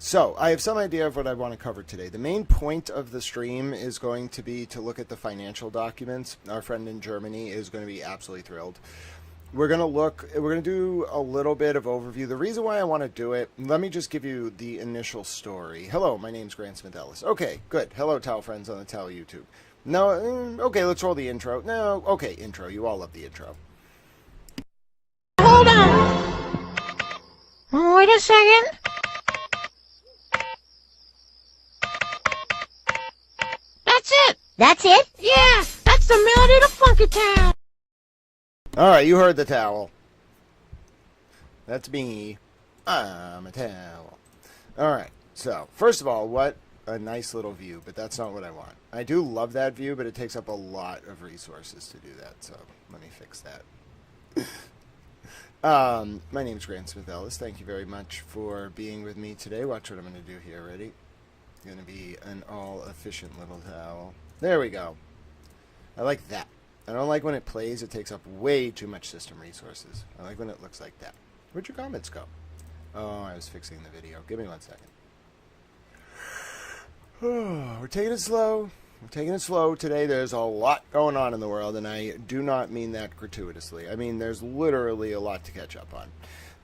So, I have some idea of what I want to cover today. The main point of the stream is going to be to look at the financial documents. Our friend in Germany is going to be absolutely thrilled. We're going to do a little bit of overview. The reason why I want to do it, let me just give you the initial story. Hello, my name's Grant Smith Ellis. Okay, good. Hello, Towel friends on the Towel YouTube. No, okay, let's roll the intro. No, okay, intro. You all love the intro. Hold on. Wait a second. That's it. That's it? Yeah, that's the melody to Funky Town. All right, you heard the towel. That's me. I'm a towel. All right, so first of all, what a nice little view, but that's not what I want. I do love that view, but it takes up a lot of resources to do that, so let me fix that. My name is Grant Smith Ellis. Thank you very much for being with me today. Watch what I'm going to do here. Ready? It's going to be an all-efficient little towel. There we go. I like that. I don't like when it plays. It takes up way too much system resources. I like when it looks like that. Where'd your comments go? Oh, I was fixing the video. Give me 1 second. We're taking it slow. We're taking it slow today. There's a lot going on in the world, and I do not mean that gratuitously. I mean there's literally a lot to catch up on.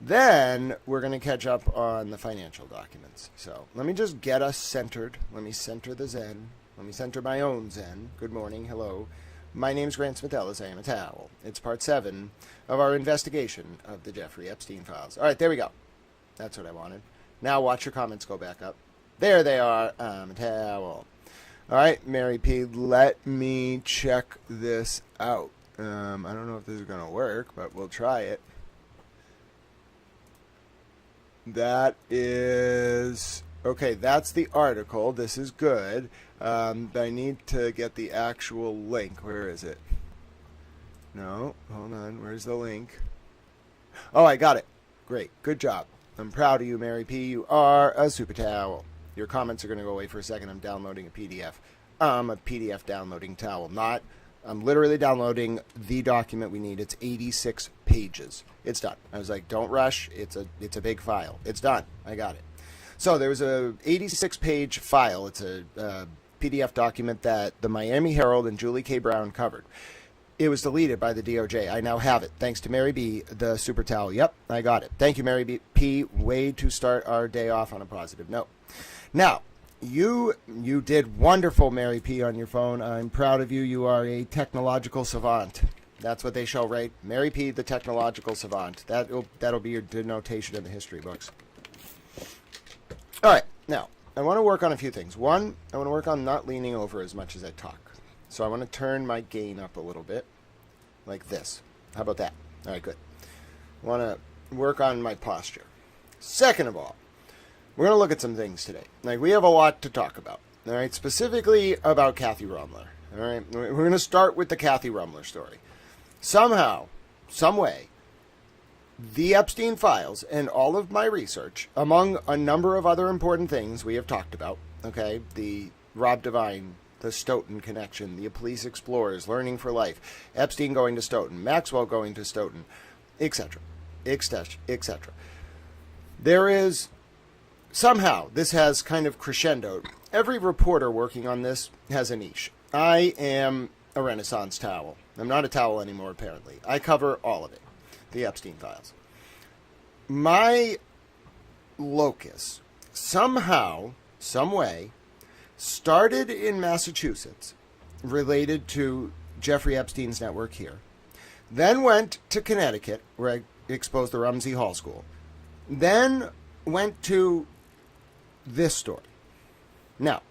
Then we're going to catch up on the financial documents. So let me just get us centered. Let me center the Zen. Let me center my own Zen. Good morning. Hello. My name's Grant Smith Ellis. I am a towel. It's part 7 of our investigation of the Jeffrey Epstein files. All right, there we go. That's what I wanted. Now watch your comments go back up. There they are. I'm a towel. All right, Mary P., let me check this out. I don't know if this is going to work, but we'll try it. That is... Okay, that's the article. This is good. I need to get the actual link. Where is it? No, hold on. Where's the link? Oh, I got it. Great. Good job. I'm proud of you, Mary P. You are a super towel. Your comments are going to go away for a second. I'm downloading a PDF. I'm a PDF downloading towel. I'm literally downloading the document we need. It's 86 pages. It's done. I was like, don't rush. It's a big file. It's done. I got it. So there was a 86-page file. It's a PDF document that the Miami Herald and Julie K. Brown covered. It was deleted by the DOJ. I now have it. Thanks to Mary B., the super towel. Yep, I got it. Thank you, Mary P. Way to start our day off on a positive note. Now, you did wonderful, Mary P., on your phone. I'm proud of you. You are a technological savant. That's what they shall write. Mary P., the technological savant. That'll be your denotation in the history books. All right, now, I want to work on a few things. One, I want to work on not leaning over as much as I talk. So I want to turn my gain up a little bit, like this. How about that? All right, good. I want to work on my posture. Second of all, we're going to look at some things today. Like, we have a lot to talk about, all right, specifically about Kathy Rumler. All right, we're going to start with the Kathy Rumler story. Somehow, some way, the Epstein files and all of my research, among a number of other important things we have talked about, okay, the Rob Devine, the Stoughton connection, the police explorers, learning for life, Epstein going to Stoughton, Maxwell going to Stoughton, etc., etc. There is, somehow, this has kind of crescendoed. Every reporter working on this has a niche. I am a Renaissance towel. I'm not a towel anymore, apparently. I cover all of it. The Epstein files. My locus somehow, some way, started in Massachusetts, related to Jeffrey Epstein's network here, then went to Connecticut, where I exposed the Rumsey Hall School, then went to this story. Now,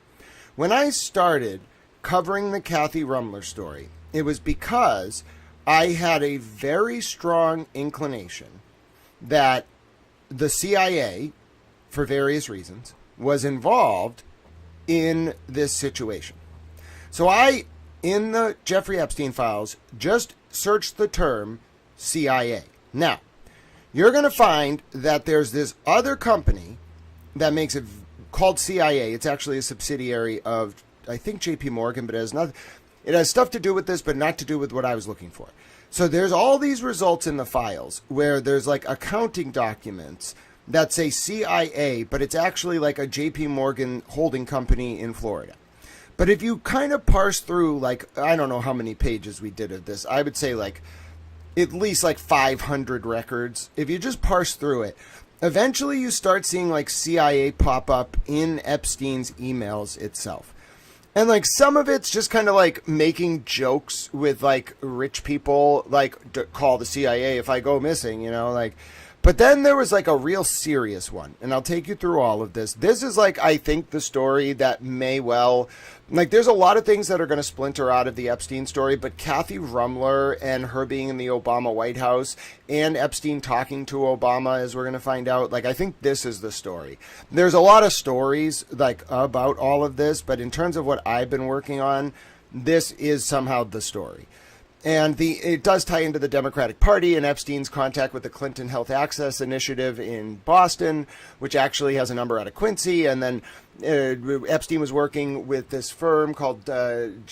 when I started covering the Kathy Rumler story, it was because I had a very strong inclination that the CIA, for various reasons, was involved in this situation. So I, in the Jeffrey Epstein files, just searched the term CIA. Now, you're going to find that there's this other company that makes it called CIA. It's actually a subsidiary of, I think, JP Morgan, but it has stuff to do with this, but not to do with what I was looking for. So there's all these results in the files where there's like accounting documents that's a CIA, but it's actually like a JP Morgan holding company in Florida. But if you kind of parse through, like, I don't know how many pages we did of this. I would say like at least like 500 records. If you just parse through it, eventually you start seeing like CIA pop up in Epstein's emails itself. And like some of it's just kind of like making jokes with like rich people, like call the CIA if I go missing, you know, like. But then there was like a real serious one, and I'll take you through all of this. This is like, I think, the story that may well, like, there's a lot of things that are going to splinter out of the Epstein story, but Kathy Rumler and her being in the Obama White House and Epstein talking to Obama, as we're going to find out, like, I think this is the story. There's a lot of stories like about all of this, but in terms of what I've been working on, this is somehow the story. And it does tie into the Democratic Party and Epstein's contact with the Clinton Health Access Initiative in Boston, which actually has a number out of Quincy. And then Epstein was working with this firm called JNA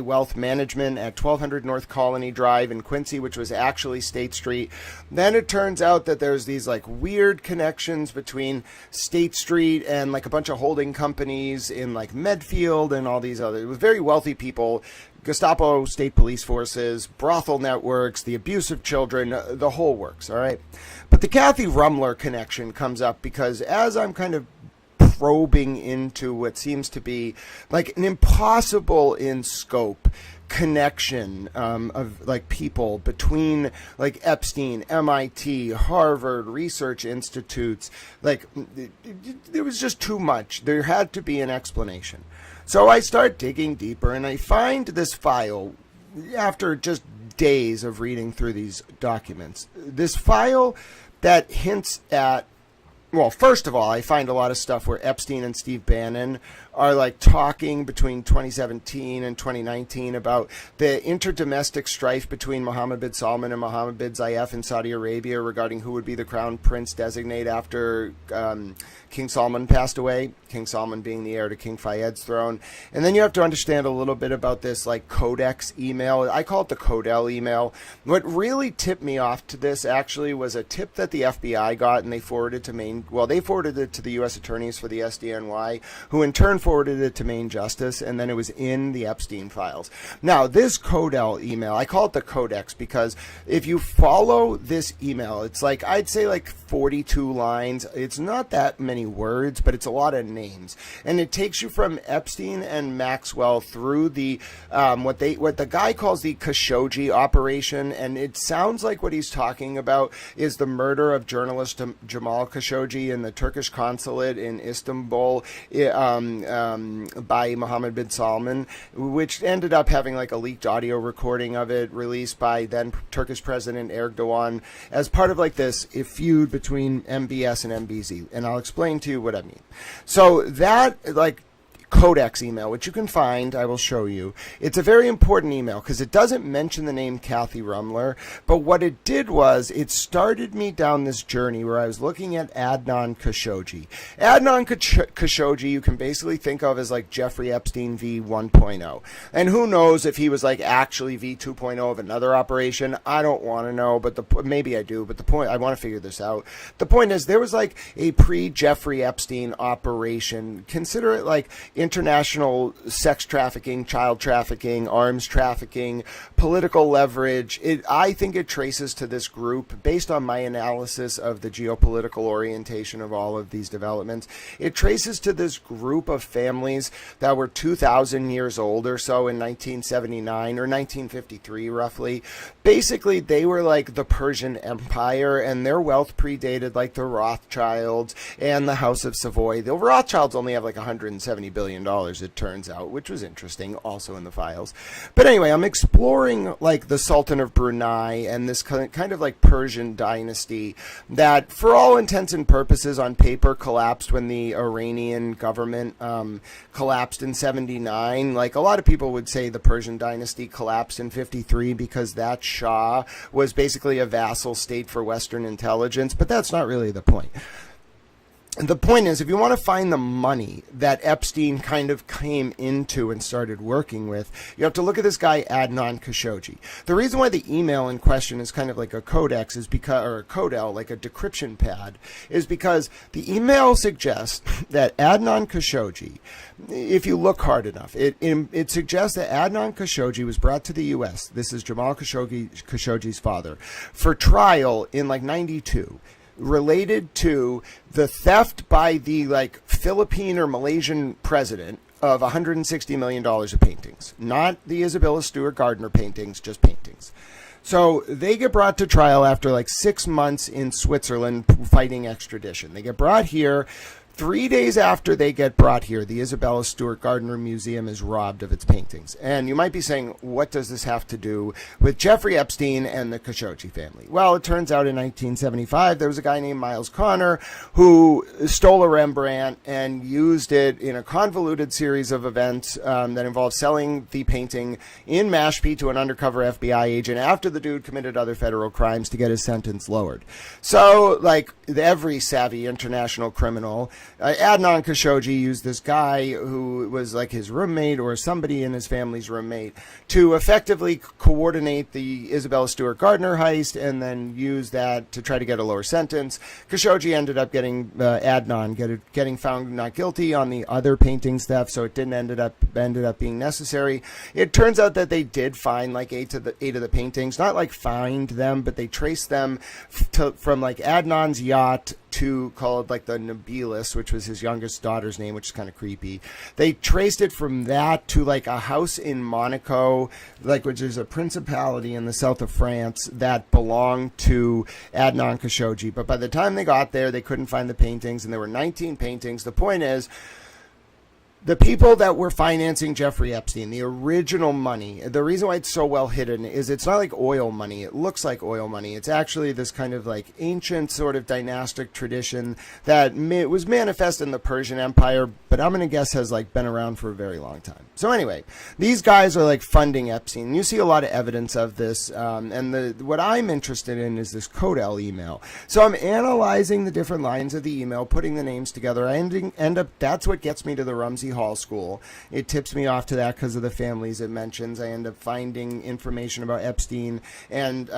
Wealth Management at 1200 North Colony Drive in Quincy, which was actually State Street. Then it turns out that there's these like weird connections between State Street and like a bunch of holding companies in like Medfield and all these other very wealthy people. Gestapo, state police forces, brothel networks, the abuse of children, the whole works, all right? But the Kathy Rumler connection comes up because as I'm kind of probing into what seems to be like an impossible in scope connection of like people between like Epstein, MIT, Harvard, research institutes, like there was just too much. There had to be an explanation. So I start digging deeper and I find this file after just days of reading through these documents. This file that hints at, well, first of all, I find a lot of stuff where Epstein and Steve Bannon are like talking between 2017 and 2019 about the interdomestic strife between Mohammed bin Salman and Mohammed bin Zayed in Saudi Arabia regarding who would be the crown prince designate after King Salman passed away, King Salman being the heir to King Fayyad's throne. And then you have to understand a little bit about this like Codex email. I call it the Codell email. What really tipped me off to this actually was a tip that the FBI got, and they forwarded it to the U.S. attorneys for the SDNY, who in turn forwarded it to Maine Justice, and then it was in the Epstein files. Now, this Codell email, I call it the Codex because if you follow this email, it's like, I'd say like 42 lines. It's not that many words, but it's a lot of names. And it takes you from Epstein and Maxwell through the, what the guy calls the Khashoggi operation, and it sounds like what he's talking about is the murder of journalist Jamal Khashoggi in the Turkish consulate in Istanbul, by Mohammed bin Salman, which ended up having like a leaked audio recording of it released by then Turkish President Erdogan as part of like this feud between MBS and MBZ. And I'll explain to you what I mean. So that like Codex email, which you can find, I will show you. It's a very important email because it doesn't mention the name Kathy Rumler, but what it did was it started me down this journey where I was looking at Adnan Khashoggi. Adnan Khashoggi you can basically think of as like Jeffrey Epstein v 1.0. And who knows if he was like actually v 2.0 of another operation. I don't want to know, but maybe I do, but the point, I want to figure this out. The point is there was like a pre-Jeffrey Epstein operation. Consider it like international sex trafficking, child trafficking, arms trafficking, political leverage. I think it traces to this group based on my analysis of the geopolitical orientation of all of these developments. It traces to this group of families that were 2,000 years old or so in 1979 or 1953 roughly. Basically, they were like the Persian Empire, and their wealth predated like the Rothschilds and the House of Savoy. The Rothschilds only have like $170 billion, it turns out, which was interesting, also in the files. But anyway, I'm exploring like the Sultan of Brunei and this kind of like Persian dynasty that, for all intents and purposes, on paper collapsed when the Iranian government collapsed in 79. Like a lot of people would say the Persian dynasty collapsed in 53 because that Shah was basically a vassal state for Western intelligence, but that's not really the point. the point is, if you want to find the money that Epstein kind of came into and started working with, you have to look at this guy, Adnan Khashoggi. The reason why the email in question is kind of like a codex is because, or a codel, like a decryption pad, is because the email suggests that Adnan Khashoggi, if you look hard enough, it suggests that Adnan Khashoggi was brought to the U.S. This is Jamal Khashoggi's father, for trial in like 92. Related to the theft by the like Philippine or Malaysian president of $160 million of paintings. Not the Isabella Stewart Gardner paintings, just paintings. So they get brought to trial after like 6 months in Switzerland fighting extradition. They get brought here. 3 days after they get brought here, the Isabella Stewart Gardner Museum is robbed of its paintings. And you might be saying, what does this have to do with Jeffrey Epstein and the Khashoggi family? Well, it turns out in 1975, there was a guy named Miles Connor who stole a Rembrandt and used it in a convoluted series of events that involved selling the painting in Mashpee to an undercover FBI agent after the dude committed other federal crimes to get his sentence lowered. So, like every savvy international criminal, Adnan Khashoggi used this guy who was like his roommate or somebody in his family's roommate to effectively coordinate the Isabella Stewart Gardner heist and then use that to try to get a lower sentence. Khashoggi ended up getting getting found not guilty on the other paintings theft, so it ended up being necessary. It turns out that they did find like eight of the paintings, not like find them, but they traced them from like Adnan's yacht to called like the Nobilis, which was his youngest daughter's name, which is kind of creepy. They traced it from that to like a house in Monaco, like which is a principality in the south of France that belonged to Adnan Khashoggi. But by the time they got there, they couldn't find the paintings, and there were 19 paintings. The point is, the people that were financing Jeffrey Epstein, the original money, the reason why it's so well hidden is it's not like oil money. It looks like oil money. It's actually this kind of like ancient sort of dynastic tradition that was manifest in the Persian Empire, but I'm going to guess has like been around for a very long time. So anyway, these guys are like funding Epstein. You see a lot of evidence of this, and what I'm interested in is this Codel email. So I'm analyzing the different lines of the email, putting the names together. I end up, that's what gets me to the Rumsey Hall School. It tips me off to that because of the families it mentions. I end up finding information about Epstein and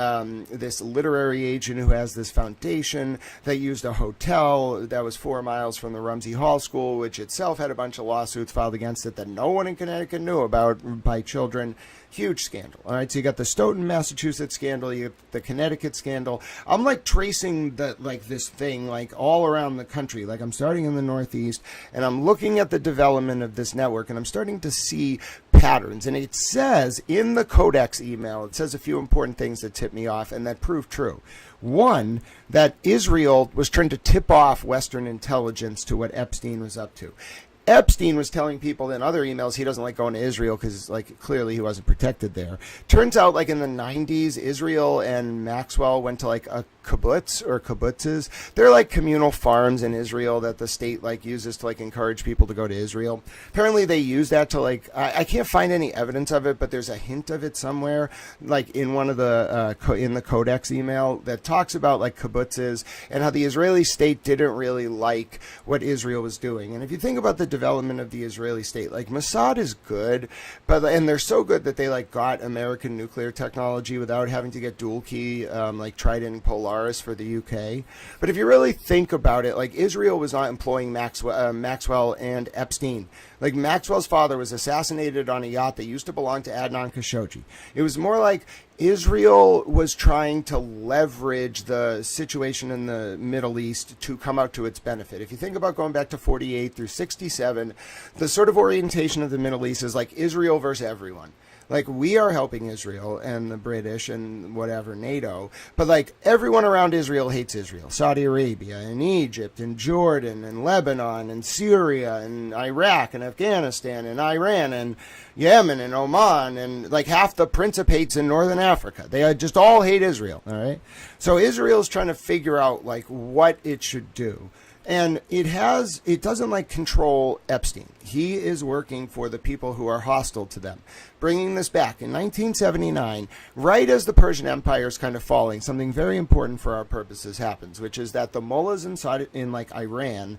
this literary agent who has this foundation that used a hotel that was 4 miles from the Rumsey Hall School, which itself had a bunch of lawsuits filed against it that no one in Connecticut knew about by children. Huge scandal. All right, so you got the Stoughton, Massachusetts scandal, you get the Connecticut scandal. I'm like tracing this thing like all around the country. Like I'm starting in the Northeast and I'm looking at the development of this network and I'm starting to see patterns. And it says in the Codex email, it says a few important things that tip me off and that prove true. One, that Israel was trying to tip off Western intelligence to what Epstein was up to. Epstein was telling people in other emails he doesn't like going to Israel because, like, clearly he wasn't protected there. Turns out, like, in the 90s, Israel and Maxwell went to, like, a kibbutz or kibbutzes. They're, like, communal farms in Israel that the state, like, uses to, like, encourage people to go to Israel. Apparently they use that to, like, I can't find any evidence of it, but there's a hint of it somewhere, like, in one of the, in the Codex email that talks about, like, kibbutzes and how the Israeli state didn't really like what Israel was doing. And if you think about the development of the Israeli state, like Mossad is good, and they're so good that they like got American nuclear technology without having to get dual key like Trident and Polaris for the UK. But if you really think about it, like Israel was not employing Maxwell and Epstein. Like Maxwell's father was assassinated on a yacht that used to belong to Adnan Khashoggi. It was more like Israel was trying to leverage the situation in the Middle East to come out to its benefit. If you think about going back to 48 through 67, the sort of orientation of the Middle East is like Israel versus everyone. Like, we are helping Israel and the British and whatever, NATO, but like everyone around Israel hates Israel. Saudi Arabia and Egypt and Jordan and Lebanon and Syria and Iraq and Afghanistan and Iran and Yemen and Oman and like half the principates in Northern Africa. They just all hate Israel, all right? So Israel is trying to figure out like what it should do. And it doesn't like control Epstein. He is working for the people who are hostile to them. Bringing this back in 1979, right as the Persian Empire is kind of falling, something very important for our purposes happens, which is that the mullahs in like Iran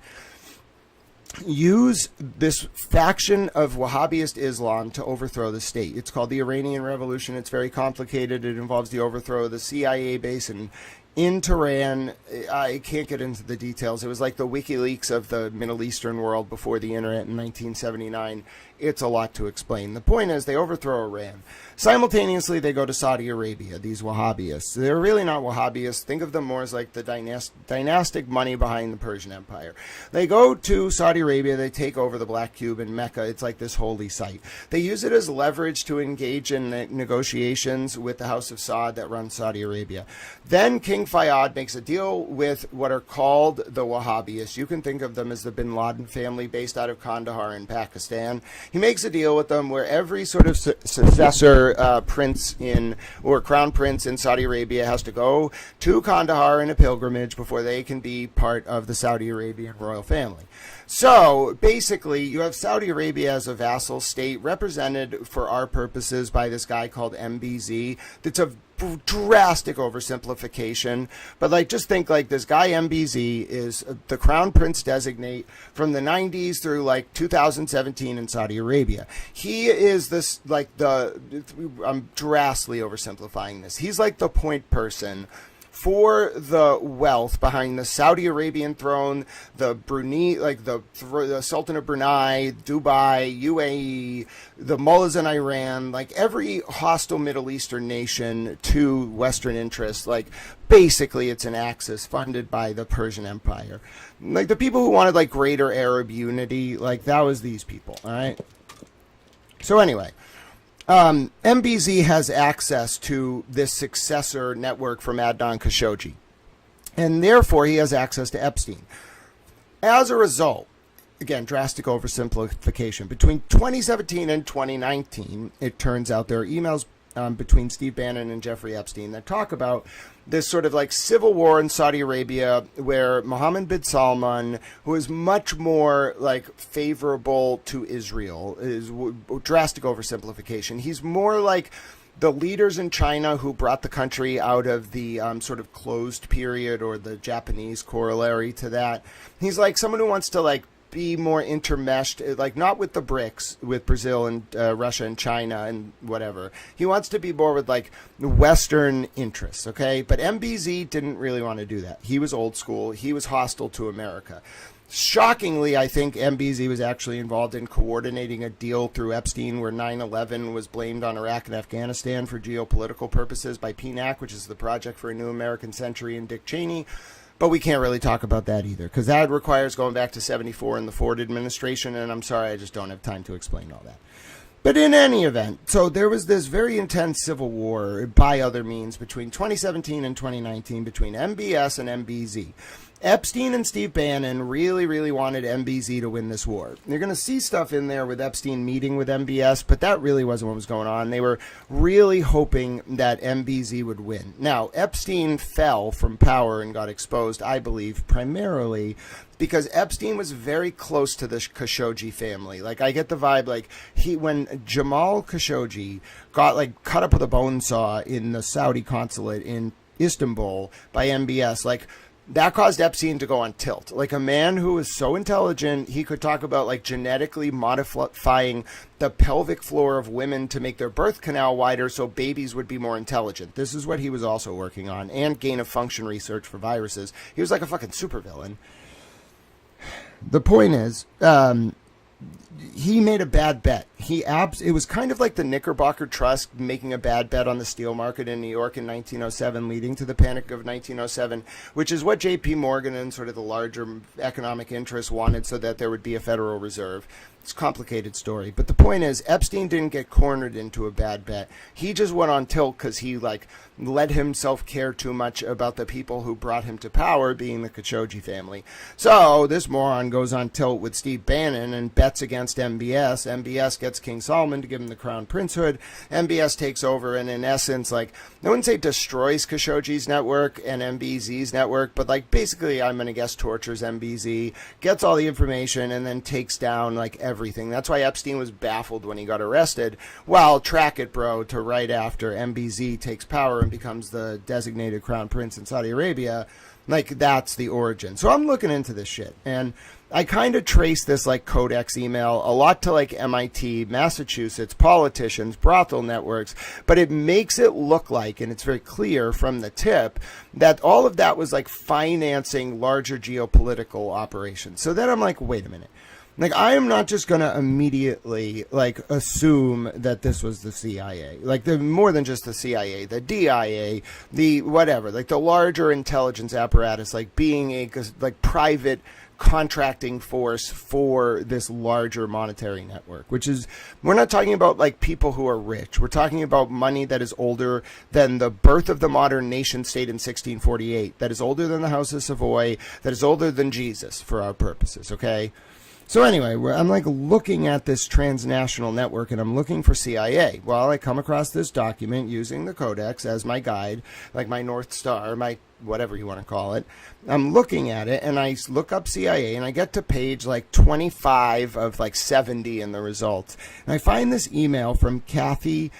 use this faction of Wahhabist Islam to overthrow the state. It's called the Iranian Revolution. It's very complicated. It involves the overthrow of the CIA base in Tehran. I can't get into the details. It was like the WikiLeaks of the Middle Eastern world before the internet in 1979. It's a lot to explain. The point is they overthrow Iran. Simultaneously, they go to Saudi Arabia, these Wahhabists. They're really not Wahhabists. Think of them more as like the dynastic money behind the Persian Empire. They go to Saudi Arabia. They take over the Black Cube in Mecca. It's like this holy site. They use it as leverage to engage in negotiations with the House of Saud that runs Saudi Arabia. Then King Fayyad makes a deal with what are called the Wahhabists. You can think of them as the Bin Laden family based out of Kandahar in Pakistan. He makes a deal with them where every sort of successor prince or crown prince in Saudi Arabia has to go to Kandahar in a pilgrimage before they can be part of the Saudi Arabian royal family. So basically, you have Saudi Arabia as a vassal state represented for our purposes by this guy called MBZ. That's a drastic oversimplification, but like just think like this guy MBZ is the crown prince designate from the 90s through like 2017 in Saudi Arabia. He is this like I'm drastically oversimplifying this. He's like the point person for the wealth behind the Saudi Arabian throne, the Brunei, like the Sultan of Brunei, Dubai, UAE, the mullahs in Iran, like every hostile Middle Eastern nation to Western interests. Like basically it's an axis funded by the Persian Empire. Like the people who wanted like greater Arab unity, like that was these people, all right? So anyway, MBZ has access to this successor network from Adnan Khashoggi, and therefore he has access to Epstein. As a result, again, drastic oversimplification, between 2017 and 2019, it turns out there are emails between Steve Bannon and Jeffrey Epstein that talk about this sort of like civil war in Saudi Arabia where Mohammed bin Salman, who is much more like favorable to Israel, is drastic oversimplification. He's more like the leaders in China who brought the country out of the sort of closed period, or the Japanese corollary to that. He's like someone who wants to like be more intermeshed, like not with the BRICS, with Brazil and Russia and China and whatever. He wants to be more with like Western interests, okay? But MBZ didn't really want to do that. He was old school. He was hostile to America. Shockingly, I think MBZ was actually involved in coordinating a deal through Epstein where 9/11 was blamed on Iraq and Afghanistan for geopolitical purposes by PNAC, which is the Project for a New American Century, and Dick Cheney. But we can't really talk about that either, because that requires going back to 74 and the Ford administration, and I'm sorry, I just don't have time to explain all that. But in any event, so there was this very intense civil war by other means between 2017 and 2019 between MBS and MBZ. Epstein and Steve Bannon really, really wanted MBZ to win this war. You're going to see stuff in there with Epstein meeting with MBS, but that really wasn't what was going on. They were really hoping that MBZ would win. Now, Epstein fell from power and got exposed, I believe, primarily because Epstein was very close to the Khashoggi family. Like, I get the vibe, like, when Jamal Khashoggi got, like, cut up with a bone saw in the Saudi consulate in Istanbul by MBS, like, that caused Epstein to go on tilt. Like a man who was so intelligent, he could talk about like genetically modifying the pelvic floor of women to make their birth canal wider so babies would be more intelligent. This is what he was also working on, and gain of function research for viruses. He was like a fucking supervillain. The point is, he made a bad bet. It was kind of like the Knickerbocker Trust making a bad bet on the steel market in New York in 1907, leading to the Panic of 1907, which is what J.P. Morgan and sort of the larger economic interests wanted, so that there would be a Federal Reserve. It's a complicated story. But the point is, Epstein didn't get cornered into a bad bet. He just went on tilt because he like let himself care too much about the people who brought him to power, being the Khashoggi family. So this moron goes on tilt with Steve Bannon and bets bets against MBS. MBS gets King Solomon to give him the crown princehood. MBS takes over and in essence, like, I wouldn't say destroys Khashoggi's network and MBZ's network, but like basically I'm going to guess tortures MBZ, gets all the information and then takes down like everything. That's why Epstein was baffled when he got arrested. Well, track it, bro, to right after MBZ takes power and becomes the designated crown prince in Saudi Arabia. Like, that's the origin. So I'm looking into this shit. And I kind of trace this, like, Codex email a lot to, like, MIT, Massachusetts, politicians, brothel networks. But it makes it look like, and it's very clear from the tip, that all of that was, like, financing larger geopolitical operations. So then I'm like, wait a minute. Like, I am not just going to immediately, like, assume that this was the CIA. Like, more than just the CIA, the DIA, the whatever, like, the larger intelligence apparatus, like, being a, like, private contracting force for this larger monetary network, which is, we're not talking about, like, people who are rich. We're talking about money that is older than the birth of the modern nation state in 1648, that is older than the House of Savoy, that is older than Jesus for our purposes, okay? So anyway, I'm like looking at this transnational network and I'm looking for CIA. Well, I come across this document using the Codex as my guide, like my North Star, my whatever you want to call it. I'm looking at it and I look up CIA and I get to page like 25 of like 70 in the results. And I find this email from Kathy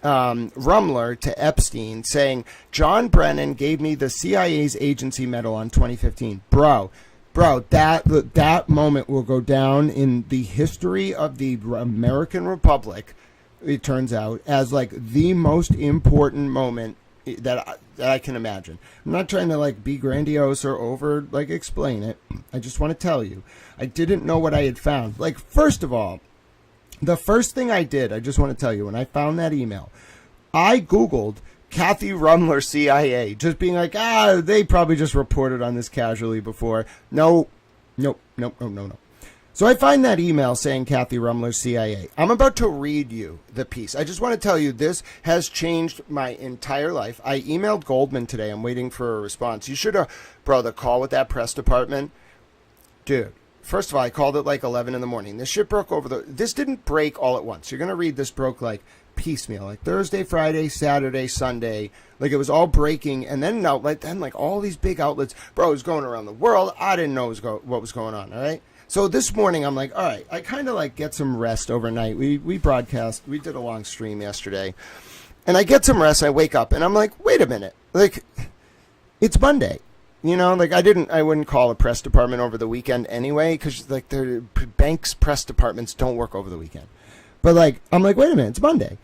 Rumler to Epstein saying, John Brennan gave me the CIA's agency medal on 2015. Bro, that moment will go down in the history of the American Republic, it turns out, as like the most important moment that I can imagine. I'm not trying to like be grandiose or over like explain it. I just want to tell you, I didn't know what I had found. Like, first of all, the first thing I did, I just want to tell you, when I found that email, I Googled Kathy Rumler CIA, just being like, they probably just reported on this casually before. No. So I find that email saying Kathy Rumler CIA. I'm about to read you the piece. I just want to tell you this has changed my entire life. I emailed Goldman today. I'm waiting for a response. You should have, bro, the call with that press department. Dude, first of all, I called it like 11 in the morning. This shit broke this didn't break all at once. You're going to read this broke like piecemeal, like Thursday, Friday, Saturday, Sunday, like it was all breaking, and then an outlet, then like all these big outlets, bro, it was going around the world. I didn't know what was going on. All right, so this morning I'm like, all right, I kind of like get some rest overnight. We broadcast, we did a long stream yesterday, and I get some rest. I wake up and I'm like, wait a minute, like it's Monday. You know, like I wouldn't call a press department over the weekend anyway, because like their banks' press departments don't work over the weekend. But like, I'm like, wait a minute, it's Monday.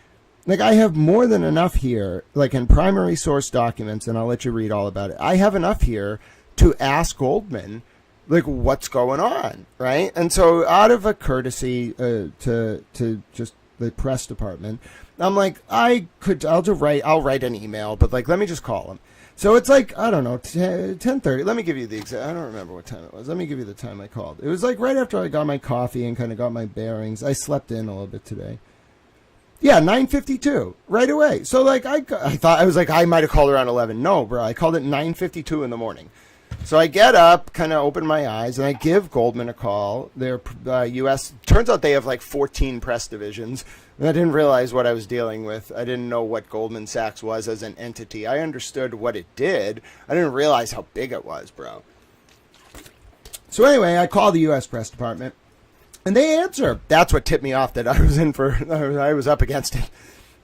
Like, I have more than enough here, like in primary source documents, and I'll let you read all about it. I have enough here to ask Goldman, like, what's going on, right? And so out of a courtesy to just the press department, I'm like, I'll write an email, but like, let me just call him. So it's like, I don't know, 10:30. Let me give you the exact, I don't remember what time it was. Let me give you the time I called. It was like right after I got my coffee and kind of got my bearings. I slept in a little bit today. Yeah, 9:52, right away. So like, I thought, I was like, I might have called around 11. No, bro, I called at 9:52 in the morning. So I get up, kind of open my eyes, and I give Goldman a call. Their U.S. turns out they have like 14 press divisions. And I didn't realize what I was dealing with. I didn't know what Goldman Sachs was as an entity. I understood what it did. I didn't realize how big it was, bro. So anyway, I call the U.S. press department, and they answer. That's what tipped me off that I was up against it.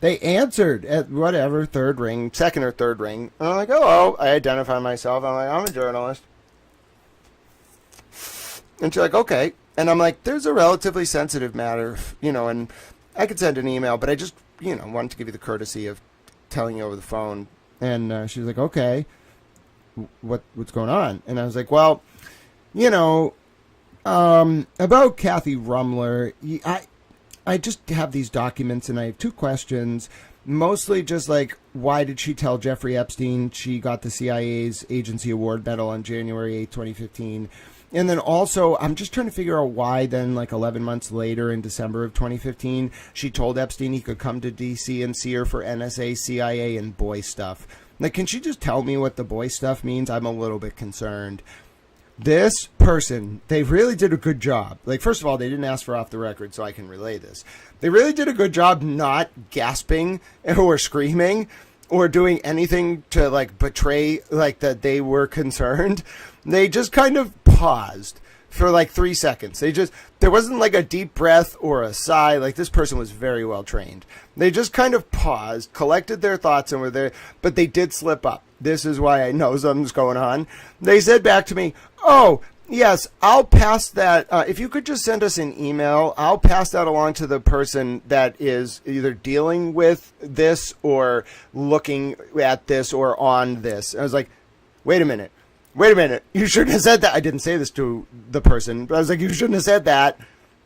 They answered at whatever, third ring, second or third ring. And I'm like, hello. I identify myself. I'm like, I'm a journalist. And she's like, okay. And I'm like, there's a relatively sensitive matter, you know, and I could send an email, but I just, you know, wanted to give you the courtesy of telling you over the phone. And she was like, okay, what's going on? And I was like, well, you know, about Kathy Rumler, I just have these documents and I have two questions, mostly just like, why did she tell Jeffrey Epstein she got the CIA's agency award medal on January 8, 2015? And then also, I'm just trying to figure out why then, like 11 months later in December of 2015, she told Epstein he could come to D.C. and see her for NSA, CIA, and boy stuff. Like, can she just tell me what the boy stuff means? I'm a little bit concerned. This person, they really did a good job. Like, first of all, they didn't ask for off the record, so I can relay this. They really did a good job not gasping or screaming or doing anything to, like, betray, like, that they were concerned. They just kind of paused for, like, 3 seconds. There wasn't, like, a deep breath or a sigh. Like, this person was very well trained. They just kind of paused, collected their thoughts, and were there, but they did slip up. This is why I know something's going on. They said back to me, "Oh, yes, I'll pass that. If you could just send us an email, I'll pass that along to the person that is either dealing with this or looking at this or on this." I was like, wait a minute. You shouldn't have said that. I didn't say this to the person, but I was like, you shouldn't have said that.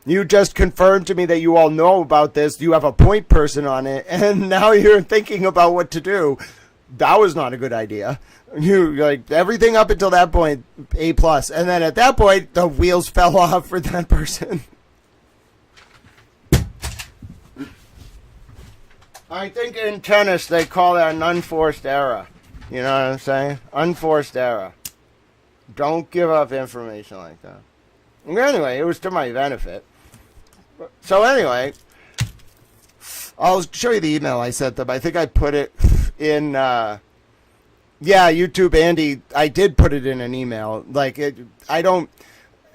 You just confirmed to me that you all know about this. You have a point person on it, and now you're thinking about what to do. That was not a good idea. You, like, everything up until that point, A+. And then at that point, the wheels fell off for that person. I think in tennis they call that an unforced error. You know what I'm saying? Unforced error. Don't give up information like that. Anyway, it was to my benefit. So anyway, I'll show you the email I sent them. I think I put it in, YouTube, Andy. I did put it in an email. Like, I don't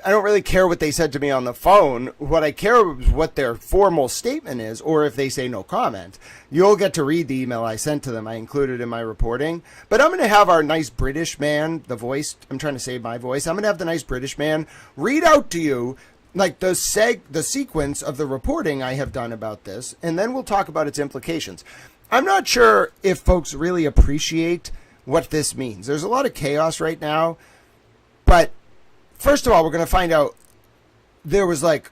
really care what they said to me on the phone. What I care is what their formal statement is, or if they say no comment. You'll get to read the email I sent to them. I included in my reporting. But I'm going to have our nice British man, the voice. I'm trying to save my voice. I'm going to have the nice British man read out to you, like, the sequence of the reporting I have done about this, and then we'll talk about its implications. I'm not sure if folks really appreciate what this means. There's a lot of chaos right now, but first of all, we're going to find out there was, like,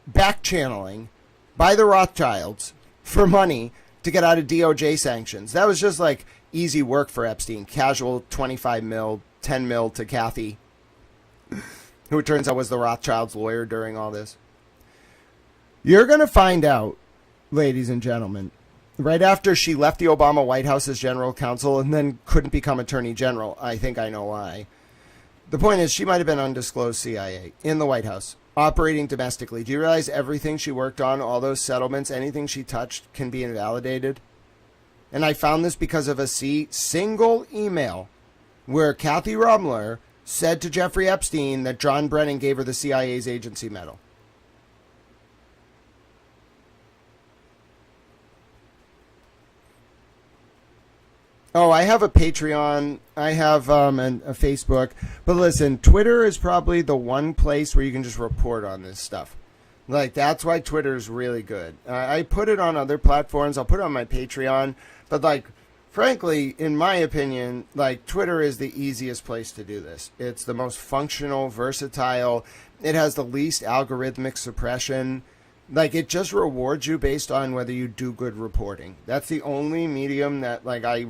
back channeling by the Rothschilds for money to get out of DOJ sanctions. That was just, like, easy work for Epstein. Casual 25 mil, 10 mil to Kathy, who it turns out was the Rothschilds' lawyer during all this. You're going to find out, ladies and gentlemen, right after she left the Obama White House as general counsel and then couldn't become attorney general. I think I know why. The point is, she might have been undisclosed CIA in the White House, operating domestically. Do you realize everything she worked on, all those settlements, anything she touched can be invalidated? And I found this because of a single email where Kathy Rumler said to Jeffrey Epstein that John Brennan gave her the CIA's agency medal. Oh, I have a Patreon. I have a Facebook. But listen, Twitter is probably the one place where you can just report on this stuff. Like, that's why Twitter is really good. I put it on other platforms. I'll put it on my Patreon. But, like, frankly, in my opinion, like, Twitter is the easiest place to do this. It's the most functional, versatile. It has the least algorithmic suppression. Like, it just rewards you based on whether you do good reporting. That's the only medium that, like, I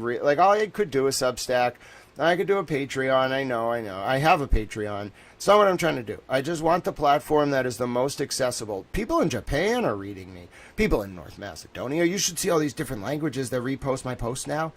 could do a Substack. I could do a Patreon. I know. I have a Patreon. It's not what I'm trying to do. I just want the platform that is the most accessible. People in Japan are reading me. People in North Macedonia. You should see all these different languages that repost my posts now.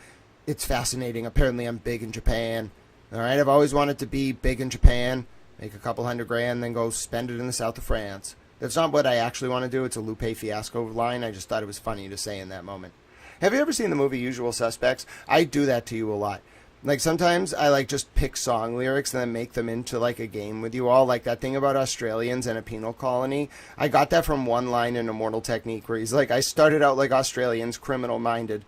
It's fascinating. Apparently, I'm big in Japan. All right, I've always wanted to be big in Japan, make a couple $100,000, then go spend it in the south of France. That's not what I actually want to do. It's a Lupe Fiasco line. I just thought it was funny to say in that moment. Have you ever seen the movie Usual Suspects? I do that to you a lot. Like, sometimes I, like, just pick song lyrics and then make them into, like, a game with you all. Like that thing about Australians and a penal colony. I got that from one line in Immortal Technique where he's like, I started out like Australians, criminal-minded.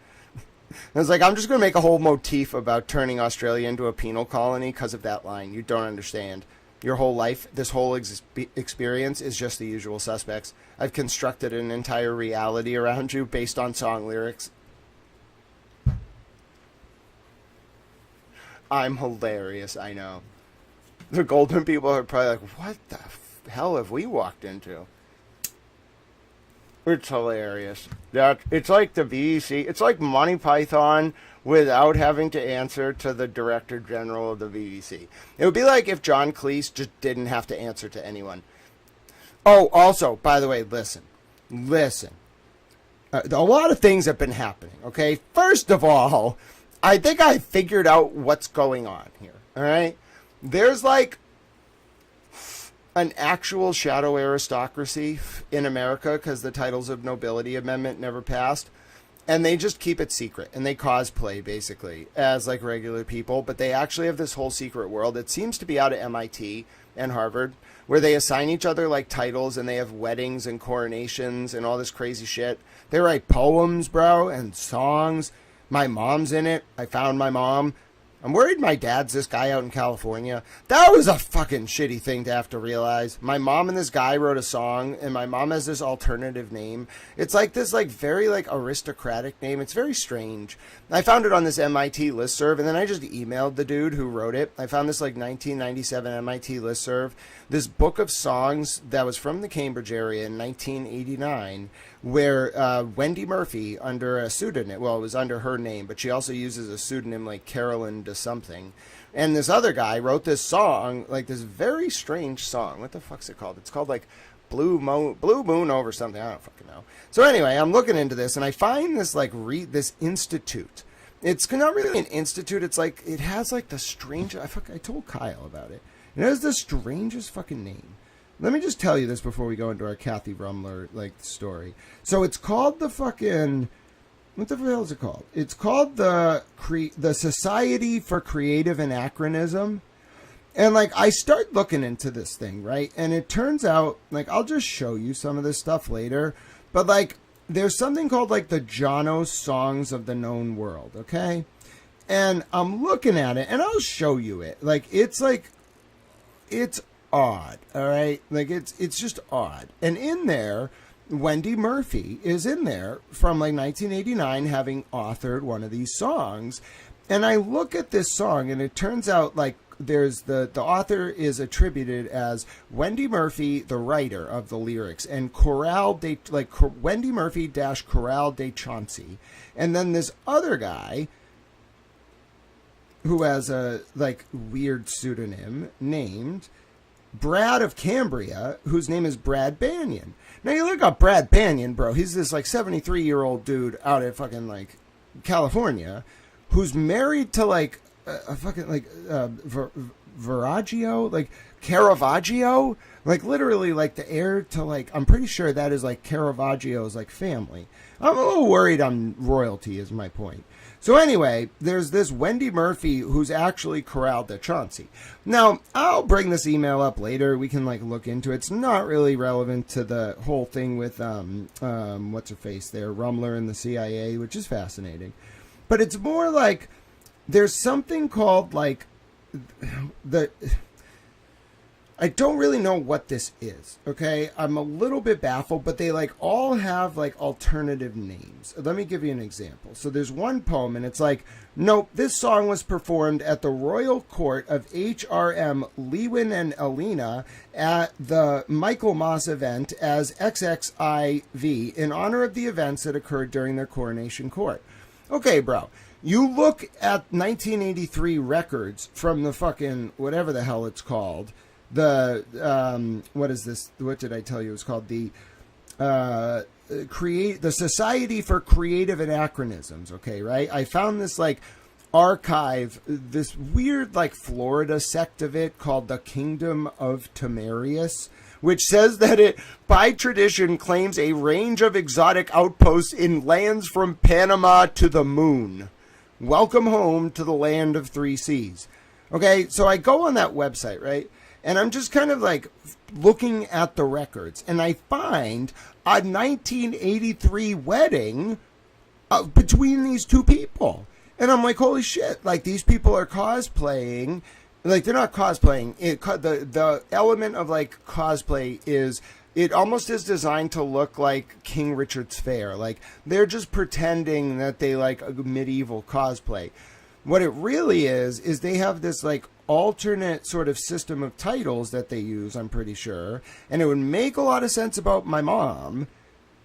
I was like, I'm just going to make a whole motif about turning Australia into a penal colony because of that line. You don't understand. Your whole life, this whole experience is just the Usual Suspects. I've constructed an entire reality around you based on song lyrics. I'm hilarious, I know. The Goldman people are probably like, what the hell have we walked into? It's hilarious. It's like the VEC. It's like Monty Python without having to answer to the Director General of the VEC. It would be like if John Cleese just didn't have to answer to anyone. Oh, also, by the way, listen. A lot of things have been happening, okay? First of all, I think I figured out what's going on here, all right? there's like an actual shadow aristocracy in America because the Titles of Nobility Amendment never passed. And they just keep it secret, and they cosplay, basically, as, like, regular people. But they actually have this whole secret world. It seems to be out at MIT and Harvard, where they assign each other, like, titles, and they have weddings and coronations and all this crazy shit. They write poems, bro, and songs. My mom's in it. I found my mom. I'm worried my dad's this guy out in California. That was a fucking shitty thing to have to realize. My mom and this guy wrote a song, and my mom has this alternative name. It's like this, like, very, like, aristocratic name. It's very strange. I found it on this MIT listserv, and then I just emailed the dude who wrote it. I found this, like, 1997 MIT listserv. This book of songs that was from the Cambridge area in 1989, where Wendy Murphy, under a pseudonym, well, it was under her name, but she also uses a pseudonym like Carolyn to something. And this other guy wrote this song, like this very strange song. What the fuck's it called? It's called like Blue Moon over something. I don't fucking know. So anyway, I'm looking into this, and I find this like this institute. It's not really an institute. It's like it has like the strange. I told Kyle about it. It has the strangest fucking name. Let me just tell you this before we go into our Kathy Rumler like story. So it's called the fucking, what the hell is it called? It's called the Society for Creative Anachronism. And like I start looking into this thing, right? And it turns out, like, I'll just show you some of this stuff later, but like there's something called like the Janos Songs of the Known World, okay? And I'm looking at it, and I'll show you it. Like it's odd, all right? Like it's just odd. And in there, Wendy Murphy is in there from like 1989, having authored one of these songs. And I look at this song, and it turns out like there's the author is attributed as Wendy Murphy, the writer of the lyrics, and Wendy Murphy - Chorale de Chauncey. And then this other guy who has a like weird pseudonym named Brad of Cambria, whose name is Brad Banyan. Now you look up Brad Banyan, bro. He's this like 73-year-old dude out in fucking like California, who's married to like a fucking like Caravaggio, like literally like the heir to like, I'm pretty sure that is like Caravaggio's like family. I'm a little worried on royalty is my point. So anyway, there's this Wendy Murphy who's actually Chorale de Chauncey. Now, I'll bring this email up later. We can like look into it. It's not really relevant to the whole thing with what's her face there, Rumler and the CIA, which is fascinating. But it's more like there's something called like I don't really know what this is, okay? I'm a little bit baffled, but they like all have like alternative names. Let me give you an example. So there's one poem, and it's like, nope, this song was performed at the Royal Court of H.R.M. Lewin and Alina at the Michaelmas event as XXIV in honor of the events that occurred during their coronation court. Okay, bro. You look at 1983 records from the fucking whatever the hell it's called. The what is this? What did I tell you? It was called the Society for Creative Anachronisms. Okay, right? I found this like archive, this weird like Florida sect of it called the Kingdom of Tamarius, which says that it, by tradition, claims a range of exotic outposts in lands from Panama to the moon. Welcome home to the land of three seas. Okay, so I go on that website, right? And I'm just kind of like looking at the records, and I find a 1983 wedding between these two people. And I'm like, holy shit, like these people are cosplaying. Like they're not cosplaying. The element of like cosplay is, it almost is designed to look like King Richard's Fair. Like they're just pretending that they like a medieval cosplay. What it really is they have this like alternate sort of system of titles that they use, I'm pretty sure. And it would make a lot of sense about my mom.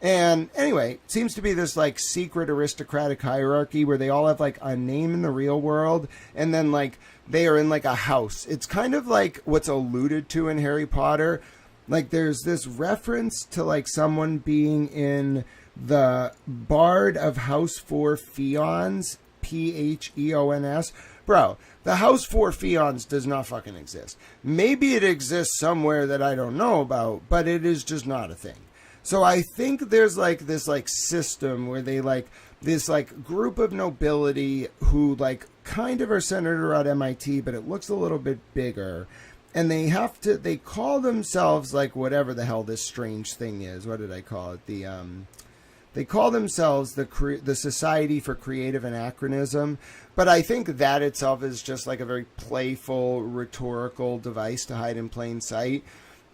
And anyway, it seems to be this like secret aristocratic hierarchy where they all have like a name in the real world, and then like they are in like a house. It's kind of like what's alluded to in Harry Potter. Like there's this reference to like someone being in the Bard of House 4 Pheons, Pheons. Bro, The house for fians does not fucking exist. Maybe it exists somewhere that I don't know about, but it is just not a thing. So I think there's like this like system where they like this like group of nobility who like kind of are centered around MIT, but it looks a little bit bigger. And they call themselves like whatever the hell this strange thing is. What did I call it? They call themselves the Society for Creative Anachronism, but I think that itself is just like a very playful, rhetorical device to hide in plain sight.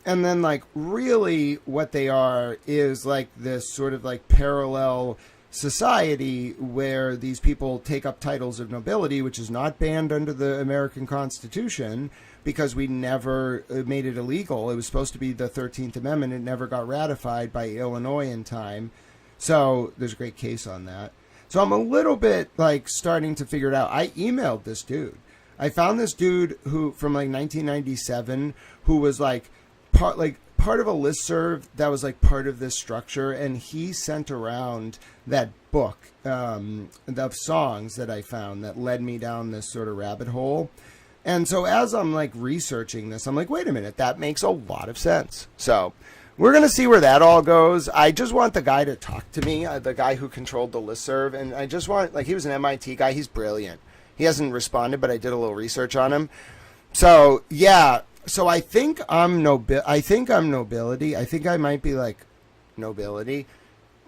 And then like really what they are is like this sort of like parallel society where these people take up titles of nobility, which is not banned under the American Constitution because we never made it illegal. It was supposed to be the 13th Amendment. It never got ratified by Illinois in time. So there's a great case on that. So I'm a little bit like starting to figure it out. I emailed this dude. I found this dude who from like 1997 who was like part of a listserv that was like part of this structure, and he sent around that book of songs that I found that led me down this sort of rabbit hole. And so as I'm like researching this, I'm like, wait a minute, that makes a lot of sense. So we're going to see where that all goes. I just want the guy to talk to me, the guy who controlled the listserv. And I just want, like, he was an MIT guy. He's brilliant. He hasn't responded, but I did a little research on him. So, yeah. So I think I'm nobility. I think I might be, like, nobility.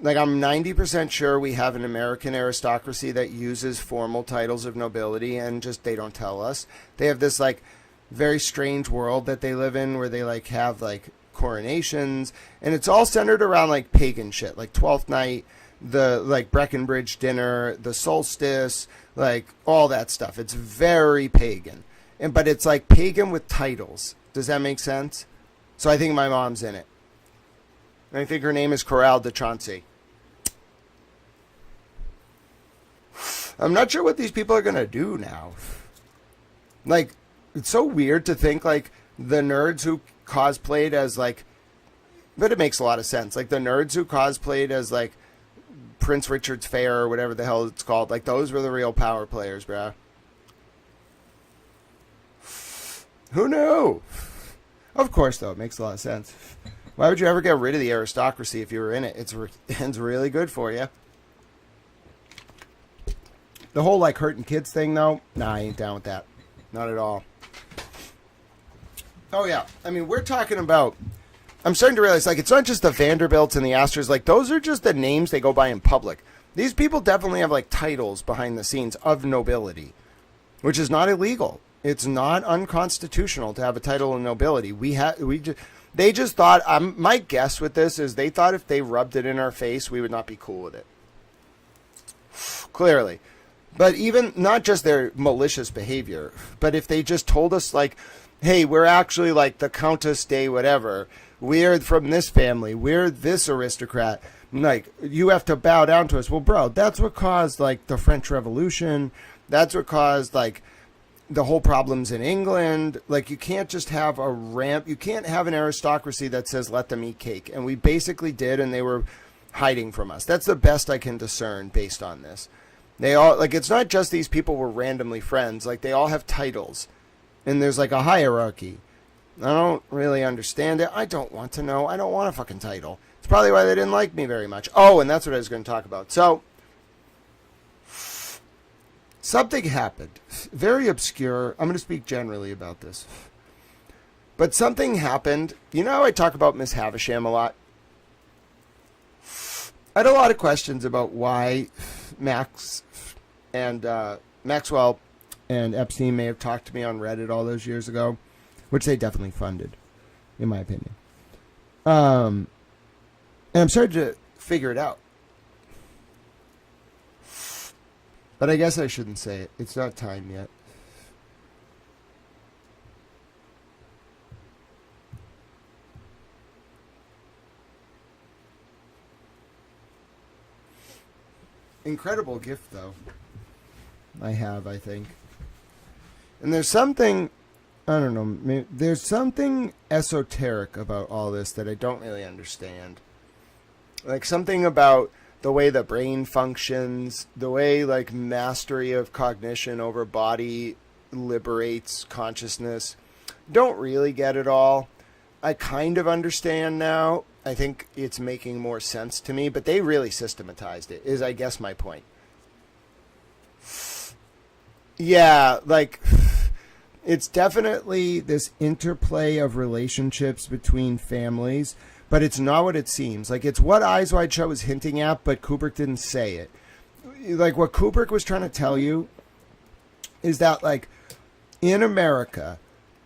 Like, I'm 90% sure we have an American aristocracy that uses formal titles of nobility and just they don't tell us. They have this, like, very strange world that they live in where they, like, have, like, coronations, and it's all centered around like pagan shit, like 12th night, the like Breckenridge dinner, the solstice, like all that stuff. It's very pagan, but it's like pagan with titles. Does that make sense? So I think my mom's in it. And I think her name is Coral de Chauncey. I'm not sure what these people are gonna do now. Like, it's so weird to think like the nerds who cosplayed as like, but it makes a lot of sense. Like the nerds who cosplayed as like Prince Richard's Fair or whatever the hell it's called, like those were the real power players, bruh. Who knew? Of course, though, it makes a lot of sense. Why would you ever get rid of the aristocracy if you were in it? It's really good for you. The whole like hurting kids thing, though, nah, I ain't down with that. Not at all. Oh, yeah. I mean, we're talking about... I'm starting to realize, like, it's not just the Vanderbilts and the Astors. Like, those are just the names they go by in public. These people definitely have, like, titles behind the scenes of nobility, which is not illegal. It's not unconstitutional to have a title of nobility. They just thought... my guess with this is they thought if they rubbed it in our face, we would not be cool with it. Clearly. But even... Not just their malicious behavior, but if they just told us, like... Hey, we're actually like the Countess de whatever. We're from this family. We're this aristocrat. Like, you have to bow down to us. Well, bro, that's what caused like the French Revolution. That's what caused like the whole problems in England. Like, you can't just have you can't have an aristocracy that says let them eat cake. And we basically did, and they were hiding from us. That's the best I can discern based on this. They all, like, it's not just these people were randomly friends. Like, they all have titles. And there's like a hierarchy. I don't really understand it. I don't want to know. I don't want a fucking title. It's probably why they didn't like me very much. Oh, and that's what I was going to talk about. So, something happened. Very obscure. I'm going to speak generally about this. But something happened. You know how I talk about Miss Havisham a lot? I had a lot of questions about why Maxwell and Epstein may have talked to me on Reddit all those years ago, which they definitely funded, in my opinion. And I'm starting to figure it out. But I guess I shouldn't say it. It's not time yet. Incredible gift, though. I think. And there's something, I don't know, there's something esoteric about all this that I don't really understand. Like something about the way the brain functions, the way like mastery of cognition over body liberates consciousness. Don't really get it all. I kind of understand now. I think it's making more sense to me, but they really systematized it, is I guess my point. Yeah, like, it's definitely this interplay of relationships between families, but it's not what it seems. Like, it's what Eyes Wide Shut was hinting at, but Kubrick didn't say it. Like, what Kubrick was trying to tell you is that, like, in America,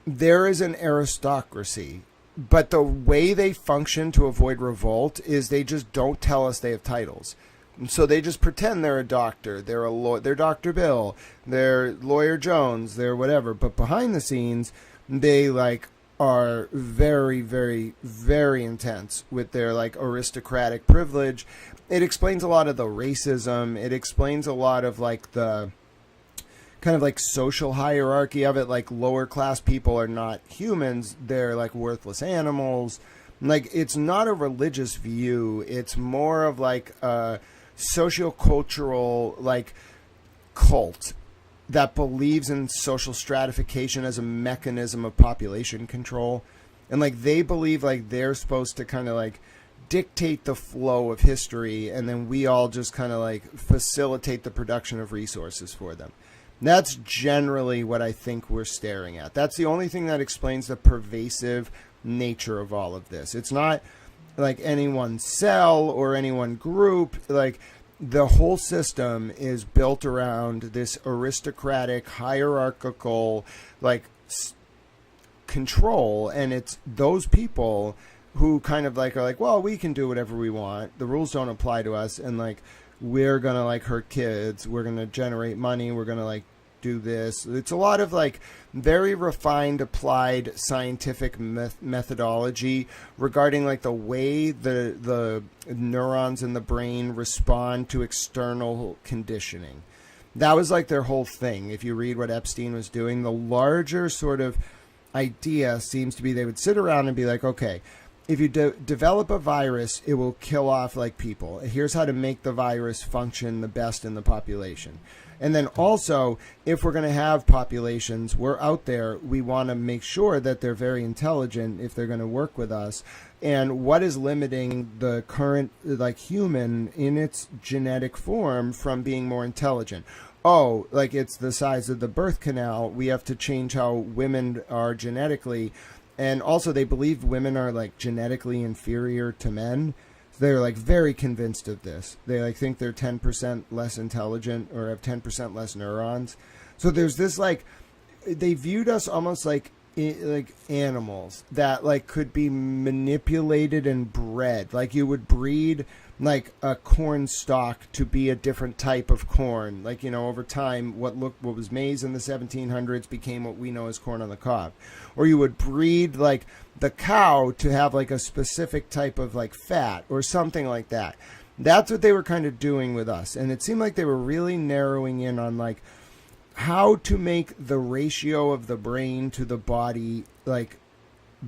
there is an aristocracy, but the way they function to avoid revolt is they just don't tell us they have titles. And so they just pretend they're a doctor, they're Dr. Bill, they're Lawyer Jones, they're whatever. But behind the scenes, they like are very, very, very intense with their like aristocratic privilege. It explains a lot of the racism. It explains a lot of like the kind of like social hierarchy of it. Like lower class people are not humans. They're like worthless animals. Like it's not a religious view. It's more of like a sociocultural like cult that believes in social stratification as a mechanism of population control. And like they believe like they're supposed to kind of like dictate the flow of history, and then we all just kind of like facilitate the production of resources for them. That's generally what I think we're staring at. That's the only thing that explains the pervasive nature of all of this. It's not like any one cell or any one group. Like the whole system is built around this aristocratic, hierarchical, like control. And it's those people who kind of like are like, well, we can do whatever we want. The rules don't apply to us. And like, we're going to like hurt kids. We're going to generate money. We're going to like do this. It's a lot of like very refined, applied scientific methodology regarding like the way the neurons in the brain respond to external conditioning. That was like their whole thing. If you read what Epstein was doing, the larger sort of idea seems to be they would sit around and be like, okay, if you develop a virus, it will kill off like people. Here's how to make the virus function the best in the population. And then also, if we're going to have populations, we're out there, we want to make sure that they're very intelligent if they're going to work with us. And what is limiting the current like human in its genetic form from being more intelligent? Oh, like it's the size of the birth canal. We have to change how women are genetically. And also they believe women are like genetically inferior to men. They're like very convinced of this. They like think they're 10% less intelligent or have 10% less neurons. So there's this like, they viewed us almost like animals that like could be manipulated and bred. Like you would breed like a corn stalk to be a different type of corn. Like, you know, over time, what was maize in the 1700s became what we know as corn on the cob. Or you would breed like the cow to have like a specific type of like fat or something like that. That's what they were kind of doing with us. And it seemed like they were really narrowing in on like how to make the ratio of the brain to the body like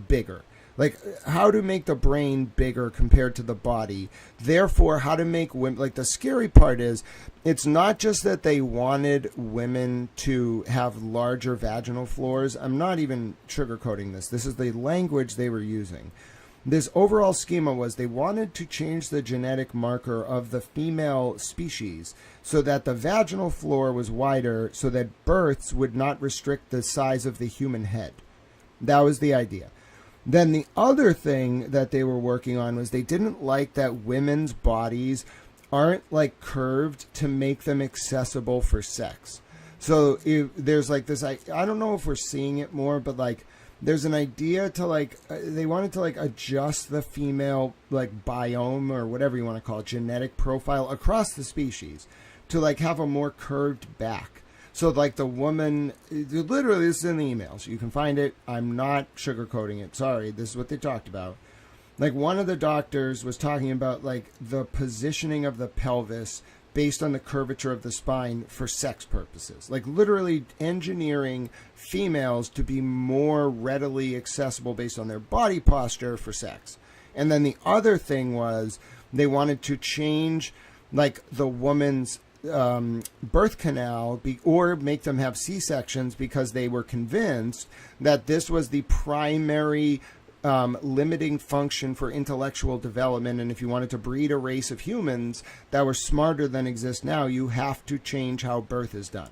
bigger. Like how to make the brain bigger compared to the body. Therefore, how to make women, like the scary part is it's not just that they wanted women to have larger vaginal floors. I'm not even sugarcoating this. This is the language they were using. This overall schema was they wanted to change the genetic marker of the female species so that the vaginal floor was wider so that births would not restrict the size of the human head. That was the idea. Then the other thing that they were working on was they didn't like that women's bodies aren't like curved to make them accessible for sex. So if there's like this, I don't know if we're seeing it more, but like there's an idea to like, they wanted to like adjust the female like biome or whatever you want to call it, genetic profile across the species to like have a more curved back. So like the woman, literally this is in the emails. You can find it. I'm not sugarcoating it. Sorry. This is what they talked about. Like one of the doctors was talking about like the positioning of the pelvis based on the curvature of the spine for sex purposes. Like literally engineering females to be more readily accessible based on their body posture for sex. And then the other thing was they wanted to change like the woman's birth canal or make them have C-sections because they were convinced that this was the primary limiting function for intellectual development. And if you wanted to breed a race of humans that were smarter than exist now, you have to change how birth is done.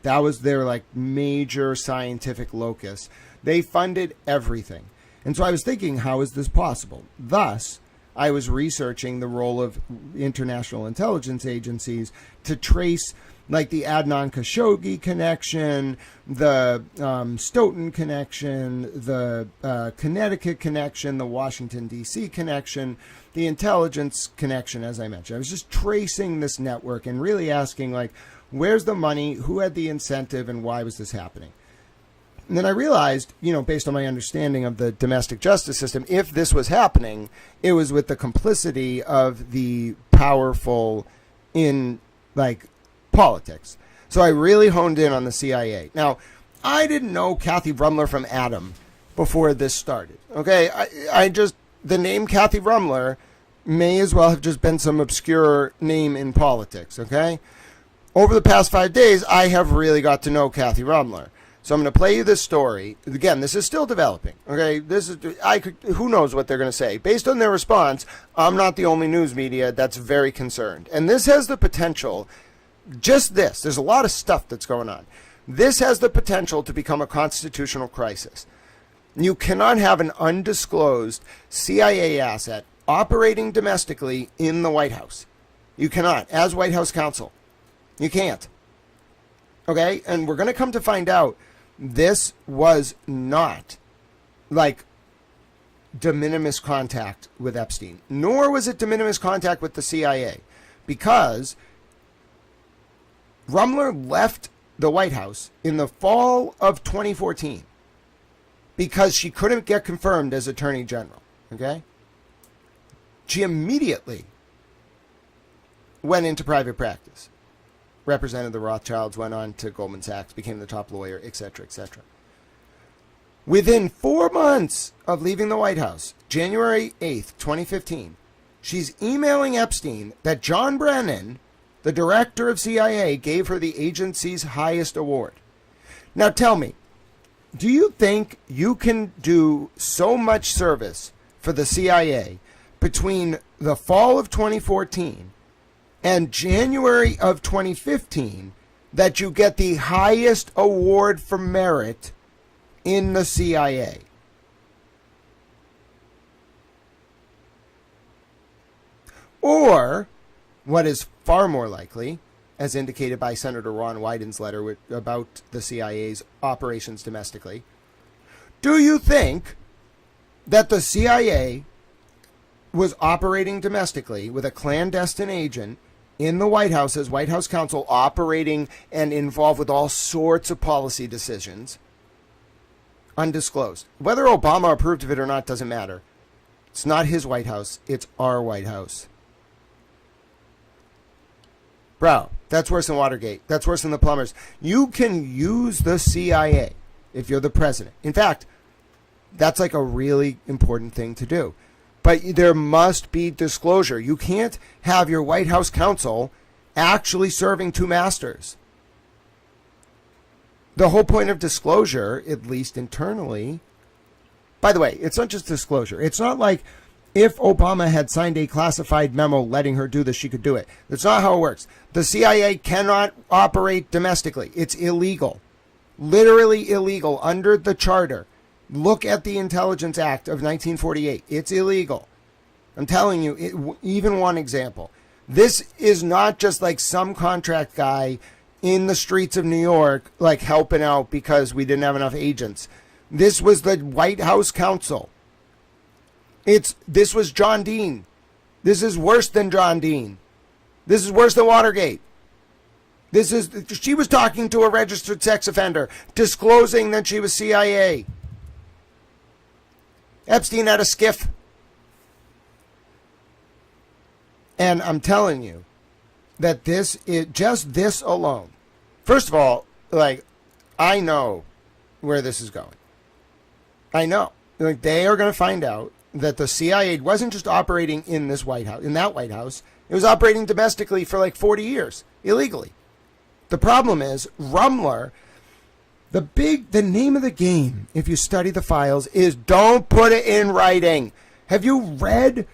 That was their like major scientific locus. They funded everything. And so I was thinking, how is this possible? Thus, I was researching the role of international intelligence agencies to trace like the Adnan Khashoggi connection, the Stoughton connection, the Connecticut connection, the Washington, D.C. connection, the intelligence connection, as I mentioned. I was just tracing this network and really asking, like, where's the money, who had the incentive, and why was this happening? And then I realized, based on my understanding of the domestic justice system, if this was happening, it was with the complicity of the powerful in, like, politics. So I really honed in on the CIA. Now, I didn't know Kathy Rumler from Adam before this started. Okay, I just, the name Kathy Rumler may as well have just been some obscure name in politics. Okay, over the past 5 days, I have really got to know Kathy Rumler. So I'm going to play you this story. Again, this is still developing. Okay, who knows what they're going to say. Based on their response, I'm not the only news media that's very concerned. And this has the potential, there's a lot of stuff that's going on. This has the potential to become a constitutional crisis. You cannot have an undisclosed CIA asset operating domestically in the White House. You cannot, as White House counsel. You can't. Okay, and we're going to come to find out this was not like de minimis contact with Epstein, nor was it de minimis contact with the CIA, because Rumler left the White House in the fall of 2014 because she couldn't get confirmed as Attorney General. Okay, she immediately went into private practice. Represented the Rothschilds, went on to Goldman Sachs, became the top lawyer, etc., etc. Within 4 months of leaving the White House, January 8th, 2015, she's emailing Epstein that John Brennan, the director of CIA, gave her the agency's highest award. Now tell me, do you think you can do so much service for the CIA between the fall of 2014 and January of 2015 that you get the highest award for merit in the CIA? Or, what is far more likely, as indicated by Senator Ron Wyden's letter about the CIA's operations domestically, do you think that the CIA was operating domestically with a clandestine agent in the White House as White House counsel, operating and involved with all sorts of policy decisions, undisclosed? Whether Obama approved of it or not doesn't matter. It's not his White House. It's our White House. Bro, that's worse than Watergate. That's worse than the plumbers. You can use the CIA if you're the president. In fact, that's like a really important thing to do. But there must be disclosure. You can't have your White House counsel actually serving two masters. The whole point of disclosure, at least internally, by the way, it's not just disclosure. It's not like if Obama had signed a classified memo letting her do this, she could do it. That's not how it works. The CIA cannot operate domestically. It's illegal. Literally illegal under the charter. Look at the Intelligence Act of 1948. It's illegal. I'm telling you, even one example. This is not just like some contract guy in the streets of New York, like helping out because we didn't have enough agents. This was the White House counsel. This was John Dean. This is worse than John Dean. This is worse than Watergate. She was talking to a registered sex offender, disclosing that she was CIA. Epstein had a skiff. And I'm telling you that this is just this alone. First of all, like, I know where this is going. I know. Like, they are going to find out that the CIA wasn't just operating in this White House, in that White House, It was operating domestically for like 40 years, illegally. The problem is, Rumler, the name of the game, if you study the files, is don't put it in writing. Have you read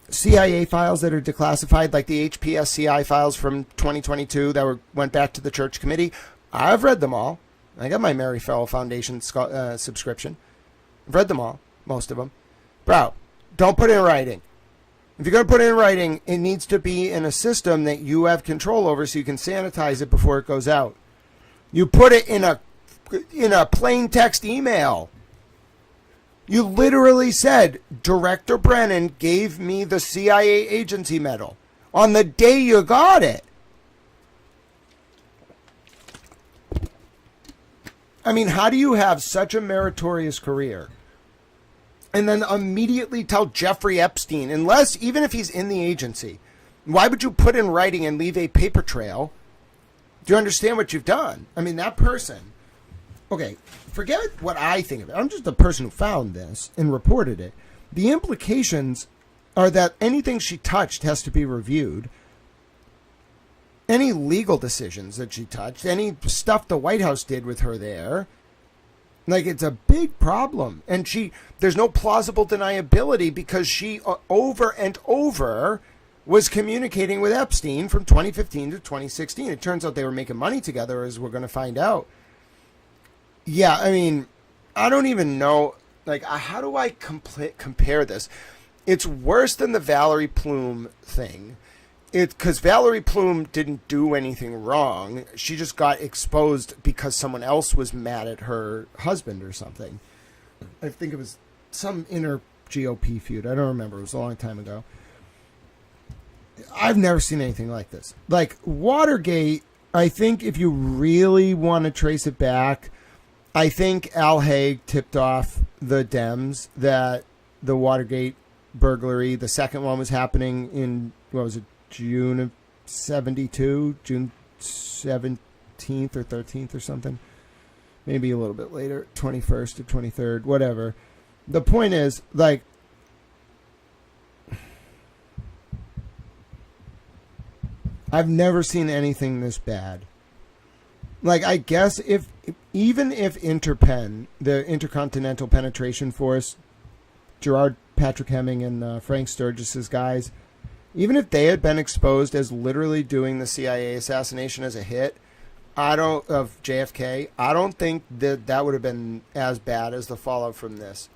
CIA files that are declassified, like the HPSCI files from 2022 that went back to the Church Committee? I've read them all. I got my Mary Farrell Foundation subscription. I've read them all, most of them. Bro, don't put it in writing. If you're going to put it in writing, it needs to be in a system that you have control over so you can sanitize it before it goes out. You put it in a plain text email. You literally said, Director Brennan gave me the CIA agency medal on the day you got it. I mean, how do you have such a meritorious career and then immediately tell Jeffrey Epstein, even if he's in the agency, why would you put in writing and leave a paper trail? Do you understand what you've done? I mean, that person, okay, forget what I think of it. I'm just the person who found this and reported it. The implications are that anything she touched has to be reviewed. Any legal decisions that she touched, any stuff the White House did with her there, like, it's a big problem. And there's no plausible deniability because she over and over was communicating with Epstein from 2015 to 2016. It turns out they were making money together, as we're going to find out. Yeah, I mean, I don't even know, like, how do I compare this? It's worse than the Valerie Plume thing. Because Valerie Plume didn't do anything wrong. She just got exposed because someone else was mad at her husband or something. I think it was some inner GOP feud. I don't remember. It was a long time ago. I've never seen anything like this. Like, Watergate, I think if you really want to trace it back, I think Al Haig tipped off the Dems that the Watergate burglary, the second one was happening in, what was it, June of 72, June 17th or 13th or something. Maybe a little bit later, 21st or 23rd, whatever. The point is, like, I've never seen anything this bad. Like, I guess even if Interpen, the Intercontinental Penetration Force, Gerard Patrick Hemming and Frank Sturgis's guys, even if they had been exposed as literally doing the CIA assassination as a hit, of JFK, I don't think that would have been as bad as the fallout from this.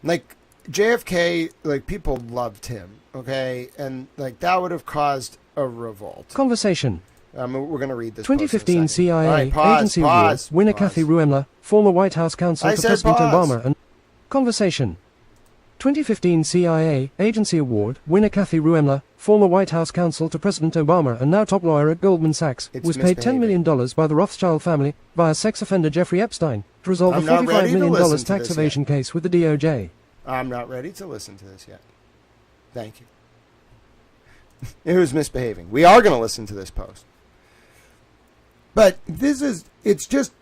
Like, JFK, like, people loved him, okay? And, like, that would have caused a revolt. Conversation. We're going to read this. 2015 CIA right, pause, Agency pause, Award winner pause. Kathy Ruemmler, former White House counsel I to said President pause. Obama, and Conversation. 2015 CIA Agency Award winner Kathy Ruemmler, former White House counsel to President Obama and now top lawyer at Goldman Sachs, was paid $10 million by the Rothschild family via sex offender Jeffrey Epstein to resolve a $45 million tax evasion case with the DOJ. I'm not ready to listen to this yet. Thank you. It was misbehaving. We are going to listen to this post. But it's just,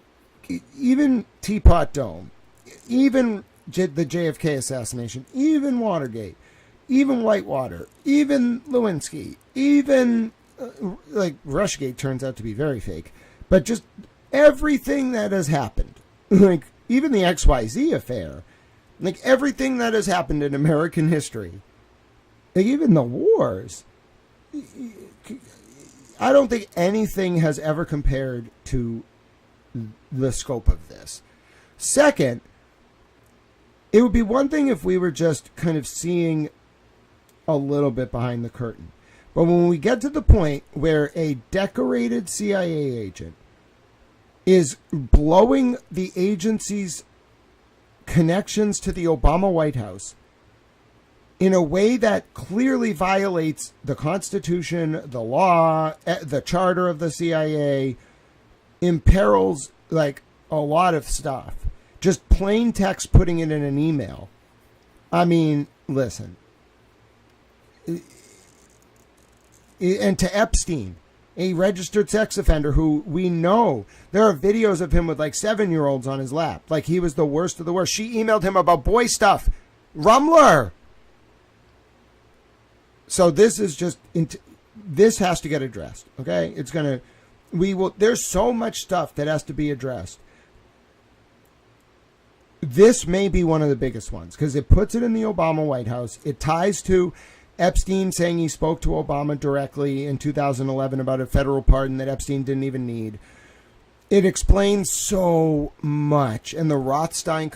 even Teapot Dome, even the JFK assassination, even Watergate, even Whitewater, even Lewinsky, even, like, Rushgate turns out to be very fake, but just everything that has happened, like, even the XYZ affair, like, everything that has happened in American history, like, even the wars, I don't think anything has ever compared to the scope of this. Second, it would be one thing if we were just kind of seeing a little bit behind the curtain. But when we get to the point where a decorated CIA agent is blowing the agency's connections to the Obama White House in a way that clearly violates the Constitution, the law, the charter of the CIA, imperils, like, a lot of stuff. Just plain text putting it in an email. I mean, listen. And to Epstein, a registered sex offender who we know, there are videos of him with, like, 7-year-olds on his lap. Like, he was the worst of the worst. She emailed him about boy stuff. Rumler. So this is just, this has to get addressed. Okay, there's so much stuff that has to be addressed. This may be one of the biggest ones because it puts it in the Obama White House. It ties to Epstein saying he spoke to Obama directly in 2011 about a federal pardon that Epstein didn't even need. It explains so much. And the Rothschild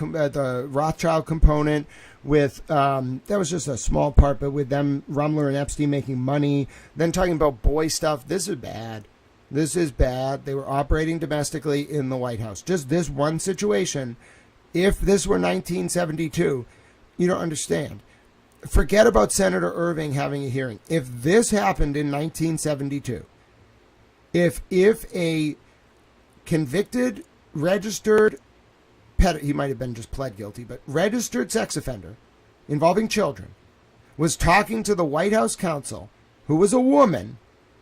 component with, that was just a small part, but with them, Rumler and Epstein making money, then talking about boy stuff. This is bad. This is bad. They were operating domestically in the White House. Just this one situation. If this were 1972, you don't understand. Forget about Senator Irving having a hearing. If this happened in 1972, if a convicted, registered, he might have been just pled guilty, but registered sex offender involving children was talking to the White House counsel, who was a woman,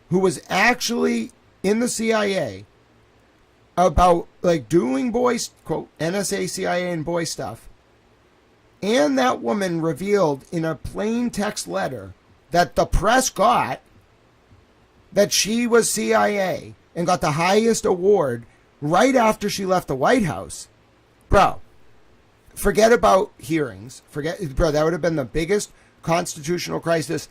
who was actually in the CIA, about like doing boys, quote, NSA, CIA, and boy stuff. And that woman revealed in a plain text letter that the press got that she was CIA and got the highest award right after she left the White House. Bro, forget about hearings. Bro, that would have been the biggest constitutional crisis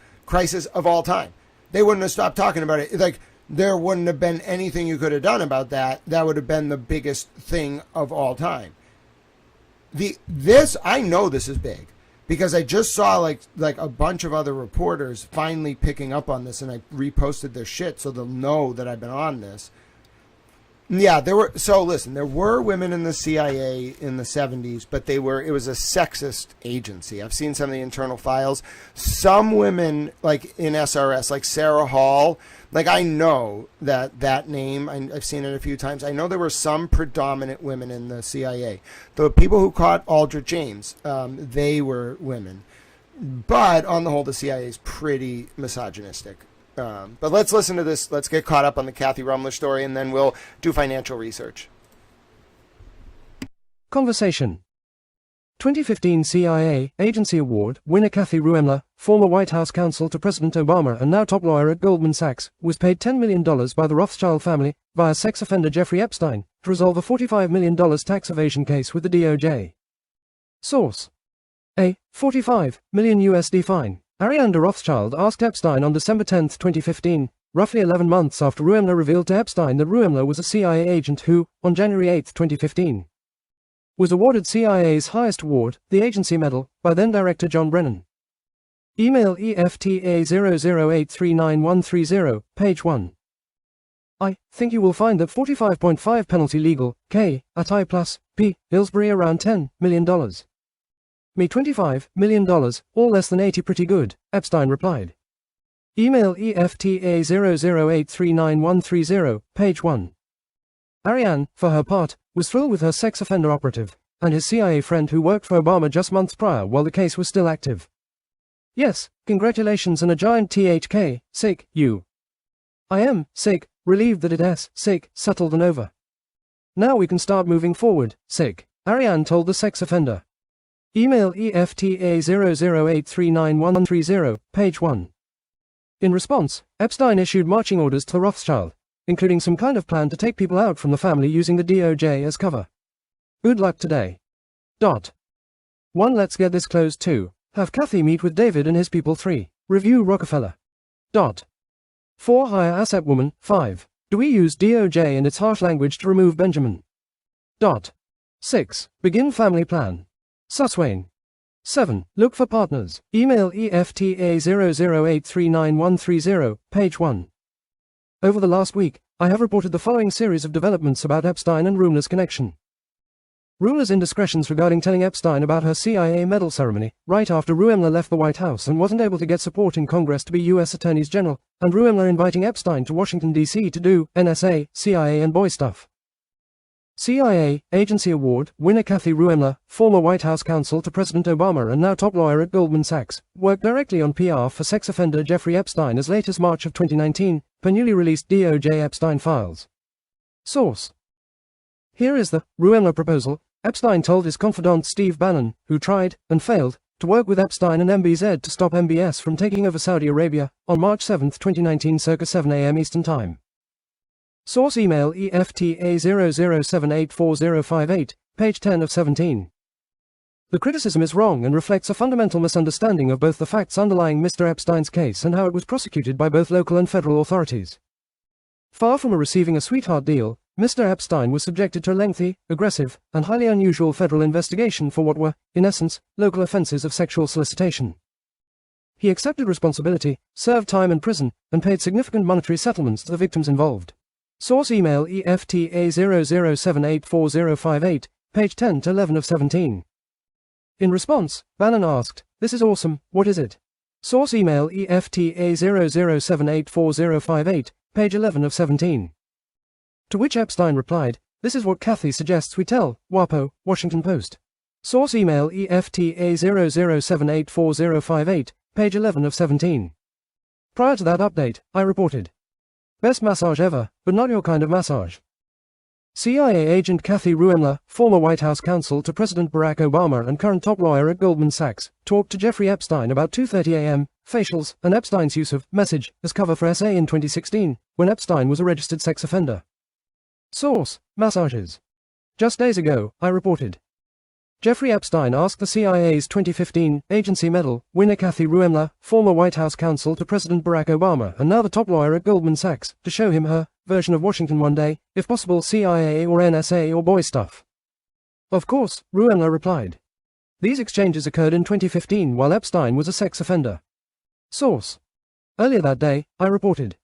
of all time. They wouldn't have stopped talking about it. Like, there wouldn't have been anything you could have done about that. That would have been the biggest thing of all time. I know this is big because I just saw like a bunch of other reporters finally picking up on this, and I reposted their shit so they'll know that I've been on this. Yeah, there were women in the CIA in the 70s, but it was a sexist agency. I've seen some of the internal files. Some women, like in SRS, like Sarah Hall, like I know that name. I've seen it a few times. I know there were some predominant women in the CIA. The people who caught Aldrich James, they were women. But on the whole, the CIA is pretty misogynistic. But let's listen to this. Let's get caught up on the Kathy Rumler story, and then we'll do financial research. Conversation. 2015 CIA Agency Award winner Kathy Ruemmler, former White House counsel to President Obama and now top lawyer at Goldman Sachs, was paid $10 million by the Rothschild family via sex offender Jeffrey Epstein to resolve a $45 million tax evasion case with the DOJ. Source: a $45 million USD fine. Arianda Rothschild asked Epstein on December 10, 2015, roughly 11 months after Ruemmler revealed to Epstein that Ruemmler was a CIA agent who, on January 8, 2015, was awarded CIA's highest award, the Agency Medal, by then-Director John Brennan. Email EFTA008393130, page 1. I think you will find that 45.5 penalty legal, K, at I plus, P, Hillsbury around $10 million. Me $25 million, all less than 80 pretty good, Epstein replied. Email EFTA008393130, page 1. Ariane, for her part, was thrilled with her sex offender operative and his CIA friend who worked for Obama just months prior while the case was still active. Yes, congratulations and a giant THK, sick, you. I am, sick, relieved that it's, sick, settled and over. Now we can start moving forward, sick, Ariane told the sex offender. Email EFTA008393130, page 1. In response, Epstein issued marching orders to Rothschild, including some kind of plan to take people out from the family using the DOJ as cover. Good luck today. 1. Let's get this closed. 2. Have Kathy meet with David and his people. 3. Review Rockefeller. 4. Hire asset woman. 5. Do we use DOJ and its harsh language to remove Benjamin? 6. Begin family plan. Suswain. 7. Look for partners. Email EFTA008393130, page 1. Over the last week, I have reported the following series of developments about Epstein and Ruemmler's connection. Ruemmler's indiscretions regarding telling Epstein about her CIA medal ceremony, right after Ruemmler left the White House and wasn't able to get support in Congress to be U.S. Attorneys General, and Ruemmler inviting Epstein to Washington, D.C. to do NSA, CIA and boy stuff. CIA Agency Award winner Kathy Ruemmler, former White House counsel to President Obama and now top lawyer at Goldman Sachs, worked directly on PR for sex offender Jeffrey Epstein as late as March of 2019, per newly released DOJ Epstein files. Source: here is the Ruemmler proposal. Epstein told his confidant Steve Bannon, who tried, and failed, to work with Epstein and MBZ to stop MBS from taking over Saudi Arabia, on March 7, 2019 circa 7 a.m. Eastern Time. Source email EFTA00784058, page 10 of 17. The criticism is wrong and reflects a fundamental misunderstanding of both the facts underlying Mr. Epstein's case and how it was prosecuted by both local and federal authorities. Far from receiving a sweetheart deal, Mr. Epstein was subjected to a lengthy, aggressive, and highly unusual federal investigation for what were, in essence, local offenses of sexual solicitation. He accepted responsibility, served time in prison, and paid significant monetary settlements to the victims involved. Source email EFTA00784058, page 10 to 11 of 17. In response, Bannon asked, "This is awesome, what is it?" Source email EFTA00784058, page 11 of 17. To which Epstein replied, "This is what Kathy suggests we tell, WAPO, Washington Post." Source email EFTA00784058, page 11 of 17. Prior to that update, I reported, "Best massage ever, but not your kind of massage." CIA agent Kathy Ruemmler, former White House counsel to President Barack Obama and current top lawyer at Goldman Sachs, talked to Jeffrey Epstein about 2:30 a.m., facials, and Epstein's use of message as cover for SA in 2016, when Epstein was a registered sex offender. Source: massages. Just days ago, I reported, Jeffrey Epstein asked the CIA's 2015 Agency Medal winner Kathy Ruemmler, former White House counsel to President Barack Obama and now the top lawyer at Goldman Sachs, to show him her version of Washington one day, if possible CIA or NSA or boy stuff. Of course, Ruemmler replied. These exchanges occurred in 2015 while Epstein was a sex offender. Source: earlier that day, I reported,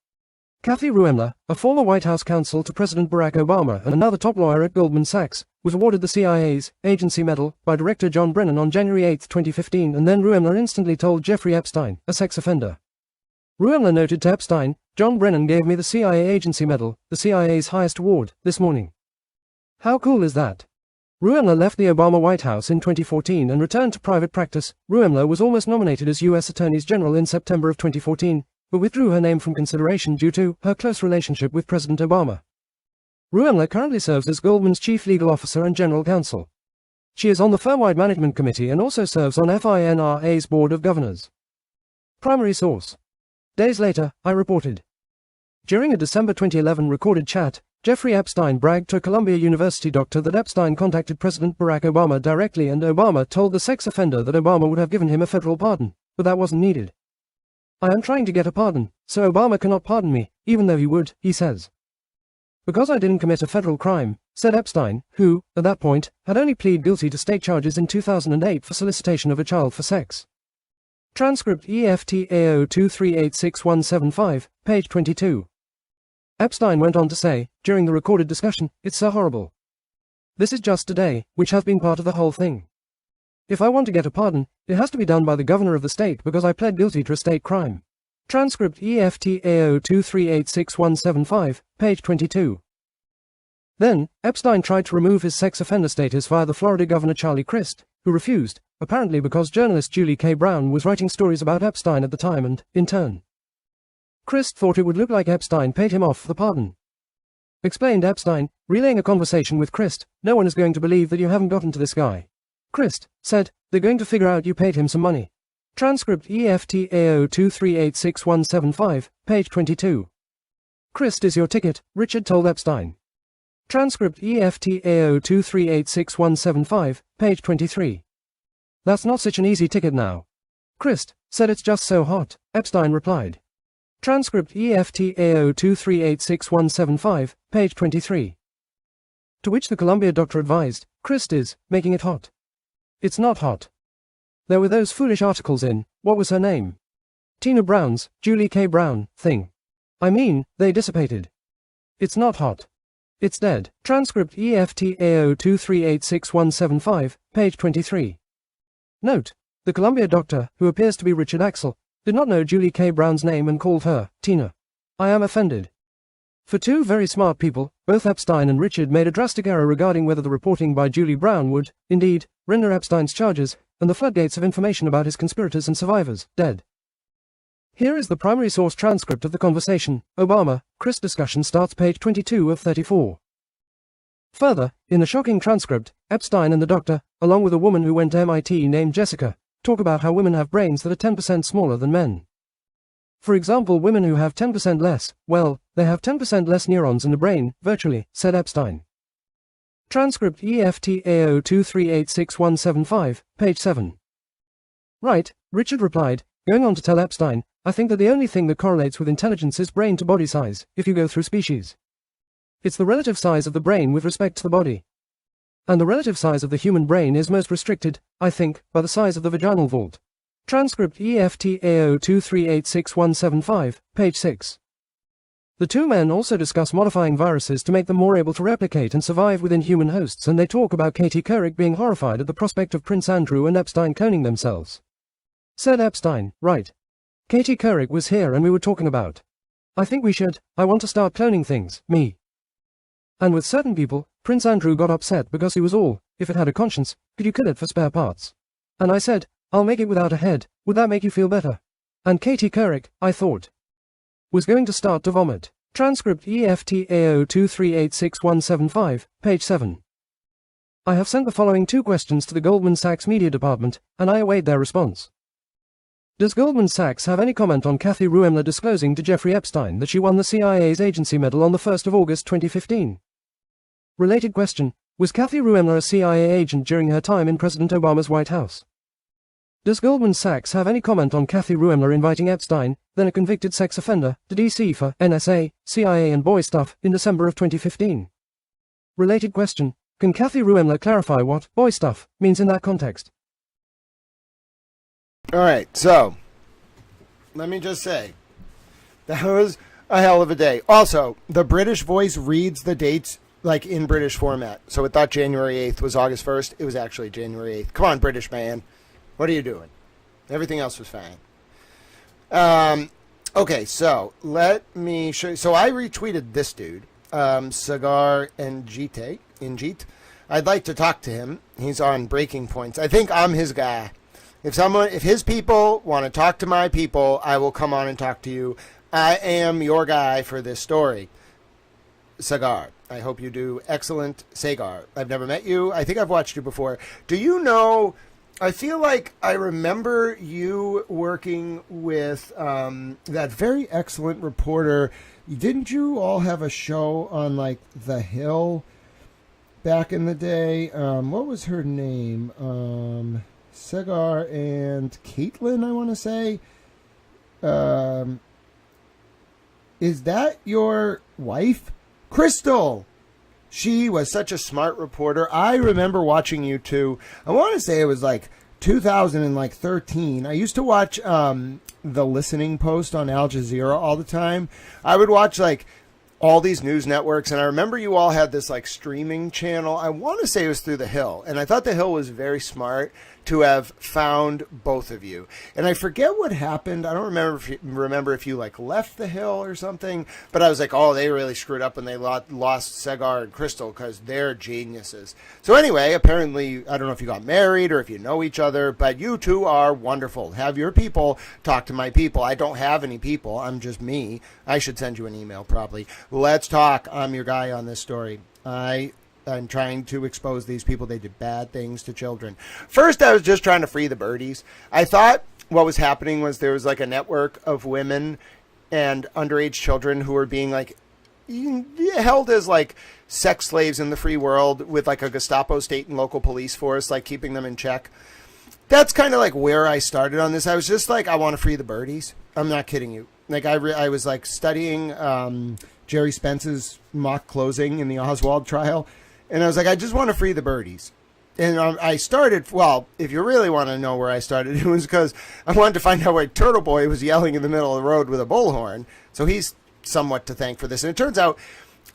Kathy Ruemmler, a former White House counsel to President Barack Obama and another top lawyer at Goldman Sachs, was awarded the CIA's Agency Medal by Director John Brennan on January 8, 2015, and then Ruemmler instantly told Jeffrey Epstein, a sex offender. Ruemmler noted to Epstein, "John Brennan gave me the CIA Agency Medal, the CIA's highest award, this morning." How cool is that? Ruemmler left the Obama White House in 2014 and returned to private practice. Ruemmler was almost nominated as U.S. Attorney General in September of 2014, but withdrew her name from consideration due to her close relationship with President Obama. Ruemmler currently serves as Goldman's Chief Legal Officer and General Counsel. She is on the firm-wide management committee and also serves on FINRA's Board of Governors. Primary source. Days later, I reported. During a December 2011 recorded chat, Jeffrey Epstein bragged to a Columbia University doctor that Epstein contacted President Barack Obama directly and Obama told the sex offender that Obama would have given him a federal pardon, but that wasn't needed. "I am trying to get a pardon, so Obama cannot pardon me, even though he would," he says. "Because I didn't commit a federal crime," said Epstein, who, at that point, had only pleaded guilty to state charges in 2008 for solicitation of a child for sex. Transcript EFTA02386175, page 22. Epstein went on to say, during the recorded discussion, "It's so horrible. This is just today, which has been part of the whole thing. If I want to get a pardon, it has to be done by the governor of the state because I pled guilty to a state crime." Transcript EFTA02386175, page 22. Then, Epstein tried to remove his sex offender status via the Florida Governor Charlie Crist, who refused, apparently because journalist Julie K. Brown was writing stories about Epstein at the time and, in turn, Crist thought it would look like Epstein paid him off for the pardon. Explained Epstein, relaying a conversation with Crist, "No one is going to believe that you haven't gotten to this guy." Crist said, "They're going to figure out you paid him some money." Transcript EFTA02386175, page 22. "Crist is your ticket," Richard told Epstein. Transcript EFTA02386175, page 23. "That's not such an easy ticket now." Crist said, "It's just so hot," Epstein replied. Transcript EFTA02386175, page 23. To which the Columbia doctor advised, "Crist is making it hot. It's not hot. There were those foolish articles in, what was her name? Tina Brown's, Julie K. Brown, thing. I mean, they dissipated. It's not hot. It's dead." Transcript EFTA02386175, page 23. Note, the Columbia doctor, who appears to be Richard Axel, did not know Julie K. Brown's name and called her Tina. I am offended. For two very smart people, both Epstein and Richard made a drastic error regarding whether the reporting by Julie Brown would, indeed, render Epstein's charges, and the floodgates of information about his conspirators and survivors, dead. Here is the primary source transcript of the conversation. Obama, Crist discussion starts page 22 of 34. Further, in the shocking transcript, Epstein and the doctor, along with a woman who went to MIT named Jessica, talk about how women have brains that are 10% smaller than men. For example, women who have 10% less, well, they have 10% less neurons in the brain, virtually, said Epstein. Transcript EFTAO2386175, page 7. Right, Richard replied, going on to tell Epstein, I think that the only thing that correlates with intelligence is brain to body size, if you go through species. It's the relative size of the brain with respect to the body. And the relative size of the human brain is most restricted, I think, by the size of the vaginal vault. Transcript EFTAO2386175, page 6. The two men also discuss modifying viruses to make them more able to replicate and survive within human hosts, and they talk about Katie Couric being horrified at the prospect of Prince Andrew and Epstein cloning themselves. Said Epstein, right. Katie Couric was here and we were talking about. I think we should, I want to start cloning things, me. And with certain people, Prince Andrew got upset because he was all, if it had a conscience, could you kill it for spare parts? And I said, I'll make it without a head, would that make you feel better? And Katie Couric, I thought, was going to start to vomit. Transcript EFTAO2386175, page 7. I have sent the following 2 questions to the Goldman Sachs media department, and I await their response. Does Goldman Sachs have any comment on Cathy Ruemmler disclosing to Jeffrey Epstein that she won the CIA's agency medal on the 1st of August 2015? Related question, was Cathy Ruemmler a CIA agent during her time in President Obama's White House? Does Goldman Sachs have any comment on Cathy Ruemmler inviting Epstein, then a convicted sex offender, to DC for NSA, CIA and boy stuff in December of 2015? Related question, can Cathy Ruemmler clarify what boy stuff means in that context? All right, so let me just say, that was a hell of a day. Also, the British Voice reads the dates like in British format. So it thought January 8th was August 1st. It was actually January 8th. Come on, British man. What are you doing? Everything else was fine. Okay, so let me show you. So I retweeted this dude, Sagar Njit. I'd like to talk to him. He's on Breaking Points. I think I'm his guy. If his people want to talk to my people, I will come on and talk to you. I am your guy for this story. Sagar. I hope you do excellent. Sagar. I've never met you. I think I've watched you before. Do you know... I feel like I remember you working with that very excellent reporter. Didn't you all have a show on, like, The Hill back in the day? What was her name? Segar and Caitlin, I want to say. Is that your wife? Crystal! She was such a smart reporter. I remember watching you two. I want to say it was like 2013. I used to watch The Listening Post on Al Jazeera all the time. I would watch like all these news networks, and I remember you all had this like streaming channel. I want to say it was through The Hill, and I thought The Hill was very smart to have found both of you. And I forget what happened. I don't remember if you like left The Hill or something, but I was like, oh, they really screwed up when they lost Segar and Crystal because they're geniuses. So anyway, apparently, I don't know if you got married or if you know each other, but you two are wonderful. Have your people talk to my people. I don't have any people. I'm just me. I should send you an email probably. Let's talk. I'm your guy on this story. I'm trying to expose these people. They did bad things to children. First, I was just trying to free the birdies. I thought what was happening was there was like a network of women and underage children who were being like held as like sex slaves in the free world with like a Gestapo state and local police force, like keeping them in check. That's kind of like where I started on this. I was just like, I want to free the birdies. I'm not kidding you. Like I was like studying Jerry Spence's mock closing in the Oswald trial. And I was like, I just want to free the birdies. And I started, well, if you really want to know where I started, it was because I wanted to find out why Turtle Boy was yelling in the middle of the road with a bullhorn. So he's somewhat to thank for this. And it turns out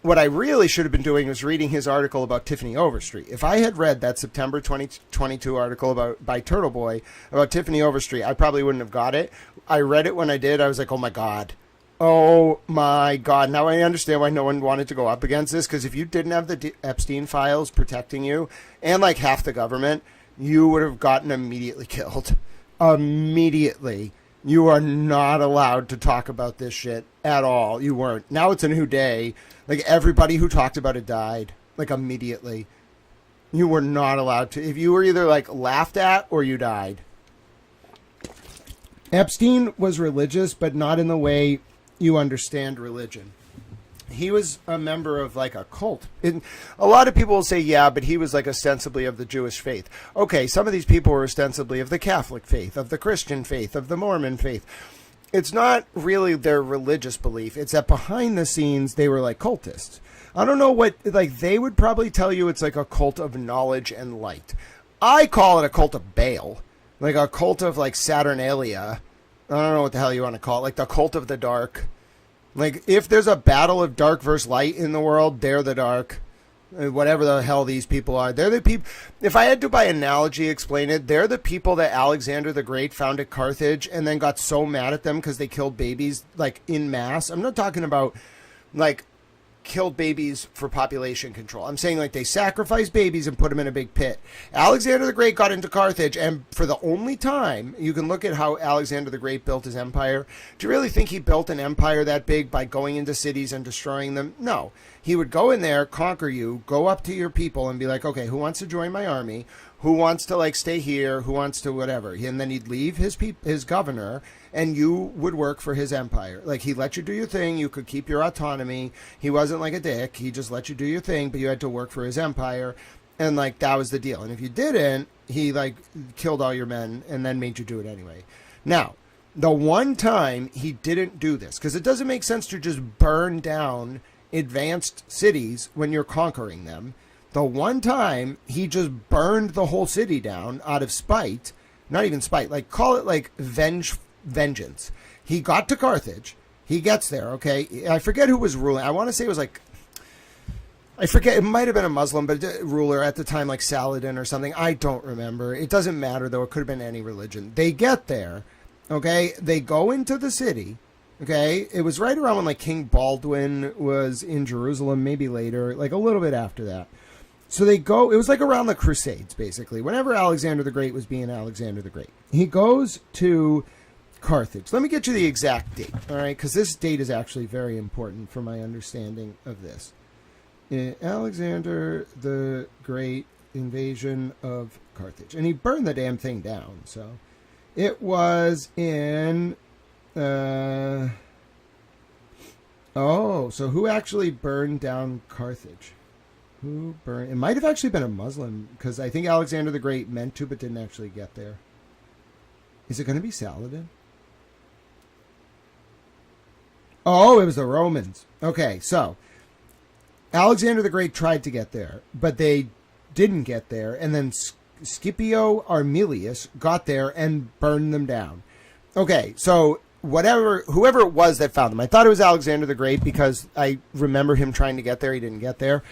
what I really should have been doing was reading his article about Tiffany Overstreet. If I had read that September 2022 article by Turtle Boy about Tiffany Overstreet, I probably wouldn't have got it. I read it when I did. I was like, oh, my God. Oh, my God. Now I understand why no one wanted to go up against this, because if you didn't have the Epstein files protecting you and like half the government, you would have gotten immediately killed. Immediately. You are not allowed to talk about this shit at all. You weren't. Now it's a new day. Like everybody who talked about it died. Like immediately. You were not allowed to. If you were either like laughed at or you died. Epstein was religious, but not in the way you understand religion. He was a member of like a cult. A lot of people will say, yeah, but he was like ostensibly of the Jewish faith. Okay, some of these people were ostensibly of the Catholic faith, of the Christian faith, of the Mormon faith. It's not really their religious belief. It's that behind the scenes, they were like cultists. I don't know what, like, they would probably tell you it's like a cult of knowledge and light. I call it a cult of Baal, like a cult of like Saturnalia. I don't know what the hell you want to call it, like the cult of the dark. Like, if there's a battle of dark versus light in the world, they're the dark. Whatever the hell these people are. They're the people. If I had to by analogy explain it, they're the people that Alexander the Great found at Carthage and then got so mad at them because they killed babies, like, in mass. I'm not talking about, like, killed babies for population control. I'm saying, like, they sacrificed babies and put them in a big pit. Alexander the Great got into Carthage, and for the only time, you can look at how Alexander the Great built his empire. Do you really think he built an empire that big by going into cities and destroying them? No. He would go in there, conquer you, go up to your people and be like, okay, who wants to join my army? Who wants to, like, stay here? Who wants to whatever? And then he'd leave his governor, and you would work for his empire. Like, he let you do your thing. You could keep your autonomy. He wasn't like a dick. He just let you do your thing, but you had to work for his empire. And, like, that was the deal. And if you didn't, he, like, killed all your men and then made you do it anyway. Now, the one time he didn't do this, because it doesn't make sense to just burn down advanced cities when you're conquering them. The one time he just burned the whole city down out of spite, not even spite, like, call it like vengeance. He got to Carthage. He gets there, okay? I forget who was ruling. I want to say it was like, I forget, it might have been a Muslim but ruler at the time, like Saladin or something. I don't remember. It doesn't matter, though. It could have been any religion. They get there, okay? They go into the city, okay? It was right around when, like, King Baldwin was in Jerusalem, maybe later, like a little bit after that. So they go, it was like around the Crusades, basically, whenever Alexander the Great was being Alexander the Great. He goes to Carthage. Let me get you the exact date, all right? Because this date is actually very important for my understanding of this. Alexander the Great Invasion of Carthage. And he burned the damn thing down. So it was in... so who actually burned down Carthage? Who burned? It might have actually been a Muslim, because I think Alexander the Great meant to, but didn't actually get there. Is it going to be Saladin? Oh, it was the Romans. Okay, so Alexander the Great tried to get there, but they didn't get there, and then Scipio Armilius got there and burned them down. Okay, so whoever it was that found them, I thought it was Alexander the Great because I remember him trying to get there. He didn't get there.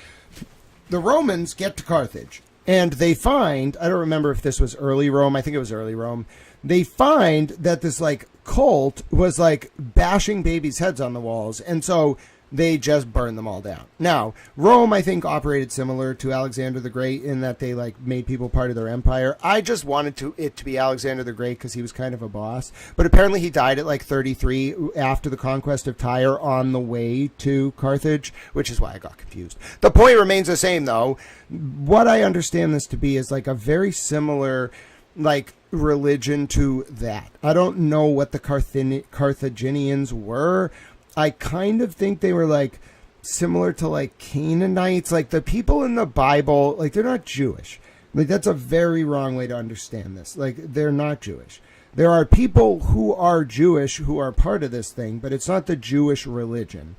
The Romans get to Carthage, and they find, I don't remember if this was early Rome, I think it was early Rome, they find that this, like, cult was, like, bashing babies' heads on the walls, and so they just burned them all down. Now, Rome, I think, operated similar to Alexander the Great in that they, like, made people part of their empire. I just wanted it to be Alexander the Great because he was kind of a boss. But apparently he died at, like, 33 after the conquest of Tyre on the way to Carthage, which is why I got confused. The point remains the same, though. What I understand this to be is, like, a very similar, like, religion to that. I don't know what the Carthaginians were. I kind of think they were, like, similar to, like, Canaanites. Like, the people in the Bible, like, they're not Jewish. Like, that's a very wrong way to understand this. Like, they're not Jewish. There are people who are Jewish who are part of this thing, but it's not the Jewish religion.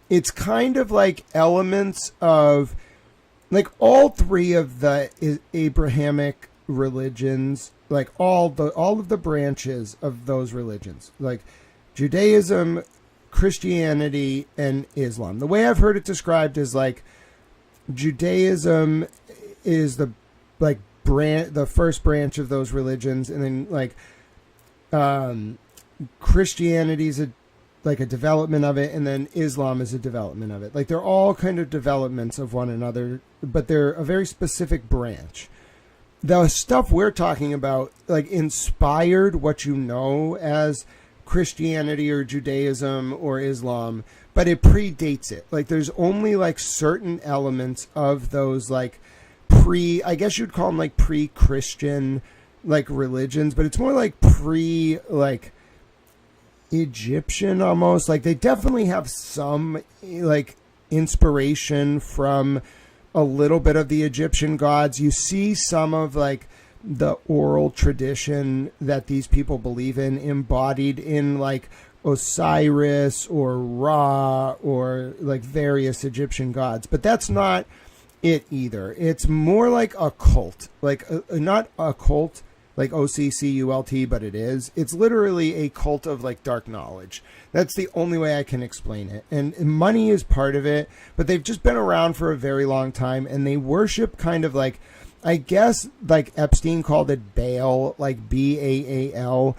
It's kind of like elements of, like, all three of the Abrahamic religions, like, all of the branches of those religions, like Judaism, Christianity, and Islam. The way I've heard it described is, like, Judaism is the, like, the first branch of those religions, and then, like, Christianity is a development of it, and then Islam is a development of it. Like, they're all kind of developments of one another, but they're a very specific branch. The stuff we're talking about, like, inspired what you know as Christianity or Judaism or Islam, but it predates it. Like, there's only, like, certain elements of those, like, I guess you'd call them, like, pre-Christian, like, religions, but it's more like Egyptian almost. Like they definitely have some like inspiration from a little bit of the Egyptian gods. You see some of like the oral tradition that these people believe in embodied in like Osiris or Ra or like various Egyptian gods. But that's not it either. It's more like a cult, like not a cult like OCCULT, but it is. It's literally a cult of like dark knowledge. That's the only way I can explain it. And money is part of it, but they've just been around for a very long time, and they worship kind of like, I guess like Epstein called it Baal, like Baal.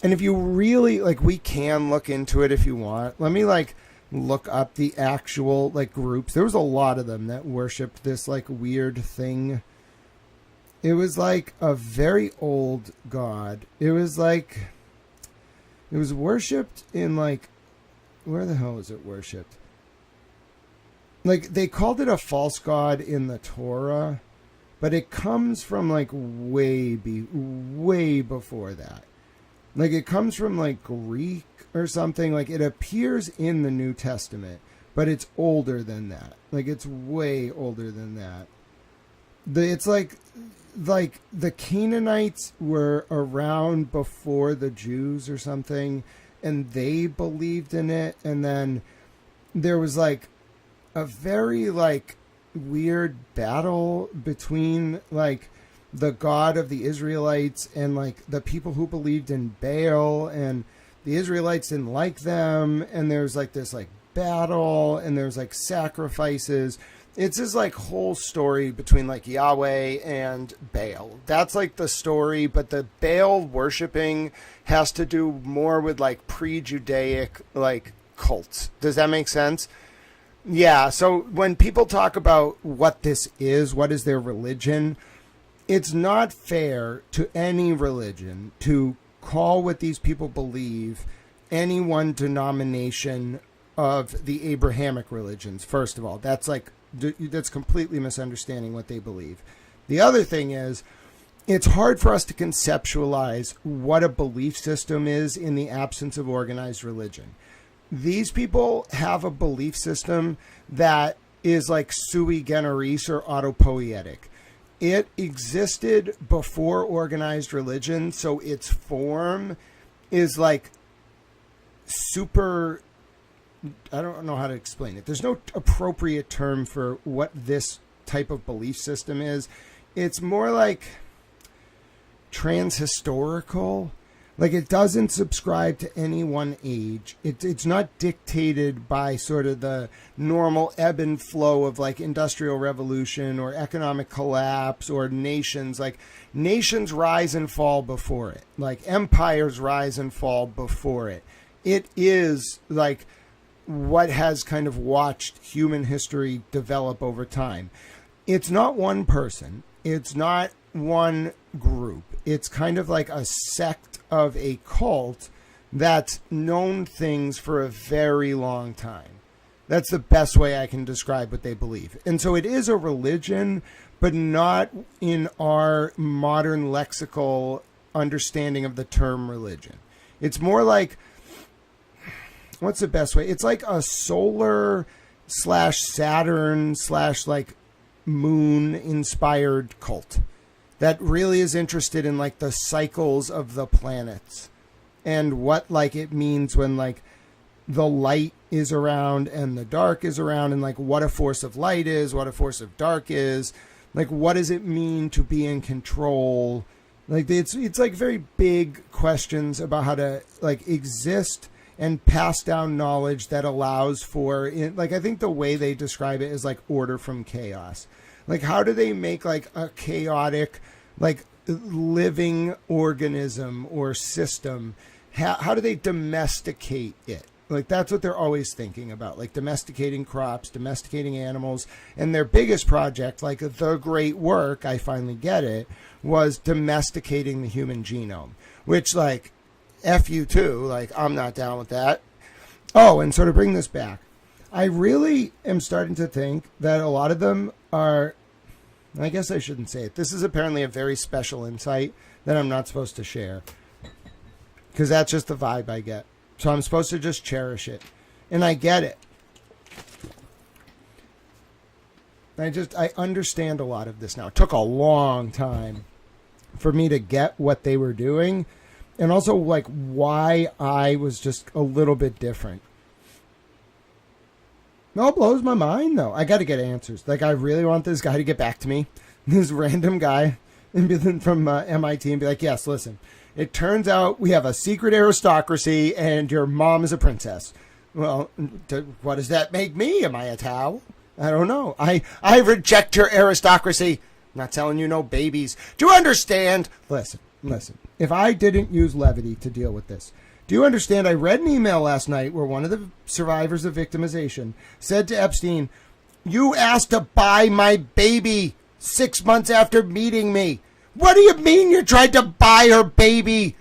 And if you really like, we can look into it if you want. Let me like look up the actual like groups. There was a lot of them that worshipped this like weird thing. It was like a very old god. It was worshipped in like, where the hell is it worshipped? Like they called it a false god in the Torah, but it comes from like way before that. Like it comes from like Greek or something. Like it appears in the New Testament, but it's older than that. Like it's way older than that. It's like the Canaanites were around before the Jews or something, and they believed in it. And then there was like a very like weird battle between like the God of the Israelites and like the people who believed in Baal, and the Israelites didn't like them. And there's like this like battle, and there's like sacrifices. It's this like whole story between like Yahweh and Baal. That's like the story, but the Baal worshiping has to do more with like pre-Judaic like cults. Does that make sense? Yeah. So when people talk about what this is, what is their religion, it's not fair to any religion to call what these people believe any one denomination of the Abrahamic religions. First of all, that's completely misunderstanding what they believe. The other thing is, it's hard for us to conceptualize what a belief system is in the absence of organized religion. These people have a belief system that is like sui generis or autopoietic. It existed before organized religion, so its form is like super, I don't know how to explain it. There's no appropriate term for what this type of belief system is. It's more like transhistorical. Like it doesn't subscribe to any one age. It's not dictated by sort of the normal ebb and flow of like industrial revolution or economic collapse or nations. Like nations rise and fall before it. Like empires rise and fall before it. It is like what has kind of watched human history develop over time. It's not one person. It's not one group. It's kind of like a sect of a cult that's known things for a very long time. That's the best way I can describe what they believe. And so it is a religion, but not in our modern lexical understanding of the term religion. It's more like, what's the best way? It's like a solar / Saturn / like moon inspired cult that really is interested in like the cycles of the planets and what like it means when like the light is around and the dark is around, and like what a force of light is, what a force of dark is, like what does it mean to be in control. Like it's like very big questions about how to like exist and pass down knowledge that allows for, like, I think the way they describe it is like order from chaos. Like, how do they make like a chaotic, like living organism or system? How do they domesticate it? Like, that's what they're always thinking about, like domesticating crops, domesticating animals. And their biggest project, like the great work, I finally get it, was domesticating the human genome, which like, F you too, like I'm not down with that. Oh, and so to bring this back, I really am starting to think that a lot of them are, I guess I shouldn't say it. This is apparently a very special insight that I'm not supposed to share, because that's just the vibe I get. So I'm supposed to just cherish it. And I get it. I understand a lot of this now. It took a long time for me to get what they were doing. And also, like, why I was just a little bit different. It all blows my mind, though. I got to get answers. Like, I really want this guy to get back to me. This random guy from MIT and be like, yes, listen. It turns out we have a secret aristocracy and your mom is a princess. Well, what does that make me? Am I a towel? I don't know. I reject your aristocracy. I'm not telling you no babies. Do you understand? Listen. If I didn't use levity to deal with this, do you understand? I read an email last night where one of the survivors of victimization said to Epstein, you asked to buy my baby 6 months after meeting me. What do you mean you tried to buy her baby?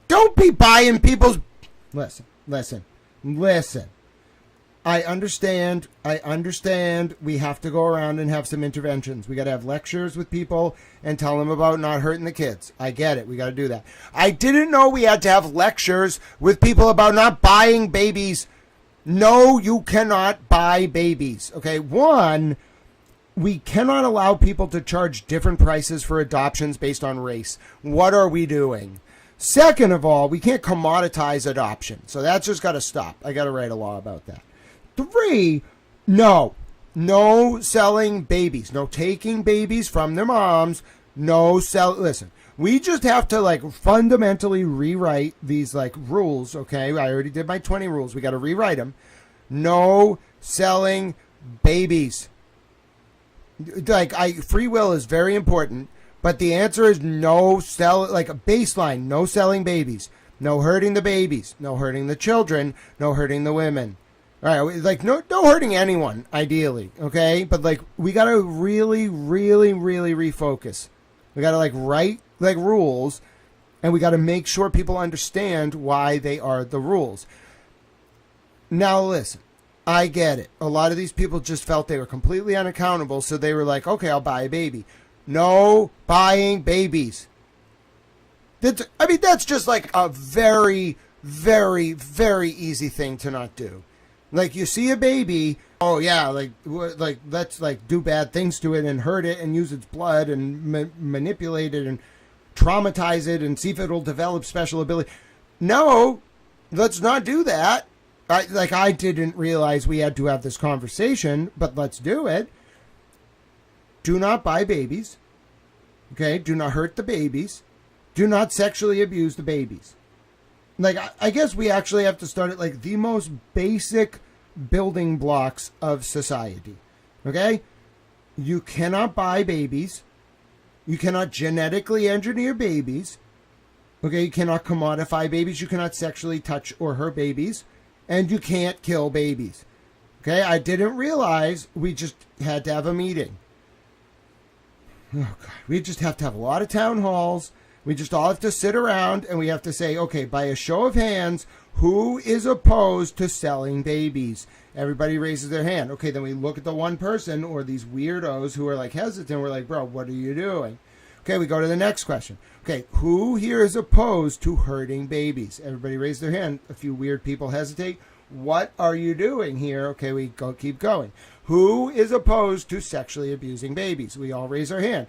Don't be buying people's... Listen. I understand. We have to go around and have some interventions. We got to have lectures with people and tell them about not hurting the kids. I get it. We got to do that. I didn't know we had to have lectures with people about not buying babies. No, you cannot buy babies. Okay, one, we cannot allow people to charge different prices for adoptions based on race. What are we doing? Second of all, we can't commoditize adoption. So that's just got to stop. I got to write a law about that. 3, no selling babies, no taking babies from their moms, listen, we just have to like fundamentally rewrite these like rules. Okay, I already did my 20 rules. We got to rewrite them. No selling babies. Like free will is very important, but the answer is like a baseline, no selling babies, no hurting the babies, no hurting the children, no hurting the women. All right, like no hurting anyone, ideally, okay? But like we gotta really refocus. We gotta like write like rules, and we gotta make sure people understand why they are the rules. Now listen, I get it. A lot of these people just felt they were completely unaccountable, so they were like, okay, I'll buy a baby. No buying babies. That's just like a very easy thing to not do. Like, you see a baby, oh yeah, like let's like do bad things to it and hurt it and use its blood and manipulate it and traumatize it and see if it'll develop special ability. No, let's not do that. I didn't realize we had to have this conversation, but let's do it. Do not buy babies. Okay, do not hurt the babies. Do not sexually abuse the babies. Like, I guess we actually have to start at, like, the most basic building blocks of society. Okay? You cannot buy babies. You cannot genetically engineer babies. Okay? You cannot commodify babies. You cannot sexually touch or hurt babies. And you can't kill babies. Okay? I didn't realize we just had to have a meeting. Oh, God. We just have to have a lot of town halls. We just all have to sit around and we have to say, okay, by a show of hands, who is opposed to selling babies? Everybody raises their hand. Okay, then we look at the one person or these weirdos who are like hesitant. We're like, bro, what are you doing? Okay, we go to the next question. Okay, who here is opposed to hurting babies? Everybody raise their hand. A few weird people hesitate. What are you doing here? Okay, we keep going. Who is opposed to sexually abusing babies? We all raise our hand.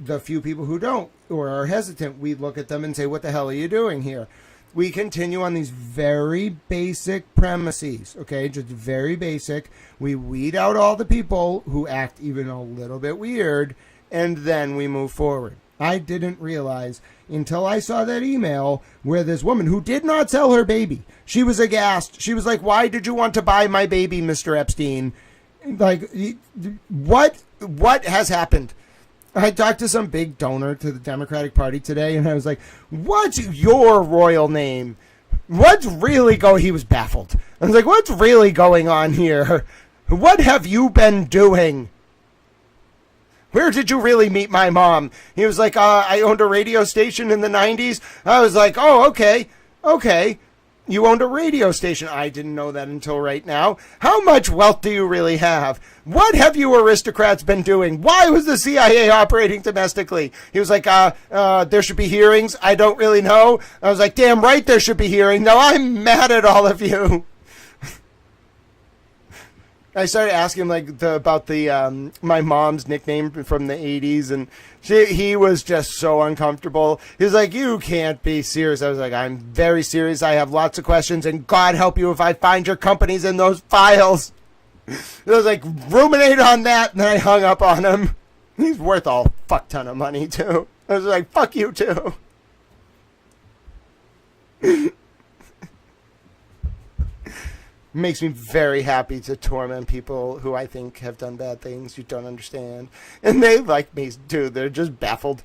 The few people who don't or are hesitant, we look at them and say, what the hell are you doing here? We continue on these very basic premises, okay, just very basic. We weed out all the people who act even a little bit weird, and then we move forward. I didn't realize until I saw that email where this woman who did not sell her baby, she was aghast. She was like, why did you want to buy my baby, Mr. Epstein? Like, what has happened? I talked to some big donor to the Democratic Party today, and I was like, what's your royal name? What's really going... He was baffled. I was like, what's really going on here? What have you been doing? Where did you really meet my mom? He was like, I owned a radio station in the 90s. I was like, oh, okay. You owned a radio station. I didn't know that until right now. How much wealth do you really have? What have you aristocrats been doing? Why was the CIA operating domestically? He was like, there should be hearings. I don't really know. I was like, damn right there should be hearings. No, I'm mad at all of you. I started asking him about my mom's nickname from the 80s, and he was just so uncomfortable. He was like, you can't be serious. I was like, I'm very serious. I have lots of questions, and God help you if I find your companies in those files. I was like, ruminate on that, and then I hung up on him. He's worth a fuck ton of money, too. I was like, fuck you, too. Makes me very happy to torment people who I think have done bad things you don't understand. And they like me too. They're just baffled.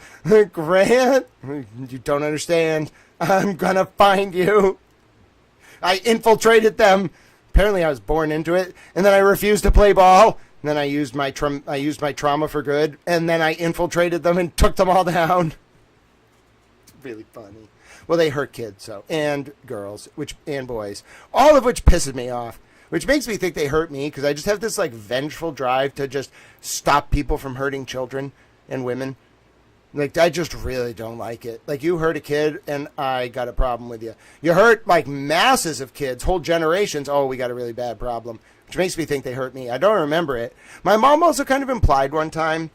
Grant, you don't understand. I'm gonna find you. I infiltrated them. Apparently I was born into it. And then I refused to play ball. And then I used my trauma for good. And then I infiltrated them and took them all down. It's really funny. Well, they hurt kids, and girls, and boys, all of which pisses me off, which makes me think they hurt me because I just have this vengeful drive to just stop people from hurting children and women. I just really don't like it. You hurt a kid, and I got a problem with you. You hurt masses of kids, whole generations. Oh, we got a really bad problem, which makes me think they hurt me. I don't remember it. My mom also kind of implied one time.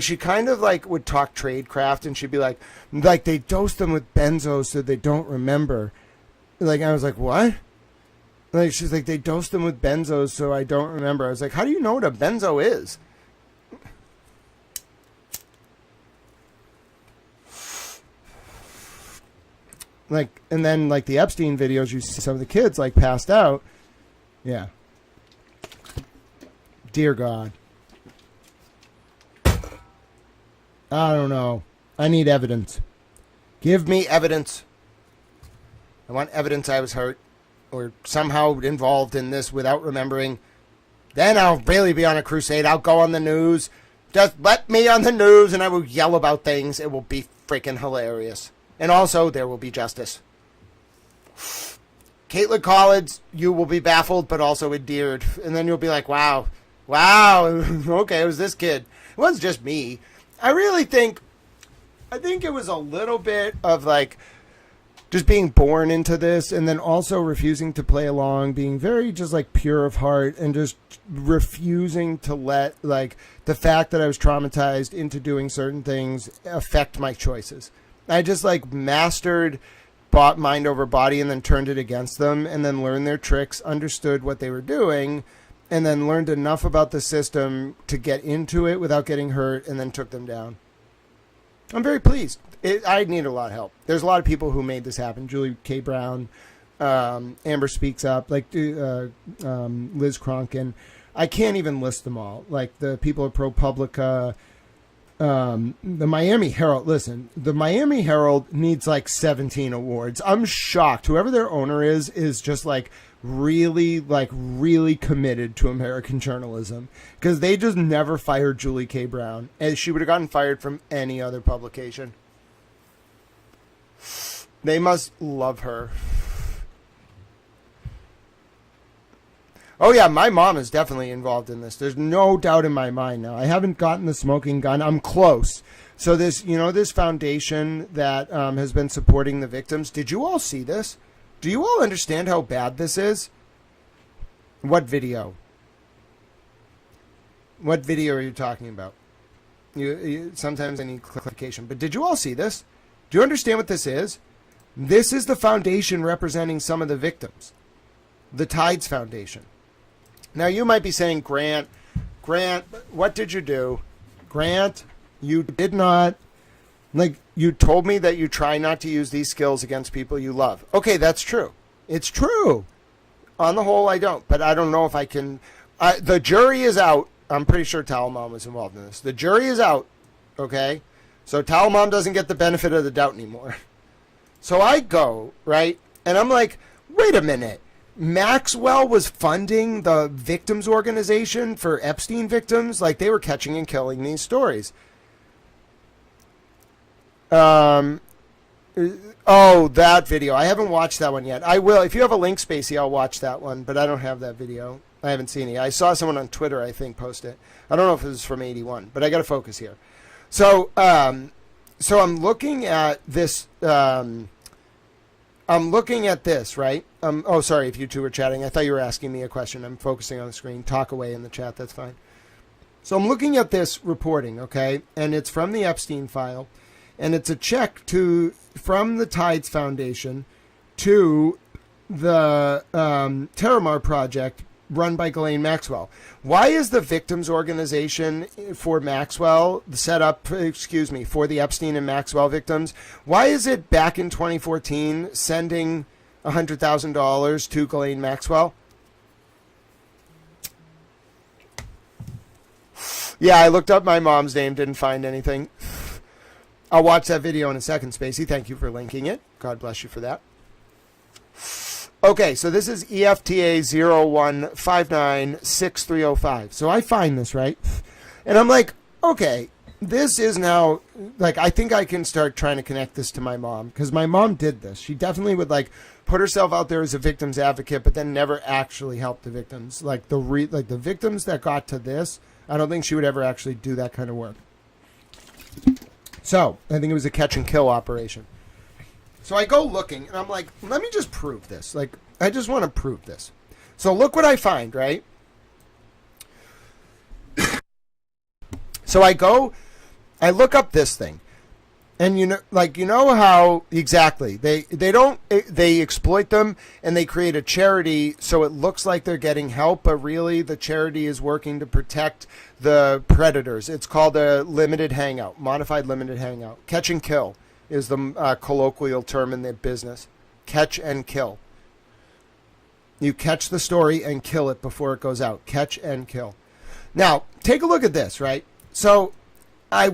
She kind of would talk tradecraft, and she'd be like they dose them with benzos so they don't remember. I was like, what? She's like, they dose them with benzos so I don't remember. I was like, how do you know what a benzo is? And then the Epstein videos, you see some of the kids passed out. Yeah. Dear God. I don't know. I need evidence. Give me evidence. I want evidence I was hurt or somehow involved in this without remembering. Then I'll really be on a crusade. I'll go on the news. Just let me on the news and I will yell about things. It will be freaking hilarious. And also, there will be justice. Caitlin Collins, you will be baffled but also endeared. And then you'll be like, wow. Okay, it was this kid. It wasn't just me. I think it was a little bit of just being born into this and then also refusing to play along, being very just pure of heart and just refusing to let the fact that I was traumatized into doing certain things affect my choices. I just mastered mind over body and then turned it against them and then learned their tricks, understood what they were doing, and then learned enough about the system to get into it without getting hurt, and then took them down. I'm very pleased. I need a lot of help. There's a lot of people who made this happen. Julie K. Brown, Amber Speaks Up, Liz Cronkin. I can't even list them all. The people at ProPublica, the Miami Herald. Listen, the Miami Herald needs 17 awards. I'm shocked. Whoever their owner is just really committed to American journalism because they just never fired Julie K. Brown, and she would have gotten fired from any other publication. They must love her. Oh yeah, my mom is definitely involved in this. There's no doubt in my mind now. I haven't gotten the smoking gun. I'm close. So this foundation that has been supporting the victims. Did you all see this? Do you all understand how bad this is? What video? What video are you talking about? You sometimes I need clarification. But did you all see this? Do you understand what this is? This is the foundation representing some of the victims. The Tides Foundation. Now you might be saying, Grant, what did you do? Grant, you did not. You told me that you try not to use these skills against people you love. Okay, that's true. It's true. On the whole, I don't. But I don't know if I can. The jury is out. I'm pretty sure Towel Mom was involved in this. The jury is out. Okay? So Towel Mom doesn't get the benefit of the doubt anymore. So I go, right? And I'm like, wait a minute. Maxwell was funding the victims organization for Epstein victims? They were catching and killing these stories. Oh, that video. I haven't watched that one yet. I will. If you have a link, Spacey, I'll watch that one, but I don't have that video. I haven't seen it. I saw someone on Twitter, I think, post it. I don't know if it was from 81, but I got to focus here. So I'm looking at this. I'm looking at this, right? Oh, sorry if you two were chatting. I thought you were asking me a question. I'm focusing on the screen. Talk away in the chat. That's fine. So I'm looking at this reporting, okay? And it's from the Epstein file. And it's a check from the Tides Foundation to the Terramar Project run by Ghislaine Maxwell. Why is the victims organization for Maxwell set up, for the Epstein and Maxwell victims? Why is it back in 2014 sending $100,000 to Ghislaine Maxwell? Yeah, I looked up my mom's name, didn't find anything. I'll watch that video in a second, Spacey. Thank you for linking it. God bless you for that. Okay, so this is EFTA 01596305. So I find this, right? And I'm like, okay, this is now, like, I think I can start trying to connect this to my mom, because my mom did this. She definitely would, like, put herself out there as a victim's advocate, but then never actually help the victims. Like, the victims that got to this, I don't think she would ever actually do that kind of work. So, I think it was a catch and kill operation. So I go looking, and I'm like, let me just prove this. Like, I just want to prove this. So look what I find, right? So I look up this thing. And you know how exactly they exploit them, and they create a charity so it looks like they're getting help, but really the charity is working to protect the predators. It's called a limited hangout, modified limited hangout. Catch and kill is the colloquial term in the business. Catch and kill. You catch the story and kill it before it goes out. Catch and kill. Now, take a look at this, right? So I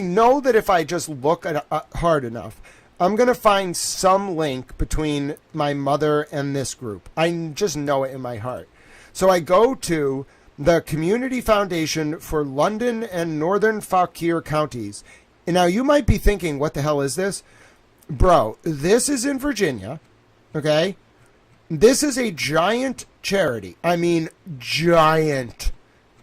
know that if I just look at hard enough, I'm going to find some link between my mother and this group. I just know it in my heart. So I go to the Community Foundation for London and Northern Fauquier Counties. And now you might be thinking, what the hell is this? Bro, this is in Virginia, okay? This is a giant charity. I mean, giant.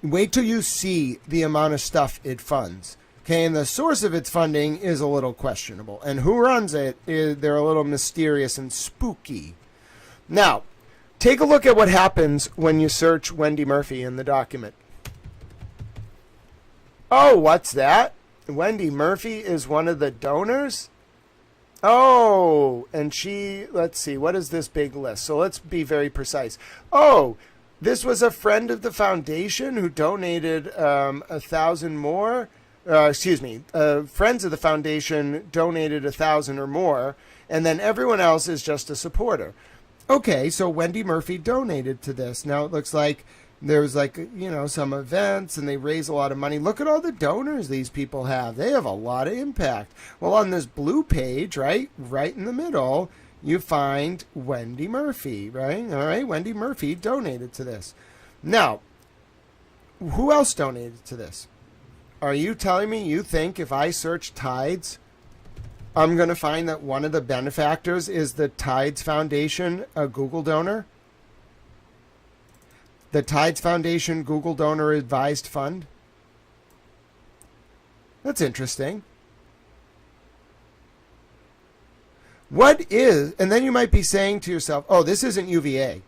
Wait till you see the amount of stuff it funds. Okay, and the source of its funding is a little questionable. And who runs it, they're a little mysterious and spooky. Now, take a look at what happens when you search Wendy Murphy in the document. Oh, what's that? Wendy Murphy is one of the donors? Oh, and let's see, what is this big list? So let's be very precise. Oh, this was a friend of the foundation who donated 1,000 more. Friends of the foundation donated 1,000 or more, and then everyone else is just a supporter. Okay, so Wendy Murphy donated to this. Now it looks like there's some events, and they raise a lot of money. Look at all the donors these people have. They have a lot of impact. Well, on this blue page, right in the middle, you find Wendy Murphy, right? All right, Wendy Murphy donated to this. Now, who else donated to this? Are you telling me you think if I search Tides, I'm going to find that one of the benefactors is the Tides Foundation, a Google donor? The Tides Foundation Google Donor Advised Fund? That's interesting. What is, and then you might be saying to yourself, oh, this isn't UVA.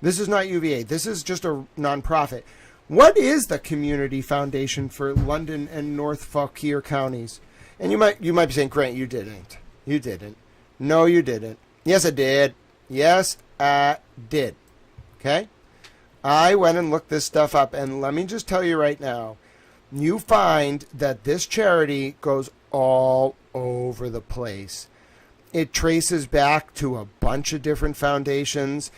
This is not UVA. This is just a nonprofit. What is the Community Foundation for London and North Fauquier Counties? And you might be saying, Grant, you didn't. You didn't. No, you didn't. Yes, I did. Yes, I did. Okay? I went and looked this stuff up, and let me just tell you right now, you find that this charity goes all over the place. It traces back to a bunch of different foundations.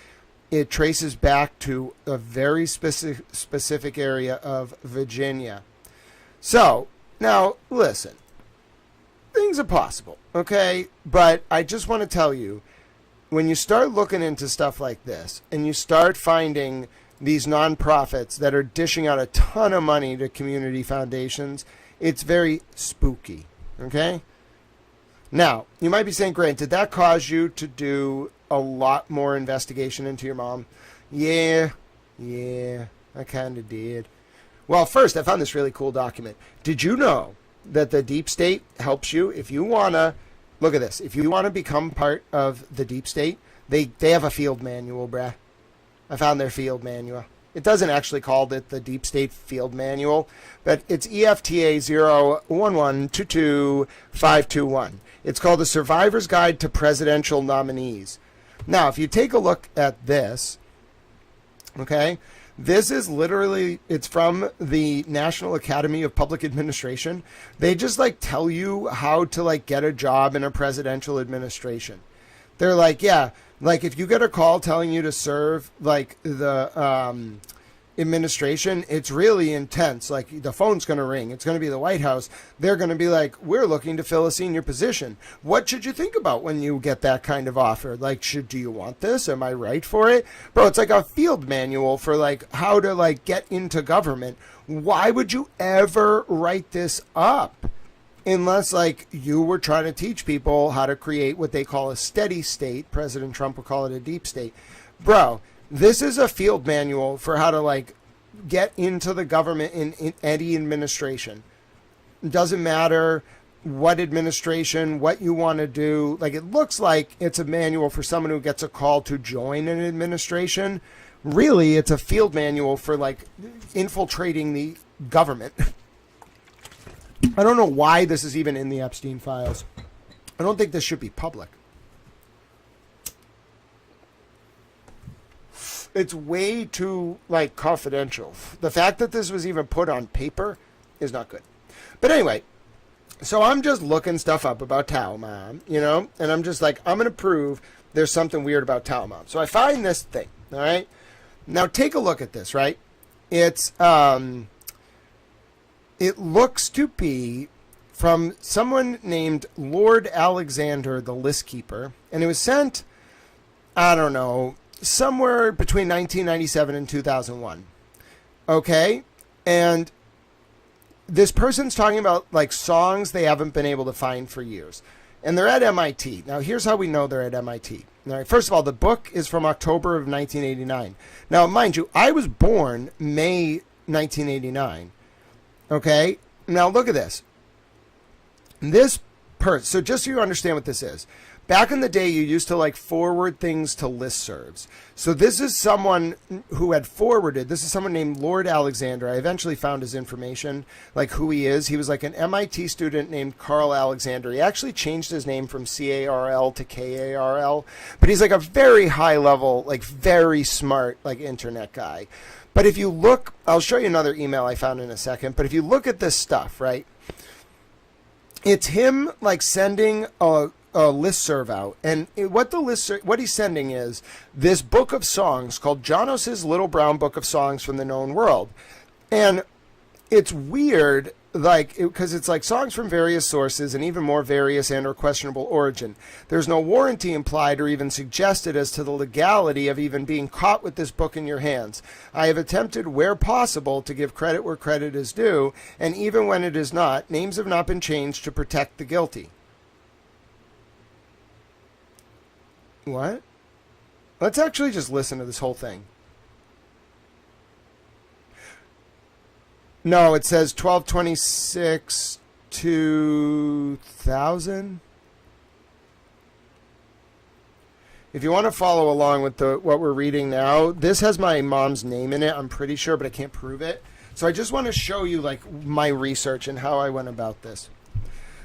It traces back to a very specific area of Virginia. So, now, listen. Things are possible, okay? But I just want to tell you, when you start looking into stuff like this, and you start finding these nonprofits that are dishing out a ton of money to community foundations, it's very spooky, okay? Now, you might be saying, Grant, did that cause you to do a lot more investigation into your mom? Yeah, I kind of did. Well, first, I found this really cool document. Did you know that the deep state helps you if you want to, look at this, if you want to become part of the deep state, they have a field manual, bruh. I found their field manual. It doesn't actually call it the Deep State Field Manual, but it's EFTA 011222521. It's called The Survivor's Guide to Presidential Nominees. Now, if you take a look at this, okay, this is literally, it's from the National Academy of Public Administration. They just like tell you how to like get a job in a presidential administration. They're like, yeah, like if you get a call telling you to serve like the administration, it's really intense. Like the phone's going to ring. It's going to be the White House. They're going to be like, we're looking to fill a senior position. What should you think about when you get that kind of offer? Like, do you want this? Am I right for it? Bro, it's like a field manual for like how to like get into government. Why would you ever write this up? Unless like you were trying to teach people how to create what they call a steady state. President Trump would call it a deep state. Bro, this is a field manual for how to like get into the government in any administration. It doesn't matter what administration, what you want to do. Like it looks like it's a manual for someone who gets a call to join an administration. Really, it's a field manual for like infiltrating the government. I don't know why this is even in the Epstein files. I don't think this should be public. It's way too, like, confidential. The fact that this was even put on paper is not good. But anyway, so I'm just looking stuff up about Tao Mom, you know? And I'm just like, I'm going to prove there's something weird about Tao Mom. So I find this thing, all right? Now take a look at this, right? It's, it looks to be from someone named Lord Alexander, the list keeper. And it was sent, I don't know, somewhere between 1997 and 2001. Okay? And this person's talking about like songs they haven't been able to find for years. And they're at MIT. Now, here's how we know they're at MIT. All right, first of all, the book is from October of 1989. Now, mind you, I was born May 1989. Okay? Now, look at this. This person, so just so you understand what this is. Back in the day, you used to like forward things to listservs. So this is someone who had forwarded. This is someone named Lord Alexander. I eventually found his information, like who he is. He was like an MIT student named Carl Alexander. He actually changed his name from CARL to KARL. But he's like a very high level, like very smart, like internet guy. But if you look, I'll show you another email I found in a second. But if you look at this stuff, right, it's him like sending a listserv out, and what he's sending is this book of songs called Janos's Little Brown Book of Songs from the Known World. And it's weird, like, because it's like songs from various sources and even more various and or questionable origin. There's no warranty implied or even suggested as to the legality of even being caught with this book in your hands. I have attempted where possible to give credit where credit is due, and even when it is not, names have not been changed to protect the guilty. What? Let's actually just listen to this whole thing. No, it says 12/26, 2000. If you want to follow along with what we're reading now, this has my mom's name in it, I'm pretty sure, but I can't prove it. So I just want to show you like my research and how I went about this.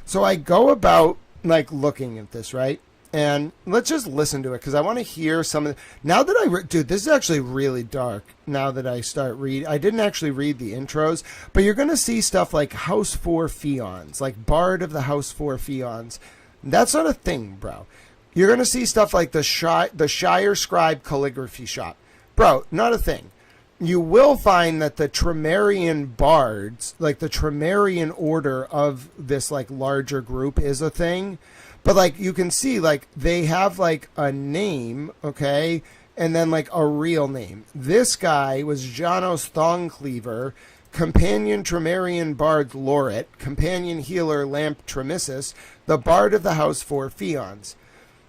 So I go about like looking at this, right? And let's just listen to it because I want to hear some of the, now that dude, this is actually really dark now that I start I didn't actually read the intros, but you're going to see stuff like House 4 Fions, like Bard of the House 4 Fions. That's not a thing, bro. You're going to see stuff like the Shire Scribe Calligraphy Shop. Bro, not a thing. You will find that the Tremerian bards, like the Tremerian order of this like larger group is a thing. But like you can see like they have like a name, okay, and then like a real name. This guy was Janos Thongcleaver, companion Tremarian bard Lauret, companion healer lamp Tremissus, the bard of the house 4 Fions.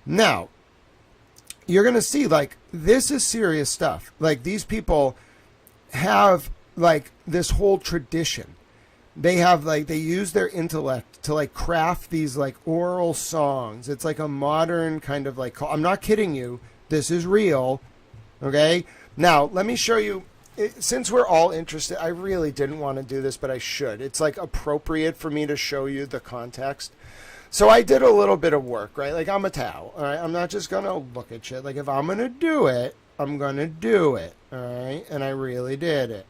Now, you're going to see, like, this is serious stuff. Like, these people have, like, this whole tradition. They have, like, they use their intellect to, like, craft these, like, oral songs. It's like a modern kind of, like, I'm not kidding you. This is real. Okay? Now, let me show you. Since we're all interested, I really didn't want to do this, but I should. It's, like, appropriate for me to show you the context. So I did a little bit of work, right? Like, I'm a Tao, all right? I'm not just going to look at shit. Like, if I'm going to do it, I'm going to do it, all right? And I really did it.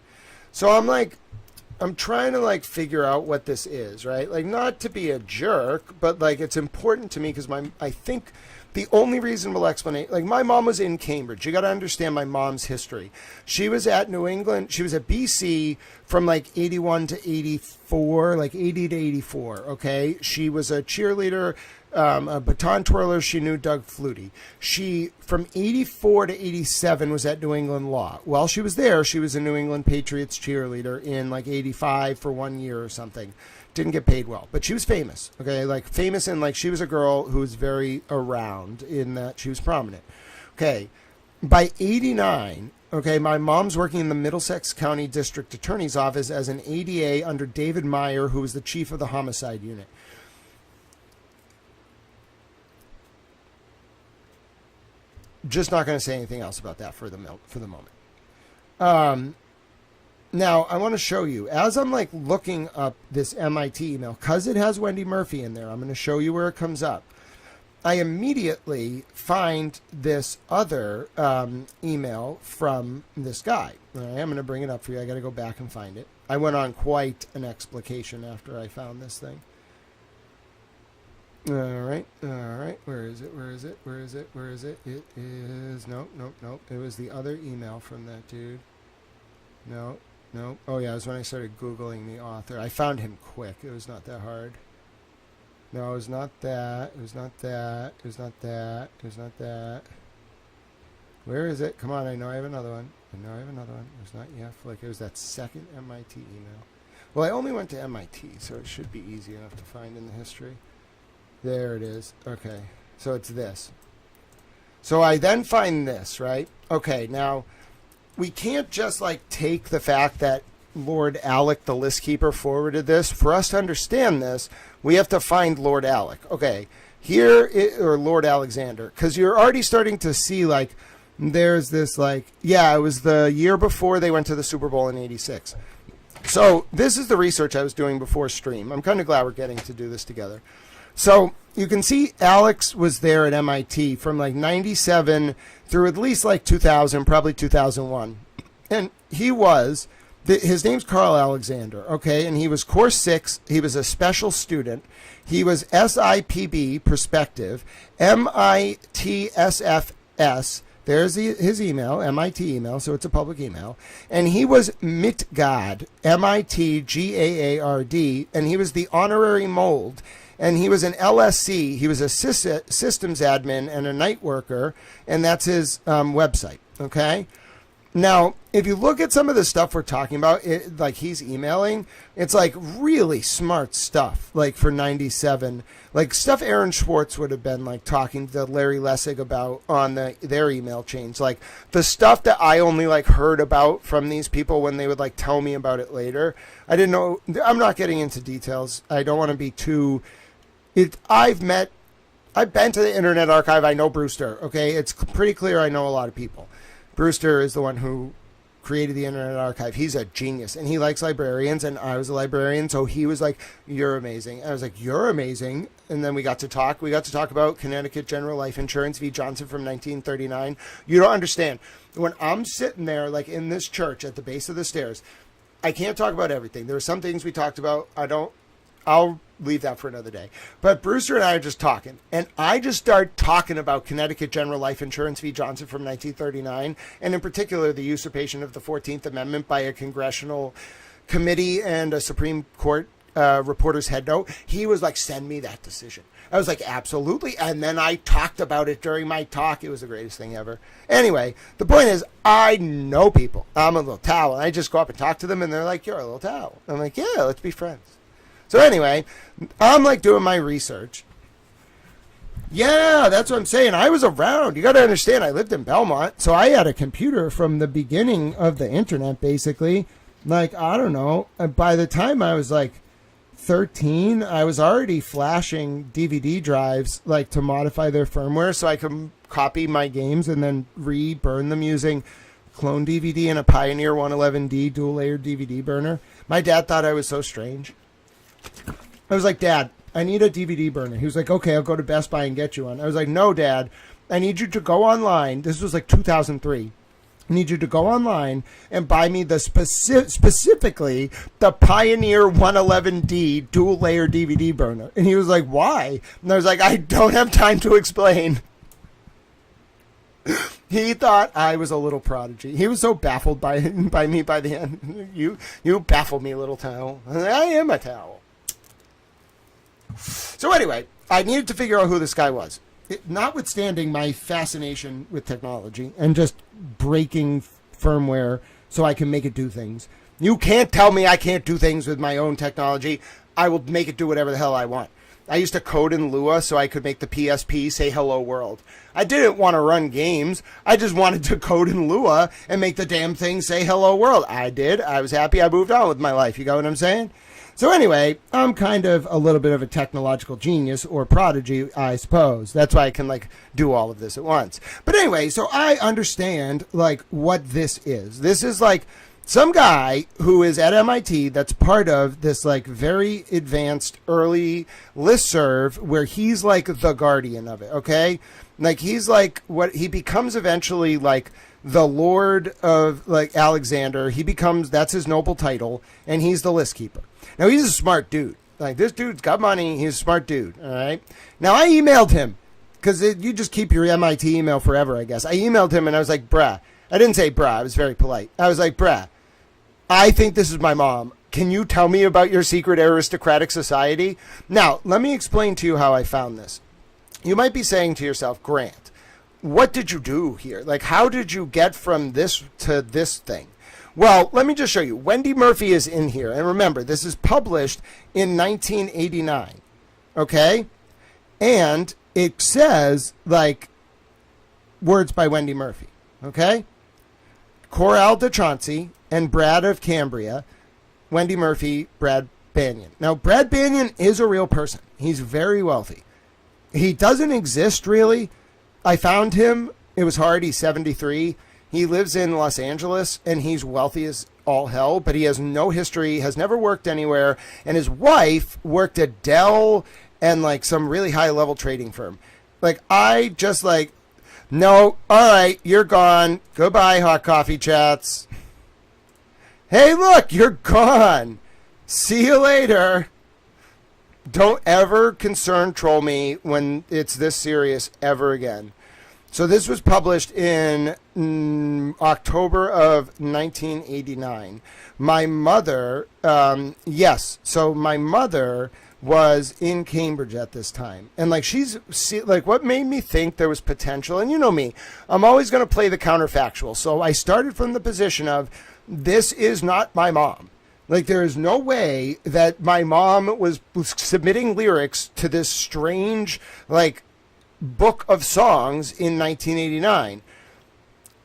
So I'm trying to, like, figure out what this is, right? Like, not to be a jerk, but, like, it's important to me because I think the only reasonable explanation, like, my mom was in Cambridge. You got to understand my mom's history. She was at New England. She was at BC from, like, 81 to 84, like 80 to 84, okay? She was a cheerleader, a baton twirler. She knew Doug Flutie. She, from 84 to 87, was at New England Law. While she was there, she was a New England Patriots cheerleader in, like, 85 for 1 year or something. Didn't get paid well, but she was famous, okay? Like, famous in, like, she was a girl who was very around in that she was prominent. Okay, by 89, okay, my mom's working in the Middlesex County District Attorney's Office as an ADA under David Meyer, who was the chief of the homicide unit. Just not going to say anything else about that for the moment. Now, I want to show you, as I'm, like, looking up this MIT email, because it has Wendy Murphy in there, I'm going to show you where it comes up. I immediately find this other email from this guy. All right, I'm going to bring it up for you. I got to go back and find it. I went on quite an explication after I found this thing. All right. Where is it? It is, nope. It was the other email from that dude. No. Oh, yeah, it was when I started Googling the author. I found him quick. It was not that hard. No, it was not that. It was not that. Where is it? Come on, I know I have another one. It was not Flick. It was that second MIT email. Well, I only went to MIT, so it should be easy enough to find in the history. There it is. Okay, so it's this. So I then find this, right? Okay, now, we can't just, like, take the fact that Lord Alec, the list keeper, forwarded this. For us to understand this, we have to find Lord Alec. Okay, or Lord Alexander, because you're already starting to see, like, there's this, like, yeah, it was the year before they went to the Super Bowl in 86. So this is the research I was doing before stream. I'm kind of glad we're getting to do this together. So you can see Alex was there at MIT from, like, 97 through at least, like, 2000, probably 2001. And he was, his name's Carl Alexander, okay? And he was course 6. He was a special student. He was SIPB, perspective, MITSFS. There's his email, MIT email, so it's a public email. And he was Mitgard, MITGAARD, and he was the honorary mold. And he was an LSC. He was a systems admin and a night worker, and that's his website, okay? Now, if you look at some of the stuff we're talking about, like he's emailing, it's like really smart stuff, like for 97. Like stuff Aaron Schwartz would have been like talking to Larry Lessig about on their email chains. Like the stuff that I only like heard about from these people when they would like tell me about it later. I didn't know. I'm not getting into details. I don't want to be too... I've been to the Internet Archive. I know Brewster, okay? It's pretty clear I know a lot of people. Brewster is the one who created the Internet Archive. He's a genius, and he likes librarians, and I was a librarian, so he was like, you're amazing. And I was like, you're amazing. And then we got to talk. We got to talk about Connecticut General Life Insurance v. Johnson from 1939. You don't understand. When I'm sitting there, like in this church at the base of the stairs, I can't talk about everything. There are some things we talked about. I'll leave that for another day. But Brewster and I are just talking. And I just start talking about Connecticut General Life Insurance v. Johnson from 1939. And in particular, the usurpation of the 14th Amendment by a congressional committee and a Supreme Court reporter's head note. He was like, send me that decision. I was like, absolutely. And then I talked about it during my talk. It was the greatest thing ever. Anyway, the point is, I know people. I'm a little towel. And I just go up and talk to them, and they're like, you're a little towel. I'm like, yeah, let's be friends. So anyway, I'm like doing my research. Yeah, that's what I'm saying. I was around. You got to understand, I lived in Belmont. So I had a computer from the beginning of the internet, basically. Like, I don't know. By the time I was like 13, I was already flashing DVD drives, like, to modify their firmware so I could copy my games and then re-burn them using clone DVD and a Pioneer 111D dual-layered DVD burner. My dad thought I was so strange. I was like, Dad, I need a DVD burner. He was like, okay, I'll go to Best Buy and get you one. I was like, no, Dad, I need you to go online. This was like 2003. I need you to go online and buy me the specifically the Pioneer 111D dual layer DVD burner. And he was like, why? And I was like, I don't have time to explain. He thought I was a little prodigy. He was so baffled by me by the end. You baffle me, little towel. I am a towel. So anyway, I needed to figure out who this guy was. Notwithstanding my fascination with technology and just breaking firmware so I can make it do things. You can't tell me I can't do things with my own technology. I will make it do whatever the hell I want. I used to code in Lua so I could make the PSP say hello world. I didn't want to run games. I just wanted to code in Lua and make the damn thing say hello world. I did. I was happy. I moved on with my life. You got what I'm saying? So anyway, I'm kind of a little bit of a technological genius or prodigy, I suppose. That's why I can like do all of this at once. But anyway, so I understand like what this is. This is like some guy who is at MIT that's part of this like very advanced early listserv where he's like the guardian of it, okay? Like he's like what he becomes eventually like the Lord of like Alexander. He becomes, that's his noble title, and he's the list keeper. Now, he's a smart dude. Like, this dude's got money. He's a smart dude, all right? Now, I emailed him, because you just keep your MIT email forever, I guess. I emailed him, and I was like, bruh. I didn't say bruh. I was very polite. I was like, bruh, I think this is my mom. Can you tell me about your secret aristocratic society? Now, let me explain to you how I found this. You might be saying to yourself, Grant, what did you do here? Like, how did you get from this to this thing? Well, let me just show you. Wendy Murphy is in here. And remember, this is published in 1989. Okay? And it says, like, words by Wendy Murphy. Okay? Coral de Chauncey and Brad of Cambria. Wendy Murphy, Brad Banyan. Now, Brad Banyan is a real person. He's very wealthy. He doesn't exist, really. I found him. It was hard. He's 73. He lives in Los Angeles, and he's wealthy as all hell, but he has no history, has never worked anywhere, and his wife worked at Dell and, like, some really high-level trading firm. Like, I just, like, no, all right, you're gone. Goodbye, Hot Coffee Chats. Hey, look, you're gone. See you later. Don't ever concern troll me when it's this serious ever again. So this was published in October of 1989. My mother, so my mother was in Cambridge at this time. And like what made me think there was potential, and you know me, I'm always going to play the counterfactual. So I started from the position of, this is not my mom. Like, there is no way that my mom was submitting lyrics to this strange, like, book of songs in 1989.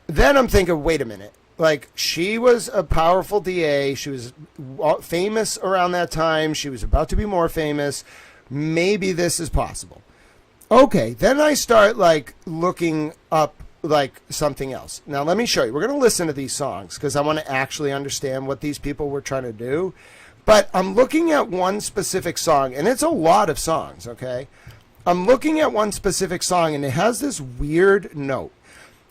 Then I'm thinking, wait a minute. Like, she was a powerful DA. She was famous around that time. She was about to be more famous. Maybe this is possible. Okay, then I start, like, looking up, like, something else. Now, let me show you. We're going to listen to these songs because I want to actually understand what these people were trying to do. But I'm looking at one specific song, and it's a lot of songs, okay? I'm looking at one specific song, and it has this weird note.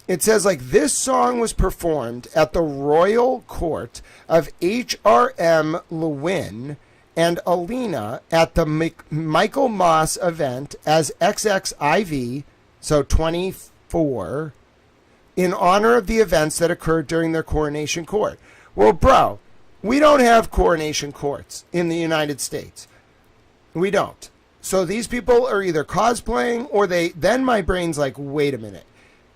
It says, like, this song was performed at the royal court of H.R.M. Lewin and Alina at the Michael Moss event as XXIV, so 24, in honor of the events that occurred during their coronation court. Well, bro, We don't have coronation courts in the United States. We don't. So these people are either cosplaying or then my brain's like, wait a minute.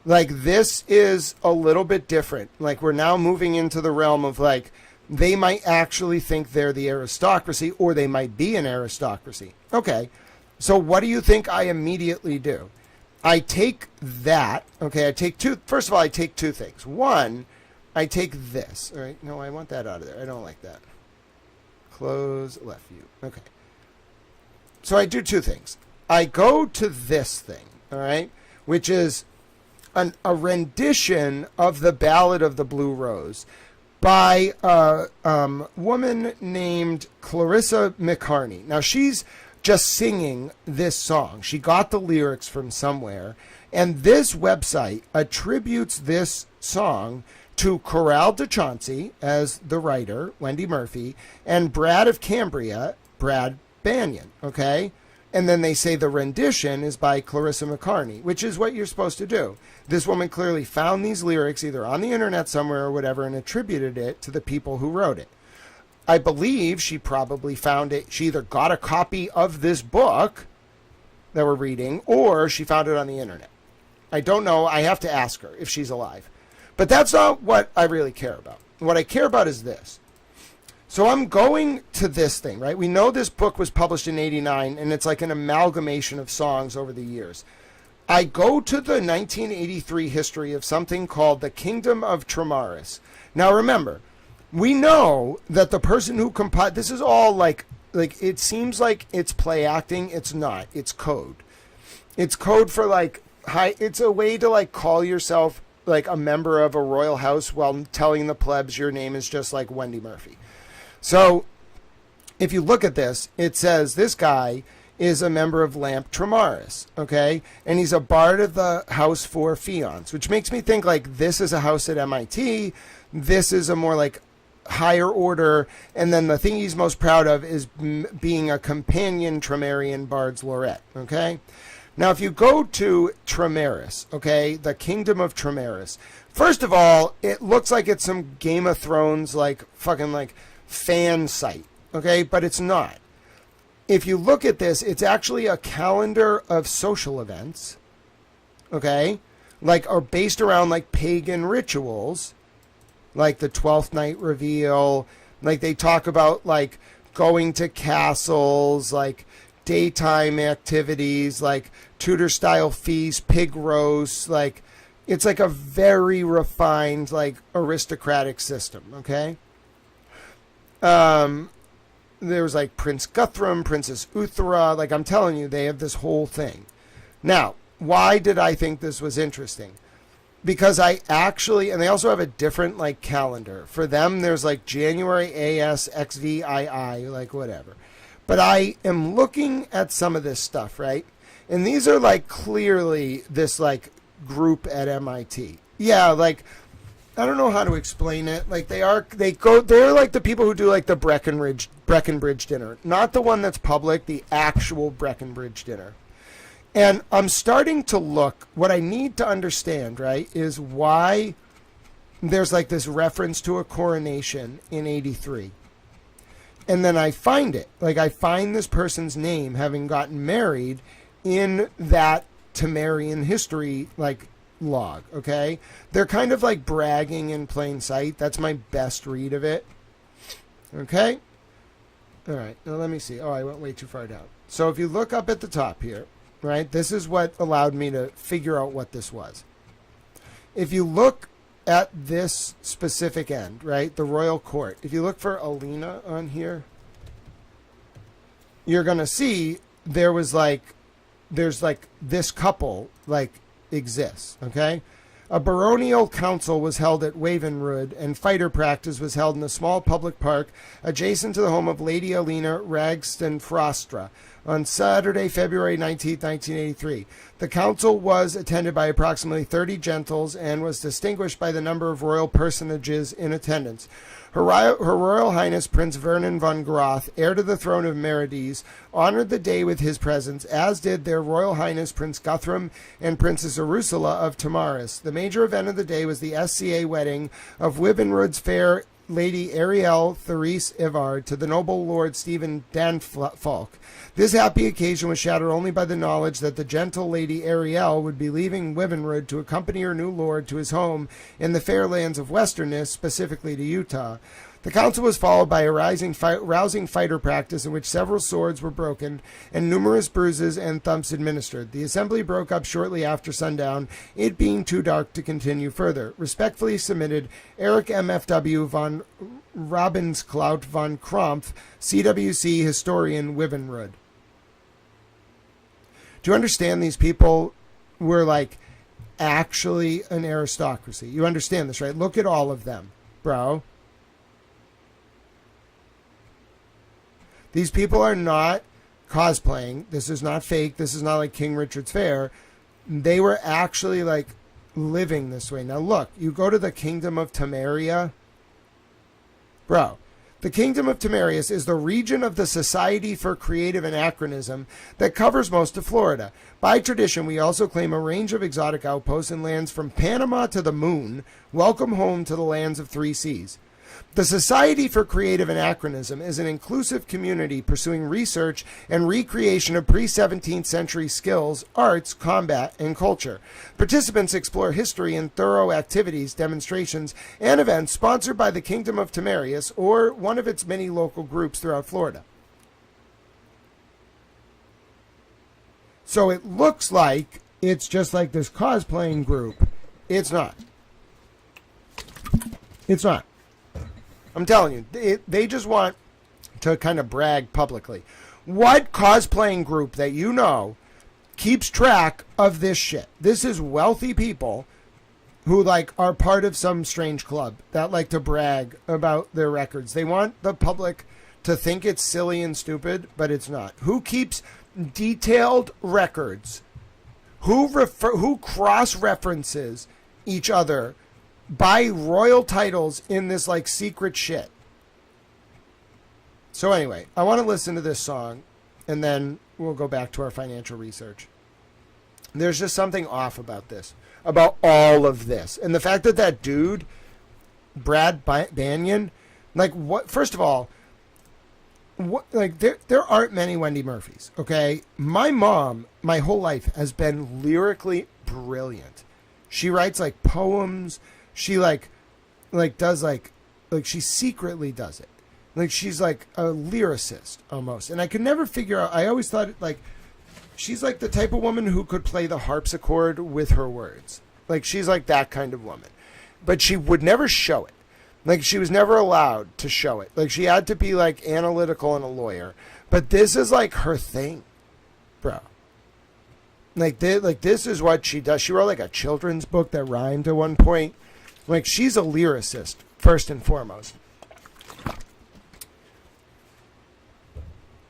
Like, this is a little bit different. Like, we're now moving into the realm of, like, they might actually think they're the aristocracy, or they might be an aristocracy. Okay, so what do you think I immediately do? I take that, okay, first of all, I take two things. One, I take this. All right, no, I want that out of there. I don't like that. Close left view. Okay. So I do two things. I go to this thing, all right, which is a rendition of the Ballad of the Blue Rose by a woman named Clarissa McCartney. Now, she's just singing this song. She got the lyrics from somewhere, and this website attributes this song to Corral de Chauncey as the writer, Wendy Murphy, and Brad of Cambria, Brad Banyan, okay? And then they say the rendition is by Clarissa McCartney, which is what you're supposed to do. This woman clearly found these lyrics either on the internet somewhere or whatever and attributed it to the people who wrote it. I believe she probably found it. She either got a copy of this book that we're reading or she found it on the internet. I don't know. I have to ask her if she's alive. But that's not what I really care about. What I care about is this. So I'm going to this thing, right? We know this book was published in 89, and it's like an amalgamation of songs over the years. I go to the 1983 history of something called the Kingdom of Tremaris. Now, remember, we know that the person who compiled... This is all like it seems like it's play acting. It's not. It's code. It's code for, like, it's a way to, like, call yourself, like, a member of a royal house while telling the plebs your name is just like Wendy Murphy. So, if you look at this, it says this guy is a member of Lamp Tremaris, okay? And he's a bard of the House Four Fions, which makes me think, like, this is a house at MIT, this is a more, like, higher order, and then the thing he's most proud of is being a companion Tremerian Bard's Laureate, okay? Now, if you go to Tremaris, okay, the Kingdom of Tremaris, first of all, it looks like it's some Game of Thrones, like, fucking, like, fan site, okay, but it's not. If you look at this, it's actually a calendar of social events, okay, like are based around like pagan rituals, like the 12th night reveal, like they talk about like going to castles, like daytime activities, like Tudor style feast, pig roasts, like it's like a very refined, like aristocratic system, okay? There was like Prince Guthrum, Princess Uthra, like I'm telling you, they have this whole thing. Now, why did I think this was interesting? Because I actually, and they also have a different like calendar. For them, there's like January AS, XVII, like whatever. But I am looking at some of this stuff, right? And these are like clearly this like group at MIT. Yeah, like I don't know how to explain it. Like they're like the people who do like the Breckenridge dinner, not the one that's public, the actual Breckenridge dinner. And I'm starting to look, what I need to understand, right, is why there's like this reference to a coronation in 83. And then I find it, like I find this person's name having gotten married in that Temerian history, like log, okay? They're kind of like bragging in plain sight. That's my best read of it. Okay? All right, now let me see. Oh, I went way too far down. So if you look up at the top here, right, this is what allowed me to figure out what this was. If you look at this specific end, right, the royal court, if you look for Alina on here, you're going to see there's like this couple, like, exists, okay? A baronial council was held at Wavenrud, and fighter practice was held in a small public park adjacent to the home of Lady Alina Ragstenfrostra on Saturday, February 19, 1983. The council was attended by approximately 30 gentles and was distinguished by the number of royal personages in attendance. Her Royal Highness Prince Vernon von Groth, heir to the throne of Merides, honored the day with his presence, as did their Royal Highness Prince Guthrum and Princess Ursula of Tamaris. The major event of the day was the SCA wedding of Wivenrud's fair Lady Ariel Therese Ivard to the noble Lord Stephen Danfalk. This happy occasion was shadowed only by the knowledge that the gentle Lady Ariel would be leaving Wivenrud to accompany her new lord to his home in the fair lands of Westerness, specifically to Utah. The council was followed by a rousing fighter practice in which several swords were broken and numerous bruises and thumps administered. The assembly broke up shortly after sundown, it being too dark to continue further. Respectfully submitted, Eric MFW von Robinsklout von Krampf, CWC historian, Wivenrud. Do you understand these people were like actually an aristocracy? You understand this, right? Look at all of them, bro. These people are not cosplaying. This is not fake. This is not like King Richard's Fair. They were actually like living this way. Now look, you go to the Kingdom of Temeria. Bro, the Kingdom of Temerius is the region of the Society for Creative Anachronism that covers most of Florida. By tradition, we also claim a range of exotic outposts and lands from Panama to the moon. Welcome home to the lands of three seas. The Society for Creative Anachronism is an inclusive community pursuing research and recreation of pre-17th century skills, arts, combat, and culture. Participants explore history in thorough activities, demonstrations, and events sponsored by the Kingdom of Temerius or one of its many local groups throughout Florida. So it looks like it's just like this cosplaying group. It's not. It's not. I'm telling you, they just want to kind of brag publicly. What cosplaying group that you know keeps track of this shit? This is wealthy people who like are part of some strange club that like to brag about their records. They want the public to think it's silly and stupid, but it's not. Who keeps detailed records? Who cross-references each other by royal titles in this like secret shit? So anyway, I want to listen to this song and then we'll go back to our financial research. There's just something off about this, about all of this. And the fact that that dude, Brad Banyan, like what, first of all, what, like there aren't many Wendy Murphys, okay? My mom, my whole life has been lyrically brilliant. She writes like poems. She like does like she secretly does it. Like she's like a lyricist almost. And I could never figure out, I always thought like she's like the type of woman who could play the harpsichord with her words. Like she's like that kind of woman. But she would never show it. Like she was never allowed to show it. Like she had to be like analytical and a lawyer. But this is like her thing, bro. Like this is what she does. She wrote like a children's book that rhymed at one point. Like, she's a lyricist, first and foremost.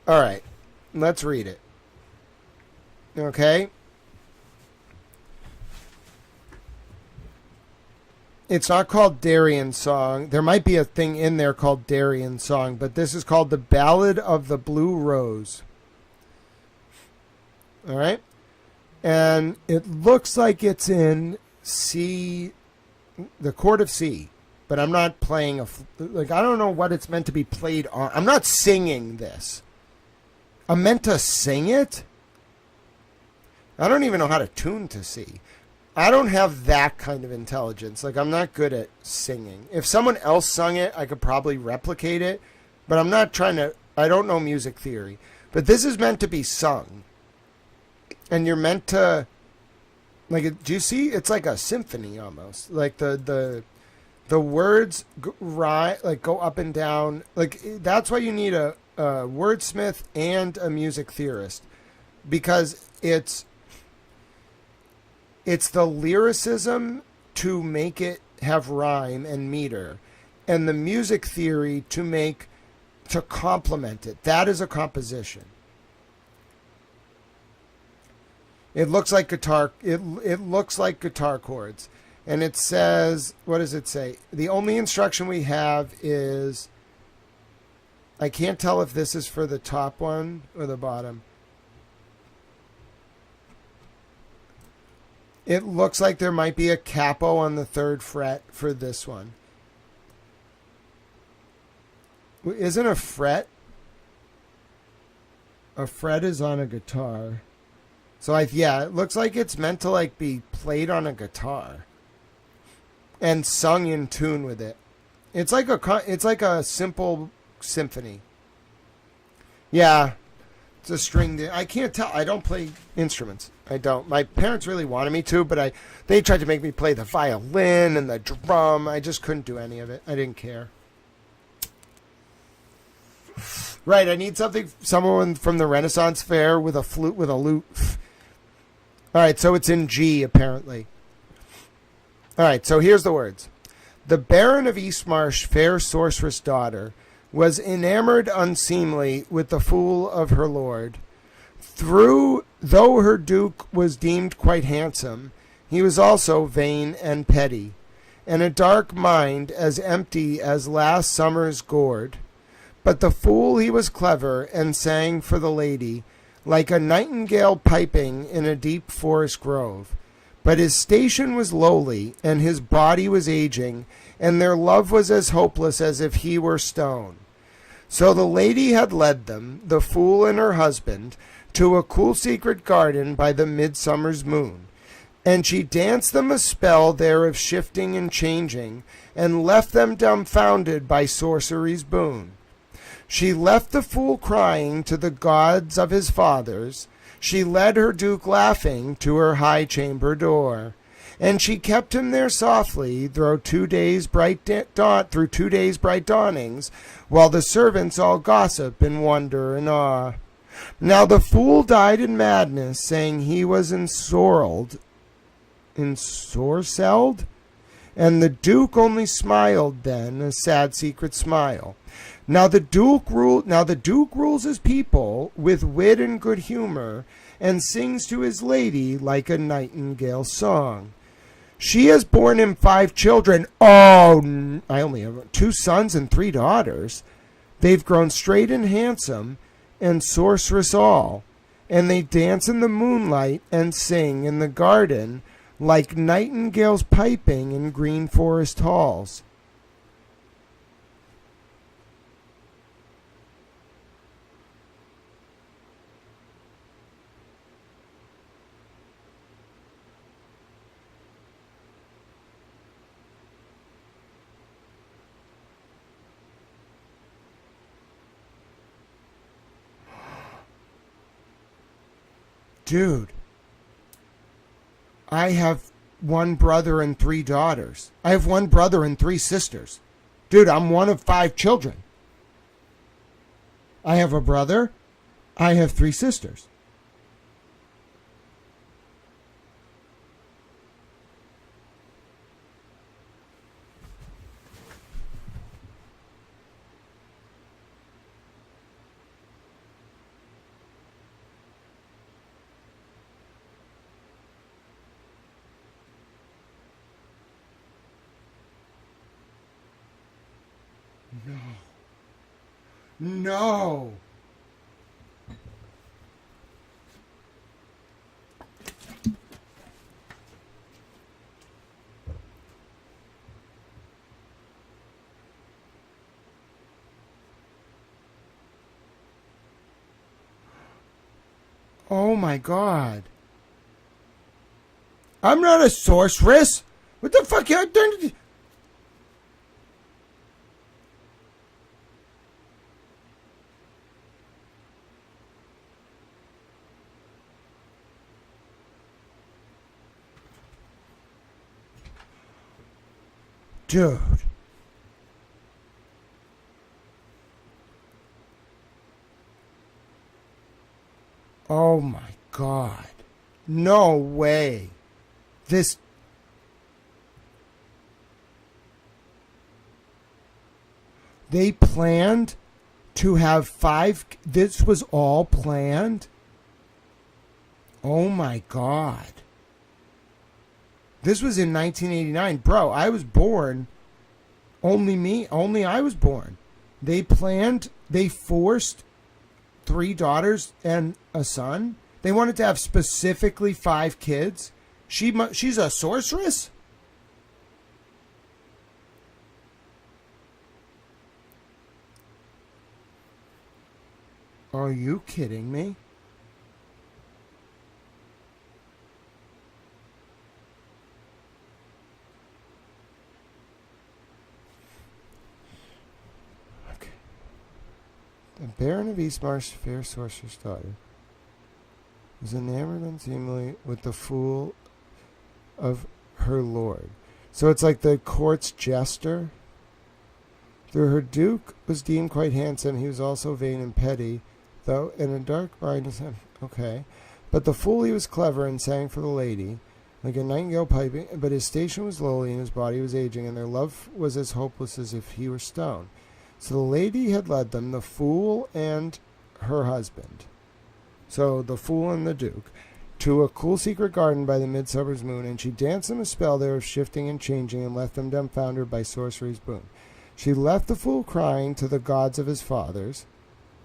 All right, let's read it. Okay? It's not called Darien Song. There might be a thing in there called Darien Song, but this is called The Ballad of the Blue Rose. All right? And it looks like it's in C... the chord of C, but I'm not playing like I don't know what it's meant to be played on. I'm not singing this. I'm meant to sing it. I don't even know how to tune to C. I don't have that kind of intelligence. Like I'm not good at singing. If someone else sung it, I could probably replicate it, but I'm not trying to. I don't know music theory, but this is meant to be sung, and you're meant to. Like, do you see? It's like a symphony almost. Like the words go up and down. Like that's why you need a wordsmith and a music theorist, because it's the lyricism to make it have rhyme and meter, and the music theory to complement it. That is a composition. It looks like guitar. It looks like guitar chords, and it says, what does it say? The only instruction we have is, I can't tell if this is for the top one or the bottom. It looks like there might be a capo on the 3rd fret for this one. Isn't a fret? A fret is on a guitar. So it looks like it's meant to like be played on a guitar and sung in tune with it. It's like a simple symphony. Yeah, it's a string. I can't tell. I don't play instruments. I don't. My parents really wanted me to, but they tried to make me play the violin and the drum. I just couldn't do any of it. I didn't care. Right, I need someone from the Renaissance fair with a flute with a lute. All right, so it's in G apparently. All right, so here's the words. The Baron of Eastmarsh, fair sorceress daughter, was enamored unseemly with the fool of her lord. Though her duke was deemed quite handsome, he was also vain and petty, and a dark mind as empty as last summer's gourd. But the fool he was clever, and sang for the lady, like a nightingale piping in a deep forest grove. But his station was lowly, and his body was aging, and their love was as hopeless as if he were stone. So the lady had led them, the fool and her husband, to a cool secret garden by the midsummer's moon. And she danced them a spell there of shifting and changing, and left them dumbfounded by sorcery's boon. She left the fool crying to the gods of his fathers. She led her duke laughing to her high chamber door. And she kept him there softly through 2 days' bright dawnings, while the servants all gossip and wonder and awe. Now the fool died in madness, saying he was ensorcelled, and the duke only smiled then, a sad secret smile. Now the duke rules his people with wit and good humor, and sings to his lady like a nightingale song. She has borne him 5 children. Oh, I only have 2 sons and 3 daughters. They've grown straight and handsome, and sorceress all, and they dance in the moonlight and sing in the garden like nightingales piping in green forest halls. Dude, I have 1 brother and 3 daughters. I have 1 brother and 3 sisters. Dude, I'm one of 5 children. I have a brother. I have 3 sisters. No. Oh my God. I'm not a sorceress. What the fuck? Dude. Oh my God. No way. They planned to have 5. This was all planned. Oh my God. This was in 1989. Bro, I was born. Only I was born. They forced 3 daughters and a son. They wanted to have specifically 5 kids. She's a sorceress? Are you kidding me? Okay. The Baron of Eastmarsh, fair sorcerer's daughter, was enamored unseemly with the fool of her lord. So it's like the court's jester. Though her duke was deemed quite handsome, he was also vain and petty, though in a dark mind. Okay. But the fool, he was clever and sang for the lady, like a nightingale piping, but his station was lowly and his body was aging, and their love was as hopeless as if he were stone. So the lady had led them, the fool and her husband, so the fool and the duke, to a cool secret garden by the midsummer's moon, and she danced them a spell there of shifting and changing, and left them dumbfounded by sorcery's boon. She left the fool crying to the gods of his fathers,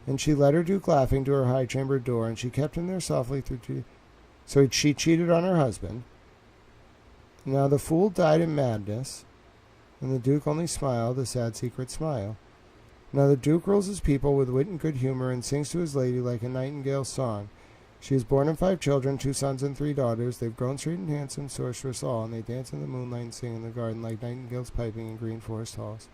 and she led her duke laughing to her high chamber door, and she kept him there softly through. So she cheated on her husband. Now the fool died in madness, and the duke only smiled a sad secret smile. Now the duke rules his people with wit and good humor, and sings to his lady like a nightingale's song. She is born in 5 children, 2 sons and 3 daughters. They've grown straight and handsome, sorceress all, and they dance in the moonlight and sing in the garden like nightingales piping in green forest halls.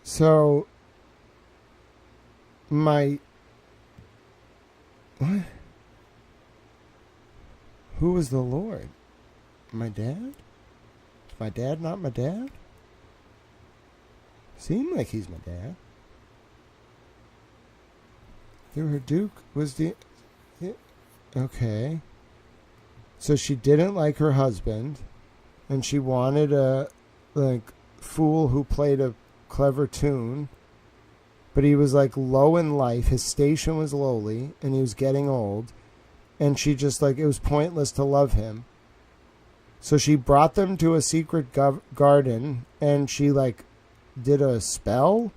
So, what? Who was the Lord? My dad? Is my dad not my dad? Seemed like he's my dad. Through her duke was the... Okay. So she didn't like her husband, and she wanted a, fool who played a clever tune, but he was low in life, his station was lowly, and he was getting old, and she just it was pointless to love him. So she brought them to a secret garden, and she did a spell,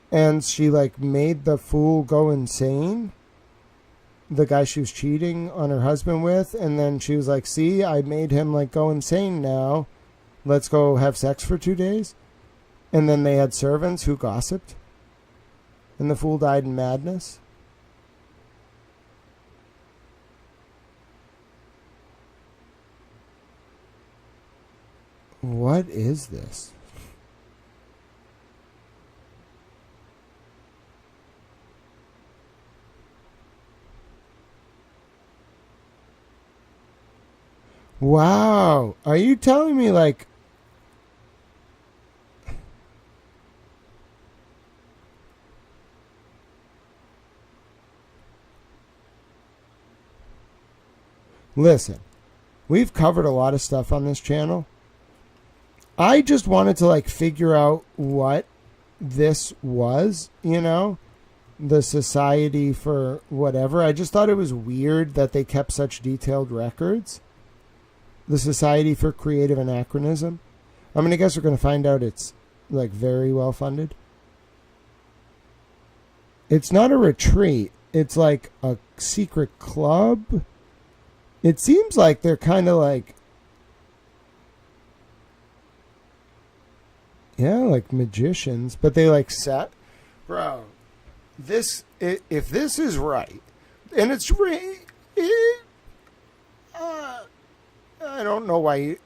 and she made the fool go insane, the guy she was cheating on her husband with, and then she was like, see, I made him go insane now, let's go have sex for 2 days. And then they had servants who gossiped. And the fool died in madness. What is this? Wow. Are you telling me Listen, we've covered a lot of stuff on this channel. I just wanted to figure out what this was, the Society for whatever. I just thought it was weird that they kept such detailed records. The Society for Creative Anachronism. I mean, I guess we're going to find out it's very well funded. It's not a retreat. It's a secret club. It seems like they're kind of magicians, but they set. Bro, if this is right, and it's I don't know why you...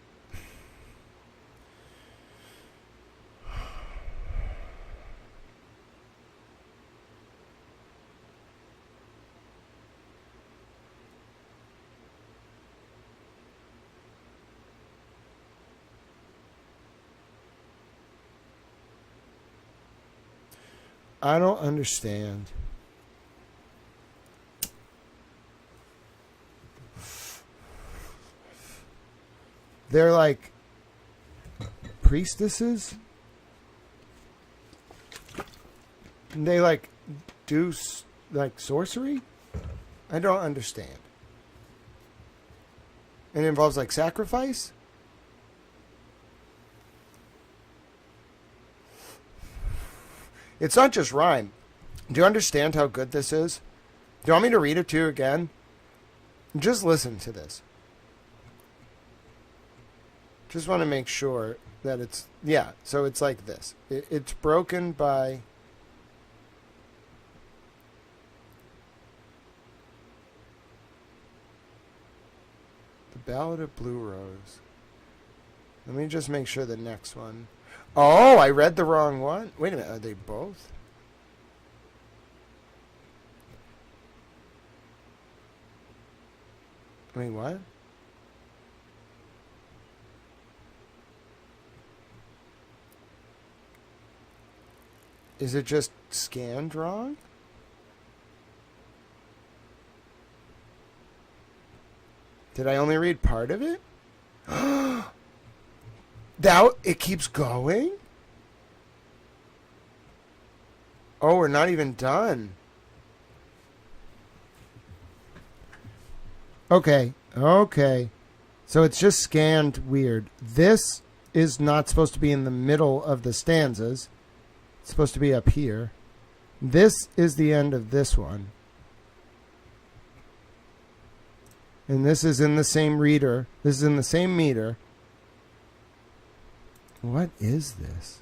I don't understand. They're priestesses. And they do sorcery. I don't understand. And it involves like sacrifice? It's not just rhyme. Do you understand how good this is? Do you want me to read it to you again? Just listen to this. Just want to make sure that it's... Yeah, so it's like this. It's broken by... The Ballad of Blue Rose. Let me just make sure the next one... Oh, I read the wrong one. Wait a minute, are they both? Wait, what? Is it just scanned wrong? Did I only read part of it? It keeps going? Oh, we're not even done. Okay. So it's just scanned weird. This is not supposed to be in the middle of the stanzas. It's supposed to be up here. This is the end of this one. And this is in the same reader. This is in the same meter. What is this?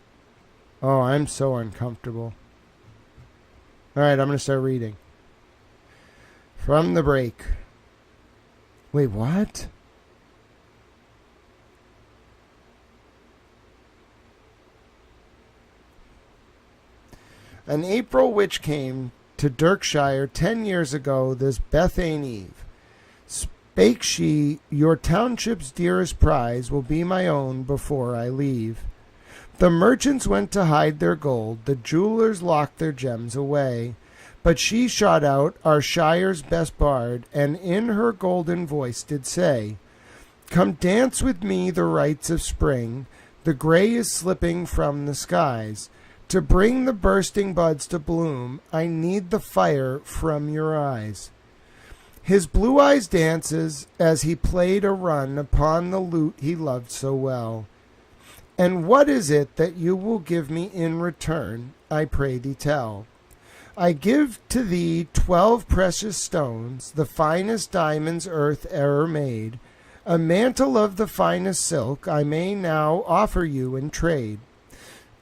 Oh, I'm so uncomfortable. All right, I'm going to start reading. From the break. Wait, what? An April witch came to Dirkshire 10 years ago this Bethane Eve. Spake she, your township's dearest prize will be my own before I leave. The merchants went to hide their gold, the jewelers locked their gems away. But she shot out, our shire's best bard, and in her golden voice did say, come dance with me the rites of spring, the grey is slipping from the skies. To bring the bursting buds to bloom, I need the fire from your eyes. His blue eyes dances as he played a run upon the lute he loved so well. And what is it that you will give me in return? I pray thee tell. I give to thee 12 precious stones, the finest diamonds earth e'er made. A mantle of the finest silk I may now offer you in trade.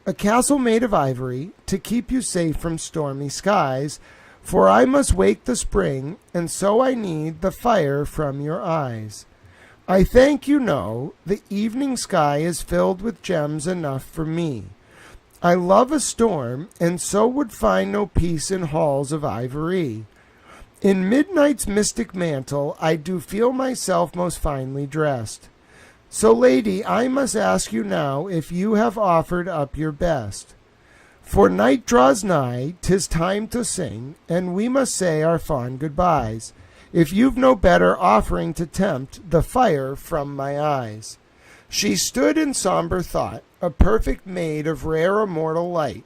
A castle made of ivory to keep you safe from stormy skies. For I must wake the spring, and so I need the fire from your eyes. I thank you know the evening sky is filled with gems enough for me. I love a storm, and so would find no peace in halls of ivory. In midnight's mystic mantle I do feel myself most finely dressed. So, lady, I must ask you now if you have offered up your best. For night draws nigh, 'tis time to sing, and we must say our fond goodbyes, if you've no better offering to tempt the fire from my eyes. She stood in sombre thought, a perfect maid of rare immortal light.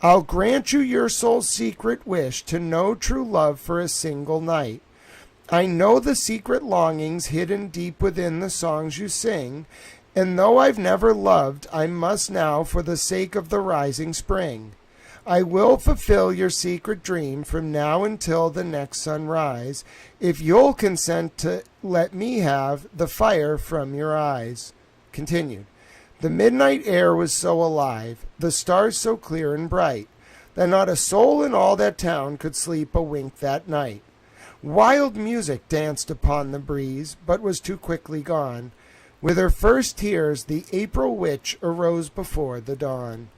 I'll grant you your soul's secret wish to know true love for a single night. I know the secret longings hidden deep within the songs you sing, and though I've never loved, I must now for the sake of the rising spring. I will fulfill your secret dream from now until the next sunrise, if you'll consent to let me have the fire from your eyes. Continued. The midnight air was so alive, the stars so clear and bright, that not a soul in all that town could sleep a wink that night. Wild music danced upon the breeze, but was too quickly gone. With her first tears, the April witch arose before the dawn.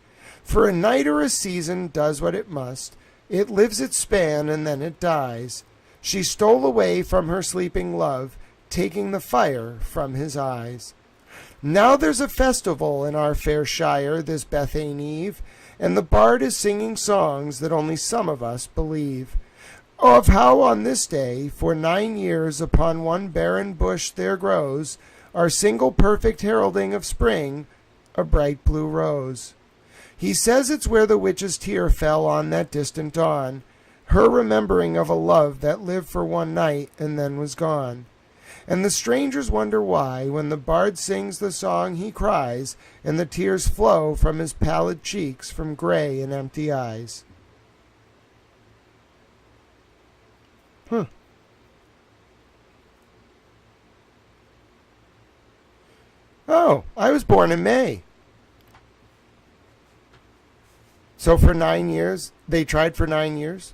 For a night or a season does what it must. It lives its span, and then it dies. She stole away from her sleeping love, taking the fire from his eyes. Now there's a festival in our fair shire this Bethane Eve, and the bard is singing songs that only some of us believe. Of how on this day, for 9 years, upon one barren bush there grows, our single perfect heralding of spring, a bright blue rose. He says it's where the witch's tear fell on that distant dawn, her remembering of a love that lived for one night and then was gone. And the strangers wonder why, when the bard sings the song he cries, and the tears flow from his pallid cheeks, from gray and empty eyes. Huh. Oh, I was born in May. So for 9 years, they tried for 9 years,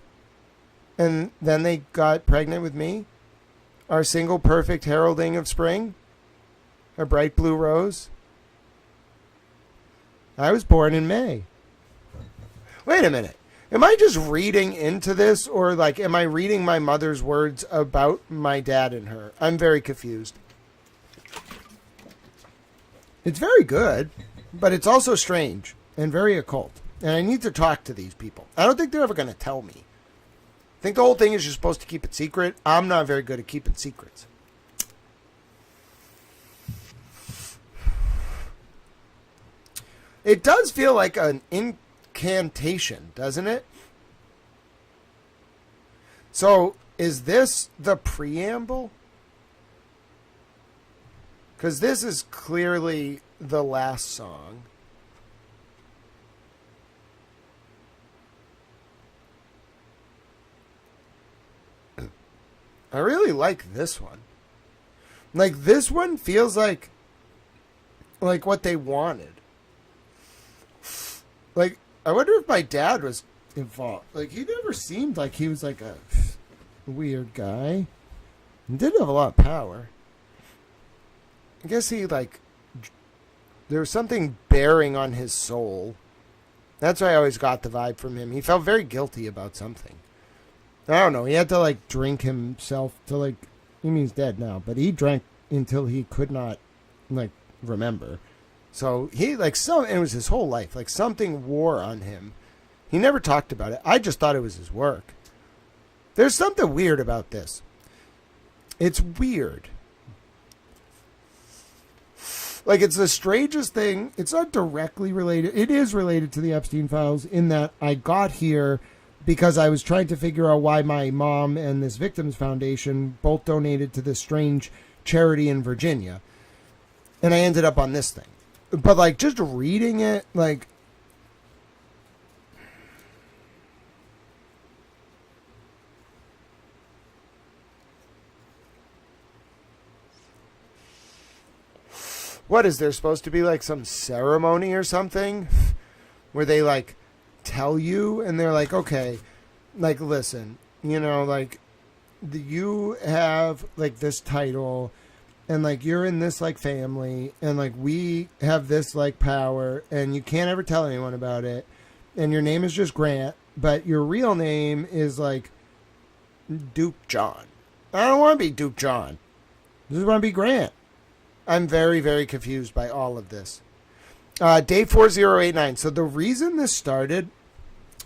and then they got pregnant with me, our single perfect heralding of spring, a bright blue rose. I was born in May. Wait a minute. Am I just reading into this, or like, am I reading my mother's words about my dad and her? I'm very confused. It's very good, but it's also strange and very occult. And I need to talk to these people. I don't think they're ever going to tell me. I think the whole thing is you're supposed to keep it secret. I'm not very good at keeping secrets. It does feel like an incantation, doesn't it? So, is this the preamble? Because this is clearly the last song. I really like this one. Like, this one feels like what they wanted. Like, I wonder if my dad was involved. Like, he never seemed like he was like a weird guy. He did have a lot of power. I guess he, like, there was something bearing on his soul. That's why I always got the vibe from him. He felt very guilty about something. I don't know. He had to, like, drink himself to, like, I mean, he's dead now, but he drank until he could not, like, remember. So he, like, it was his whole life. Like, something wore on him. He never talked about it. I just thought it was his work. There's something weird about this. It's weird. Like, it's the strangest thing. It's not directly related. It is related to the Epstein files in that I got here because I was trying to figure out why my mom and this Victims Foundation both donated to this strange charity in Virginia. And I ended up on this thing. But, like, just reading it, like, what is there supposed to be, like, some ceremony or something where they, like, tell you and they're like, okay, like, listen, you know, like, you have, like, this title and, like, you're in this, like, family and, like, we have this, like, power and you can't ever tell anyone about it and your name is just Grant, but your real name is, like, Duke John. I don't want to be Duke John. I just want to be Grant. I'm very, very confused by all of this. Day 4089. So the reason this started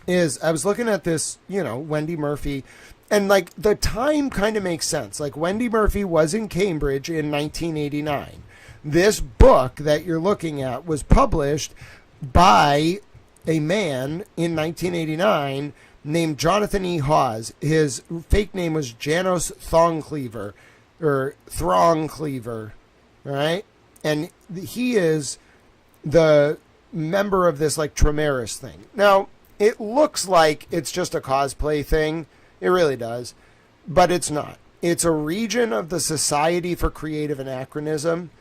is I was looking at this, you know, Wendy Murphy, and, like, the time kind of makes sense. Like, Wendy Murphy was in Cambridge in 1989. This book that you're looking at was published by a man in 1989 named Jonathan E. Hawes. His fake name was Janos Thongcleaver, or Throngcleaver. Right? And he is the member of this, like, Tremaris thing. Now, it looks like it's just a cosplay thing. It really does. But it's not. It's a region of the Society for Creative Anachronism.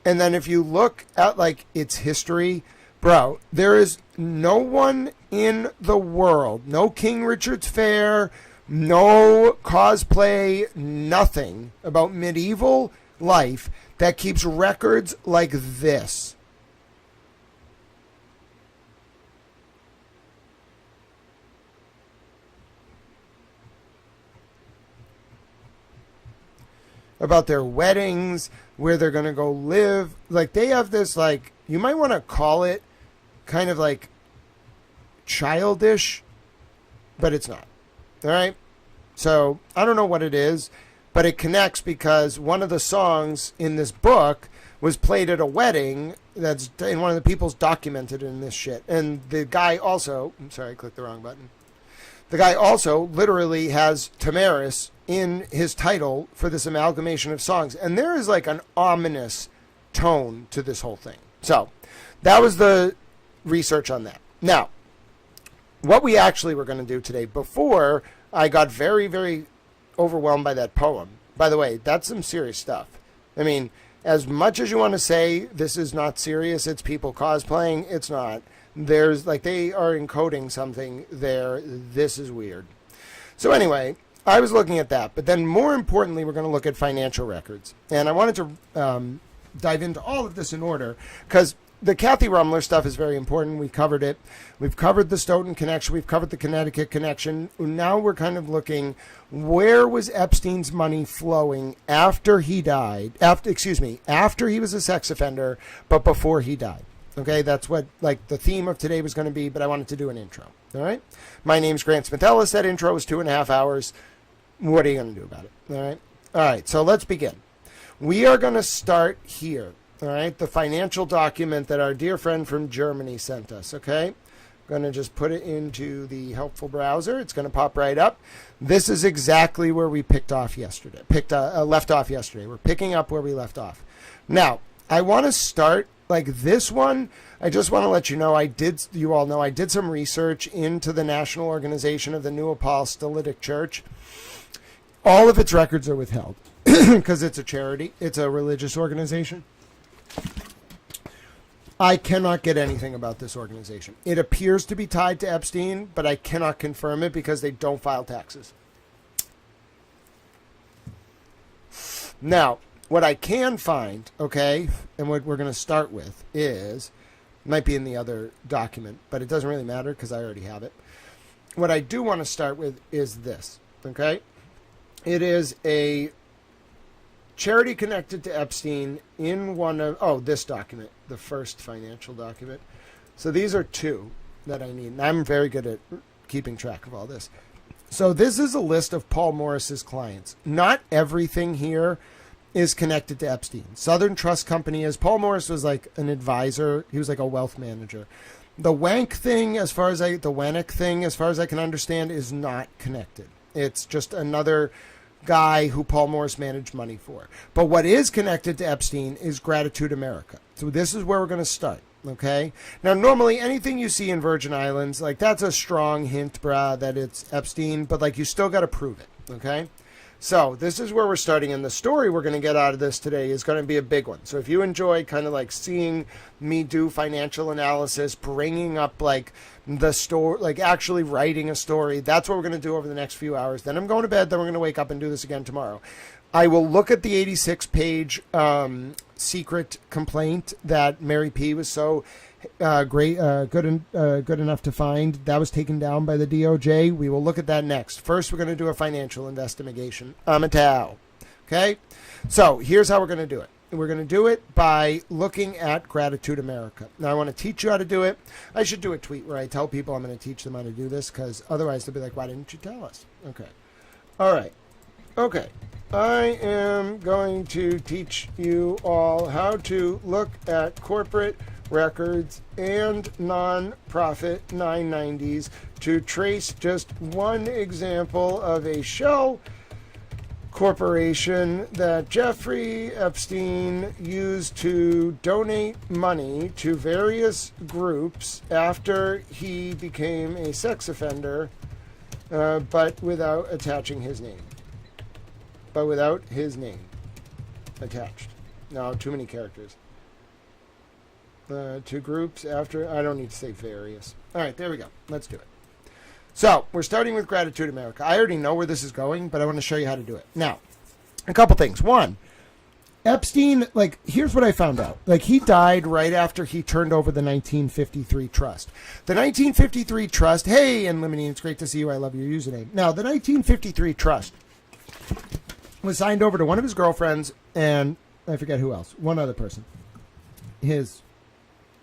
And then if you look at, like, its history, bro, there is no one in the world, no King Richard's Fair, no cosplay, nothing about medieval life that keeps records like this. About their weddings, where they're going to go live. Like, they have this, like, you might want to call it kind of like childish, but it's not. All right? So, I don't know what it is. But it connects because one of the songs in this book was played at a wedding that's in one of the people's documented in this shit. And the guy also, I'm sorry, I clicked the wrong button. The guy also literally has Tamaris in his title for this amalgamation of songs. And there is like an ominous tone to this whole thing. So that was the research on that. Now, what we actually were going to do today, before I got very, very overwhelmed by that poem. By the way, that's some serious stuff. I mean, as much as you want to say this is not serious, it's people cosplaying, it's not. There's like they are encoding something there. This is weird. So anyway, I was looking at that. But then more importantly, we're going to look at financial records. And I wanted to dive into all of this in order because the Kathy Rumler stuff is very important. We covered it. We've covered the Stoughton connection. We've covered the Connecticut connection. Now we're kind of looking, where was Epstein's money flowing after he died? After he was a sex offender, but before he died. Okay, that's what like the theme of today was going to be, but I wanted to do an intro. All right. My name's Grant Smith Ellis. That intro was 2.5 hours. What are you going to do about it? All right. All right. So let's begin. We are going to start here. All right, the financial document that our dear friend from Germany sent us, okay? I'm going to just put it into the helpful browser. It's going to pop right up. This is exactly where we left off yesterday. We're picking up where we left off. Now, I want to start like this one. I just want to let you know, I did some research into the National Organization of the New Apostolic Church. All of its records are withheld because it's a charity. It's a religious organization. I cannot get anything about this organization. It appears to be tied to Epstein, but I cannot confirm it because they don't file taxes. Now, what I can find, okay, and what we're going to start with is, might be in the other document, but it doesn't really matter because I already have it. What I do want to start with is this, okay? It is a charity connected to Epstein in one of, this document, the first financial document. So these are two that I need. And I'm very good at keeping track of all this. So this is a list of Paul Morris's clients. Not everything here is connected to Epstein. Southern Trust Company is, Paul Morris was like an advisor. He was like a wealth manager. The Wank thing, the Wannick thing, as far as I can understand, is not connected. It's just another guy who Paul Morris managed money for. But what is connected to Epstein is Gratitude America. So this is where we're going to start, okay? Now, normally, anything you see in Virgin Islands, like, that's a strong hint, that it's Epstein, but, like, you still got to prove it, okay? So this is where we're starting, and the story we're going to get out of this today is going to be a big one. So if you enjoy kind of like seeing me do financial analysis, bringing up like the story, like actually writing a story, that's what we're going to do over the next few hours. Then I'm going to bed, then we're going to wake up and do this again tomorrow. I will look at the 86-page secret complaint that Mary P. was so good enough to find. That was taken down by the DOJ. We will look at that next. First, we're going to do a financial investigation. Okay? So here's how we're going to do it. We're going to do it by looking at Gratitude America. Now, I want to teach you how to do it. I should do a tweet where I tell people I'm going to teach them how to do this because otherwise they'll be like, why didn't you tell us? Okay. All right. Okay. I am going to teach you all how to look at corporate records and non-profit 990s to trace just one example of a shell corporation that Jeffrey Epstein used to donate money to various groups after he became a sex offender, but without attaching his name. But without his name attached. No, too many characters. To groups after, I don't need to say various. All right, there we go. Let's do it. So we're starting with Gratitude America. I already know where this is going, but I want to show you how to do it. Now, a couple things. One, Epstein, like, here's what I found out. Like, he died right after he turned over the 1953 trust. The 1953 trust, hey, and Limini, it's great to see you. I love your username. Now, the 1953 trust was signed over to one of his girlfriends and I forget who else. One other person.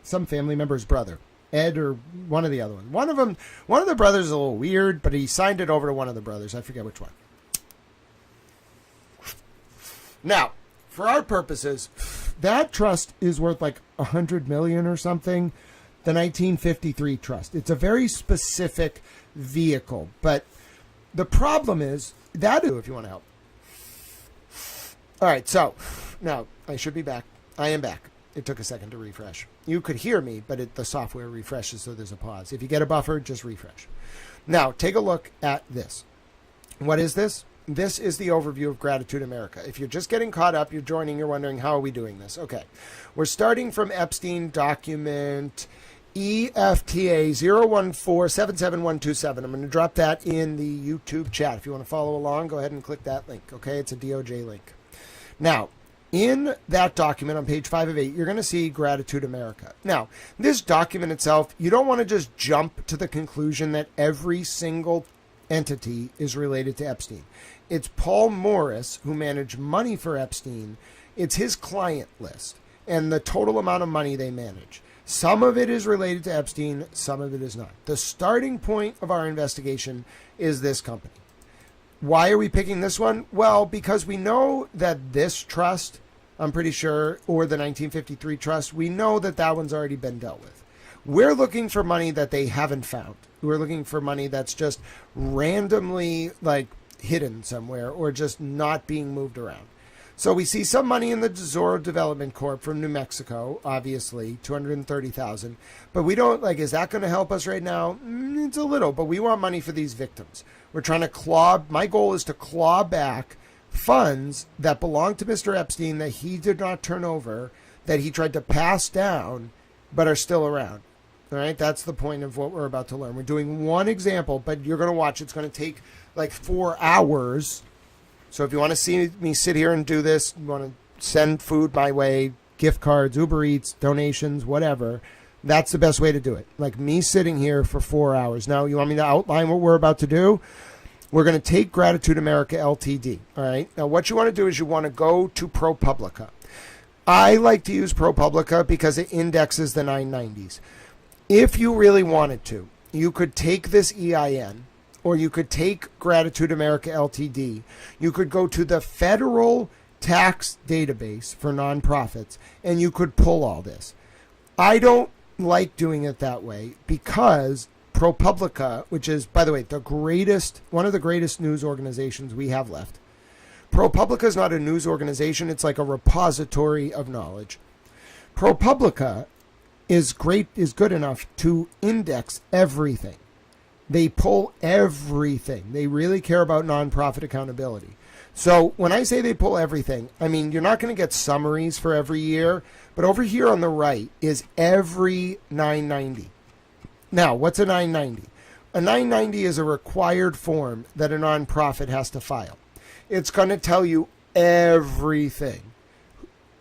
Some family member's brother. Ed or one of the other ones. One of the brothers is a little weird, but he signed it over to one of the brothers. I forget which one. Now, for our purposes, that trust is worth like $100 million or something. The 1953 trust. It's a very specific vehicle. But the problem is that if you want to help. All right, so now I should be back. I am back. It took a second to refresh. You could hear me, but the software refreshes, so there's a pause. If you get a buffer, just refresh. Now, take a look at this. What is this? This is the overview of Gratitude America. If you're just getting caught up, you're joining, you're wondering, how are we doing this? Okay. We're starting from Epstein document EFTA 014-77127. I'm going to drop that in the YouTube chat. If you want to follow along, go ahead and click that link. Okay, it's a DOJ link. Now, in that document on page 5 of 8, you're going to see Gratitude America. Now, this document itself, you don't want to just jump to the conclusion that every single entity is related to Epstein. It's Paul Morris, who managed money for Epstein. It's his client list and the total amount of money they manage. Some of it is related to Epstein, some of it is not. The starting point of our investigation is this company. Why are we picking this one? Well, because we know that this trust, I'm pretty sure, or the 1953 trust, we know that that one's already been dealt with. We're looking for money that they haven't found. We're looking for money that's just randomly hidden somewhere or just not being moved around. So we see some money in the Zorro Development Corp from New Mexico, obviously, $230,000. But we don't, is that going to help us right now? It's a little, but we want money for these victims. We're trying to my goal is to claw back funds that belong to Mr. Epstein that he did not turn over, that he tried to pass down, but are still around. All right, that's the point of what we're about to learn. We're doing one example, but you're going to watch. It's going to take 4 hours. So if you want to see me sit here and do this, you want to send food my way, gift cards, Uber Eats, donations, whatever, that's the best way to do it. Me sitting here for 4 hours. Now, you want me to outline what we're about to do? We're going to take Gratitude America LTD. All right. Now, what you want to do is you want to go to ProPublica. I like to use ProPublica because it indexes the 990s. If you really wanted to, you could take this EIN, or you could take Gratitude America LTD. You could go to the federal tax database for nonprofits, and you could pull all this. I don't like doing it that way because ProPublica, which is, by the way, one of the greatest news organizations we have left. ProPublica is not a news organization. It's like a repository of knowledge. ProPublica is good enough to index everything. They pull everything. They really care about nonprofit accountability. So when I say they pull everything, I mean, you're not going to get summaries for every year, but over here on the right is every 990. Now, what's a 990? A 990 is a required form that a nonprofit has to file. It's going to tell you everything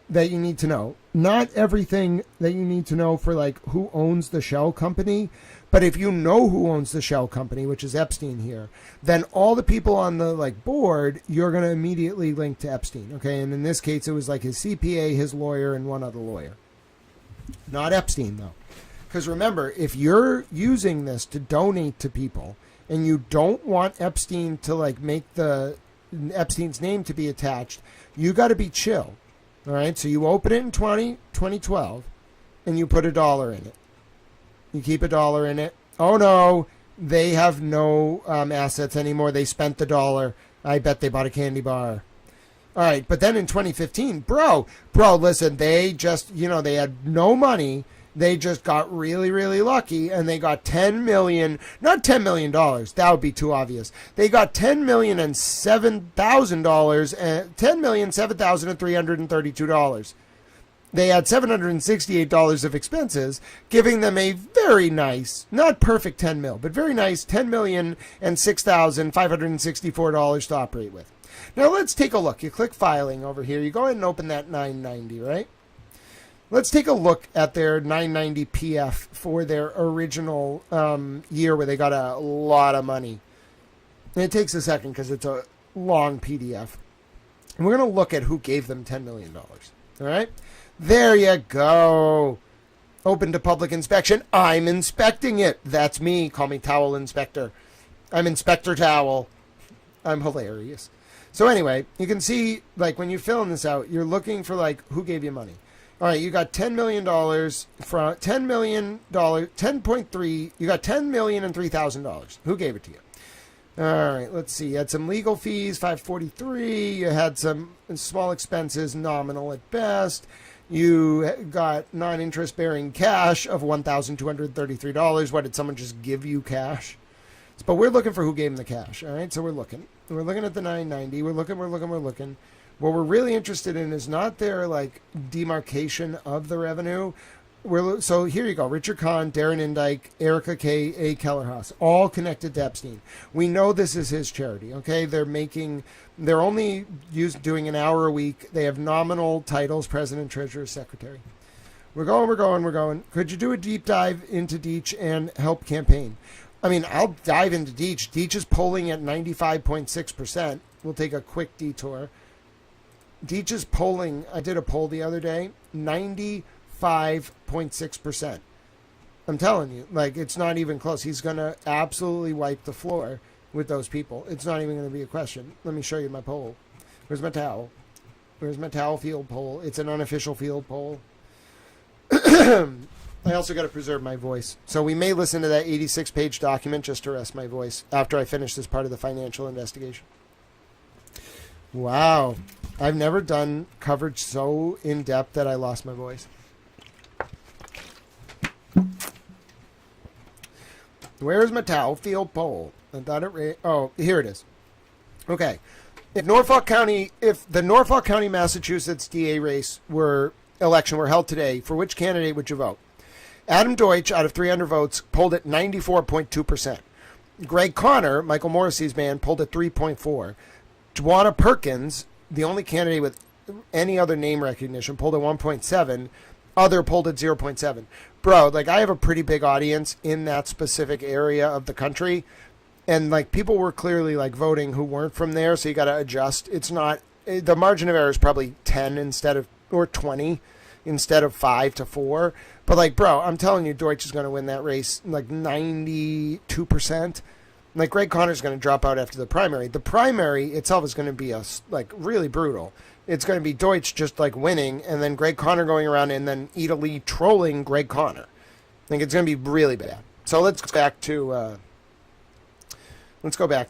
that you need to know. Not everything that you need to know for who owns the shell company, but if you know who owns the shell company, which is Epstein here, then all the people on the board, you're going to immediately link to Epstein. Okay, and in this case, it was his CPA, his lawyer, and one other lawyer. Not Epstein though, because remember, if you're using this to donate to people and you don't want Epstein to make Epstein's name to be attached, you got to be chill. All right, so you open it in 2012, and you put $1 in it. You keep $1 in it. Oh no, they have no assets anymore. They spent the $1. I bet they bought a candy bar. All right, but then in 2015, bro, listen, they just, they had no money. They just got really, really lucky, and they got $10 million, not $10 million. That would be too obvious. They got $10,007,000 and $10,007,332. They had $768 of expenses, giving them a very nice, not perfect 10 mil, but very nice $10,006,564 to operate with. Now let's take a look. You click filing over here. You go ahead and open that 990, right? Let's take a look at their 990 PF for their original year where they got a lot of money. And it takes a second because it's a long PDF. And we're going to look at who gave them $10 million. All right? There you go. Open to public inspection. I'm inspecting it. That's me. Call me Towel Inspector. I'm Inspector Towel. I'm hilarious. So anyway, you can see, when you're filling this out, you're looking for, who gave you money. All right, you got $10 million from $10 million, 10.3. You got $10 million and $3,000. Who gave it to you? All right, let's see. You had some legal fees, $543. You had some small expenses, nominal at best. You got non-interest bearing cash of $1,233. What, did someone just give you cash? But we're looking for who gave him the cash. All right, so we're looking. We're looking at the 990. We're looking. What we're really interested in is not their like demarcation of the revenue. So here you go. Richard Kahn, Darren Indike, Erica K. A. Kellerhaus, all connected to Epstein. We know this is his charity. Okay, they're only doing an hour a week. They have nominal titles: president, treasurer, secretary. We're going. Could you do a deep dive into Deitch and help campaign? I mean, I'll dive into Deitch. Deitch is polling at 95.6%. We'll take a quick detour. Deitch is polling, I did a poll the other day, 95.6%. I'm telling you, like, it's not even close. He's going to absolutely wipe the floor with those people. It's not even going to be a question. Let me show you my poll. Where's my towel? Where's my towel field poll? It's an unofficial field poll. I also got to preserve my voice. So we may listen to that 86-page document just to rest my voice after I finish this part of the financial investigation. Wow. I've never done coverage so in-depth that I lost my voice. Where's my towel field poll? I thought it... Oh, here it is. Okay. If the Norfolk County, Massachusetts DA election were held today, for which candidate would you vote? Adam Deutsch, out of 300 votes, polled at 94.2%. Greg Conner, Michael Morrissey's man, polled at 3.4%. Dwana Perkins, the only candidate with any other name recognition, polled at 1.7%. Other polled at 0.7%. Bro, like, I have a pretty big audience in that specific area of the country. And, like, people were clearly, like, voting who weren't from there, so you got to adjust. It's not... The margin of error is probably 10 or 20 instead of 5 to 4. But, like, bro, I'm telling you, Deutsch is going to win that race, like, 92%. Like, Greg Conner's going to drop out after the primary. The primary itself is going to be, really brutal. It's going to be Deutsch just, like, winning, and then Greg Conner going around and then Ida Lee trolling Greg Conner. I think it's going to be really bad. So let's go back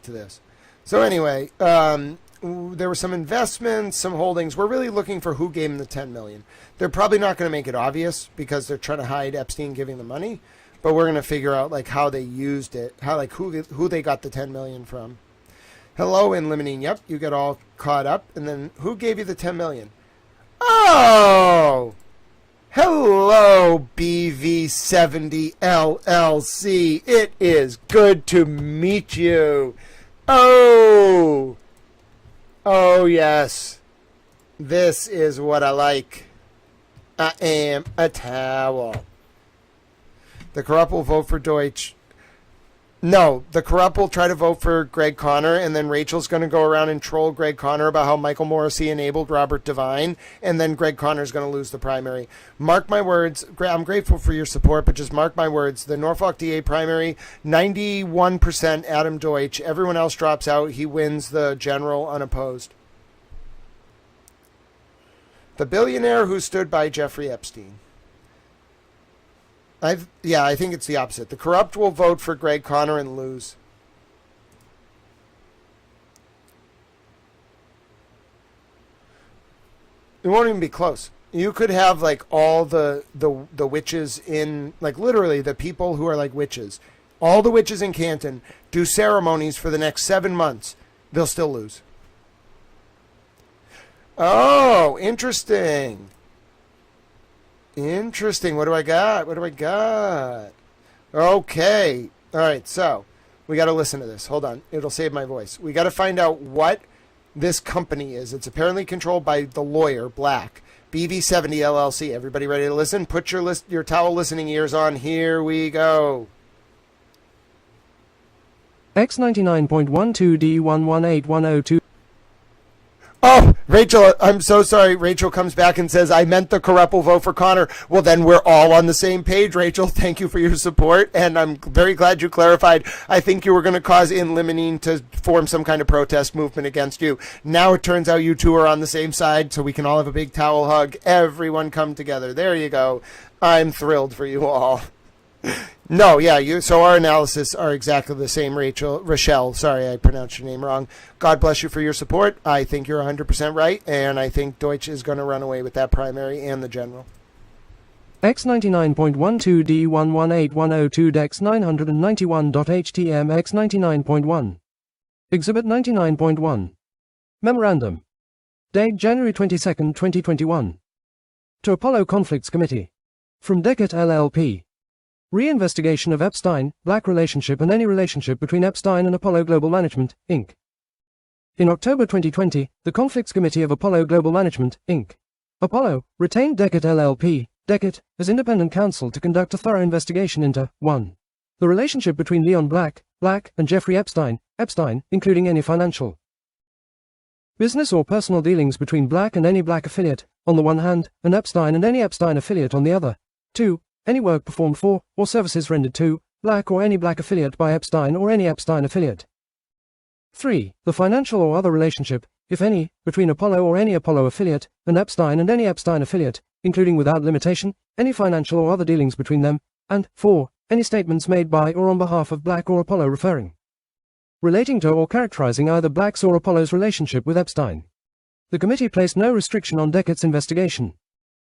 to this. So anyway, there were some investments, some holdings. We're really looking for who gave him the $10 million. They're probably not going to make it obvious because they're trying to hide Epstein giving the money. But we're going to figure out, like, how they used it, how, like, who they got the $10 million from. Hello, in Limonene. Yep, you get all caught up. And then who gave you the $10 million? Oh! Hello, BV70 LLC. It is good to meet you. Oh! Oh, yes. This is what I like. I am a towel. The corrupt will vote for Deutsch. No, the corrupt will try to vote for Greg Conner, and then Rachel's going to go around and troll Greg Conner about how Michael Morrissey enabled Robert Devine, and then Greg Conner's going to lose the primary. Mark my words. I'm grateful for your support, but just mark my words. The Norfolk DA primary, 91% Adam Deutsch. Everyone else drops out. He wins the general unopposed. The billionaire who stood by Jeffrey Epstein. I think it's the opposite. The corrupt will vote for Greg Conner and lose. It won't even be close. You could have, like, all the witches in, like, literally the people who are like witches. All the witches in Canton do ceremonies for the next 7 months. They'll still lose. Oh, interesting. Interesting. What do I got? Okay. All right. So we got to listen to this. Hold on. It'll save my voice. We got to find out what this company is. It's apparently controlled by the lawyer, Black. BV70 LLC. Everybody ready to listen? Put your towel listening ears on. Here we go. X99.12D118102. Oh, Rachel, I'm so sorry. Rachel comes back and says, I meant the corrupt will vote for Connor. Well, then we're all on the same page, Rachel. Thank you for your support, and I'm very glad you clarified. I think you were going to cause in Limonene to form some kind of protest movement against you. Now it turns out you two are on the same side, so we can all have a big towel hug. Everyone come together. There you go. I'm thrilled for you all. No, yeah, so our analysis are exactly the same, Rochelle, sorry, I pronounced your name wrong. God bless you for your support. I think you're 100% right, and I think Deutsch is going to run away with that primary and the general. X99.12D118102 Dex 991.htm X99.1 Exhibit 99.1 Memorandum Date January 22, 2021 To Apollo Conflicts Committee From Deckett LLP Re-investigation of Epstein, Black relationship and any relationship between Epstein and Apollo Global Management, Inc. In October 2020, the Conflicts Committee of Apollo Global Management, Inc. Apollo retained Deckett LLP, Deckett, as independent counsel to conduct a thorough investigation into 1. The relationship between Leon Black, and Jeffrey Epstein, including any financial, business or personal dealings between Black and any Black affiliate, on the one hand, and Epstein and any Epstein affiliate on the other. 2. Any work performed for, or services rendered to, Black or any Black affiliate by Epstein or any Epstein affiliate. 3. The financial or other relationship, if any, between Apollo or any Apollo affiliate, and Epstein and any Epstein affiliate, including without limitation, any financial or other dealings between them, and 4. Any statements made by or on behalf of Black or Apollo referring, relating to or characterizing either Black's or Apollo's relationship with Epstein. The committee placed no restriction on Deckett's investigation.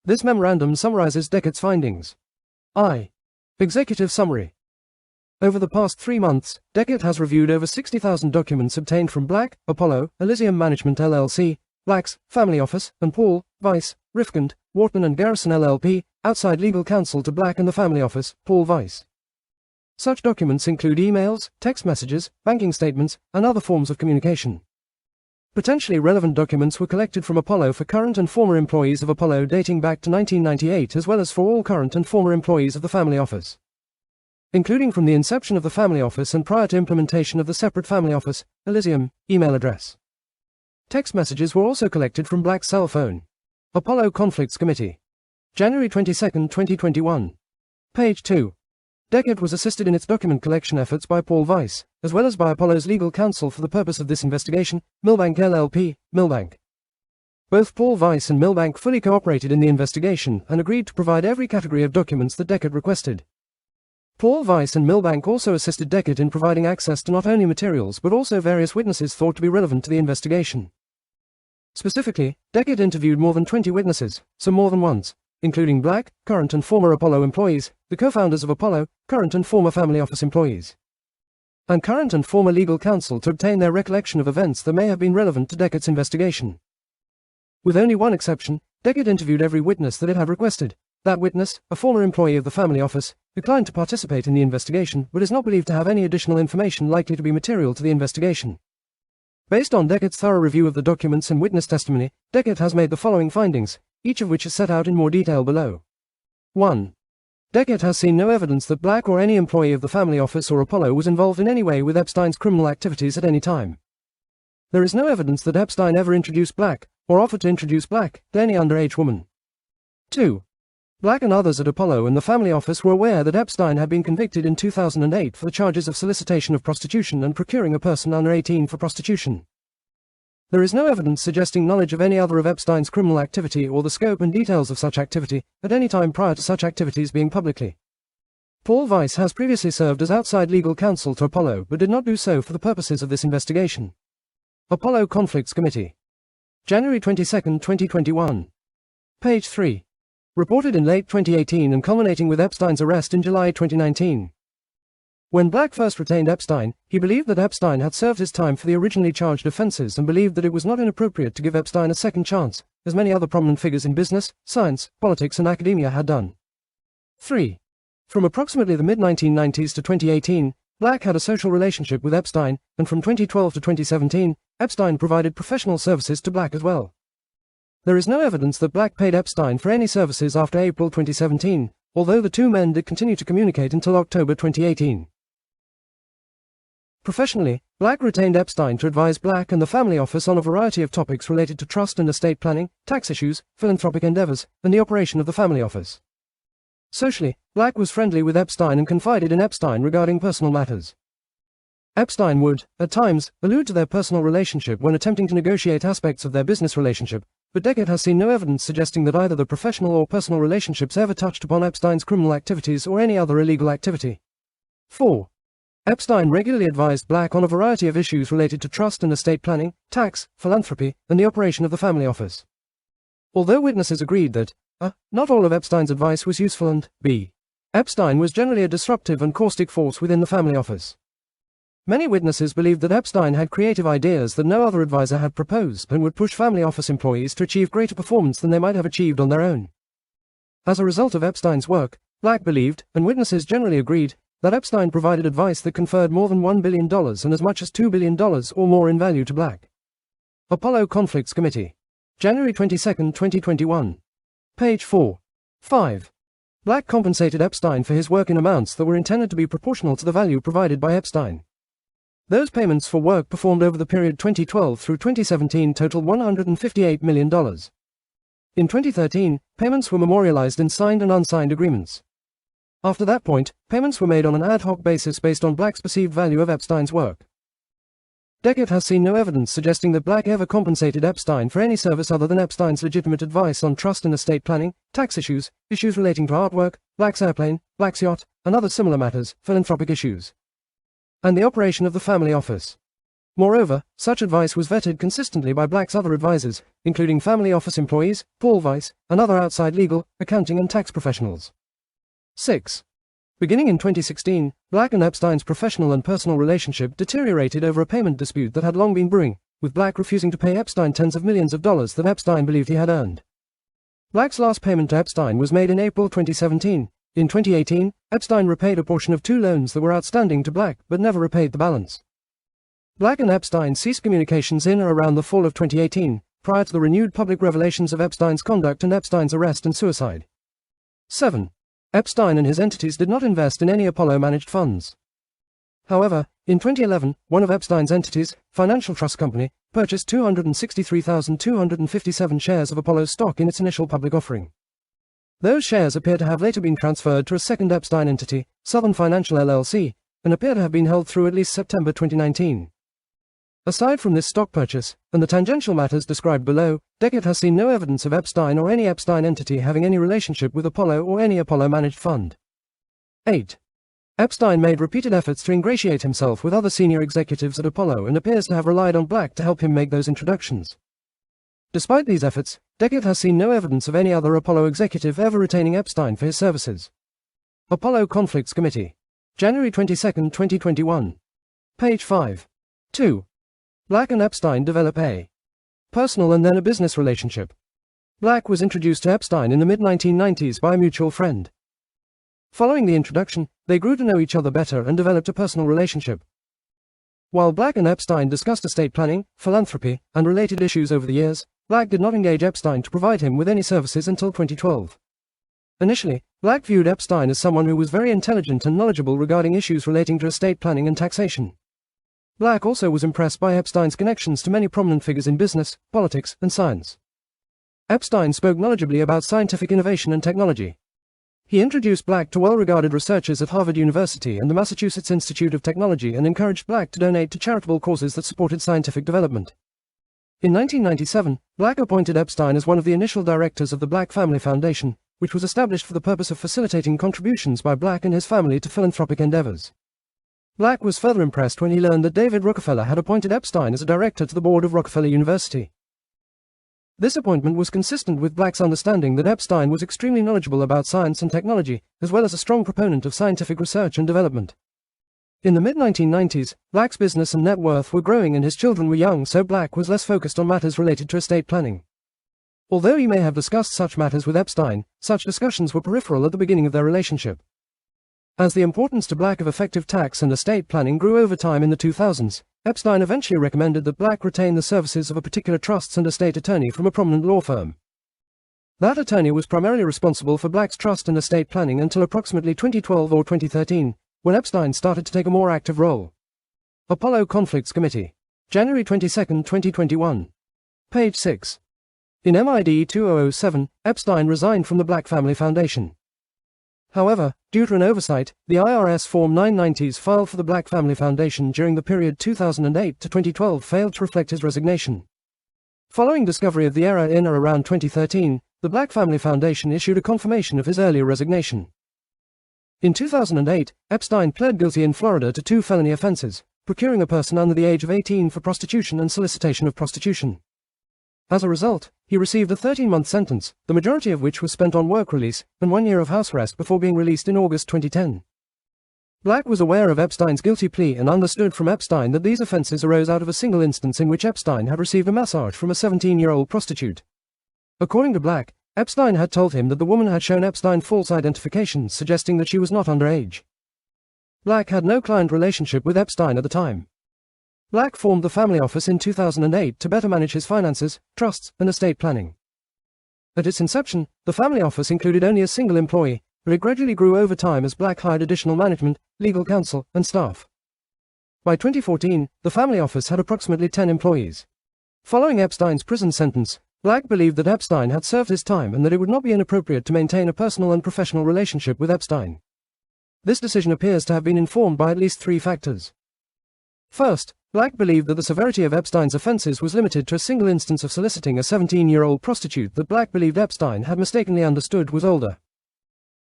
This memorandum summarizes Deckett's findings. Executive Summary. Over the past 3 months, Deckett has reviewed over 60,000 documents obtained from Black, Apollo, Elysium Management LLC, Black's Family Office, and Paul, Weiss, Rifkind, Wharton and Garrison LLP, outside legal counsel to Black and the Family Office, Paul Weiss. Such documents include emails, text messages, banking statements, and other forms of communication. Potentially relevant documents were collected from Apollo for current and former employees of Apollo dating back to 1998 as well as for all current and former employees of the Family Office, including from the inception of the Family Office and prior to implementation of the separate Family Office, Elysium, email address. Text messages were also collected from Black's cell phone. Apollo Conflicts Committee. January 22, 2021. Page 2. Deckett was assisted in its document collection efforts by Paul Weiss, as well as by Apollo's legal counsel for the purpose of this investigation, Milbank LLP, Milbank. Both Paul Weiss and Milbank fully cooperated in the investigation and agreed to provide every category of documents that Deckett requested. Paul Weiss and Milbank also assisted Deckett in providing access to not only materials but also various witnesses thought to be relevant to the investigation. Specifically, Deckett interviewed more than 20 witnesses, some more than once, including Black, current and former Apollo employees, the co-founders of Apollo, current and former Family Office employees, and current and former legal counsel to obtain their recollection of events that may have been relevant to Deckett's investigation. With only one exception, Deckett interviewed every witness that it had requested. That witness, a former employee of the Family Office, declined to participate in the investigation but is not believed to have any additional information likely to be material to the investigation. Based on Deckett's thorough review of the documents and witness testimony, Deckett has made the following findings, each of which is set out in more detail below. 1. Deckett has seen no evidence that Black or any employee of the Family Office or Apollo was involved in any way with Epstein's criminal activities at any time. There is no evidence that Epstein ever introduced Black, or offered to introduce Black, to any underage woman. 2. Black and others at Apollo and the Family Office were aware that Epstein had been convicted in 2008 for the charges of solicitation of prostitution and procuring a person under 18 for prostitution. There is no evidence suggesting knowledge of any other of Epstein's criminal activity or the scope and details of such activity at any time prior to such activities being publicly. Paul Weiss has previously served as outside legal counsel to Apollo but did not do so for the purposes of this investigation. Apollo Conflicts Committee. January 22, 2021. Page 3. Reported in late 2018 and culminating with Epstein's arrest in July 2019. When Black first retained Epstein, he believed that Epstein had served his time for the originally charged offenses and believed that it was not inappropriate to give Epstein a second chance, as many other prominent figures in business, science, politics and academia had done. 3. From approximately the mid-1990s to 2018, Black had a social relationship with Epstein, and from 2012 to 2017, Epstein provided professional services to Black as well. There is no evidence that Black paid Epstein for any services after April 2017, although the two men did continue to communicate until October 2018. Professionally, Black retained Epstein to advise Black and the family office on a variety of topics related to trust and estate planning, tax issues, philanthropic endeavors, and the operation of the family office. Socially, Black was friendly with Epstein and confided in Epstein regarding personal matters. Epstein would, at times, allude to their personal relationship when attempting to negotiate aspects of their business relationship, but Deckard has seen no evidence suggesting that either the professional or personal relationships ever touched upon Epstein's criminal activities or any other illegal activity. 4. Epstein regularly advised Black on a variety of issues related to trust and estate planning, tax, philanthropy, and the operation of the family office. Although witnesses agreed that not all of Epstein's advice was useful and b. Epstein was generally a disruptive and caustic force within the family office. Many witnesses believed that Epstein had creative ideas that no other advisor had proposed and would push family office employees to achieve greater performance than they might have achieved on their own. As a result of Epstein's work, Black believed, and witnesses generally agreed, that Epstein provided advice that conferred more than $1 billion and as much as $2 billion or more in value to Black. Apollo Conflicts Committee. January 22, 2021. Page 4. 5. Black compensated Epstein for his work in amounts that were intended to be proportional to the value provided by Epstein. Those payments for work performed over the period 2012 through 2017 totaled $158 million. In 2013, payments were memorialized in signed and unsigned agreements. After that point, payments were made on an ad hoc basis based on Black's perceived value of Epstein's work. Deckard has seen no evidence suggesting that Black ever compensated Epstein for any service other than Epstein's legitimate advice on trust and estate planning, tax issues, issues relating to artwork, Black's airplane, Black's yacht, and other similar matters, philanthropic issues, and the operation of the family office. Moreover, such advice was vetted consistently by Black's other advisors, including family office employees, Paul Weiss, and other outside legal, accounting and tax professionals. 6. Beginning in 2016, Black and Epstein's professional and personal relationship deteriorated over a payment dispute that had long been brewing, with Black refusing to pay Epstein tens of millions of dollars that Epstein believed he had earned. Black's last payment to Epstein was made in April 2017. In 2018, Epstein repaid a portion of 2 loans that were outstanding to Black but never repaid the balance. Black and Epstein ceased communications in or around the fall of 2018, prior to the renewed public revelations of Epstein's conduct and Epstein's arrest and suicide. 7. Epstein and his entities did not invest in any Apollo-managed funds. However, in 2011, one of Epstein's entities, Financial Trust Company, purchased 263,257 shares of Apollo stock in its initial public offering. Those shares appear to have later been transferred to a second Epstein entity, Southern Financial LLC, and appear to have been held through at least September 2019. Aside from this stock purchase, and the tangential matters described below, Deckard has seen no evidence of Epstein or any Epstein entity having any relationship with Apollo or any Apollo-managed fund. 8. Epstein made repeated efforts to ingratiate himself with other senior executives at Apollo and appears to have relied on Black to help him make those introductions. Despite these efforts, Deckard has seen no evidence of any other Apollo executive ever retaining Epstein for his services. Apollo Conflicts Committee. January 22, 2021. Page 5. 2. Black and Epstein develop a personal and then a business relationship. Black was introduced to Epstein in the mid-1990s by a mutual friend. Following the introduction, they grew to know each other better and developed a personal relationship. While Black and Epstein discussed estate planning, philanthropy, and related issues over the years, Black did not engage Epstein to provide him with any services until 2012. Initially, Black viewed Epstein as someone who was very intelligent and knowledgeable regarding issues relating to estate planning and taxation. Black also was impressed by Epstein's connections to many prominent figures in business, politics, and science. Epstein spoke knowledgeably about scientific innovation and technology. He introduced Black to well-regarded researchers at Harvard University and the Massachusetts Institute of Technology and encouraged Black to donate to charitable causes that supported scientific development. In 1997, Black appointed Epstein as one of the initial directors of the Black Family Foundation, which was established for the purpose of facilitating contributions by Black and his family to philanthropic endeavors. Black was further impressed when he learned that David Rockefeller had appointed Epstein as a director to the board of Rockefeller University. This appointment was consistent with Black's understanding that Epstein was extremely knowledgeable about science and technology, as well as a strong proponent of scientific research and development. In the mid-1990s, Black's business and net worth were growing and his children were young, so Black was less focused on matters related to estate planning. Although he may have discussed such matters with Epstein, such discussions were peripheral at the beginning of their relationship. As the importance to Black of effective tax and estate planning grew over time in the 2000s, Epstein eventually recommended that Black retain the services of a particular trusts and estate attorney from a prominent law firm. That attorney was primarily responsible for Black's trust and estate planning until approximately 2012 or 2013, when Epstein started to take a more active role. Apollo Conflicts Committee. January 22, 2021. Page 6. In MID 2007, Epstein resigned from the Black Family Foundation. However, due to an oversight, the IRS Form 990s filed for the Black Family Foundation during the period 2008 to 2012 failed to reflect his resignation. Following discovery of the error in or around 2013, the Black Family Foundation issued a confirmation of his earlier resignation. In 2008, Epstein pled guilty in Florida to 2 felony offenses: procuring a person under the age of 18 for prostitution and solicitation of prostitution. As a result, he received a 13-month sentence, the majority of which was spent on work release, and 1 year of house arrest before being released in August 2010. Black was aware of Epstein's guilty plea and understood from Epstein that these offenses arose out of a single instance in which Epstein had received a massage from a 17-year-old prostitute. According to Black, Epstein had told him that the woman had shown Epstein false identifications suggesting that she was not underage. Black had no client relationship with Epstein at the time. Black formed the family office in 2008 to better manage his finances, trusts, and estate planning. At its inception, the family office included only a single employee, but it gradually grew over time as Black hired additional management, legal counsel, and staff. By 2014, the family office had approximately 10 employees. Following Epstein's prison sentence, Black believed that Epstein had served his time and that it would not be inappropriate to maintain a personal and professional relationship with Epstein. This decision appears to have been informed by at least 3 factors. First, Black believed that the severity of Epstein's offenses was limited to a single instance of soliciting a 17-year-old prostitute that Black believed Epstein had mistakenly understood was older.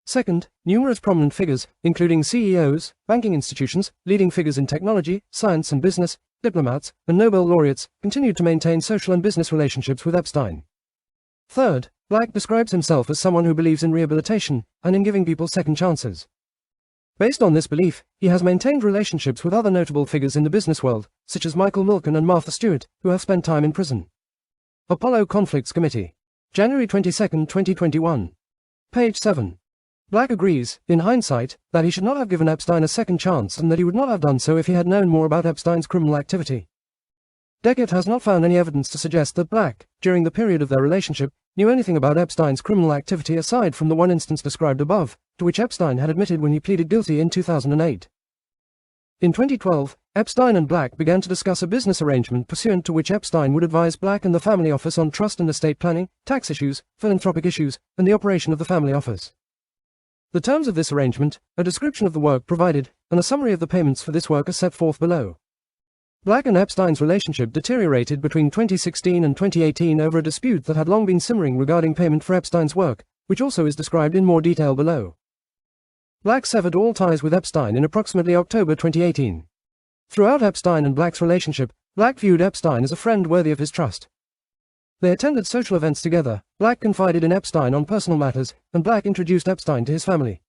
Second, numerous prominent figures, including CEOs, banking institutions, leading figures in technology, science and business, diplomats, and Nobel laureates, continued to maintain social and business relationships with Epstein. Third, Black describes himself as someone who believes in rehabilitation and in giving people second chances. Based on this belief, he has maintained relationships with other notable figures in the business world, such as Michael Milken and Martha Stewart, who have spent time in prison. Apollo Conflicts Committee. January 22, 2021. Page 7. Black agrees, in hindsight, that he should not have given Epstein a second chance and that he would not have done so if he had known more about Epstein's criminal activity. Deckett has not found any evidence to suggest that Black, during the period of their relationship, knew anything about Epstein's criminal activity aside from the one instance described above, to which Epstein had admitted when he pleaded guilty in 2008. In 2012, Epstein and Black began to discuss a business arrangement pursuant to which Epstein would advise Black and the family office on trust and estate planning, tax issues, philanthropic issues, and the operation of the family office. The terms of this arrangement, a description of the work provided, and a summary of the payments for this work are set forth below. Black and Epstein's relationship deteriorated between 2016 and 2018 over a dispute that had long been simmering regarding payment for Epstein's work, which also is described in more detail below. Black severed all ties with Epstein in approximately October 2018. Throughout Epstein and Black's relationship, Black viewed Epstein as a friend worthy of his trust. They attended social events together, Black confided in Epstein on personal matters, and Black introduced Epstein to his family.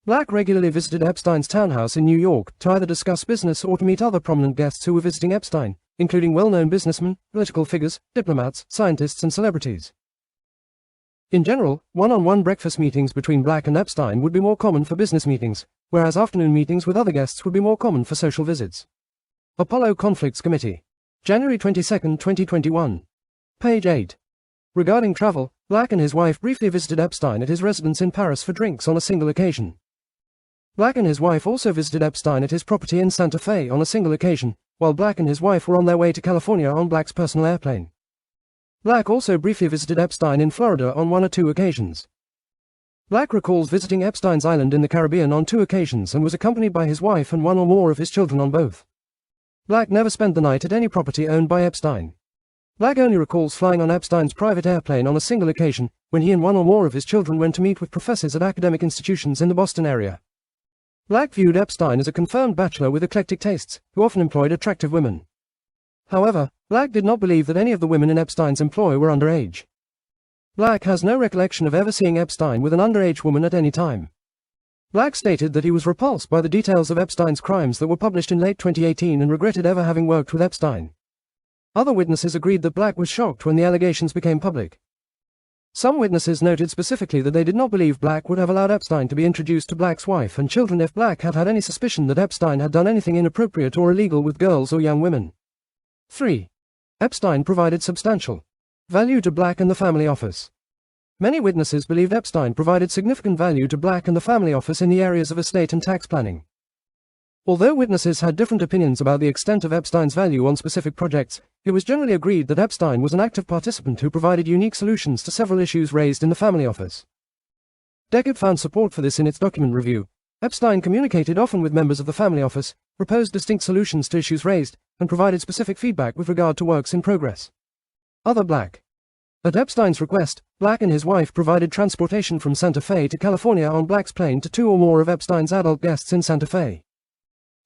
Black regularly visited Epstein's townhouse in New York to either discuss business or to meet other prominent guests who were visiting Epstein, including well-known businessmen, political figures, diplomats, scientists, and celebrities. In general, one-on-one breakfast meetings between Black and Epstein would be more common for business meetings, whereas afternoon meetings with other guests would be more common for social visits. Apollo Conflicts Committee. January 22, 2021. Page 8. Regarding travel, Black and his wife briefly visited Epstein at his residence in Paris for drinks on a single occasion. Black and his wife also visited Epstein at his property in Santa Fe on a single occasion, while Black and his wife were on their way to California on Black's personal airplane. Black also briefly visited Epstein in Florida on 1 or 2 occasions. Black recalls visiting Epstein's island in the Caribbean on 2 occasions and was accompanied by his wife and 1 or more of his children on both. Black never spent the night at any property owned by Epstein. Black only recalls flying on Epstein's private airplane on a single occasion, when he and 1 or more of his children went to meet with professors at academic institutions in the Boston area. Black viewed Epstein as a confirmed bachelor with eclectic tastes, who often employed attractive women. However, Black did not believe that any of the women in Epstein's employ were underage. Black has no recollection of ever seeing Epstein with an underage woman at any time. Black stated that he was repulsed by the details of Epstein's crimes that were published in late 2018 and regretted ever having worked with Epstein. Other witnesses agreed that Black was shocked when the allegations became public. Some witnesses noted specifically that they did not believe Black would have allowed Epstein to be introduced to Black's wife and children if Black had had any suspicion that Epstein had done anything inappropriate or illegal with girls or young women. 3. Epstein provided substantial value to Black and the family office. Many witnesses believed Epstein provided significant value to Black and the family office in the areas of estate and tax planning. Although witnesses had different opinions about the extent of Epstein's value on specific projects, it was generally agreed that Epstein was an active participant who provided unique solutions to several issues raised in the family office. Deckard found support for this in its document review. Epstein communicated often with members of the family office, proposed distinct solutions to issues raised, and provided specific feedback with regard to works in progress. Other Black. At Epstein's request, Black and his wife provided transportation from Santa Fe to California on Black's plane to 2 or more of Epstein's adult guests in Santa Fe.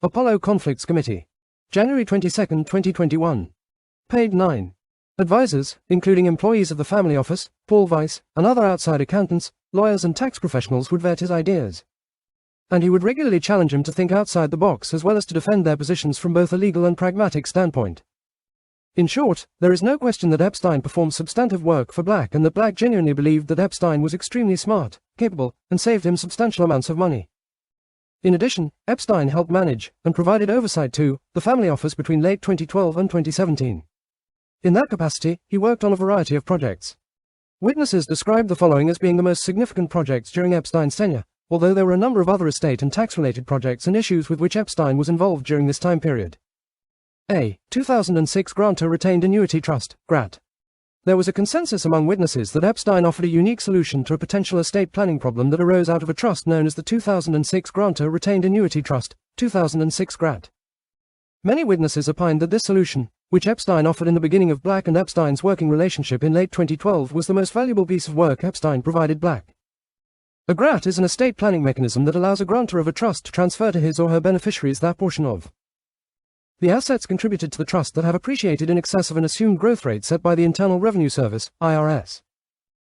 Apollo Conflicts Committee. January 22, 2021. Page 9. Advisors, including employees of the family office, Paul Weiss, and other outside accountants, lawyers and tax professionals would vet his ideas. And he would regularly challenge him to think outside the box as well as to defend their positions from both a legal and pragmatic standpoint. In short, there is no question that Epstein performed substantive work for Black and that Black genuinely believed that Epstein was extremely smart, capable, and saved him substantial amounts of money. In addition, Epstein helped manage, and provided oversight to, the family office between late 2012 and 2017. In that capacity, he worked on a variety of projects. Witnesses described the following as being the most significant projects during Epstein's tenure, although there were a number of other estate and tax-related projects and issues with which Epstein was involved during this time period. A. 2006 Grantor Retained Annuity Trust, GRAT. There was a consensus among witnesses that Epstein offered a unique solution to a potential estate planning problem that arose out of a trust known as the 2006 Grantor Retained Annuity Trust, 2006 GRAT. Many witnesses opined that this solution, which Epstein offered in the beginning of Black and Epstein's working relationship in late 2012, was the most valuable piece of work Epstein provided Black. A GRAT is an estate planning mechanism that allows a grantor of a trust to transfer to his or her beneficiaries that portion of the assets contributed to the trust that have appreciated in excess of an assumed growth rate set by the Internal Revenue Service, IRS.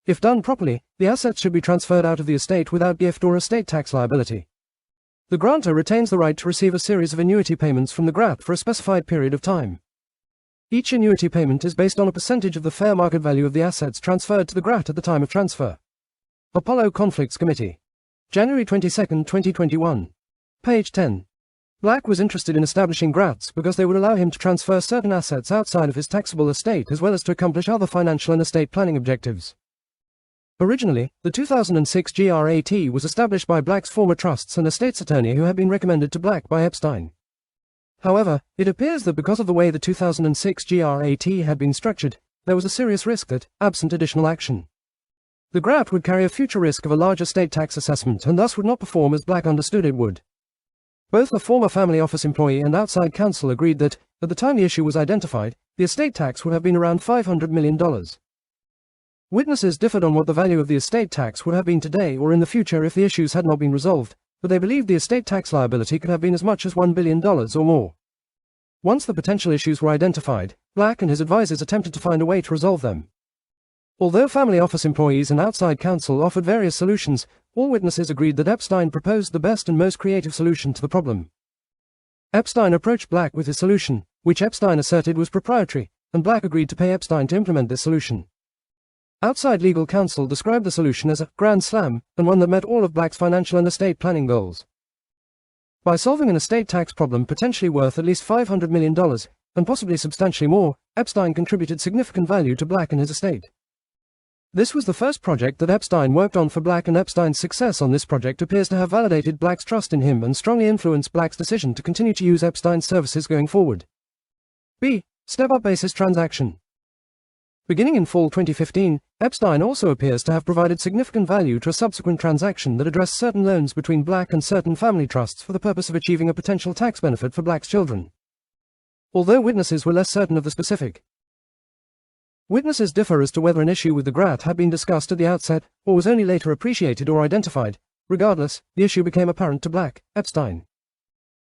If done properly, the assets should be transferred out of the estate without gift or estate tax liability. The grantor retains the right to receive a series of annuity payments from the GRAT for a specified period of time. Each annuity payment is based on a percentage of the fair market value of the assets transferred to the GRAT at the time of transfer. Apollo Conflicts Committee. January 22, 2021. Page 10. Black was interested in establishing GRATs because they would allow him to transfer certain assets outside of his taxable estate as well as to accomplish other financial and estate planning objectives. Originally, the 2006 GRAT was established by Black's former trusts and estates attorney who had been recommended to Black by Epstein. However, it appears that because of the way the 2006 GRAT had been structured, there was a serious risk that, absent additional action, the GRAT would carry a future risk of a large estate tax assessment and thus would not perform as Black understood it would. Both the former family office employee and outside counsel agreed that, at the time the issue was identified, the estate tax would have been around $500 million. Witnesses differed on what the value of the estate tax would have been today or in the future if the issues had not been resolved, but they believed the estate tax liability could have been as much as $1 billion or more. Once the potential issues were identified, Black and his advisors attempted to find a way to resolve them. Although family office employees and outside counsel offered various solutions, all witnesses agreed that Epstein proposed the best and most creative solution to the problem. Epstein approached Black with his solution, which Epstein asserted was proprietary, and Black agreed to pay Epstein to implement this solution. Outside legal counsel described the solution as a grand slam, and one that met all of Black's financial and estate planning goals. By solving an estate tax problem potentially worth at least $500 million, and possibly substantially more, Epstein contributed significant value to Black and his estate. This was the first project that Epstein worked on for Black, and Epstein's success on this project appears to have validated Black's trust in him and strongly influenced Black's decision to continue to use Epstein's services going forward. B. Step-up basis transaction. Beginning in fall 2015, Epstein also appears to have provided significant value to a subsequent transaction that addressed certain loans between Black and certain family trusts for the purpose of achieving a potential tax benefit for Black's children. Although witnesses were less certain of the specific, witnesses differ as to whether an issue with the GRAT had been discussed at the outset, or was only later appreciated or identified. Regardless, the issue became apparent to Black, Epstein,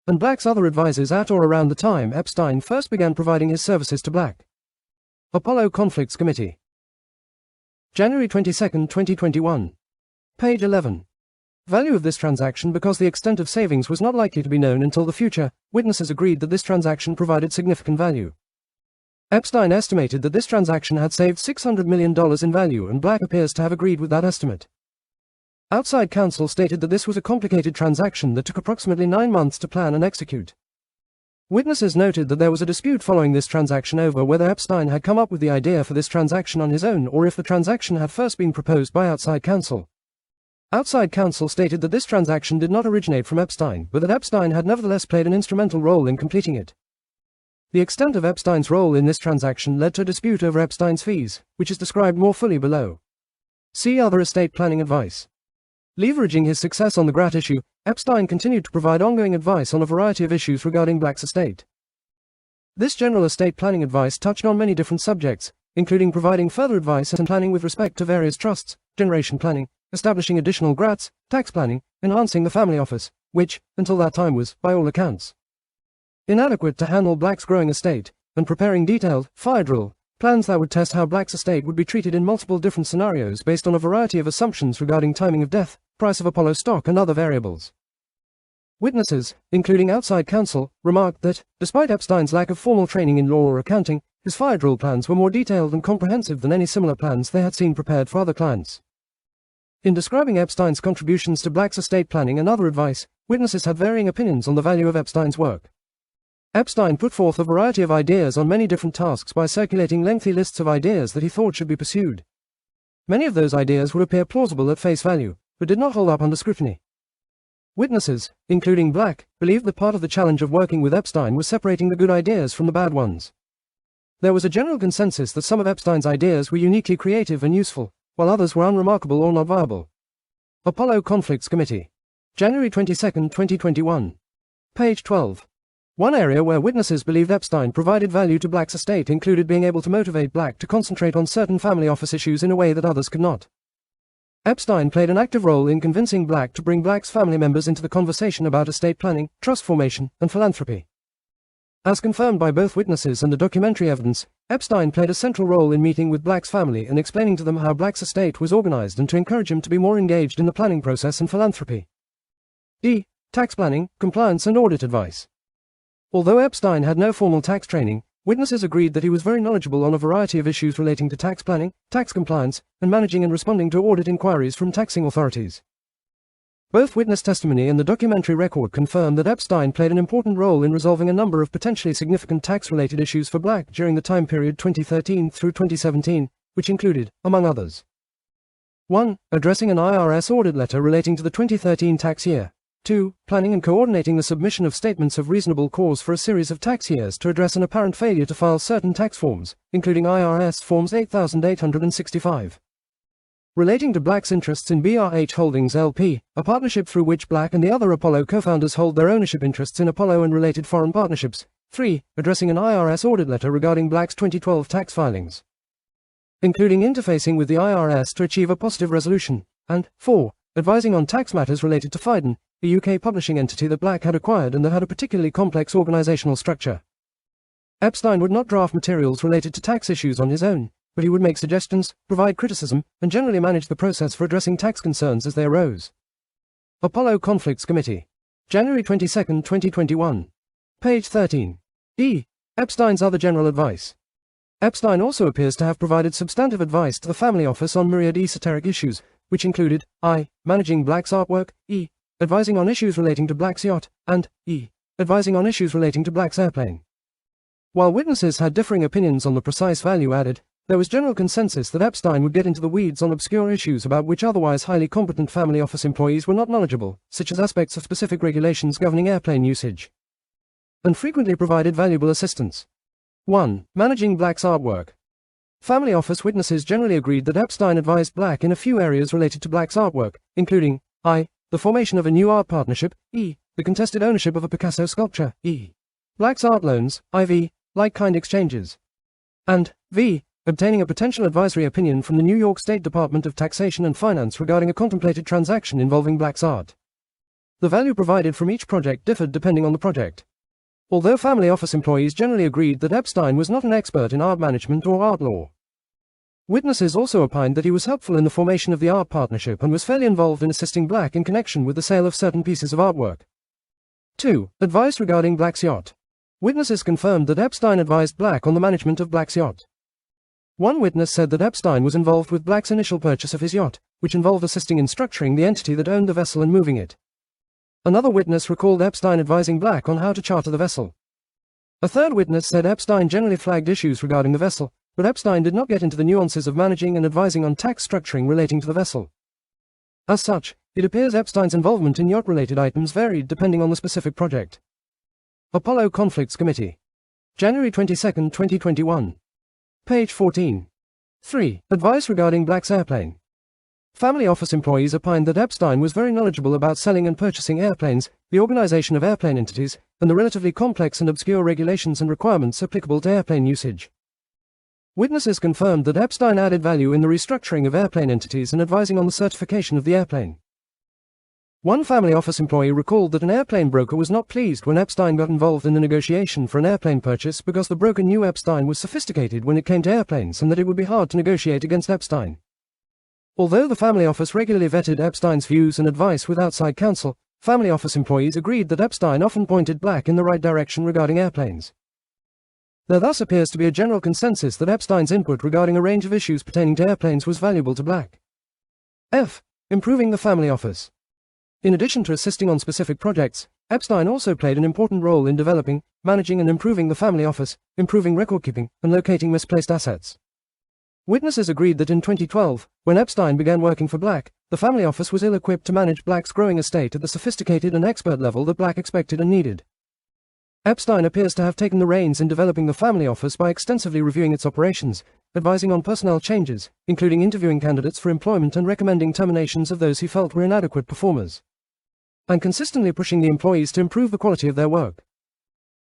and Black's other advisors at or around the time Epstein first began providing his services to Black. Apollo Conflicts Committee. January 22, 2021. Page 11. Value of this transaction. Because the extent of savings was not likely to be known until the future, witnesses agreed that this transaction provided significant value. Epstein estimated that this transaction had saved $600 million in value, and Black appears to have agreed with that estimate. Outside counsel stated that this was a complicated transaction that took approximately 9 months to plan and execute. Witnesses noted that there was a dispute following this transaction over whether Epstein had come up with the idea for this transaction on his own or if the transaction had first been proposed by outside counsel. Outside counsel stated that this transaction did not originate from Epstein, but that Epstein had nevertheless played an instrumental role in completing it. The extent of Epstein's role in this transaction led to a dispute over Epstein's fees, which is described more fully below. See other estate planning advice. Leveraging his success on the Grat issue, Epstein continued to provide ongoing advice on a variety of issues regarding Black's estate. This general estate planning advice touched on many different subjects, including providing further advice and planning with respect to various trusts, generation planning, establishing additional grats, tax planning, enhancing the family office, which, until that time was, by all accounts, inadequate to handle Black's growing estate, and preparing detailed, fire-drill, plans that would test how Black's estate would be treated in multiple different scenarios based on a variety of assumptions regarding timing of death, price of Apollo stock and other variables. Witnesses, including outside counsel, remarked that, despite Epstein's lack of formal training in law or accounting, his fire-drill plans were more detailed and comprehensive than any similar plans they had seen prepared for other clients. In describing Epstein's contributions to Black's estate planning and other advice, witnesses had varying opinions on the value of Epstein's work. Epstein put forth a variety of ideas on many different tasks by circulating lengthy lists of ideas that he thought should be pursued. Many of those ideas would appear plausible at face value, but did not hold up under scrutiny. Witnesses, including Black, believed that part of the challenge of working with Epstein was separating the good ideas from the bad ones. There was a general consensus that some of Epstein's ideas were uniquely creative and useful, while others were unremarkable or not viable. Apollo Conflicts Committee. January 22, 2021. Page 12. One area where witnesses believed Epstein provided value to Black's estate included being able to motivate Black to concentrate on certain family office issues in a way that others could not. Epstein played an active role in convincing Black to bring Black's family members into the conversation about estate planning, trust formation, and philanthropy. As confirmed by both witnesses and the documentary evidence, Epstein played a central role in meeting with Black's family and explaining to them how Black's estate was organized and to encourage him to be more engaged in the planning process and philanthropy. D. Tax planning, compliance and audit advice. Although Epstein had no formal tax training, witnesses agreed that he was very knowledgeable on a variety of issues relating to tax planning, tax compliance, and managing and responding to audit inquiries from taxing authorities. Both witness testimony and the documentary record confirm that Epstein played an important role in resolving a number of potentially significant tax-related issues for Black during the time period 2013 through 2017, which included, among others, 1. Addressing an IRS audit letter relating to the 2013 tax year. 2. Planning and coordinating the submission of statements of reasonable cause for a series of tax years to address an apparent failure to file certain tax forms, including IRS Forms 8865. Relating to Black's interests in BRH Holdings LP, a partnership through which Black and the other Apollo co-founders hold their ownership interests in Apollo and related foreign partnerships. 3. Addressing an IRS audit letter regarding Black's 2012 tax filings, including interfacing with the IRS to achieve a positive resolution. And 4. Advising on tax matters related to VII, a UK publishing entity that Black had acquired and that had a particularly complex organizational structure. Epstein would not draft materials related to tax issues on his own, but he would make suggestions, provide criticism, and generally manage the process for addressing tax concerns as they arose. Apollo Conflicts Committee. January 22, 2021. Page 13. E. Epstein's other general advice. Epstein also appears to have provided substantive advice to the family office on myriad esoteric issues, which included I. Managing Black's artwork, E. Advising on issues relating to Black's yacht, and E. Advising on issues relating to Black's airplane. While witnesses had differing opinions on the precise value added, there was general consensus that Epstein would get into the weeds on obscure issues about which otherwise highly competent family office employees were not knowledgeable, such as aspects of specific regulations governing airplane usage, and frequently provided valuable assistance. 1. Managing Black's artwork. Family office witnesses generally agreed that Epstein advised Black in a few areas related to Black's artwork, including I. The formation of a new art partnership, E. The contested ownership of a Picasso sculpture, E. Black's art loans, IV. Like-kind exchanges, and V. Obtaining a potential advisory opinion from the New York State Department of Taxation and Finance regarding a contemplated transaction involving Black's art. The value provided from each project differed depending on the project. Although family office employees generally agreed that Epstein was not an expert in art management or art law, witnesses also opined that he was helpful in the formation of the art partnership and was fairly involved in assisting Black in connection with the sale of certain pieces of artwork. 2. Advice regarding Black's yacht. Witnesses confirmed that Epstein advised Black on the management of Black's yacht. One witness said that Epstein was involved with Black's initial purchase of his yacht, which involved assisting in structuring the entity that owned the vessel and moving it. Another witness recalled Epstein advising Black on how to charter the vessel. A third witness said Epstein generally flagged issues regarding the vessel, but Epstein did not get into the nuances of managing and advising on tax structuring relating to the vessel. As such, it appears Epstein's involvement in yacht-related items varied depending on the specific project. Apollo Conflicts Committee. January 22, 2021. Page 14. 3. Advice regarding Black's airplane. Family office employees opined that Epstein was very knowledgeable about selling and purchasing airplanes, the organization of airplane entities, and the relatively complex and obscure regulations and requirements applicable to airplane usage. Witnesses confirmed that Epstein added value in the restructuring of airplane entities and advising on the certification of the airplane. One family office employee recalled that an airplane broker was not pleased when Epstein got involved in the negotiation for an airplane purchase because the broker knew Epstein was sophisticated when it came to airplanes and that it would be hard to negotiate against Epstein. Although the family office regularly vetted Epstein's views and advice with outside counsel, family office employees agreed that Epstein often pointed Black in the right direction regarding airplanes. There thus appears to be a general consensus that Epstein's input regarding a range of issues pertaining to airplanes was valuable to Black. F. Improving the family office. In addition to assisting on specific projects, Epstein also played an important role in developing, managing and improving the family office, improving record-keeping, and locating misplaced assets. Witnesses agreed that in 2012, when Epstein began working for Black, the family office was ill-equipped to manage Black's growing estate at the sophisticated and expert level that Black expected and needed. Epstein appears to have taken the reins in developing the family office by extensively reviewing its operations, advising on personnel changes, including interviewing candidates for employment and recommending terminations of those he felt were inadequate performers, and consistently pushing the employees to improve the quality of their work.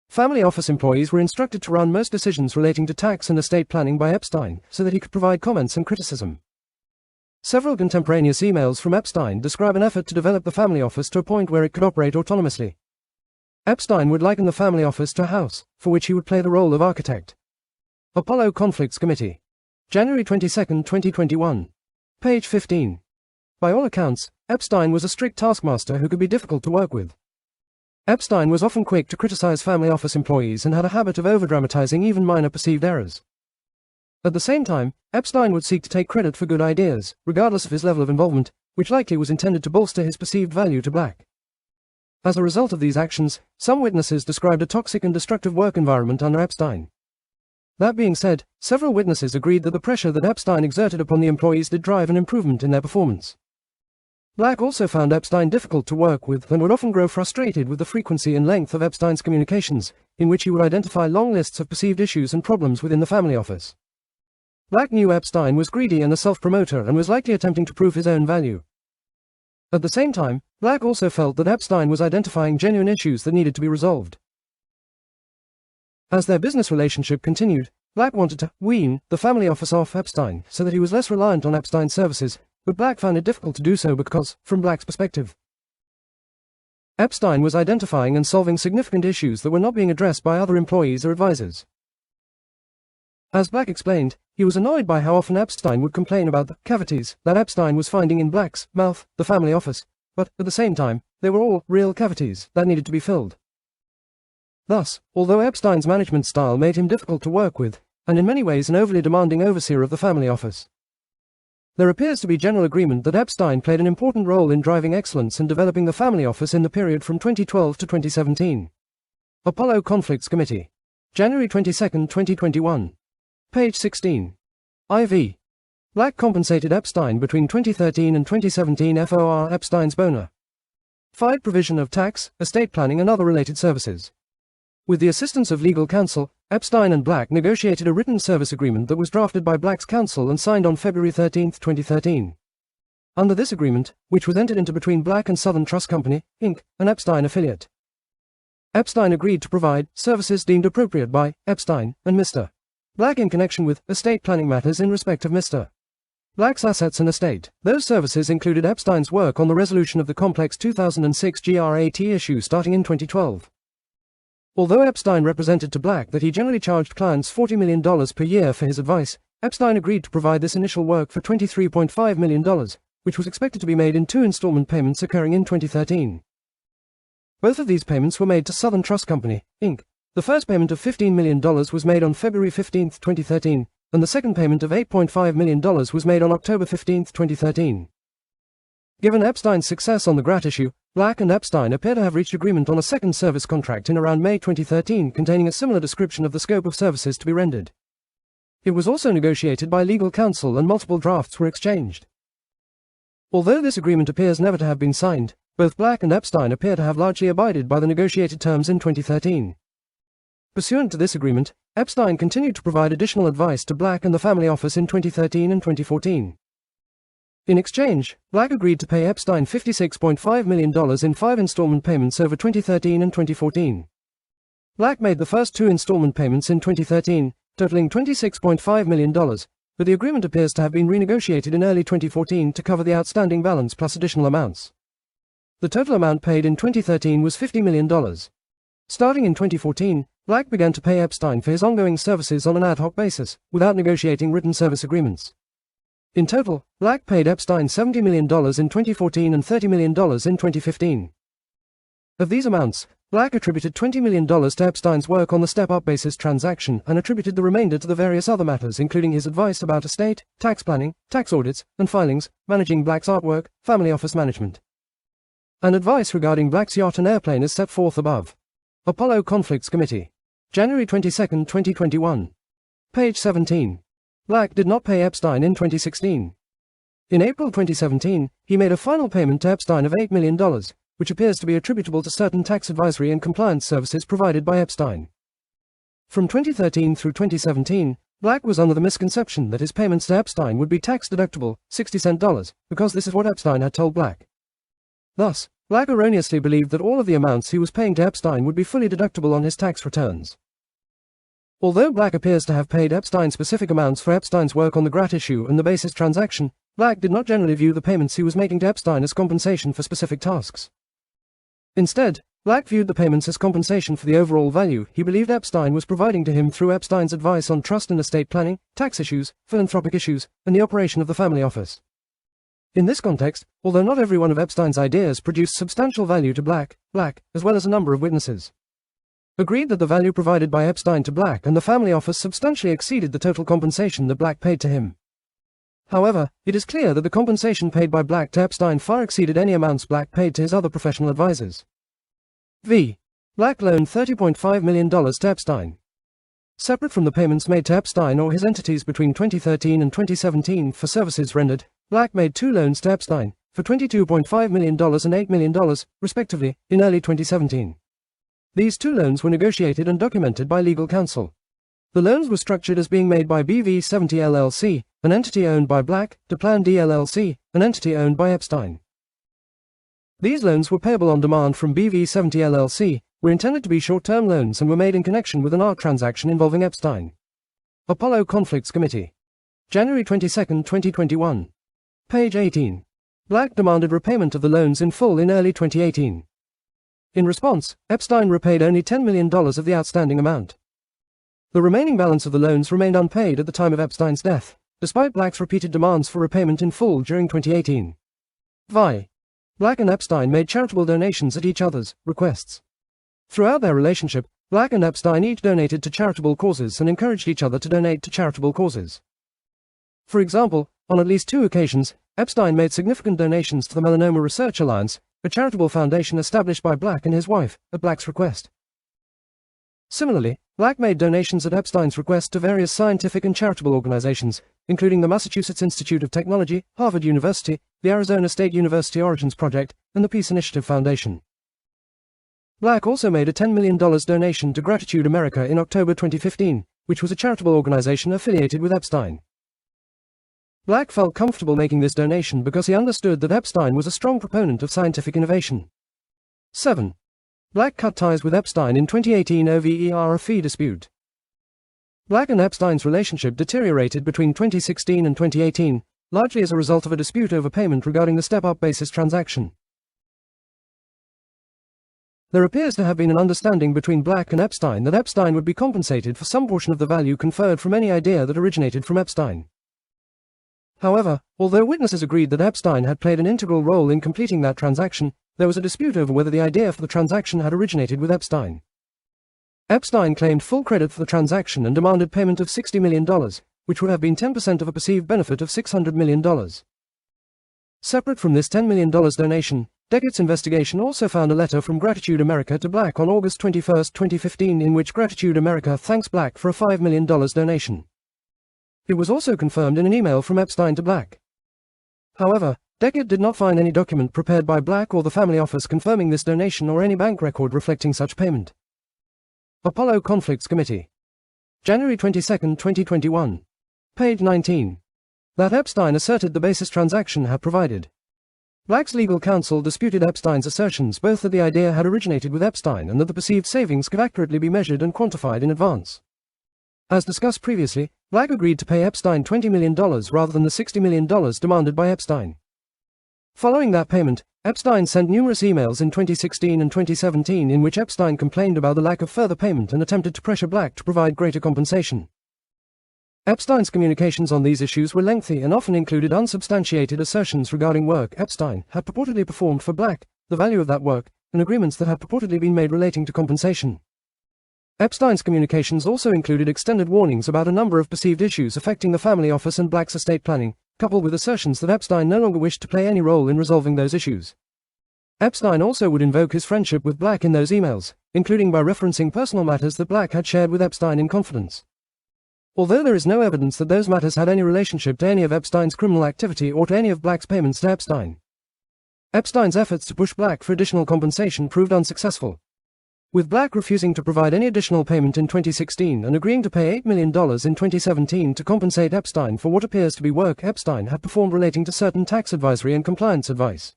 Family office employees were instructed to run most decisions relating to tax and estate planning by Epstein so that he could provide comments and criticism. Several contemporaneous emails from Epstein describe an effort to develop the family office to a point where it could operate autonomously. Epstein would liken the family office to a house, for which he would play the role of architect. Apollo Conflicts Committee. January 22, 2021. Page 15. By all accounts, Epstein was a strict taskmaster who could be difficult to work with. Epstein was often quick to criticize family office employees and had a habit of overdramatizing even minor perceived errors. At the same time, Epstein would seek to take credit for good ideas, regardless of his level of involvement, which likely was intended to bolster his perceived value to Black. As a result of these actions, some witnesses described a toxic and destructive work environment under Epstein. That being said, several witnesses agreed that the pressure that Epstein exerted upon the employees did drive an improvement in their performance. Black also found Epstein difficult to work with and would often grow frustrated with the frequency and length of Epstein's communications, in which he would identify long lists of perceived issues and problems within the family office. Black knew Epstein was greedy and a self-promoter and was likely attempting to prove his own value. At the same time, Black also felt that Epstein was identifying genuine issues that needed to be resolved. As their business relationship continued, Black wanted to wean the family office off Epstein so that he was less reliant on Epstein's services, but Black found it difficult to do so because, from Black's perspective, Epstein was identifying and solving significant issues that were not being addressed by other employees or advisors. As Black explained, he was annoyed by how often Epstein would complain about the cavities that Epstein was finding in Black's mouth, the family office, but, at the same time, they were all real cavities that needed to be filled. Thus, although Epstein's management style made him difficult to work with, and in many ways an overly demanding overseer of the family office, there appears to be general agreement that Epstein played an important role in driving excellence and developing the family office in the period from 2012 to 2017. Apollo Conflicts Committee. January 22, 2021. Page 16. IV. Black compensated Epstein between 2013 and 2017 for Epstein's bona fide provision of tax, estate planning and other related services. With the assistance of legal counsel, Epstein and Black negotiated a written service agreement that was drafted by Black's counsel and signed on February 13, 2013. Under this agreement, which was entered into between Black and Southern Trust Company, Inc., an Epstein affiliate, Epstein agreed to provide services deemed appropriate by Epstein and Mr. Black in connection with estate planning matters in respect of Mr. Black's assets and estate. Those services included Epstein's work on the resolution of the complex 2006 GRAT issue starting in 2012. Although Epstein represented to Black that he generally charged clients $40 million per year for his advice, Epstein agreed to provide this initial work for $23.5 million, which was expected to be made in 2 installment payments occurring in 2013. Both of these payments were made to Southern Trust Company, Inc. The first payment of $15 million was made on February 15, 2013, and the second payment of $8.5 million was made on October 15, 2013. Given Epstein's success on the GRAT issue, Black and Epstein appear to have reached agreement on a second service contract in around May 2013 containing a similar description of the scope of services to be rendered. It was also negotiated by legal counsel and multiple drafts were exchanged. Although this agreement appears never to have been signed, both Black and Epstein appear to have largely abided by the negotiated terms in 2013. Pursuant to this agreement, Epstein continued to provide additional advice to Black and the family office in 2013 and 2014. In exchange, Black agreed to pay Epstein $56.5 million in 5 installment payments over 2013 and 2014. Black made the first 2 installment payments in 2013, totaling $26.5 million, but the agreement appears to have been renegotiated in early 2014 to cover the outstanding balance plus additional amounts. The total amount paid in 2013 was $50 million. Starting in 2014, Black began to pay Epstein for his ongoing services on an ad hoc basis, without negotiating written service agreements. In total, Black paid Epstein $70 million in 2014 and $30 million in 2015. Of these amounts, Black attributed $20 million to Epstein's work on the step-up basis transaction and attributed the remainder to the various other matters including his advice about estate, tax planning, tax audits, and filings, managing Black's artwork, family office management. An advice regarding Black's yacht and airplane is set forth above. Apollo Conflicts Committee. January 22, 2021. Page 17. Black did not pay Epstein in 2016. In April 2017, he made a final payment to Epstein of $8 million, which appears to be attributable to certain tax advisory and compliance services provided by Epstein. From 2013 through 2017, Black was under the misconception that his payments to Epstein would be tax-deductible, $60, because this is what Epstein had told Black. Thus, Black erroneously believed that all of the amounts he was paying to Epstein would be fully deductible on his tax returns. Although Black appears to have paid Epstein specific amounts for Epstein's work on the GRAT issue and the basis transaction, Black did not generally view the payments he was making to Epstein as compensation for specific tasks. Instead, Black viewed the payments as compensation for the overall value he believed Epstein was providing to him through Epstein's advice on trust and estate planning, tax issues, philanthropic issues, and the operation of the family office. In this context, although not every one of Epstein's ideas produced substantial value to Black, as well as a number of witnesses, agreed that the value provided by Epstein to Black and the family office substantially exceeded the total compensation that Black paid to him. However, it is clear that the compensation paid by Black to Epstein far exceeded any amounts Black paid to his other professional advisors. V. Black loaned $30.5 million to Epstein. Separate from the payments made to Epstein or his entities between 2013 and 2017 for services rendered, Black made 2 loans to Epstein, for $22.5 million and $8 million, respectively, in early 2017. These 2 loans were negotiated and documented by legal counsel. The loans were structured as being made by VII LLC, an entity owned by Black, to Plan D LLC, an entity owned by Epstein. These loans were payable on demand from VII LLC, were intended to be short-term loans and were made in connection with an art transaction involving Epstein. Apollo Conflicts Committee. January 22, 2021. Page 18. Black demanded repayment of the loans in full in early 2018. In response, Epstein repaid only $10 million of the outstanding amount. The remaining balance of the loans remained unpaid at the time of Epstein's death, despite Black's repeated demands for repayment in full during 2018. VI. Black and Epstein made charitable donations at each other's requests. Throughout their relationship, Black and Epstein each donated to charitable causes and encouraged each other to donate to charitable causes. For example, on at least 2 occasions, Epstein made significant donations to the Melanoma Research Alliance, a charitable foundation established by Black and his wife, at Black's request. Similarly, Black made donations at Epstein's request to various scientific and charitable organizations, including the Massachusetts Institute of Technology, Harvard University, the Arizona State University Origins Project, and the Peace Initiative Foundation. Black also made a $10 million donation to Gratitude America in October 2015, which was a charitable organization affiliated with Epstein. Black felt comfortable making this donation because he understood that Epstein was a strong proponent of scientific innovation. 7. Black cut ties with Epstein in 2018 over a fee dispute. Black and Epstein's relationship deteriorated between 2016 and 2018, largely as a result of a dispute over payment regarding the step-up basis transaction. There appears to have been an understanding between Black and Epstein that Epstein would be compensated for some portion of the value conferred from any idea that originated from Epstein. However, although witnesses agreed that Epstein had played an integral role in completing that transaction, there was a dispute over whether the idea for the transaction had originated with Epstein. Epstein claimed full credit for the transaction and demanded payment of $60 million, which would have been 10% of a perceived benefit of $600 million. Separate from this $10 million donation, Deckett's investigation also found a letter from Gratitude America to Black on August 21, 2015 in which Gratitude America thanks Black for a $5 million donation. It was also confirmed in an email from Epstein to Black. However, Deckett did not find any document prepared by Black or the family office confirming this donation or any bank record reflecting such payment. Apollo Conflicts Committee. January 22, 2021. Page 19. That Epstein asserted the basis transaction had provided. Black's legal counsel disputed Epstein's assertions both that the idea had originated with Epstein and that the perceived savings could accurately be measured and quantified in advance. As discussed previously, Black agreed to pay Epstein $20 million rather than the $60 million demanded by Epstein. Following that payment, Epstein sent numerous emails in 2016 and 2017 in which Epstein complained about the lack of further payment and attempted to pressure Black to provide greater compensation. Epstein's communications on these issues were lengthy and often included unsubstantiated assertions regarding work Epstein had purportedly performed for Black, the value of that work, and agreements that had purportedly been made relating to compensation. Epstein's communications also included extended warnings about a number of perceived issues affecting the family office and Black's estate planning, coupled with assertions that Epstein no longer wished to play any role in resolving those issues. Epstein also would invoke his friendship with Black in those emails, including by referencing personal matters that Black had shared with Epstein in confidence. Although there is no evidence that those matters had any relationship to any of Epstein's criminal activity or to any of Black's payments to Epstein. Epstein's efforts to push Black for additional compensation proved unsuccessful, with Black refusing to provide any additional payment in 2016 and agreeing to pay $8 million in 2017 to compensate Epstein for what appears to be work Epstein had performed relating to certain tax advisory and compliance advice.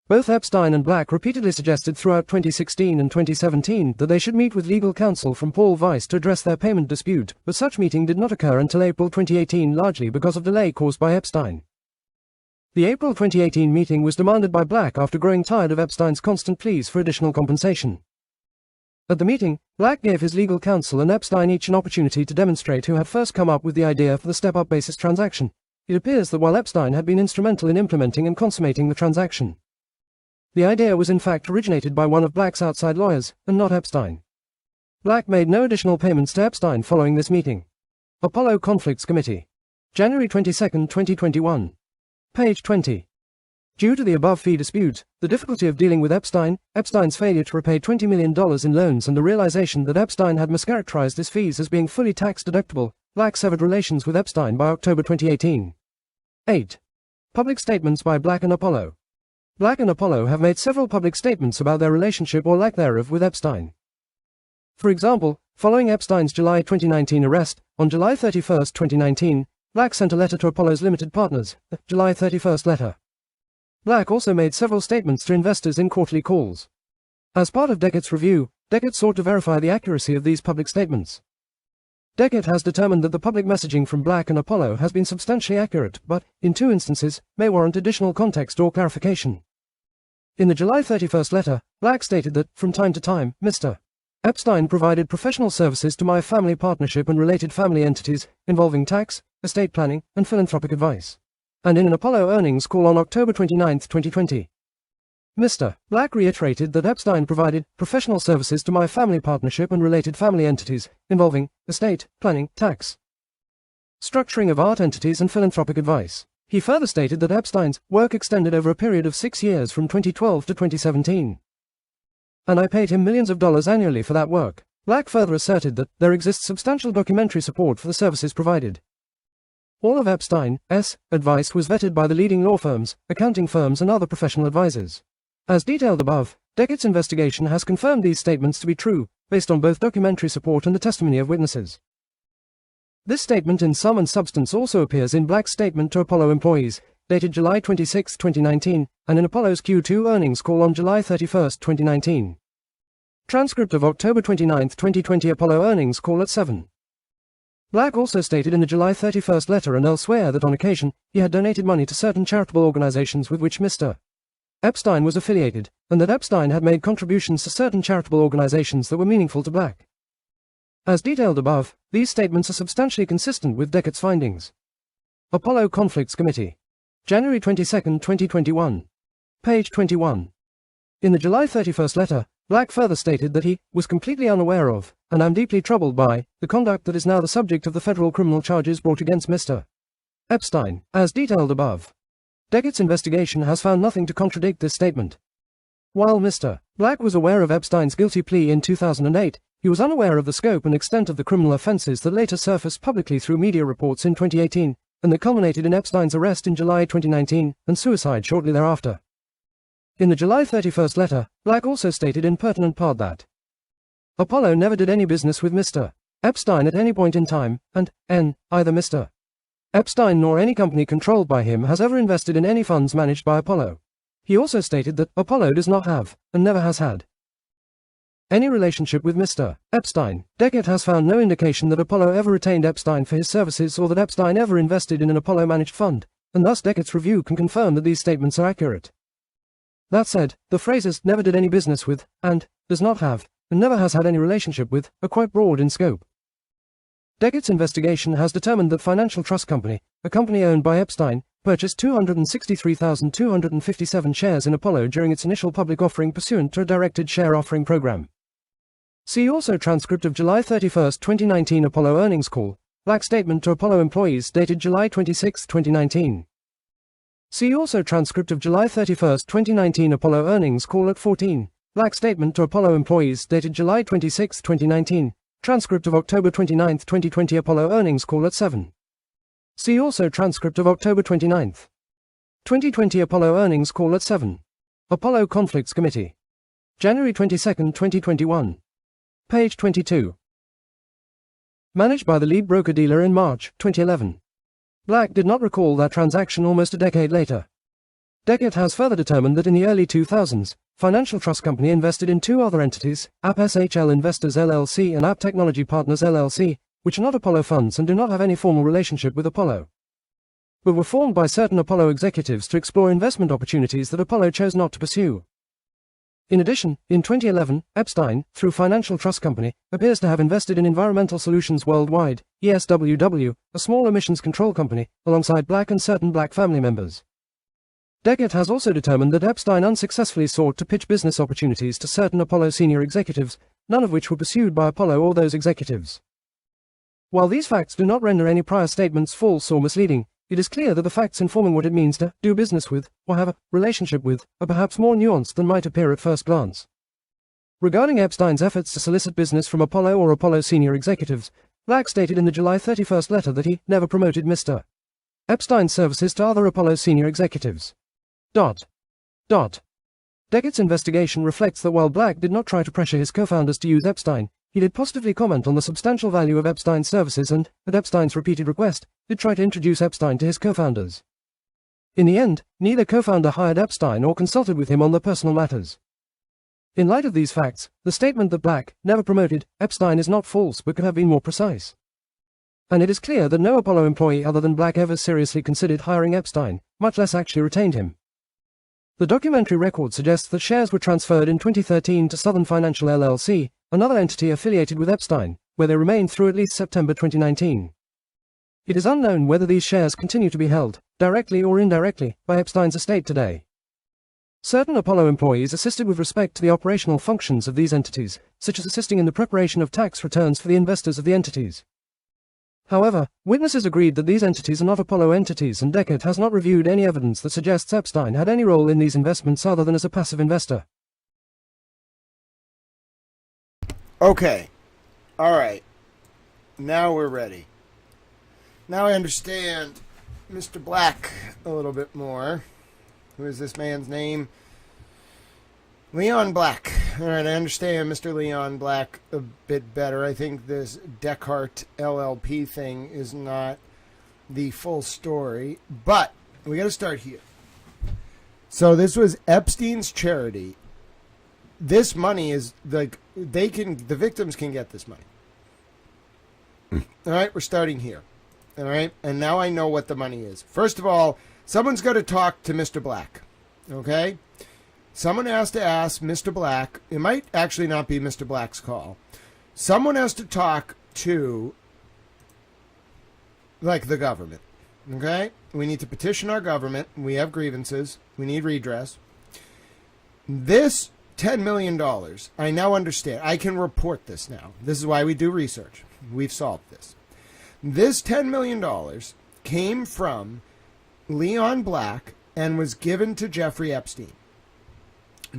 Both Epstein and Black repeatedly suggested throughout 2016 and 2017 that they should meet with legal counsel from Paul Weiss to address their payment dispute, but such meeting did not occur until April 2018, largely because of delay caused by Epstein. The April 2018 meeting was demanded by Black after growing tired of Epstein's constant pleas for additional compensation. At the meeting, Black gave his legal counsel and Epstein each an opportunity to demonstrate who had first come up with the idea for the step-up basis transaction. It appears that while Epstein had been instrumental in implementing and consummating the transaction, the idea was in fact originated by one of Black's outside lawyers, and not Epstein. Black made no additional payments to Epstein following this meeting. Apollo Conflicts Committee. January 22, 2021. Page 20. Due to the above fee dispute, the difficulty of dealing with Epstein's failure to repay $20 million in loans and the realization that Epstein had mischaracterized his fees as being fully tax-deductible, Black severed relations with Epstein by October 2018. 8. Public statements by Black and Apollo. Black and Apollo have made several public statements about their relationship or lack thereof with Epstein. For example, following Epstein's July 2019 arrest, on July 31, 2019, Black sent a letter to Apollo's limited partners, the July 31st letter. Black also made several statements to investors in quarterly calls. As part of Deckett's review, Deckett sought to verify the accuracy of these public statements. Deckett has determined that the public messaging from Black and Apollo has been substantially accurate, but, in 2 instances, may warrant additional context or clarification. In the July 31st letter, Black stated that, from time to time, Mr. Epstein provided professional services to my family partnership and related family entities, involving tax, estate planning, and philanthropic advice. And in an Apollo earnings call on October 29, 2020. Mr. Black reiterated that Epstein provided professional services to my family partnership and related family entities, involving estate, planning, tax, structuring of art entities and philanthropic advice. He further stated that Epstein's work extended over a period of 6 years from 2012 to 2017. And I paid him millions of dollars annually for that work. Black further asserted that there exists substantial documentary support for the services provided. All of Epstein's advice was vetted by the leading law firms, accounting firms and other professional advisors. As detailed above, Deckett's investigation has confirmed these statements to be true, based on both documentary support and the testimony of witnesses. This statement in sum and substance also appears in Black's statement to Apollo employees, dated July 26, 2019, and in Apollo's Q2 earnings call on July 31, 2019. Transcript of October 29, 2020 Apollo earnings call at 7. Black also stated in the July 31st letter and elsewhere that on occasion, he had donated money to certain charitable organizations with which Mr. Epstein was affiliated, and that Epstein had made contributions to certain charitable organizations that were meaningful to Black. As detailed above, these statements are substantially consistent with Deckett's findings. Apollo Conflicts Committee. January 22, 2021. Page 21. In the July 31st letter, Black further stated that he was completely unaware of, and am deeply troubled by, the conduct that is now the subject of the federal criminal charges brought against Mr. Epstein, as detailed above. Deckett's investigation has found nothing to contradict this statement. While Mr. Black was aware of Epstein's guilty plea in 2008, he was unaware of the scope and extent of the criminal offenses that later surfaced publicly through media reports in 2018, and that culminated in Epstein's arrest in July 2019 and suicide shortly thereafter. In the July 31st letter, Black also stated in pertinent part that Apollo never did any business with Mr. Epstein at any point in time, and either Mr. Epstein nor any company controlled by him has ever invested in any funds managed by Apollo. He also stated that Apollo does not have, and never has had, any relationship with Mr. Epstein. Deckett has found no indication that Apollo ever retained Epstein for his services or that Epstein ever invested in an Apollo-managed fund, and thus Deckett's review can confirm that these statements are accurate. That said, the phrases never did any business with, and does not have, and never has had any relationship with, are quite broad in scope. Deckett's investigation has determined that Financial Trust Company, a company owned by Epstein, purchased 263,257 shares in Apollo during its initial public offering pursuant to a directed share offering program. See also transcript of July 31, 2019 Apollo earnings call, Black statement to Apollo employees dated July 26, 2019. See also transcript of July 31, 2019 Apollo earnings call at 14, Black statement to Apollo employees dated July 26, 2019, transcript of October 29, 2020 Apollo earnings call at 7. See also transcript of October 29, 2020 Apollo earnings call at 7. Apollo Conflicts Committee. January 22, 2021. Page 22. Managed by the lead broker-dealer in March 2011. Black did not recall that transaction almost a decade later. Deckett has further determined that in the early 2000s, Financial Trust Company invested in two other entities, App SHL Investors LLC and App Technology Partners LLC, which are not Apollo funds and do not have any formal relationship with Apollo, but were formed by certain Apollo executives to explore investment opportunities that Apollo chose not to pursue. In addition, in 2011, Epstein, through Financial Trust Company, appears to have invested in Environmental Solutions Worldwide, ESWW, a small emissions control company, alongside Black and certain Black family members. Deckett has also determined that Epstein unsuccessfully sought to pitch business opportunities to certain Apollo senior executives, none of which were pursued by Apollo or those executives. While these facts do not render any prior statements false or misleading, it is clear that the facts informing what it means to do business with, or have a relationship with, are perhaps more nuanced than might appear at first glance. Regarding Epstein's efforts to solicit business from Apollo or Apollo senior executives, Black stated in the July 31st letter that he never promoted Mr. Epstein's services to other Apollo senior executives. Deckett's investigation reflects that while Black did not try to pressure his co-founders to use Epstein, he did positively comment on the substantial value of Epstein's services and, at Epstein's repeated request, did try to introduce Epstein to his co-founders. In the end, neither co-founder hired Epstein or consulted with him on their personal matters. In light of these facts, the statement that Black never promoted Epstein is not false but could have been more precise. And it is clear that no Apollo employee other than Black ever seriously considered hiring Epstein, much less actually retained him. The documentary record suggests that shares were transferred in 2013 to Southern Financial LLC, another entity affiliated with Epstein, where they remained through at least September 2019. It is unknown whether these shares continue to be held, directly or indirectly, by Epstein's estate today. Certain Apollo employees assisted with respect to the operational functions of these entities, such as assisting in the preparation of tax returns for the investors of the entities. However, witnesses agreed that these entities are not Apollo entities, and Deckett has not reviewed any evidence that suggests Epstein had any role in these investments other than as a passive investor. Okay. All right. Now we're ready. Now I understand Mr. Black a little bit more. Who is this man's name? Leon Black. All right, I understand Mr. Leon Black a bit better. I think this Descartes LLP thing is not the full story, but we got to start here. So this was Epstein's charity. This money is like the victims can get this money. All right, we're starting here. All right, and now I know what the money is. First of all, someone's got to talk to Mr. Black. Okay? Someone has to ask Mr. Black. It might actually not be Mr. Black's call. Someone has to talk to, like, the government. Okay? We need to petition our government. We have grievances. We need redress. This $10 million, I now understand. I can report this now. This is why we do research. We've solved this. This $10 million came from Leon Black and was given to Jeffrey Epstein.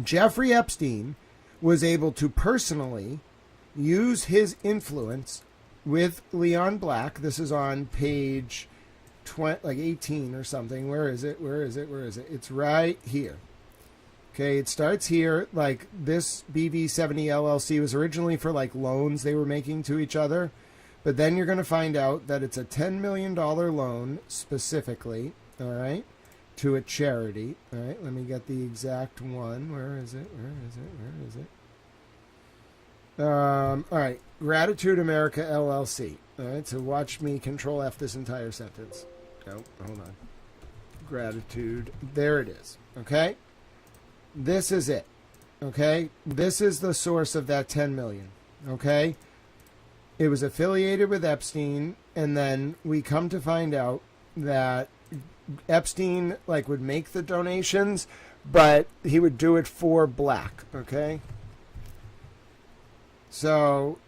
Jeffrey Epstein was able to personally use his influence with Leon Black. This is on page like 18 or something. Where is it? It's right here. Okay, it starts here. Like, this BV70 LLC was originally for like loans they were making to each other. But then you're going to find out that it's a $10 million loan specifically, all right, to a charity. All right, let me get the exact one. Where is it? All right, Gratitude America LLC. All right, so watch me Control F this entire sentence. No, hold on. Gratitude. There it is. Okay, this is it. Okay, this is the source of that 10 million. Okay. It was affiliated with Epstein, and then we come to find out that Epstein like would make the donations, but he would do it for Black. Okay. So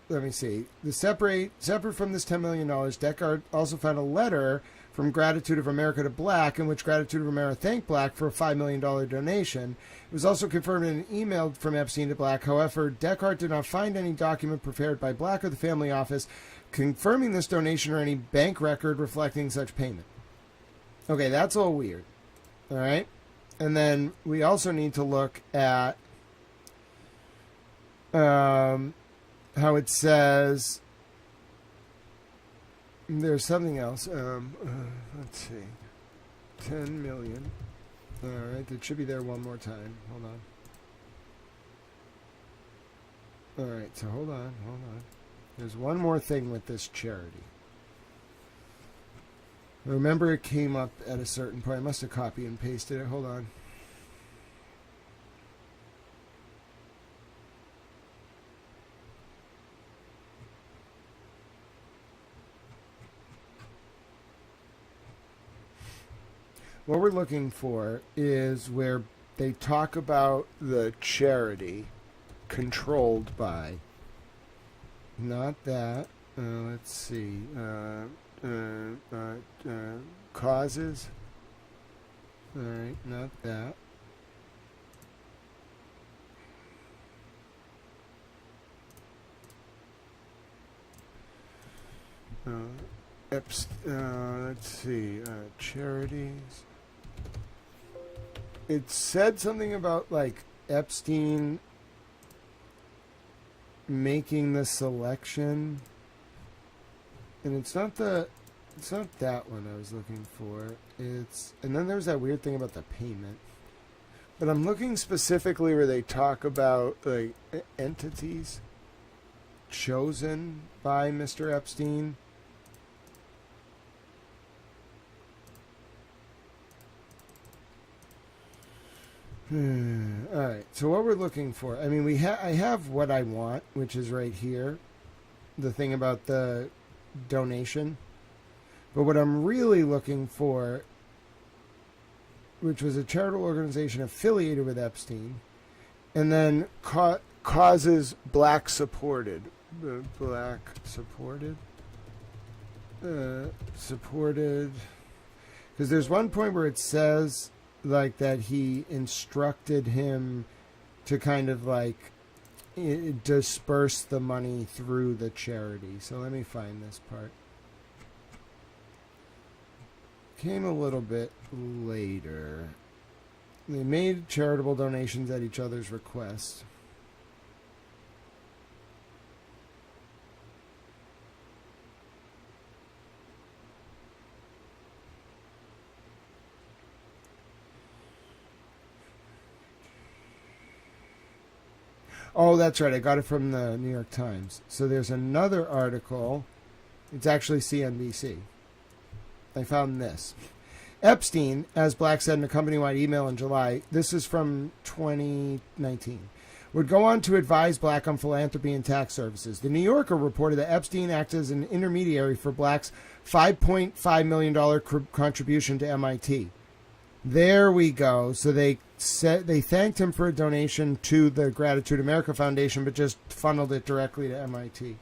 let me see. The separate from this $10 million, Deckard also found a letter from Gratitude of America to Black in which Gratitude of America thanked Black for a $5 million donation. It was also confirmed in an email from Epstein to Black. However, Deckard did not find any document prepared by Black or the family office confirming this donation or any bank record reflecting such payment. Okay, that's all weird. All right. And then we also need to look at how it says there's something else. Let's see. 10 million. All right, it should be there one more time. Hold on. All right, so hold on. There's one more thing with this charity. Remember, it came up at a certain point. I must have copied and pasted it. Hold on. What we're looking for is where they talk about the charity controlled by. Not that. Let's see. Causes. All right, not that. Let's see. Charities. It said something about like Epstein making the selection, and it's not that one I was looking for. And then there's that weird thing about the payment. But I'm looking specifically where they talk about like entities chosen by Mr. Epstein. All right. So what we're looking for, I mean, I have what I want, which is right here, the thing about the donation. But what I'm really looking for, which was a charitable organization affiliated with Epstein, and then causes Black supported. Black supported. Supported. Because there's one point where it says like that he instructed him to kind of like disperse the money through the charity. So let me find this part. Came a little bit later. They made charitable donations at each other's request. Oh, that's right. I got it from the New York Times. So there's another article. It's actually CNBC. I found this. Epstein, as Black said in a company-wide email in July, this is from 2019, would go on to advise Black on philanthropy and tax services. The New Yorker reported that Epstein acted as an intermediary for Black's $5.5 million contribution to MIT. There we go. So they thanked him for a donation to the Gratitude America Foundation, but just funneled it directly to MIT.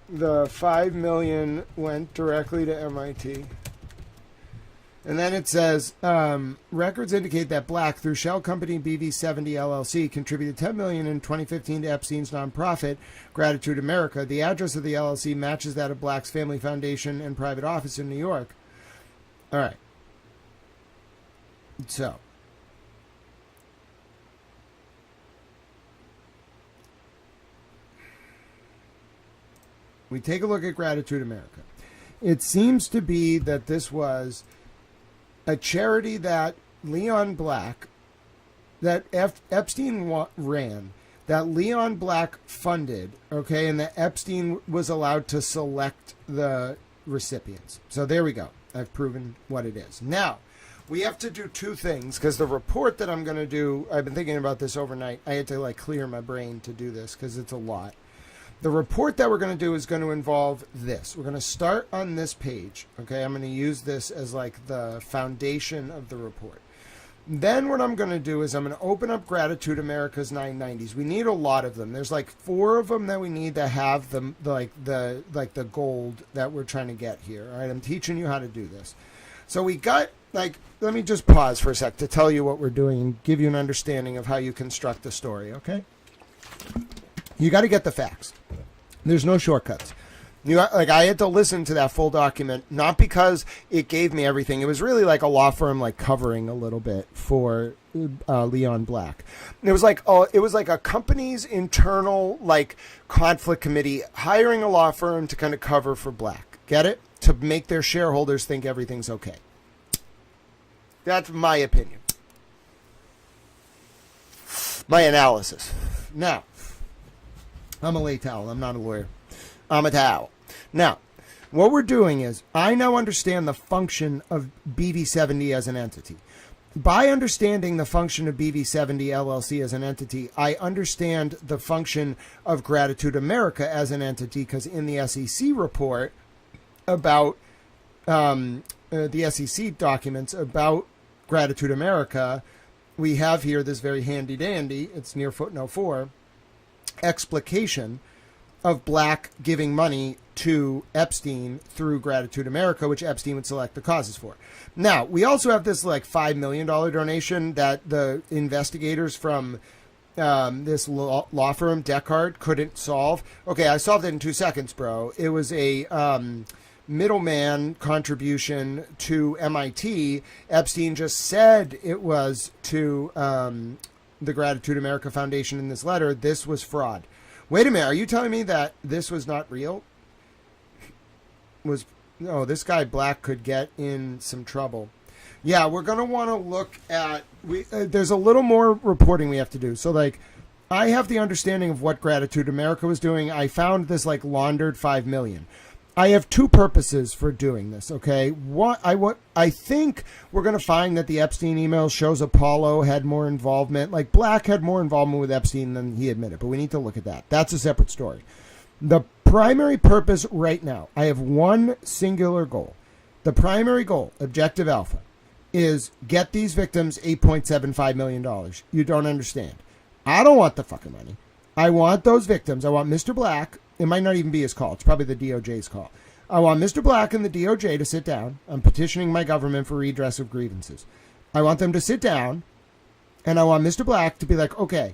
The $5 million went directly to MIT. And then it says, records indicate that Black, through shell company BV70 LLC, contributed $10 million in 2015 to Epstein's nonprofit, Gratitude America. The address of the LLC matches that of Black's family foundation and private office in New York. All right. So. We take a look at Gratitude America. It seems to be that this was a charity that Leon Black, that Epstein ran, that Leon Black funded, okay, and that Epstein was allowed to select the recipients. So there we go. I've proven what it is. Now, we have to do two things, because the report that I'm going to do, I've been thinking about this overnight. I had to like clear my brain to do this because it's a lot. The report that we're going to do is going to involve this. We're going to start on this page. Okay, I'm going to use this as like the foundation of the report. Then what I'm going to do is I'm going to open up Gratitude America's 990s. We need a lot of them. There's like 4 of them that we need to have the gold that we're trying to get here. All right, I'm teaching you how to do this. So we got like, let me just pause for a sec to tell you what we're doing and give you an understanding of how you construct the story. Okay. You got to get the facts. There's no shortcuts. I had to listen to that full document, not because it gave me everything. It was really like a law firm, like covering a little bit for Leon Black. It was like a company's internal like conflict committee hiring a law firm to kind of cover for Black. Get it? To make their shareholders think everything's okay. That's my opinion. My analysis. Now, I'm a lay towel. I'm not a lawyer. I'm a towel. Now, what we're doing is I now understand the function of BV70 as an entity. By understanding the function of BV70 LLC as an entity, I understand the function of Gratitude America as an entity, because in the SEC report about the SEC documents about Gratitude America, we have here this very handy dandy, it's near footnote 4, explication of Black giving money to Epstein through Gratitude America, which Epstein would select the causes for. Now, we also have this like $5 million donation that the investigators from this law firm, Descartes, couldn't solve. Okay, I solved it in 2 seconds, bro. It was a middleman contribution to MIT. Epstein just said it was to the Gratitude America Foundation in this letter. This was fraud. Wait a minute. Are you telling me that this was not real? No, this guy Black could get in some trouble. Yeah, we're going to want to look at, there's a little more reporting we have to do. So like, I have the understanding of what Gratitude America was doing. I found this like laundered $5 million. I have 2 purposes for doing this, okay? I think we're going to find that the Epstein email shows Apollo had more involvement. Like, Black had more involvement with Epstein than he admitted, but we need to look at that. That's a separate story. The primary purpose right now, I have one singular goal. The primary goal, Objective Alpha, is get these victims $8.75 million. You don't understand. I don't want the fucking money. I want those victims. I want Mr. Black. It might not even be his call. It's probably the DOJ's call. I want Mr. Black and the DOJ to sit down. I'm petitioning my government for redress of grievances. I want them to sit down, and I want Mr. Black to be like, okay,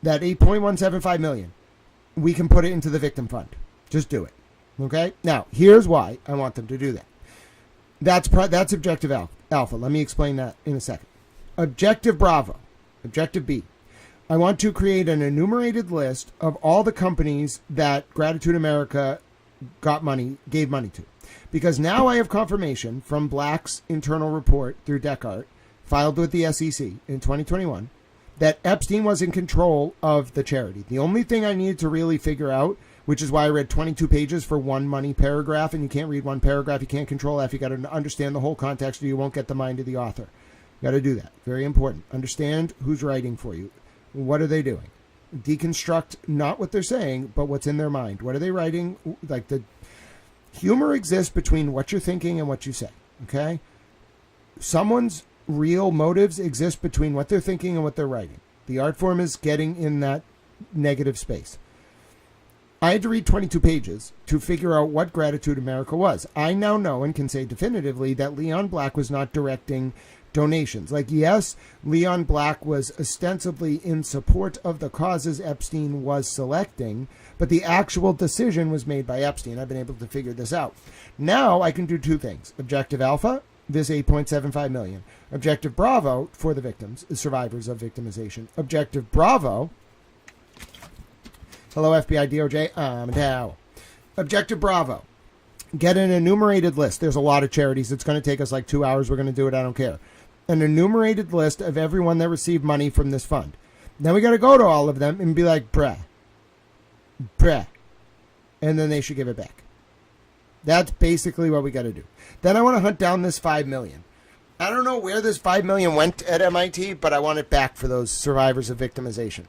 that $8.175 million, we can put it into the victim fund. Just do it. Okay? Now, here's why I want them to do that. That's Objective Alpha. Let me explain that in a second. Objective Bravo. Objective B. I want to create an enumerated list of all the companies that Gratitude America gave money to. Because now I have confirmation from Black's internal report through Descartes, filed with the SEC in 2021, that Epstein was in control of the charity. The only thing I needed to really figure out, which is why I read 22 pages for one money paragraph, and you can't read one paragraph, you can't control F, you got to understand the whole context or you won't get the mind of the author. You got to do that. Very important. Understand who's writing for you. What are they doing? Deconstruct not what they're saying, but what's in their mind. What are they writing? Like, the humor exists between what you're thinking and what you say. Okay? Someone's real motives exist between what they're thinking and what they're writing. The art form is getting in that negative space. I had to read 22 pages to figure out what Gratitude America was. I now know and can say definitively that Leon Black was not directing donations. Like, yes, Leon Black was ostensibly in support of the causes Epstein was selecting, but the actual decision was made by Epstein. I've been able to figure this out. Now I can do two things. Objective Alpha, this $8.75 million. Objective Bravo, for the victims, survivors of victimization. Objective Bravo, hello FBI, DOJ, I'm Dow. Objective Bravo, get an enumerated list. There's a lot of charities. It's going to take us like 2 hours. We're going to do it. I don't care. An enumerated list of everyone that received money from this fund. Then we got to go to all of them and be like, bruh. And then they should give it back. That's basically what we got to do. Then I want to hunt down this $5 million. I don't know where this $5 million went at MIT, but I want it back for those survivors of victimization.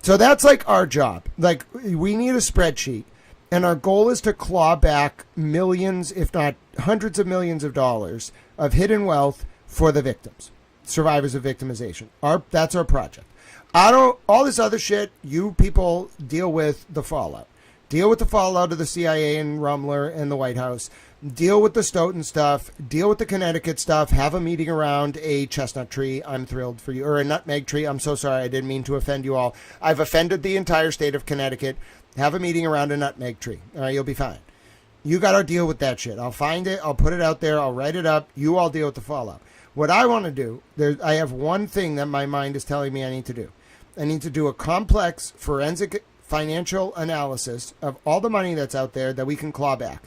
So that's like our job. Like, we need a spreadsheet, and our goal is to claw back millions, if not hundreds of millions of dollars of hidden wealth for the victims, survivors of victimization. That's our project. All this other shit, you people deal with the fallout. Deal with the fallout of the CIA and Rumler and the White House. Deal with the Stoughton stuff. Deal with the Connecticut stuff. Have a meeting around a chestnut tree. I'm thrilled for you. Or a nutmeg tree. I'm so sorry. I didn't mean to offend you all. I've offended the entire state of Connecticut. Have a meeting around a nutmeg tree. All right, you'll be fine. You got to deal with that shit. I'll find it. I'll put it out there. I'll write it up. You all deal with the fallout. What I want to do, I have one thing that my mind is telling me I need to do. I need to do a complex forensic financial analysis of all the money that's out there that we can claw back.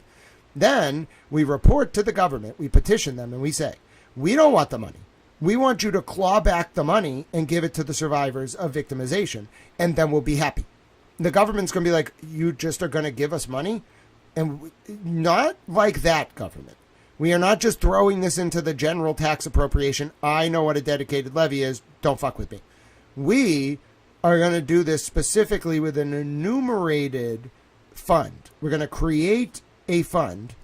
Then we report to the government, we petition them, and we say, we don't want the money. We want you to claw back the money and give it to the survivors of victimization, and then we'll be happy. The government's going to be like, you just are going to give us money? And not like that, government. We are not just throwing this into the general tax appropriation. I know what a dedicated levy is. Don't fuck with me. We are going to do this specifically with an enumerated fund. We're going to create a fund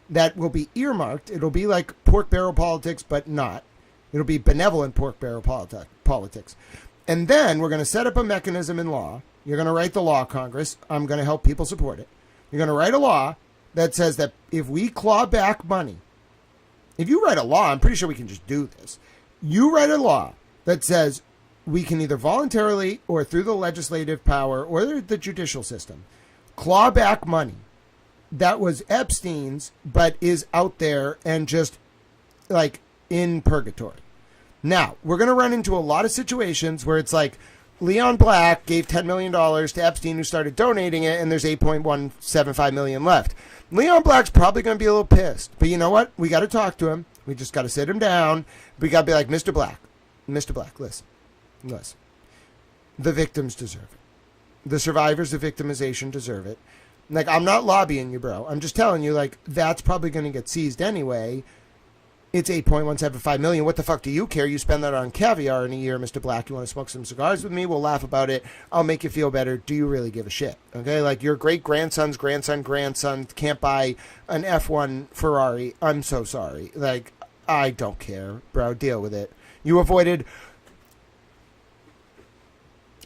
that will be earmarked. It'll be like pork barrel politics, but not. It'll be benevolent pork barrel politics. And then we're going to set up a mechanism in law. You're going to write the law, Congress. I'm going to help people support it. You're going to write a law that says that if we claw back money, if you write a law, I'm pretty sure we can just do this. You write a law that says we can either voluntarily or through the legislative power or the judicial system claw back money that was Epstein's but is out there and just like in purgatory. Now, we're going to run into a lot of situations where it's like Leon Black gave $10 million to Epstein, who started donating it, and there's $8.175 million left. Leon Black's probably going to be a little pissed. But you know what? We got to talk to him. We just got to sit him down. We got to be like, Mr. Black, listen. The victims deserve it. The survivors of victimization deserve it. Like, I'm not lobbying you, bro. I'm just telling you, like, that's probably going to get seized anyway. It's $8.175 million. What the fuck do you care? You spend that on caviar in a year, Mr. Black. You want to smoke some cigars with me? We'll laugh about it. I'll make you feel better. Do you really give a shit? Okay? Like, your great-grandson's grandson can't buy an F1 Ferrari. I'm so sorry. Like, I don't care, bro. Deal with it. You avoided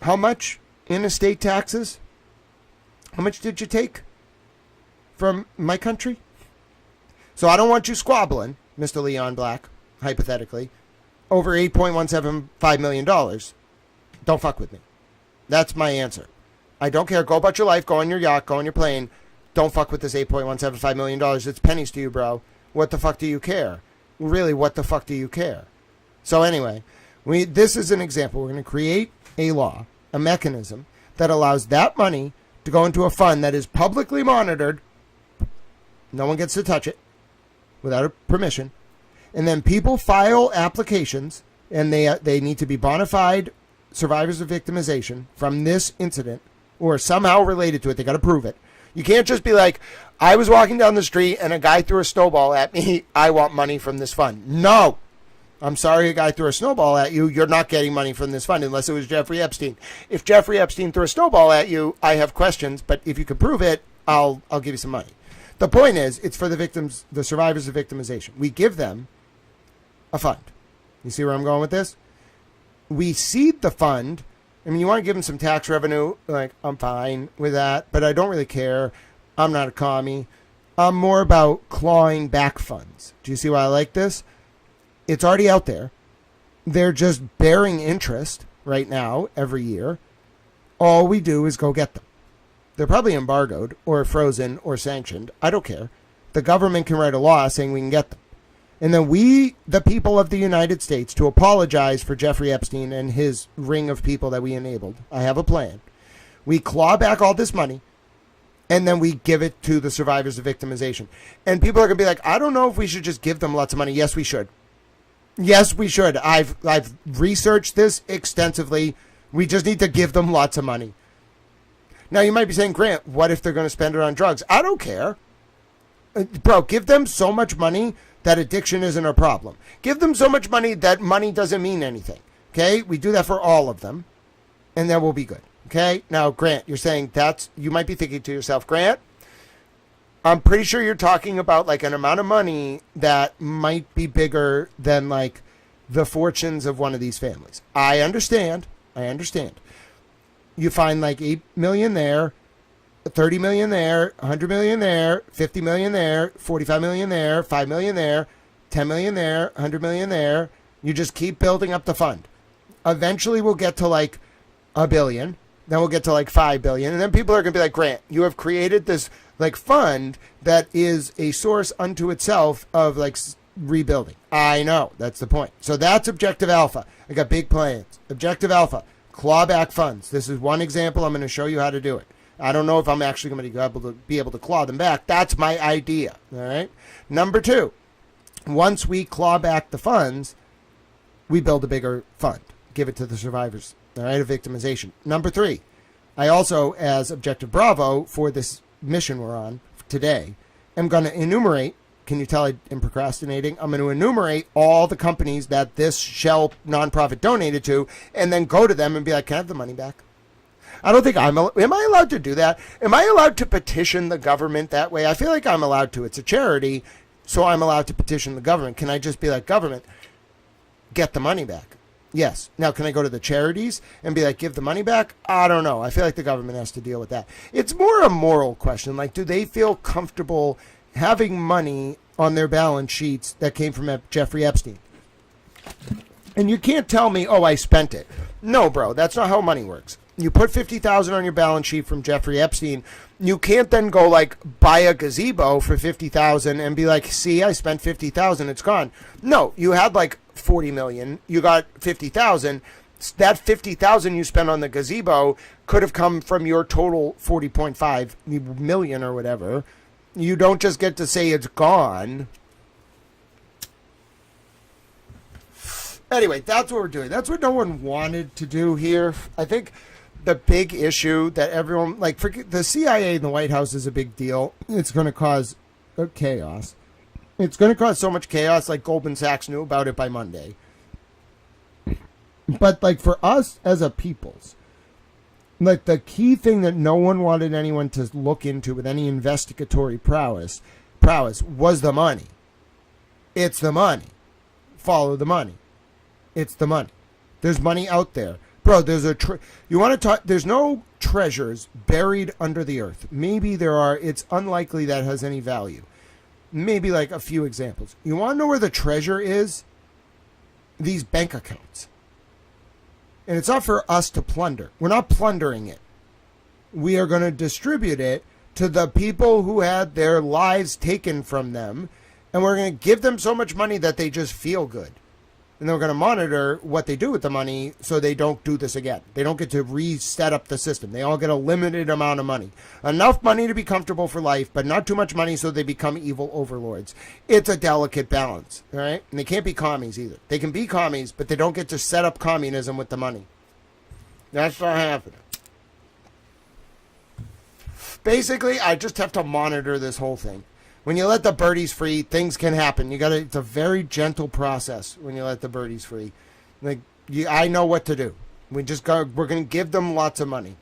how much in estate taxes? How much did you take from my country? So I don't want you squabbling, Mr. Leon Black, hypothetically, over $8.175 million. Don't fuck with me. That's my answer. I don't care. Go about your life. Go on your yacht. Go on your plane. Don't fuck with this $8.175 million. It's pennies to you, bro. What the fuck do you care? Really, what the fuck do you care? So anyway, this is an example. We're going to create a law, a mechanism that allows that money to go into a fund that is publicly monitored. No one gets to touch it without a permission. And then people file applications, and they need to be bona fide survivors of victimization from this incident or somehow related to it. They got to prove it. You can't just be like, I was walking down the street and a guy threw a snowball at me. I want money from this fund. No. I'm sorry a guy threw a snowball at you. You're not getting money from this fund unless it was Jeffrey Epstein. If Jeffrey Epstein threw a snowball at you, I have questions. But if you can prove it, I'll give you some money. The point is, it's for the victims, the survivors of victimization. We give them a fund. You see where I'm going with this? We seed the fund I mean, you want to give them some tax revenue. Like, I'm fine with that, but I don't really care. I'm not a commie. I'm more about clawing back funds. Do you see why I like this? It's already out there. They're just bearing interest right now every year. All we do is go get them. They're probably embargoed or frozen or sanctioned. I don't care. The government can write a law saying we can get them. And then we, the people of the United States, to apologize for Jeffrey Epstein and his ring of people that we enabled. I have a plan. We claw back all this money, and then we give it to the survivors of victimization. And people are going to be like, I don't know if we should just give them lots of money. Yes, we should. Yes, we should. I've researched this extensively. We just need to give them lots of money. Now, you might be saying, Grant, what if they're going to spend it on drugs? I don't care. Bro, give them so much money that addiction isn't a problem. Give them so much money that money doesn't mean anything. Okay? We do that for all of them, and then we'll be good. Okay? Now, Grant, you're saying you might be thinking to yourself, Grant, I'm pretty sure you're talking about like an amount of money that might be bigger than like the fortunes of one of these families. I understand. You find like 8 million there, 30 million there, 100 million there, 50 million there, 45 million there, 5 million there, 10 million there, 100 million there. You just keep building up the fund. Eventually we'll get to like $1 billion. Then we'll get to like 5 billion. And then people are going to be like, Grant, you have created this like fund that is a source unto itself of like rebuilding. I know. That's the point. So that's Objective Alpha. I got big plans. Objective Alpha, clawback funds. This is one example. I'm going to show you how to do it. I don't know if I'm actually going to be able to claw them back. That's my idea. All right. Number 2, once we claw back the funds, we build a bigger fund. Give it to the survivors. All right, of victimization. Number 3, I also, as Objective Bravo for this mission we're on today, am going to enumerate. Can you tell I am procrastinating? I'm going to enumerate all the companies that this shell nonprofit donated to, and then go to them and be like, can I have the money back? I don't think am I allowed to do that? Am I allowed to petition the government that way? I feel like I'm allowed to. It's a charity, so I'm allowed to petition the government. Can I just be like, government, get the money back? Yes. Now, can I go to the charities and be like, give the money back? I don't know. I feel like the government has to deal with that. It's more a moral question. Like, do they feel comfortable having money on their balance sheets that came from Jeffrey Epstein? And you can't tell me, oh, I spent it. No, bro, that's not how money works. You put $50,000 on your balance sheet from Jeffrey Epstein. You can't then go like buy a gazebo for $50,000 and be like, see, I spent $50,000. It's gone. No, you had like 40 million. You got 50,000. That 50,000 you spent on the gazebo could have come from your total 40.5 million or whatever. You don't just get to say it's gone. Anyway, that's what we're doing. That's what no one wanted to do here. I think the big issue that everyone, like, the CIA in the White House is a big deal. It's going to cause chaos. It's going to cause so much chaos, like Goldman Sachs knew about it by Monday. But, like, for us as a peoples, like, the key thing that no one wanted anyone to look into with any investigatory prowess was the money. It's the money. Follow the money. It's the money. There's money out there. Bro, there's you want to talk, there's no treasures buried under the earth. Maybe there are. It's unlikely that has any value. Maybe like a few examples. You want to know where the treasure is? These bank accounts. And it's not for us to plunder. We're not plundering it. We are going to distribute it to the people who had their lives taken from them. And we're going to give them so much money that they just feel good. And then we're going to monitor what they do with the money so they don't do this again. They don't get to reset up the system. They all get a limited amount of money. Enough money to be comfortable for life, but not too much money so they become evil overlords. It's a delicate balance, all right? And they can't be commies either. They can be commies, but they don't get to set up communism with the money. That's not happening. Basically, I just have to monitor this whole thing. When you let the birdies free, things can happen. It's a very gentle process when you let the birdies free. Like, I know what to do. We're going to give them lots of money.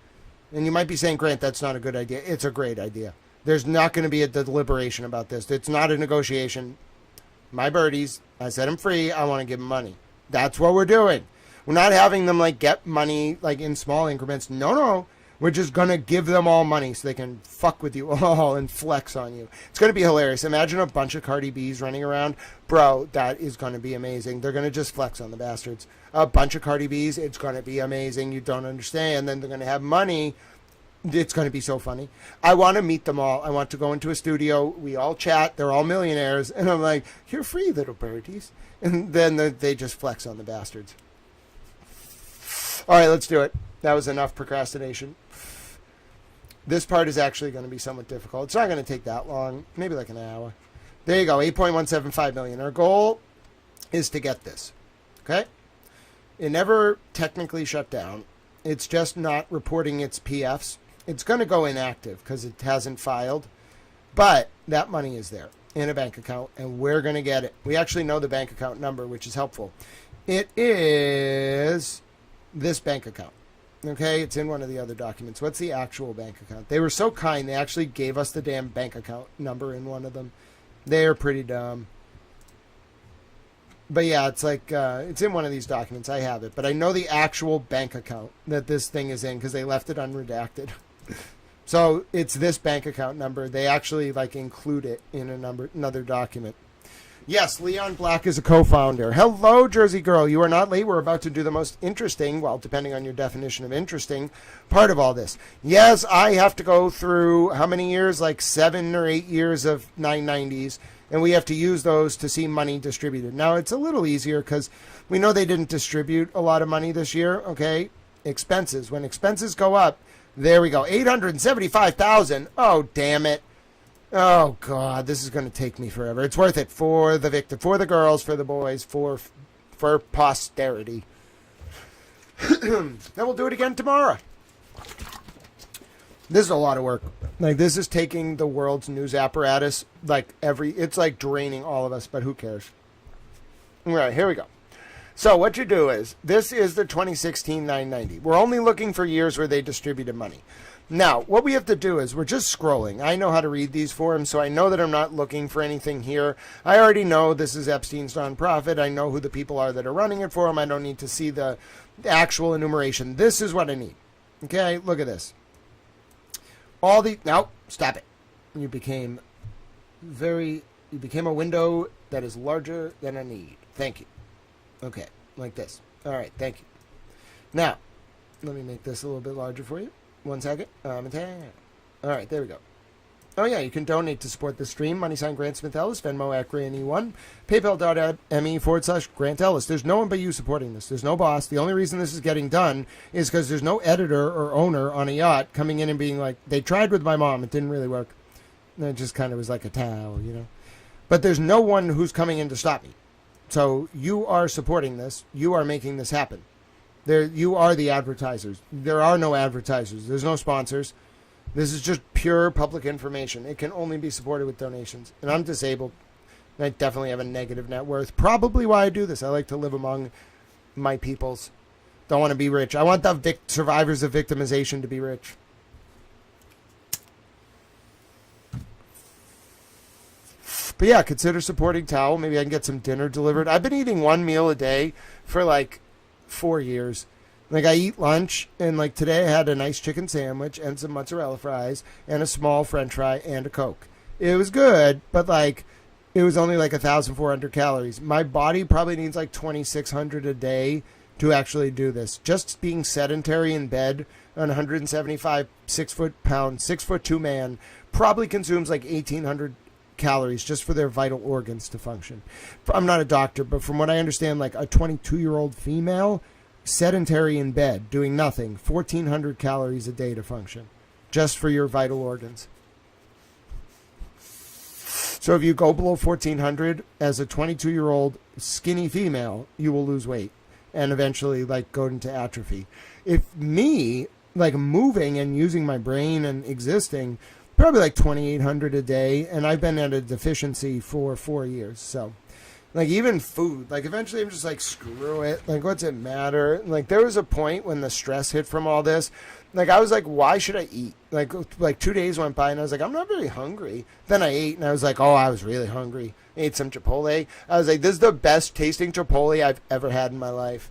And you might be saying, Grant, that's not a good idea. It's a great idea. There's not going to be a deliberation about this. It's not a negotiation. My birdies, I set them free. I want to give them money. That's what we're doing. We're not having them like get money like in small increments. No. We're just going to give them all money so they can fuck with you all and flex on you. It's going to be hilarious. Imagine a bunch of Cardi B's running around. Bro, that is going to be amazing. They're going to just flex on the bastards. A bunch of Cardi B's. It's going to be amazing. You don't understand. Then they're going to have money. It's going to be so funny. I want to meet them all. I want to go into a studio. We all chat. They're all millionaires. And I'm like, you're free, little birdies. And then they just flex on the bastards. All right, let's do it. That was enough procrastination. This part is actually going to be somewhat difficult. It's not going to take that long. Maybe like an hour. There you go. 8.175 million. Our goal is to get this. Okay? It never technically shut down. It's just not reporting its PFs. It's going to go inactive because it hasn't filed. But that money is there in a bank account, and we're going to get it. We actually know the bank account number, which is helpful. It is this bank account. Okay, it's in one of the other documents. What's the actual bank account? They were so kind, they actually gave us the damn bank account number in one of them. They're pretty dumb. But yeah, it's like, it's in one of these documents. I have it. But I know the actual bank account that this thing is in because they left it unredacted. So it's this bank account number. They actually like include it in another document. Yes, Leon Black is a co-founder. Hello, Jersey girl. You are not late. We're about to do the most interesting, well, depending on your definition of interesting, part of all this. Yes, I have to go through how many years? Like 7 or 8 years of 990s. And we have to use those to see money distributed. Now, it's a little easier because we know they didn't distribute a lot of money this year, okay? Expenses. When expenses go up, there we go. 875,000. Oh, damn it. Oh, God, this is going to take me forever. It's worth it for the victim, for the girls, for the boys, for posterity. Then we'll do it again tomorrow. This is a lot of work. Like, this is taking the world's news apparatus, like, it's like draining all of us, but who cares? All right, here we go. So what you do is, this is the 2016 990. We're only looking for years where they distributed money. Now, what we have to do is we're just scrolling. I know how to read these forms, so I know that I'm not looking for anything here. I already know this is Epstein's nonprofit. I know who the people are that are running it for him. I don't need to see the actual enumeration. This is what I need. Okay, look at this. No, stop it. You became a window that is larger than a need. Thank you. Okay, like this. All right, thank you. Now, let me make this a little bit larger for you. 1 second. All right, there we go. Oh, yeah, you can donate to support the stream. Money sign Grant Smith Ellis, Venmo at GrantE1, PayPal.me/Grant Ellis. There's no one but you supporting this. There's no boss. The only reason this is getting done is because there's no editor or owner on a yacht coming in and being like, they tried with my mom. It didn't really work. And it just kind of was like a towel, you know. But there's no one who's coming in to stop me. So you are supporting this. You are making this happen. You are the advertisers. There are no advertisers. There's no sponsors. This is just pure public information. It can only be supported with donations. And I'm disabled. And I definitely have a negative net worth. Probably why I do this. I like to live among my peoples. Don't want to be rich. I want the survivors of victimization to be rich. But yeah, consider supporting Towel. Maybe I can get some dinner delivered. I've been eating one meal a day for like 4 years. Like, I eat lunch, and like today I had a nice chicken sandwich and some mozzarella fries and a small french fry and a Coke. It was good, but like it was only like 1,400 calories. My body probably needs like 2,600 a day to actually do this. Just being sedentary in bed, an 175 6'2" 6'2" man probably consumes like 1,800 calories just for their vital organs to function. I'm not a doctor, but from what I understand, like a 22-year-old female, sedentary in bed, doing nothing, 1,400 calories a day to function, just for your vital organs. So if you go below 1,400 as a 22-year-old skinny female, you will lose weight and eventually like go into atrophy. If me, like moving and using my brain and existing, probably like 2,800 a day, and I've been at a deficiency for 4 years. So, like, even food, like, eventually I'm just like, screw it. Like, what's it matter? Like, there was a point when the stress hit from all this. Like, I was like, why should I eat? Like 2 days went by, and I was like, I'm not very hungry. Then I ate, and I was like, oh, I was really hungry. I ate some Chipotle. I was like, this is the best tasting Chipotle I've ever had in my life.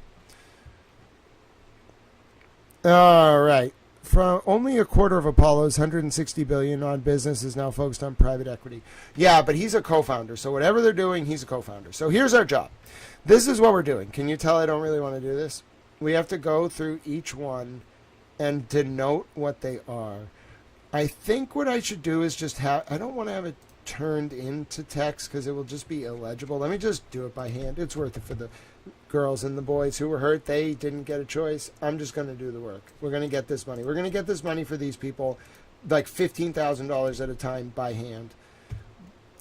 All right. From only a quarter of Apollo's 160 billion on business is now focused on private equity. Yeah, but he's a co-founder. So whatever they're doing, he's a co-founder. So here's our job. This is what we're doing. Can you tell I don't really want to do this? We have to go through each one and denote what they are. I think what I should do is just have, I don't want to have it turned into text because it will just be illegible. Let me just do it by hand. It's worth it for the girls and the boys who were hurt. They didn't get a choice. I'm just going to do the work. We're going to get this money. We're going to get this money for these people, like $15,000 at a time by hand.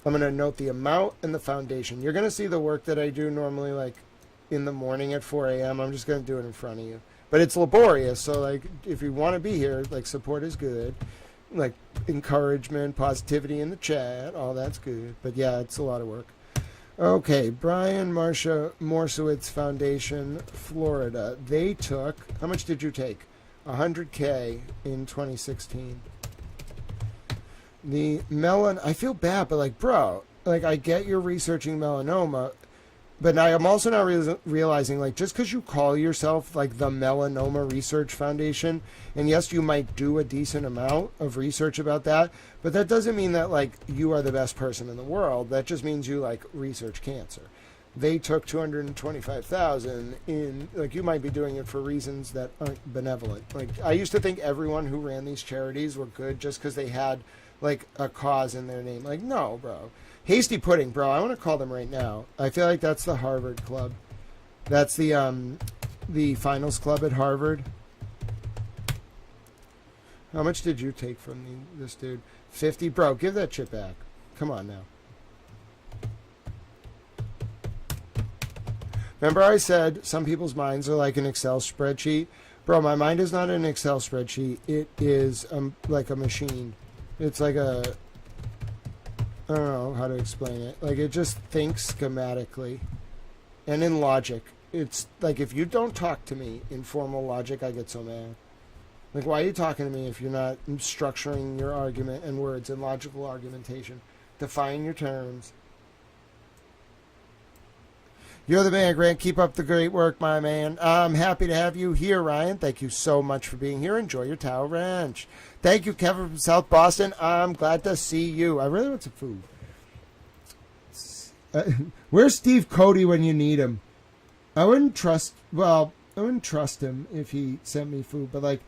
I'm going to note the amount and the foundation. You're going to see the work that I do normally like in the morning at 4 a.m. I'm just going to do it in front of you. But it's laborious, so like if you want to be here, like support is good. Like encouragement, positivity in the chat, all that's good. But yeah, it's a lot of work. Okay, Brian Marsha Morsowitz Foundation, Florida. They took, how much did you take? $100K in 2016. The I feel bad, but like, bro, like I get you're researching melanoma, but I am also now realizing, like, just because you call yourself, like, the Melanoma Research Foundation, and yes, you might do a decent amount of research about that, but that doesn't mean that, like, you are the best person in the world. That just means you, like, research cancer. They took $225,000 in, like, you might be doing it for reasons that aren't benevolent. Like, I used to think everyone who ran these charities were good just because they had, like, a cause in their name. Like, no, bro. Hasty Pudding, bro. I want to call them right now. I feel like that's the Harvard Club. That's the finals club at Harvard. How much did you take from this dude? 50, bro. Give that shit back. Come on now. Remember I said some people's minds are like an Excel spreadsheet? Bro, my mind is not an Excel spreadsheet. It is like a machine. It's like a... I don't know how to explain it. Like, it just thinks schematically and in logic. It's like, if you don't talk to me in formal logic, I get so mad. Like, why are you talking to me if you're not structuring your argument and words and logical argumentation? Define your terms. You're the man, Grant. Keep up the great work, my man. I'm happy to have you here, Ryan. Thank you so much for being here. Enjoy your Tower Ranch. Thank you, Kevin from South Boston. I'm glad to see you. I really want some food. Where's Steve Cody when you need him? I wouldn't trust him if he sent me food, but like,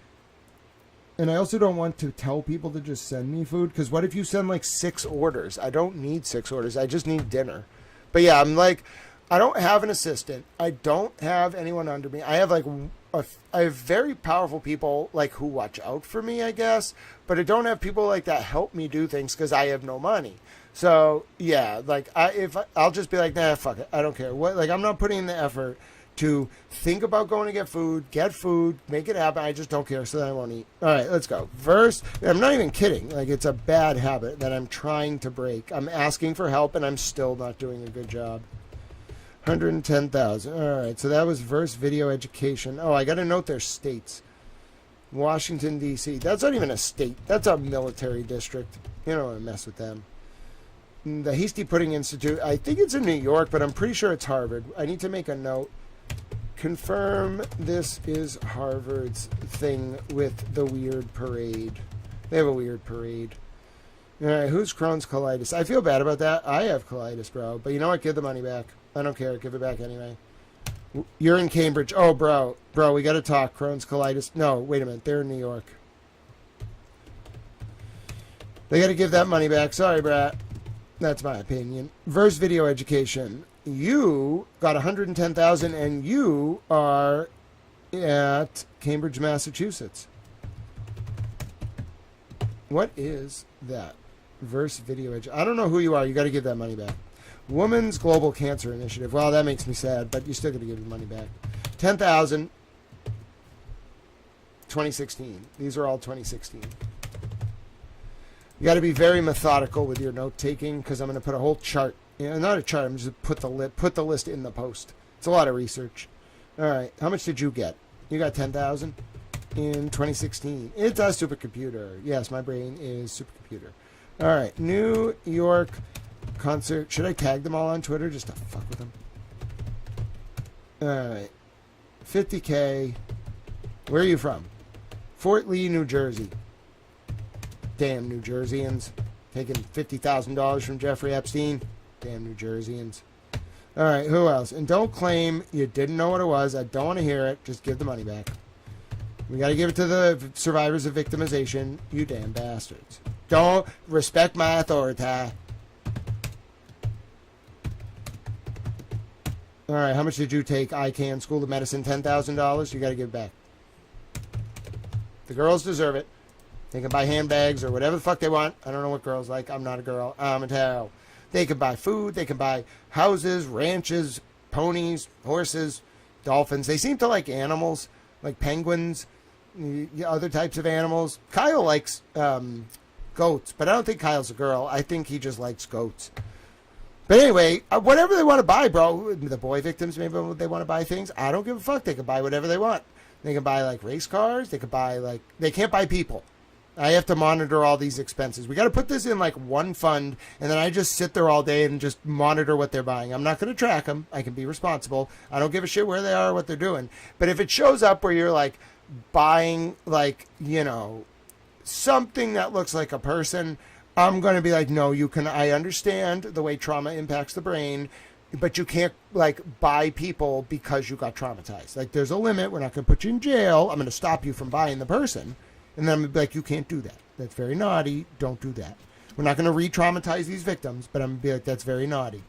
and I also don't want to tell people to just send me food, because what if you send like 6 orders? I don't need 6 orders. I just need dinner. But yeah, I'm like, I don't have an assistant. I don't have anyone under me. I have like I have very powerful people like who watch out for me, I guess, but I don't have people like that help me do things because I have no money. So yeah, like I'll just be like, nah, fuck it, I don't care. What, like, I'm not putting in the effort to think about going to get food, make it happen. I just don't care, so then I won't eat. All right, let's go. Verse. I'm not even kidding. Like, it's a bad habit that I'm trying to break. I'm asking for help, and I'm still not doing a good job. 110,000. All right, so that was verse video education. Oh, I got to note their states. Washington, D.C. That's not even a state. That's a military district. You don't want to mess with them. The Hasty Pudding Institute. I think it's in New York, but I'm pretty sure it's Harvard. I need to make a note. Confirm this is Harvard's thing with the weird parade. They have a weird parade. All right, who's Crohn's colitis? I feel bad about that. I have colitis, bro. But you know what? Give the money back. I don't care. Give it back anyway. You're in Cambridge. Oh, bro, we got to talk. Crohn's colitis. No, wait a minute. They're in New York. They got to give that money back. Sorry, brat. That's my opinion. Verse video education. You got 110,000, and you are at Cambridge, Massachusetts. What is that? Verse video education. I don't know who you are. You got to give that money back. Women's Global Cancer Initiative. Well, that makes me sad, but you still got to give the money back. 10,000. 2016. These are all 2016. You got to be very methodical with your note taking, because I'm going to put a whole chart. Not a chart. I'm just put the list in the post. It's a lot of research. All right. How much did you get? You got 10,000 in 2016. It's a supercomputer. Yes, my brain is supercomputer. All right. New York concert. Should I tag them all on Twitter just to fuck with them? All right. 50K. Where are you from? Fort Lee, New Jersey. Damn New Jerseyans. Taking $50,000 from Jeffrey Epstein. Damn New Jerseyans. All right, who else? And don't claim you didn't know what it was. I don't want to hear it. Just give the money back. We got to give it to the survivors of victimization. You damn bastards. Don't respect my authority. All right, how much did you take ICANN School of Medicine? $10,000? You got to give it back. The girls deserve it. They can buy handbags or whatever the fuck they want. I don't know what girls like. I'm not a girl. I'm a towel. They can buy food. They can buy houses, ranches, ponies, horses, dolphins. They seem to like animals, like penguins, other types of animals. Kyle likes goats, but I don't think Kyle's a girl. I think he just likes goats. But anyway, whatever they want to buy, bro. The boy victims, maybe they want to buy things. I don't give a fuck. They can buy whatever they want. They can buy, like, race cars. They can buy, like... They can't buy people. I have to monitor all these expenses. We got to put this in, like, one fund, and then I just sit there all day and just monitor what they're buying. I'm not going to track them. I can be responsible. I don't give a shit where they are or what they're doing. But if it shows up where you're, like, buying, like, you know, something that looks like a person, I'm going to be like, no, you can... I understand the way trauma impacts the brain, but you can't, like, buy people because you got traumatized. Like, there's a limit. We're not going to put you in jail. I'm going to stop you from buying the person. And then I'm going to be like, you can't do that. That's very naughty. Don't do that. We're not going to re-traumatize these victims, but I'm going to be like, that's very naughty.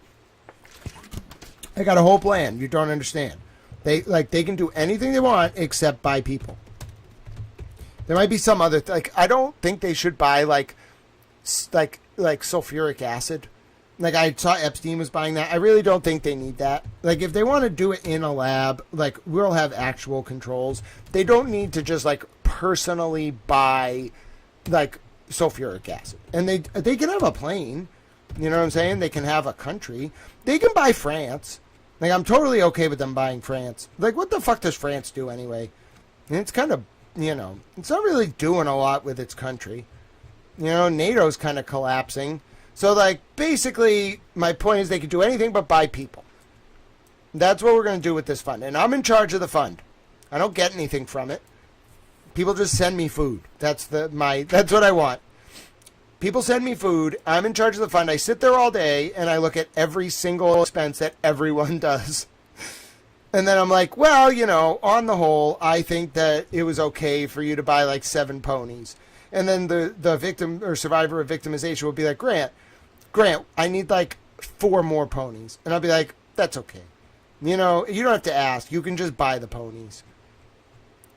I got a whole plan. You don't understand. They can do anything they want except buy people. There might be some other... Like, I don't think they should buy, like sulfuric acid. Like, I saw Epstein was buying that. I really don't think they need that. Like, if they want to do it in a lab, like, we'll have actual controls. They don't need to just, like, personally buy, like, sulfuric acid. And they can have a plane. You know what I'm saying? They can have a country. They can buy France. Like, I'm totally okay with them buying France. Like, what the fuck does France do anyway? And it's kind of, you know, it's not really doing a lot with its country. You know, NATO's kind of collapsing. So, like, basically, my point is they could do anything but buy people. That's what we're going to do with this fund. And I'm in charge of the fund. I don't get anything from it. People just send me food. That's what I want. People send me food. I'm in charge of the fund. I sit there all day, and I look at every single expense that everyone does. And then I'm like, well, you know, on the whole, I think that it was okay for you to buy, like, 7 ponies. And then the victim or survivor of victimization will be like, Grant, I need like 4 more ponies. And I'll be like, that's okay. You know, you don't have to ask. You can just buy the ponies.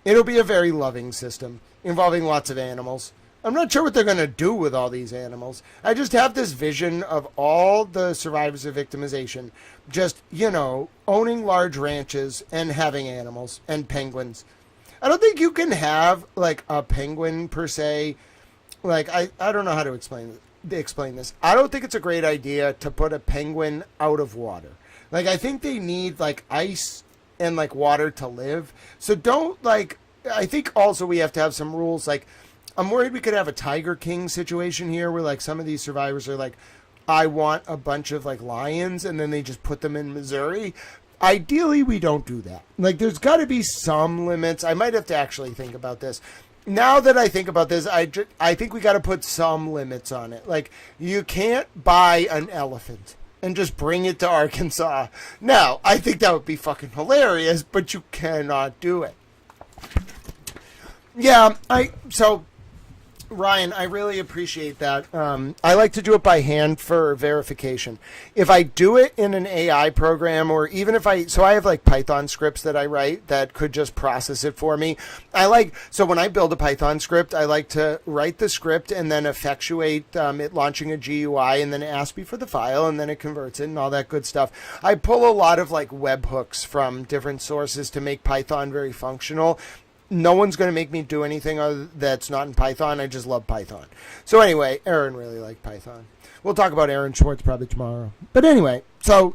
It'll be a very loving system involving lots of animals. I'm not sure what they're going to do with all these animals. I just have this vision of all the survivors of victimization just, you know, owning large ranches and having animals and penguins. I don't think you can have, like, a penguin per se. Like, I don't know how to explain this. I don't think it's a great idea to put a penguin out of water. Like, I think they need, like, ice and, like, water to live. So don't, like, I think also we have to have some rules. Like, I'm worried we could have a Tiger King situation here where, like, some of these survivors are like, I want a bunch of, like, lions, and then they just put them in Missouri. Ideally, we don't do that. Like, there's got to be some limits. I might have to actually think about this. Now that I think about this, I think we got to put some limits on it. Like, you can't buy an elephant and just bring it to Arkansas. Now, I think that would be fucking hilarious, but you cannot do it. Yeah, so Ryan, I really appreciate that. I like to do it by hand for verification. If I do it in an AI program, or even if I have like Python scripts that I write that could just process it for me. So when I build a Python script, I like to write the script and then effectuate it launching a GUI and then ask me for the file and then it converts it and all that good stuff. I pull a lot of like webhooks from different sources to make Python very functional. No one's going to make me do anything that's not in Python. I just love Python. So anyway, Aaron really liked Python. We'll talk about Aaron Schwartz probably tomorrow. But anyway, so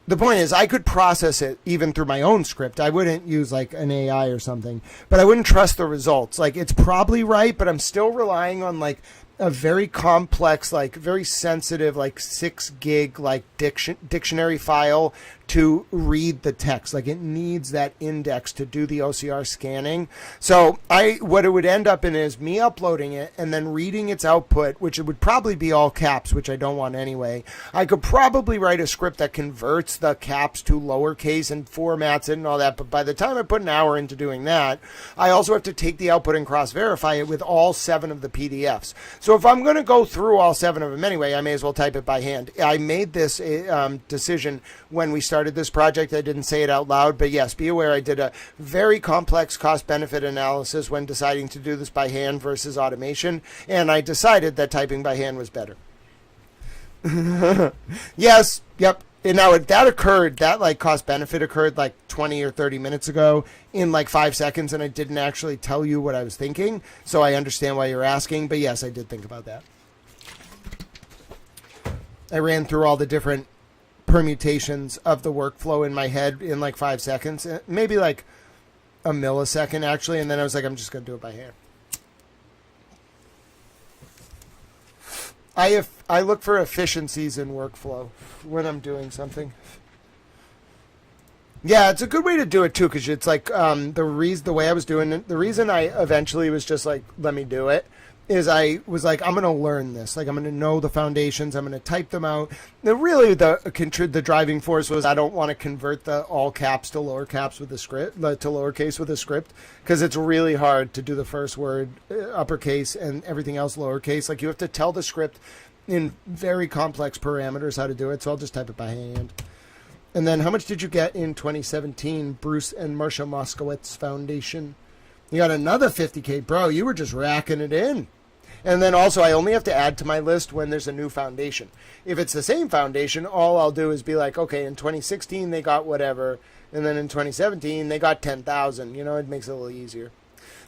the point is I could process it even through my own script. I wouldn't use like an AI or something, but I wouldn't trust the results. Like, it's probably right, but I'm still relying on like a very complex, like very sensitive, like 6 gig, like dictionary file to read the text. Like, it needs that index to do the OCR scanning. So what it would end up in is me uploading it and then reading its output, which it would probably be all caps, which I don't want anyway. I could probably write a script that converts the caps to lowercase and formats it and all that. But by the time I put an hour into doing that, I also have to take the output and cross-verify it with all 7 of the PDFs. So if I'm going to go through all 7 of them anyway, I may as well type it by hand. I made this decision when we started this project. I didn't say it out loud, but yes, be aware I did a very complex cost-benefit analysis when deciding to do this by hand versus automation, and I decided that typing by hand was better. Yes, yep. And now that occurred, that like cost benefit occurred like 20 or 30 minutes ago in like 5 seconds, and I didn't actually tell you what I was thinking, so I understand why you're asking, but yes, I did think about that. I ran through all the different permutations of the workflow in my head in like 5 seconds, maybe like a millisecond actually, and then I was like, I'm just going to do it by hand. I look for efficiencies in workflow when I'm doing something. Yeah, it's a good way to do it too, because it's like the way I was doing it, the reason I eventually was just like, let me do it, is I was like, I'm going to learn this. Like, I'm going to know the foundations. I'm going to type them out. Really, the driving force was I don't want to convert the all caps to lower caps with the script, to lowercase with a script, because it's really hard to do the first word uppercase and everything else lowercase. Like, you have to tell the script in very complex parameters how to do it. So I'll just type it by hand. And then how much did you get in 2017, Bruce and Marcia Moskowitz Foundation? You got another 50K. Bro, you were just racking it in. And then also, I only have to add to my list when there's a new foundation. If it's the same foundation, all I'll do is be like, okay, in 2016 they got whatever, and then in 2017 they got 10,000. You know, it makes it a little easier.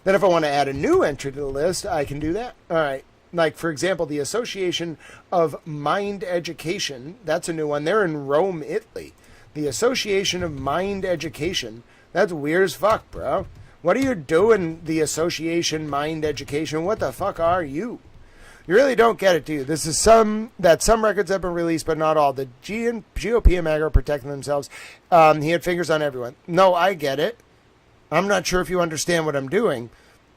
Then if I want to add a new entry to the list, I can do that. All right. Like, for example, the Association of Mind Education, that's a new one. They're in Rome, Italy. The Association of Mind Education, that's weird as fuck, bro. What are you doing, the Association Mind Education? What the fuck are you? You really don't get it, do you? This is some records have been released, but not all. The GOP and MAGA are protecting themselves. He had fingers on everyone. No, I get it. I'm not sure if you understand what I'm doing.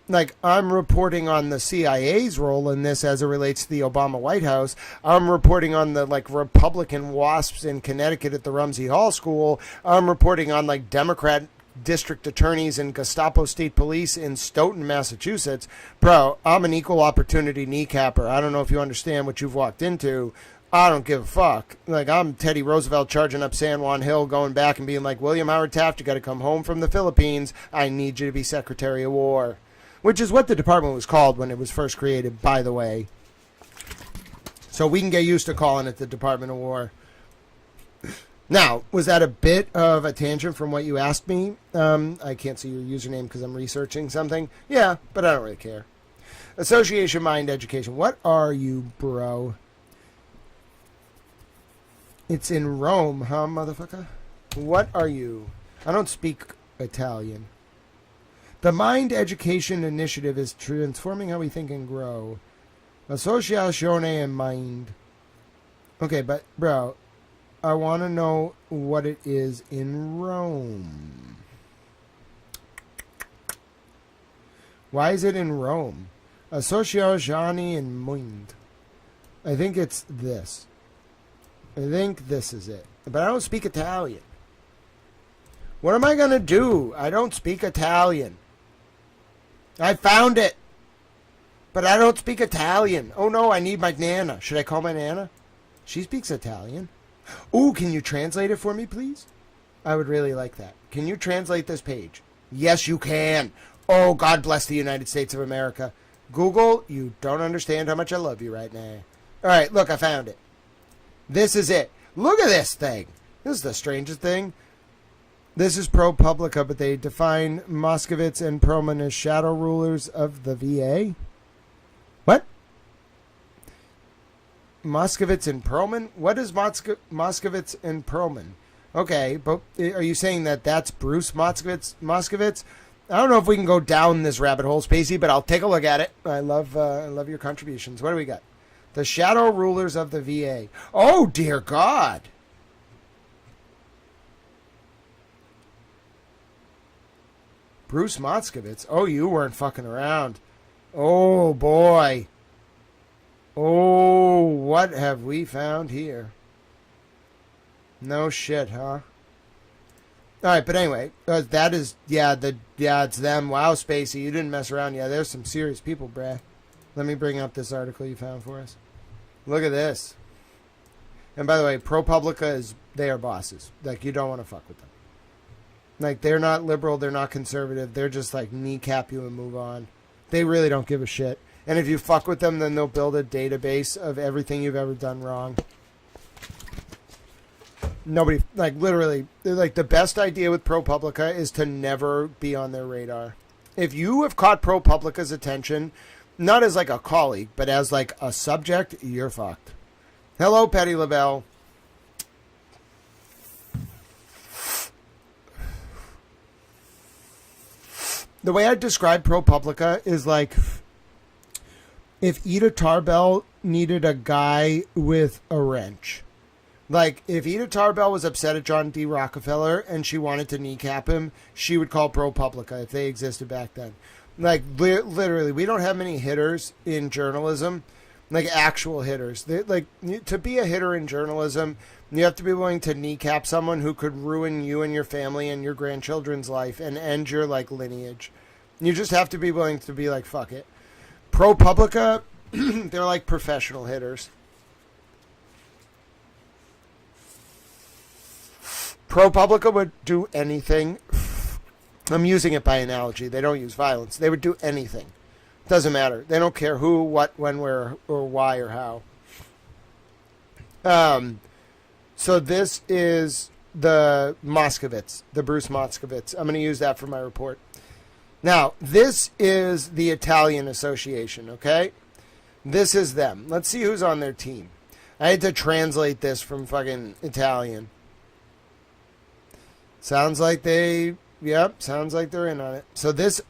Like, I'm reporting on the CIA's role in this as it relates to the Obama White House. I'm reporting on the, like, Republican WASPs in Connecticut at the Rumsey Hall School. I'm reporting on, like, Democrat district attorneys and Gestapo state police in Stoughton, Massachusetts. Bro, I'm an equal opportunity kneecapper. I don't know if you understand what you've walked into. I don't give a fuck. Like, I'm Teddy Roosevelt charging up San Juan Hill, going back and being like, William Howard Taft, you got to come home from the Philippines. I need you to be Secretary of War. Which is what the department was called when it was first created, by the way. So we can get used to calling it the Department of War. Now, was that a bit of a tangent from what you asked me? I can't see your username because I'm researching something. Yeah, but I don't really care. Association Mind Education. What are you, bro? It's in Rome, huh, motherfucker? What are you? I don't speak Italian. The Mind Education Initiative is transforming how we think and grow. Associazione and Mind. Okay, but, bro, I want to know what it is in Rome. Why is it in Rome? Associazione and Mind. I think it's this. I think this is it. But I don't speak Italian. What am I going to do? I don't speak Italian. I found it. But I don't speak Italian. Oh no, I need my Nana. Should I call my Nana? She speaks Italian. Ooh, can you translate it for me, please? I would really like that. Can you translate this page? Yes, you can. Oh, God bless the United States of America. Google, you don't understand how much I love you right now. All right, look, I found it. This is it. Look at this thing. This is the strangest thing. This is ProPublica, but they define Moskowitz and Perlman as shadow rulers of the VA. What? Moskowitz and Perlman? What is Moskowitz and Perlman? Okay, but are you saying that that's Bruce Moskowitz? I don't know if we can go down this rabbit hole, Spacey, but I'll take a look at it. I love your contributions. What do we got? The shadow rulers of the VA. Oh, dear God. Bruce Motzkovitz. Oh, you weren't fucking around. Oh, boy. Oh, what have we found here? No shit, huh? All right, but anyway, that is, it's them. Wow, Spacey, you didn't mess around. Yeah, there's some serious people, bruh. Let me bring up this article you found for us. Look at this. And by the way, ProPublica they are bosses. Like, you don't want to fuck with them. Like, they're not liberal, they're not conservative. They're just like kneecap you and move on. They really don't give a shit. And if you fuck with them, then they'll build a database of everything you've ever done wrong. Nobody, like, literally, like, the best idea with ProPublica is to never be on their radar. If you have caught ProPublica's attention, not as like a colleague, but as like a subject, you're fucked. Hello, Petty LaBelle. The way I describe ProPublica is like if Ida Tarbell needed a guy with a wrench. Like, if Ida Tarbell was upset at John D. Rockefeller and she wanted to kneecap him, she would call ProPublica if they existed back then. Like, literally, we don't have many hitters in journalism, like actual hitters. Like, to be a hitter in journalism, you have to be willing to kneecap someone who could ruin you and your family and your grandchildren's life and end your, like, lineage. You just have to be willing to be like, fuck it. ProPublica, they're like professional hitters. ProPublica would do anything. I'm using it by analogy. They don't use violence. They would do anything. Doesn't matter. They don't care who, what, when, where, or why, or how. So this is the Motzkovitz, the Bruce Motzkovitz. I'm going to use that for my report. Now, this is the Italian Association, okay? This is them. Let's see who's on their team. I had to translate this from fucking Italian. Sounds like sounds like they're in on it. So this,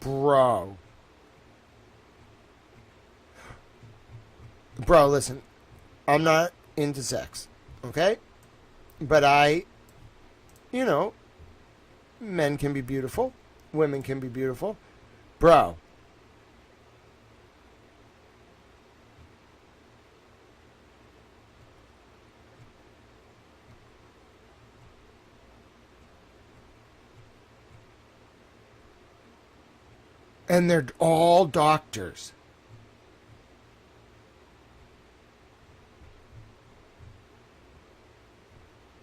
bro. Bro, listen, I'm not into sex, okay? But men can be beautiful. Women can be beautiful. Bro. And they're all doctors.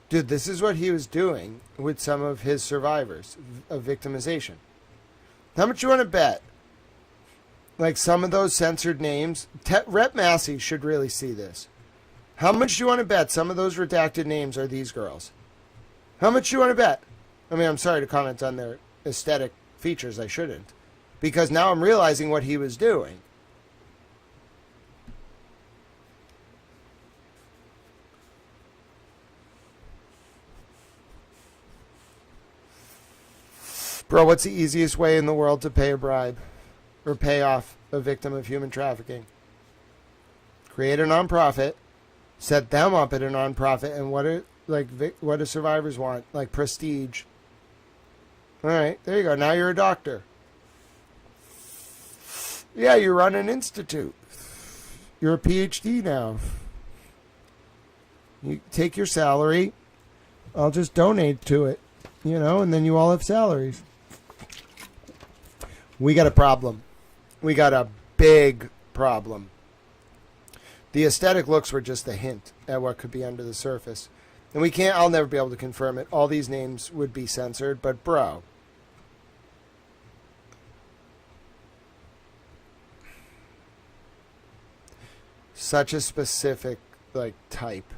Dude, this is what he was doing with some of his survivors of victimization. How much you want to bet? Like some of those censored names. Rep Massey should really see this. How much do you want to bet some of those redacted names are these girls? How much do you want to bet? I mean, I'm sorry to comment on their aesthetic features. I shouldn't. Because now I'm realizing what he was doing. Bro, what's the easiest way in the world to pay a bribe? Or pay off a victim of human trafficking? Create a nonprofit. Set them up at a nonprofit. And what do survivors want? Like prestige. Alright, there you go. Now you're a doctor. Yeah, you run an institute. You're a PhD now. You take your salary. I'll just donate to it. And then you all have salaries. We got a problem. We got a big problem. The aesthetic looks were just a hint at what could be under the surface. And I'll never be able to confirm it. All these names would be censored, but bro. Such a specific, type.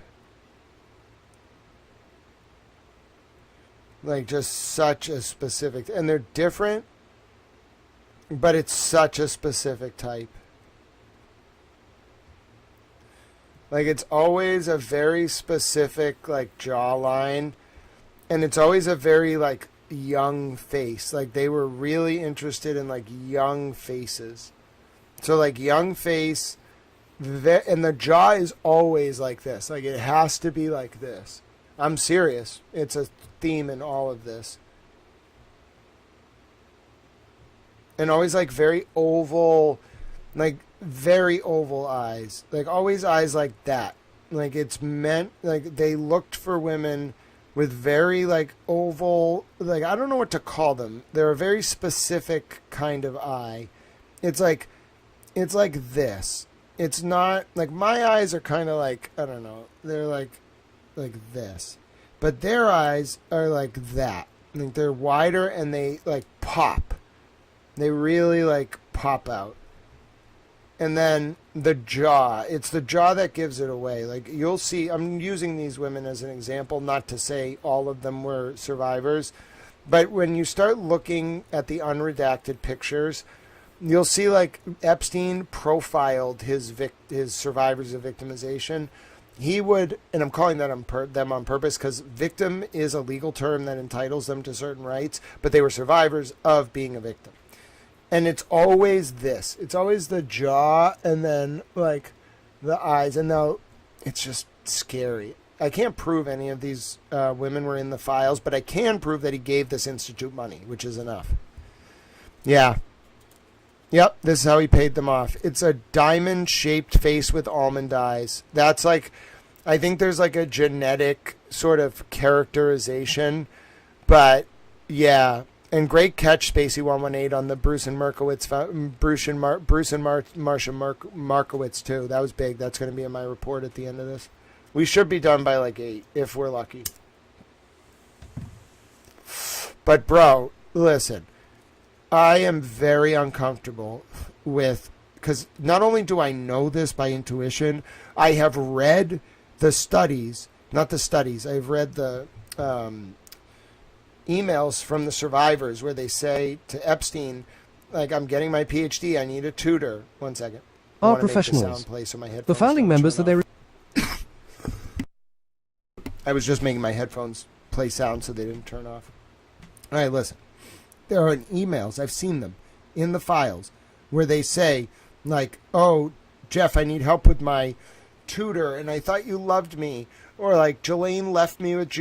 Just such a specific... And they're different, but it's such a specific type. It's always a very specific, jawline. And it's always a very, young face. They were really interested in, young faces. So, young face... And the jaw is always like this. It has to be like this. I'm serious. It's a theme in all of this. and always like very oval, like very oval eyes, like always eyes like that. Like it's meant, like they looked for women with very like oval, like I don't know what to call them. They're a very specific kind of eye. It's like this. It's not like my eyes are kind of like, I don't know. They're like this, but their eyes are like that. Like they're wider and they like pop. They really like pop out. And then the jaw, it's the jaw that gives it away. Like you'll see, I'm using these women as an example, not to say all of them were survivors, but when you start looking at the unredacted pictures, you'll see like Epstein profiled his survivors of victimization. He would, and I'm calling that them on purpose because victim is a legal term that entitles them to certain rights, but they were survivors of being a victim. And it's always this. It's always the jaw and then like the eyes. And now it's just scary. I can't prove any of these women were in the files, but I can prove that he gave this institute money, which is enough. Yeah. Yep, this is how he paid them off. It's a diamond-shaped face with almond eyes. That's like, I think there's like a genetic sort of characterization. But yeah. And great catch, Spacey 118 on the Bruce and Markowitz Markowitz too. That was big. That's going to be in my report at the end of this. We should be done by like 8 if we're lucky. But bro, listen, I am very uncomfortable with, because not only do I know this by intuition, I have read the studies, not the studies. I've read the emails from the survivors where they say to Epstein, like, I'm getting my PhD, I need a tutor. One second. Are professionals. The founding members that they... I was just making my headphones play sound so they didn't turn off. All right, listen. There are emails, I've seen them, in the files, where they say, like, oh, Jeff, I need help with my tutor, and I thought you loved me. Or like, Jelaine left me with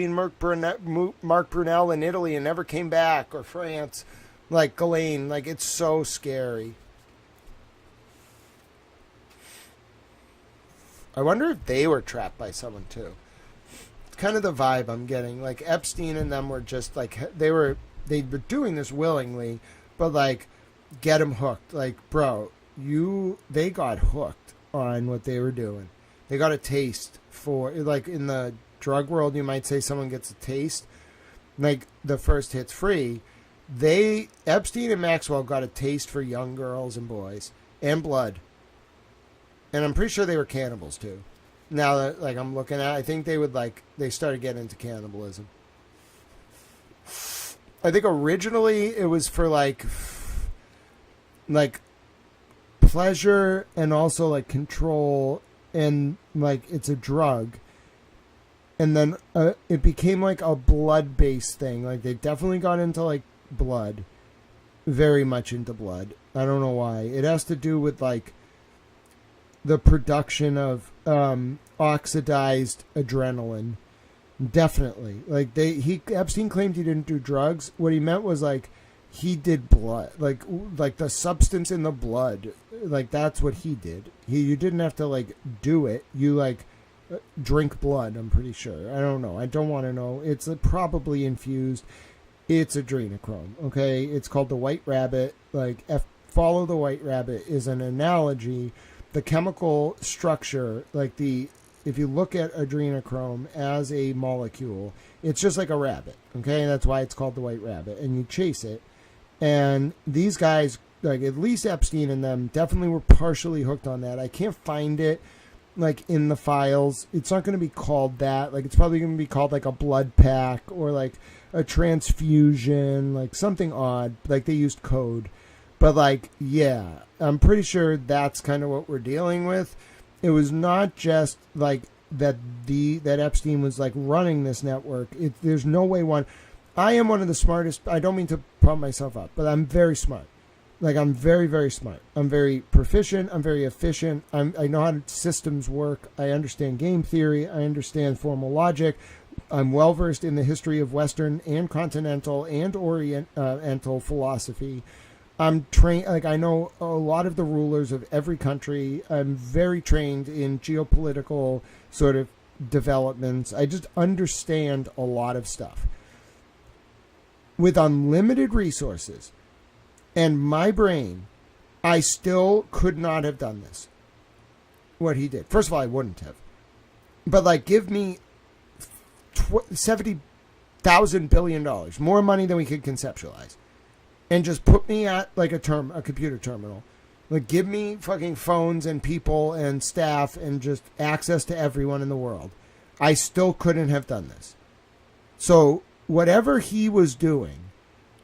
Mark Brunel in Italy and never came back. Or France. Like, Ghislaine. Like, it's so scary. I wonder if they were trapped by someone, too. It's kind of the vibe I'm getting. Like, Epstein and them were just, like, they were doing this willingly, but, like, get them hooked. Like, bro, they got hooked on what they were doing. They got a taste for, like in the drug world, you might say someone gets a taste. Like the first hit's free. Epstein and Maxwell got a taste for young girls and boys and blood. And I'm pretty sure they were cannibals too. Now that like I'm looking at, I think they started getting into cannibalism. I think originally it was for like pleasure and also like control. And like it's a drug, and then it became like a blood-based thing. Like they definitely got into like blood, very much into blood. I don't know why. It has to do with like the production of oxidized adrenaline. Definitely, like Epstein claimed he didn't do drugs. What he meant was like he did blood, like the substance in the blood. Like that's what he did. You didn't have to like do it. You like drink blood. I'm pretty sure. I don't know. I don't want to know. It's probably infused. It's adrenochrome. Okay. It's called the White Rabbit. Like follow the White Rabbit is an analogy. The chemical structure, like if you look at adrenochrome as a molecule, it's just like a rabbit. Okay. That's why it's called the White Rabbit. And you chase it. And these guys, like at least Epstein and them, definitely were partially hooked on that. I can't find it like in the files. It's not going to be called that. Like it's probably going to be called like a blood pack or like a transfusion, like something odd. Like they used code. But like, yeah, I'm pretty sure that's kind of what we're dealing with. It was not just like that Epstein was like running this network. There's no way I am one of the smartest. I don't mean to pump myself up, but I'm very smart. Like I'm very, very smart. I'm very proficient. I'm very efficient. I know how systems work. I understand game theory. I understand formal logic. I'm well versed in the history of Western and continental and Oriental philosophy. I'm trained, like I know a lot of the rulers of every country. I'm very trained in geopolitical sort of developments. I just understand a lot of stuff. With unlimited resources and my brain, I still could not have done this. What he did. First of all, I wouldn't have. But like, give me $70,000 billion, more money than we could conceptualize, and just put me at like a computer terminal. Like, give me fucking phones and people and staff and just access to everyone in the world. I still couldn't have done this. So whatever he was doing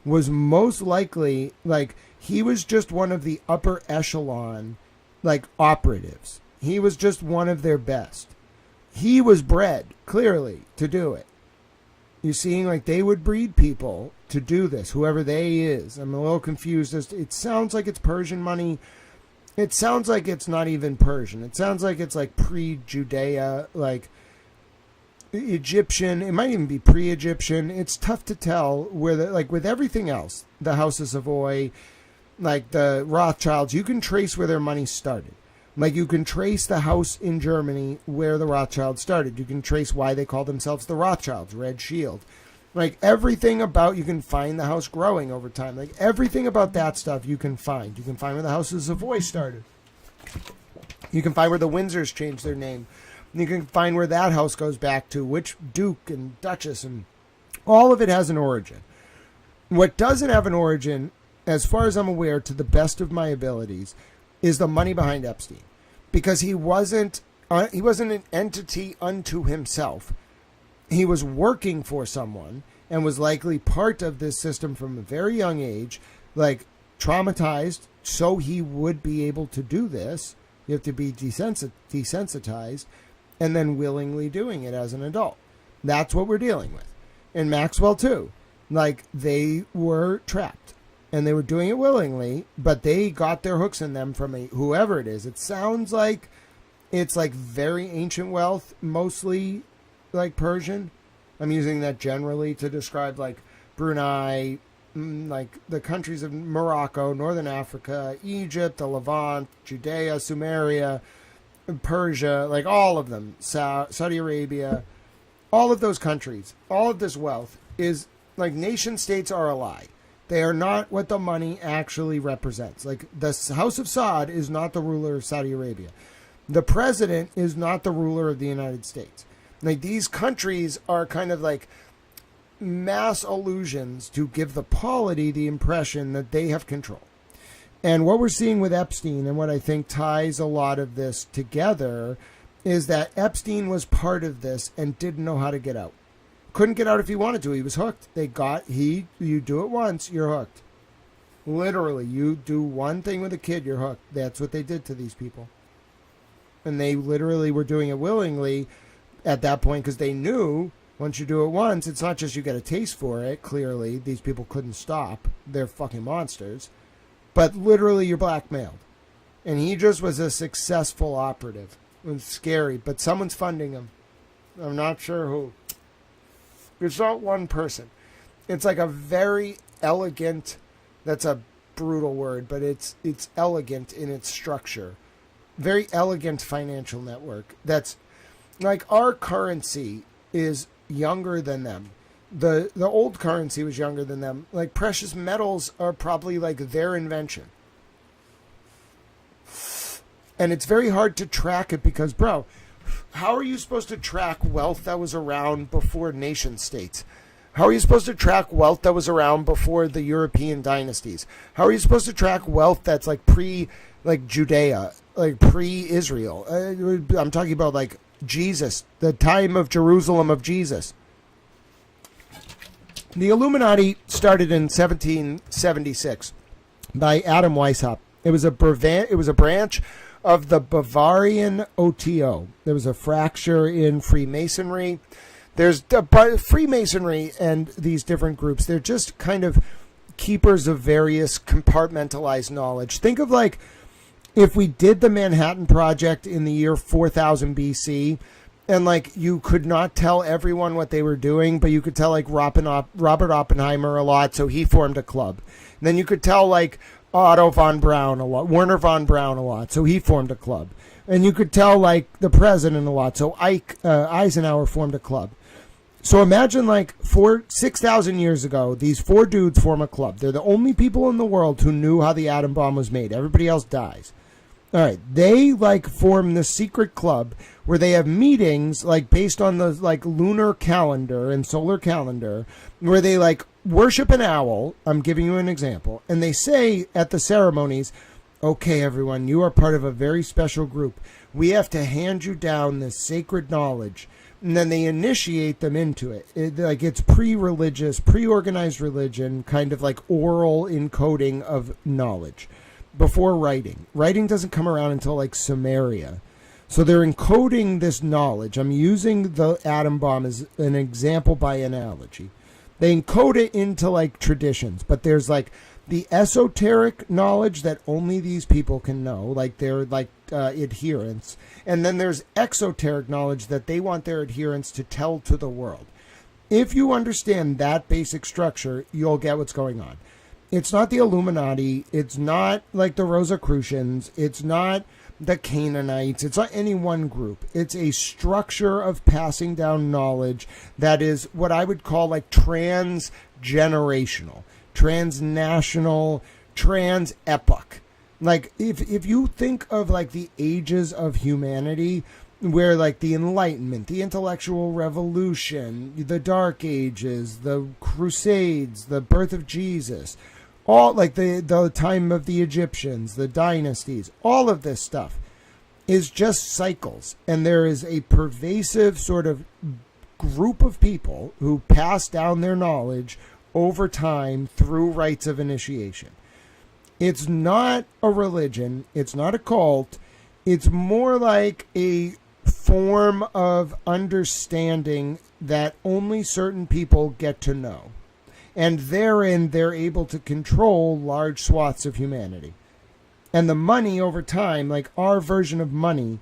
was most likely, like, he was just one of the upper echelon, like, operatives. He was just one of their best. He was bred, clearly, to do it. You're seeing, like, they would breed people to do this, whoever they is. I'm a little confused. It sounds like it's Persian money. It sounds like it's not even Persian. It sounds like it's, like, pre-Judea, like, Egyptian. It might even be pre-Egyptian. It's tough to tell where, like, with everything else, the House of Savoy, like, the Rothschilds, you can trace where their money started. Like, you can trace the house in Germany where the Rothschilds started. You can trace why they call themselves the Rothschilds, Red Shield. Like, everything about, you can find the house growing over time. Like, everything about that stuff you can find. You can find where the House of Savoy started. You can find where the Windsors changed their name. You can find where that house goes back to, which Duke and Duchess, and all of it has an origin. What doesn't have an origin, as far as I'm aware, to the best of my abilities, is the money behind Epstein, because he wasn't an entity unto himself. He was working for someone and was likely part of this system from a very young age, like traumatized, so he would be able to do this. You have to be desensitized, and then willingly doing it as an adult. That's what we're dealing with. And Maxwell too. Like, they were trapped. And they were doing it willingly, but they got their hooks in them from whoever it is. It sounds like it's like very ancient wealth, mostly like Persian. I'm using that generally to describe like Brunei, like the countries of Morocco, Northern Africa, Egypt, the Levant, Judea, Sumeria, Persia, like all of them, Saudi Arabia, all of those countries, all of this wealth is like, nation states are a lie. They are not what the money actually represents. Like, the House of Saud is not the ruler of Saudi Arabia. The president is not the ruler of the United States. Like, these countries are kind of like mass illusions to give the polity the impression that they have control. And what we're seeing with Epstein, and what I think ties a lot of this together, is that Epstein was part of this and didn't know how to get out. Couldn't get out if he wanted to. He was hooked. You do it once, you're hooked. Literally, you do one thing with a kid, you're hooked. That's what they did to these people. And they literally were doing it willingly at that point, because they knew once you do it once, it's not just you get a taste for it. Clearly, these people couldn't stop. They're fucking monsters. But literally, you're blackmailed. And he just was a successful operative. It was scary, but someone's funding him. I'm not sure who. It's not one person. It's like a very elegant, that's a brutal word, but it's elegant in its structure. Very elegant financial network. That's like, our currency is younger than them. The old currency was younger than them. Like, precious metals are probably like their invention. And it's very hard to track it because, bro, how are you supposed to track wealth that was around before nation states? How are you supposed to track wealth that was around before the European dynasties? How are you supposed to track wealth that's like Judea, like pre-Israel? I'm talking about like Jesus, the time of Jerusalem of Jesus. The Illuminati started in 1776 by Adam Weishaupt. It was a branch of the Bavarian OTO. There was a fracture in Freemasonry. There's Freemasonry and these different groups. They're just kind of keepers of various compartmentalized knowledge. Think of like if we did the Manhattan Project in the year 4000 BC, and like you could not tell everyone what they were doing, but you could tell like Robert Oppenheimer a lot, so he formed a club. And then you could tell like Otto von Braun a lot, Werner von Braun a lot, so he formed a club. And you could tell, like, the president a lot, so Eisenhower formed a club. So imagine, like, 6,000 years ago, these 4 dudes form a club. They're the only people in the world who knew how the atom bomb was made. Everybody else dies. All right, they, like, form this secret club where they have meetings, like, based on the, like, lunar calendar and solar calendar, where they, like, worship an owl. I'm giving you an example. And they say at the ceremonies, okay, everyone, you are part of a very special group. We have to hand you down this sacred knowledge. And then they initiate them into it. Like, it's pre-religious, pre-organized religion, kind of like oral encoding of knowledge before writing. Writing doesn't come around until, like, Sumeria. So they're encoding this knowledge. I'm using the atom bomb as an example by analogy. They encode it into, like, traditions, but there's, like, the esoteric knowledge that only these people can know, like their, like, adherents. And then there's exoteric knowledge that they want their adherents to tell to the world. If you understand that basic structure, you'll get what's going on. It's not the Illuminati. It's not like the Rosicrucians. It's not the Canaanites. It's not any one group. It's a structure of passing down knowledge that is what I would call, like, transgenerational, transnational, trans-epoch. Like, if you think of, like, the ages of humanity, where, like, the Enlightenment, the intellectual revolution, the Dark Ages, the Crusades, the birth of Jesus, all, like, the time of the Egyptians, the dynasties, all of this stuff is just cycles. And there is a pervasive sort of group of people who pass down their knowledge over time through rites of initiation. It's not a religion. It's not a cult. It's more like a form of understanding that only certain people get to know. And therein, they're able to control large swaths of humanity. And the money over time, like our version of money,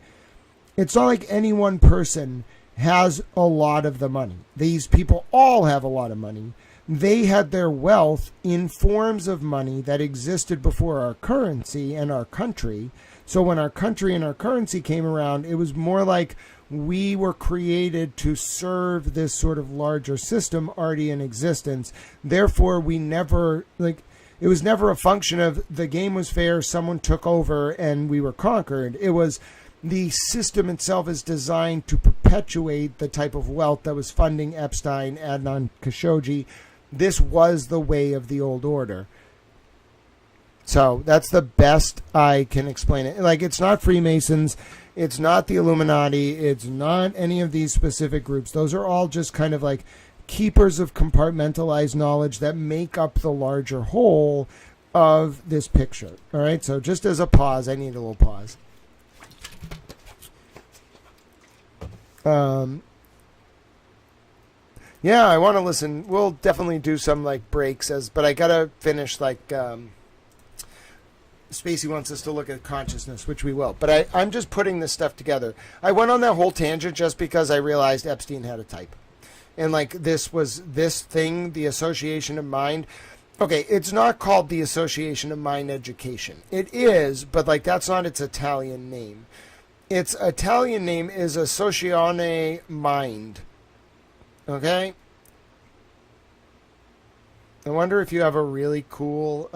it's not like any one person has a lot of the money. These people all have a lot of money. They had their wealth in forms of money that existed before our currency and our country. So when our country and our currency came around, it was more like we were created to serve this sort of larger system already in existence. Therefore, we never, like, it was never a function of the game was fair, someone took over, and we were conquered. It was the system itself is designed to perpetuate the type of wealth that was funding Epstein, Adnan Khashoggi. This was the way of the old order. So that's the best I can explain it. Like, it's not Freemasons. It's not the Illuminati. It's not any of these specific groups. Those are all just kind of like keepers of compartmentalized knowledge that make up the larger whole of this picture. All right. So just as a pause, I need a little pause. Yeah, I want to listen. We'll definitely do some, like, breaks, but I gotta finish, like, Spacey wants us to look at consciousness, which we will. But I'm just putting this stuff together. I went on that whole tangent just because I realized Epstein had a type. And, like, this thing, the association of mind. Okay, it's not called the Association of Mind Education. It is, but, like, that's not its Italian name. Its Italian name is Associazione Mind. Okay? I wonder if you have a really cool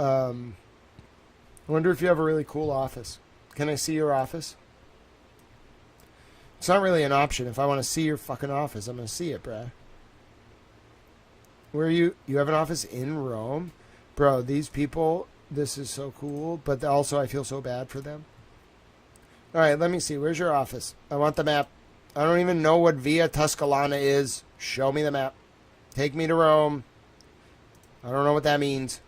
office. Can I see your office? It's not really an option. If I want to see your fucking office, I'm going to see it, bruh. Where are you? You have an office in Rome? Bro, these people, this is so cool, but also I feel so bad for them. All right, let me see. Where's your office? I want the map. I don't even know what Via Tuscolana is. Show me the map. Take me to Rome. I don't know what that means.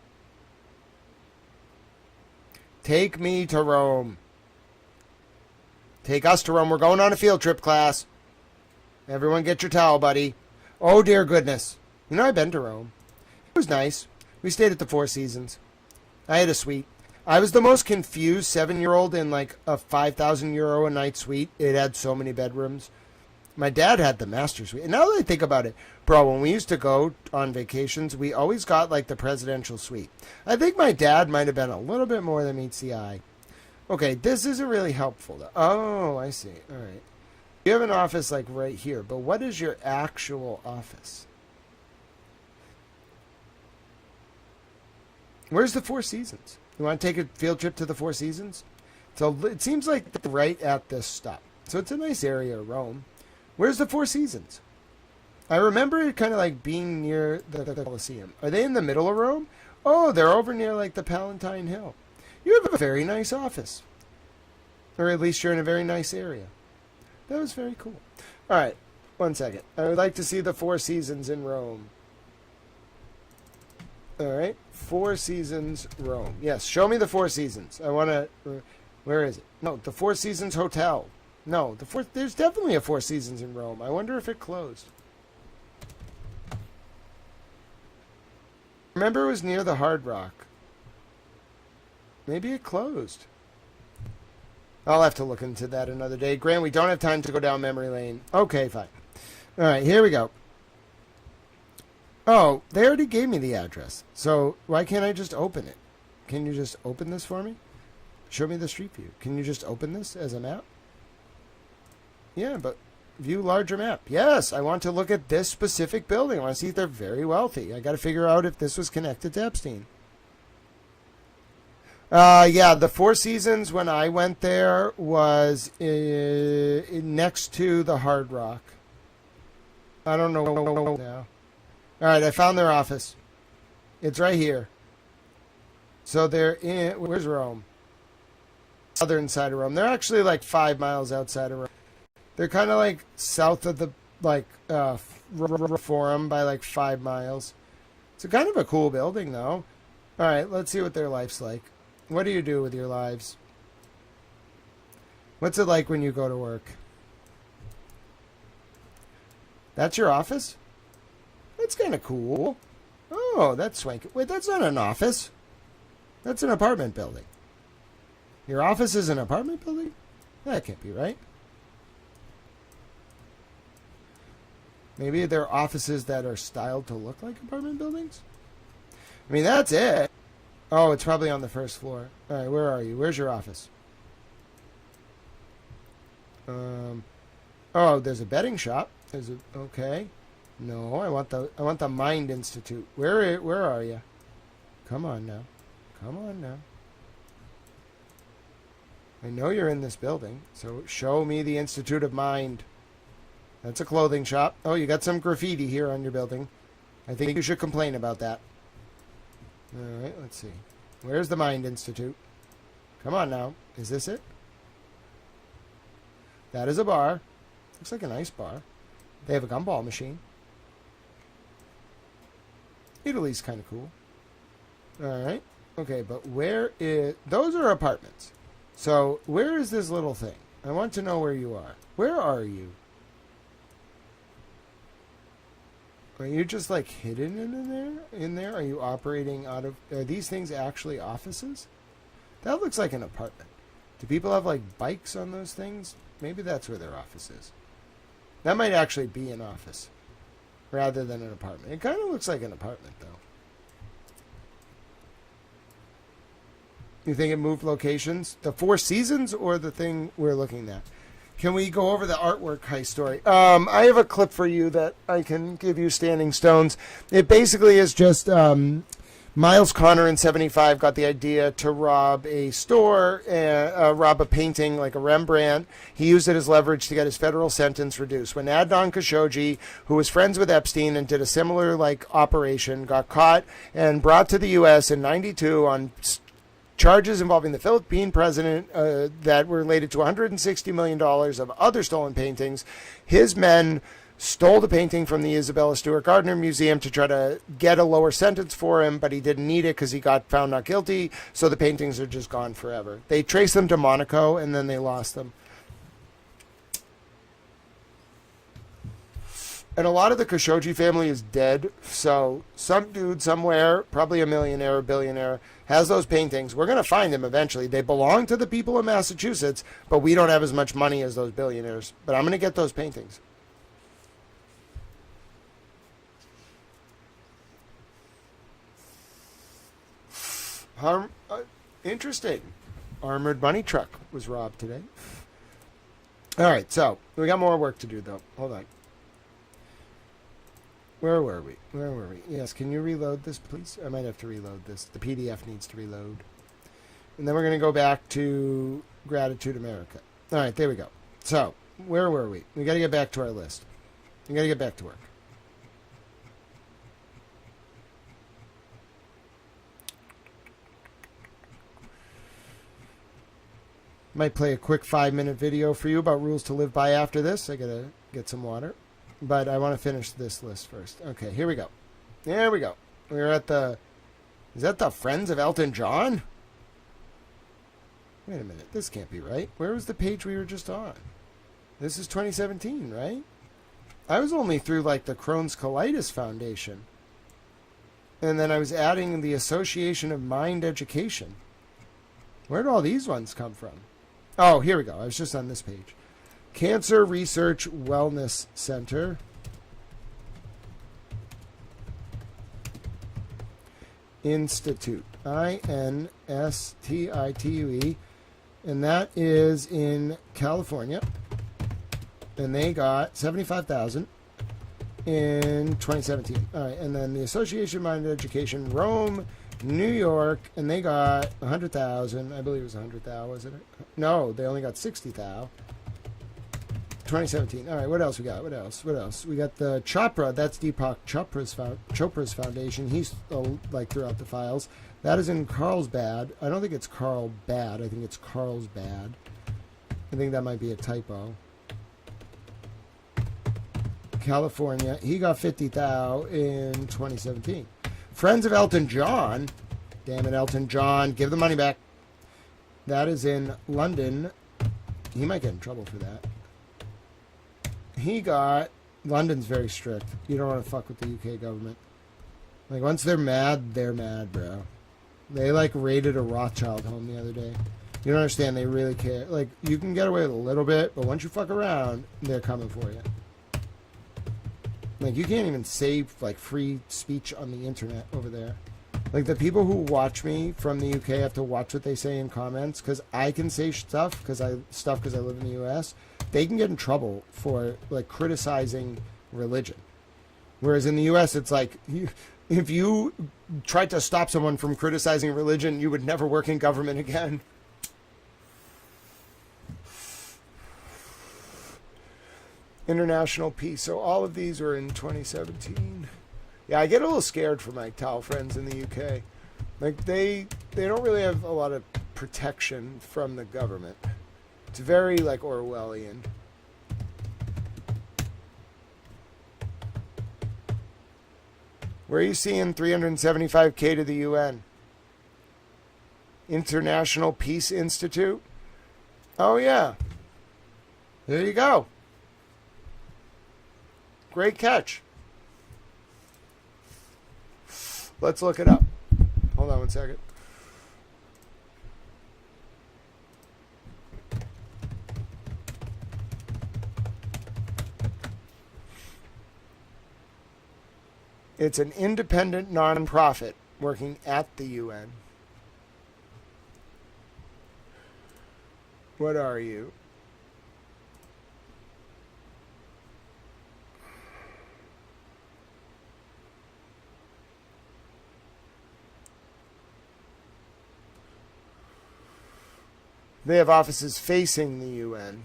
Take me to Rome. Take us to Rome. We're going on a field trip, class. Everyone get your towel, buddy. Oh, dear goodness. You know, I've been to Rome. It was nice. We stayed at the Four Seasons. I had a suite. I was the most confused 7-year-old in, like, a €5,000 a night suite. It had so many bedrooms. My dad had the master suite. And now that I think about it, bro, when we used to go on vacations, we always got like the presidential suite. I think my dad might have been a little bit more than meets the eye. Okay, this isn't really helpful though. Oh, I see. All right. You have an office like right here, but what is your actual office? Where's the Four Seasons? You want to take a field trip to the Four Seasons? So it seems like right at this stop. So it's a nice area of Rome. Where's the Four Seasons? I remember it kind of like being near the Colosseum. Are they in the middle of Rome? Oh, they're over near like the Palatine Hill. You have a very nice office. Or at least you're in a very nice area. That was very cool. All right, one second. I would like to see the Four Seasons in Rome. All right, Four Seasons Rome. Yes, show me the Four Seasons. I want to... Where is it? No, the Four Seasons Hotel. No, there's definitely a Four Seasons in Rome. I wonder if it closed. Remember it was near the Hard Rock. Maybe it closed. I'll have to look into that another day. Grant, we don't have time to go down memory lane. Okay, fine. All right, here we go. Oh, they already gave me the address. So why can't I just open it? Can you just open this for me? Show me the street view. Can you just open this as a map? Yeah, but view larger map. Yes, I want to look at this specific building. I want to see if they're very wealthy. I got to figure out if this was connected to Epstein. Yeah, the Four Seasons when I went there was next to the Hard Rock. I don't know now. All right, I found their office. It's right here. So they're in... Where's Rome? Southern side of Rome. They're actually like 5 miles outside of Rome. They're kind of like south of the Forum by like 5 miles. It's a kind of a cool building though. All right, let's see what their life's like. What do you do with your lives? What's it like when you go to work? That's your office? That's kind of cool. Oh, that's swanky. Wait, that's not an office. That's an apartment building. Your office is an apartment building? That can't be right. Maybe they're offices that are styled to look like apartment buildings? I mean, that's it. Oh, it's probably on the first floor. All right, where are you? Where's your office? Oh, there's a betting shop. Okay. No, I want the Mind Institute. Where are you? Come on now. Come on now. I know you're in this building, so show me the Institute of Mind. That's a clothing shop. Oh, you got some graffiti here on your building. I think you should complain about that. All right, let's see. Where's the Mind Institute? Come on now. Is this it? That is a bar. Looks like a nice bar. They have a gumball machine. Italy's kind of cool. All right. Okay, but where is... Those are apartments. So where is this little thing? I want to know where you are. Where are you? Are you just like hidden in there? Are you operating out of... Are these things actually offices? That looks like an apartment. Do people have like bikes on those things? Maybe that's where their office is. That might actually be an office rather than an apartment. It kind of looks like an apartment though. You think it moved locations? The Four Seasons or the thing we're looking at? Can we go over the artwork heist story? I have a clip for you that I can give you standing stones. It basically is just Miles Connor in 75 got the idea to rob a store, rob a painting like a Rembrandt. He used it as leverage to get his federal sentence reduced. When Adnan Khashoggi, who was friends with Epstein and did a similar like operation, got caught and brought to the U.S. in 92 on charges involving the Philippine president that were related to $160 million of other stolen paintings. His men stole the painting from the Isabella Stewart Gardner Museum to try to get a lower sentence for him, but he didn't need it because he got found not guilty, so the paintings are just gone forever. They traced them to Monaco, and then they lost them. And a lot of the Khashoggi family is dead, so some dude somewhere, probably a millionaire or billionaire, has those paintings. We're going to find them eventually. They belong to the people of Massachusetts, but we don't have as much money as those billionaires. But I'm going to get those paintings. Interesting. Armored money truck was robbed today. All right, so we got more work to do, though. Hold on. Where were we? Yes, can you reload this, please? I might have to reload this. The PDF needs to reload. And then we're going to go back to Gratitude America. All right, there we go. So, where were we? We got to get back to our list. We got to get back to work. Might play a quick 5-minute video for you about rules to live by after this. I got to get some water. But I want to finish this list first. Okay, here we go. There we go. We're at the... Is that the Friends of Elton John? Wait a minute. This can't be right. Where was the page we were just on? This is 2017, right? I was only through, like, the Crohn's Colitis Foundation. And then I was adding the Association of Mind Education. Where did all these ones come from? Oh, here we go. I was just on this page. Cancer Research Wellness Center. Institute. INSTITUE. And that is in California. And they got $75,000 in 2017. All right, and then the Association of Mind Education, Rome, New York, and they got $100,000. I believe it was $100,000, wasn't it? No, they only got $60,000. 2017. All right, what else we got? What else? We got the Chopra. That's Deepak Chopra's foundation. He's like throughout the files. That is in Carlsbad. I don't think it's Carlbad. I think it's Carlsbad. I think that might be a typo. California. He got $50,000 in 2017. Friends of Elton John. Damn it, Elton John. Give the money back. That is in London. He might get in trouble for that. He got... London's very strict. You don't want to fuck with the UK government. Like, once they're mad, bro. They, like, raided a Rothschild home the other day. You don't understand. They really care. Like, you can get away with a little bit, but once you fuck around, they're coming for you. Like, you can't even say, like, free speech on the internet over there. Like, the people who watch me from the UK have to watch what they say in comments, because I can say stuff because I live in the US. They can get in trouble for, like, criticizing religion. Whereas in the US, it's like, if you tried to stop someone from criticizing religion, you would never work in government again. International peace. So all of these were in 2017. Yeah, I get a little scared for my Tao friends in the UK. Like, they don't really have a lot of protection from the government. It's very, like, Orwellian. Where are you seeing 375K to the UN? International Peace Institute? Oh, yeah. There you go. Great catch. Let's look it up. Hold on one second. It's an independent nonprofit working at the UN. What are you? They have offices facing the UN.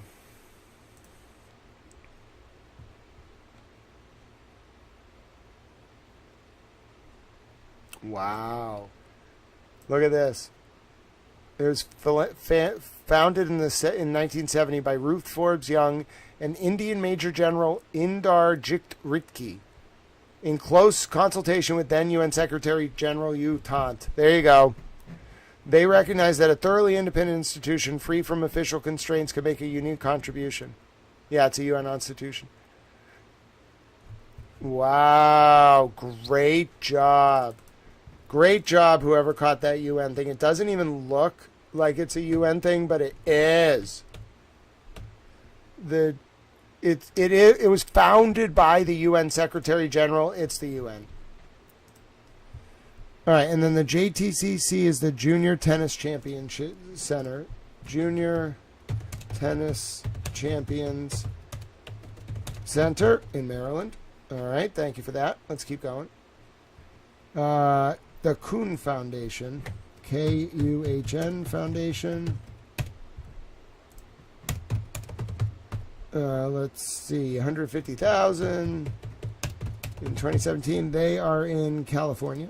Wow. Look at this. It was founded in 1970 by Ruth Forbes Young and Indian Major General Indar Ritki in close consultation with then UN Secretary General U Tant. There you go. They recognize that a thoroughly independent institution free from official constraints can make a unique contribution. Yeah, it's a UN institution. Wow. Great job. Great job, whoever caught that UN thing. It doesn't even look like it's a UN thing, but it is. It was founded by the UN Secretary General. It's the UN. All right, and then the JTCC is the Junior Tennis Championship Center. Junior Tennis Champions Center in Maryland. All right, thank you for that. Let's keep going. The Kuhn Foundation, Kuhn Foundation. Let's see, 150,000 in 2017. They are in California.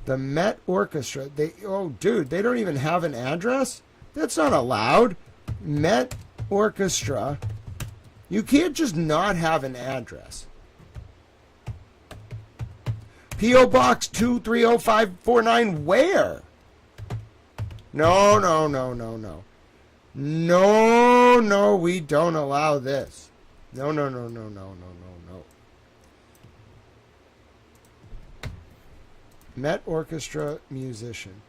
The Met Orchestra. They don't even have an address? That's not allowed. Met Orchestra. You can't just not have an address. P.O. Box 230549, where? No. No, we don't allow this. No. Met Orchestra musician.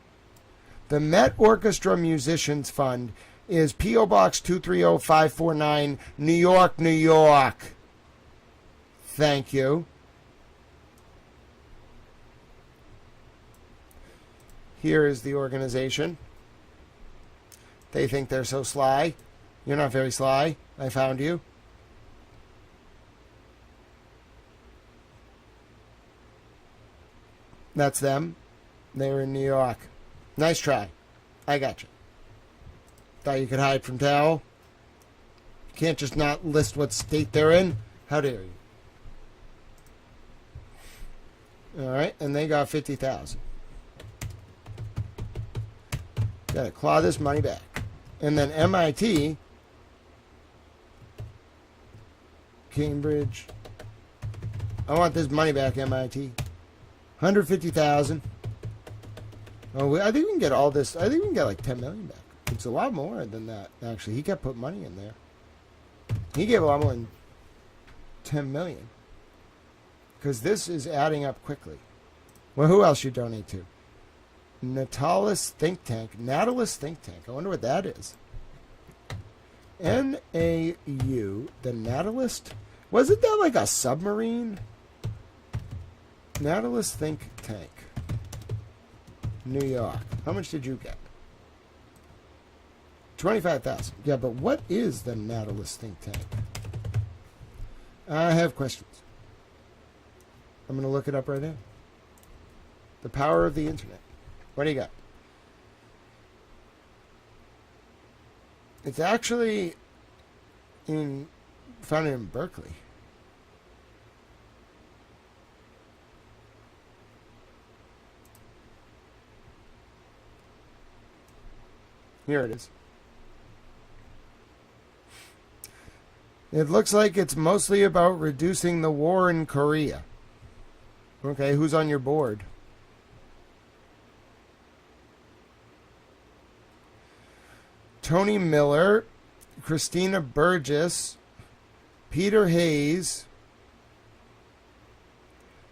The Met Orchestra Musicians Fund is P.O. Box 230549, New York, New York. Thank you. Here is the organization. They think they're so sly. You're not very sly. I found you. That's them. They're in New York. Nice try. I got you. Thought you could hide from Tao. Can't just not list what state they're in. How dare you? All right, and they got 50,000. Got to claw this money back. And then MIT, Cambridge. I want this money back, MIT. 150,000. Oh, I think we can get all this. I think we can get like 10 million back. It's a lot more than that, actually. He kept putting money in there. He gave a lot more than 10 million. Because this is adding up quickly. Well, who else you donate to? Natalis Think Tank. I wonder what that is. NAU. The Natalist? Wasn't that like a submarine? Natalis Think Tank. New York. How much did you get? 25,000. Yeah, but what is the Natalis Think Tank? I have questions. I'm going to look it up right now. The power of the internet. What do you got? It's actually found in Berkeley. Here it is. It looks like it's mostly about reducing the war in Korea. Okay, who's on your board? Tony Miller, Christina Burgess, Peter Hayes,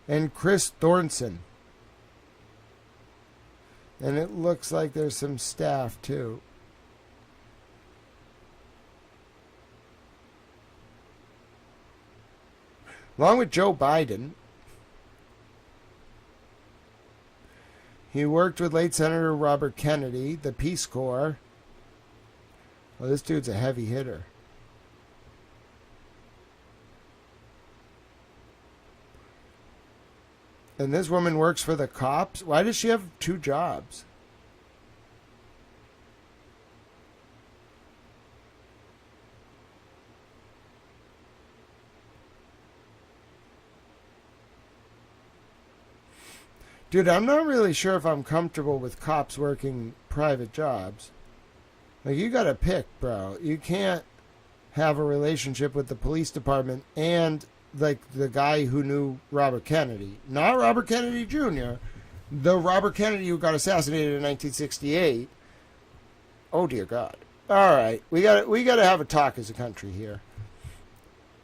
and Chris Thornton. And it looks like there's some staff too. Along with Joe Biden, he worked with late Senator Robert Kennedy, the Peace Corps. Well, this dude's a heavy hitter. And this woman works for the cops? Why does she have 2 jobs? Dude, I'm not really sure if I'm comfortable with cops working private jobs. Like, you gotta pick, bro. You can't have a relationship with the police department and, like, the guy who knew Robert Kennedy. Not Robert Kennedy Jr., the Robert Kennedy who got assassinated in 1968. Oh, dear God. All right. We gotta have a talk as a country here.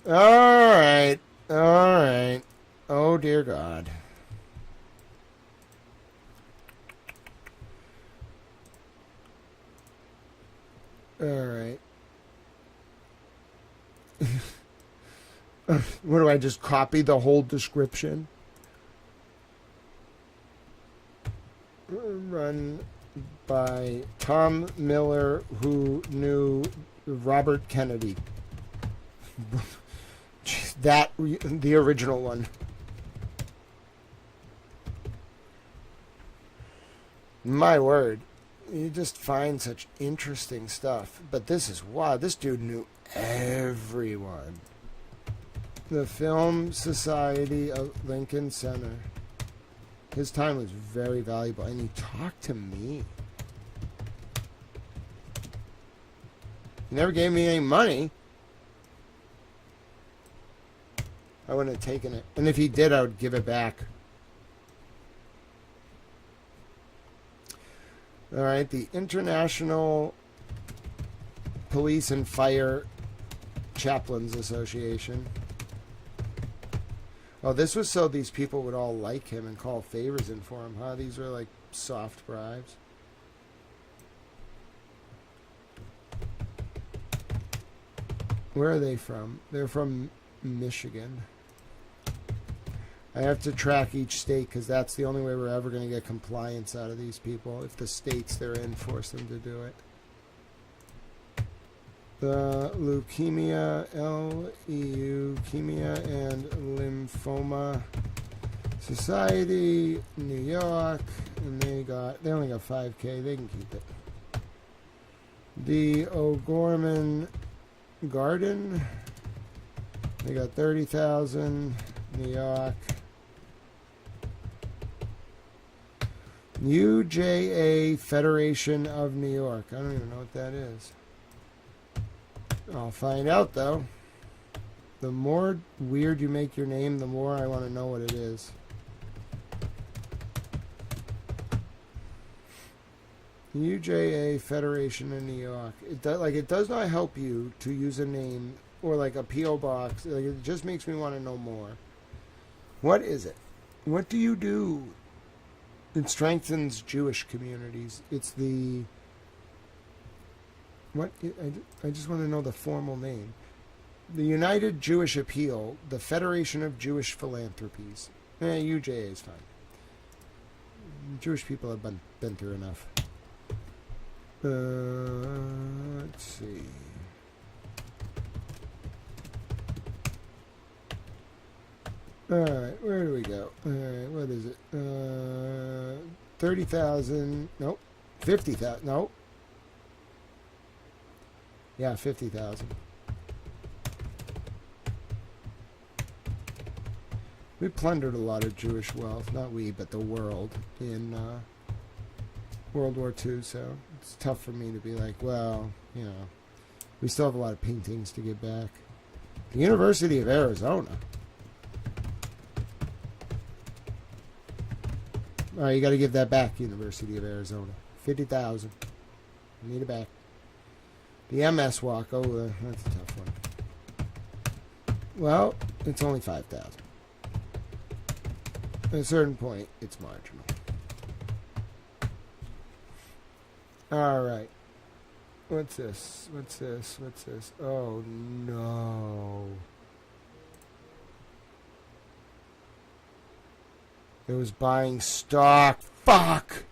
All right. Oh, dear God. All right. What do I just copy the whole description? run by Tom Miller, who knew Robert Kennedy. The original one. My word. You just find such interesting stuff. But this is wow. This dude knew everyone. The Film Society of Lincoln Center. His time was very valuable. And he talked to me. He never gave me any money. I wouldn't have taken it. And if he did, I would give it back. All right, the International Police and Fire Chaplains Association. Oh, this was so these people would all like him and call favors in for him, huh? These were like soft bribes. Where are they from? They're from Michigan. I have to track each state because that's the only way we're ever going to get compliance out of these people, if the states they're in force them to do it. The Leukemia and Lymphoma Society, New York, and they only got 5K. They can keep it. The O'Gorman Garden, they got 30,000. New York. UJA Federation of New York. I don't even know what that is. I'll find out, though. The more weird you make your name, the more I want to know what it is. UJA Federation of New York. It does not help you to use a name or like a P.O. box. Like, it just makes me want to know more. What is it? What do you do? It strengthens Jewish communities. It's the... What? I just want to know the formal name. The United Jewish Appeal, the Federation of Jewish Philanthropies. UJA is fine. Jewish people have been through enough. Let's see. Alright, where do we go? Alright, what is it? 30,000. Nope. 50,000. Nope. Yeah, 50,000. We plundered a lot of Jewish wealth. Not we, but the world in World War II, so it's tough for me to be like, well, you know, we still have a lot of paintings to get back. The University of Arizona. All right, you got to give that back, University of Arizona. 50,000. I need it back. The MS Walk. Oh, that's a tough one. Well, it's only 5,000. At a certain point, it's marginal. All right. What's this? What's this? What's this? Oh, no. It was buying stock. Fuck!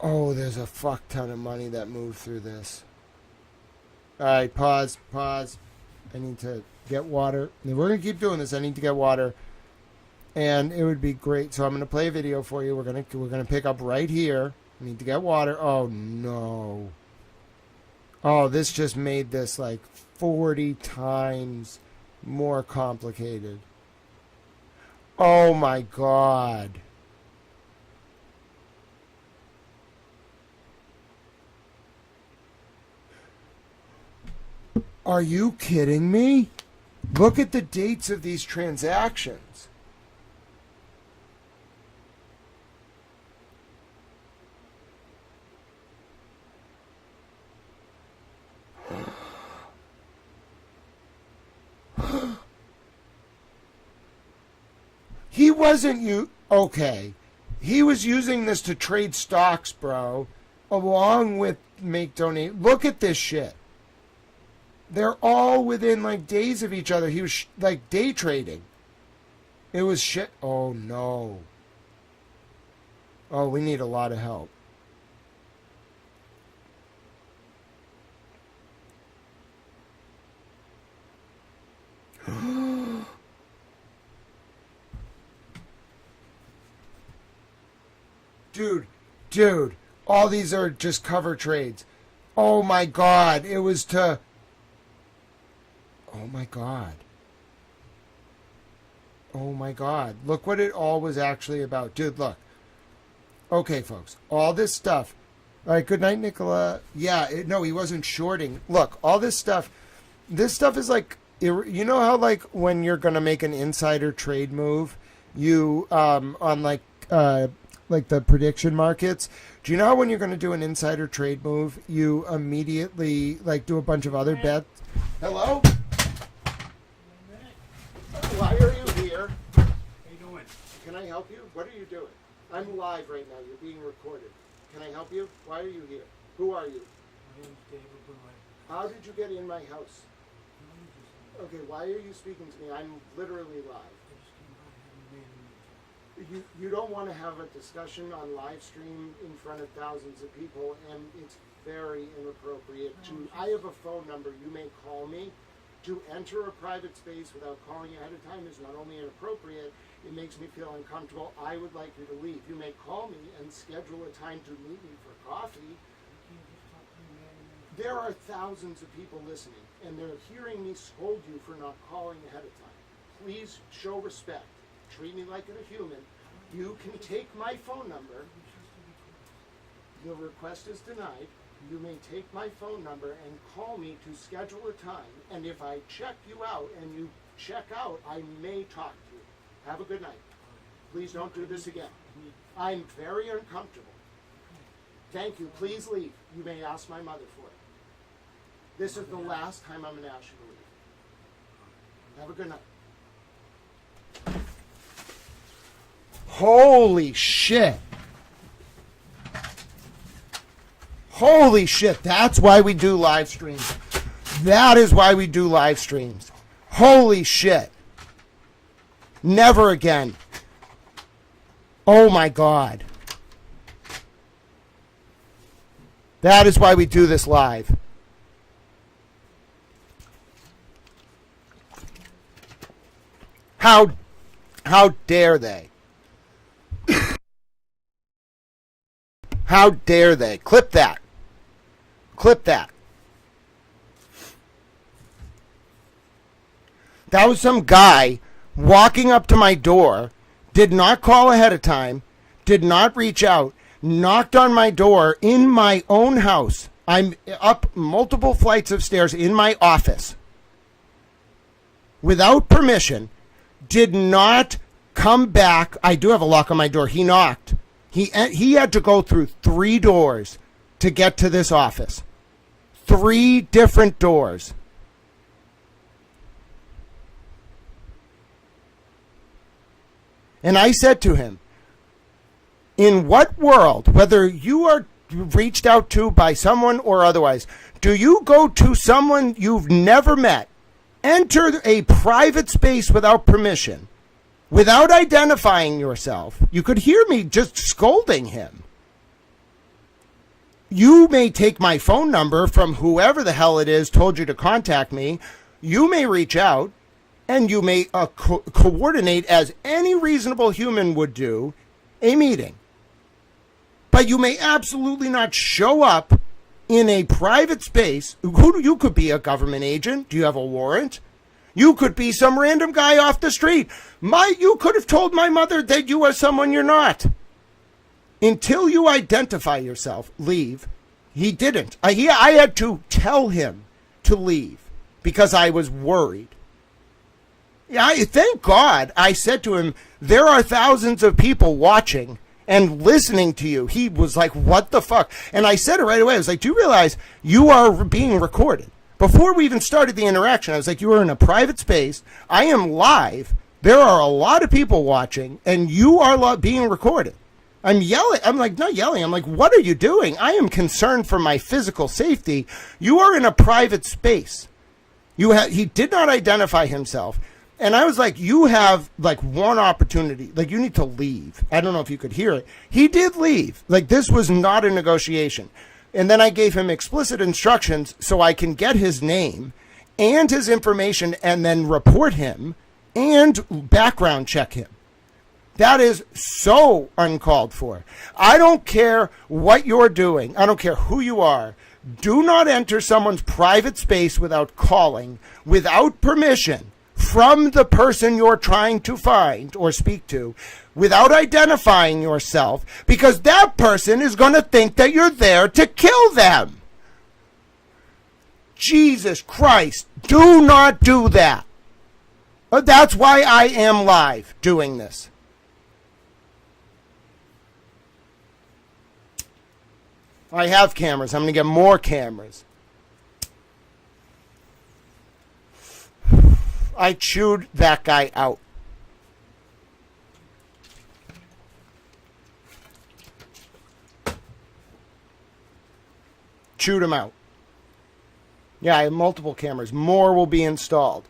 Oh, there's a fuck ton of money that moved through this. Alright, pause. I need to get water. We're going to keep doing this. I need to get water. And it would be great. So I'm going to play a video for you. We're going to pick up right here. I need to get water. Oh, no. Oh, this just made this like 40 times more complicated. Oh, my God. Are you kidding me? Look at the dates of these transactions. He wasn't you. Okay. He was using this to trade stocks, bro, along with make donate. Look at this shit. They're all within like days of each other. He was like day trading. It was shit. Oh no. Oh, we need a lot of help. Dude, all these are just cover trades. Oh my God, it was to... Oh my God. Oh my God, look what it all was actually about. Dude, look. Okay, folks, all this stuff. All right, good night, Nicola. Yeah, no, he wasn't shorting. Look, all this stuff is like, you know how like when you're going to make an insider trade move, you, on like the prediction markets, do you know how when you're going to do an insider trade move, you immediately like do a bunch of other bets? Hello? Why are you here? How you doing? Can I help you? What are you doing? I'm live right now. You're being recorded. Can I help you? Why are you here? Who are you? My name's David Boyd. How did you get in my house? Okay, why are you speaking to me? I'm literally live. I just came by, haven't made any talk. You don't want to have a discussion on live stream in front of thousands of people, and it's very inappropriate to... I have a phone number. You may call me. To enter a private space without calling ahead of time is not only inappropriate, it makes me feel uncomfortable. I would like you to leave. You may call me and schedule a time to meet me for coffee. You can't just talk to me, man. There are thousands of people listening, and they're hearing me scold you for not calling ahead of time. Please show respect. Treat me like a human. You can take my phone number. The request is denied. You may take my phone number and call me to schedule a time. And if I check you out and you check out, I may talk to you. Have a good night. Please don't do this again. I'm very uncomfortable. Thank you. Please leave. You may ask my mother for it. This is the last time I'm going to ask you to leave. Have a good night. Holy shit. Holy shit, that's why we do live streams. That is why we do live streams. Holy shit. Never again. Oh my God. That is why we do this live. How dare they? How dare they? Clip that. Clip that. That was some guy walking up to my door, did not call ahead of time, did not reach out, knocked on my door in my own house. I'm up multiple flights of stairs in my office. Without permission, did not come back. I do have a lock on my door. He knocked. He had to go through 3 doors to get to this office. 3 different doors. And I said to him, in what world, whether you are reached out to by someone or otherwise, do you go to someone you've never met, enter a private space without permission, without identifying yourself? You could hear me just scolding him. You may take my phone number from whoever the hell it is told you to contact me. You may reach out and you may coordinate, as any reasonable human would do, a meeting. But you may absolutely not show up in a private space. You could be a government agent. Do you have a warrant? You could be some random guy off the street. You could have told my mother that you are someone you're not. Until you identify yourself, leave. He didn't. I had to tell him to leave because I was worried. Thank God I said to him, there are thousands of people watching and listening to you. He was like, what the fuck? And I said it right away. I was like, do you realize you are being recorded? Before we even started the interaction, I was like, you are in a private space. I am live. There are a lot of people watching, and you are being recorded. I'm yelling. I'm like, not yelling. I'm like, what are you doing? I am concerned for my physical safety. You are in a private space. He did not identify himself. And I was like, you have like one opportunity. Like, you need to leave. I don't know if you could hear it. He did leave. Like, this was not a negotiation. And then I gave him explicit instructions so I can get his name and his information and then report him and background check him. That is so uncalled for. I don't care what you're doing. I don't care who you are. Do not enter someone's private space without calling, without permission from the person you're trying to find or speak to, without identifying yourself, because that person is going to think that you're there to kill them. Jesus Christ, do not do that. That's why I am live doing this. I have cameras. I'm going to get more cameras. I chewed that guy out. Chewed him out. Yeah, I have multiple cameras. More will be installed.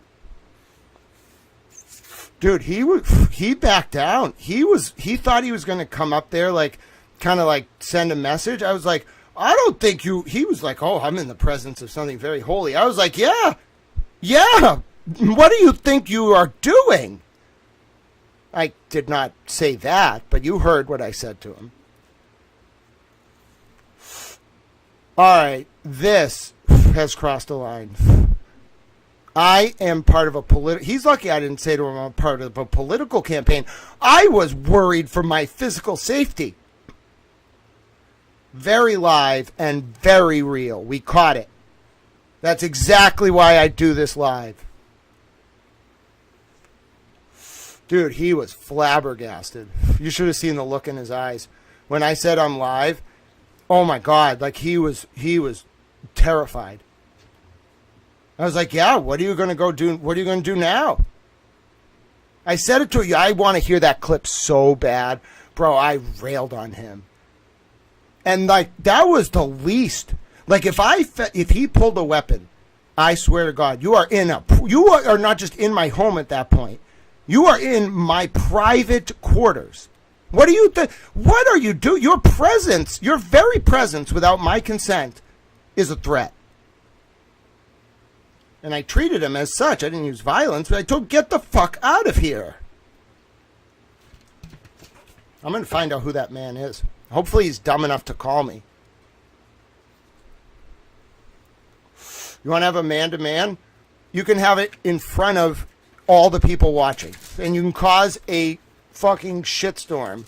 Dude, he backed down. He thought he was going to come up there like kind of like send a message. I was like, I don't think you. He was like, oh, I'm in the presence of something very holy. I was like, yeah. What do you think you are doing? I did not say that, but you heard what I said to him. All right, this has crossed a line. I am part of a political... He's lucky I didn't say to him I'm part of a political campaign. I was worried for my physical safety. Very live and very real. We caught it. That's exactly why I do this live. Dude, he was flabbergasted. You should have seen the look in his eyes. When I said I'm live, oh my God, like he was terrified. I was like, yeah, what are you going to go do? What are you going to do now? I said it to you. I want to hear that clip so bad. Bro, I railed on him. And like, that was the least. Like, if he pulled a weapon, I swear to God, you are not just in my home at that point. You are in my private quarters. What do you think? What are you doing? Your presence, your very presence without my consent is a threat. And I treated him as such. I didn't use violence, but I told him, get the fuck out of here. I'm going to find out who that man is. Hopefully he's dumb enough to call me. You want to have a man-to-man? You can have it in front of all the people watching. And you can cause a fucking shitstorm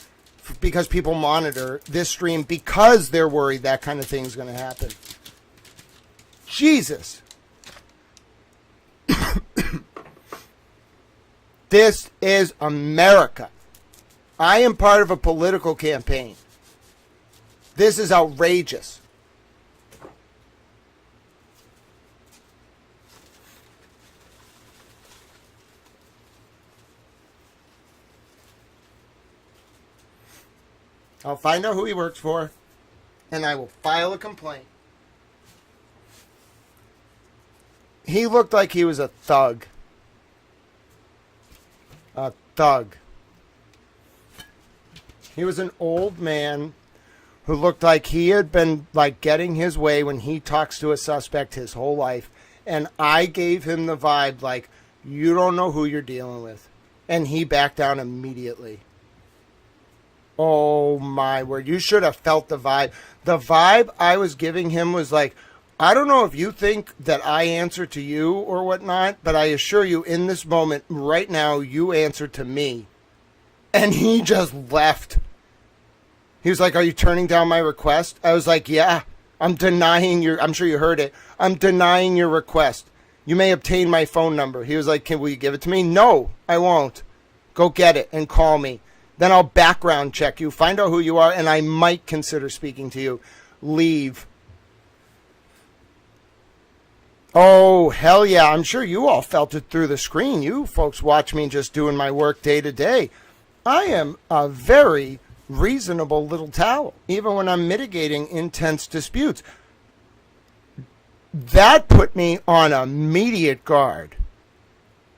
because people monitor this stream because they're worried that kind of thing is going to happen. Jesus. This is America. I am part of a political campaign. This is outrageous. I'll find out who he works for, and I will file a complaint. He looked like he was a thug. A thug. He was an old man who looked like he had been like getting his way when he talks to a suspect his whole life. And I gave him the vibe like, you don't know who you're dealing with. And he backed down immediately. Oh my word. You should have felt the vibe. The vibe I was giving him was like, I don't know if you think that I answer to you or whatnot, but I assure you in this moment right now, you answer to me. And he just left. He was like, are you turning down my request? I was like, yeah, I'm sure you heard it. I'm denying your request. You may obtain my phone number. He was like, will you give it to me? No, I won't. Go get it and call me. Then I'll background check you, find out who you are, and I might consider speaking to you. Leave. Oh, hell yeah. I'm sure you all felt it through the screen. You folks watch me just doing my work day to day. I am a very reasonable little towel, even when I'm mitigating intense disputes. That put me on immediate guard.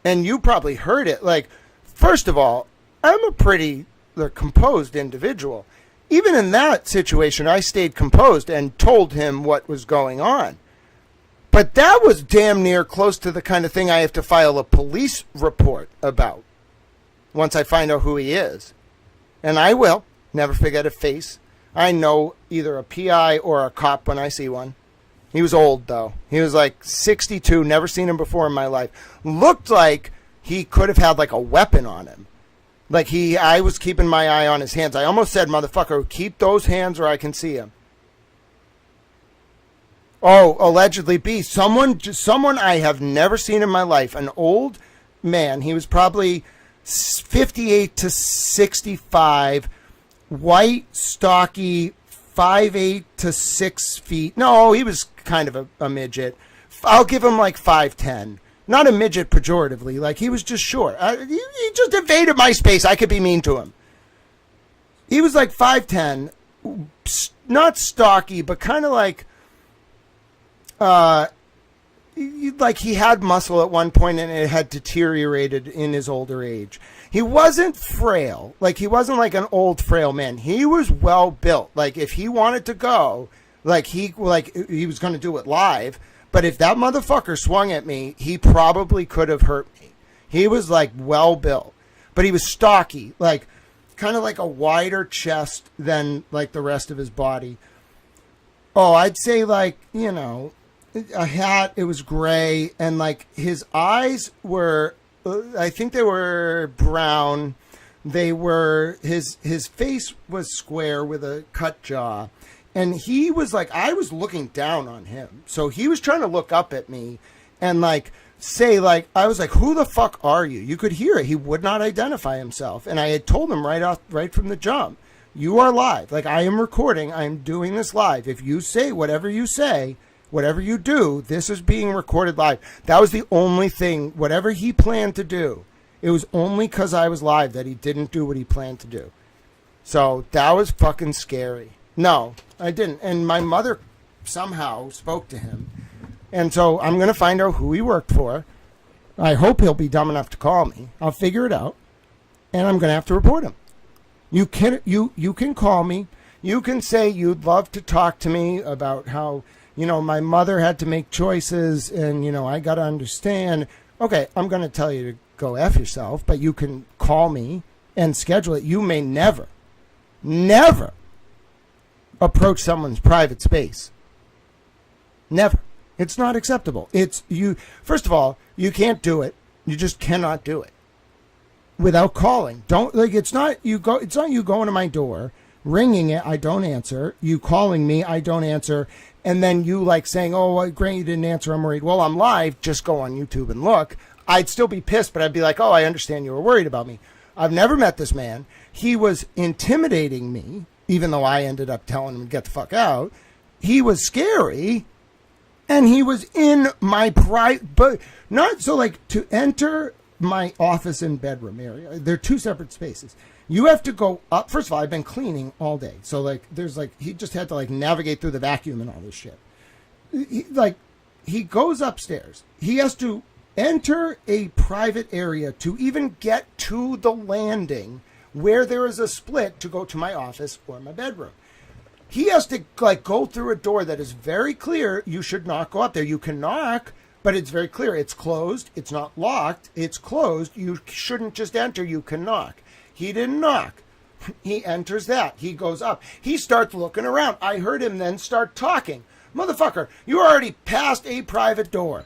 And you probably heard it. Like, first of all, I'm a pretty composed individual. Even in that situation, I stayed composed and told him what was going on. But that was damn near close to the kind of thing I have to file a police report about once I find out who he is. And I will. Never forget a face. I know either a PI or a cop when I see one. He was old, though. He was like 62. Never seen him before in my life. Looked like he could have had like a weapon on him. Like I was keeping my eye on his hands. I almost said, motherfucker, keep those hands where I can see him. Oh, allegedly be someone I have never seen in my life. An old man. He was probably 58 to 65, white, stocky, 5'8" to 6 feet. No, he was kind of a midget. I'll give him like 5'10". Not a midget pejoratively. Like, he was just short. He just invaded my space. I could be mean to him. He was like 5'10", not stocky, but kind of like he had muscle at one point and it had deteriorated in his older age. He wasn't frail. Like, he wasn't like an old frail man. He was well built. Like, if he wanted to go, he was going to do it live. But if that motherfucker swung at me, he probably could have hurt me. He was like well built, but he was stocky, like kind of like a wider chest than like the rest of his body. Oh, I'd say like, you know, a hat. It was gray, and like his eyes were, I think they were brown. They were, his face was square with a cut jaw. And he was like, I was looking down on him. So he was trying to look up at me and like say, like, I was like, who the fuck are you? You could hear it. He would not identify himself. And I had told him right from the jump, you are live. Like, I am recording. I am doing this live. If you say, whatever you do, this is being recorded live. That was the only thing, whatever he planned to do. It was only because I was live that he didn't do what he planned to do. So that was fucking scary. No, I didn't. And my mother somehow spoke to him. And so I'm going to find out who he worked for. I hope he'll be dumb enough to call me. I'll figure it out. And I'm going to have to report him. You can call me. You can say you'd love to talk to me about how, you know, my mother had to make choices and, you know, I got to understand. Okay, I'm going to tell you to go F yourself, but you can call me and schedule it. You may never approach someone's private space. Never. It's not acceptable. It's you. First of all, you can't do it. You just cannot do it without calling. Don't like. It's not you go. It's not you going to my door, ringing it. I don't answer. You calling me. I don't answer. And then you like saying, "Oh, Grant, you didn't answer. I'm worried." Well, I'm live. Just go on YouTube and look. I'd still be pissed, but I'd be like, "Oh, I understand you were worried about me." I've never met this man. He was intimidating me. Even though I ended up telling him to get the fuck out, he was scary, and he was in my private, but not so like to enter my office and bedroom area. They're two separate spaces. You have to go up. First of all, I've been cleaning all day, so like there's like he just had to like navigate through the vacuum and all this shit. He goes upstairs. He has to enter a private area to even get to the landing where there is a split to go to my office or my bedroom. He has to like go through a door that is very clear. You should not go up there. You can knock, but it's very clear. It's closed. It's not locked. It's closed. You shouldn't just enter. You can knock. He didn't knock. He enters that. He goes up. He starts looking around. I heard him then start talking. Motherfucker, you already passed a private door.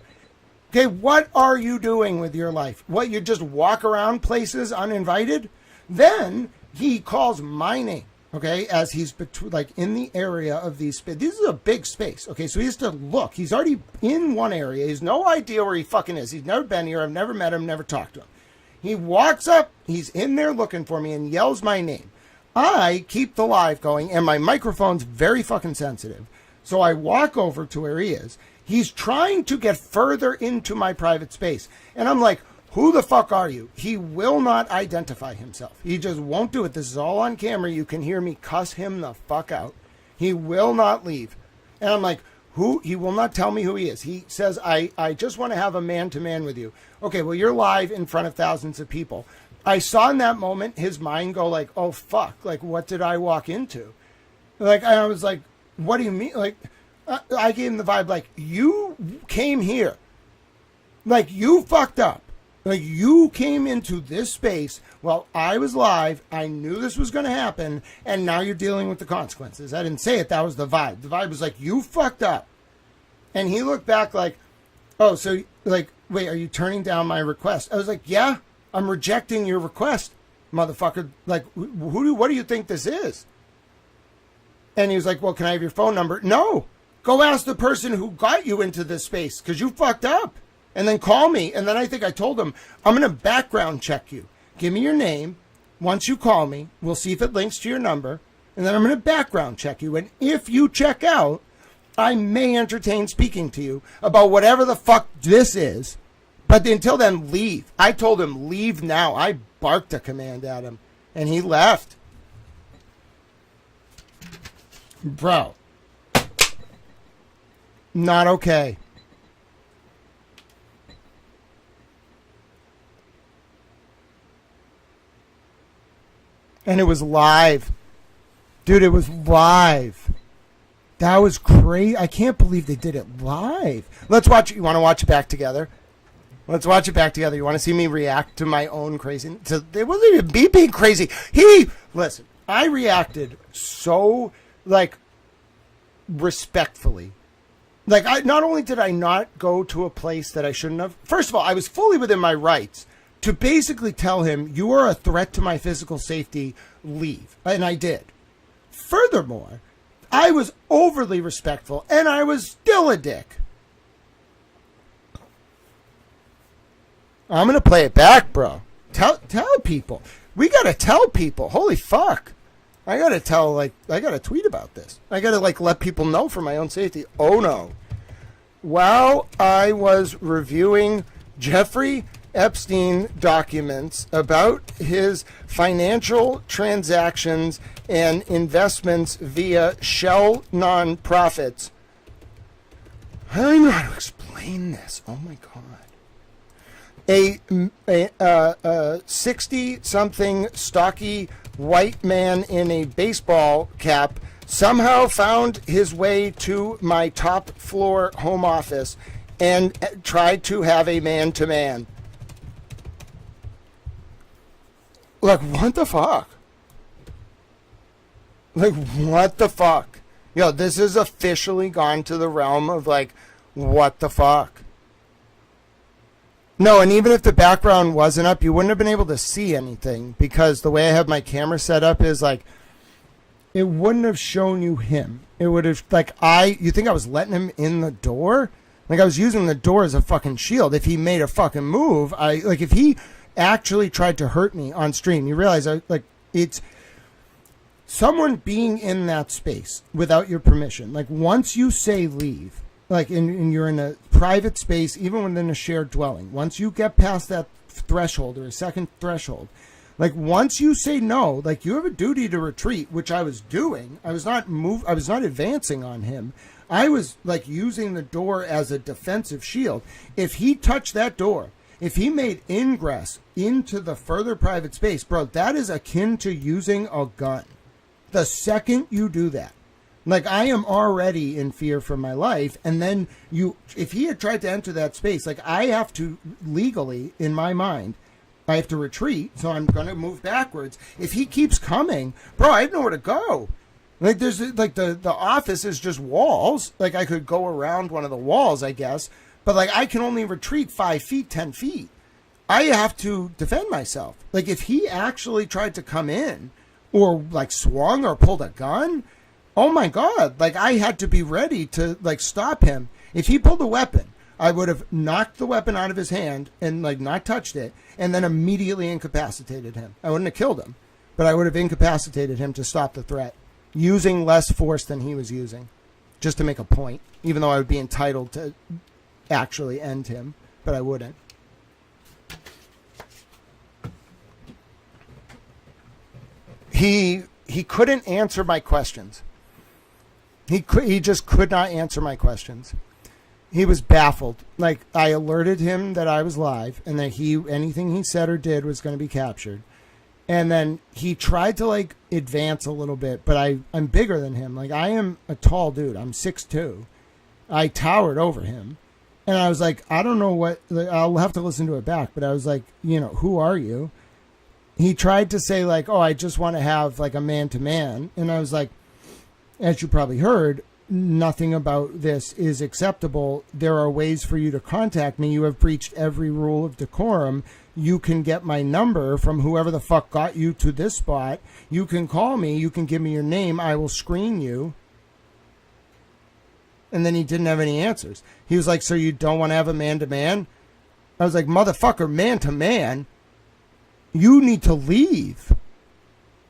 Okay, what are you doing with your life? What, you just walk around places uninvited? Then he calls my name, okay, as he's like in the area of these. This is a big space, okay, so he has to look. He's already in one area. He has no idea where he fucking is. He's never been here. I've never met him, never talked to him. He walks up. He's in there looking for me and yells my name. I keep the live going, and my microphone's very fucking sensitive. So I walk over to where he is. He's trying to get further into my private space. And I'm like, who the fuck are you? He will not identify himself. He just won't do it. This is all on camera. You can hear me cuss him the fuck out. He will not leave. And I'm like, who? He will not tell me who he is. He says, I just want to have a man-to-man with you. Okay, well, you're live in front of thousands of people. I saw in that moment his mind go like, oh, fuck. Like, what did I walk into? Like, I was like, what do you mean? Like, I gave him the vibe like, you came here. Like, you fucked up. Like, you came into this space while I was live. I knew this was going to happen, and now you're dealing with the consequences. I didn't say it. That was the vibe. The vibe was like, you fucked up. And he looked back like, oh, so, like, wait, are you turning down my request? I was like, yeah, I'm rejecting your request, motherfucker. Like, what do you think this is? And he was like, well, can I have your phone number? No. Go ask the person who got you into this space, because you fucked up. And then call me. And then I think I told him, I'm going to background check you. Give me your name. Once you call me, we'll see if it links to your number. And then I'm going to background check you. And if you check out, I may entertain speaking to you about whatever the fuck this is. But until then, leave. I told him, leave now. I barked a command at him. And he left. Bro. Not okay. And it was live. Dude, it was live. That was crazy. I can't believe they did it live. Let's watch it. You want to watch it back together? Let's watch it back together. You want to see me react to my own craziness? It wasn't even me being crazy. Listen, I reacted so, like, respectfully. Like, not only did I not go to a place that I shouldn't have. First of all, I was fully within my rights to basically tell him, you are a threat to my physical safety, leave. And I did. Furthermore, I was overly respectful, and I was still a dick. I'm going to play it back, bro. Tell people. We got to tell people. Holy fuck. I got to tweet about this. I got to, let people know for my own safety. Oh, no. While I was reviewing Jeffrey Epstein documents about his financial transactions and investments via shell nonprofits. I don't even know how to explain this. Oh my god. A 60-something stocky white man in a baseball cap somehow found his way to my top floor home office and tried to have a man-to-man. Like, what the fuck? Like, what the fuck? Yo, this has officially gone to the realm of, what the fuck? No, and even if the background wasn't up, you wouldn't have been able to see anything, because the way I have my camera set up is, it wouldn't have shown you him. It would have, you think I was letting him in the door? Like, I was using the door as a fucking shield. If he made a fucking move, if he actually tried to hurt me on stream, you realize it's someone being in that space without your permission. Like, once you say leave, and you're in a private space, even within a shared dwelling, once you get past that threshold or a second threshold, once you say no, you have a duty to retreat, which I was doing. I was not advancing on him. I was using the door as a defensive shield. If he touched that door, if he made ingress into the further private space, bro, that is akin to using a gun. The second you do that, I am already in fear for my life. And then if he had tried to enter that space, I have to legally, in my mind, I have to retreat. So I'm going to move backwards. If he keeps coming, bro, I have nowhere to go. There's the office is just walls. I could go around one of the walls, I guess. But, I can only retreat 5 feet, 10 feet. I have to defend myself. If he actually tried to come in or, swung or pulled a gun, oh, my God. I had to be ready to, stop him. If he pulled a weapon, I would have knocked the weapon out of his hand and, not touched it and then immediately incapacitated him. I wouldn't have killed him, but I would have incapacitated him to stop the threat, using less force than he was using, just to make a point, even though I would be entitled to actually end him, but I wouldn't. he couldn't answer my questions. He just could not answer my questions. He was baffled. Like, I alerted him that I was live and that anything he said or did was going to be captured. And then he tried to like advance a little bit, but I'm bigger than him. Like, I am a tall dude. I'm 6'2". I towered over him. And I was like, I don't know what, I'll have to listen to it back. But I was like, who are you? He tried to say like, oh, I just want to have like a man-to-man. And I was like, as you probably heard, nothing about this is acceptable. There are ways for you to contact me. You have breached every rule of decorum. You can get my number from whoever the fuck got you to this spot. You can call me. You can give me your name. I will screen you. And then he didn't have any answers. He was like, so you don't want to have a man-to-man? I was like, motherfucker, man-to-man? You need to leave.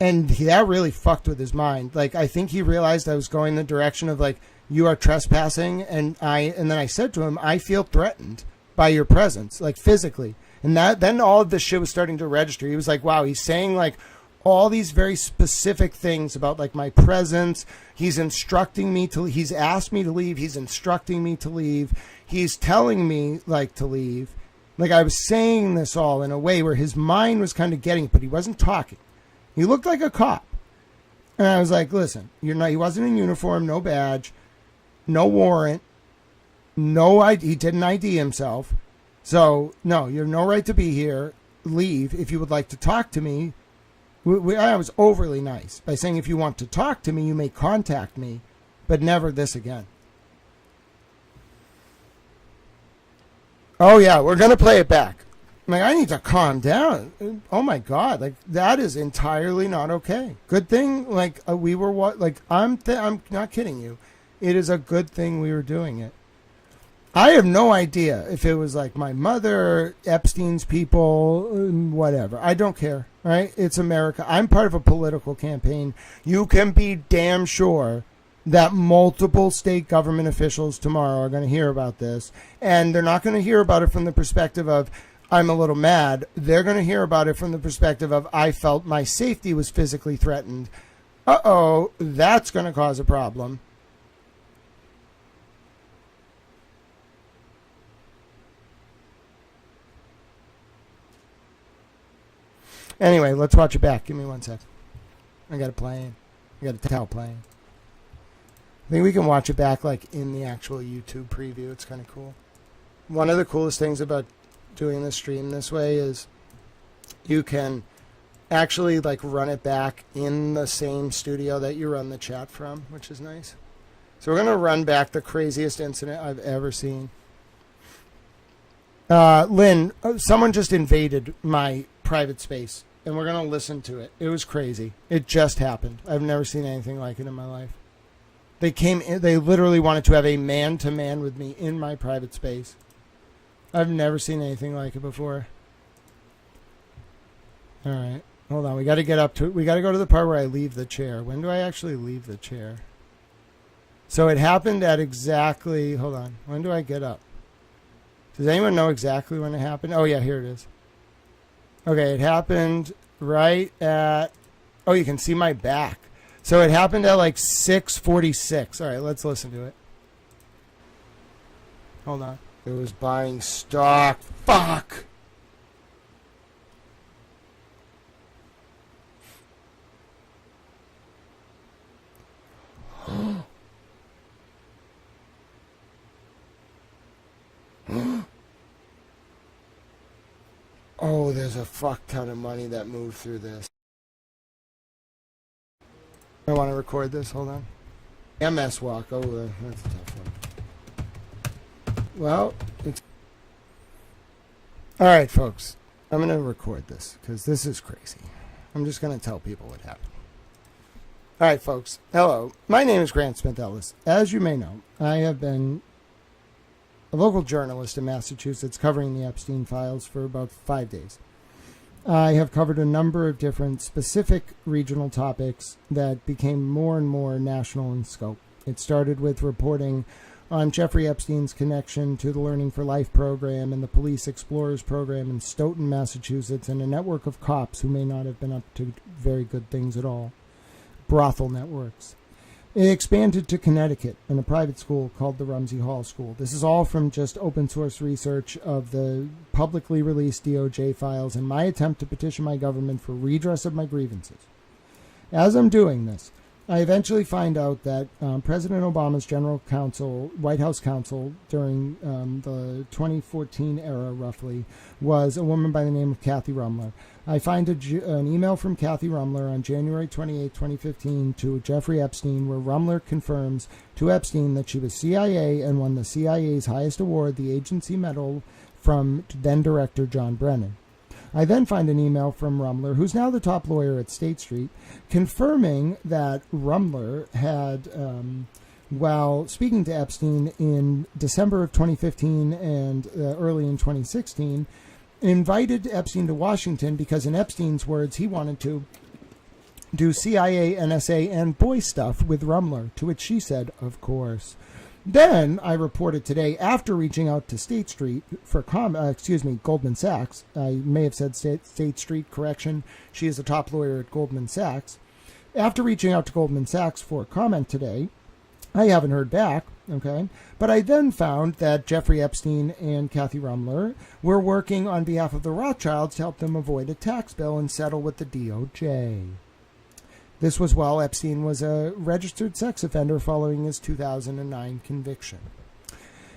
And that really fucked with his mind. Like, I think he realized I was going the direction of like, you are trespassing. And then I said to him, I feel threatened by your presence, like physically. And then all of this shit was starting to register. He was like, wow, he's saying like all these very specific things about like my presence. He's instructing me to, he's asked me to leave. He's instructing me to leave. He's telling me like to leave. Like, I was saying this all in a way where his mind was kind of getting it, but he wasn't talking. He looked like a cop. And I was like, listen, he wasn't in uniform, no badge, no warrant, no ID. He didn't ID himself. So, no, you have no right to be here. Leave. If you would like to talk to me, I was overly nice by saying, if you want to talk to me, you may contact me, but never this again. Oh, yeah, we're going to play it back. I'm like, I need to calm down. Oh, my God. Like, that is entirely not okay. Good thing, like, we were what? Like, I'm not kidding you. It is a good thing we were doing it. I have no idea if it was like my mother, Epstein's people, whatever. I don't care, right? It's America. I'm part of a political campaign. You can be damn sure that multiple state government officials tomorrow are going to hear about this. And they're not going to hear about it from the perspective of, I'm a little mad. They're going to hear about it from the perspective of, I felt my safety was physically threatened. Uh-oh, that's going to cause a problem. Anyway, let's watch it back. Give me 1 sec. I got it playing. I got a towel playing. I think we can watch it back like in the actual YouTube preview. It's kind of cool. One of the coolest things about doing the stream this way is you can actually like run it back in the same studio that you run the chat from, which is nice. So we're going to run back the craziest incident I've ever seen. Lynn, someone just invaded my private space, and we're going to listen to it. It was crazy. It just happened. I've never seen anything like it in my life. They came in, they literally wanted to have a man-to-man with me in my private space. I've never seen anything like it before. All right. Hold on. We got to get up to it. We got to go to the part where I leave the chair. When do I actually leave the chair? So it happened at exactly, hold on. When do I get up? Does anyone know exactly when it happened? Oh, yeah, here it is. Okay, it happened right at, oh, you can see my back. So it happened at like 6:46. All right, let's listen to it. Hold on. It was buying stock. Fuck. Oh, there's a fuck ton of money that moved through this. I want to record this. Hold on. MS walk. Oh, that's a tough one. Well, it's... All right, folks. I'm going to record this because this is crazy. I'm just going to tell people what happened. All right, folks. Hello. My name is Grant Smith Ellis. As you may know, I have been a local journalist in Massachusetts covering the Epstein files for about 5 days. I have covered a number of different specific regional topics that became more and more national in scope. It started with reporting on Jeffrey Epstein's connection to the Learning for Life program and the Police Explorers program in Stoughton, Massachusetts, and a network of cops who may not have been up to very good things at all. Brothel networks. It expanded to Connecticut and a private school called the Rumsey Hall School. This is all from just open source research of the publicly released DOJ files and my attempt to petition my government for redress of my grievances. As I'm doing this, I eventually find out that President Obama's general counsel, White House counsel, during the 2014 era, roughly, was a woman by the name of Kathy Rumler. I find an email from Kathy Rumler on January 28, 2015, to Jeffrey Epstein, where Rumler confirms to Epstein that she was CIA and won the CIA's highest award, the Agency Medal, from then-director John Brennan. I then find an email from Rumler, who's now the top lawyer at State Street, confirming that Rumler had, while speaking to Epstein in December of 2015 and early in 2016, invited Epstein to Washington because, in Epstein's words, he wanted to do CIA, NSA, and boy stuff with Rumler, to which she said, of course. Then I reported today, after reaching out to State Street for Goldman Sachs. I may have said State Street, correction. She is a top lawyer at Goldman Sachs. After reaching out to Goldman Sachs for comment today, I haven't heard back, okay? But I then found that Jeffrey Epstein and Kathy Rumler were working on behalf of the Rothschilds to help them avoid a tax bill and settle with the DOJ. This was while Epstein was a registered sex offender following his 2009 conviction.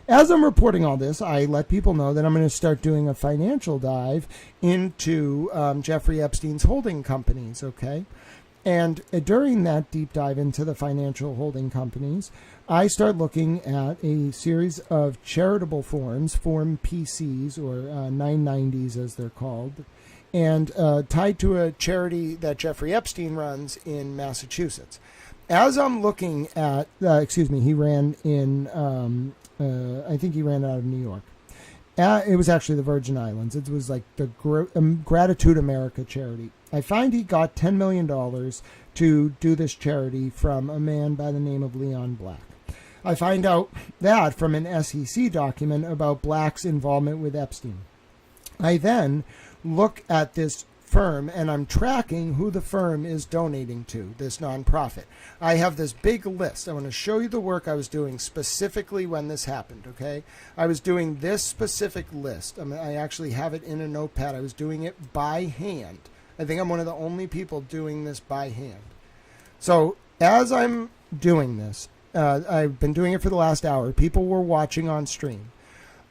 As I'm reporting all this, I let people know that I'm going to start doing a financial dive into Jeffrey Epstein's holding companies, okay? And during that deep dive into the financial holding companies, I start looking at a series of charitable forms, Form PCs, or 990s as they're called, and tied to a charity that Jeffrey Epstein runs in Massachusetts. As I'm looking at, he ran in, I think he ran out of New York. It was actually the Virgin Islands. It was like the Gratitude America charity. I find he got $10 million to do this charity from a man by the name of Leon Black. I find out that from an SEC document about Black's involvement with Epstein. I then look at this firm, and I'm tracking who the firm is donating to, this nonprofit. I have this big list. I want to show you the work I was doing specifically when this happened, okay? I was doing this specific list. I actually have it in a notepad. I was doing it by hand. I think I'm one of the only people doing this by hand. So as I'm doing this, I've been doing it for the last hour. People were watching on stream.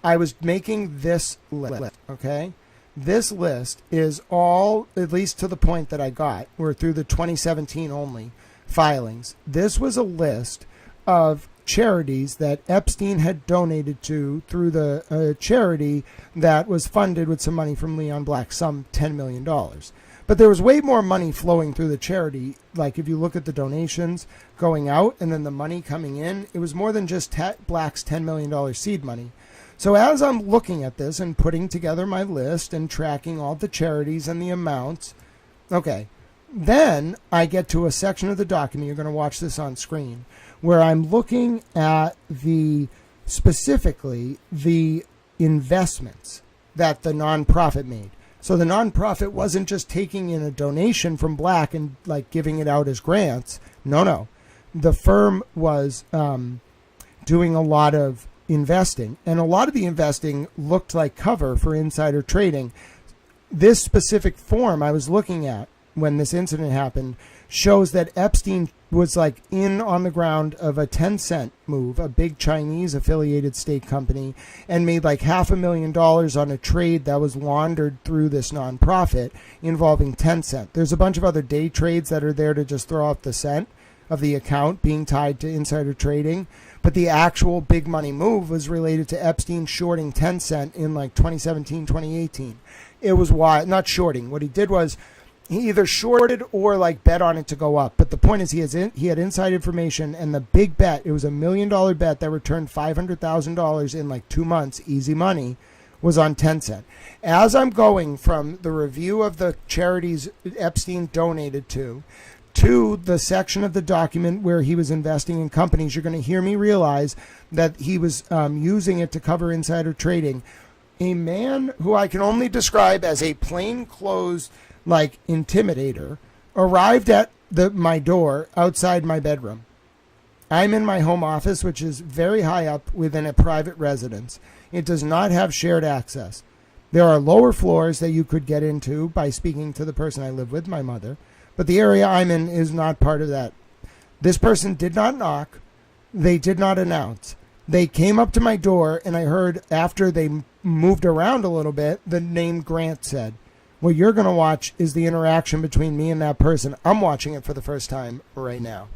I was making this list, okay? This list is all, at least to the point that I got, we're through the 2017 only filings. This was a list of charities that Epstein had donated to through the charity that was funded with some money from Leon Black, some $10 million. But there was way more money flowing through the charity. Like if you look at the donations going out and then the money coming in, it was more than just Black's $10 million seed money. So as I'm looking at this and putting together my list and tracking all the charities and the amounts, okay, then I get to a section of the document, you're going to watch this on screen, where I'm looking at specifically the investments that the nonprofit made. So the nonprofit wasn't just taking in a donation from Black and like giving it out as grants. No. The firm was doing a lot of investing, and a lot of the investing looked like cover for insider trading. This specific form I was looking at when this incident happened shows that Epstein was like in on the ground of a Tencent move, a big Chinese affiliated state company, and made like $500,000 on a trade that was laundered through this nonprofit involving Tencent. There's a bunch of other day trades that are there to just throw off the scent of the account being tied to insider trading. But the actual big money move was related to Epstein shorting Tencent in like 2017, 2018. It was why, not shorting. What he did was he either shorted or like bet on it to go up. But the point is he had inside information, and the big bet, it was $1 million bet that returned $500,000 in like 2 months, easy money, was on Tencent. As I'm going from the review of the charities Epstein donated to to the section of the document where he was investing in companies, you're going to hear me realize that he was using it to cover insider trading. A man who I can only describe as a plainclothes like intimidator arrived at my door outside my bedroom. I'm in my home office, which is very high up within a private residence. It does not have shared access. There are lower floors that you could get into by speaking to the person I live with, my mother, but the area I'm in is not part of that. This person did not knock. They did not announce. They came up to my door, and I heard, after they moved around a little bit, the name Grant said. What you're going to watch is the interaction between me and that person. I'm watching it for the first time right now.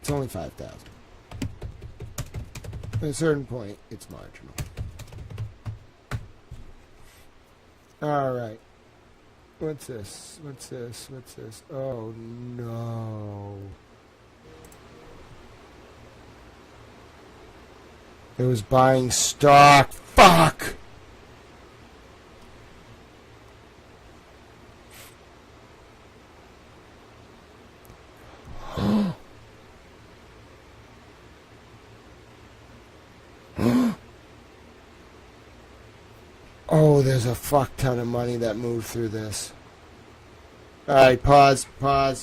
It's only 5,000. At a certain point, it's marginal. All right. What's this? What's this? What's this? Oh, no. It was buying stock. Fuck! Oh, there's a fuck ton of money that moved through this. All right, pause. I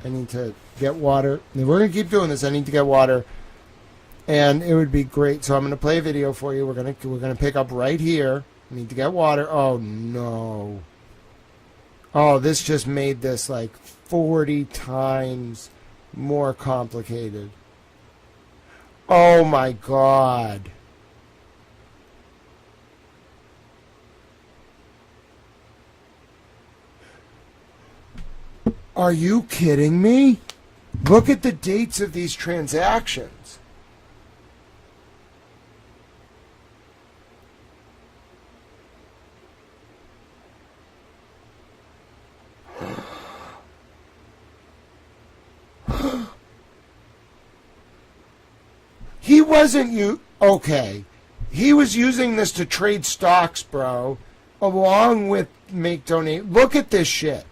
need to get water. We're going to keep doing this. I need to get water. And it would be great. So I'm going to play a video for you. We're going to pick up right here. I need to get water. Oh, no. Oh, this just made this like 40 times more complicated. Oh, my God. Are you kidding me? Look at the dates of these transactions. He wasn't okay. He was using this to trade stocks, bro, along with make donate. Look at this shit.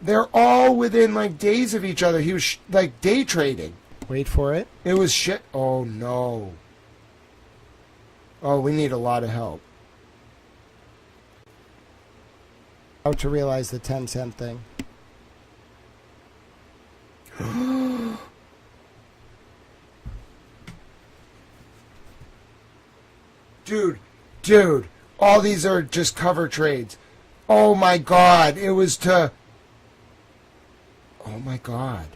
They're all within like days of each other. He was like day trading. Wait for it. It was shit. Oh no. Oh, we need a lot of help. How to realize the 10-cent thing. Dude, all these are just cover trades. Oh my God, it was to... Oh my God.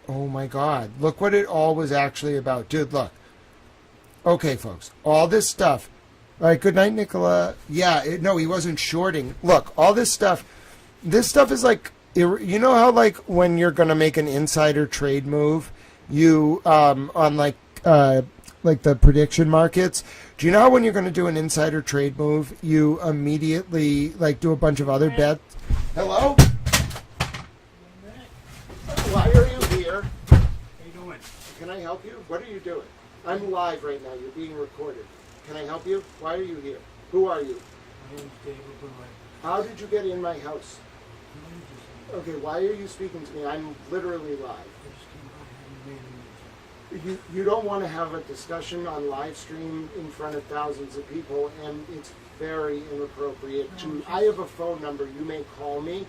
Oh my God. Look what it all was actually about. Dude, look. Okay, folks. All this stuff. All right, good night, Nicola. Yeah, no, he wasn't shorting. Look, all this stuff. This stuff is like, you know how like when you're going to make an insider trade move, you, on like the prediction markets, do you know how when you're going to do an insider trade move, you immediately like do a bunch of other bets? Hello? Why are you here? How you doing? Can I help you? What are you doing? I'm live right now. You're being recorded. Can I help you? Why are you here? Who are you? My name's David Burley. How did you get in my house? How many did you say? Okay, why are you speaking to me? I'm literally live. I just came by, I haven't made any. You don't want to have a discussion on live stream in front of thousands of people, and it's very inappropriate. I have a phone number. You may call me.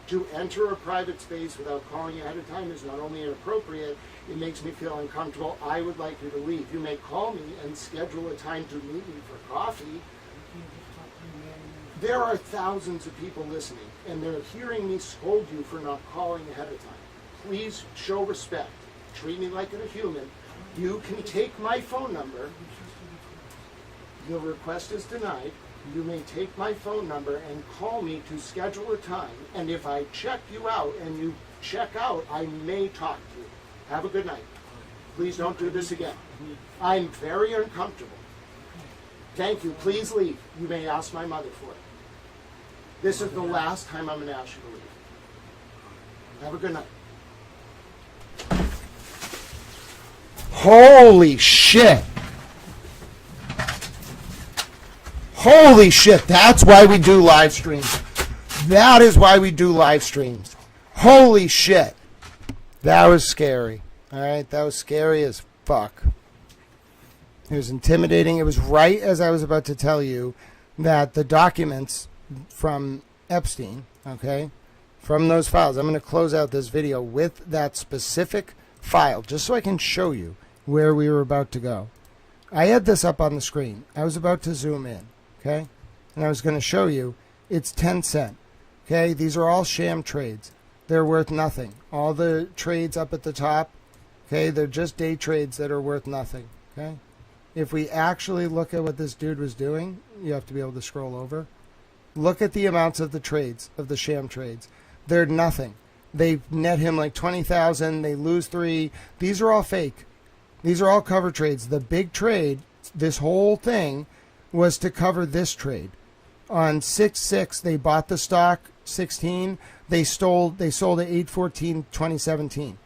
To enter a private space without calling ahead of time is not only inappropriate, it makes me feel uncomfortable. I would like you to leave. You may call me and schedule a time to meet me for coffee. You can't just talk to me, man. There are thousands of people listening, and they're hearing me scold you for not calling ahead of time. Please show respect. Treat me like a human. You can take my phone number. Your request is denied. You may take my phone number and call me to schedule a time. And if I check you out and you check out, I may talk to you. Have a good night. Please don't do this again. I'm very uncomfortable. Thank you. Please leave. You may ask my mother for it. This is the last time I'm going to ask you to leave. Have a good night. Holy shit. Holy shit, that's why we do live streams. That is why we do live streams. Holy shit. That was scary. All right, that was scary as fuck. It was intimidating. It was right as I was about to tell you that the documents from Epstein, okay, from those files, I'm going to close out this video with that specific file just so I can show you where we were about to go. I had this up on the screen. I was about to zoom in, okay, and I was going to show you it's 10 cent, okay. These are all sham trades. They're worth nothing. All the trades up at the top, okay, they're just day trades that are worth nothing, okay. If we actually look at what this dude was doing, you have to be able to scroll over. Look at the amounts of the trades, of the sham trades. They're nothing. They net him like 20,000. They lose 3. These are all fake. These are all cover trades. The big trade, this whole thing, was to cover this trade. On 6/6, they bought the stock. 16, they sold at 8/14/2017.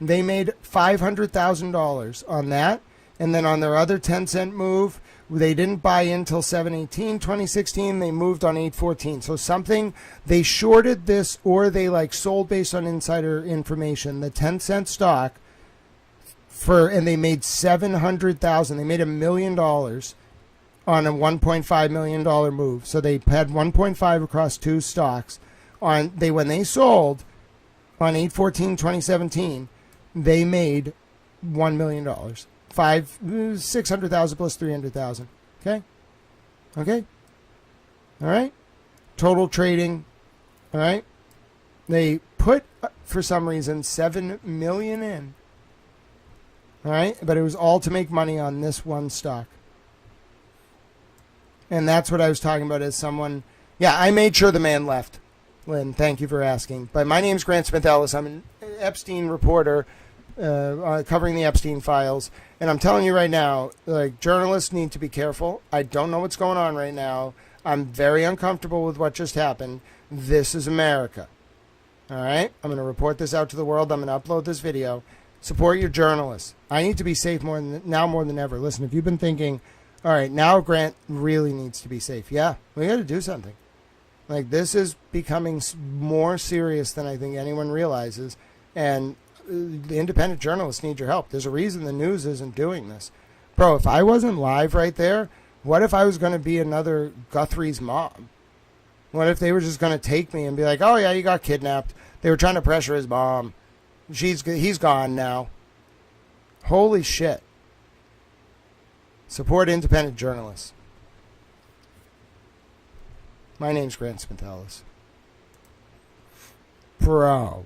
They made $500,000 on that. And then on their other 10 cent move, they didn't buy in till 7/18/2016. They moved on 8/14. So something, they shorted this, or they like sold based on insider information, the 10 cent stock and they made $700,000. They made $1 million on a $1.5 million move. So they had 1.5 across 2 stocks. When they sold on 8/14/2017, they made $1 million. 600,000 plus 300,000. Okay. All right. Total trading. All right. They put, for some reason, 7 million in. All right, but it was all to make money on this one stock. And that's what I was talking about as someone. Yeah, I made sure the man left. Lynn, thank you for asking. But my name's Grant Smith Ellis. I'm an Epstein reporter covering the Epstein files. And I'm telling you right now, like, journalists need to be careful. I don't know what's going on right now. I'm very uncomfortable with what just happened. This is America. All right? I'm going to report this out to the world. I'm going to upload this video. Support your journalists. I need to be safe more than ever. Listen, if you've been thinking, all right, now Grant really needs to be safe. Yeah, we got to do something. Like, this is becoming more serious than I think anyone realizes. And the independent journalists need your help. There's a reason the news isn't doing this. Bro, if I wasn't live right there, what if I was going to be another Guthrie's mom? What if they were just going to take me and be like, oh, yeah, you got kidnapped. They were trying to pressure his mom. He's gone now. Holy shit. Support independent journalists. My name's Grant Smith Ellis. Bro.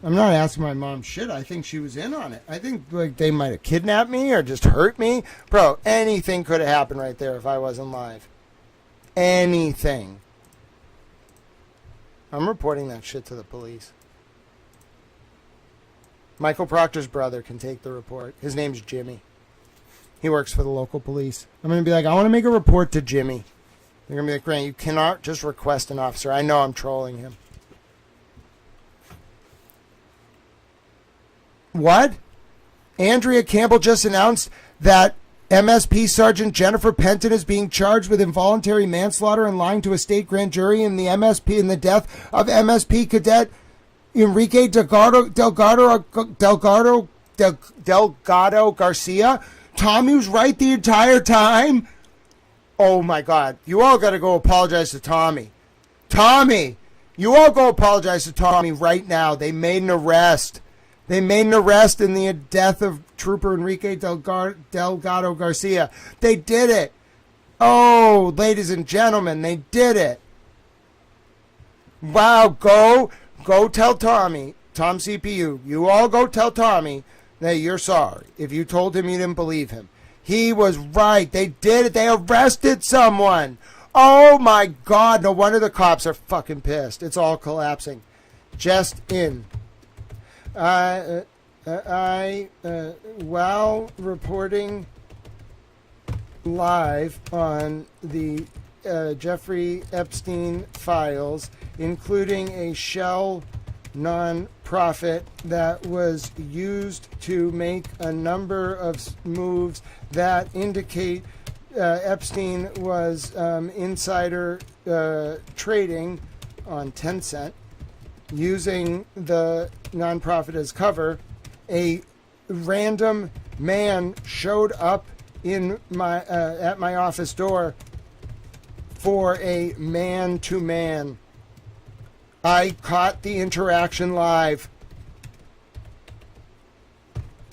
I'm not asking my mom shit. I think she was in on it. I think like they might have kidnapped me or just hurt me. Bro, anything could have happened right there if I wasn't live. Anything. I'm reporting that shit to the police. Michael Proctor's brother can take the report. His name's Jimmy. He works for the local police. I'm going to be like, I want to make a report to Jimmy. They're going to be like, Grant, you cannot just request an officer. I know I'm trolling him. What? Andrea Campbell just announced that MSP Sergeant Jennifer Penton is being charged with involuntary manslaughter and lying to a state grand jury in the death of MSP cadet Enrique Delgado Garcia. Tommy was right the entire time. Oh my God. You all got to go apologize to Tommy. Tommy, you all go apologize to Tommy right now. They made an arrest. They made an arrest in the death of Trooper Enrique Delgado Garcia. They did it. Oh, ladies and gentlemen, they did it. Wow, go tell Tommy, Tom CPU, you all go tell Tommy that you're sorry if you told him you didn't believe him. He was right. They did it. They arrested someone. Oh, my God. No wonder the cops are fucking pissed. It's all collapsing. Just in. While reporting live on the Jeffrey Epstein files, including a shell non-profit that was used to make a number of moves that indicate Epstein was insider trading on Tencent, using the nonprofit as cover, a random man showed up in my at my office door for a man-to-man. I caught the interaction live,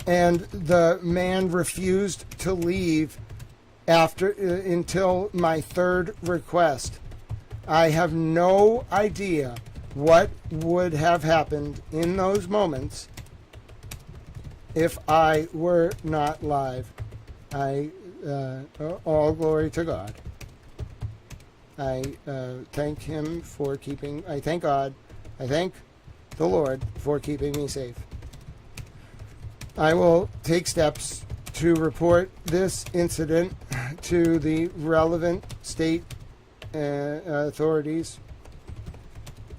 and the man refused to leave after until my third request. I have no idea what would have happened in those moments if I were not live. All glory to God. I thank him for keeping. I thank God. I thank the Lord for keeping me safe. I will take steps to report this incident to the relevant state authorities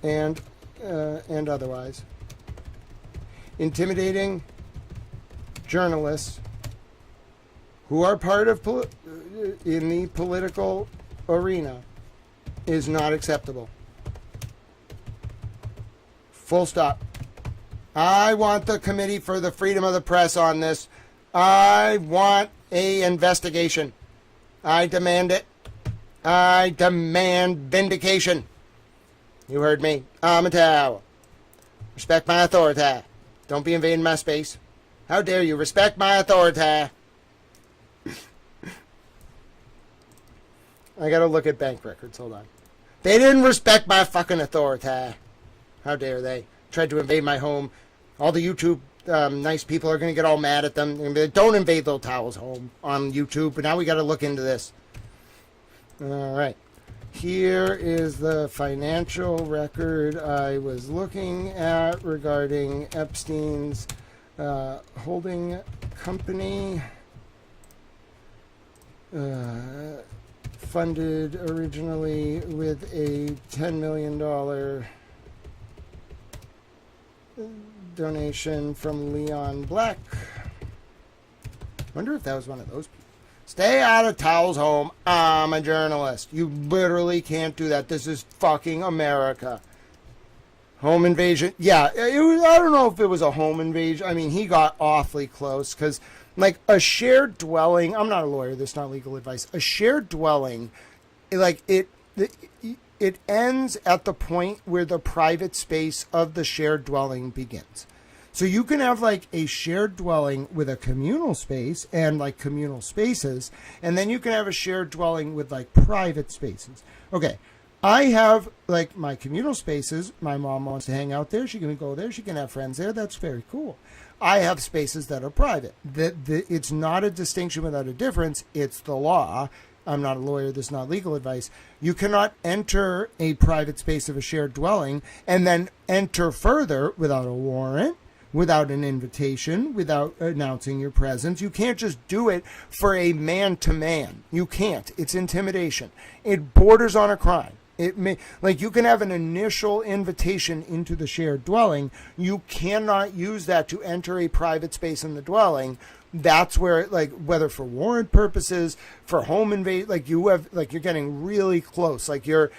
and otherwise. Intimidating journalists who are part of in the political arena is not acceptable. Full stop. I want the Committee for the Freedom of the Press on this. I want a investigation. I demand it. I demand vindication. You heard me. I'm a towel. Respect my authority. Don't be invading my space. How dare you respect my authority? I gotta look at bank records. Hold on. They didn't respect my fucking authority. How dare they? Tried to invade my home. All the YouTube nice people are gonna get all mad at them. They're gonna be like, don't invade Little Towel's home on YouTube. But now we gotta look into this. All right. Here is the financial record I was looking at regarding Epstein's holding company. Funded originally with a $10 million donation from Leon Black. Wonder if that was one of those people. Stay out of Towel's home. I'm a journalist. You literally can't do that. This is fucking America. Home invasion. Yeah, it was, I don't know if it was a home invasion. I mean, he got awfully close because, like, a shared dwelling. I'm not a lawyer. This is not legal advice. A shared dwelling, like, it ends at the point where the private space of the shared dwelling begins. So you can have like a shared dwelling with a communal space and like communal spaces, and then you can have a shared dwelling with like private spaces. Okay, I have like my communal spaces. My mom wants to hang out there. She can go there. She can have friends there. That's very cool. I have spaces that are private. It's not a distinction without a difference. It's the law. I'm not a lawyer. This is not legal advice. You cannot enter a private space of a shared dwelling and then enter further without a warrant, without an invitation, without announcing your presence. You can't just do it for a man-to-man. You can't. It's intimidation. It borders on a crime. It may, like, you can have an initial invitation into the shared dwelling. You cannot use that to enter a private space in the dwelling. That's where, like, whether for warrant purposes, for home invade, like you have, like you're getting really close. Like your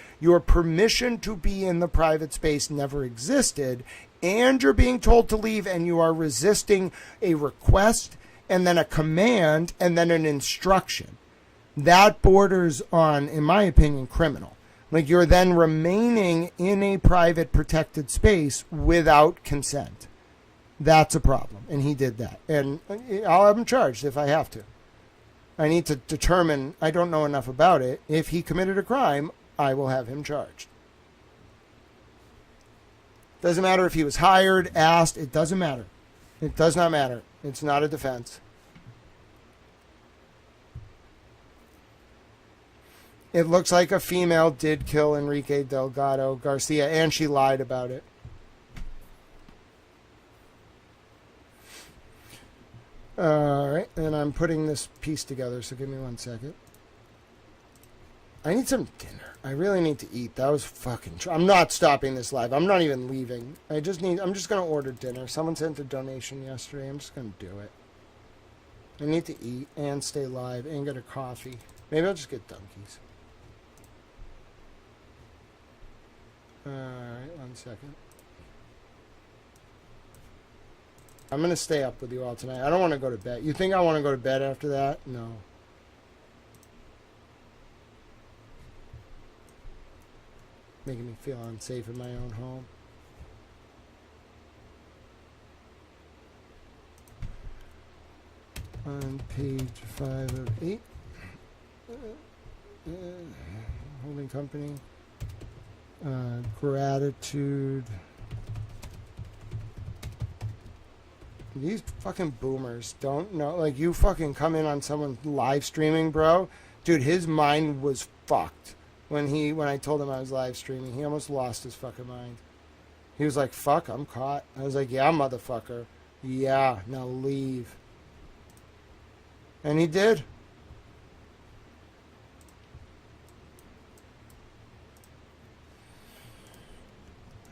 permission to be in the private space never existed, and you're being told to leave, and you are resisting a request and then a command and then an instruction. That borders on, in my opinion, criminal. Like, you're then remaining in a private protected space without consent. That's a problem. And he did that. And I'll have him charged if I have to. I need to determine, I don't know enough about it. If he committed a crime, I will have him charged. Doesn't matter if he was hired, asked. It doesn't matter. It does not matter. It's not a defense. It looks like a female did kill Enrique Delgado Garcia, and she lied about it. All right, and I'm putting this piece together, so give me 1 second. I need some dinner. I really need to eat. That was fucking... I'm not stopping this live. I'm not even leaving. I'm just going to order dinner. Someone sent a donation yesterday. I'm just going to do it. I need to eat and stay live and get a coffee. Maybe I'll just get donkeys. Alright, 1 second. I'm going to stay up with you all tonight. I don't want to go to bed. You think I want to go to bed after that? No. Making me feel unsafe in my own home. On page 5 of 8. Holding company. Gratitude. These fucking boomers don't know. Like, you fucking come in on someone live streaming, bro. Dude, his mind was fucked when I told him I was live streaming. He almost lost his fucking mind. He was like, fuck, I'm caught. I was like, yeah, motherfucker. Yeah, now leave. And he did.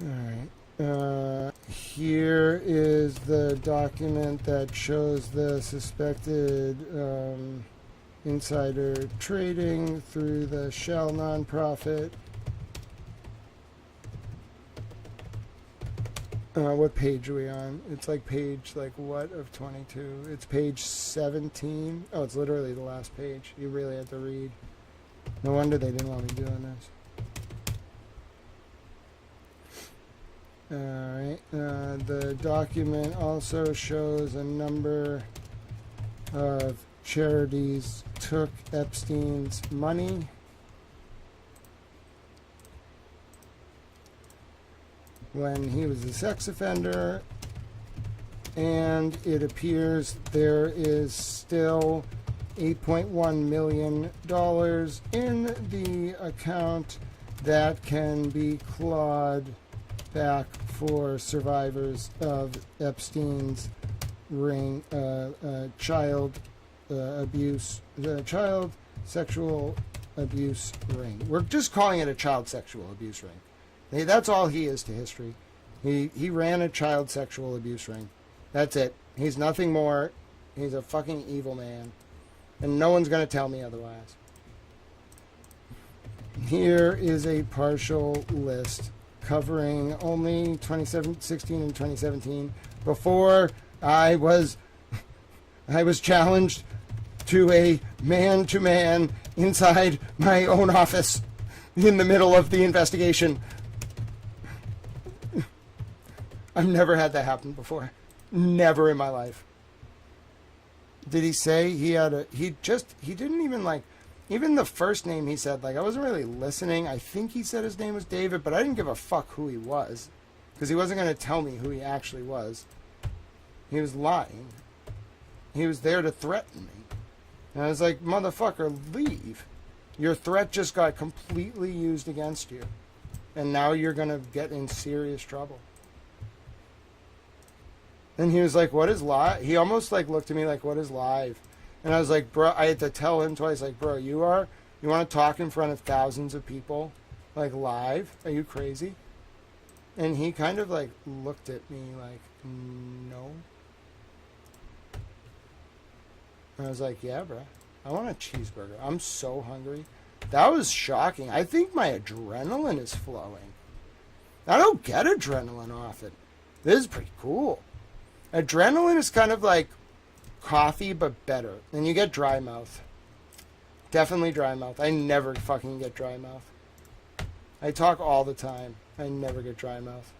Alright. Here is the document that shows the suspected insider trading through the Shell nonprofit. What page are we on? It's like page, like, what of 22? It's page 17. Oh, it's literally the last page. You really have to read. No wonder they didn't want me doing this. Alright, the document also shows a number of charities took Epstein's money. When he was a sex offender, and it appears there is still $8.1 million in the account that can be clawed back for survivors of Epstein's child sexual abuse ring. We're just calling it a child sexual abuse ring. Hey, that's all he is to history. He ran a child sexual abuse ring. That's it. He's nothing more. He's a fucking evil man. And no one's going to tell me otherwise. Here is a partial list covering only 2016 and 2017 before I was challenged to a man-to-man inside my own office in the middle of the investigation. I've never had that happen before. Never in my life. Did he say he didn't even, like, even the first name he said, like, I wasn't really listening. I think he said his name was David, but I didn't give a fuck who he was. Because he wasn't going to tell me who he actually was. He was lying. He was there to threaten me. And I was like, motherfucker, leave. Your threat just got completely used against you. And now you're going to get in serious trouble. And he was like, what is live? He almost, like, looked at me like, what is live? And I was like, bro, I had to tell him twice, like, bro, you want to talk in front of thousands of people, like, live? Are you crazy? And he kind of, like, looked at me like, no. And I was like, yeah, bro, I want a cheeseburger. I'm so hungry. That was shocking. I think my adrenaline is flowing. I don't get adrenaline often. This is pretty cool. Adrenaline is kind of like coffee, but better. And you get dry mouth. Definitely dry mouth. I never fucking get dry mouth. I talk all the time. I never get dry mouth.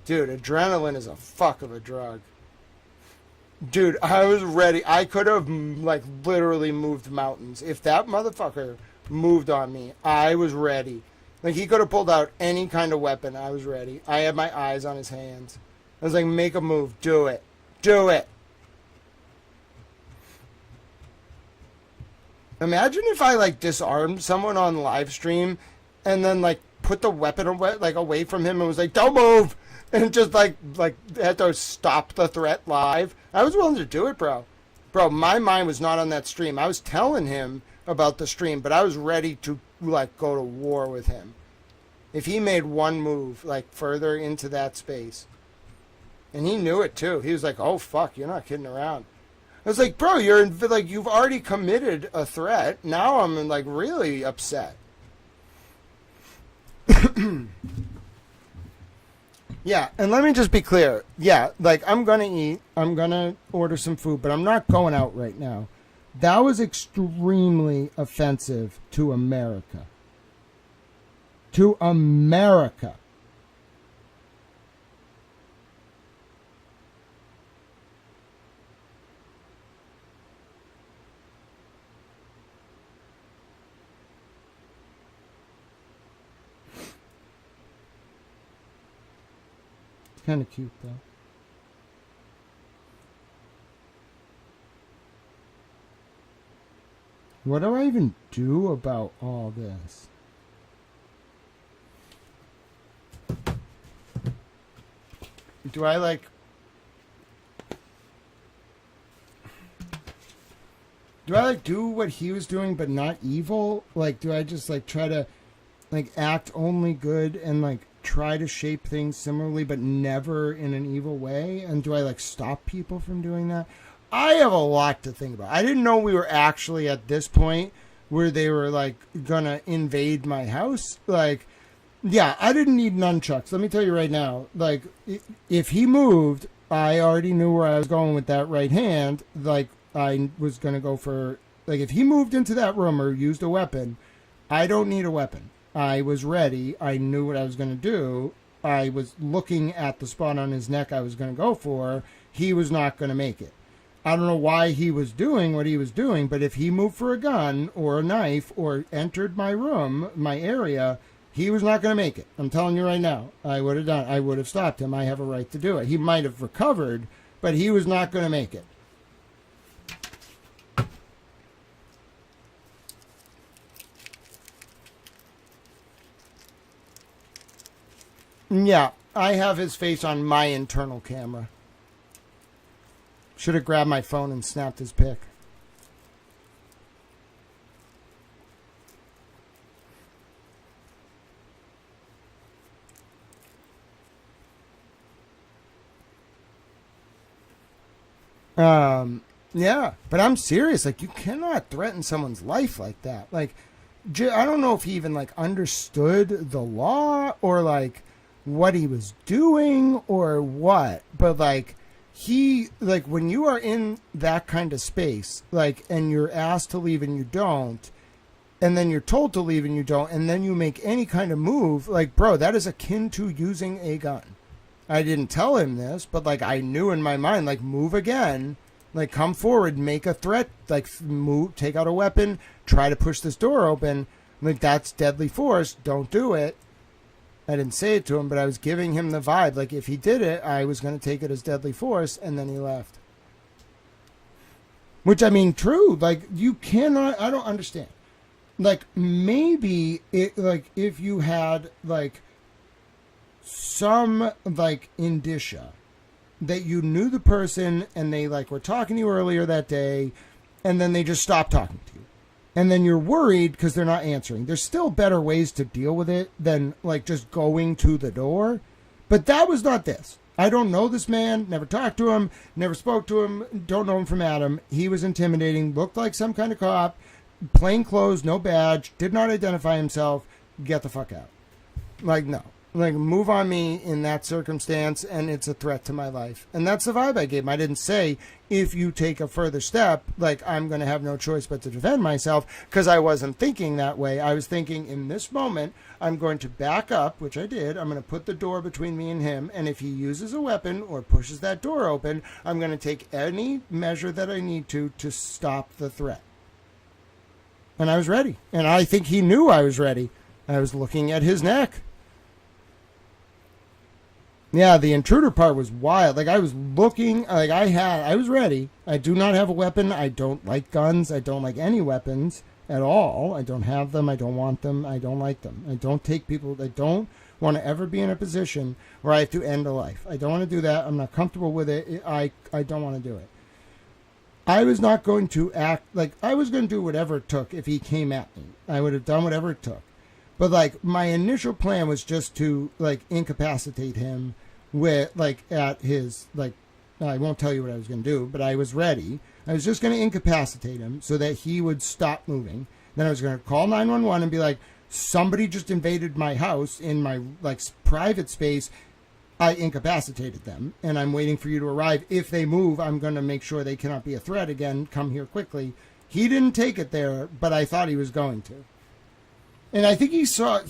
Dude, adrenaline is a fuck of a drug. Dude, I was ready. I could have, like, literally moved mountains. If that motherfucker moved on me, I was ready. Like, he could have pulled out any kind of weapon. I was ready. I had my eyes on his hands. I was like, make a move. Do it. Do it. Imagine if I, like, disarmed someone on live stream and then, like, put the weapon away, like, away from him and was like, don't move. And just, like had to stop the threat live. I was willing to do it, bro. Bro, my mind was not on that stream. I was telling him about the stream, but I was ready to, like, go to war with him. If he made one move, like, further into that space. And he knew it, too. He was like, oh, fuck, you're not kidding around. was like, bro, you've already committed a threat. Now I'm like really upset. Yeah, and let me just be clear. Yeah, like I'm gonna eat, I'm gonna order some food, but I'm not going out right now. That was extremely offensive to America. To America. Kind of cute though. What do I even do about all this? Do I like do what he was doing but not evil? Like do I just like try to like act only good and like try to shape things similarly but never in an evil way? And do I like stop people from doing that? I have a lot to think about. I didn't know we were actually at this point where they were like gonna invade my house. Like, yeah, I didn't need nunchucks. Let me tell you right now, like if he moved, I already knew where I was going with that right hand. Like I was gonna go for, like if he moved into that room or used a weapon, I don't need a weapon. I was ready. I knew what I was going to do. I was looking at the spot on his neck I was going to go for. He was not going to make it. I don't know why he was doing what he was doing, but if he moved for a gun or a knife or entered my room, my area, he was not going to make it. I'm telling you right now. I would have stopped him. I have a right to do it. He might have recovered, but he was not going to make it. Yeah, I have his face on my internal camera. Should have grabbed my phone and snapped his pic. Yeah, but I'm serious. Like, you cannot threaten someone's life like that. Like, I don't know if he even, like, understood the law or, like, what he was doing or what, but like when you are in that kind of space, like, and you're asked to leave and you don't, and then you're told to leave and you don't, and then you make any kind of move, like, bro, that is akin to using a gun. I didn't tell him this, but like I knew in my mind, like, move again, like come forward, make a threat, like move, take out a weapon, try to push this door open, like that's deadly force, don't do it. I didn't say it to him, but I was giving him the vibe. Like, if he did it, I was going to take it as deadly force, and then he left. Which, I mean, true. Like, you cannot, I don't understand. Like, maybe, if you had, like, some, like, indicia that you knew the person, and they, like, were talking to you earlier that day, and then they just stopped talking to you. And then you're worried because they're not answering. There's still better ways to deal with it than, like, just going to the door. But that was not this. I don't know this man, never talked to him, never spoke to him, don't know him from Adam. He was intimidating, looked like some kind of cop, plain clothes, no badge, did not identify himself. Get the fuck out. Like, no. Like, move on me in that circumstance, and it's a threat to my life. And that's the vibe I gave him. I didn't say, if you take a further step, like, I'm going to have no choice but to defend myself, because I wasn't thinking that way. I was thinking, in this moment, I'm going to back up, which I did. I'm going to put the door between me and him, and if he uses a weapon or pushes that door open, I'm going to take any measure that I need to stop the threat. And I was ready. And I think he knew I was ready. I was looking at his neck. Yeah, the intruder part was wild. Like, I was looking, like, I was ready. I do not have a weapon. I don't like guns. I don't like any weapons at all. I don't have them. I don't want them. I don't like them. I don't take people. I don't want to ever be in a position where I have to end a life. I don't want to do that. I'm not comfortable with it. I don't want to do it. I was not going to act, like, I was going to do whatever it took if he came at me. I would have done whatever it took. But, like, my initial plan was just to, like, incapacitate him with, like, at his, like, I won't tell you what I was going to do, but I was ready. I was just going to incapacitate him so that he would stop moving. Then I was going to call 911 and be like, somebody just invaded my house in my like private space. I incapacitated them, and I'm waiting for you to arrive. If they move, I'm going to make sure they cannot be a threat again. Come here quickly. He didn't take it there, but I thought he was going to. And I think he saw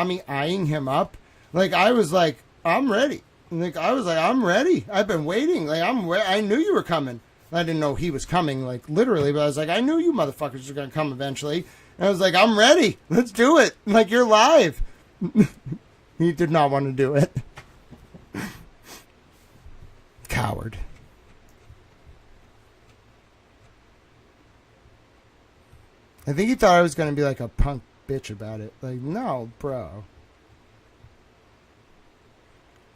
me eyeing him up. Like, I was like, I'm ready. Like, I was like, I'm ready. I've been waiting. Like, I knew you were coming. I didn't know he was coming, like, literally, but I was like, I knew you motherfuckers were going to come eventually. And I was like, I'm ready. Let's do it. Like, you're live. He did not want to do it. Coward. I think he thought I was going to be like a punk bitch about it. Like, no, bro.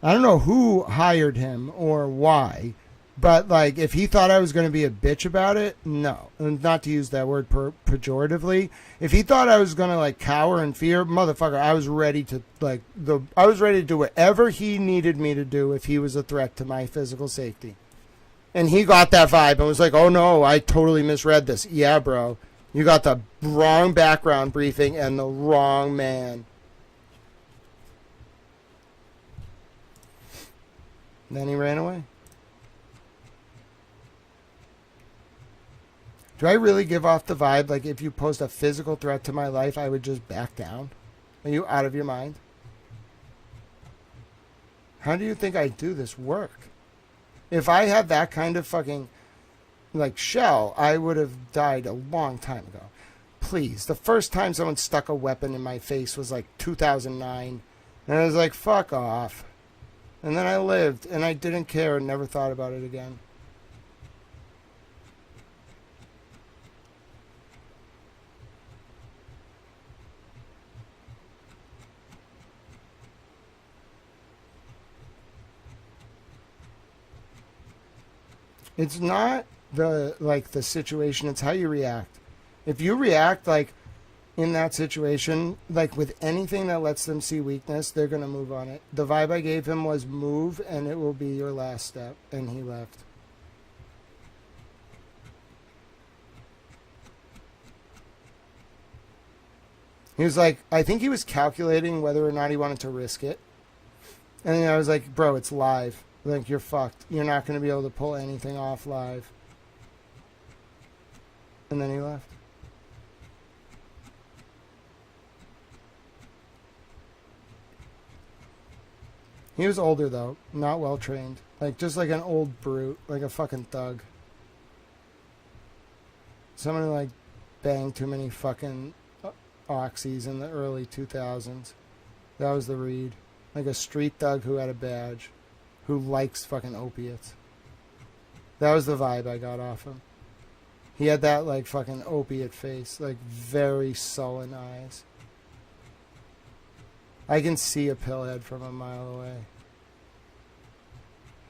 I don't know who hired him or why, but like, if he thought I was going to be a bitch about it, no. And not to use that word pejoratively. If he thought I was going to like cower in fear, motherfucker, I was ready to I was ready to do whatever he needed me to do if he was a threat to my physical safety. And he got that vibe and was like, oh no, I totally misread this. Yeah, bro. You got the wrong background briefing and the wrong man. Then he ran away. Do I really give off the vibe like if you pose a physical threat to my life, I would just back down? Are you out of your mind? How do you think I do this work? If I had that kind of fucking like shell, I would have died a long time ago. Please, the first time someone stuck a weapon in my face was like 2009, and I was like, fuck off. And then I lived, and I didn't care and never thought about it again. It's not the situation, it's how you react. If you react like in that situation, like with anything that lets them see weakness, they're going to move on it. The vibe I gave him was move and it will be your last step, and he left. He was like, I think he was calculating whether or not he wanted to risk it. And then I was like, bro, it's live. Like, you're fucked. You're not going to be able to pull anything off live. And then he left. He was older, though. Not well trained. Like, just like an old brute. Like a fucking thug. Someone who, like, banged too many fucking oxys in the early 2000s. That was the read. Like a street thug who had a badge. Who likes fucking opiates. That was the vibe I got off him. He had that, like, fucking opiate face. Like, very sullen eyes. I can see a pillhead from a mile away.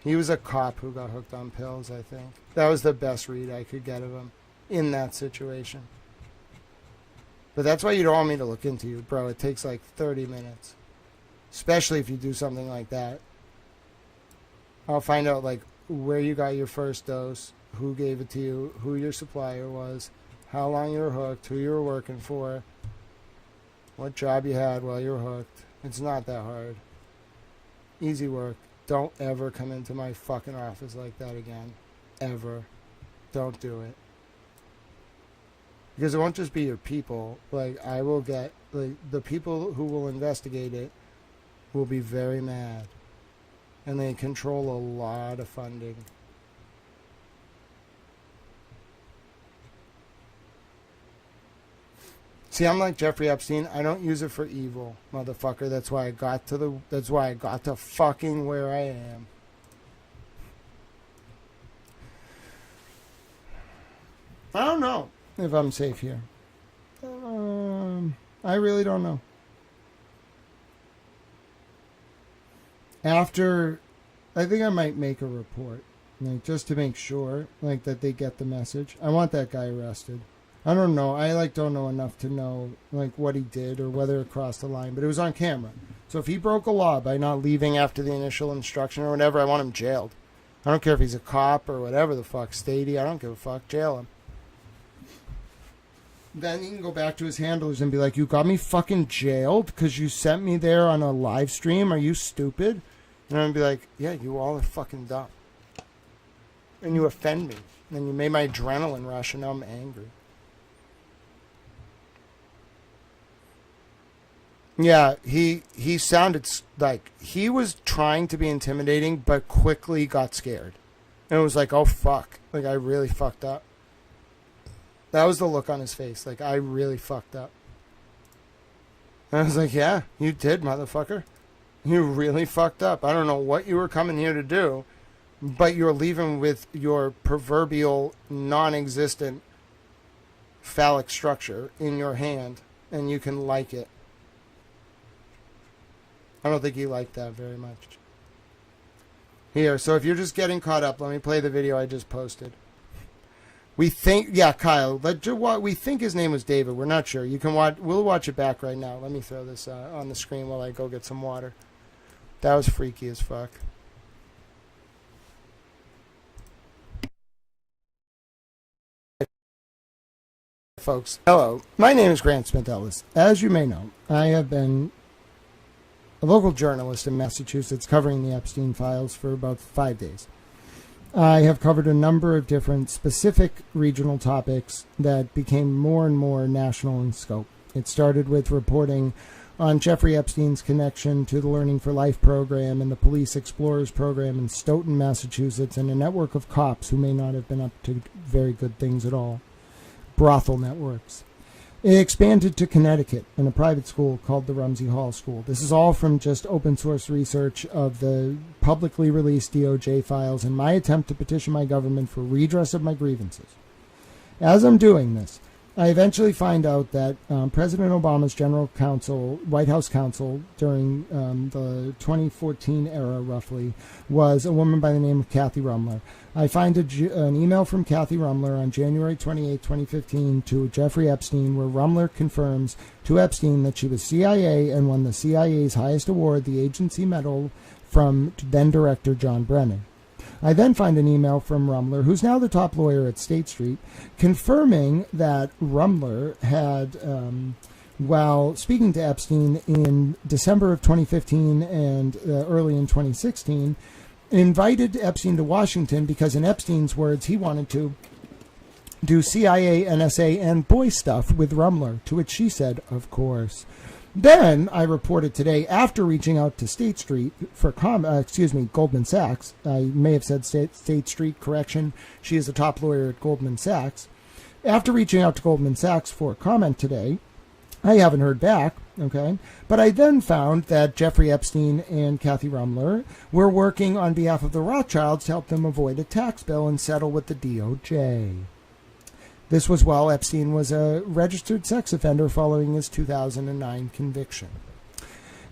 He was a cop who got hooked on pills, I think. That was the best read I could get of him in that situation. But that's why you don't want me to look into you, bro. It takes like 30 minutes. Especially if you do something like that. I'll find out, like, where you got your first dose, who gave it to you, who your supplier was, how long you were hooked, who you were working for, what job you had while you were hooked. It's not that hard. Easy work. Don't ever come into my fucking office like that again. Ever. Don't do it. Because it won't just be your people. Like, I will get, like, the people who will investigate it will be very mad. And they control a lot of funding. See, I'm like Jeffrey Epstein. I don't use it for evil, motherfucker. That's why I got to fucking where I am. I don't know if I'm safe here. I really don't know. After, I think I might make a report, like, just to make sure, like, that they get the message. I want that guy arrested. I don't know. I, like, don't know enough to know, like, what he did or whether it crossed the line, but it was on camera. So if he broke a law by not leaving after the initial instruction or whatever, I want him jailed. I don't care if he's a cop or whatever the fuck, Stady. I don't give a fuck. Jail him. Then he can go back to his handlers and be like, you got me fucking jailed because you sent me there on a live stream? Are you stupid? And I'm going to be like, yeah, you all are fucking dumb. And you offend me. And you made my adrenaline rush and now I'm angry. Yeah, he sounded like he was trying to be intimidating, but quickly got scared. And it was like, oh, fuck. Like, I really fucked up. That was the look on his face. Like, I really fucked up. And I was like, yeah, you did, motherfucker. You really fucked up. I don't know what you were coming here to do, but you're leaving with your proverbial non-existent phallic structure in your hand, and you can like it. I don't think he liked that very much. Here, so if you're just getting caught up, let me play the video I just posted. We think, yeah, Kyle. We think his name was David. We're not sure. You can watch. We'll watch it back right now. Let me throw this on the screen while I go get some water. That was freaky as fuck. Folks, hello. My name is Grant Smith Ellis. As you may know, I have been a local journalist in Massachusetts covering the Epstein files for about 5 days. I have covered a number of different specific regional topics that became more and more national in scope. It started with reporting on Jeffrey Epstein's connection to the Learning for Life program and the Police Explorers program in Stoughton, Massachusetts, and a network of cops who may not have been up to very good things at all. Brothel networks. It expanded to Connecticut in a private school called the Rumsey Hall School. This is all from just open source research of the publicly released DOJ files and my attempt to petition my government for redress of my grievances. As I'm doing this, I eventually find out that President Obama's general counsel, White House counsel, during the 2014 era, roughly, was a woman by the name of Kathy Rumler. I find an email from Kathy Rumler on January 28, 2015, to Jeffrey Epstein, where Rumler confirms to Epstein that she was CIA and won the CIA's highest award, the Agency Medal, from then-director John Brennan. I then find an email from Rumler, who's now the top lawyer at State Street, confirming that Rumler had, while speaking to Epstein in December of 2015 and early in 2016, invited Epstein to Washington because, in Epstein's words, he wanted to do CIA, NSA, and boy stuff with Rumler, to which she said, of course. Then I reported today, after reaching out to State Street for Goldman Sachs. I may have said State Street, correction. She is the top lawyer at Goldman Sachs. After reaching out to Goldman Sachs for comment today, I haven't heard back, okay? But I then found that Jeffrey Epstein and Kathy Rumler were working on behalf of the Rothschilds to help them avoid a tax bill and settle with the DOJ. This was while Epstein was a registered sex offender following his 2009 conviction.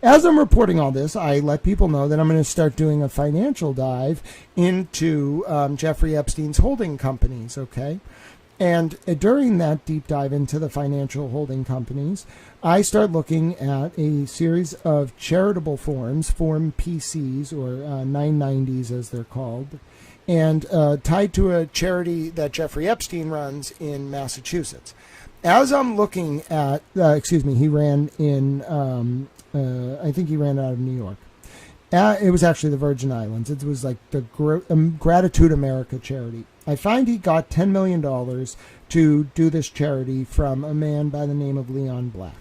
As I'm reporting all this, I let people know that I'm going to start doing a financial dive into Jeffrey Epstein's holding companies, okay? And during that deep dive into the financial holding companies, I start looking at a series of charitable forms, Form PCs, or 990s as they're called, and tied to a charity that Jeffrey Epstein runs in Massachusetts. As I'm looking at, he ran in, I think he ran out of New York. It was actually the Virgin Islands. It was like the Gratitude America charity. I find he got $10 million to do this charity from a man by the name of Leon Black.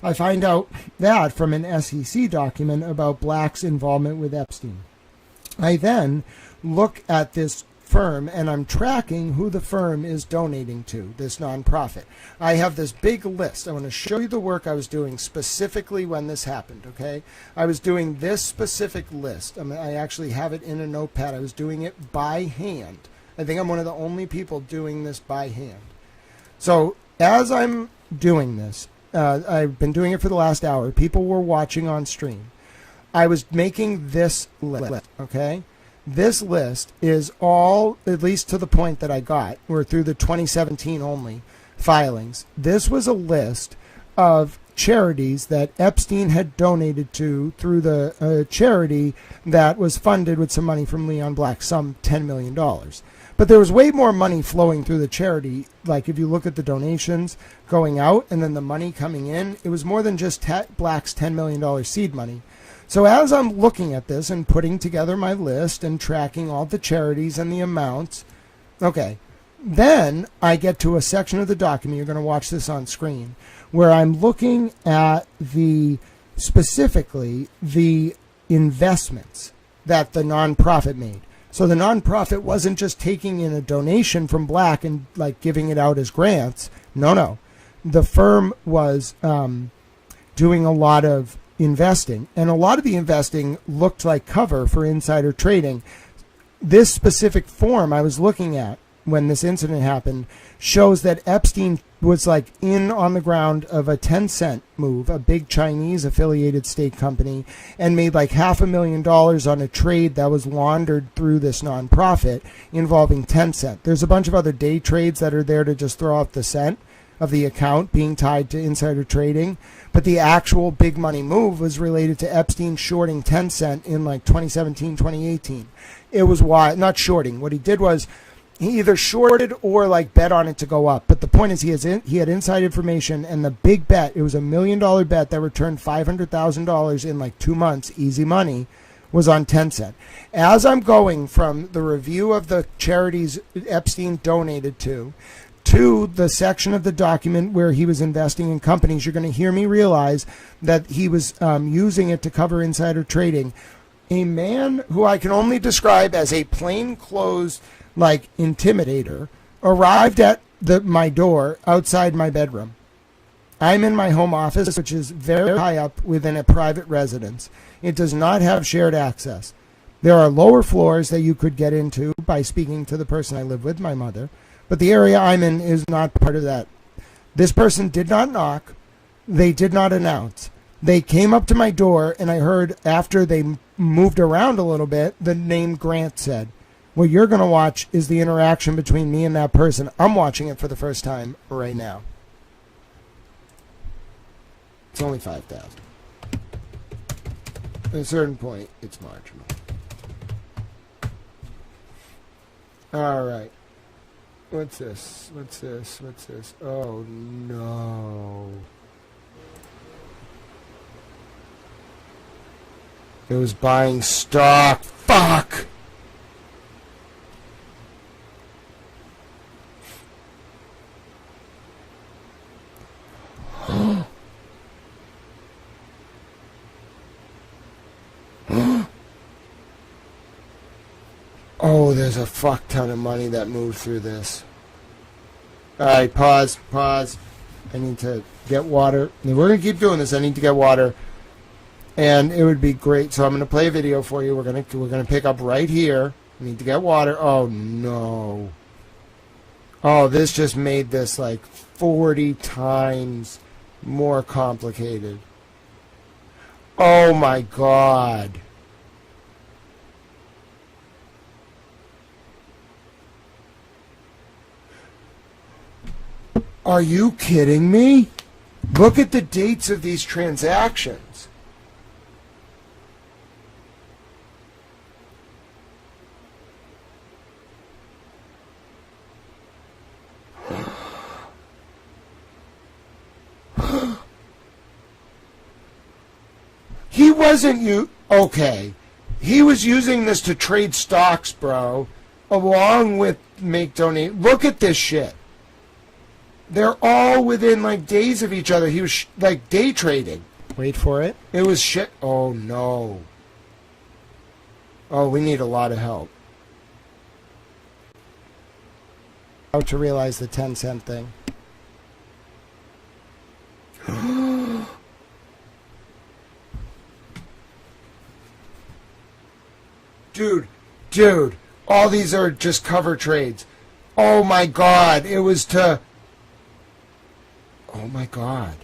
I find out that from an SEC document about Black's involvement with Epstein. I then look at this firm, and I'm tracking who the firm is donating to, this nonprofit. I have this big list. I want to show you the work I was doing specifically when this happened, okay? I was doing this specific list. I actually have it in a notepad. I was doing it by hand. I think I'm one of the only people doing this by hand. So as I'm doing this, I've been doing it for the last hour. People were watching on stream. I was making this list, okay? This list is all, at least to the point that I got, we're through the 2017 only filings. This was a list of charities that Epstein had donated to through the charity that was funded with some money from Leon Black, some $10 million. But there was way more money flowing through the charity. Like if you look at the donations going out and then the money coming in, it was more than just Black's $10 million seed money. So as I'm looking at this and putting together my list and tracking all the charities and the amounts, okay, then I get to a section of the document, you're going to watch this on screen, where I'm looking at specifically the investments that the nonprofit made. So the nonprofit wasn't just taking in a donation from Black and like giving it out as grants. No. The firm was doing a lot of investing, and a lot of the investing looked like cover for insider trading. This specific form I was looking at when this incident happened shows that Epstein was like in on the ground of a Tencent move, a big Chinese affiliated state company, and made like $500,000 on a trade that was laundered through this nonprofit involving Tencent. There's a bunch of other day trades that are there to just throw off the scent of the account being tied to insider trading, but the actual big money move was related to Epstein shorting Tencent in like 2017, 2018. It was why, not shorting, what he did was he either shorted or like bet on it to go up. But the point is he had inside information, and the big bet, it was $1 million bet that returned $500,000 in like 2 months, easy money, was on Tencent. As I'm going from the review of the charities Epstein donated to the section of the document where he was investing in companies, you're going to hear me realize that he was using it to cover insider trading. A man who I can only describe as a plainclothes like intimidator arrived at my door outside my bedroom. I'm in my home office, which is very high up within a private residence. It does not have shared access. There are lower floors that you could get into by speaking to the person I live with, my mother, but the area I'm in is not part of that. This person did not knock. They did not announce. They came up to my door, and I heard, after they moved around a little bit, the name Grant said. What you're going to watch is the interaction between me and that person. I'm watching it for the first time right now. It's only 5,000. At a certain point, it's marginal. All right. What's this? Oh, no. It was buying stock. Fuck! Oh, there's a fuck ton of money that moved through this. Alright, pause. I need to get water. We're going to keep doing this. I need to get water. And it would be great. So I'm going to play a video for you. We're going to pick up right here. I need to get water. Oh, no. Oh, this just made this like 40 times more complicated. Oh, my God. Are you kidding me? Look at the dates of these transactions. He wasn't okay. He was using this to trade stocks, bro, along with make donate. Look at this shit. They're all within like days of each other. He was like day trading. Wait for it. It was shit. Oh no. Oh, we need a lot of help. How to realize the 10-cent thing. Dude, all these are just cover trades. Oh my God, it was to... Oh my God.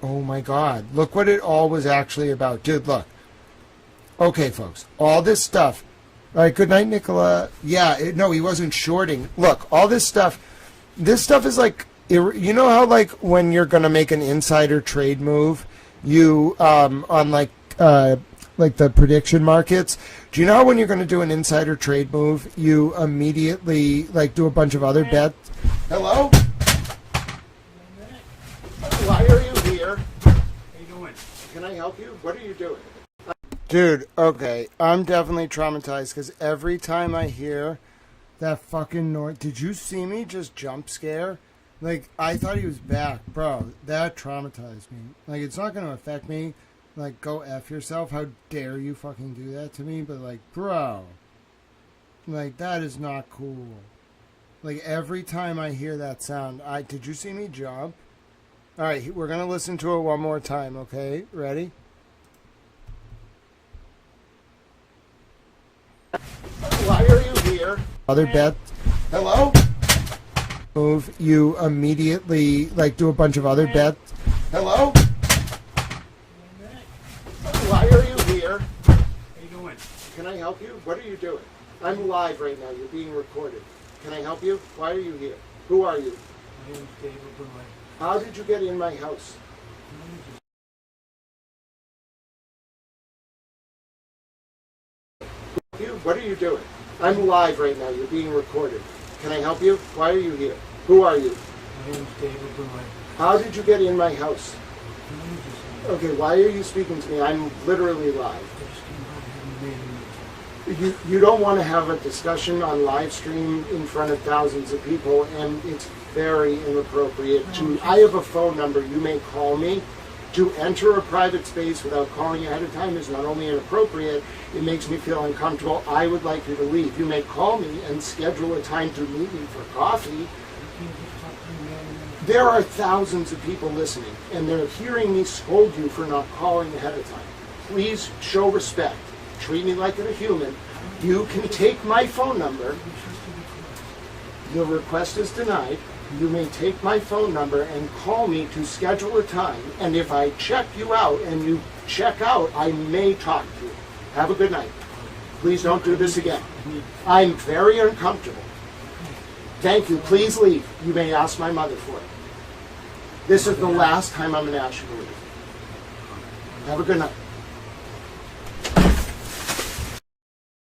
Oh my God. Look what it all was actually about. Dude, look. Okay, folks, all this stuff. All right, good night, Nicola. Yeah, no, he wasn't shorting. Look, all this stuff is like you know how like when you're gonna make an insider trade move, you on like the prediction markets. Do you know how when you're gonna do an insider trade move, you immediately like do a bunch of other bets? Hello? Why are you here? How you doing? Can I help you? What are you doing? Dude, okay, I'm definitely traumatized because every time I hear that fucking noise, did you see me just jump scare? Like, I thought he was back. Bro, that traumatized me. Like, it's not going to affect me. Like, go F yourself. How dare you fucking do that to me? But, like, bro, like, that is not cool. Like, every time I hear that sound, did you see me jump? All right, we're going to listen to it one more time, okay? Ready? Why are you here? Other bets. Hello? Move, you immediately like do a bunch of other bets. Hello? Why are you here? How you doing? Can I help you? What are you doing? I'm live right now. You're being recorded. Can I help you? Why are you here? Who are you? My name's David Burley. How did you get in my house? What are you doing? I'm live right now. You're being recorded. Can I help you? Why are you here? Who are you? My name's David Burley. How did you get in my house? Okay, why are you speaking to me? I'm literally live. You don't want to have a discussion on live stream in front of thousands of people, and it's very inappropriate I have a phone number. You may call me. To enter a private space without calling ahead of time is not only inappropriate, it makes me feel uncomfortable. I would like you to leave. You may call me and schedule a time to meet me for coffee. There are thousands of people listening, and they're hearing me scold you for not calling ahead of time. Please show respect. Treat me like a human. You can take my phone number. Your request is denied. You may take my phone number and call me to schedule a time. And if I check you out and you check out, I may talk to you. Have a good night. Please don't do this again. I'm very uncomfortable. Thank you. Please leave. You may ask my mother for it. This is the last time I'm going to ask you to leave. Have a good night.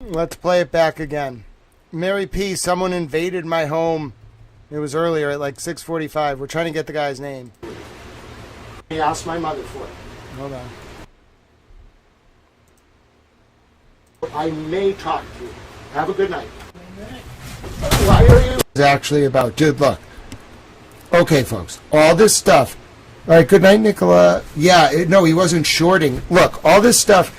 Let's play it back again. Mary P., someone invaded my home. It was earlier at like 6:45. We're trying to get the guy's name. I asked my mother for it. Hold on. I may talk to you. Have a good night. Why are you? It's actually about, dude, look. Okay, folks. All this stuff. All right, good night, Nicola. Yeah, no, he wasn't shorting. Look, all this stuff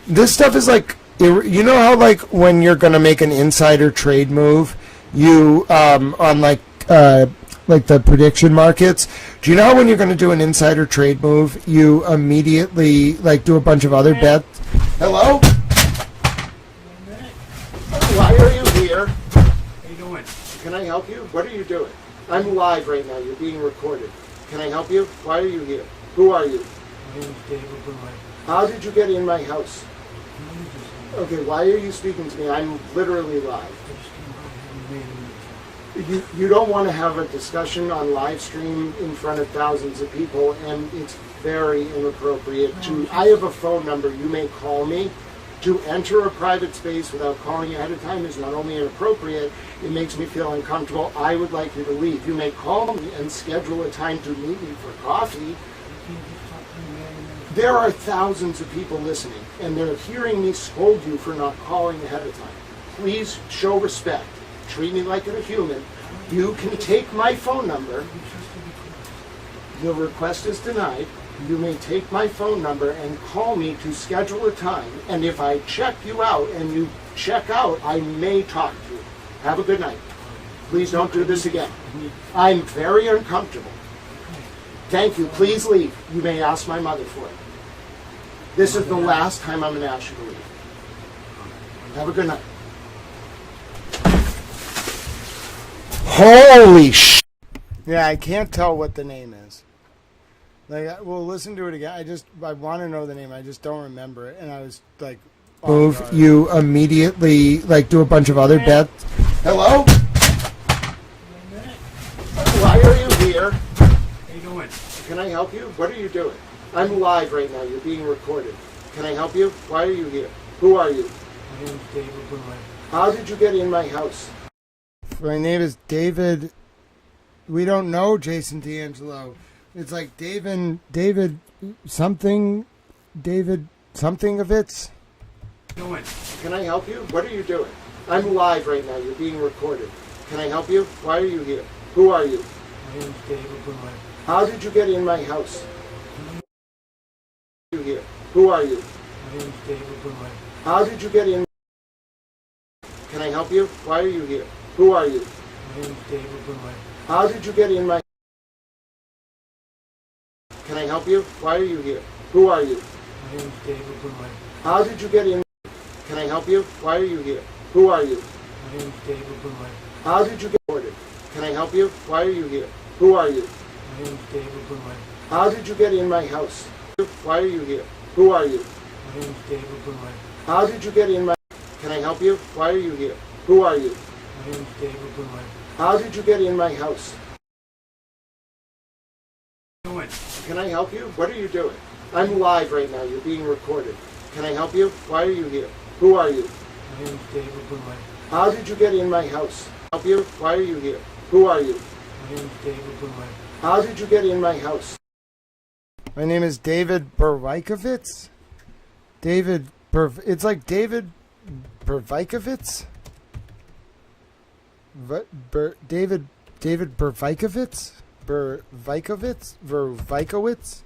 is like, you know how like when you're going to make an insider trade move, you, on like the prediction markets, do you know how when you're going to do an insider trade move, you immediately like do a bunch of other bets? Hello? Why are you here? How you doing? Can I help you? What are you doing? I'm live right now. You're being recorded. Can I help you? Why are you here? Who are you? My name's David Burley. How did you get in my house? Okay, why are you speaking to me? I'm literally live. You don't want to have a discussion on live stream in front of thousands of people, and it's very inappropriate I have a phone number. You may call me. To enter a private space without calling ahead of time is not only inappropriate, it makes me feel uncomfortable. I would like you to leave. You may call me and schedule a time to meet me for coffee. There are thousands of people listening, and they're hearing me scold you for not calling ahead of time. Please show respect. Treat me like a human. You can take my phone number. Your request is denied. You may take my phone number and call me to schedule a time. And if I check you out and you check out, I may talk to you. Have a good night. Please don't do this again. I'm very uncomfortable. Thank you. Please leave. You may ask my mother for it. This is the last time I'm going to ask you to leave. Have a good night. Holy sh! Yeah, I can't tell what the name is. Like, we'll listen to it again. I want to know the name. I just don't remember it. And I was like, move. You immediately like do a bunch of other bets. Hello? Why are you here? Can I help you? What are you doing? I'm live right now. You're being recorded. Can I help you? Why are you here? Who are you? My name's David Bruin. How did you get in my house? My name is David. We don't know Jason D'Angelo. It's like David something of it's. Doing? Can I help you? What are you doing? I'm live right now. You're being recorded. Can I help you? Why are you here? Who are you? My name's David Bruin. How did you get in my house? You here? Who are you? My name's David Bruin. How did you get in? Can I help you? Why are you here? Who are you? My name's David Bruin. How did you get in my? Can I help you? Why are you here? Who are you? My name's David Bruin. How did you get in? Can I help you? Why are you here? Who are you? My name's David Bruin. How did you get ordered? Can I help you? Why are you here? Who are you? My name's David Bruin. How did you get in my house? Why are you here? Who are you? My name's David Bruin. How did you get in my? Can I help you? Why are you here? Who are you? My name's David Bruin. How did you get in my house? Doing? Can I help you? What are you doing? I'm live right now. You're being recorded. Can I help you? Why are you here? Who are you? My name's David Bruin. How did you get in my house? Help you? Why are you here? Who are you? My name's David Bruin. How did you get in my house? My name is David Bervikovitz. It's like David Bervikovitz. David Bervikovitz? Vervikowitz?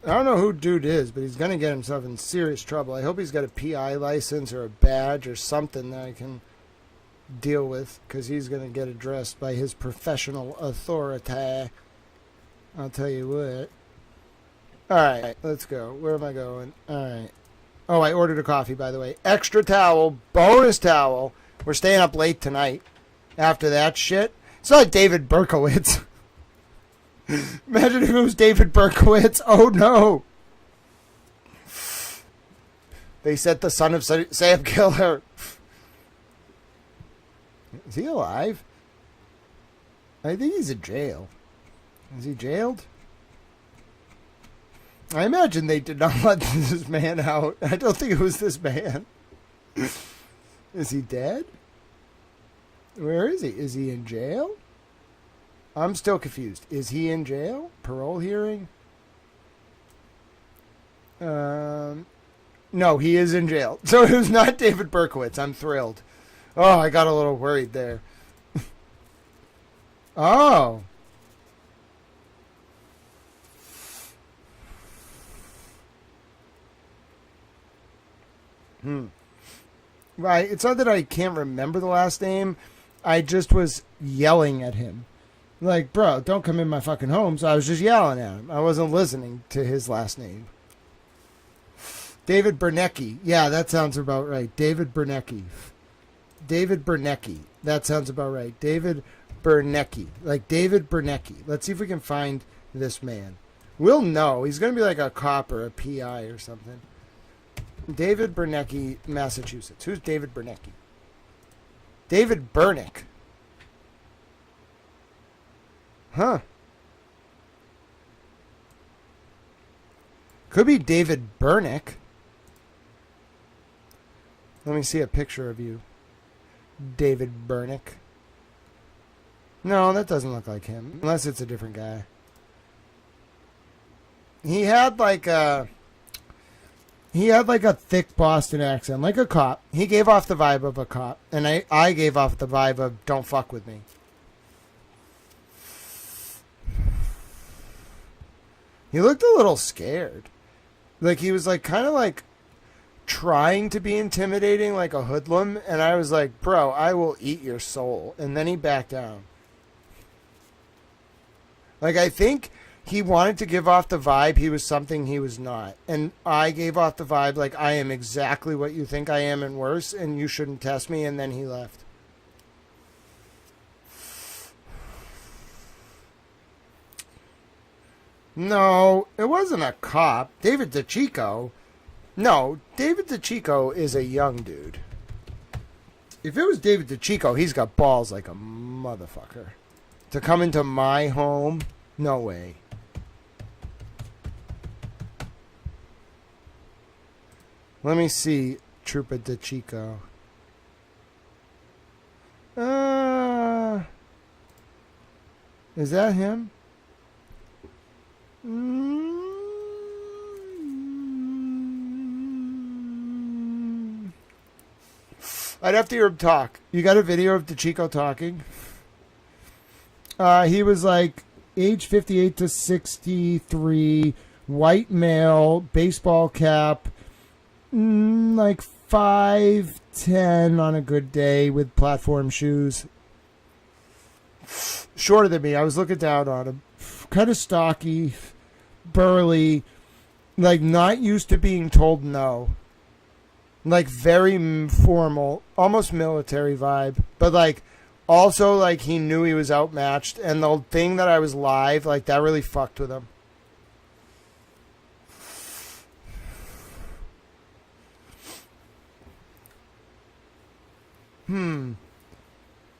I don't know who dude is, but he's going to get himself in serious trouble. I hope he's got a PI license or a badge or something that I can deal with, because he's going to get addressed by his professional authority. I'll tell you what. Alright, let's go. Where am I going? Alright. Oh, I ordered a coffee, by the way. Extra towel, bonus towel. We're staying up late tonight after that shit. It's not David Berkowitz. Imagine if it was David Berkowitz. Oh, no. They said the son of Sam Killer. Is he alive? I think he's in jail. Is he jailed? I imagine they did not let this man out. I don't think it was this man. Is he dead? Where is he? Is he in jail? I'm still confused. Is he in jail? Parole hearing? No, he is in jail. So it was not David Berkowitz. I'm thrilled. Oh, I got a little worried there. Oh. Right. It's not that I can't remember the last name. I just was yelling at him. Like, bro, don't come in my fucking home. So I was just yelling at him. I wasn't listening to his last name. David Bernecki. Yeah, that sounds about right. David Bernecki. David Bernecki. That sounds about right. David Bernecki. Like David Bernecki. Let's see if we can find this man. We'll know. He's going to be like a cop or a PI or something. David Bernecki, Massachusetts. Who's David Bernecki? David Bernick. Huh. Could be David Bernick. Let me see a picture of you. David Bernick. No, that doesn't look like him. Unless it's a different guy. He had like a thick Boston accent, like a cop. He gave off the vibe of a cop. And I gave off the vibe of don't fuck with me. He looked a little scared. Like he was like kind of like trying to be intimidating like a hoodlum. And I was like, bro, I will eat your soul. And then he backed down. Like I think he wanted to give off the vibe he was something he was not. And I gave off the vibe like I am exactly what you think I am and worse. And you shouldn't test me. And then he left. No, it wasn't a cop. David DeChico. No, David DeChico is a young dude. If it was David DeChico, he's got balls like a motherfucker. To come into my home? No way. Let me see, Troopa de Chico. Is that him? I'd have to hear him talk. You got a video of DeChico talking? He was like age 58 to 63, white male, baseball cap, like 5'10" on a good day with platform shoes. Shorter than me. I was looking down on him. Kind of stocky, burly, like not used to being told no. Like very formal, almost military vibe, but like also like he knew he was outmatched, and the thing that I was live, like that really fucked with him.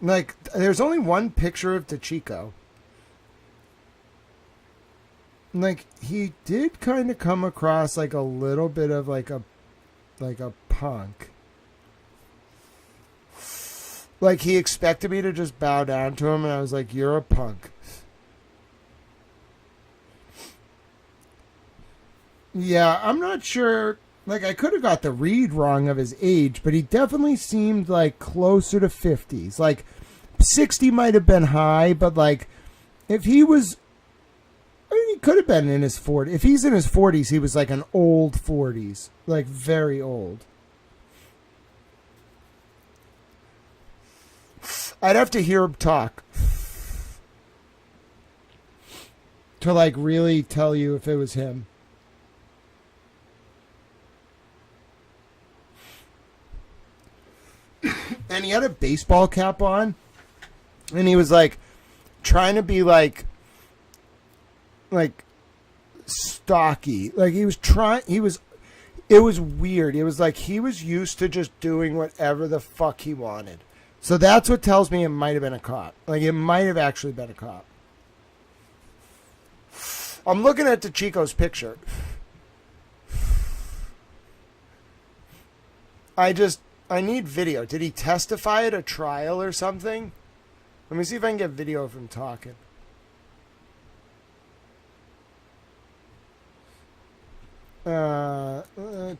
Like there's only one picture of DeChico. Like he did kind of come across like a little bit of like a punk. Like he expected me to just bow down to him, and I was like, you're a punk. Yeah, I'm not sure. Like I could have got the read wrong of his age, but he definitely seemed like closer to 50s. Like 60 might have been high, but like if he was, I mean, he could have been in his 40s. If he's in his 40s, he was like an old 40s, like very old. I'd have to hear him talk to like really tell you if it was him. And he had a baseball cap on, and he was like trying to be like stocky. Like he was trying, it was weird. It was like he was used to just doing whatever the fuck he wanted. So that's what tells me it might have been a cop. Like it might have actually been a cop. I'm looking at DeChico's picture. I need video. Did he testify at a trial or something? Let me see if I can get video of him talking.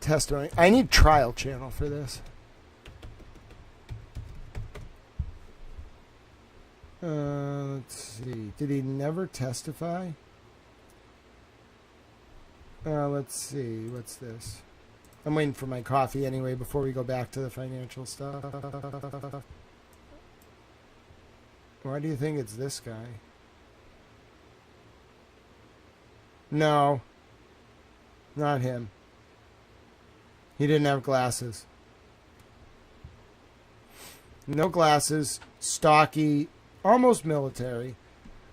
Testimony. I need trial channel for this. Let's see. Did he never testify? Let's see. What's this? I'm waiting for my coffee anyway before we go back to the financial stuff. Why do you think it's this guy? No. Not him. He didn't have glasses. No glasses. Stocky. Almost military.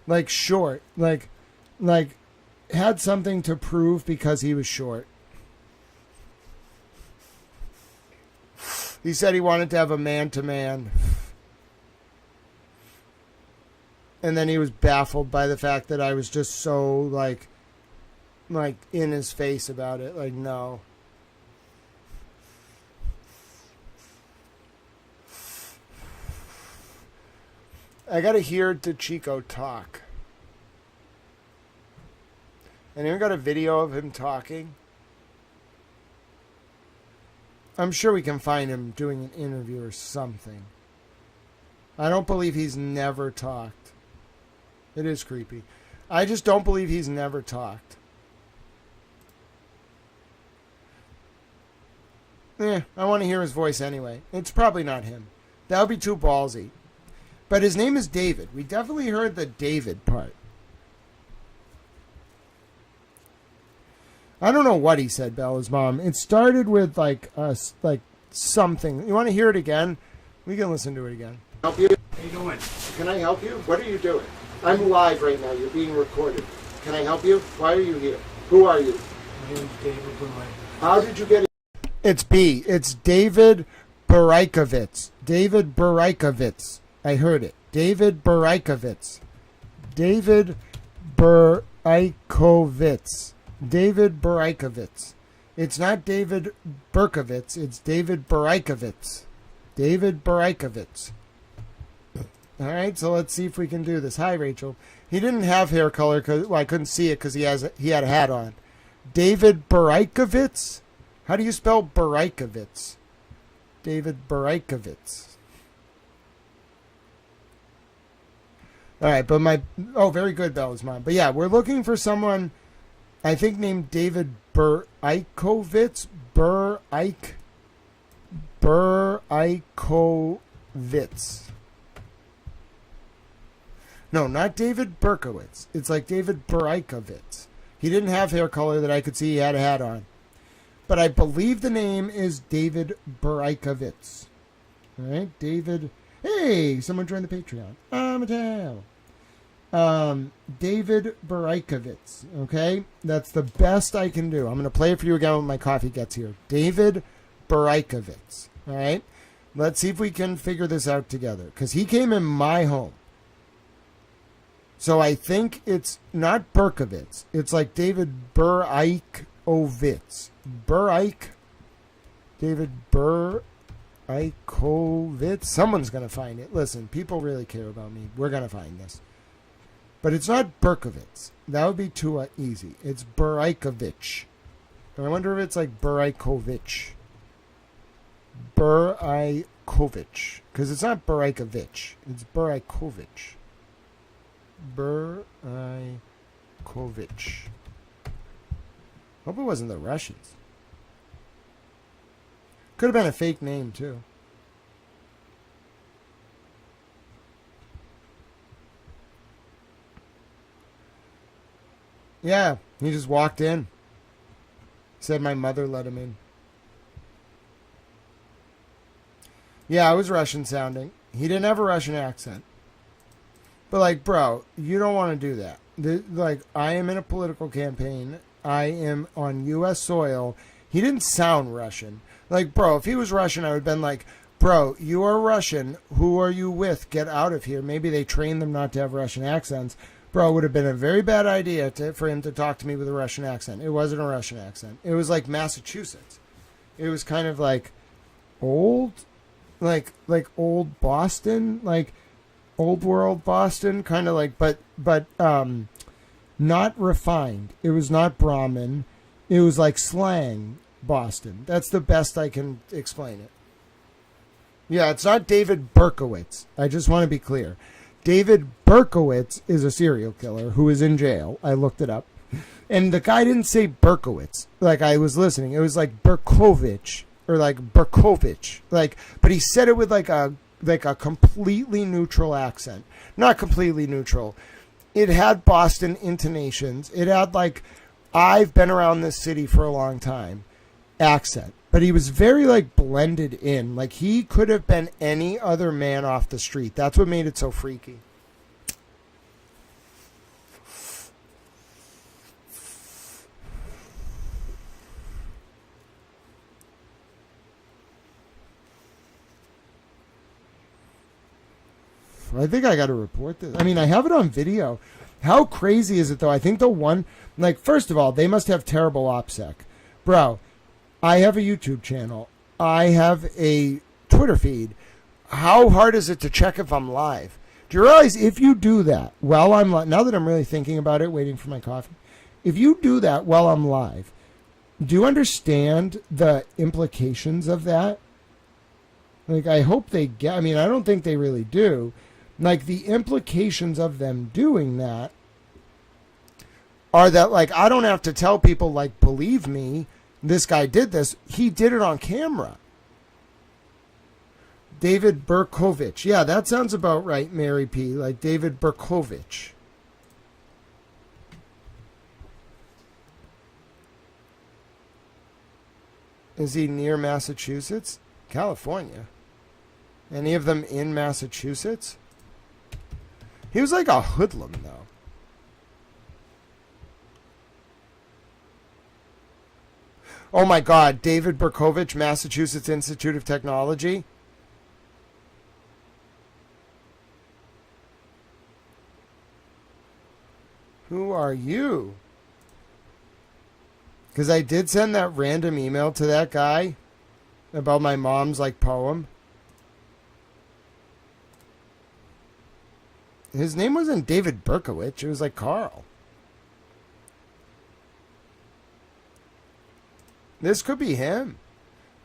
Like short. Like had something to prove because he was short. He said he wanted to have a man-to-man. And then he was baffled by the fact that I was just so, like in his face about it. Like, no. I gotta hear DeChico talk. Anyone got a video of him talking? I'm sure we can find him doing an interview or something. I don't believe he's never talked. It is creepy. I just don't believe he's never talked. I want to hear his voice anyway. It's probably not him. That would be too ballsy. But his name is David. We definitely heard the David part. I don't know what he said, Bella's mom. It started with like something. You want to hear it again? We can listen to it again. Help you? How you doing? Can I help you? What are you doing? I'm live right now. You're being recorded. Can I help you? Why are you here? Who are you? My name's David Boy. How did you get it? It's B. It's David Baraikovitz. David Baraikovitz. I heard it. David Baraikovitz. David Berkovitz. David Berkovitz. It's not David Berkovitz. It's David Berkovitz. David Berkovitz. All right, so let's see if we can do this. Hi, Rachel. He didn't have hair color because I couldn't see it because he had a hat on. David Berkovitz. How do you spell Berkovitz? David Berkovitz. All right, but very good, Bella's mom. But yeah, we're looking for someone, I think, named David Berkovitz. Berkovitz. No, not David Berkowitz. It's like David Berkovitz. He didn't have hair color that I could see. He had a hat on. But I believe the name is David Berkovitz. All right, David. Hey, someone joined the Patreon. Mattel. David Berkovitz. Okay, that's the best I can do. I'm going to play it for you again when my coffee gets here. David Berkovitz. All right, let's see if we can figure this out together because he came in my home. So I think it's not Berkovitz. It's like David Berkovitz. David Berkovitz. Someone's going to find it. Listen, people really care about me. We're going to find this. But it's not Berkovitz. That would be too easy. It's Berkovich. I wonder if it's like Berkovich. Berkovich. Because it's not Berkovich. It's Berkovich. Berkovich. Hope it wasn't the Russians. Could have been a fake name, too. Yeah, he just walked in. Said my mother let him in. Yeah, I was Russian sounding. He didn't have a Russian accent. But, like, bro, you don't want to do that. Like, I am in a political campaign. I am on U.S. soil. He didn't sound Russian. Like, bro, if he was Russian, I would have been like, bro, you are Russian. Who are you with? Get out of here. Maybe they trained them not to have Russian accents. Bro, it would have been a very bad idea for him to talk to me with a Russian accent. It wasn't a Russian accent. It was like Massachusetts. It was kind of like old, like old Boston, like old world Boston, kind of like, but not refined. It was not Brahmin. It was like slang Boston. That's the best I can explain it. Yeah, it's not David Berkowitz. I just want to be clear. David Berkowitz is a serial killer who is in jail. I looked it up. And the guy didn't say Berkowitz. Like, I was listening. It was like Berkovich or like Berkovich. Like, but he said it with like a completely neutral accent. Not completely neutral. It had Boston intonations. It had like, I've been around this city for a long time accent. But he was very like blended in. Like he could have been any other man off the street. That's what made it so freaky. I think I got to report this. I mean, I have it on video. How crazy is it though? I think the one, like, first of all, they must have terrible OPSEC. Bro, I have a YouTube channel. I have a Twitter feed. How hard is it to check if I'm live? Do you realize if you do that while I'm live, now that I'm really thinking about it, waiting for my coffee, if you do that while I'm live, do you understand the implications of that? Like, I hope they get, I mean, I don't think they really do. Like, the implications of them doing that are that, like, I don't have to tell people, like, believe me, this guy did this. He did it on camera. David Berkovich. Yeah, that sounds about right, Mary P. Like David Berkovich. Is he near Massachusetts? California. Any of them in Massachusetts? He was like a hoodlum, though. Oh my God, David Berkovich, Massachusetts Institute of Technology. Who are you? Because I did send that random email to that guy about my mom's like poem. His name wasn't David Berkowitz. It was like Carl. This could be him.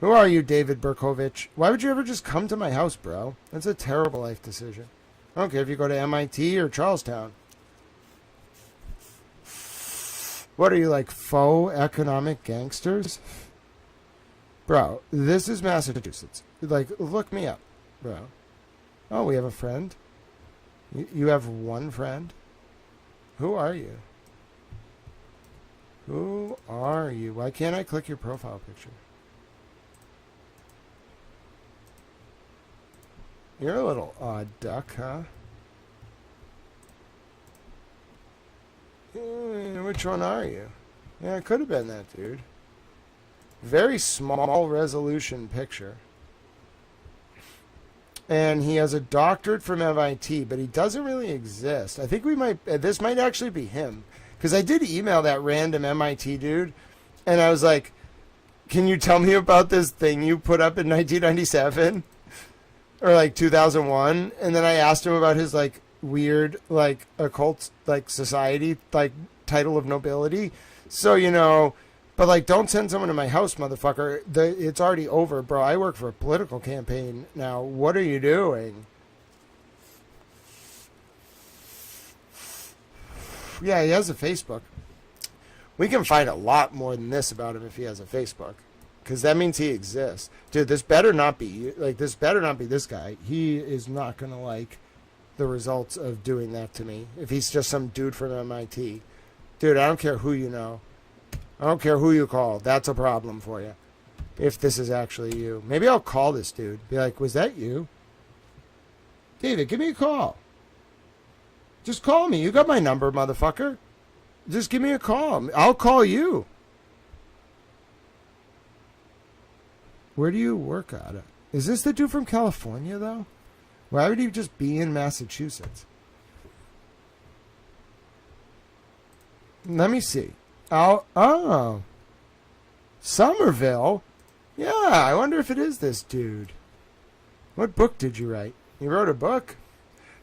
Who are you, David Berkovich? Why would you ever just come to my house, bro? That's a terrible life decision. I don't care if you go to MIT or Charlestown. What are you, like, faux economic gangsters? Bro, this is Massachusetts. Like, look me up, bro. Oh, we have a friend. You have one friend? Who are you? Who are you? Why can't I click your profile picture? You're a little odd duck, huh? Which one are you? Yeah, it could have been that dude. Very small resolution picture. And he has a doctorate from MIT, but he doesn't really exist. I think this might actually be him. Because I did email that random MIT dude, and I was like, can you tell me about this thing you put up in 1997? Or like 2001? And then I asked him about his like weird like occult like society like title of nobility. So, you know, but like don't send someone to my house, motherfucker. It's already over, bro. I work for a political campaign now. What are you doing? Yeah, he has a Facebook. We can find a lot more than this about him if he has a Facebook. Because that means he exists. Dude, this better not be, like, this better not be this guy. He is not going to like the results of doing that to me. If he's just some dude from MIT. Dude, I don't care who you know. I don't care who you call. That's a problem for you. If this is actually you. Maybe I'll call this dude. Be like, was that you? David, give me a call. Just call me. You got my number, motherfucker. Just give me a call. I'll call you. Where do you work out of? Is this the dude from California, though? Why would he just be in Massachusetts? Let me see. Oh. Somerville? Yeah, I wonder if it is this dude. What book did you write? You wrote a book?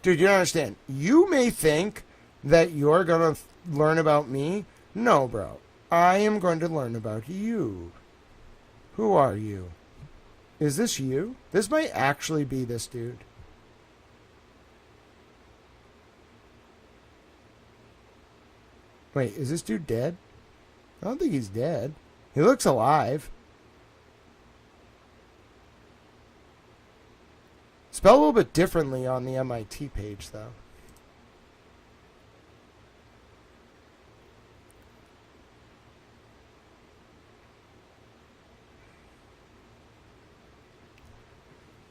Dude, you don't understand. You may think that you're going to learn about me. No, bro. I am going to learn about you. Who are you? Is this you? This might actually be this dude. Wait, is this dude dead? I don't think he's dead. He looks alive. Spelled a little bit differently on the MIT page, though.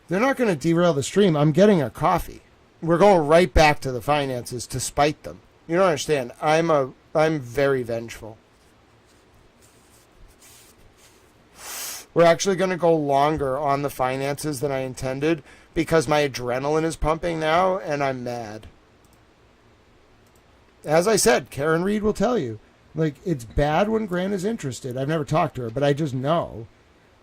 They're not going to derail the stream. I'm getting a coffee. We're going right back to the finances to spite them. You don't understand. I'm very vengeful. We're actually going to go longer on the finances than I intended because my adrenaline is pumping now and I'm mad. As I said, Karen Reed will tell you, like, it's bad when Grant is interested. I've never talked to her, but I just know.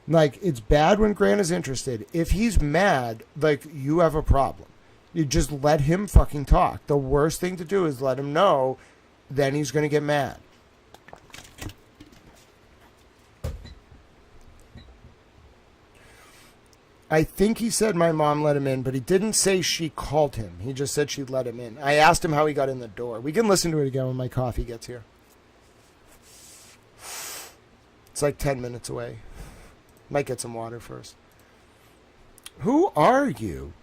Like, it's bad when Grant is interested. If he's mad, like, you have a problem. You just let him fucking talk. The worst thing to do is let him know, then he's going to get mad. I think he said my mom let him in, but he didn't say she called him. He just said she let him in. I asked him how he got in the door. We can listen to it again when my coffee gets here. It's like 10 minutes away. Might get some water first. Who are you?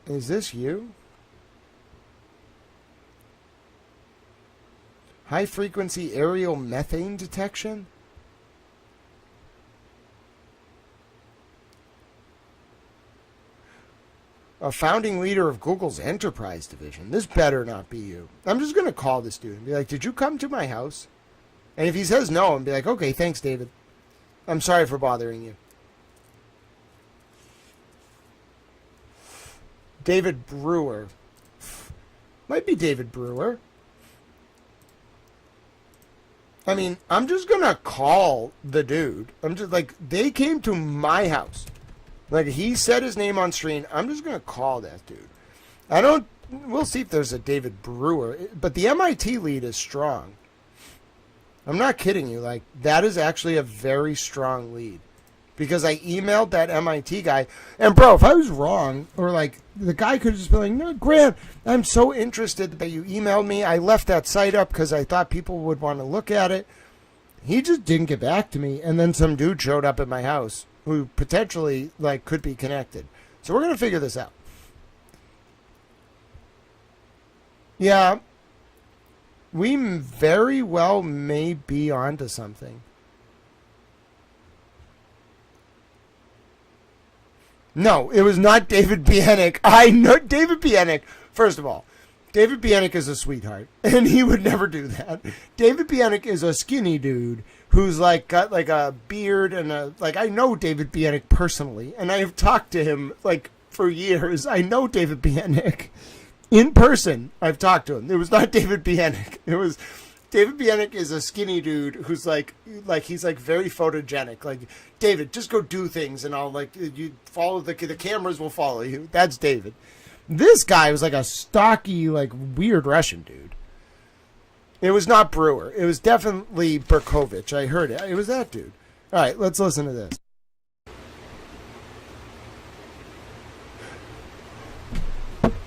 Is this you? High frequency aerial methane detection? A founding leader of Google's enterprise division. This better not be you. I'm just going to call this dude and be like, did you come to my house? And if he says no, I'm be like, okay, thanks, David. I'm sorry for bothering you. David Brewer. Might be David Brewer. I mean, I'm just gonna call the dude. I'm just like, they came to my house. Like, he said his name on screen. I'm just gonna call that dude. We'll see if there's a David Brewer. But the MIT lead is strong. I'm not kidding you. Like, that is actually a very strong lead. Because I emailed that MIT guy. And, bro, if I was wrong, or, like, the guy could have just been like, no, Grant, I'm so interested that you emailed me. I left that site up because I thought people would want to look at it. He just didn't get back to me. And then some dude showed up at my house who potentially, like, could be connected. So we're going to figure this out. Yeah. We very well may be onto something. No, it was not David Bieniek. I know David Bieniek. First of all, David Bieniek is a sweetheart, and he would never do that. David Bieniek is a skinny dude who's like got like a beard and a like. I know David Bieniek personally, and I have talked to him like for years. I know David Bieniek in person. I've talked to him. It was not David Bieniek. It was. David Bieniek is a skinny dude who's like he's like very photogenic. Like, David, just go do things and I'll like you follow the cameras will follow you. That's David. This guy was like a stocky, like weird Russian dude. It was not Brewer. It was definitely Berkovich. I heard it. It was that dude. All right, let's listen to this.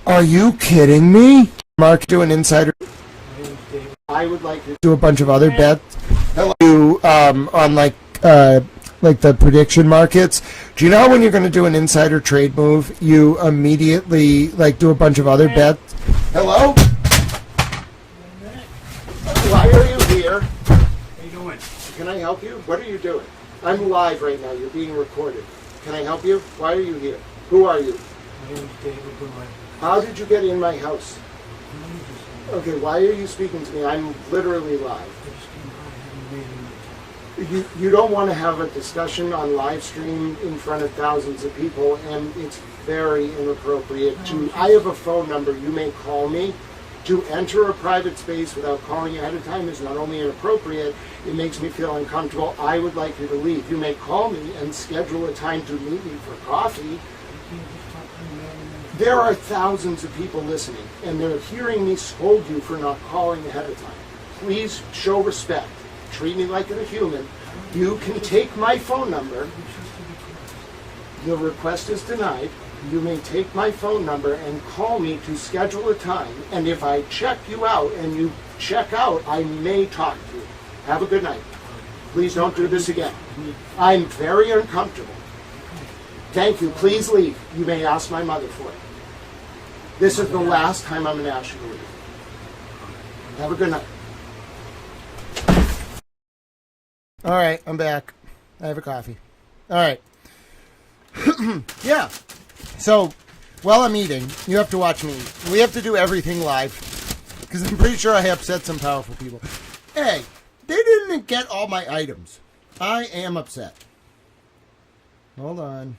Are you kidding me? Mark, do an insider. I would like to do a bunch of other bets. Hello, on like the prediction markets. Do you know when you're going to do an insider trade move, you immediately like do a bunch of other bets? Hello? Why are you here? How you doing? Can I help you? What are you doing? I'm live right now. You're being recorded. Can I help you? Why are you here? Who are you? My name's David Brewer. How did you get in my house? Okay, why are you speaking to me? I'm literally live. I just came by. I haven't made any. You don't want to have a discussion on live stream in front of thousands of people, and it's very inappropriate to. I have a phone number. You may call me. To enter a private space without calling ahead of time is not only inappropriate, it makes me feel uncomfortable. I would like you to leave. You may call me and schedule a time to meet me for coffee. There are thousands of people listening, and they're hearing me scold you for not calling ahead of time. Please show respect. Treat me like a human. You can take my phone number. Your request is denied. You may take my phone number and call me to schedule a time. And if I check you out and you check out, I may talk to you. Have a good night. Please don't do this again. I'm very uncomfortable. Thank you. Please leave. You may ask my mother for it. This is the last time I'm going to ask you to leave. Have a good night. All right, I'm back. I have a coffee. All right. Yeah. So, while I'm eating, you have to watch me. We have to do everything live. Because I'm pretty sure I upset some powerful people. Hey, they didn't get all my items. I am upset. Hold on.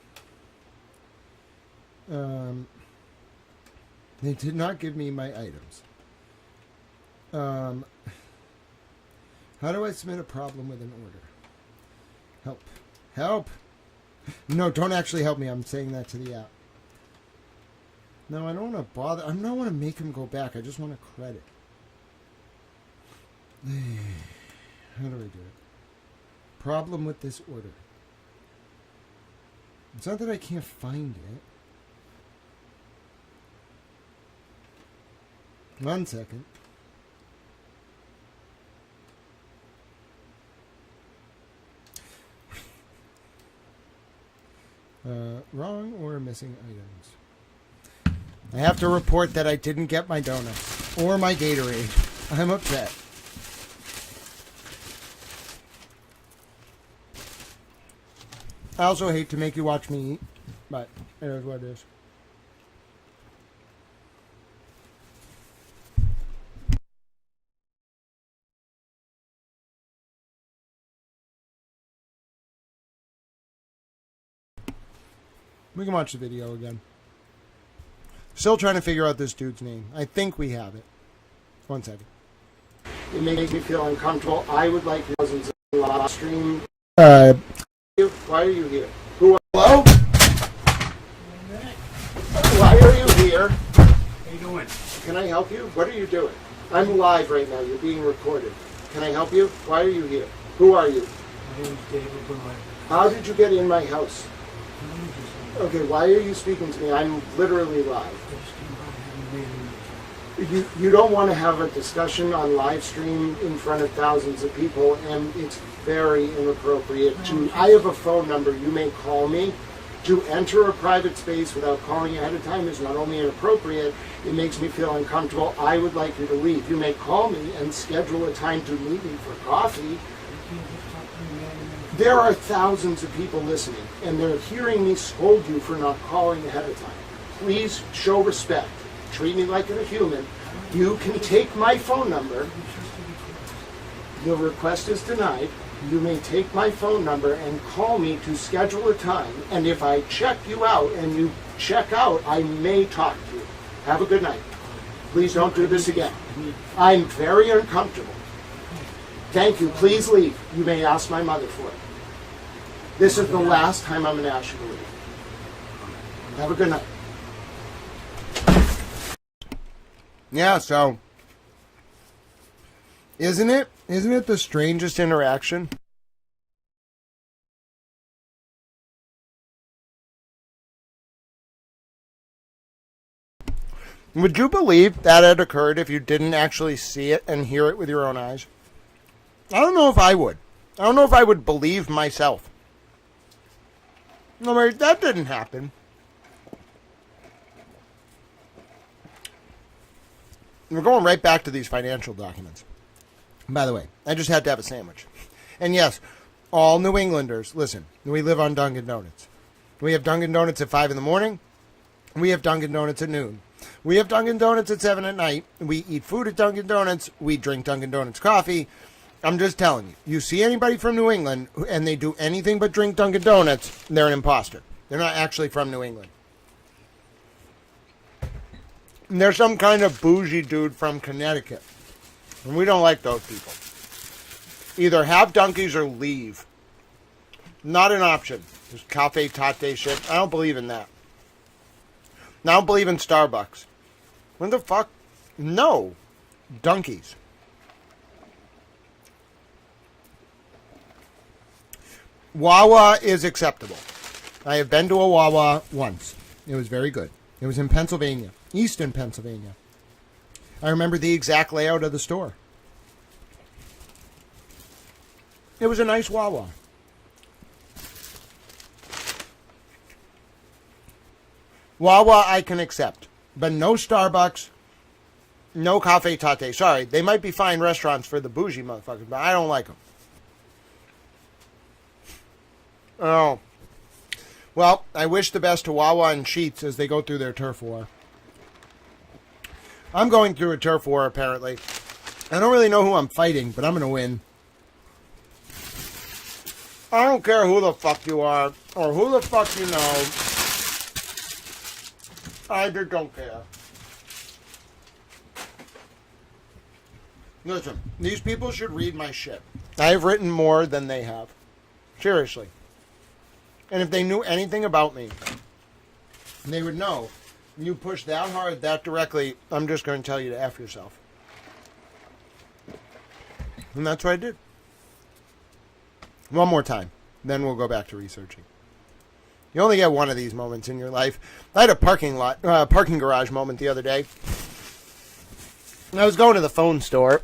They did not give me my items. How do I submit a problem with an order? Help. Help! No, don't actually help me. I'm saying that to the app. No, I don't want to bother. I don't want to make him go back. I just want to credit. How do I do it? Problem with this order. It's not that I can't find it. 1 second. Wrong or missing items. I have to report that I didn't get my donuts or my Gatorade. I'm upset. I also hate to make you watch me eat, but it is what it is. We can watch the video again. Still trying to figure out this dude's name. I think we have it. 1 second. It makes me feel uncomfortable. I would like thousands of live stream. Why are you here? Hello? Why are you here? How you doing? Can I help you? What are you doing? I'm live right now. You're being recorded. Can I help you? Why are you here? Who are you? My name's David Bernard. How did you get in my house? Okay, why are you speaking to me? I'm literally live. You don't want to have a discussion on live stream in front of thousands of people, and it's very inappropriate to... I have a phone number. You may call me. To enter a private space without calling ahead of time is not only inappropriate, it makes me feel uncomfortable. I would like you to leave. You may call me and schedule a time to meet me for coffee. There are thousands of people listening, and they're hearing me scold you for not calling ahead of time. Please show respect. Treat me like a human. You can take my phone number. The request is denied. You may take my phone number and call me to schedule a time. And if I check you out and you check out, I may talk to you. Have a good night. Please don't do this again. I'm very uncomfortable. Thank you. Please leave. You may ask my mother for it. This is the last time I'm going to ask you to leave. Have a good night. Yeah, so... Isn't it the strangest interaction? Would you believe that had occurred if you didn't actually see it and hear it with your own eyes? I don't know if I would. I don't know if I would believe myself. No, Mary, that didn't happen. We're going right back to these financial documents. By the way, I just had to have a sandwich. And yes, all New Englanders, listen, we live on Dunkin' Donuts. We have Dunkin' Donuts at 5 in the morning. We have Dunkin' Donuts at noon. We have Dunkin' Donuts at 7 at night. We eat food at Dunkin' Donuts. We drink Dunkin' Donuts coffee. I'm just telling you, you see anybody from New England and they do anything but drink Dunkin' Donuts, they're an imposter. They're not actually from New England. And they're some kind of bougie dude from Connecticut. And we don't like those people. Either have donkeys or leave. Not an option. This cafe latte shit. I don't believe in that. I don't believe in Starbucks. What the fuck? No. Donkeys. Wawa is acceptable. I have been to a Wawa once. It was very good. It was in Pennsylvania. Easton, Pennsylvania. I remember the exact layout of the store. It was a nice Wawa. Wawa I can accept. But no Starbucks, no cafe latte. Sorry, they might be fine restaurants for the bougie motherfuckers, but I don't like them. Oh. Well, I wish the best to Wawa and Sheetz as they go through their turf war. I'm going through a turf war, apparently. I don't really know who I'm fighting, but I'm going to win. I don't care who the fuck you are, or who the fuck you know. I just don't care. Listen, these people should read my shit. I have written more than they have. Seriously. And if they knew anything about me, they would know. You push that hard, that directly, I'm just going to tell you to F yourself. And that's what I did. One more time. Then we'll go back to researching. You only get one of these moments in your life. I had a parking garage moment the other day. I was going to the phone store,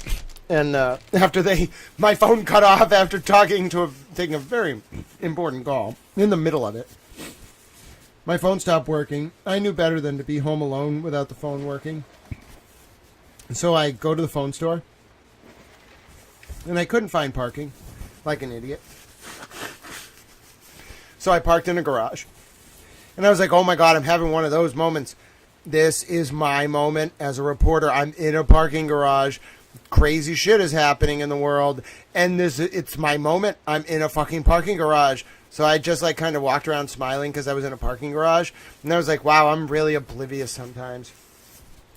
and my phone cut off after taking a very important call in the middle of it. My phone stopped working. I knew better than to be home alone without the phone working. So I go to the phone store, and I couldn't find parking, like an idiot. So I parked in a garage. And I was like, oh my God, I'm having one of those moments. This is my moment as a reporter. I'm in a parking garage. Crazy shit is happening in the world. And it's my moment. I'm in a fucking parking garage. So I just like kind of walked around smiling because I was in a parking garage. And I was like, wow, I'm really oblivious sometimes.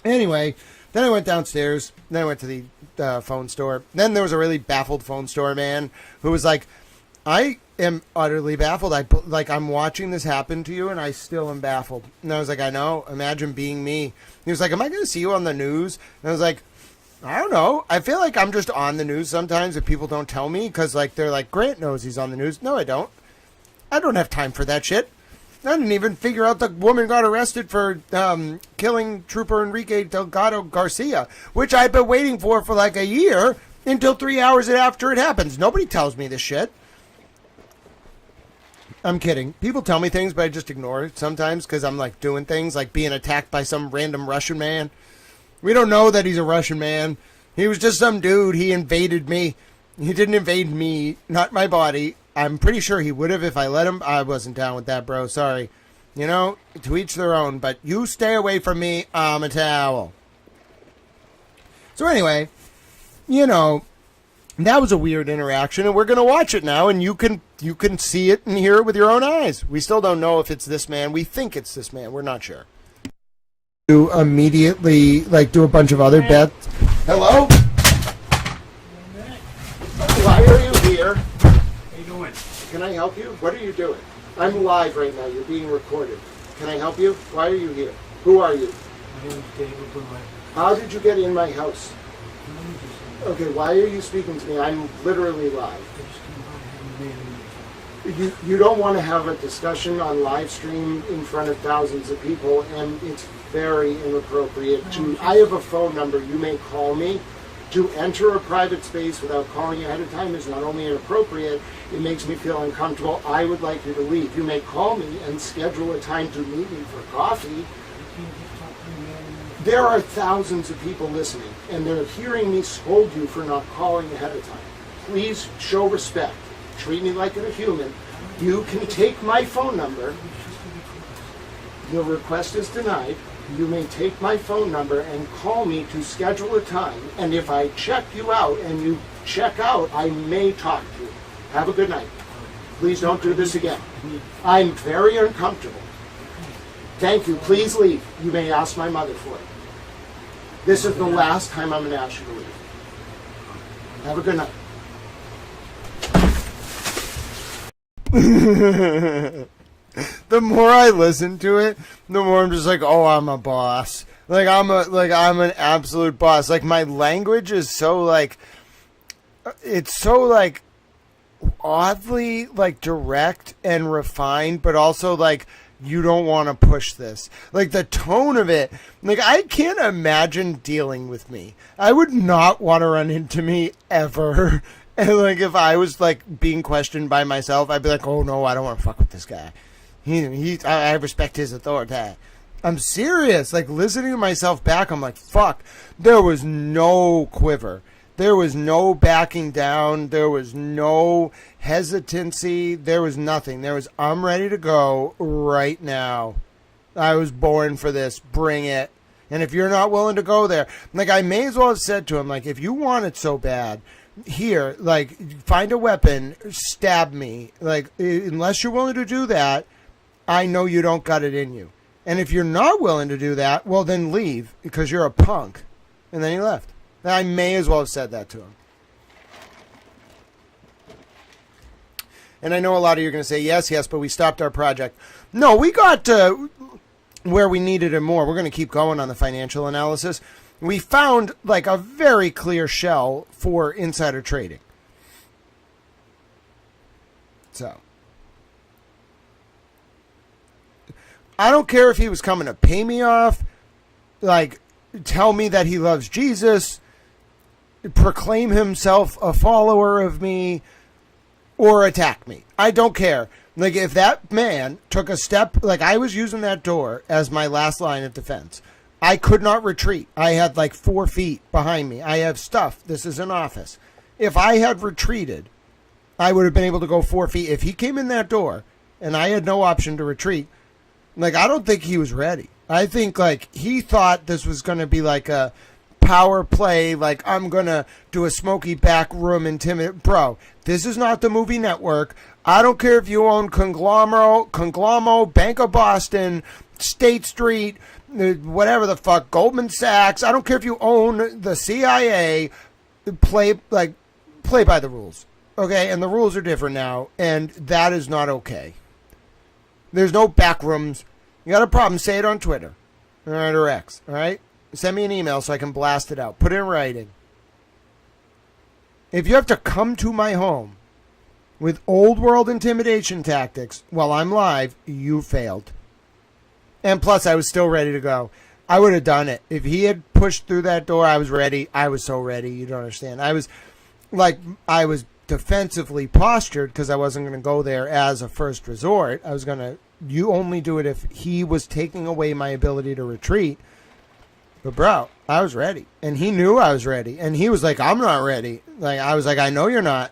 Anyway, then I went downstairs. Then I went to the phone store. Then there was a really baffled phone store man who was like, I am utterly baffled. I'm watching this happen to you, and I still am baffled. And I was like, I know. Imagine being me. He was like, am I going to see you on the news? And I was like, I don't know. I feel like I'm just on the news sometimes if people don't tell me because like they're like, Grant knows he's on the news. No, I don't. I don't have time for that shit. I didn't even figure out the woman got arrested for killing Trooper Enrique Delgado Garcia, which I've been waiting for like a year until 3 hours after it happens. Nobody tells me this shit. I'm kidding. People tell me things, but I just ignore it sometimes because I'm like doing things like being attacked by some random Russian man. We don't know that he's a Russian man. He was just some dude. He invaded me. He didn't invade me, not my body. I'm pretty sure he would have if I let him. I wasn't down with that, bro. Sorry. You know, to each their own. But you stay away from me. I'm a towel. So anyway, you know, that was a weird interaction, and we're going to watch it now, and you can see it and hear it with your own eyes. We still don't know if it's this man. We think it's this man. We're not sure. To immediately, like, do a bunch of other bets. Hello? Why are you here? How you doing? Can I help you? What are you doing? I'm live right now. You're being recorded. Can I help you? Why are you here? Who are you? My name is David Boyle. How did you get in my house? Okay, why are you speaking to me? I'm literally live. I just came by and had a man in You don't want to have a discussion on live stream in front of thousands of people, and it's very inappropriate to... I have a phone number. You may call me. To enter a private space without calling ahead of time is not only inappropriate, it makes me feel uncomfortable. I would like you to leave. You may call me and schedule a time to meet me for coffee. There are thousands of people listening, and they're hearing me scold you for not calling ahead of time. Please show respect. Treat me like a human. You can take my phone number. The request is denied. You may take my phone number and call me to schedule a time. And if I check you out and you check out, I may talk to you. Have a good night. Please don't do this again. I'm very uncomfortable. Thank you. Please leave. You may ask my mother for it. This is the last time I'm going to ask you to leave. Have a good night. The more I listen to it, the more I'm just like, oh, I'm a boss. I'm an absolute boss. Like, my language is so like, it's so like oddly like direct and refined, but also like, you don't want to push this. Like, the tone of it, like, I can't imagine dealing with me. I would not want to run into me ever. And like, if I was like being questioned by myself, I'd be like, oh no, I don't want to fuck with this guy. I respect his authority. I'm serious. Like, listening to myself back, I'm like, fuck. There was no quiver. There was no backing down. There was no hesitancy. There was nothing. There was, I'm ready to go right now. I was born for this. Bring it. And if you're not willing to go there, like, I may as well have said to him, like, if you want it so bad, here, like, find a weapon, stab me. Like, unless you're willing to do that, I know you don't got it in you. And if you're not willing to do that, well, then leave, because you're a punk. And then he left. And I may as well have said that to him. And I know a lot of you are going to say, yes, but we stopped our project. No, we got where we needed it more. We're going to keep going on the financial analysis. We found like a very clear shell for insider trading. So, I don't care if he was coming to pay me off, like, tell me that he loves Jesus, proclaim himself a follower of me, or attack me. I don't care. Like, if that man took a step, like, I was using that door as my last line of defense. I could not retreat. I had like 4 feet behind me. I have stuff. This is an office. If I had retreated, I would have been able to go 4 feet. If he came in that door and I had no option to retreat, like, I don't think he was ready. I think like he thought this was going to be like a power play, like I'm gonna do a smoky back room intimidate. Bro, this is not the movie network. I don't care if you own Conglomero, Bank of Boston, State Street, whatever the fuck, Goldman Sachs. I don't care if you own the CIA. Play by the rules, okay? And the rules are different now, and that is not okay. There's no back rooms. You got a problem, say it on Twitter, all right, or X, all right? Send me an email so I can blast it out. Put it in writing. If you have to come to my home with old world intimidation tactics while I'm live, you failed. And plus, I was still ready to go. I would have done it. If he had pushed through that door, I was ready. I was so ready. You don't understand. I was defensively postured because I wasn't going to go there as a first resort. I was going to, you only do it if he was taking away my ability to retreat. But bro, I was ready. And he knew I was ready. And he was like, I'm not ready. Like, I was like, I know you're not.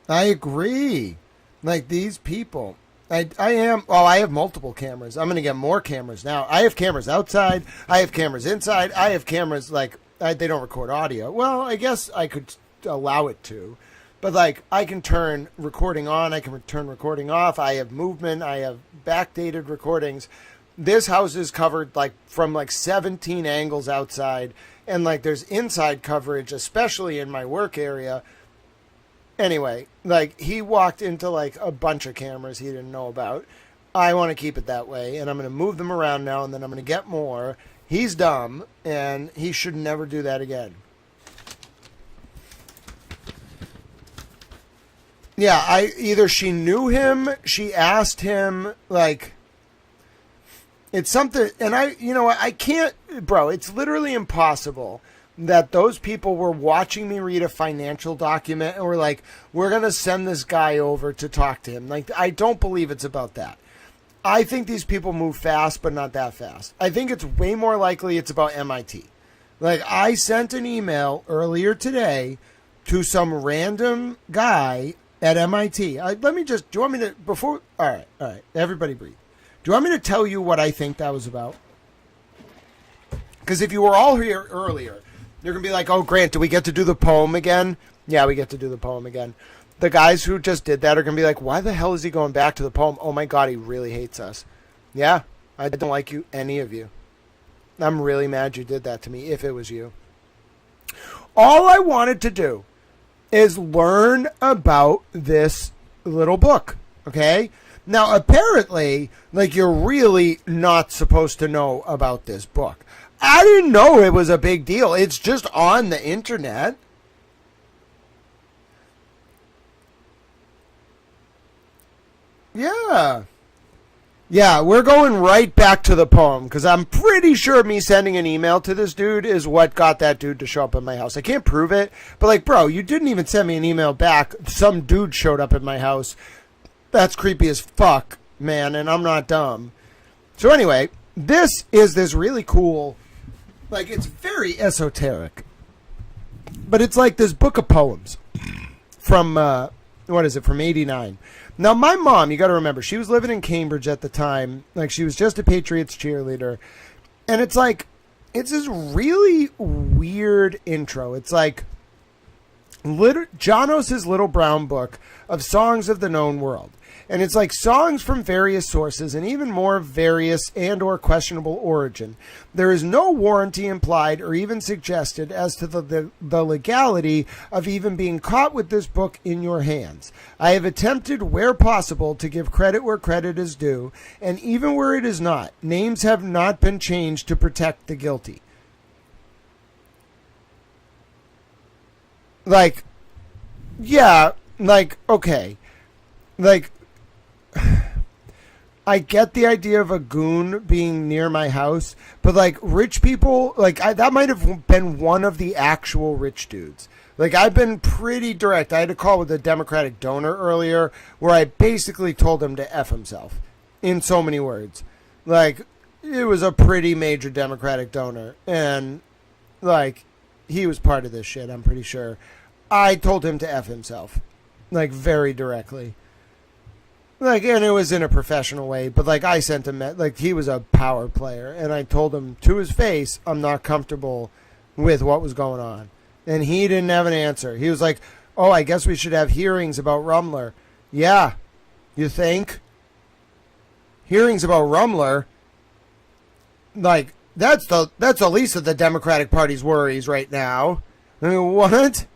I agree. Like, these people. I have multiple cameras. I'm going to get more cameras now. I have cameras outside. I have cameras inside. I have cameras, like, they don't record audio. Well, I guess I could allow it to. But, like, I can turn recording on. I can turn recording off. I have movement. I have backdated recordings. This house is covered, like, from, like, 17 angles outside. And, like, there's inside coverage, especially in my work area. Anyway, like, he walked into, like, a bunch of cameras he didn't know about. I want to keep it that way, and I'm going to move them around now, and then I'm going to get more. He's dumb, and he should never do that again. Yeah, either she knew him, she asked him, like, it's something, and I can't, bro, it's literally impossible that those people were watching me read a financial document and were like, we're going to send this guy over to talk to him. Like, I don't believe it's about that. I think these people move fast, but not that fast. I think it's way more likely it's about MIT. Like, I sent an email earlier today to some random guy at MIT. Do you want me to, before, all right, everybody breathe. Do you want me to tell you what I think that was about? Because if you were all here earlier, you're going to be like, oh, Grant, do we get to do the poem again? Yeah, we get to do the poem again. The guys who just did that are going to be like, why the hell is he going back to the poem? Oh, my God, he really hates us. Yeah, I don't like you, any of you. I'm really mad you did that to me, if it was you. All I wanted to do is learn about this little book, okay? Now, apparently, like, you're really not supposed to know about this book. I didn't know it was a big deal. It's just on the internet. Yeah. Yeah, we're going right back to the poem because I'm pretty sure me sending an email to this dude is what got that dude to show up at my house. I can't prove it, but like, bro, you didn't even send me an email back. Some dude showed up at my house. That's creepy as fuck, man, and I'm not dumb. So anyway, this is this really cool, like, it's very esoteric, but it's like this book of poems from, from 89. Now, my mom, you got to remember, she was living in Cambridge at the time. Like, she was just a Patriots cheerleader. And it's like, it's this really weird intro. It's like Janos' Little Brown Book of Songs of the Known World. And it's like songs from various sources and even more various and or questionable origin. There is no warranty implied or even suggested as to the legality of even being caught with this book in your hands. I have attempted where possible to give credit where credit is due, and even where it is not, names have not been changed to protect the guilty. Like, yeah, like, okay. Like, I get the idea of a goon being near my house, but like rich people, like that might have been one of the actual rich dudes. Like, I've been pretty direct. I had a call with a Democratic donor earlier where I basically told him to F himself in so many words. Like, it was a pretty major Democratic donor, and like, he was part of this shit, I'm pretty sure. I told him to F himself, like, very directly. Like, and it was in a professional way, but like I sent him, like he was a power player, and I told him to his face, I'm not comfortable with what was going on. And he didn't have an answer. He was like, oh, I guess we should have hearings about Rumler. Yeah, you think? Hearings about Rumler? Like, that's the least of the Democratic Party's worries right now. I mean, what?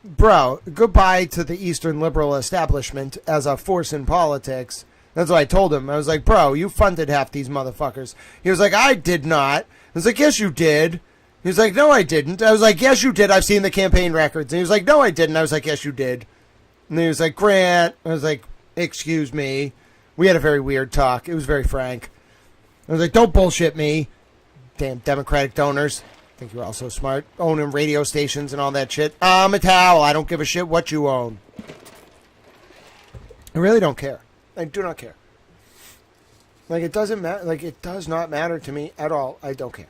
Bro, goodbye to the Eastern liberal establishment as a force in politics. That's what I told him. I was like, bro, you funded half these motherfuckers. He was like, I did not. I was like, yes, you did. He was like, no, I didn't. I was like, yes, you did. I've seen the campaign records. And he was like, no, I didn't. I was like, yes, you did. And he was like, Grant. I was like, excuse me. We had a very weird talk. It was very frank. I was like, don't bullshit me. Damn Democratic donors. I think you're all so smart. Owning radio stations and all that shit. I'm a towel. I don't give a shit what you own. I really don't care. I do not care. Like, it doesn't matter. Like, it does not matter to me at all. I don't care.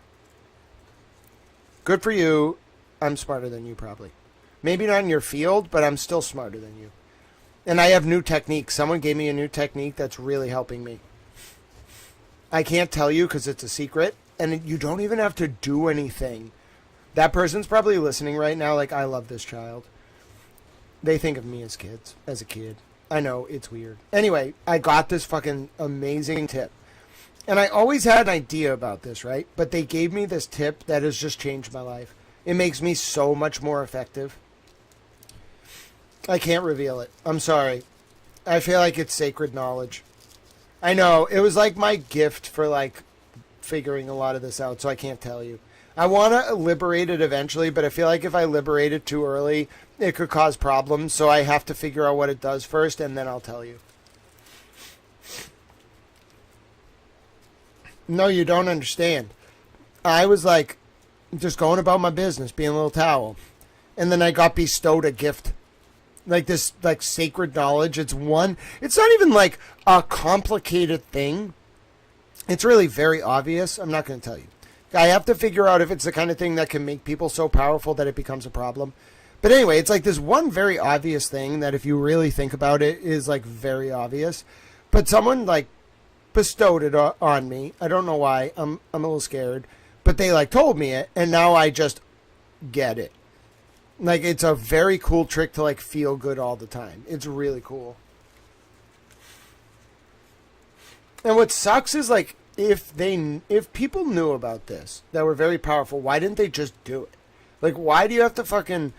Good for you. I'm smarter than you, probably. Maybe not in your field, but I'm still smarter than you. And I have new techniques. Someone gave me a new technique that's really helping me. I can't tell you because it's a secret. And you don't even have to do anything. That person's probably listening right now like, I love this child. They think of me as a kid. I know, it's weird. Anyway, I got this fucking amazing tip. And I always had an idea about this, right? But they gave me this tip that has just changed my life. It makes me so much more effective. I can't reveal it. I'm sorry. I feel like it's sacred knowledge. I know, it was like my gift for like figuring a lot of this out, so I can't tell you. I want to liberate it eventually, but I feel like if I liberate it too early, it could cause problems, so I have to figure out what it does first, and then I'll tell you. No, you don't understand. I was like, just going about my business, being a little towel, and then I got bestowed a gift. Like this, like sacred knowledge. It's not even like a complicated thing. It's really very obvious. I'm not going to tell you. I have to figure out if it's the kind of thing that can make people so powerful that it becomes a problem. But anyway, it's like this one very obvious thing that if you really think about it is like very obvious. But someone like bestowed it on me. I don't know why. I'm a little scared. But they like told me it, and now I just get it. Like, it's a very cool trick to like feel good all the time. It's really cool. And what sucks is like if people knew about this that were very powerful, why didn't they just do it? Like, why do you have to fucking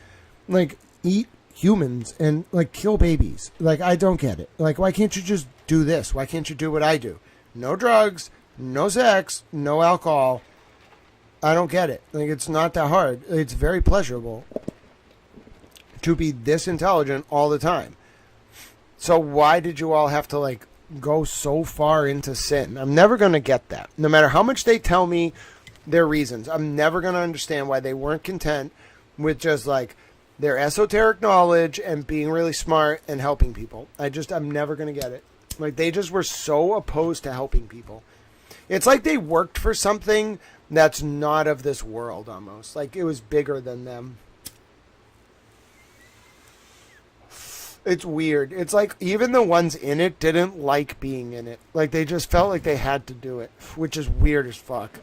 like eat humans and like kill babies? Like, I don't get it. Like, why can't you just do this? Why can't you do what I do? No drugs, no sex, no alcohol. I don't get it. Like, it's not that hard. It's very pleasurable to be this intelligent all the time. So why did you all have to like go so far into sin? I'm never going to get that. No matter how much they tell me their reasons, I'm never going to understand why they weren't content with just like their esoteric knowledge and being really smart and helping people. I'm never going to get it. Like, they just were so opposed to helping people. It's like they worked for something that's not of this world almost. Like, it was bigger than them. It's weird. It's like even the ones in it didn't like being in it. Like, they just felt like they had to do it, which is weird as fuck.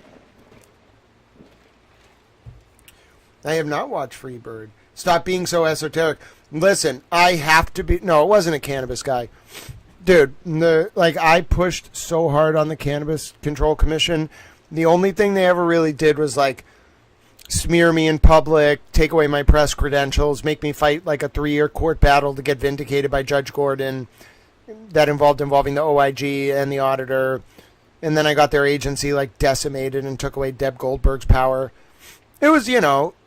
I have not watched Freebird. Stop being so esoteric. Listen, I have to be... No, it wasn't a cannabis guy. Dude, I pushed so hard on the Cannabis Control Commission. The only thing they ever really did was, like, smear me in public, take away my press credentials, make me fight like a 3-year court battle to get vindicated by Judge Gordon that involving the OIG and the auditor. And then I got their agency like decimated and took away Deb Goldberg's power. It was,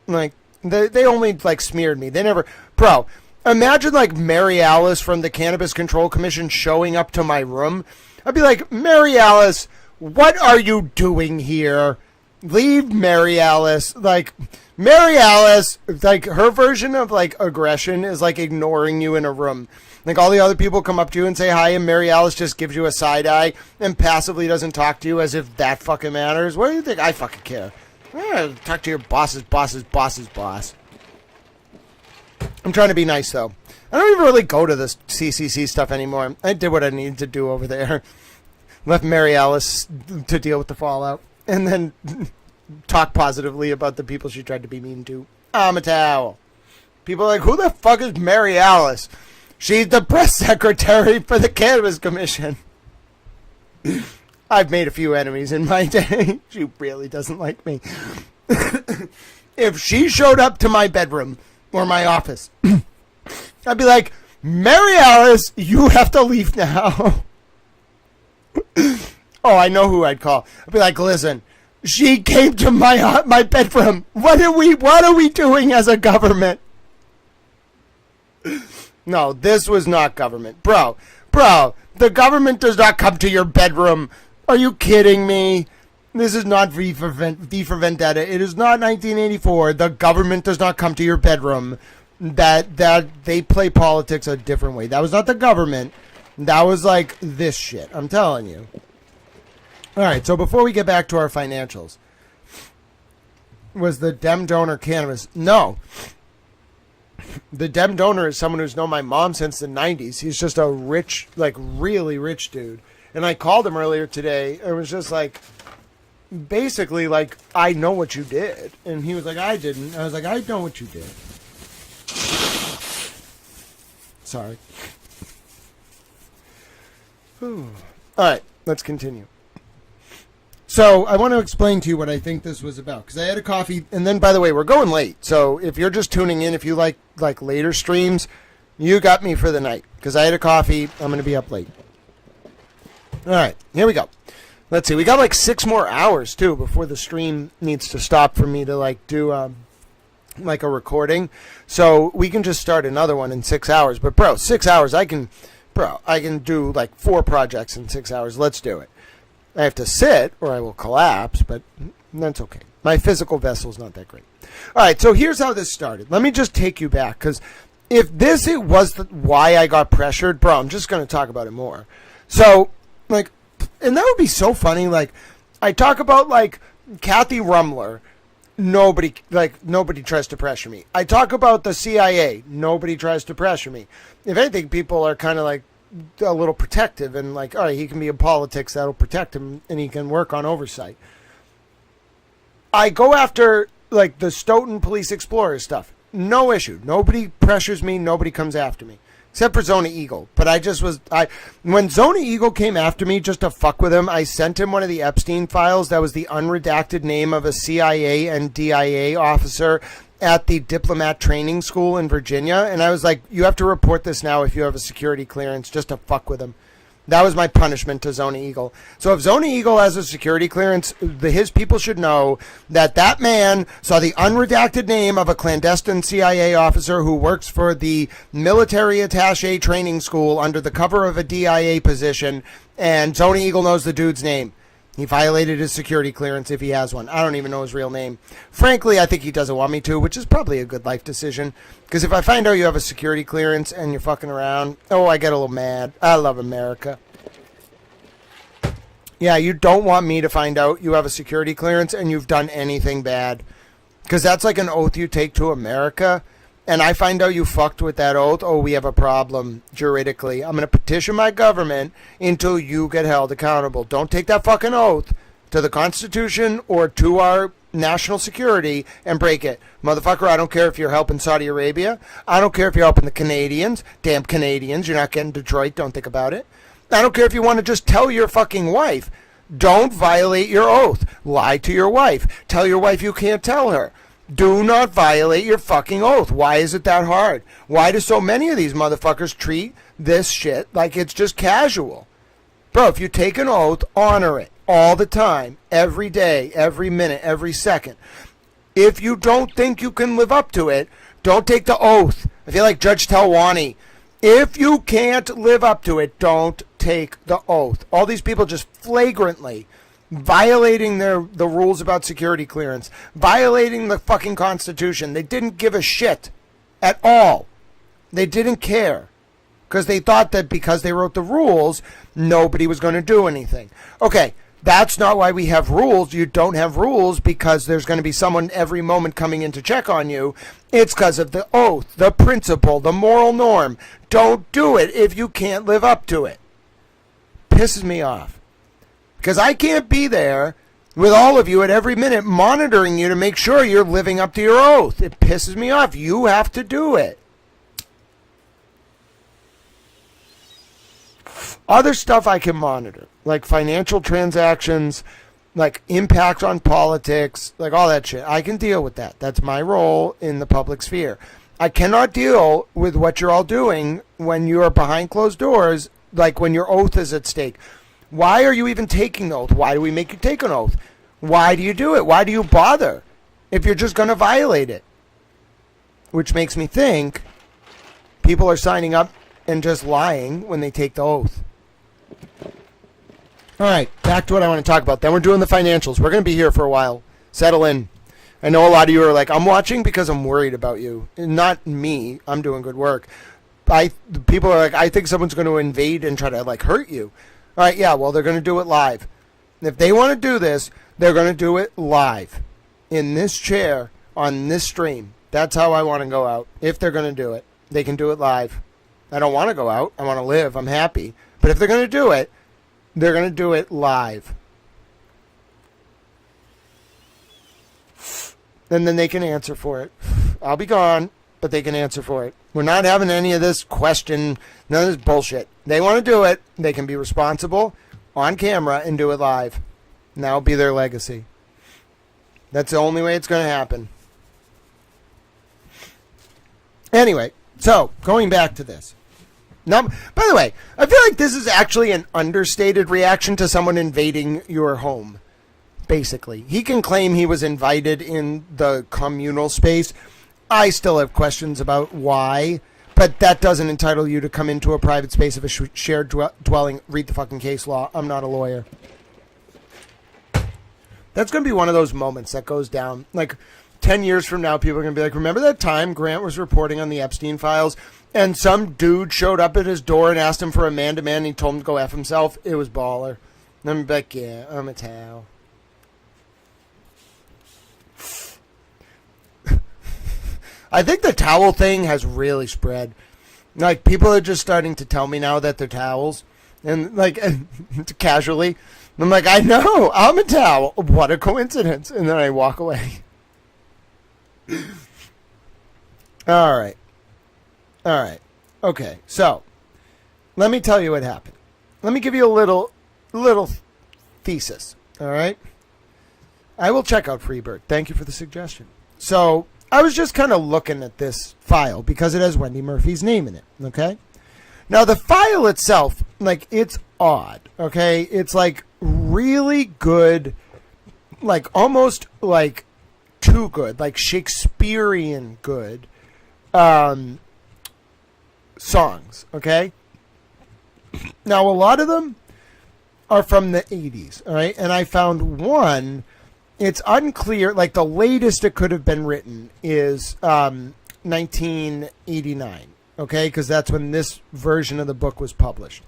like they only like smeared me. They never... Bro, imagine like Mary Alice from the Cannabis Control Commission showing up to my room. I'd be like, Mary Alice, what are you doing here? Leave Mary Alice. Like, Mary Alice, like, her version of, like, aggression is, like, ignoring you in a room. Like, all the other people come up to you and say hi, and Mary Alice just gives you a side eye and passively doesn't talk to you as if that fucking matters. What do you think I fucking care? Talk to your boss's boss's boss's boss. I'm trying to be nice, though. I don't even really go to this CCC stuff anymore. I did what I needed to do over there. Left Mary Alice to deal with the fallout. And then talk positively about the people she tried to be mean to. I'm a towel. People are like, who the fuck is Mary Alice? She's the press secretary for the Cannabis Commission. I've made a few enemies in my day. She really doesn't like me. If she showed up to my bedroom or my office, I'd be like, Mary Alice, you have to leave now. Oh, I know who I'd call. I'd be like, listen, she came to my bedroom. What are we doing as a government? No, this was not government. Bro, the government does not come to your bedroom. Are you kidding me? This is not V for Vendetta. It is not 1984. The government does not come to your bedroom. That they play politics a different way. That was not the government. That was like this shit. I'm telling you. All right, so before we get back to our financials, was the Dem donor cannabis? No. The Dem donor is someone who's known my mom since the 90s. He's just a rich, like really rich dude. And I called him earlier today. It was just like, basically like, I know what you did. And he was like, I didn't. I was like, I know what you did. Sorry. All right, let's continue. So I want to explain to you what I think this was about, because I had a coffee, and then, by the way, we're going late. So if you're just tuning in, if you like later streams, you got me for the night, because I had a coffee. I'm going to be up late. All right, here we go. Let's see. We got like 6 more hours, too, before the stream needs to stop for me to like do like a recording. So we can just start another one in 6 hours. But, bro, 6 hours, I can do like 4 projects in 6 hours. Let's do it. I have to sit or I will collapse, but that's okay. My physical vessel's not that great. All right, so here's how this started. Let me just take you back, because if this it was why I got pressured, bro, I'm just going to talk about it more. So, like, and that would be so funny. Like, I talk about, like, Kathy Rumler. Nobody tries to pressure me. I talk about the CIA. Nobody tries to pressure me. If anything, people are kind of like a little protective and like, all right, he can be in politics, that'll protect him, and he can work on oversight. I go after like the Stoughton Police Explorer stuff. No issue. Nobody pressures me. Nobody comes after me. Except for Zona Eagle. But when Zona Eagle came after me just to fuck with him, I sent him one of the Epstein files that was the unredacted name of a CIA and DIA officer at the diplomat training school in Virginia. And I was like, you have to report this now if you have a security clearance, just to fuck with him. That was my punishment to Zona Eagle. So if Zona Eagle has a security clearance, his people should know that man saw the unredacted name of a clandestine CIA officer who works for the military attaché training school under the cover of a DIA position, and Zona Eagle knows the dude's name. He violated his security clearance if he has one. I don't even know his real name. Frankly, I think he doesn't want me to, which is probably a good life decision. Because if I find out you have a security clearance and you're fucking around, I get a little mad. I love America. Yeah, you don't want me to find out you have a security clearance and you've done anything bad. Because that's like an oath you take to America. And I find out you fucked with that oath, we have a problem juridically. I'm going to petition my government until you get held accountable. Don't take that fucking oath to the Constitution or to our national security and break it. Motherfucker, I don't care if you're helping Saudi Arabia. I don't care if you're helping the Canadians. Damn Canadians, you're not getting Detroit, don't think about it. I don't care if you want to just tell your fucking wife. Don't violate your oath. Lie to your wife. Tell your wife you can't tell her. Do not violate your fucking oath. Why is it that hard? Why do so many of these motherfuckers treat this shit like it's just casual? Bro, if you take an oath, honor it all the time, every day, every minute, every second. If you don't think you can live up to it, don't take the oath. I feel like Judge Talwani. If you can't live up to it, don't take the oath. All these people just flagrantly violating the rules about security clearance, violating the fucking Constitution. They didn't give a shit at all. They didn't care because they thought that because they wrote the rules, nobody was going to do anything. Okay, That's not why we have rules. You don't have rules because there's going to be someone every moment coming in to check on you. It's because of the oath, the principle, the moral norm. Don't do it if you can't live up to it. Pisses me off. Because I can't be there with all of you at every minute monitoring you to make sure you're living up to your oath. It pisses me off. You have to do it. Other stuff I can monitor, like financial transactions, like impact on politics, like all that shit. I can deal with that. That's my role in the public sphere. I cannot deal with what you're all doing when you are behind closed doors, like when your oath is at stake. Why are you even taking the oath? Why do we make you take an oath? Why do you do it? Why do you bother if you're just going to violate it? Which makes me think people are signing up and just lying when they take the oath. All right, back to what I want to talk about. Then we're doing the financials. We're going to be here for a while. Settle in. I know a lot of you are like, I'm watching because I'm worried about you. Not me. I'm doing good work. People are like, I think someone's going to invade and try to like hurt you. All right, yeah, well, they're going to do it live. If they want to do this, they're going to do it live in this chair on this stream. That's how I want to go out. If they're going to do it, they can do it live. I don't want to go out. I want to live. I'm happy. But if they're going to do it, they're going to do it live. And then they can answer for it. I'll be gone, but they can answer for it. We're not having any of this question, none of this bullshit. They want to do it. They can be responsible on camera and do it live. And that'll be their legacy. That's the only way it's going to happen. Anyway, so going back to this. Now, by the way, I feel like this is actually an understated reaction to someone invading your home. Basically, he can claim he was invited in the communal space. I still have questions about why, but that doesn't entitle you to come into a private space of a shared dwelling. Read the fucking case law. I'm not a lawyer. That's going to be one of those moments that goes down. Like 10 years from now, people are going to be like, remember that time Grant was reporting on the Epstein files and some dude showed up at his door and asked him for a man-to-man and he told him to go F himself? It was baller. And I'm like, yeah, I'm a towel. I think the towel thing has really spread. Like, people are just starting to tell me now that they're towels. And, like, casually. I'm like, I know, I'm a towel. What a coincidence. And then I walk away. All right. Okay, so let me tell you what happened. Let me give you a little thesis. All right. I will check out Freebird. Thank you for the suggestion. So I was just kind of looking at this file because it has Wendy Murphy's name in it. Okay. Now the file itself, like, it's odd. Okay. It's like really good, like almost like too good, like Shakespearean good songs. Okay. Now a lot of them are from the 80s. All right. And I found one. It's unclear, like the latest it could have been written is 1989, okay? Because that's when this version of the book was published.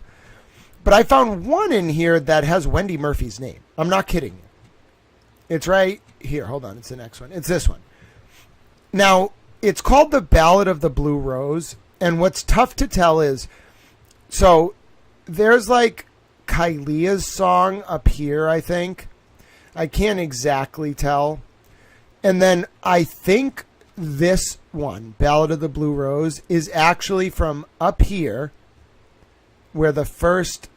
But I found one in here that has Wendy Murphy's name. I'm not kidding you. It's right here. Hold on. It's the next one. It's this one. Now, it's called The Ballad of the Blue Rose. And what's tough to tell is, so there's like Kylia's song up here, I think. I can't exactly tell. And then I think this one, Ballad of the Blue Rose, is actually from up here where the first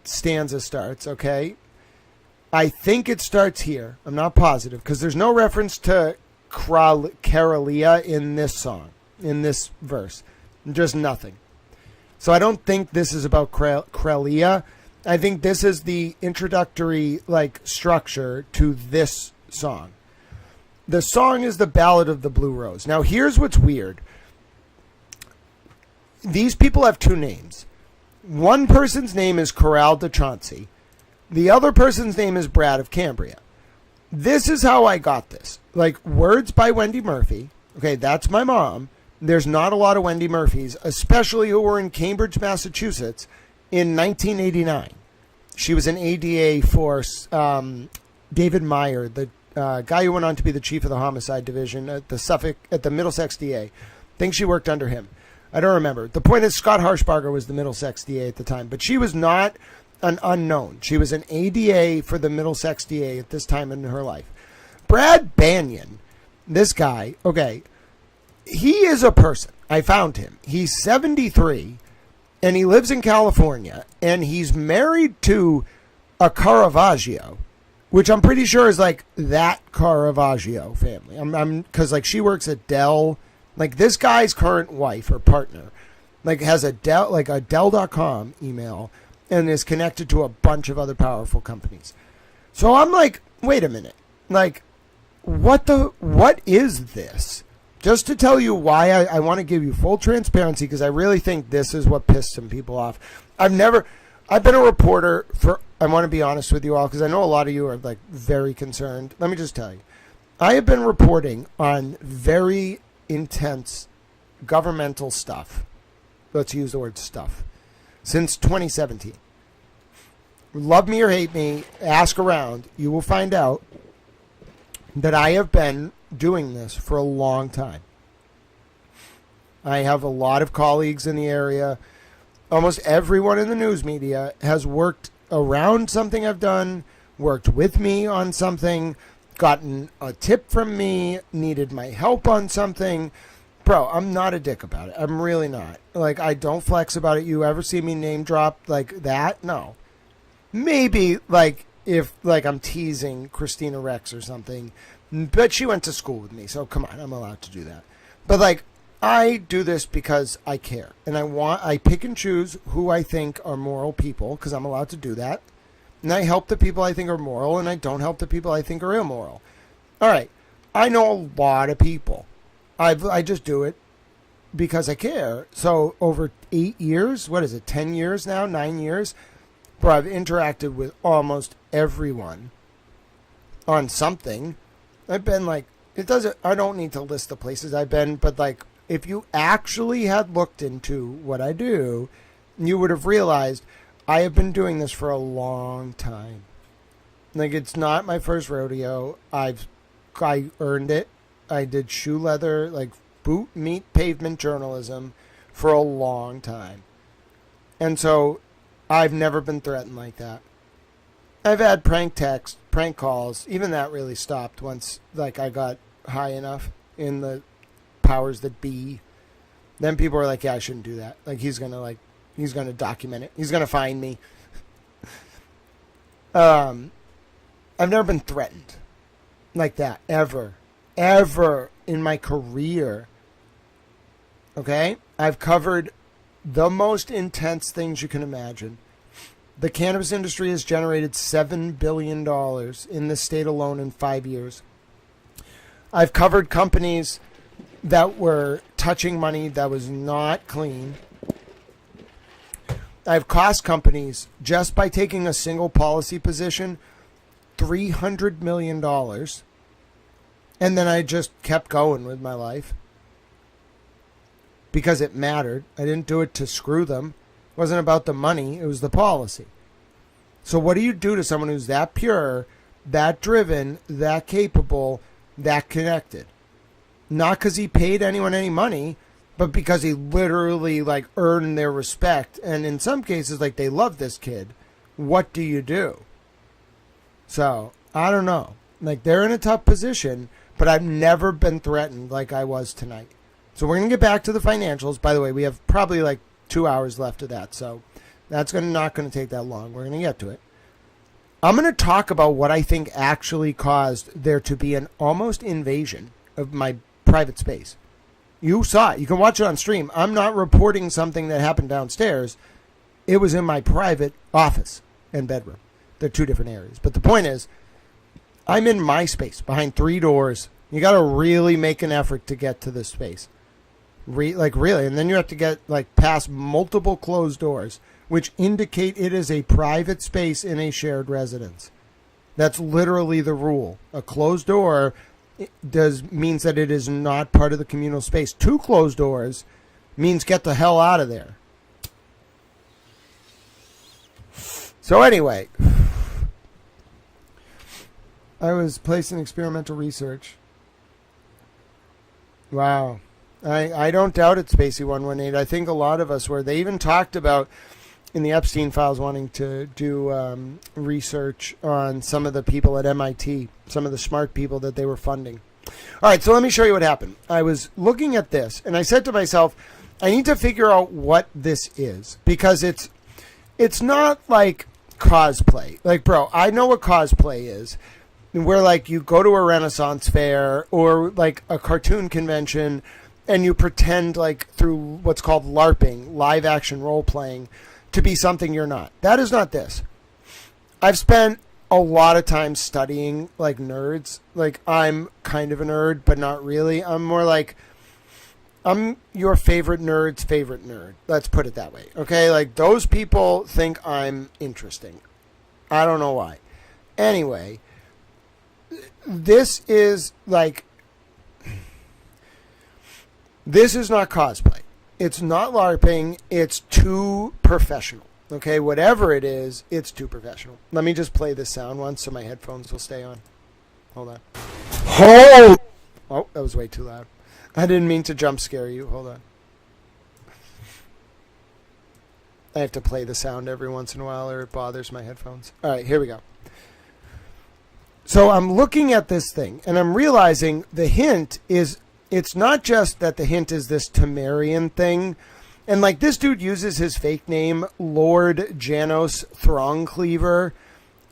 stanza starts, okay? I think it starts here. I'm not positive because there's no reference to Carolia in this song, in this verse. Just nothing. So I don't think this is about Carolia. I think this is the introductory like structure to this song. The song is the Ballad of the Blue Rose. Now here's what's weird. These people have two names. One person's name is Corral de Chauncey. The other person's name is Brad of Cambria. This is how I got this. Like, words by Wendy Murphy. Okay, that's my mom. There's not a lot of Wendy Murphys, especially who were in Cambridge, Massachusetts in 1989. She was an ADA for David Meyer, the guy who went on to be the chief of the homicide division at the Middlesex DA. I think she worked under him. I don't remember. The point is, Scott Harshbarger was the Middlesex DA at the time, but she was not an unknown. She was an ADA for the Middlesex DA at this time in her life. Brad Banyan, this guy, okay, he is a person. I found him. He's 73, and he lives in California, and he's married to a Caravaggio, which I'm pretty sure is like that Caravaggio family. Because like she works at Dell. Like this guy's current wife or partner, like has a Dell, like a Dell.com email, and is connected to a bunch of other powerful companies. So I'm like, wait a minute, like, what is this? Just to tell you why I want to give you full transparency, because I really think this is what pissed some people off. I've been a reporter for, I want to be honest with you all, because I know a lot of you are like very concerned. Let me just tell you, I have been reporting on very intense governmental stuff. Let's use the word stuff. Since 2017. Love me or hate me, ask around, you will find out that I have been doing this for a long time. I have a lot of colleagues in the area. Almost everyone in the news media has worked around something I've done, worked with me on something, gotten a tip from me, needed my help on something. Bro, I'm not a dick about it. I'm really not. Like, I don't flex about it. You ever see me name drop like that? No. Maybe, like, if, like, I'm teasing Christina Rex or something. But she went to school with me, so come on, I'm allowed to do that. But, like, I do this because I care. And I pick and choose who I think are moral people, because I'm allowed to do that. And I help the people I think are moral, and I don't help the people I think are immoral. All right. I know a lot of people. I just do it because I care. So over 8 years, what is it, 10 years now, 9 years, where I've interacted with almost everyone on something. I've been like, I don't need to list the places I've been, but like, if you actually had looked into what I do, you would have realized I have been doing this for a long time. Like, it's not my first rodeo. I earned it. I did shoe leather, like boot meat pavement journalism for a long time. And so I've never been threatened like that. I've had prank texts, prank calls. Even that really stopped once like I got high enough in the powers that be. Then people were like, yeah, I shouldn't do that. Like he's going to document it. He's going to find me. I've never been threatened like that ever in my career. Okay? I've covered the most intense things you can imagine. The cannabis industry has generated $7 billion in this state alone in 5 years. I've covered companies that were touching money that was not clean. I've cost companies, just by taking a single policy position, $300 million. And then I just kept going with my life. Because it mattered. I didn't do it to screw them. It wasn't about the money. It was the policy. So what do you do to someone who's that pure, that driven, that capable, that connected? Not because he paid anyone any money, but because he literally like earned their respect. And in some cases, like they love this kid. What do you do? So, I don't know. Like they're in a tough position, but I've never been threatened like I was tonight. So we're going to get back to the financials. By the way, we have probably like 2 hours left of that. So that's not going to take that long. We're going to get to it. I'm going to talk about what I think actually caused there to be an almost invasion of my private space. You saw it. You can watch it on stream. I'm not reporting something that happened downstairs. It was in my private office and bedroom. They're two different areas. But the point is, I'm in my space behind 3 doors. You got to really make an effort to get to this space. Really. And then you have to get like past multiple closed doors, which indicate it is a private space in a shared residence. That's literally the rule. A closed door means that it is not part of the communal space. 2 closed doors means get the hell out of there. So anyway, I was placing experimental research. Wow. I don't doubt it, Spacey118. I think a lot of us were. They even talked about in the Epstein files wanting to do research on some of the people at MIT, some of the smart people that they were funding. All right, so let me show you what happened. I was looking at this, and I said to myself, I need to figure out what this is, because it's not like cosplay. Like, bro, I know what cosplay is, where like you go to a Renaissance fair or like a cartoon convention and you pretend like through what's called LARPing, live action role playing, to be something you're not. That is not this. I've spent a lot of time studying like nerds. Like, I'm kind of a nerd, but not really. I'm more like, I'm your favorite nerd's favorite nerd. Let's put it that way. Okay? Like, those people think I'm interesting. I don't know why. Anyway, this is like, this is not cosplay. It's not LARPing. It's too professional. Okay, whatever it is, it's too professional. Let me just play this sound once so my headphones will stay on. Hold on. Oh, that was way too loud. I didn't mean to jump scare you. Hold on. I have to play the sound every once in a while or it bothers my headphones. All right, here we go. So I'm looking at this thing and I'm realizing the hint is, it's not just that the hint is this Temerian thing. And like, this dude uses his fake name, Lord Janos Throngcleaver,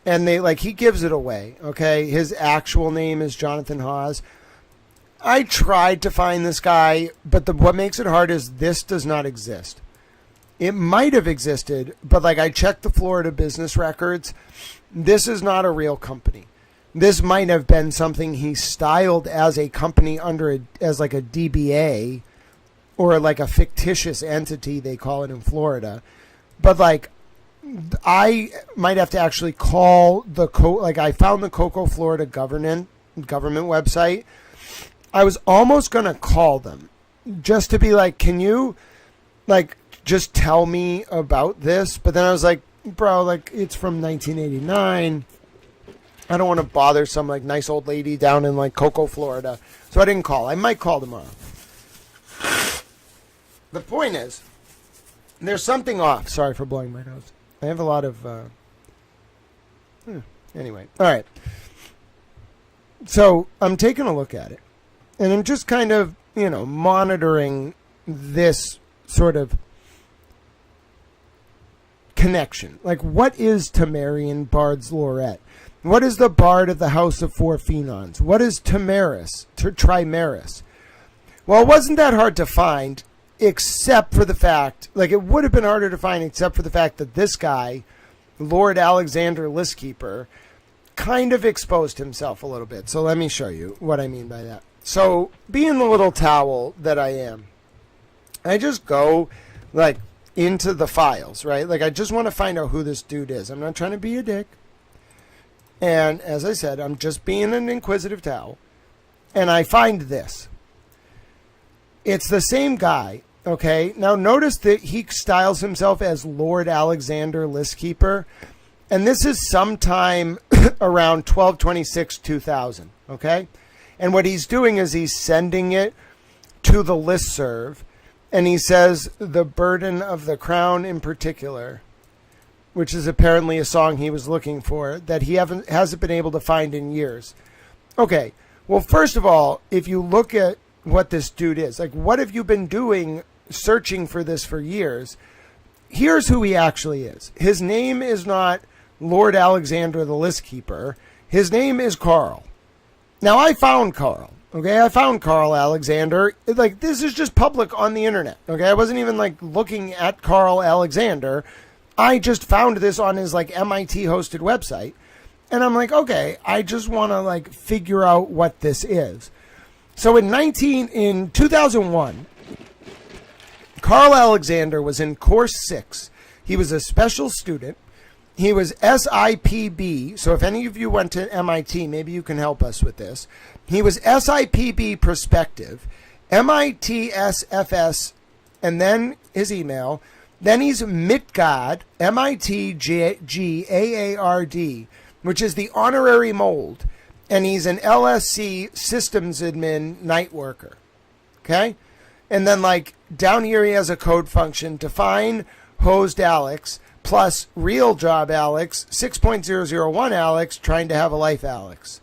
and they like, he gives it away. Okay. His actual name is Jonathan Hawes. I tried to find this guy, but what makes it hard is this does not exist. It might have existed, but like, I checked the Florida business records. This is not a real company. This might have been something he styled as a company as like a DBA or like a fictitious entity, they call it in Florida. But like, I might have to actually call I found the Cocoa Florida government website. I was almost going to call them just to be like, can you like just tell me about this? But then I was like, bro, like, it's from 1989. I don't want to bother some like nice old lady down in like Cocoa, Florida. So I didn't call. I might call tomorrow. The point is, there's something off. Sorry for blowing my nose. I have a lot of... Anyway. All right. So I'm taking a look at it. And I'm just kind of, monitoring this sort of connection. Like, what is Temerian Bard's Lorette? What is the Bard of the House of Four Phenons? What is Trimeris? Well, it wasn't that hard to find, except for the fact, like, it would have been harder to find except for the fact that this guy, Lord Alexander Listkeeper, kind of exposed himself a little bit. So let me show you what I mean by that. So, being the little towel that I am, I just go, like, into the files, right? Like, I just want to find out who this dude is. I'm not trying to be a dick. And as I said, I'm just being an inquisitive towel. And I find this. It's the same guy, okay? Now notice that he styles himself as Lord Alexander Listkeeper. And this is sometime around 12/26/2000, okay? And what he's doing is he's sending it to the listserv. And he says, the burden of the crown in particular, which is apparently a song he was looking for, that he hasn't been able to find in years. Okay, well, first of all, if you look at what this dude is, like, what have you been doing searching for this for years? Here's who he actually is. His name is not Lord Alexander the Listkeeper. His name is Carl. Now, I found Carl. Okay, I found Carl Alexander. Like, this is just public on the internet. Okay, I wasn't even, like, looking at Carl Alexander. I just found this on his, like, MIT-hosted website. And I'm like, okay, I just want to, like, figure out what this is. So in 2001, Carl Alexander was in course 6. He was a special student. He was SIPB. So if any of you went to MIT, maybe you can help us with this. He was SIPB Prospective, MITSFS, and then his email, Then he's MITGAD, MITGAARD, which is the honorary mold. And he's an LSC systems admin night worker. Okay? And then, like, down here he has a code function. Define hosed Alex plus real job Alex, 6.001 Alex, trying to have a life Alex.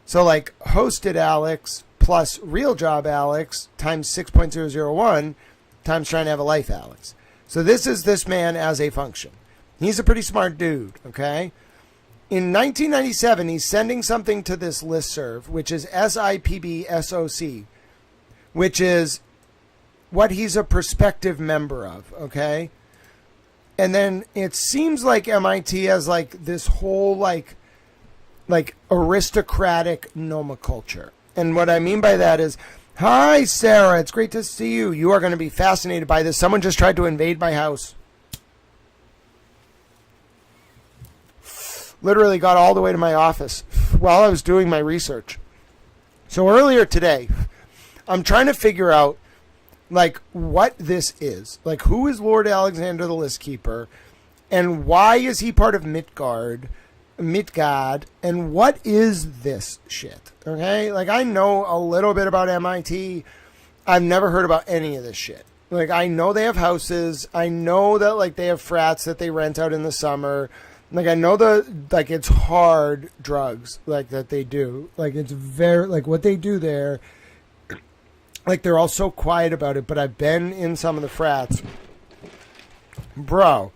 So, like, hosted Alex plus real job Alex times 6.001 times trying to have a life Alex. So this is this man as a function. He's a pretty smart dude, okay? In 1997, he's sending something to this listserv, which is SIPBSOC, which is what he's a prospective member of, okay? And then it seems like MIT has, like, this whole, like aristocratic nomenclature. And what I mean by that is, hi, Sarah, it's great to see you. You are going to be fascinated by this. Someone just tried to invade my house. Literally got all the way to my office while I was doing my research. So earlier today, I'm trying to figure out, like, what this is. Like, who is Lord Alexander the List Keeper? And why is he part of Midgard, and what is this shit? Okay? Like, I know a little bit about MIT. I've never heard about any of this shit. Like, I know they have houses. I know that, like, they have frats that they rent out in the summer. Like, I know like, it's hard drugs, like, that they do. Like, it's very, like, what they do there, like, they're all so quiet about it, but I've been in some of the frats. Bro,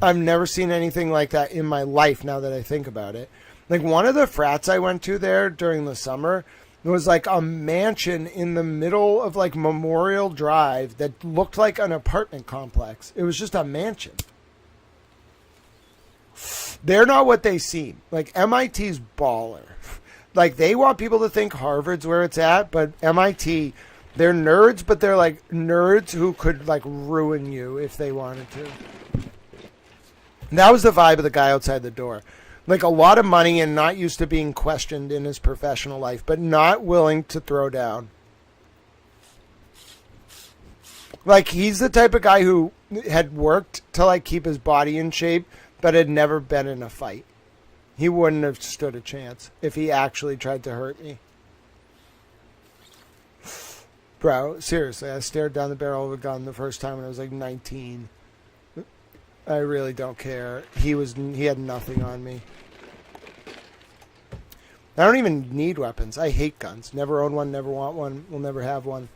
I've never seen anything like that in my life now that I think about it. Like, one of the frats I went to there during the summer was, like, a mansion in the middle of, like, Memorial Drive that looked like an apartment complex. It was just a mansion. They're not what they seem. Like, MIT's baller. Like, they want people to think Harvard's where it's at, but MIT, they're nerds, but they're, like, nerds who could, like, ruin you if they wanted to. That was the vibe of the guy outside the door. Like, a lot of money and not used to being questioned in his professional life, but not willing to throw down. Like, he's the type of guy who had worked to, like, keep his body in shape, but had never been in a fight. He wouldn't have stood a chance if he actually tried to hurt me. Bro, seriously, I stared down the barrel of a gun the first time when I was like 19. I really don't care. He had nothing on me. I don't even need weapons. I hate guns. Never own one, never want one, will never have one.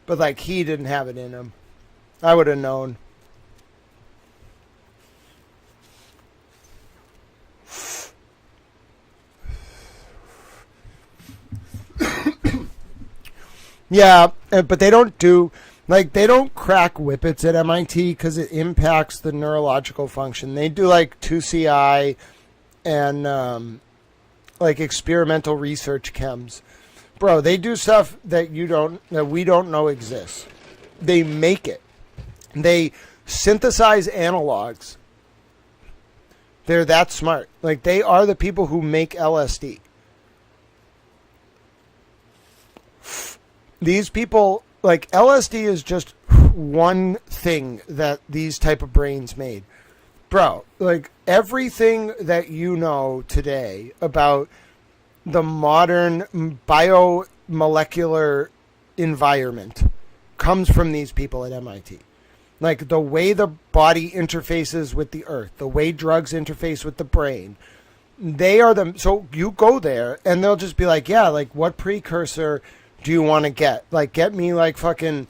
But, like, he didn't have it in him. I would have known. Yeah, but they don't do, like, they don't crack whippets at MIT because it impacts the neurological function. They do, like, 2CI and, like, experimental research chems. Bro, they do stuff that we don't know exists. They make it. They synthesize analogs. They're that smart. Like, they are the people who make LSD. These people, like, LSD is just one thing that these type of brains made. Bro, like, everything that you know today about the modern biomolecular environment comes from these people at MIT. Like, the way the body interfaces with the earth, the way drugs interface with the brain, they are them. So you go there and they'll just be like, yeah, like, what precursor do you want to get? Like, get me, like, fucking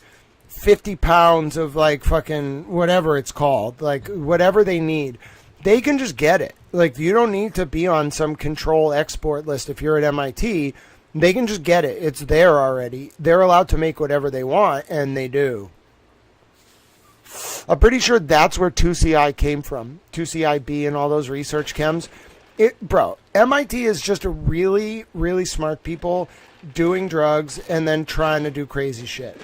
50 pounds of, like, fucking whatever it's called. Like, whatever they need. They can just get it. Like, you don't need to be on some control export list if you're at MIT. They can just get it. It's there already. They're allowed to make whatever they want, and they do. I'm pretty sure that's where 2CI came from. 2CIB and all those research chems. Bro, MIT is just a really, really smart people doing drugs and then trying to do crazy shit.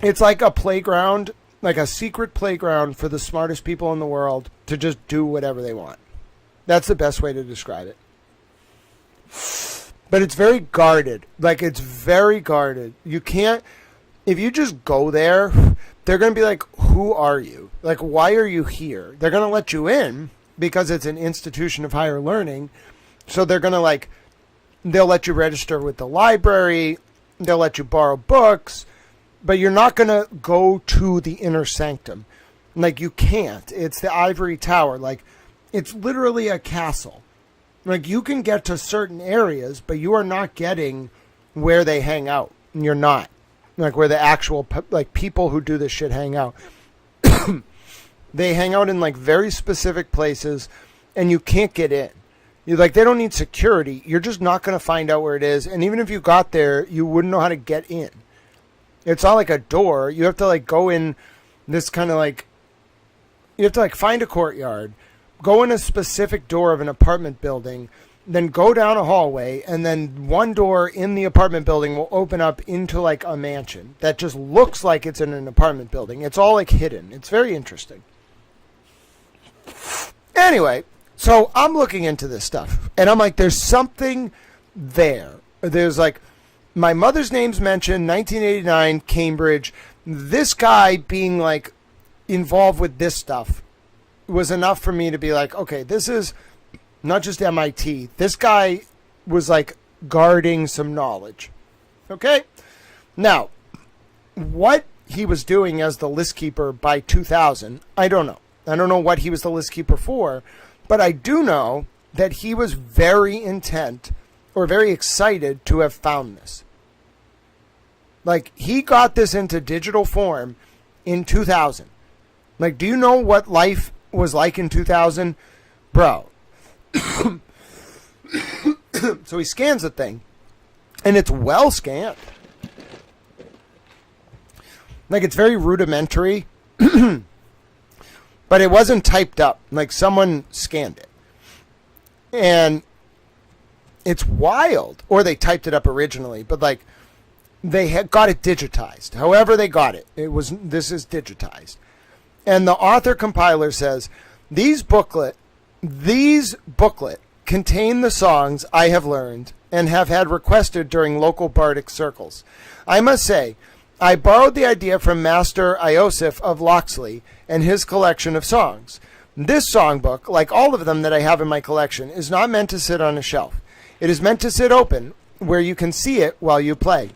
It's like a playground, like a secret playground for the smartest people in the world to just do whatever they want. That's the best way to describe it. But it's very guarded. Like, it's very guarded. You can't, if you just go there, they're going to be like, who are you? Like, why are you here? They're going to let you in because it's an institution of higher learning. So they're going to like, they'll let you register with the library. They'll let you borrow books, but you're not going to go to the inner sanctum. Like, you can't. It's the ivory tower. Like, it's literally a castle. Like, you can get to certain areas, but you are not getting where they hang out. You're not. Like, where the actual, like, people who do this shit hang out. They hang out in, like, very specific places, and you can't get in. You like, they don't need security. You're just not going to find out where it is. And even if you got there, you wouldn't know how to get in. It's not like a door. You have to, like, go in this kind of, like, you have to, like, find a courtyard, go in a specific door of an apartment building, then go down a hallway, and then one door in the apartment building will open up into, like, a mansion that just looks like it's in an apartment building. It's all, like, hidden. It's very interesting. Anyway, so I'm looking into this stuff, and I'm like, there's something there. There's, like, my mother's name's mentioned, 1989, Cambridge. This guy being, like, involved with this stuff was enough for me to be like, okay, this is not just MIT. This guy was, like, guarding some knowledge. Okay? Now, what he was doing as the list keeper by 2000, I don't know. I don't know what he was the list keeper for, but I do know that he was very intent or very excited to have found this. Like, he got this into digital form in 2000. Like, do you know what life was like in 2000? Bro. So he scans the thing, and it's well scanned. Like, it's very rudimentary, but it wasn't typed up. Like, someone scanned it. And it's wild. Or they typed it up originally, but, like, they had got it digitized. However they got it, this is digitized. And the author compiler says, these booklet contain the songs I have learned and have had requested during local bardic circles. I must say, I borrowed the idea from Master Iosif of Loxley and his collection of songs. This songbook, like all of them that I have in my collection, is not meant to sit on a shelf. It is meant to sit open, where you can see it while you play.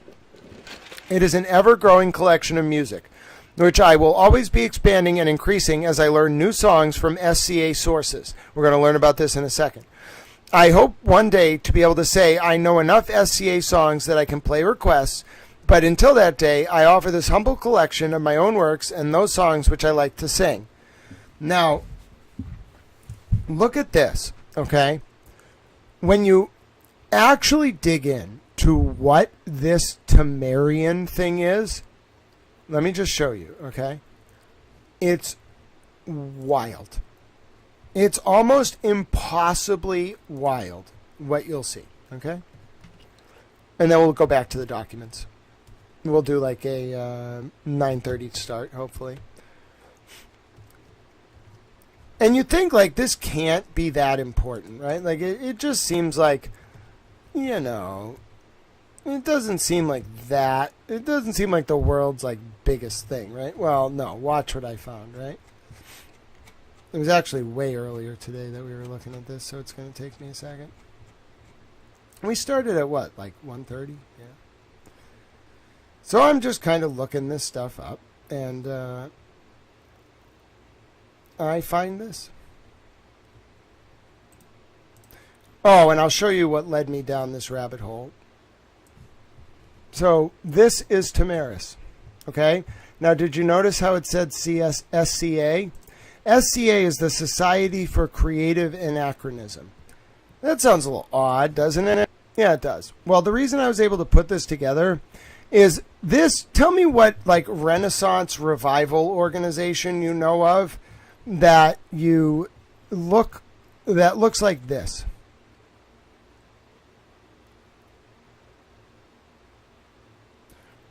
It is an ever-growing collection of music, which I will always be expanding and increasing as I learn new songs from SCA sources. We're going to learn about this in a second. I hope one day to be able to say I know enough SCA songs that I can play requests, but until that day, I offer this humble collection of my own works and those songs which I like to sing. Now, look at this, okay? When you actually dig in to what this Temerian thing is, let me just show you, okay? It's wild. It's almost impossibly wild what you'll see, okay? And then we'll go back to the documents. We'll do like a 9:30 start, hopefully. And you think, like, this can't be that important, right? Like, it just seems like, you know, it doesn't seem like that. It doesn't seem like the world's, like, biggest thing, right? Well, no. Watch what I found, right? It was actually way earlier today that we were looking at this, so it's going to take me a second. We started at what, like 1:30? Yeah. So I'm just kind of looking this stuff up, and I find this. Oh, and I'll show you what led me down this rabbit hole. So this is Tamaris, okay? Now, did you notice how it said SCA? SCA is the Society for Creative Anachronism. That sounds a little odd, doesn't it? Yeah, it does. Well, the reason I was able to put this together is this. Tell me what, like, Renaissance revival organization you know of that looks like this.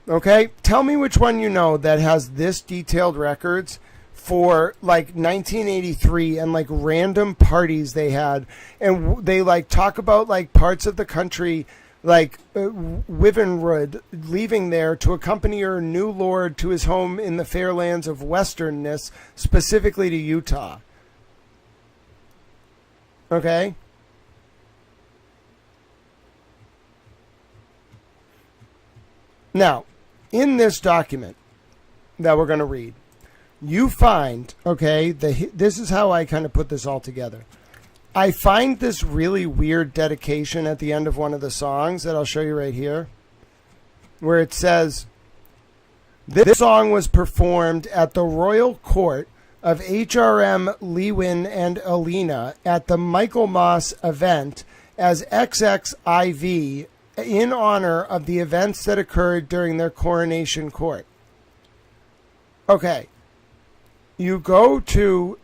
Okay, tell me which one you know that has this detailed records for like 1983 and like random parties they had, and they like talk about like parts of the country Wyvenrud, leaving there to accompany her new lord to his home in the fair lands of westernness, specifically to Utah. Okay? Now, in this document that we're going to read, you find, okay, this is how I kind of put this all together. I find this really weird dedication at the end of one of the songs that I'll show you right here, where it says, this song was performed at the royal court of HRM Lewin and Alina at the Michaelmas event as XXIV in honor of the events that occurred during their coronation court. Okay. You go to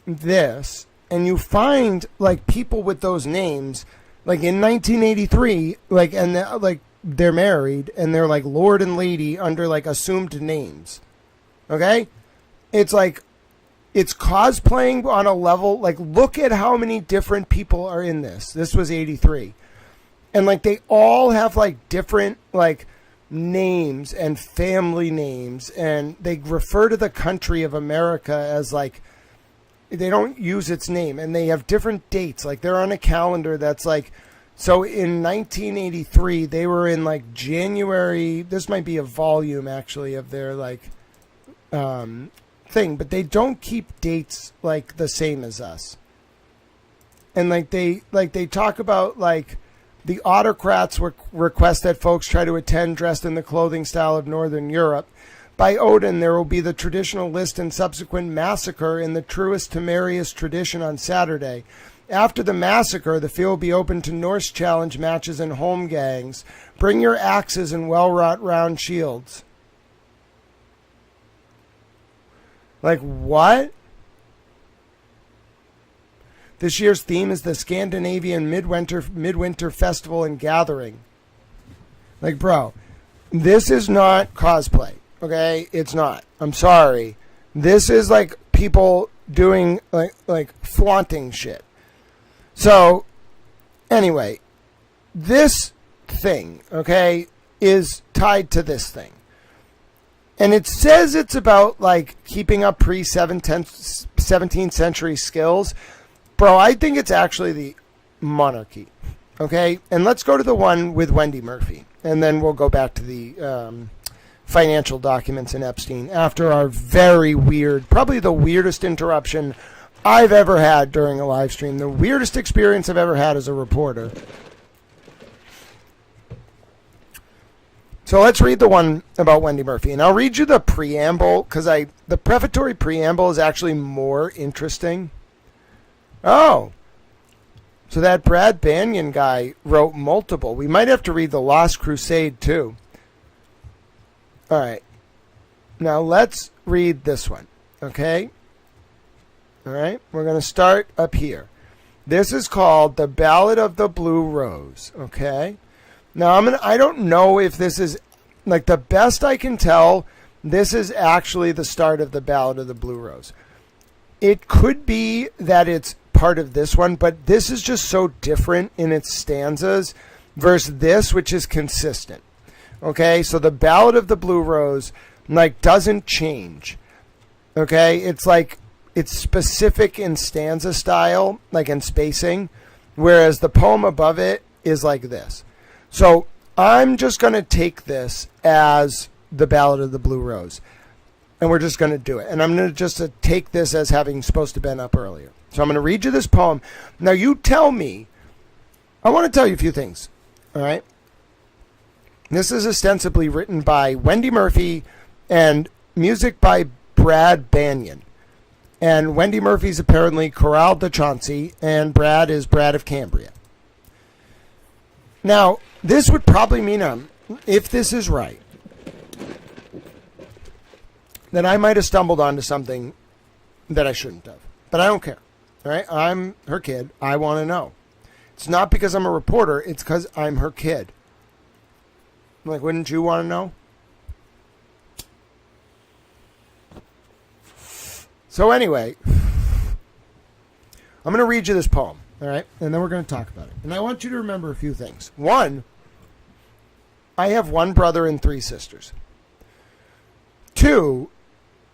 this and you find like people with those names, like in 1983, they're married and they're like lord and lady under like assumed names. Okay? It's like, it's cosplaying on a level, like look at how many different people are in this. This was 83. And like they all have like different like names and family names, and they refer to the country of America as like, they don't use its name, and they have different dates. Like they're on a calendar that's like, so in 1983 they were in like January. This might be a volume actually of their like thing, but they don't keep dates like the same as us. And like they talk about like the autocrats request that folks try to attend dressed in the clothing style of Northern Europe. By Odin, there will be the traditional list and subsequent massacre in the truest to merriest tradition on Saturday. After the massacre, the field will be open to Norse challenge matches and home gangs. Bring your axes and well-wrought round shields. Like, what? This year's theme is the Scandinavian Midwinter Festival and Gathering. Like, bro, this is not cosplay, okay? It's not. I'm sorry. This is like people doing like flaunting shit. So, anyway, this thing, okay, is tied to this thing. And it says it's about like keeping up pre-17th century skills. Bro, I think it's actually the monarchy. Okay? And let's go to the one with Wendy Murphy. And then we'll go back to the financial documents in Epstein after our very weird, probably the weirdest interruption I've ever had during a live stream. The weirdest experience I've ever had as a reporter. So let's read the one about Wendy Murphy. And I'll read you the preamble, because the prefatory preamble is actually more interesting. Oh. So that Brad Banyan guy wrote multiple. We might have to read The Lost Crusade, too. All right. Now let's read this one. Okay? All right? We're going to start up here. This is called The Ballad of the Blue Rose. Okay? Now, I don't know if this is, like, the best I can tell, this is actually the start of the Ballad of the Blue Rose. It could be that it's part of this one, but this is just so different in its stanzas versus this, which is consistent. Okay? So the Ballad of the Blue Rose, like, doesn't change. Okay? It's like, it's specific in stanza style, like in spacing, whereas the poem above it is like this. So I'm just going to take this as the Ballad of the Blue Rose. And we're just going to do it. And I'm going to just take this as having supposed to been up earlier. So I'm going to read you this poem. Now you tell me. I want to tell you a few things. All right. This is ostensibly written by Wendy Murphy and music by Brad Banyan. And Wendy Murphy's apparently Corral de Chauncey, and Brad is Brad of Cambria. Now, this would probably mean, if this is right, that I might have stumbled onto something that I shouldn't have. But I don't care. All right? I'm her kid. I want to know. It's not because I'm a reporter. It's because I'm her kid. Like, wouldn't you want to know? So anyway, I'm going to read you this poem. All right? And then we're going to talk about it. And I want you to remember a few things. One, I have one brother and 3 sisters. 2,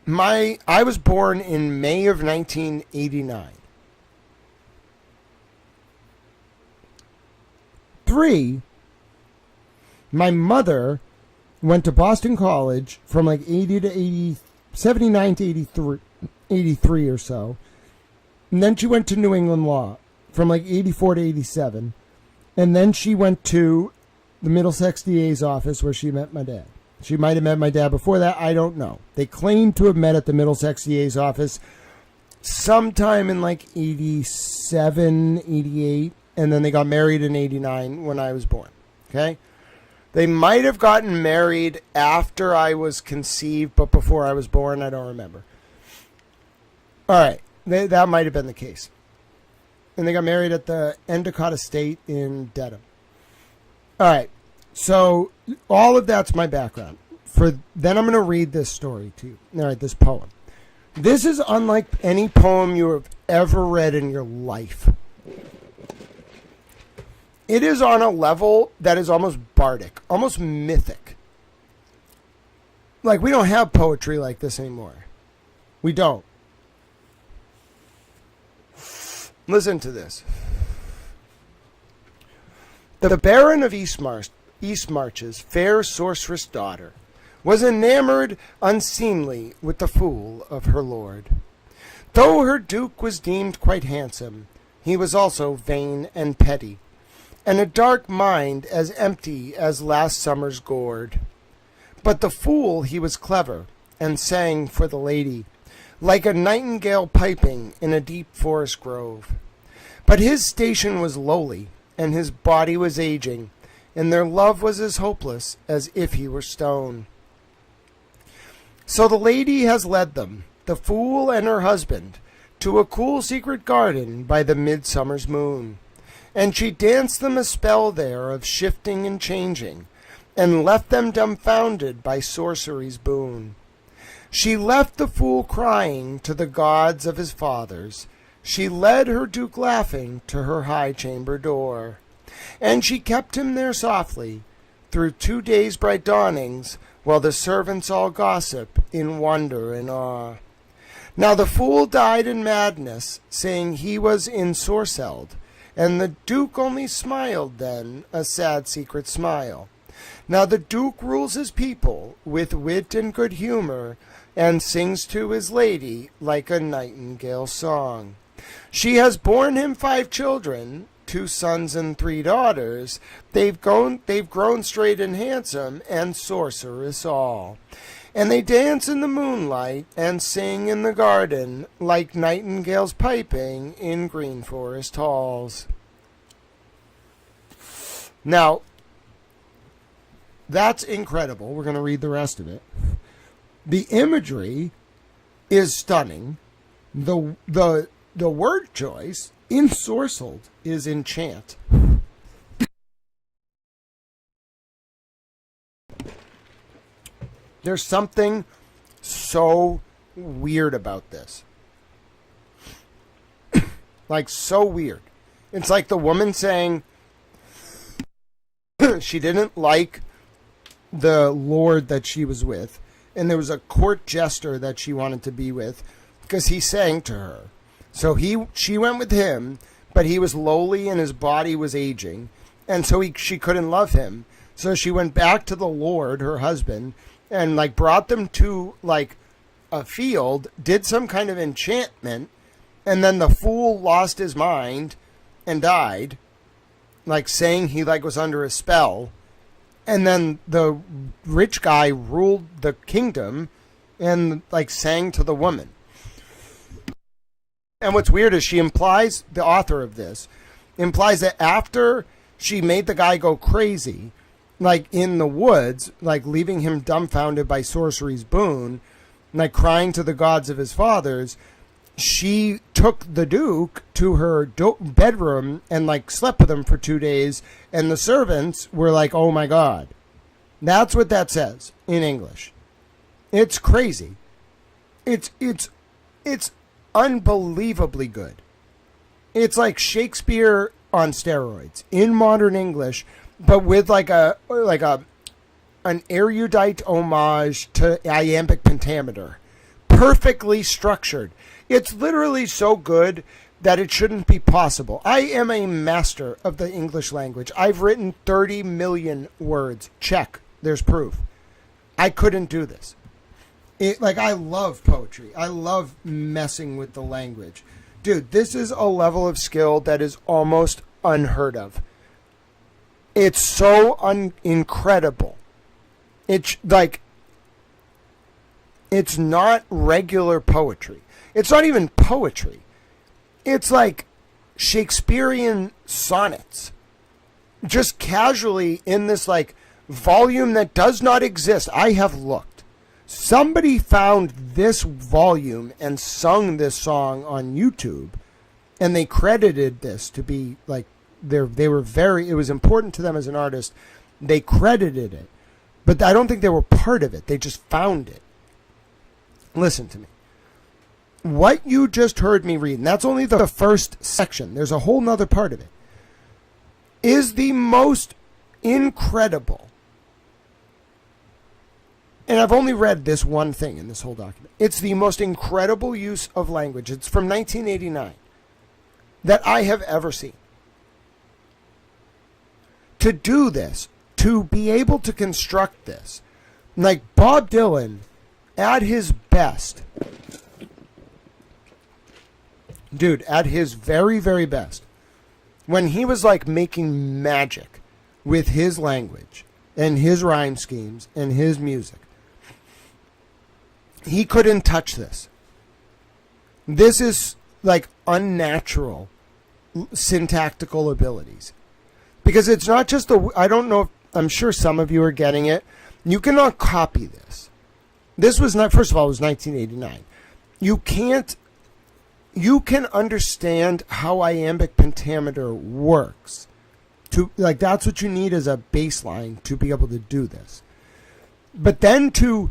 I was born in May of 1989. 3, my mother went to Boston College from like 80 to 80, 79 to 83 or so. And then she went to New England Law from like 84 to 87. And then she went to the Middlesex DA's office where she met my dad. She might have met my dad before that. I don't know. They claim to have met at the Middlesex DA's office sometime in like 87, 88. And then they got married in 89 when I was born. Okay? They might have gotten married after I was conceived, but before I was born. I don't remember. All right. That might have been the case. And they got married at the Endicott Estate in Dedham. All right. So all of that's my background. Then I'm going to read this story to you. All right, this poem. This is unlike any poem you have ever read in your life. It is on a level that is almost bardic, almost mythic. Like, we don't have poetry like this anymore. We don't. Listen to this. The Baron of Eastmarch's fair sorceress daughter was enamored unseemly with the fool of her lord. Though her duke was deemed quite handsome, he was also vain and petty, and a dark mind as empty as last summer's gourd. But the fool he was clever, and sang for the lady, like a nightingale piping in a deep forest grove. But his station was lowly, and his body was aging, and their love was as hopeless as if he were stone. So the lady has led them, the fool and her husband, to a cool secret garden by the midsummer's moon. And she danced them a spell there of shifting and changing, and left them dumbfounded by sorcery's boon. She left the fool crying to the gods of his fathers. She led her duke laughing to her high chamber door. And she kept him there softly through 2 days' bright dawnings, while the servants all gossip in wonder and awe. Now the fool died in madness, saying he was ensorcelled, and the duke only smiled then, a sad secret smile. Now the duke rules his people with wit and good humor, and sings to his lady like a nightingale song. She has borne him 5 children, 2 sons and 3 daughters. They've grown straight and handsome, and sorcerous all. And they dance in the moonlight and sing in the garden like nightingales piping in green forest halls. Now, that's incredible. We're going to read the rest of it. The imagery is stunning. The word choice, ensorcelled, is enchant. There's something so weird about this. Like, so weird. It's like the woman saying she didn't like the lord that she was with, and there was a court jester that she wanted to be with because he sang to her. So she went with him, but he was lowly and his body was aging, and so she couldn't love him. So she went back to the lord, her husband, and like brought them to like a field, did some kind of enchantment, and then the fool lost his mind and died, like saying he like was under a spell. And then the rich guy ruled the kingdom and like sang to the woman. And what's weird is she implies, the author of this, implies that after she made the guy go crazy, like in the woods, like leaving him dumbfounded by sorcery's boon, like crying to the gods of his fathers, she took the duke to her bedroom and like slept with him for 2 days, and the servants were like, oh my God. That's what that says in English. It's crazy. It's unbelievably good. It's like Shakespeare on steroids in modern English, but with like a an erudite homage to iambic pentameter. Perfectly structured. It's literally so good that it shouldn't be possible. I am a master of the English language. I've written 30 million words. Check. There's proof. I couldn't do this. I love poetry. I love messing with the language. Dude, this is a level of skill that is almost unheard of. It's so incredible. It's it's not regular poetry. It's not even poetry. It's like Shakespearean sonnets. Just casually in this volume that does not exist. I have looked. Somebody found this volume and sung this song on YouTube, and they credited this to be it was important to them as an artist. They credited it, but I don't think they were part of it. They just found it. Listen to me. What you just heard me read, and that's only the first section, there's a whole nother part of it, is the most incredible. And I've only read this one thing in this whole document. It's the most incredible use of language. It's from 1989 that I have ever seen. To do this, to be able to construct this, like Bob Dylan at his best, dude, at his very, very best, when he was making magic with his language and his rhyme schemes and his music, he couldn't touch this. This is unnatural syntactical abilities. Because it's not just I don't know, I'm sure some of you are getting it. You cannot copy this. This was not, first of all, it was 1989. You can understand how iambic pentameter works. That's what you need as a baseline to be able to do this. But then to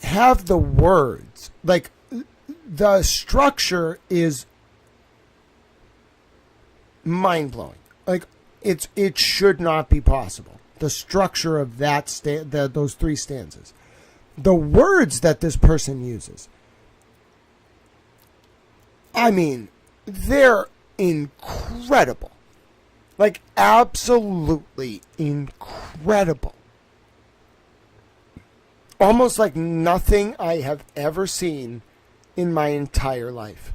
have the words, the structure is mind-blowing. It should not be possible. The structure of those three stanzas. The words that this person uses, I mean, they're incredible. Absolutely incredible. Almost like nothing I have ever seen in my entire life.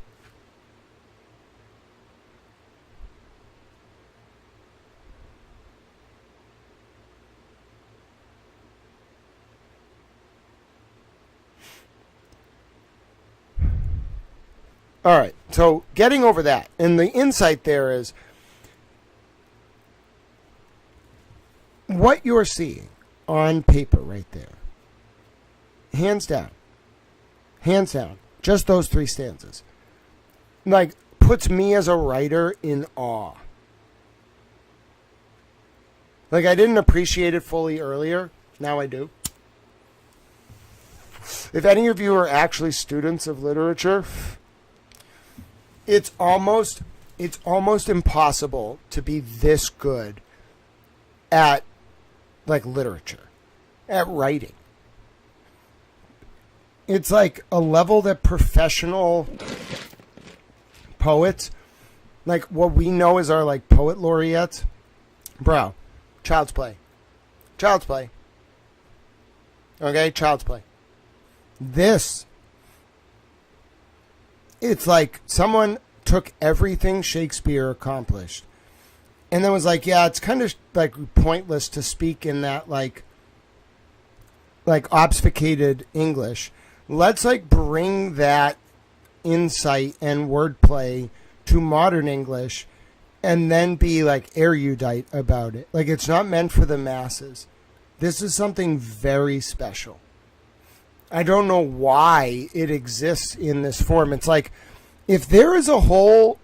All right, so getting over that, and the insight there is what you're seeing on paper right there. Hands down, just those three stanzas, puts me as a writer in awe. I didn't appreciate it fully earlier, now I do. If any of you are actually students of literature, it's almost impossible to be this good at literature, at writing. It's a level that professional poets, what we know as our poet laureates, bro, child's play. Okay, child's play. This, it's someone took everything Shakespeare accomplished and then was yeah, it's kind of pointless to speak in that obfuscated English. Let's bring that insight and wordplay to modern English and then be erudite about it. It's not meant for the masses. This is something very special. I don't know why it exists in this form. It's if there is a whole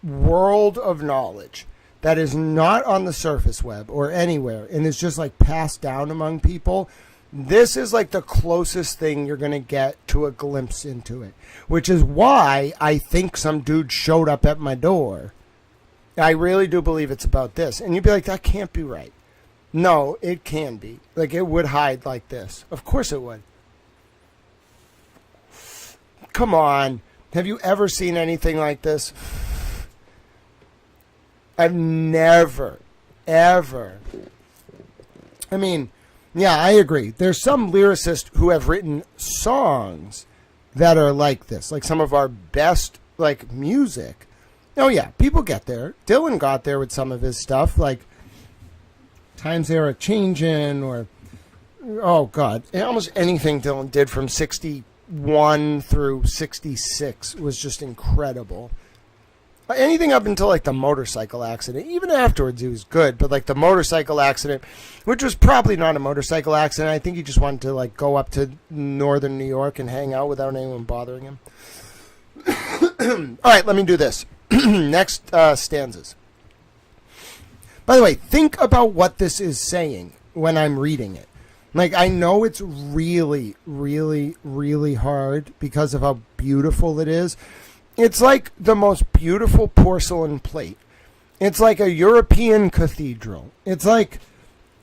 world of knowledge that is not on the surface web or anywhere and is just passed down among people, this is the closest thing you're going to get to a glimpse into it, which is why I think some dude showed up at my door. I really do believe it's about this. And you'd be that can't be right. No, it can be. Like, it would hide like this. Of course it would. Come on. Have you ever seen anything like this? I've never, ever. I mean, yeah, I agree. There's some lyricists who have written songs that are like this, like some of our best, like, music. Oh, yeah, people get there. Dylan got there with some of his stuff, like Times They Are A-Changin', or, oh, God, almost anything Dylan did from 61 through 66 was just incredible. Anything up until, like, the motorcycle accident. Even afterwards, he was good. But, like, the motorcycle accident, which was probably not a motorcycle accident. I think he just wanted to, like, go up to northern New York and hang out without anyone bothering him. All right, let me do this. Next stanzas. By the way, think about what this is saying when I'm reading it. Like, I know it's really, really, really hard because of how beautiful it is. It's like the most beautiful porcelain plate. It's like a European cathedral. It's like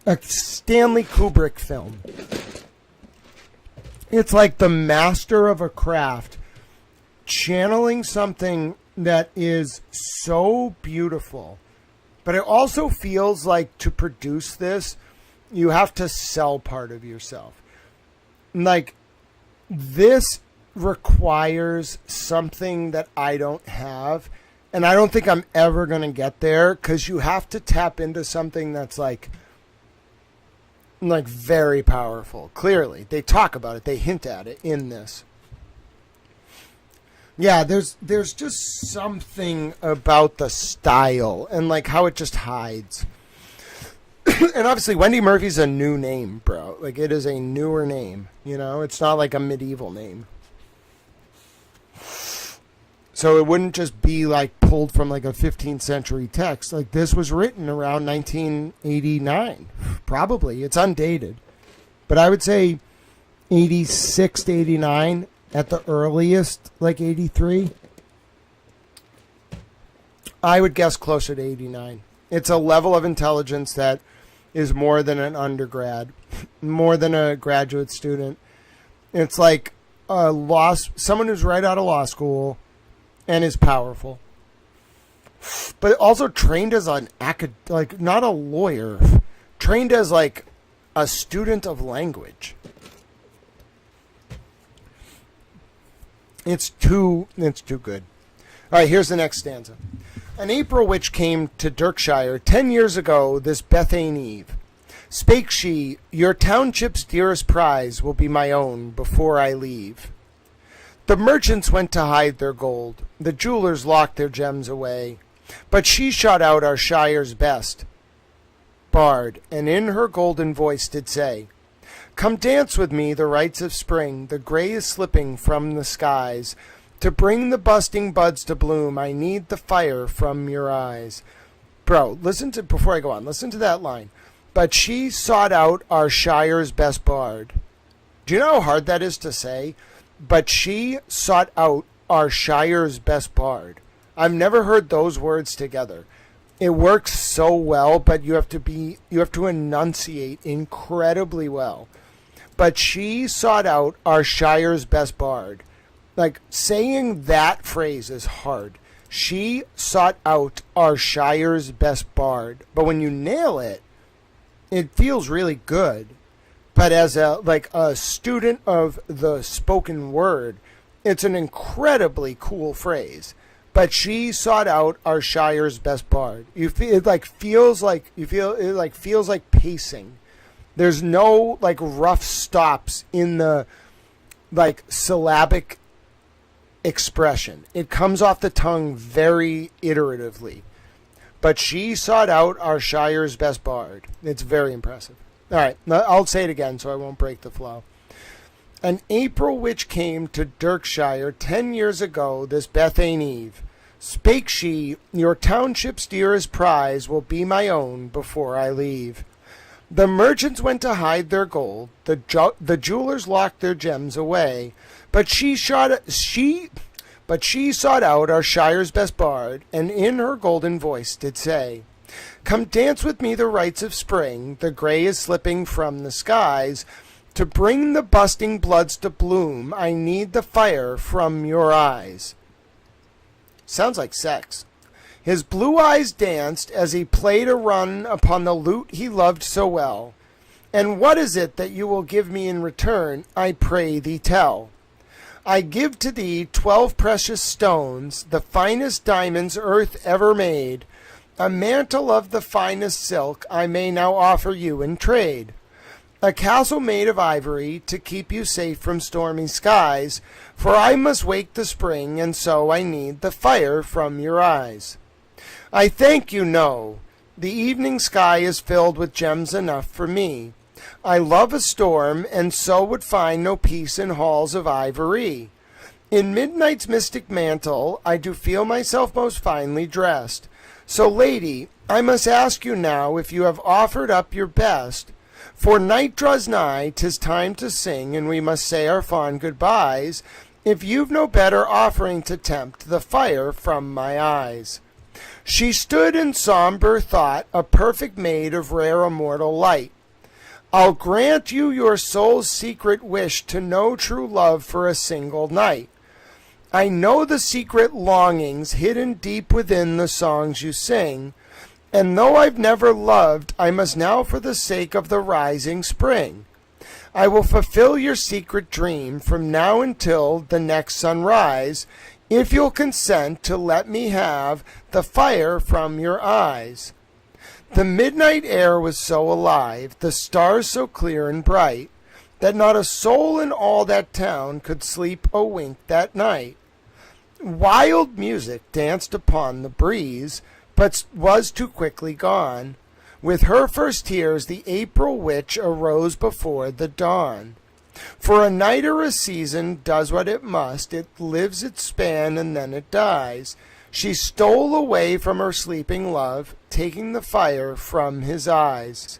a Stanley Kubrick film. It's like the master of a craft channeling something that is so beautiful. But it also feels like to produce this, you have to sell part of yourself. Like, this requires something that I don't have, and I don't think I'm ever going to get there, because you have to tap into something that's like very powerful. Clearly, they talk about it, they hint at it in this. Yeah, there's just something about the style and like how it just hides. And obviously, Wendy Murphy's a new name, bro. Like, it is a newer name, you know? It's not like a medieval name. So it wouldn't just be like pulled from like a 15th century text. Like, this was written around 1989. Probably. It's undated. But I would say 86 to 89 at the earliest, like 83. I would guess closer to 89. It's a level of intelligence that is more than an undergrad, more than a graduate student. It's like someone who's right out of law school and is powerful, but also trained as an like not a lawyer, trained as like a student of language. It's too good. All right, here's the next stanza. An April witch came to Dirkshire 10 years ago this Bethane Eve. Spake she, your township's dearest prize will be my own before I leave. The merchants went to hide their gold, the jewelers locked their gems away, but she shot out our shire's best bard, and in her golden voice did say, come dance with me the rites of spring, the gray is slipping from the skies. To bring the busting buds to bloom, I need the fire from your eyes. Bro, before I go on, listen to that line. But she sought out our shire's best bard. Do you know how hard that is to say? But she sought out our shire's best bard. I've never heard those words together. It works so well, but you have to enunciate incredibly well. But she sought out our shire's best bard. Like, saying that phrase is hard. She sought out our shire's best bard. But when you nail it, it feels really good. But as a student of the spoken word, it's an incredibly cool phrase. But she sought out our shire's best bard. It feels like pacing. There's no like rough stops in the like syllabic expression. It comes off the tongue very iteratively. But she sought out our shire's best bard. It's very impressive. All right, I'll say it again so I won't break the flow. An April witch came to Dirkshire 10 years ago this Bethane Eve. Spake she, your township's dearest prize will be my own before I leave. The merchants went to hide their gold, the jewelers locked their gems away, but she sought out our shire's best bard, and in her golden voice did say, Come dance with me the rites of spring, the gray is slipping from the skies. To bring the busting bloods to bloom, I need the fire from your eyes. Sounds like sex. His blue eyes danced as he played a run upon the lute he loved so well. And what is it that you will give me in return, I pray thee tell. I give to thee 12 precious stones, the finest diamonds earth ever made. A mantle of the finest silk I may now offer you in trade. A castle made of ivory to keep you safe from stormy skies, for I must wake the spring, and so I need the fire from your eyes. I thank you, no, the evening sky is filled with gems enough for me. I love a storm, and so would find no peace in halls of ivory. In midnight's mystic mantle I do feel myself most finely dressed. So, lady, I must ask you now if you have offered up your best. For night draws nigh, 'tis time to sing, and we must say our fond goodbyes, if you've no better offering to tempt the fire from my eyes. She stood in sombre thought, a perfect maid of rare immortal light. I'll grant you your soul's secret wish to know true love for a single night. I know the secret longings hidden deep within the songs you sing, and though I've never loved, I must now for the sake of the rising spring. I will fulfill your secret dream from now until the next sunrise, if you'll consent to let me have the fire from your eyes. The midnight air was so alive, the stars so clear and bright, that not a soul in all that town could sleep a wink that night. Wild music danced upon the breeze, but was too quickly gone. With her first tears the April witch arose before the dawn. For a night or a season does what it must, it lives its span and then it dies. She stole away from her sleeping love, taking the fire from his eyes.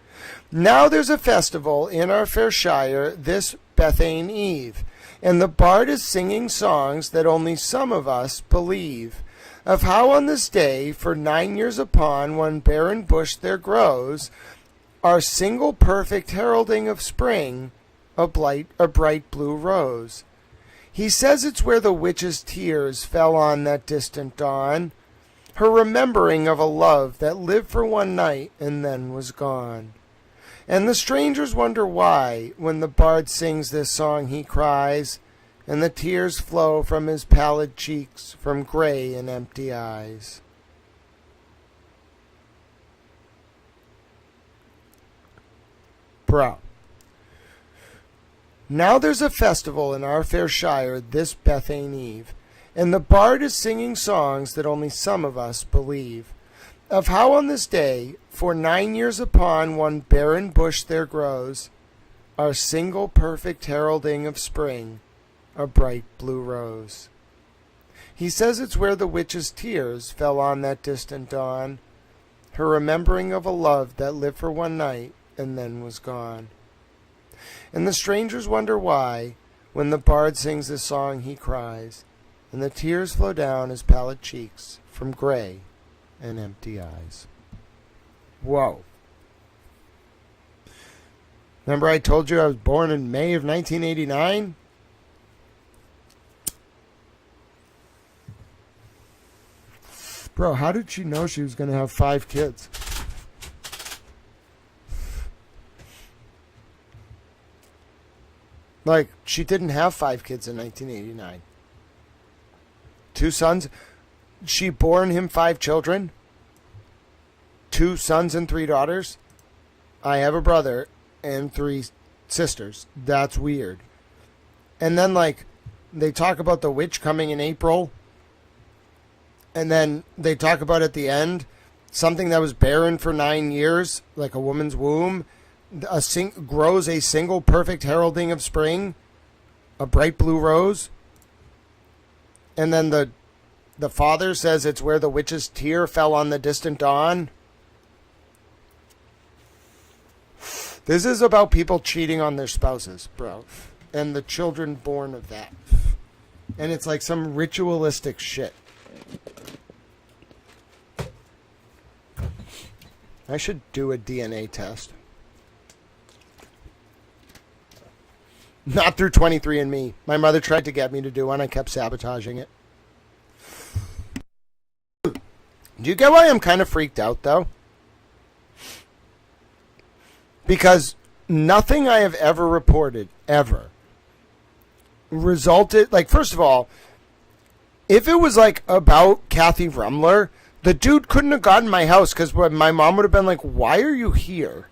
Now there's a festival in our fair shire this Bethane Eve, and the bard is singing songs that only some of us believe, of how on this day, for 9 years upon one barren bush there grows, our single perfect heralding of spring, a bright blue rose. He says it's where the witch's tears fell on that distant dawn, her remembering of a love that lived for one night and then was gone. And the strangers wonder why, when the bard sings this song he cries, and the tears flow from his pallid cheeks, from gray and empty eyes. Bro. Now there's a festival in our fair shire this Bethane Eve, and the bard is singing songs that only some of us believe, of how on this day, for 9 years upon one barren bush there grows, our single perfect heralding of spring, a bright blue rose. He says it's where the witch's tears fell on that distant dawn, her remembering of a love that lived for one night and then was gone. And the strangers wonder why, when the bard sings this song he cries, and the tears flow down his pallid cheeks from gray and empty eyes. Whoa. Remember I told you I was born in May of 1989? Bro, how did she know she was going to have 5 kids? Like, she didn't have 5 kids in 1989. 2 sons. She born him 5 children. 2 sons and 3 daughters. I have a brother and 3 sisters. That's weird. And then, like, they talk about the witch coming in April. And then they talk about at the end something that was barren for 9 years, like a woman's womb, grows a single perfect heralding of spring, a bright blue rose. And then the father says it's where the witch's tear fell on the distant dawn. This is about people cheating on their spouses, bro. And the children born of that. And it's like some ritualistic shit. I should do a DNA test. Not through 23andMe. My mother tried to get me to do one. I kept sabotaging it. Do you get why I'm kind of freaked out, though? Because nothing I have ever reported, ever, resulted... Like, first of all, if it was, like, about Kathy Rumler, the dude couldn't have gotten my house because my mom would have been like, why are you here?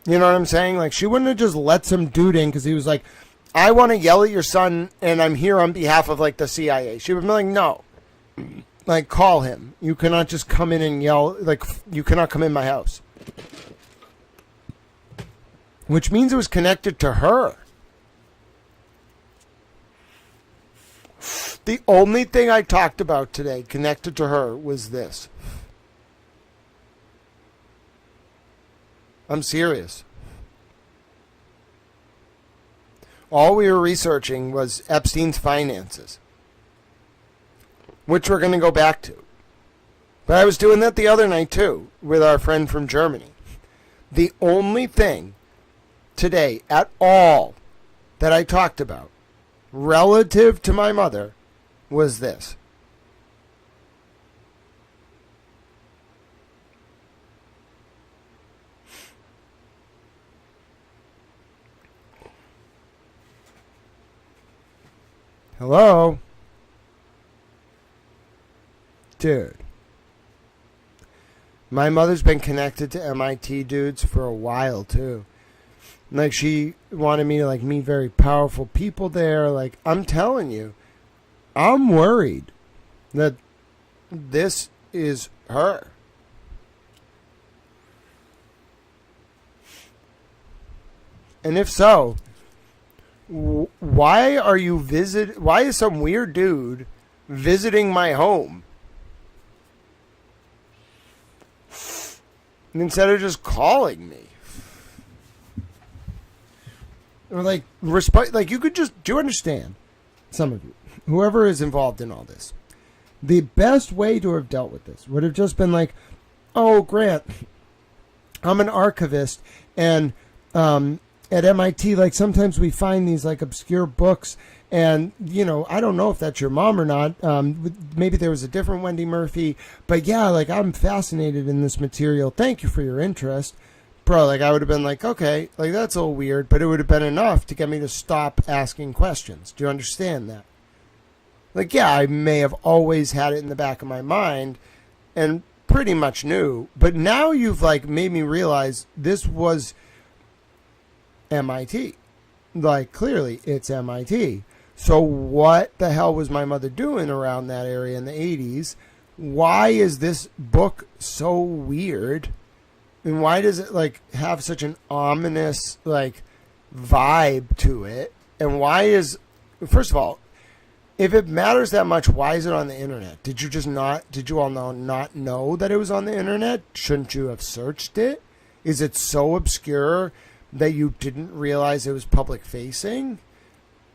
You know what I'm saying? Like, she wouldn't have just let some dude in because he was like, I want to yell at your son and I'm here on behalf of, like, the CIA. She would be like, no. Like, call him. You cannot just come in and yell. Like, you cannot come in my house. Which means it was connected to her. The only thing I talked about today connected to her was this. I'm serious. All we were researching was Epstein's finances, which we're going to go back to. But I was doing that the other night too with our friend from Germany. The only thing today at all that I talked about relative to my mother was this. Hello? Dude. My mother's been connected to MIT dudes for a while, too. Like, she wanted me to, like, meet very powerful people there. Like, I'm telling you, I'm worried that this is her. And if so, why are you why is some weird dude visiting my home instead of just calling me? Or like you could just, do you understand? Some of you, whoever is involved in all this, the best way to have dealt with this would have just been like, oh, Grant, I'm an archivist, and at MIT, like, sometimes we find these, like, obscure books, and, you know, I don't know if that's your mom or not. Maybe there was a different Wendy Murphy, but yeah, like, I'm fascinated in this material. Thank you for your interest. Bro, like, I would have been like, okay, like, that's a little weird, but it would have been enough to get me to stop asking questions. Do you understand that? Like, yeah, I may have always had it in the back of my mind and pretty much knew, but now you've, like, made me realize this was MIT. Like, clearly it's MIT. So what the hell was my mother doing around that area in the 80s? Why is this book so weird? And why does it, like, have such an ominous, like, vibe to it? And why is, first of all, if it matters that much, why is it on the internet? Did you all not know that it was on the internet? Shouldn't you have searched it? Is it so obscure that you didn't realize it was public facing?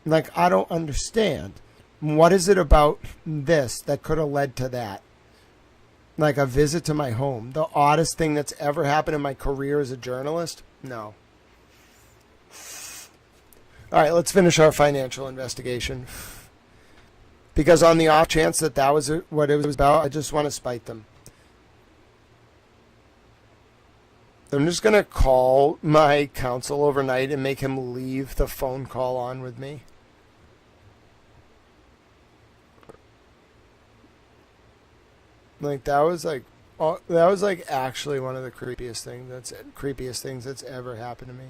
Like, I don't understand. What is it about this that could have led to that? Like a visit to my home. The oddest thing that's ever happened in my career as a journalist? No. All right, let's finish our financial investigation. Because on the off chance that that was what it was about, I just want to spite them. I'm just going to call my counsel overnight and make him leave the phone call on with me. Like, that was like actually one of the creepiest things that's ever happened to me.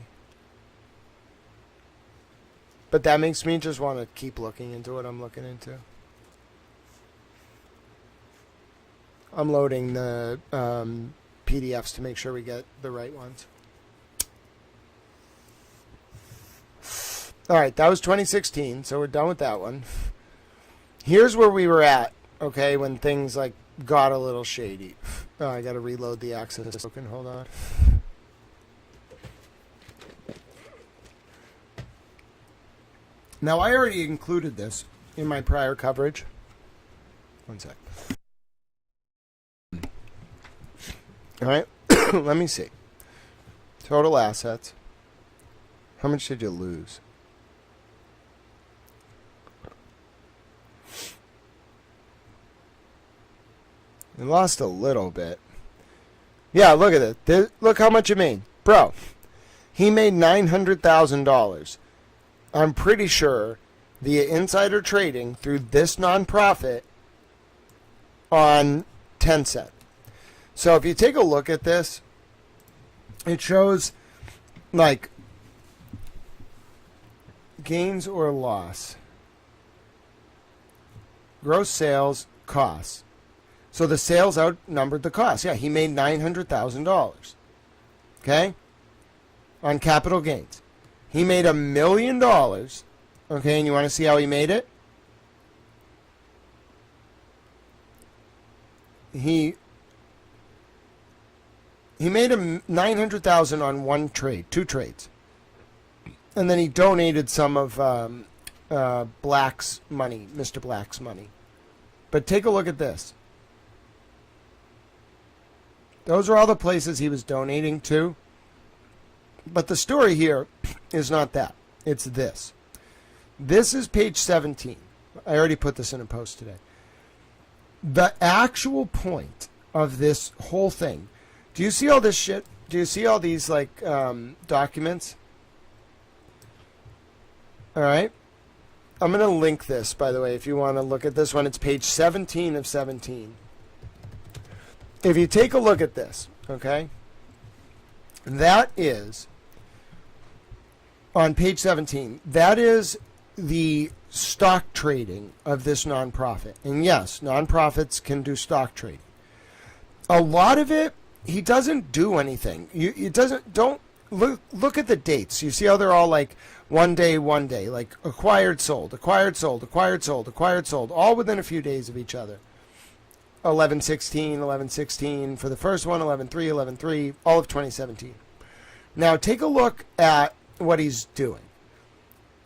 But that makes me just want to keep looking into what I'm looking into. I'm loading the PDFs to make sure we get the right ones. All right, that was 2016, so we're done with that one. Here's where we were at, okay, when things, like, got a little shady. Oh, I got to reload the access token. Hold on. Now, I already included this in my prior coverage. One sec. All right. Let me see. Total assets. How much did you lose? You lost a little bit. Yeah, look at it. Look how much you made. Bro, he made $900,000. I'm pretty sure via insider trading through this nonprofit on Tencent. So if you take a look at this, it shows like gains or loss, gross sales, costs. So the sales outnumbered the costs. Yeah, he made $900,000. Okay? On capital gains. He made $1 million. Okay, and you want to see how he made it? He made $900,000 on one trade, two trades. And then he donated some of Black's money, Mr. Black's money. But take a look at this. Those are all the places he was donating to. But the story here is not that. It's this. This is page 17. I already put this in a post today. The actual point of this whole thing. Do you see all this shit? Do you see all these like documents? All right. I'm going to link this, by the way, if you want to look at this one. It's page 17 of 17. If you take a look at this, okay, that is, on page 17, that is the stock trading of this nonprofit. And yes, nonprofits can do stock trading. A lot of it, he doesn't do anything. Don't look at the dates. You see how they're all like one day, like acquired, sold, acquired, sold, acquired, sold, acquired, sold, all within a few days of each other. 11/16, 11/16 for the first one, 11/3, 11/3, all of 2017. Now take a look at what he's doing.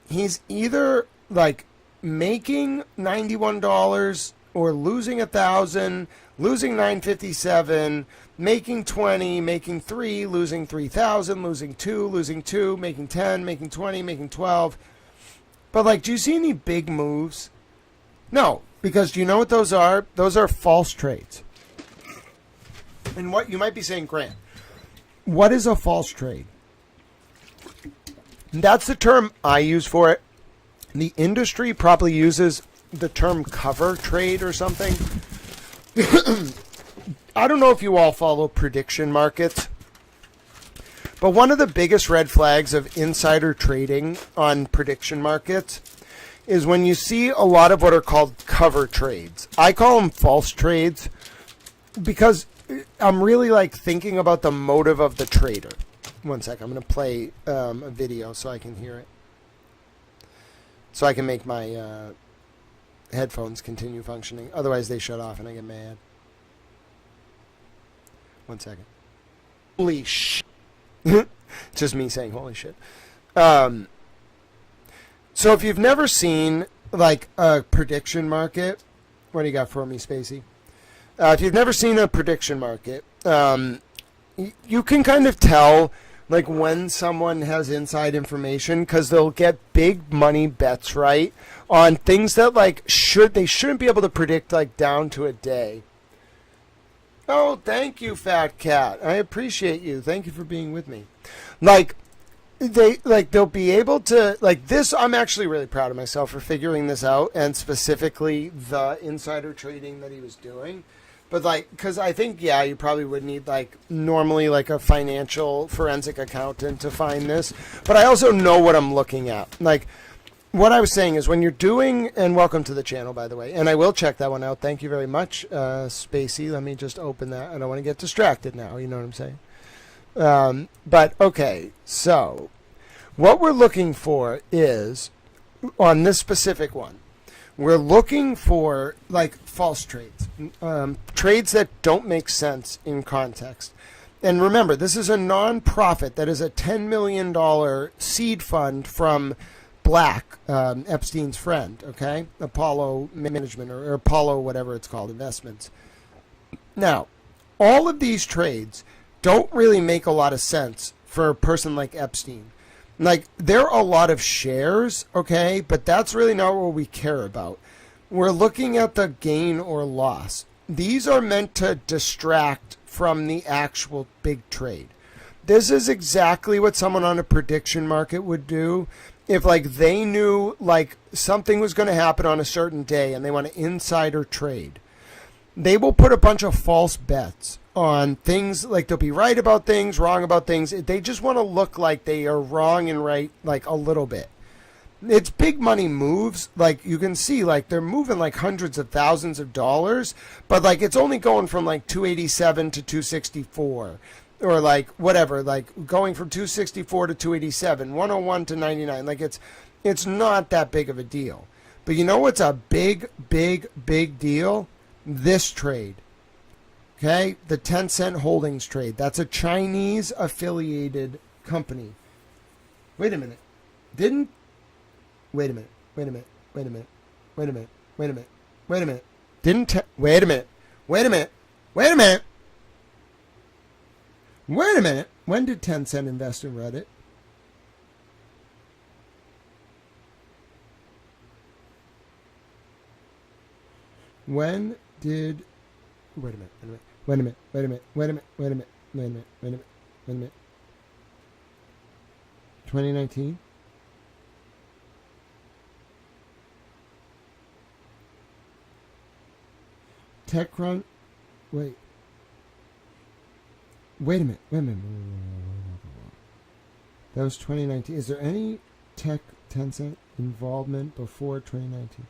He's either like making $91 or losing 1,000, losing 957, making 20, making 3, losing 3,000, losing 2, losing 2, making 10, making 20, making 12. But like, do you see any big moves? No. Because do you know what those are? Those are false trades. And what you might be saying, Grant, what is a false trade? That's the term I use for it. The industry probably uses the term cover trade or something. I don't know if you all follow prediction markets, but one of the biggest red flags of insider trading on prediction markets is when you see a lot of what are called cover trades. I call them false trades because I'm really like thinking about the motive of the trader. One sec, I'm going to play a video so I can hear it. So I can make my headphones continue functioning. Otherwise they shut off and I get mad. One second. Holy shit. Just me saying holy shit. So if you've never seen like a prediction market, what do you got for me, Spacey? If you've never seen a prediction market, you can kind of tell like when someone has inside information because they'll get big money bets right on things that like they shouldn't be able to predict like down to a day. Oh, thank you, Fat Cat. I appreciate you. Thank you for being with me. They'll be able to like this. I'm actually really proud of myself for figuring this out, and specifically the insider trading that he was doing. But like, because I think you probably would need like normally like a financial forensic accountant to find this. But I also know what I'm looking at. Like what I was saying is when you're doing, and welcome to the channel by the way, and I will check that one out. Thank you very much, Spacey. Let me just open that. I don't want to get distracted now. You know what I'm saying? But okay, so what we're looking for is on this specific one, we're looking for like false trades, trades that don't make sense in context. And remember, this is a non-profit that is a $10 million seed fund from Black, Epstein's friend, okay? Apollo Management or Apollo, whatever it's called, investments. Now, all of these trades don't really make a lot of sense for a person like Epstein. Like, there are a lot of shares, okay, but that's really not what we care about. We're looking at the gain or loss. These are meant to distract from the actual big trade. This is exactly what someone on a prediction market would do if, like, they knew, like, something was going to happen on a certain day and they want to insider trade. They will put a bunch of false bets on things. Like, they'll be right about things, wrong about things. They just want to look like they are wrong and right, like, a little bit. It's big money moves. Like, you can see, like, they're moving like hundreds of thousands of dollars, but, like, it's only going from like 287 to 264, or like whatever, like going from 264 to 287, 101 to 99. Like, it's not that big of a deal. But you know what's a big deal? This trade. Okay, the Tencent Holdings trade. That's a Chinese affiliated company. Wait a minute. Wait a minute. Wait a minute. Wait a minute. Wait a minute. Wait a minute. Wait a minute. Wait a minute. Wait a minute. Wait a minute. Wait a minute. When did Tencent invest in Reddit? When did... Wait a minute. Wait a minute. Wait a minute. Wait a minute. Wait a minute. Wait a minute. Wait a minute. Wait a minute. 2019? TechCrunch. Wait. Wait a minute. Wait a minute. That was 2019. Is there any Tencent involvement before 2019?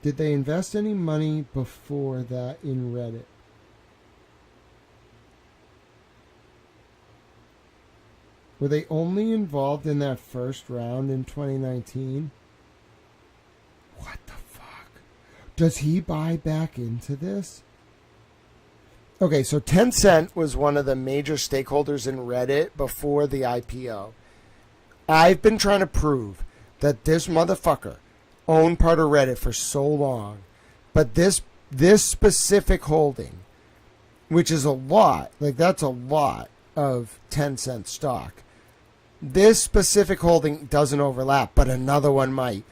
Did they invest any money before that in Reddit? Were they only involved in that first round in 2019? What the fuck? Does he buy back into this? Okay, so Tencent was one of the major stakeholders in Reddit before the IPO. I've been trying to prove that this motherfucker owned part of Reddit for so long, but this specific holding, which is a lot, like that's a lot of Tencent stock. This specific holding doesn't overlap, but another one might.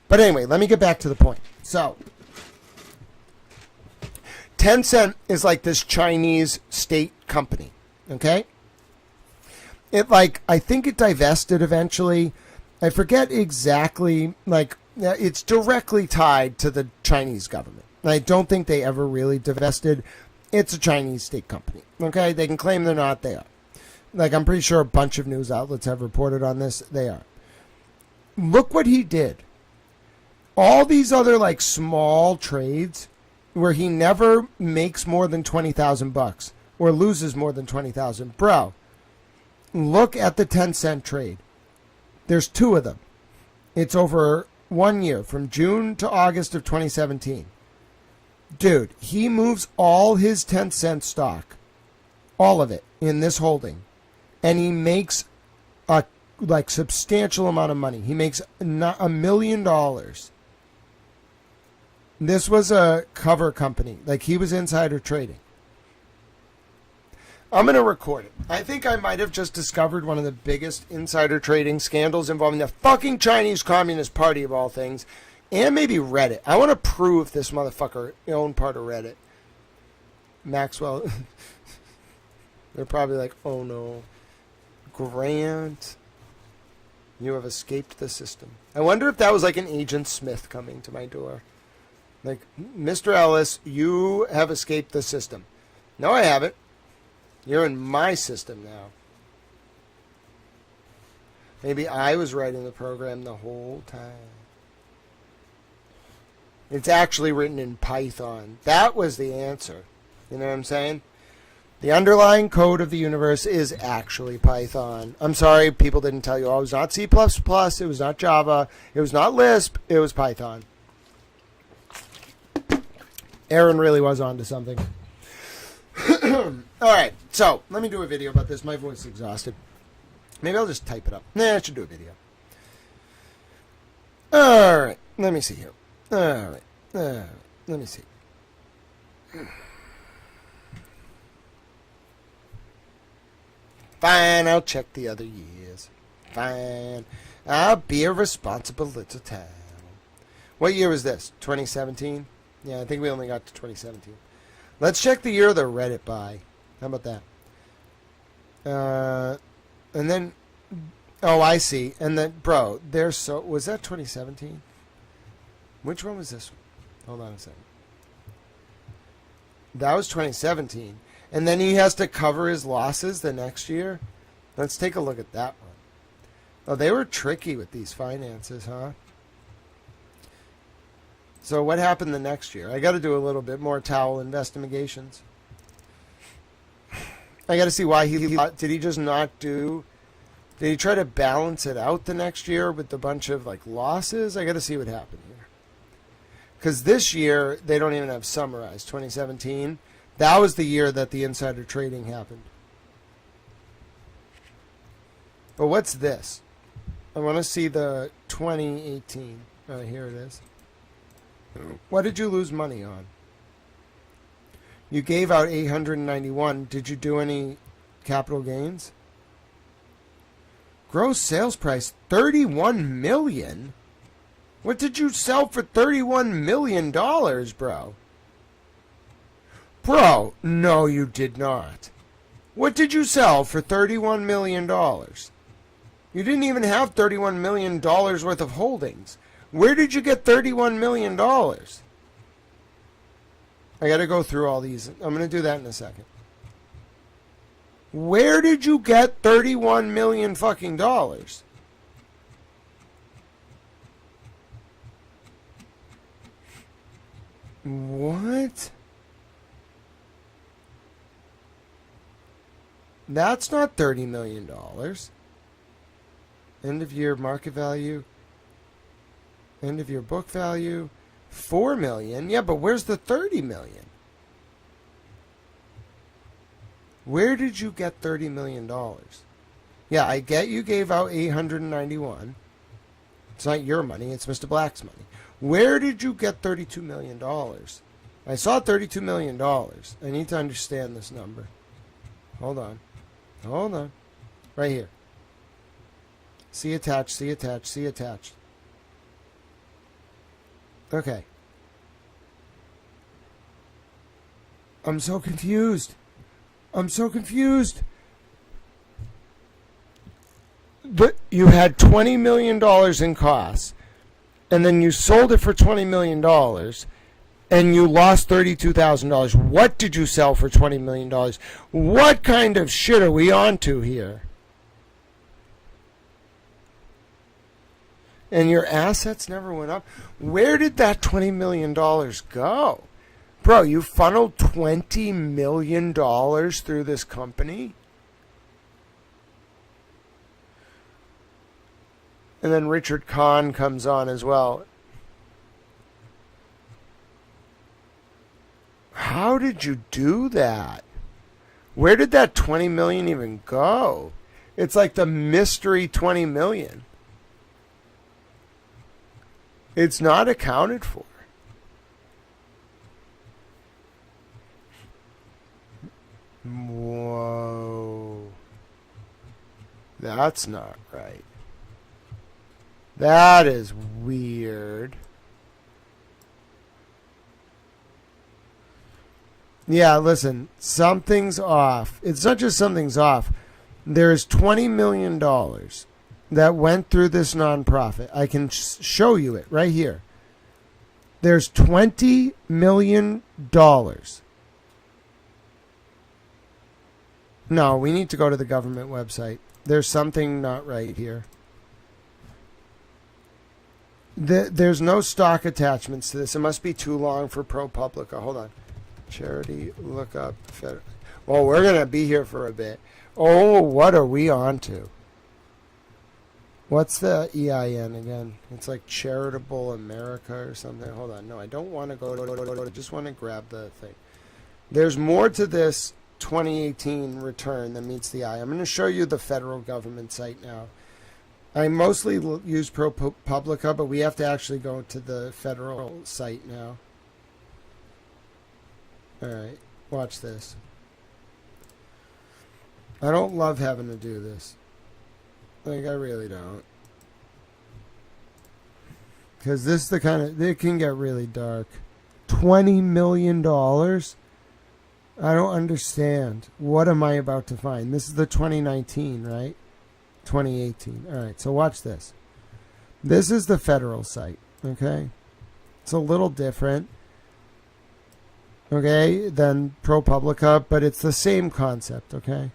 But anyway, let me get back to the point. So, Tencent is like this Chinese state company, okay? It, like, I think it divested eventually. I forget exactly, like, it's directly tied to the Chinese government. I don't think they ever really divested. It's a Chinese state company, okay? They can claim they're not, they are. Like, I'm pretty sure a bunch of news outlets have reported on this, they are. Look what he did. All these other, like, small trades where he never makes more than $20,000 or loses more than $20,000. Bro, look at the 10-cent trade. There's two of them. It's over 1 year, from June to August of 2017. Dude, he moves all his 10-cent stock, all of it, in this holding, and he makes a, like, substantial amount of money. He makes $1 million. This was a cover company. Like, he was insider trading. I'm going to record it. I think I might have just discovered one of the biggest insider trading scandals involving the fucking Chinese Communist Party of all things, and maybe Reddit. I want to prove this motherfucker owned part of Reddit. Maxwell. They're probably like, oh no. Grant, you have escaped the system. I wonder if that was like an Agent Smith coming to my door. Like, Mr. Ellis, you have escaped the system. No, I haven't. You're in my system now. Maybe I was writing the program the whole time. It's actually written in Python. That was the answer. You know what I'm saying? The underlying code of the universe is actually Python. I'm sorry people didn't tell you. Oh, it was not C++, it was not Java, it was not Lisp, it was Python. Aaron really was onto something. All right, so let me do a video about this. My voice is exhausted. Maybe I'll just type it up. Nah, I should do a video. All right, let me see here. All right, let me see. Fine, I'll check the other years. Fine. I'll be a responsible little town. What year was this? 2017? Yeah, I think we only got to 2017. Let's check the year they read it by. How about that? And then, oh, I see. And then, bro, there's so, was that 2017? Which one was this one? Hold on a second. That was 2017. And then he has to cover his losses the next year? Let's take a look at that one. Oh, they were tricky with these finances, huh? So what happened the next year? I got to do a little bit more towel investigations. I got to see why did he just not do... Did he try to balance it out the next year with a bunch of like losses? I got to see what happened here. Because this year, they don't even have summarized. 2017, that was the year that the insider trading happened. But what's this? I want to see the 2018. Here it is. What did you lose money on? You gave out 891. Did you do any capital gains? Gross sales price, $31 million? What did you sell for $31 million, bro? Bro, no, you did not. What did you sell for $31 million? You didn't even have $31 million worth of holdings. Where did you get $31 million? I got to go through all these. I'm going to do that in a second. Where did you get $31 million fucking dollars? What? That's not $30 million. End of year market value. End of year book value. $4 million. Yeah, but where's the $30 million? Where did you get $30 million? Yeah, I get you gave out 891. It's not your money, it's Mr. Black's money. Where did you get $32 million? I saw $32 million. I need to understand this number. Hold on. Hold on. Right here. See attached, see attached, see attached. Okay. I'm so confused. I'm so confused. But you had $20 million in costs, and then you sold it for $20 million, and you lost $32,000. What did you sell for $20 million? What kind of shit are we onto here? And your assets never went up? Where did that $20 million go? Bro, you funneled $20 million through this company? And then Richard Kahn comes on as well. How did you do that? Where did that $20 million even go? It's like the mystery $20 million. It's not accounted for. Whoa. That's not right. That is weird. Yeah, listen, something's off. It's not just something's off. There's $20 million that went through this nonprofit. I can show you it right here. There's $20 million. No, we need to go to the government website. There's something not right here. There's no stock attachments to this. It must be too long for ProPublica. Hold on. Charity lookup. Well, we're going to be here for a bit. Oh, what are we on to? What's the EIN again? It's like Charitable America or something. Hold on. No, I don't want to go to... I just want to grab the thing. There's more to this 2018 return than meets the eye. I'm going to show you the federal government site now. I mostly use ProPublica, but we have to actually go to the federal site now. All right, watch this. I don't love having to do this. Like, I really don't. Because this is the kind of... It can get really dark. $20 million? I don't understand. What am I about to find? This is the 2019, right? 2018. All right, so watch this. This is the federal site, okay? It's a little different, okay, than ProPublica, but it's the same concept, okay?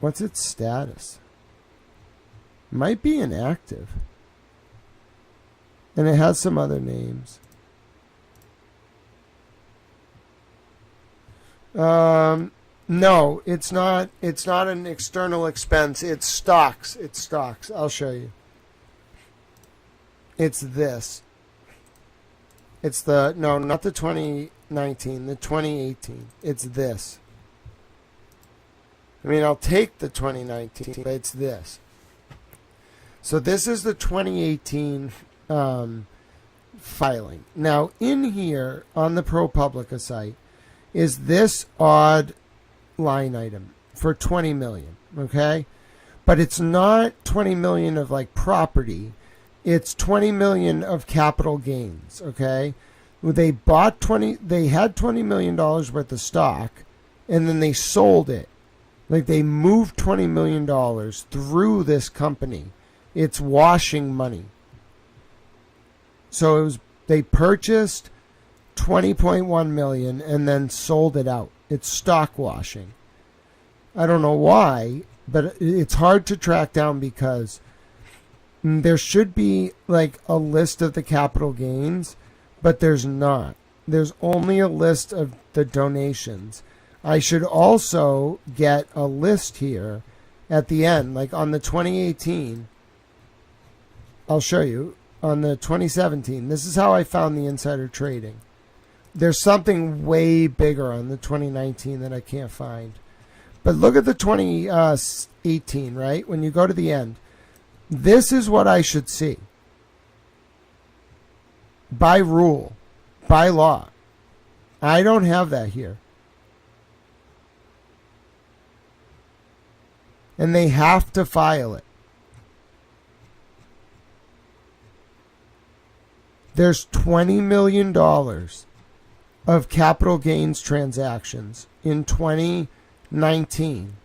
What's its status? Might be inactive. And it has some other names. No, it's not. It's not an external expense. It's stocks. It's stocks. I'll show you. It's this. It's the... No, not the 2019. The 2018. It's this. I mean, I'll take the 2019, but it's this. So this is the 2018 filing. Now, in here on the ProPublica site is this odd line item for 20 million, okay? But it's not 20 million of like property. It's 20 million of capital gains, okay? They bought they had $20 million worth of stock, and then they sold it. Like, they moved $20 million through this company. It's washing money. So they purchased 20.1 million and then sold it out. It's stock washing. I don't know why, but it's hard to track down because there should be like a list of the capital gains, but there's not. There's only a list of the donations. I should also get a list here at the end, like on the 2018. I'll show you. On the 2017, this is how I found the insider trading. There's something way bigger on the 2019 that I can't find. But look at the 2018, right? When you go to the end, this is what I should see. By rule, by law. I don't have that here. And they have to file it. There's $20 million of capital gains transactions in 2019.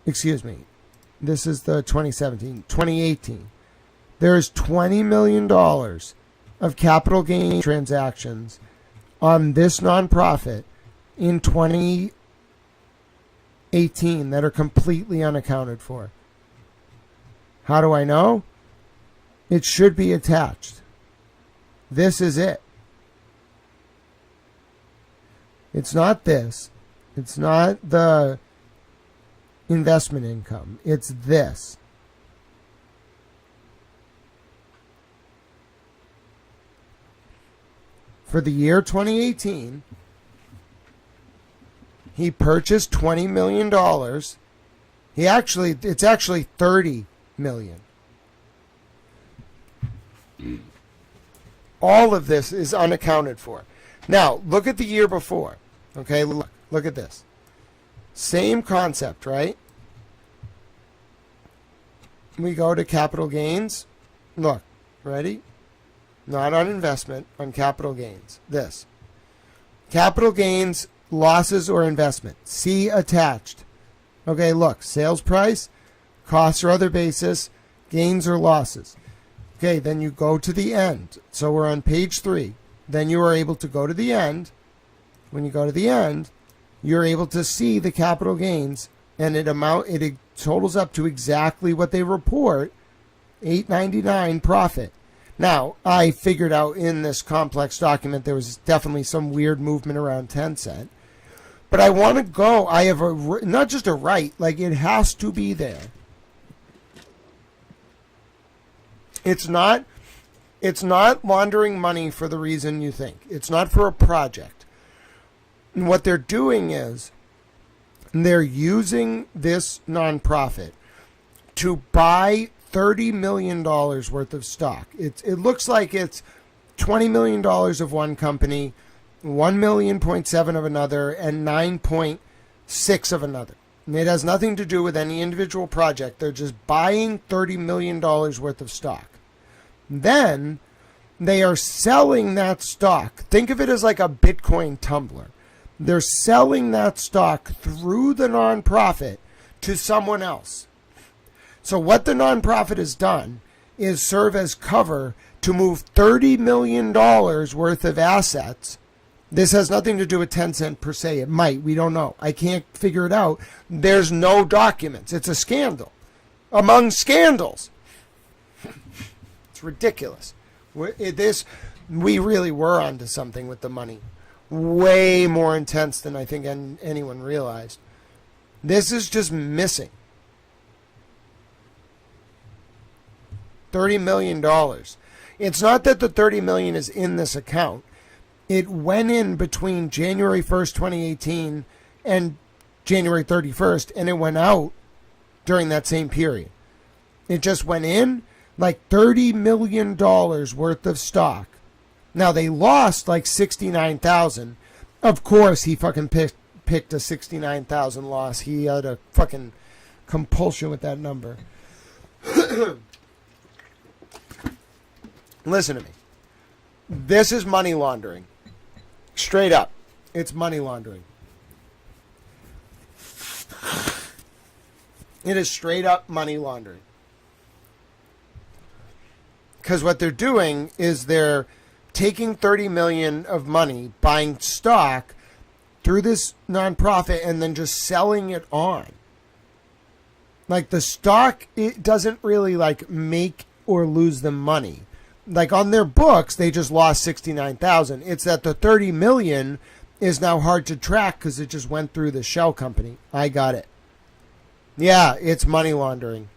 Excuse me. This is the 2017. 2018. There's $20 million of capital gain transactions on this nonprofit in 2018 that are completely unaccounted for. How do I know? It should be attached. This is it. It's not this. It's not the investment income. It's this. For the year 2018, he purchased $20 million. It's actually $30 million. All of this is unaccounted for. Now, look at the year before. Okay, look at this. Same concept, right? We go to capital gains. Look, ready? Not on investment, on capital gains. This. Capital gains, losses, or investment. See attached. Okay, look. Sales price, costs or other basis, gains or losses. Okay, then you go to the end. So we're on page 3. Then you are able to go to the end. When you go to the end, you're able to see the capital gains, and it totals up to exactly what they report, $8.99 profit. Now, I figured out in this complex document there was definitely some weird movement around 10 cent. But I want to go. I have not just a right, like it has to be there. It's not laundering money for the reason you think. It's not for a project. And what they're doing is they're using this nonprofit to buy $30 million worth of stock. It looks like it's $20 million of one company, 1.7 million of another, and 9.6 of another. And it has nothing to do with any individual project. They're just buying $30 million worth of stock. Then they are selling that stock. Think of it as like a Bitcoin tumbler. They're selling that stock through the nonprofit to someone else. So what the nonprofit has done is serve as cover to move $30 million worth of assets. This has nothing to do with Tencent per se. It might. We don't know. I can't figure it out. There's no documents. It's a scandal among scandals. It's ridiculous. We really were onto something with the money. Way more intense than I think anyone realized. This is just missing. $30 million. It's not that the $30 million is in this account. It went in between January 1st, 2018 and January 31st, and it went out during that same period. It just went in like $30 million worth of stock. Now, they lost like 69,000. Of course, he fucking picked a 69,000 loss. He had a fucking compulsion with that number. Listen to me. This is money laundering. Straight up. It's money laundering. It is straight up money laundering. Because what they're doing is they're taking $30 million of money, buying stock through this nonprofit, and then just selling it on. Like the stock, it doesn't really like make or lose them money. Like on their books, they just lost 69,000. It's that the 30 million is now hard to track because it just went through the shell company. I got it. Yeah, it's money laundering.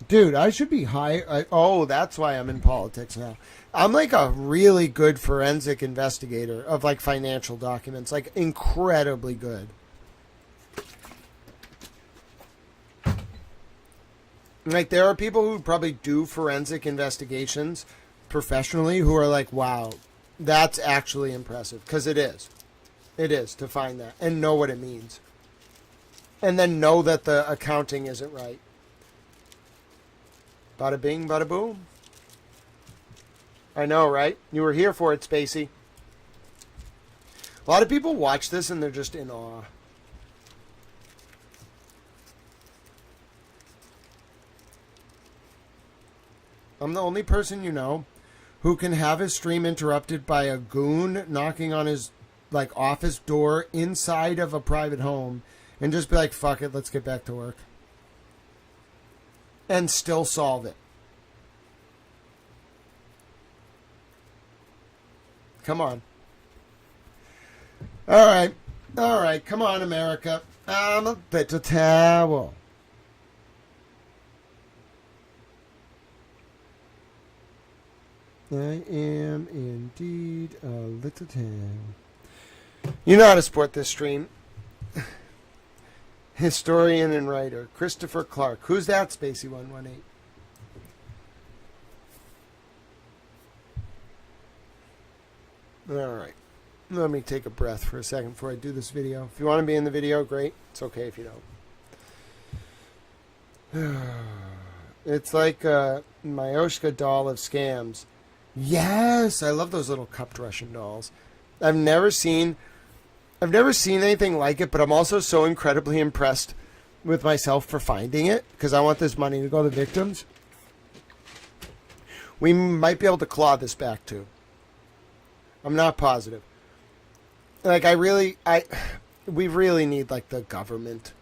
Dude, I should be high. Oh, that's why I'm in politics now. I'm like a really good forensic investigator of like financial documents, like incredibly good. Like there are people who probably do forensic investigations professionally who are like, wow, that's actually impressive. Because it is. It is to find that and know what it means. And then know that the accounting isn't right. Bada bing, bada boom. I know, right? You were here for it, Spacey. A lot of people watch this and they're just in awe. I'm the only person you know who can have his stream interrupted by a goon knocking on his like office door inside of a private home and just be like, fuck it, let's get back to work. And still solve it. Come on. All right, come on, America. I'm a bitter towel. I am indeed a little town. You know how to support this stream. Historian and writer Christopher Clark. Who's that, Spacey 118? All right. Let me take a breath for a second before I do this video. If you want to be in the video, great. It's okay if you don't. It's like a Mayoshka doll of scams. Yes, I love those little cupped Russian dolls. I've never seen anything like it, but I'm also so incredibly impressed with myself for finding it because I want this money to go to the victims. We might be able to claw this back too. I'm not positive. Like we really need like the government.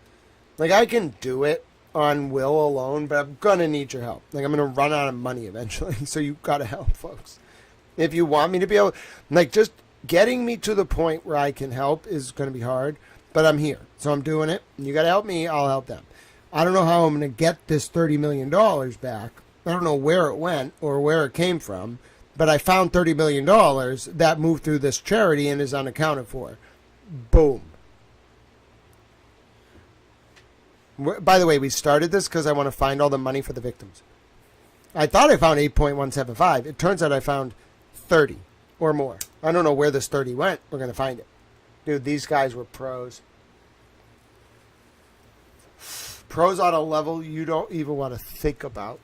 Like I can do it on will alone, but I'm gonna need your help. Like I'm gonna run out of money eventually, so you gotta help, folks. If you want me to be able, like just getting me to the point where I can help is gonna be hard, but I'm here, so I'm doing it. And you gotta help me, I'll help them. I don't know how I'm gonna get this $30 million back. I don't know where it went or where it came from, but I found $30 million that moved through this charity and is unaccounted for. Boom. By the way, we started this because I want to find all the money for the victims. I thought I found 8.175. It turns out I found 30 or more. I don't know where this 30 went. We're going to find it. Dude, these guys were pros. Pros on a level you don't even want to think about.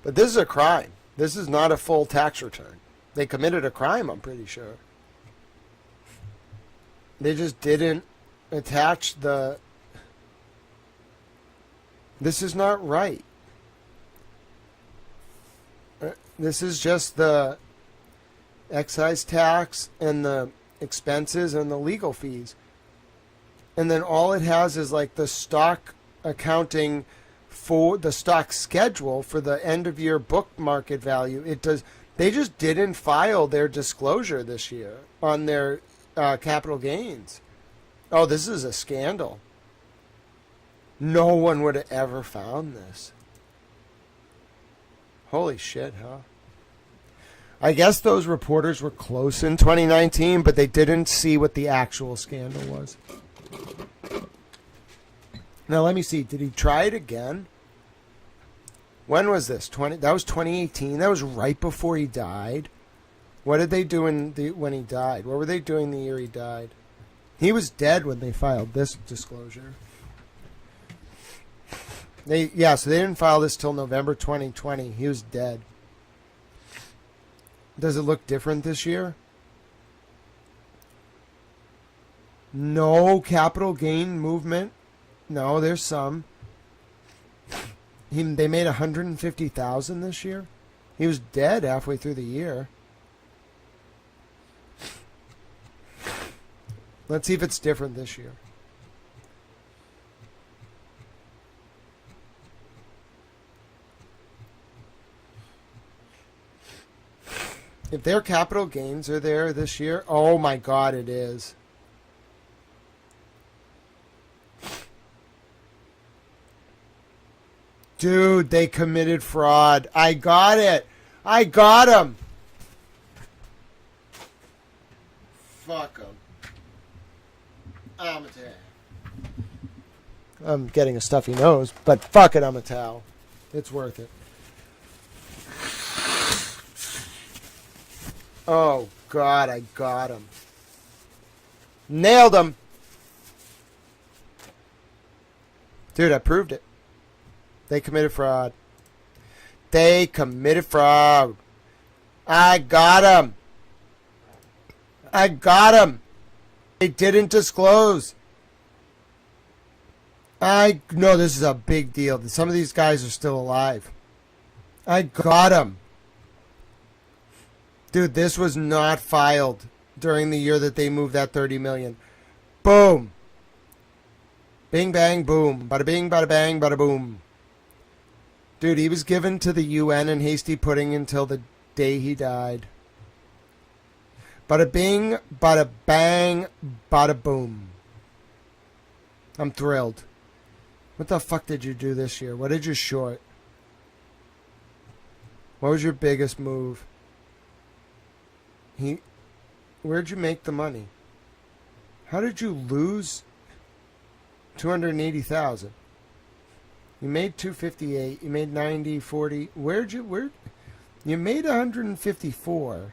But this is a crime. This is not a full tax return. They committed a crime, I'm pretty sure. They just didn't attach the... This is not right. This is just the excise tax and the expenses and the legal fees. And then all it has is like the stock accounting for the stock schedule for the end of year book market value. It does. They just didn't file their disclosure this year on their capital gains. Oh, this is a scandal. No one would have ever found this. Holy shit, huh? I guess those reporters were close in 2019, but they didn't see what the actual scandal was. Now, let me see. Did he try it again? When was this? That was 2018. That was right before he died. What did they do when he died? What were they doing the year he died? He was dead when they filed this disclosure. So they didn't file this till November 2020. He was dead. Does it look different this year? No capital gain movement. No, there's some. They made $150,000 this year. He was dead halfway through the year. Let's see if it's different this year. If their capital gains are there this year, oh my God, it is. Dude, they committed fraud. I got it. I got him. Fuck him. I'm getting a stuffy nose, but fuck it, I'm a towel. It's worth it. Oh, God, I got him. Nailed him. Dude, I proved it. They committed fraud. They committed fraud. I got him. I got him. They didn't disclose. I know this is a big deal. Some of these guys are still alive. I got him. Dude, this was not filed during the year that they moved that $30 million. Boom. Bing, bang, boom. Bada bing, bada bang, bada boom. Dude, he was given to the UN in hasty pudding until the day he died. Bada bing, bada bang, bada boom. I'm thrilled. What the fuck did you do this year? What did you short? What was your biggest move? Where'd you make the money? How did you lose $280,000? You made $258. You made $90, $40. You made $154.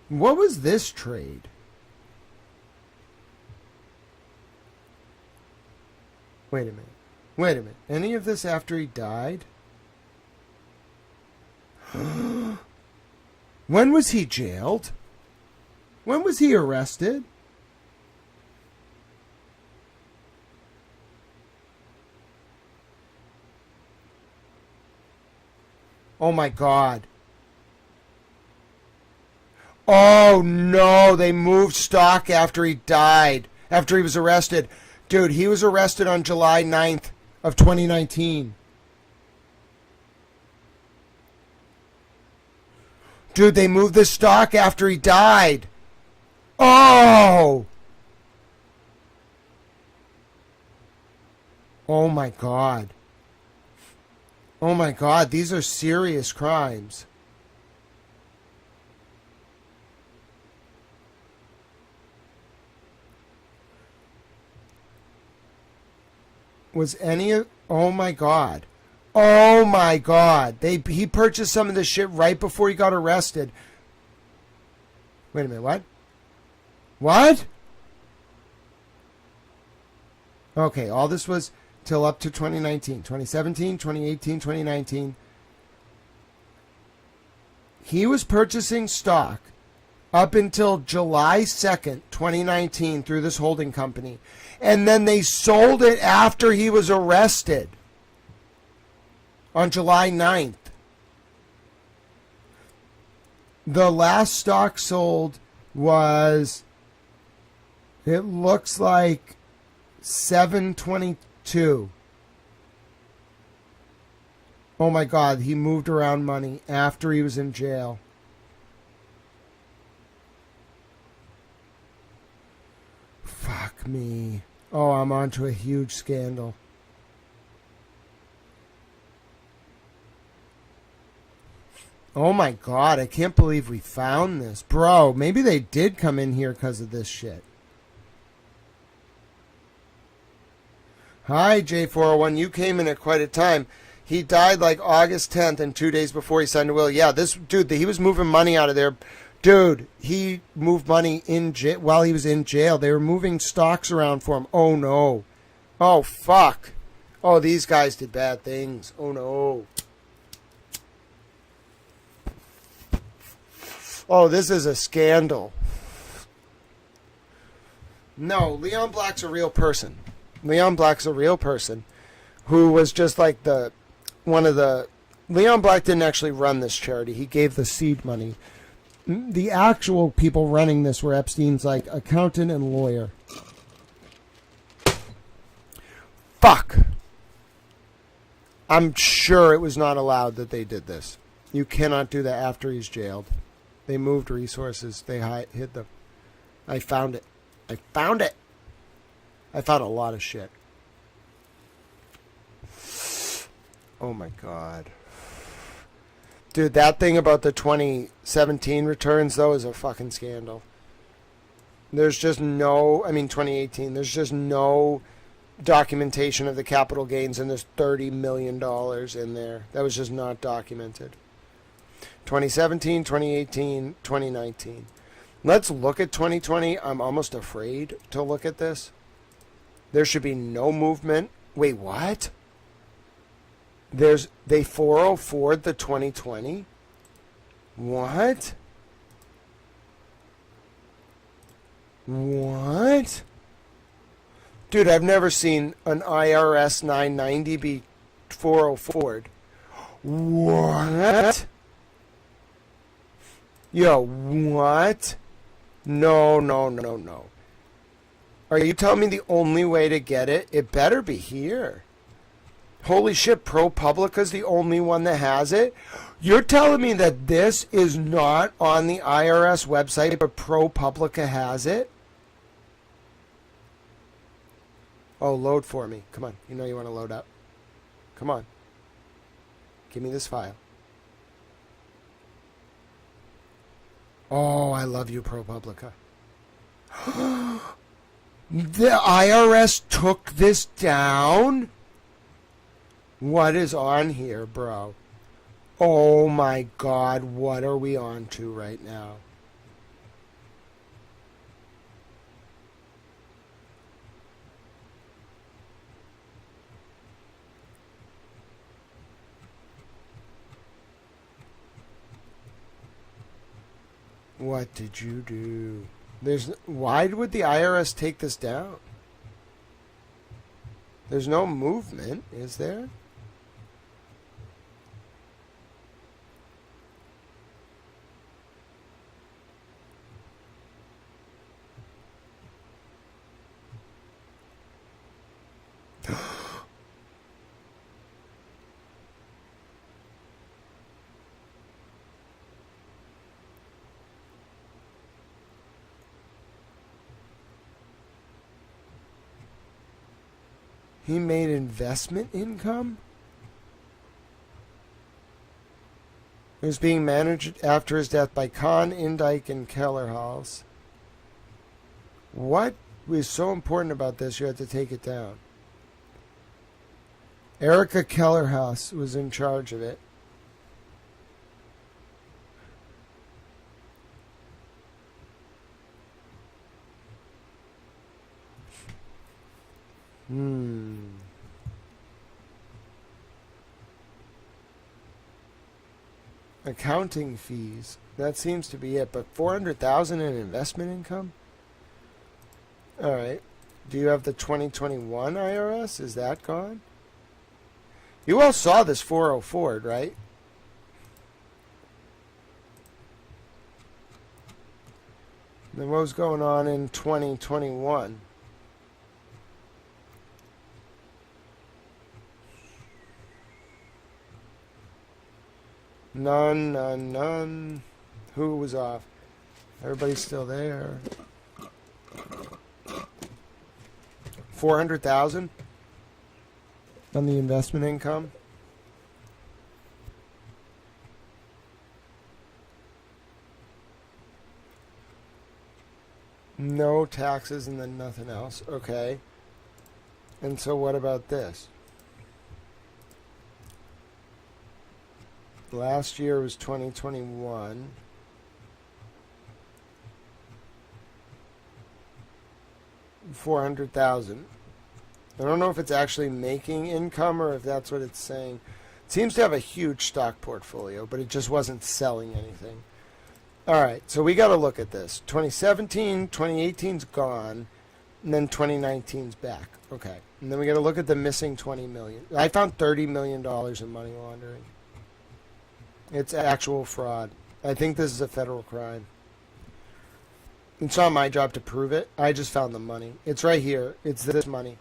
What was this trade? Wait a minute. Any of this after he died? When was he jailed? When was he arrested? Oh my God. Oh no, they moved stock after he died, after he was arrested. Dude, he was arrested on July 9th of 2019. Dude, they moved the stock after he died. Oh! Oh my God. Oh my God, these are serious crimes. Was any of... Oh my God. Oh my God. He purchased some of this shit right before he got arrested. Wait a minute, what? What? Okay, all this was till up to 2019. 2017, 2018, 2019. He was purchasing stock up until July 2nd, 2019 through this holding company. And then they sold it after he was arrested on July 9th. The last stock sold was, it looks like 7/22. Oh my God, he moved around money after he was in jail. Fuck me. Oh, I'm onto a huge scandal. Oh my God, I can't believe we found this. Bro, maybe they did come in here because of this shit. Hi, J401. You came in at quite a time. He died like August 10th, and 2 days before he signed a will. Yeah, this dude, he was moving money out of there. Dude, he moved money in while he was in jail. They were moving stocks around for him. Oh, no. Oh, fuck. Oh, these guys did bad things. Oh, no. Oh, this is a scandal. No, Leon Black's a real person. Leon Black's a real person who was just like Leon Black didn't actually run this charity. He gave the seed money. The actual people running this were Epstein's like accountant and lawyer. Fuck. I'm sure it was not allowed that they did this. You cannot do that after he's jailed. They moved resources. They hid them. I found it. I found it. I found a lot of shit. Oh my God. Dude, that thing about the 2017 returns, though, is a fucking scandal. There's just no, 2018, there's just no documentation of the capital gains, and there's $30 million in there. That was just not documented. 2017, 2018, 2019. Let's look at 2020. I'm almost afraid to look at this. There should be no movement. Wait, what? They 404'd the 2020? What? What? Dude, I've never seen an IRS 990 be 404'd. What? Yo, what? No. Are you telling me the only way to get it? It better be here. Holy shit, ProPublica's the only one that has it? You're telling me that this is not on the IRS website, but ProPublica has it? Oh, load for me. Come on. You know you want to load up. Come on. Give me this file. Oh, I love you, ProPublica. The IRS took this down? What is on here, bro? Oh my God, what are we on to right now? What did you do? Why would the IRS take this down? There's no movement, is there? He made investment income? It was being managed after his death by Kahn, Indike, and Kellerhaus. What was so important about this you had to take it down? Erica Kellerhaus was in charge of it. Accounting fees. That seems to be it. But 400,000 in investment income? All right. Do you have the 2021 IRS? Is that gone? You all saw this 404, right? Then what was going on in 2021? None. Who was off? Everybody's still there. 400,000 on the investment income. No taxes and then nothing else. Okay. And so what about this? Last year was 2021. $400,000. I don't know if it's actually making income or if that's what it's saying. It seems to have a huge stock portfolio, but it just wasn't selling anything. All right, so we got to look at this. 2017, 2018's gone, and then 2019's back. Okay, and then we got to look at the missing 20 million. I found $30 million in money laundering. It's actual fraud. I think this is a federal crime. It's not my job to prove it. I just found the money. It's right here. It's this money.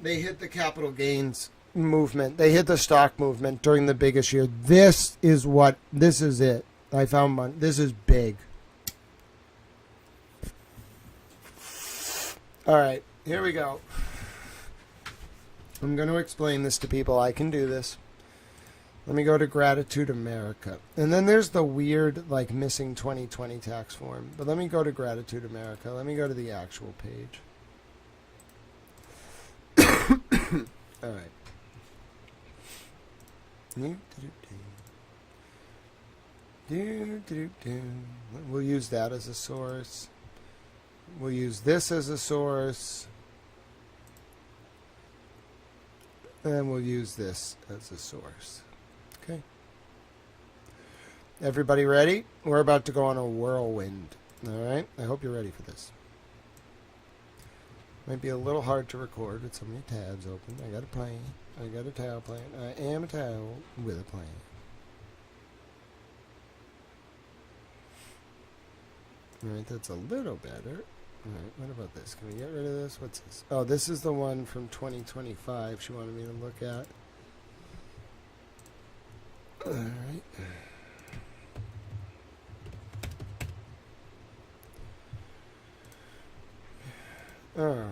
They hit the capital gains movement. They hit the stock movement during the biggest year. This is it. I found money. This is big. All right, here we go. I'm going to explain this to people. I can do this. Let me go to Gratitude America. And then there's the weird, like, missing 2020 tax form. But let me go to Gratitude America. Let me go to the actual page. All right. We'll use that as a source. We'll use this as a source. And we'll use this as a source. Okay. Everybody ready? We're about to go on a whirlwind. All right? I hope you're ready for this. Might be a little hard to record with so many tabs open. I got a plane. I got a towel plane. I am a towel with a plane. All right, that's a little better. All right, what about this? Can we get rid of this? What's this? Oh, this is the one from 2025 she wanted me to look at. All right. All right.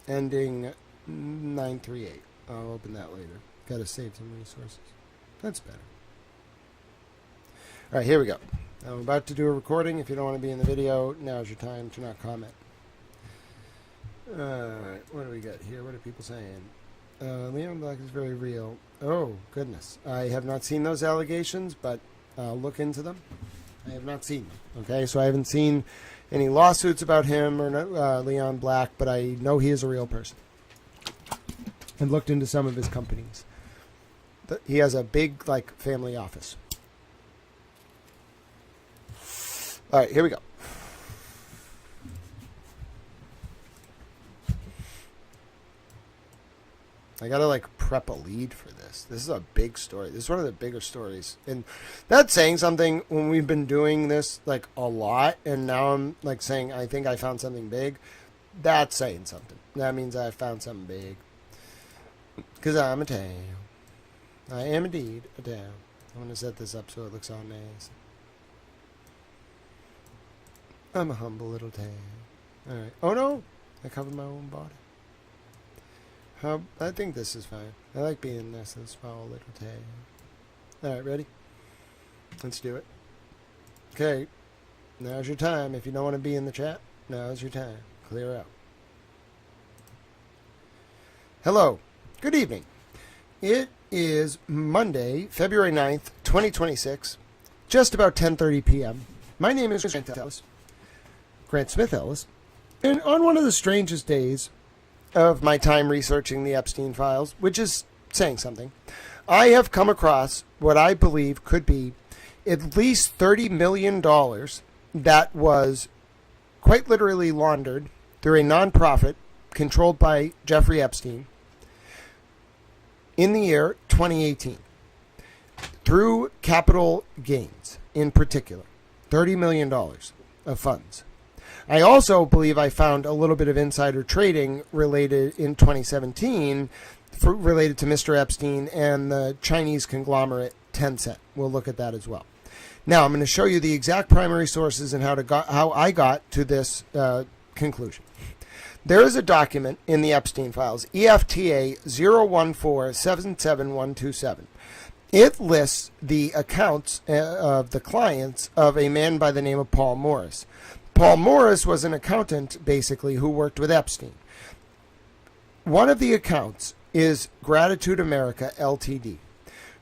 Ending 938. I'll open that later. Got to save some resources. That's better. All right, here we go. I'm about to do a recording. If you don't want to be in the video, now's your time to not comment. All right, what do we got here? What are people saying? Leon Black is very real. Oh, goodness. I have not seen those allegations, but I'll look into them. I have not seen them. Okay, so I haven't seen any lawsuits about him or Leon Black, but I know he is a real person. I've looked into some of his companies. He has a big, like, family office. All right, here we go. I gotta, like, prep a lead for this. This is a big story. This is one of the bigger stories. And that's saying something when we've been doing this, like, a lot. And now I'm, like, saying I think I found something big. That's saying something. That means I found something big. Because I'm a tale. I am indeed a tale. I'm going to set this up so it looks all nice. I'm a humble little tale. All right. Oh, no. I covered my own body. I think this is fine. I like being this small little tale. All right, ready? Let's do it. Okay. Now's your time. If you don't want to be in the chat, now's your time. Clear out. Hello. Good evening. It is Monday, February 9th, 2026, just about 10:30 p.m. My name is Grant Smith Ellis, and on one of the strangest days of my time researching the Epstein files, which is saying something, I have come across what I believe could be at least $30 million that was quite literally laundered through a nonprofit controlled by Jeffrey Epstein in the year 2018 through capital gains in particular. $30 million of funds. I also believe I found a little bit of insider trading related in 2017 related to Mr. Epstein and the Chinese conglomerate Tencent. We'll look at that as well. Now, I'm going to show you the exact primary sources and how I got to this conclusion. There is a document in the Epstein files, EFTA 014-77127. It lists the accounts of the clients of a man by the name of Paul Morris. Paul Morris was an accountant, basically, who worked with Epstein. One of the accounts is Gratitude America Ltd.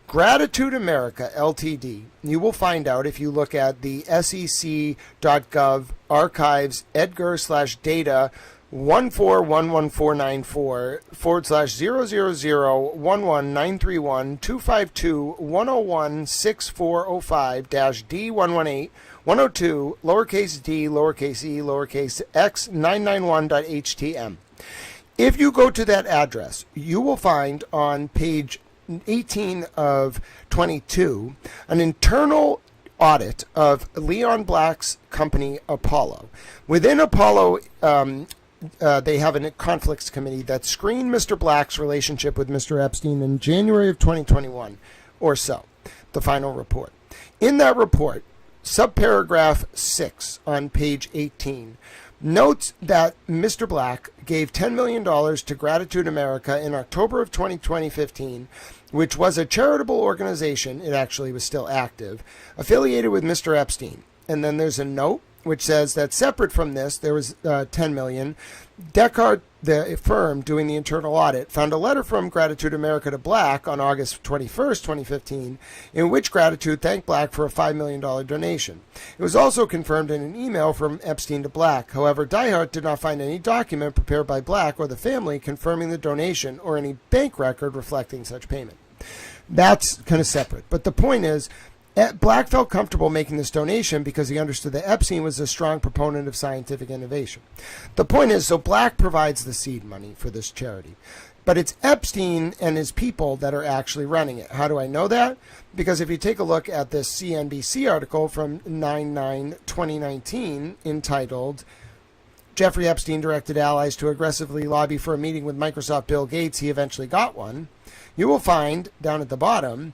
Gratitude America Ltd. You will find out if you look at the sec.gov archives Edgar/data 141114941/000113251016405-D118 102 lowercase d lowercase e lowercase x 991.htm. If you go to that address, you will find on page 18 of 22 an internal audit of Leon Black's company Apollo. Within Apollo, they have a conflicts committee that screened Mr. Black's relationship with Mr. Epstein in January of 2021 or so, the final report. In that report, subparagraph 6 on page 18 notes that Mr. Black gave $10 million to Gratitude America in October of 2015, which was a charitable organization, it actually was still active, affiliated with Mr. Epstein. And then there's a note which says that separate from this, there was $10 million. Descartes, the firm doing the internal audit, found a letter from Gratitude America to Black on August 21st, 2015, in which Gratitude thanked Black for a $5 million donation. It was also confirmed in an email from Epstein to Black. However, Diehard did not find any document prepared by Black or the family confirming the donation or any bank record reflecting such payment. That's kind of separate. But the point is, Black felt comfortable making this donation because he understood that Epstein was a strong proponent of scientific innovation. The point is, so Black provides the seed money for this charity, but it's Epstein and his people that are actually running it. How do I know that? Because if you take a look at this CNBC article from 9/9/2019 entitled Jeffrey Epstein directed allies to aggressively lobby for a meeting with Microsoft Bill Gates, he eventually got one, you will find down at the bottom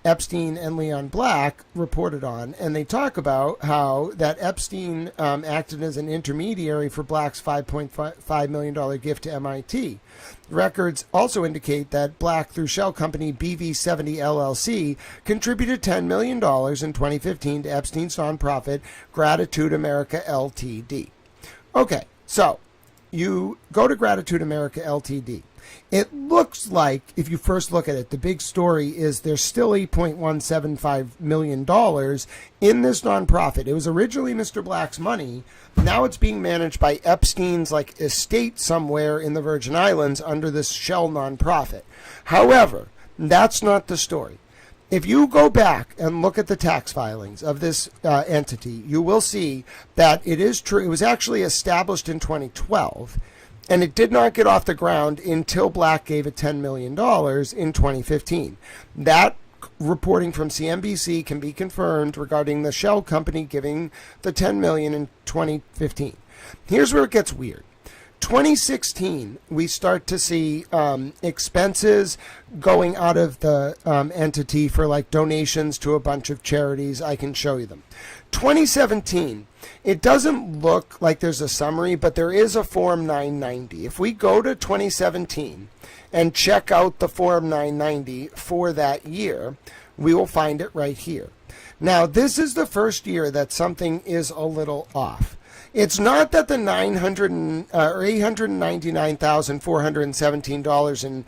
Epstein and Leon Black reported on, and they talk about how that Epstein acted as an intermediary for Black's $5.5 million gift to MIT. Records also indicate that Black, through shell company BV70 LLC, contributed $10 million in 2015 to Epstein's nonprofit Gratitude America Ltd. Okay, so you go to Gratitude America Ltd. It looks like, if you first look at it, the big story is there's still $8.175 million in this nonprofit. It was originally Mr. Black's money. Now it's being managed by Epstein's estate somewhere in the Virgin Islands under this shell nonprofit. However, that's not the story. If you go back and look at the tax filings of this entity, you will see that it is true. It was actually established in 2012. And it did not get off the ground until Black gave it $10 million in 2015. That reporting from CNBC can be confirmed regarding the shell company giving the $10 million in 2015. Here's where it gets weird. 2016, we start to see expenses going out of the entity for donations to a bunch of charities. I can show you them. 2017, it doesn't look like there's a summary, but there is a Form 990. If we go to 2017 and check out the Form 990 for that year, we will find it right here. Now, this is the first year that something is a little off. It's not that the $899,417 in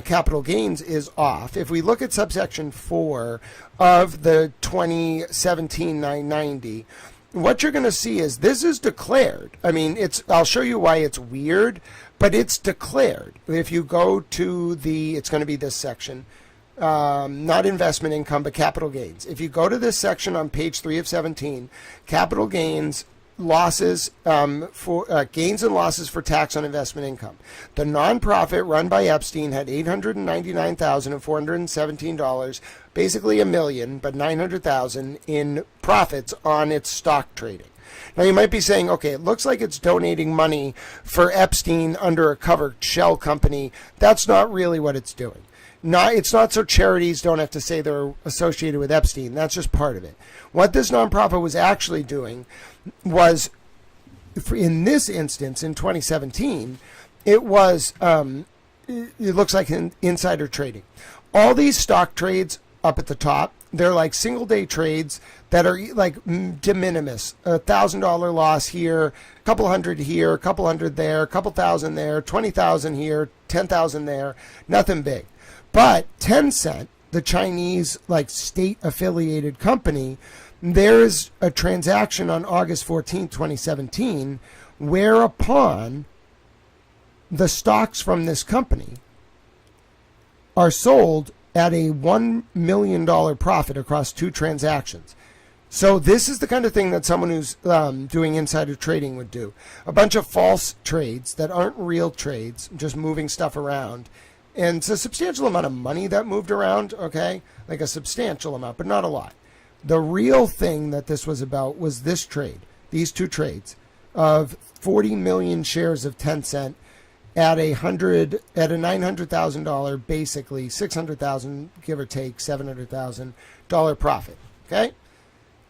capital gains is off. If we look at subsection 4 of the 2017 990, what you're going to see is this is declared. I mean, I'll show you why it's weird, but it's declared. If you go to it's going to be this section, not investment income, but capital gains. If you go to this section on page 3 of 17, capital gains, losses for gains and losses for tax on investment income. The nonprofit run by Epstein had $899,417, basically $1 million, but $900,000 in profits on its stock trading. Now you might be saying, okay, it looks like it's donating money for Epstein under a covered shell company. That's not really what it's doing. It's not so charities don't have to say they're associated with Epstein. That's just part of it. What this nonprofit was actually doing was, in this instance, in 2017, it was, it looks like insider trading. All these stock trades up at the top, they're like single day trades that are like de minimis. $1,000 loss here, a couple hundred here, a couple hundred there, a couple thousand there, 20,000 here, 10,000 there, nothing big. But Tencent, the Chinese like state affiliated company, there's a transaction on August 14, 2017, whereupon the stocks from this company are sold at a $1 million profit across 2 transactions. So this is the kind of thing that someone who's doing insider trading would do. A bunch of false trades that aren't real trades, just moving stuff around. And it's a substantial amount of money that moved around, okay? Like a substantial amount, but not a lot. The real thing that this was about was this trade, these 2 trades of 40 million shares of Tencent at a $900,000, basically $600,000, give or take $700,000 profit, okay?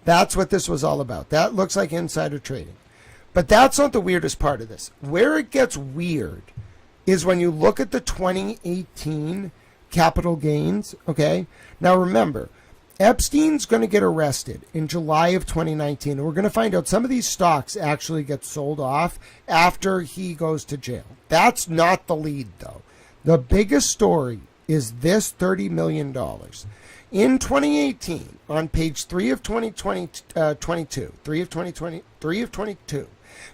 That's what this was all about. That looks like insider trading. But that's not the weirdest part of this. Where it gets weird is when you look at the 2018 capital gains, okay? Now remember, Epstein's going to get arrested in July of 2019, and we're going to find out some of these stocks actually get sold off after he goes to jail. That's not the lead, though. The biggest story is this $30 million. In 2018, on page 3 of 2022,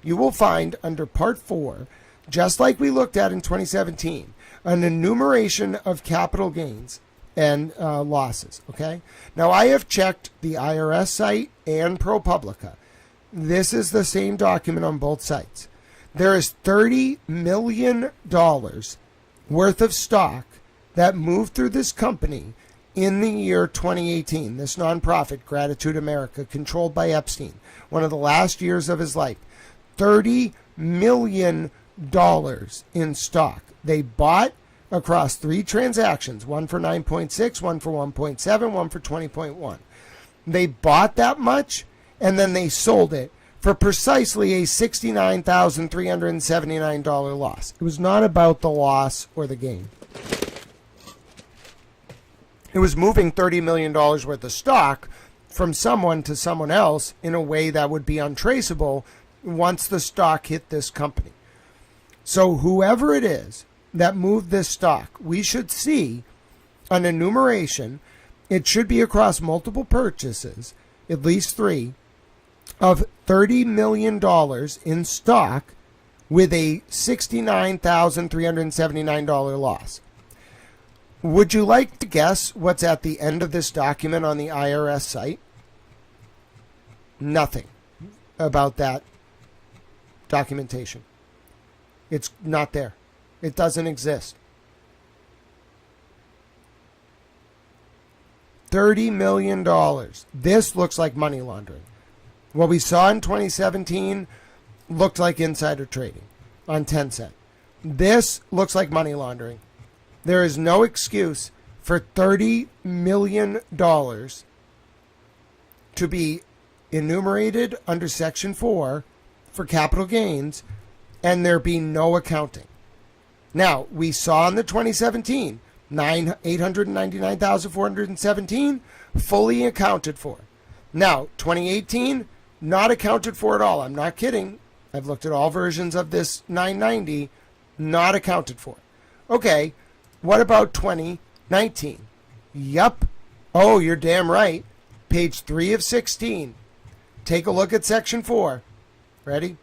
you will find under Part 4, just like we looked at in 2017, an enumeration of capital gains and losses, okay? Now, I have checked the IRS site and ProPublica. This is the same document on both sites. There is $30 million worth of stock that moved through this company in the year 2018, this nonprofit, Gratitude America, controlled by Epstein, one of the last years of his life. $30 million in stock. They bought across 3 transactions, one for 9.6, one for 1.7, one for 20.1. They bought that much, and then they sold it for precisely a $69,379 loss. It was not about the loss or the gain. It was moving $30 million worth of stock from someone to someone else in a way that would be untraceable once the stock hit this company. So whoever it is that moved this stock, we should see an enumeration. It should be across multiple purchases, at least 3, of $30 million in stock with a $69,379 loss. Would you like to guess what's at the end of this document on the IRS site? Nothing about that documentation. It's not there. It doesn't exist. $30 million. This looks like money laundering. What we saw in 2017 looked like insider trading on Tencent. This looks like money laundering. There is no excuse for $30 million to be enumerated under Section 4 for capital gains and there be no accounting. Now, we saw in the 2017 $899,417 fully accounted for. Now, 2018, not accounted for at all. I'm not kidding. I've looked at all versions of this 990, not accounted for. Okay, what about 2019? Yup. Oh, you're damn right. Page 3 of 16. Take a look at section 4. Ready?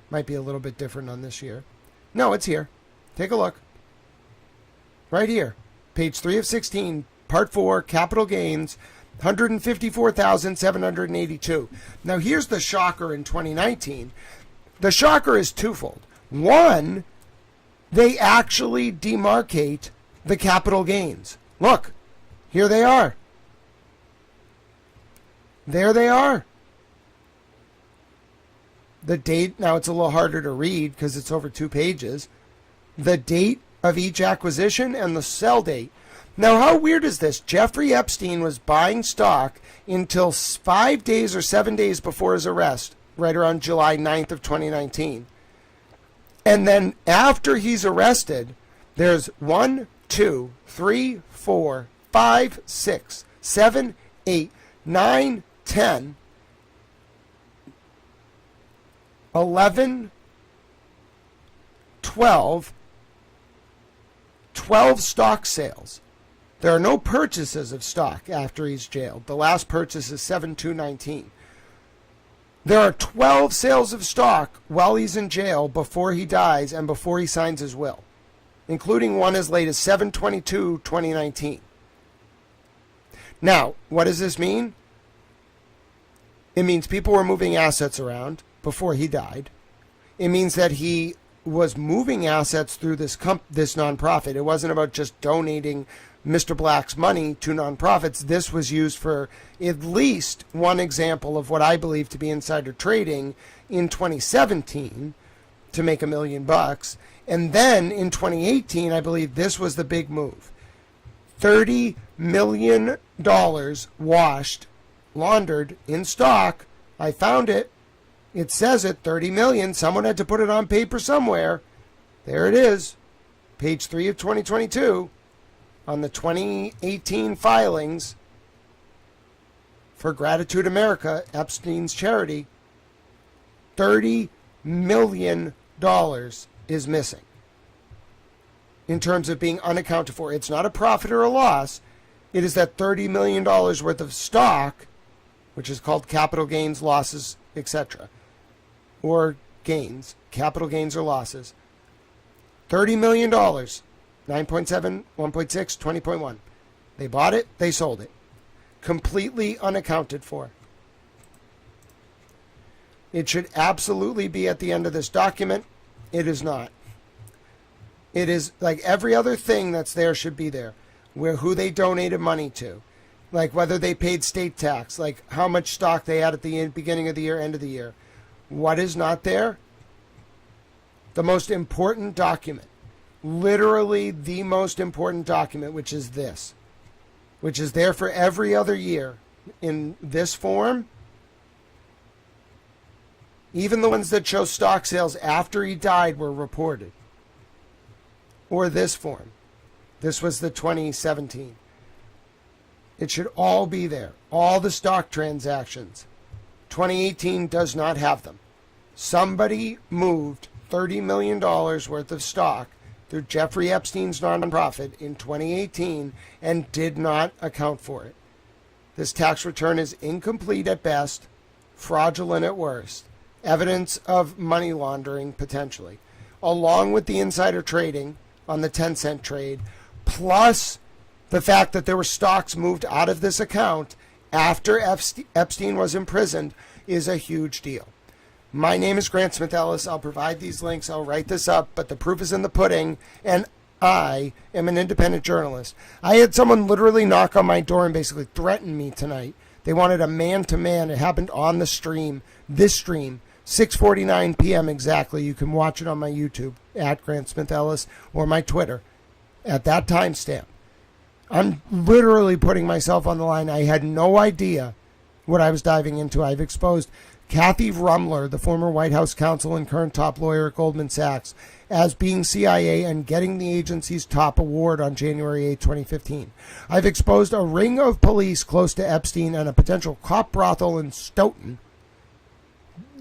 Might be a little bit different on this year. No, it's here. Take a look. Right here. Page 3 of 16, part 4, capital gains, 154,782. Now, here's the shocker in 2019. The shocker is twofold. One, they actually demarcate the capital gains. Look, here they are. There they are. The date, now it's a little harder to read because it's over 2 pages. The date of each acquisition and the sell date. Now, how weird is this? Jeffrey Epstein was buying stock until 5 days or 7 days before his arrest, right around July 9th of 2019. And then after he's arrested, there's 1, 2, 3, 4, 5, 6, 7, 8, 9, 10, 11, 12 stock sales. There are no purchases of stock after he's jailed. The last purchase is 7/2/19. There are 12 sales of stock while he's in jail before he dies and before he signs his will, including one as late as 7/22/2019. Now, what does this mean? It means people were moving assets around before he died. It means that he was moving assets through this nonprofit. It wasn't about just donating Mr. Black's money to nonprofits. This was used for at least one example of what I believe to be insider trading in 2017 to make $1 million. And then in 2018, I believe this was the big move. $30 million washed, laundered in stock. I found it. It says it, 30 million. Someone had to put it on paper somewhere. There it is. Page 3 of 2022 on the 2018 filings for Gratitude America, Epstein's charity. $30 million is missing in terms of being unaccounted for. It's not a profit or a loss. It is that $30 million worth of stock, which is called capital gains, losses, etc. Or gains, capital gains or losses. $30 million, 9.7, 1.6, 20.1. They bought it, they sold it. Completely unaccounted for. It should absolutely be at the end of this document. It is not. It is like every other thing that's there should be there. Who they donated money to. Like whether they paid state tax, like how much stock they had at the beginning of the year, end of the year. What is not there? The most important document. Literally the most important document, which is this. Which is there for every other year in this form. Even the ones that show stock sales after he died were reported. Or this form. This was the 2017. It should all be there. All the stock transactions. 2018 does not have them. Somebody moved $30 million worth of stock through Jeffrey Epstein's nonprofit in 2018 and did not account for it. This tax return is incomplete at best, fraudulent at worst, evidence of money laundering potentially, along with the insider trading on the 10-cent trade, plus the fact that there were stocks moved out of this account after Epstein was imprisoned is a huge deal. My name is Grant Smith Ellis. I'll provide these links. I'll write this up, but the proof is in the pudding, and I am an independent journalist. I had someone literally knock on my door and basically threaten me tonight. They wanted a man-to-man. It happened on the stream, this stream, 6:49 p.m. exactly. You can watch it on my YouTube, at Grant Smith Ellis, or my Twitter, at that timestamp. I'm literally putting myself on the line. I had no idea what I was diving into. I've exposed Kathy Rumler, the former White House counsel and current top lawyer at Goldman Sachs, as being CIA and getting the agency's top award on January 8, 2015. I've exposed a ring of police close to Epstein and a potential cop brothel in Stoughton,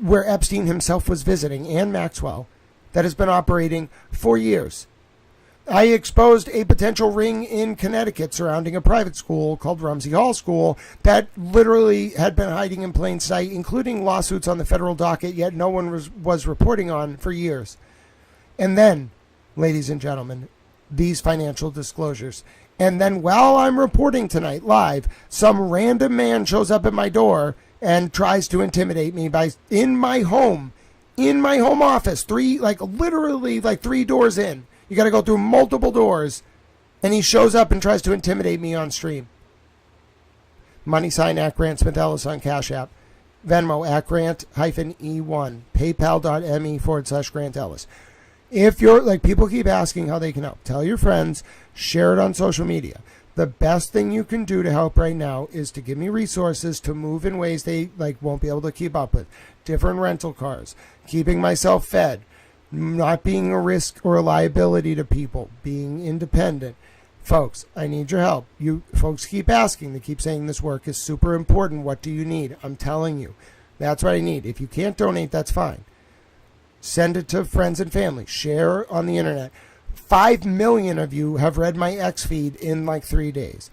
where Epstein himself was visiting, and Maxwell, that has been operating for years. I exposed a potential ring in Connecticut surrounding a private school called Rumsey Hall School that literally had been hiding in plain sight, including lawsuits on the federal docket, yet no one was reporting on for years. And then, ladies and gentlemen, these financial disclosures. And then while I'm reporting tonight live, some random man shows up at my door and tries to intimidate me in my home office, literally 3 doors in. You got to go through multiple doors, and he shows up and tries to intimidate me on stream. Money sign at Grant Smith Ellis on Cash App. Venmo at Grant-E1. PayPal.me/Grant Ellis. If you're people keep asking how they can help, tell your friends, share it on social media. The best thing you can do to help right now is to give me resources to move in ways they won't be able to keep up with. Different rental cars, keeping myself fed, not being a risk or a liability to people, being independent. Folks, I need your help. You folks keep asking. They keep saying this work is super important. What do you need? I'm telling you. That's what I need. If you can't donate, that's fine. Send it to friends and family. Share on the internet. 5 million of you have read my X feed in 3 days.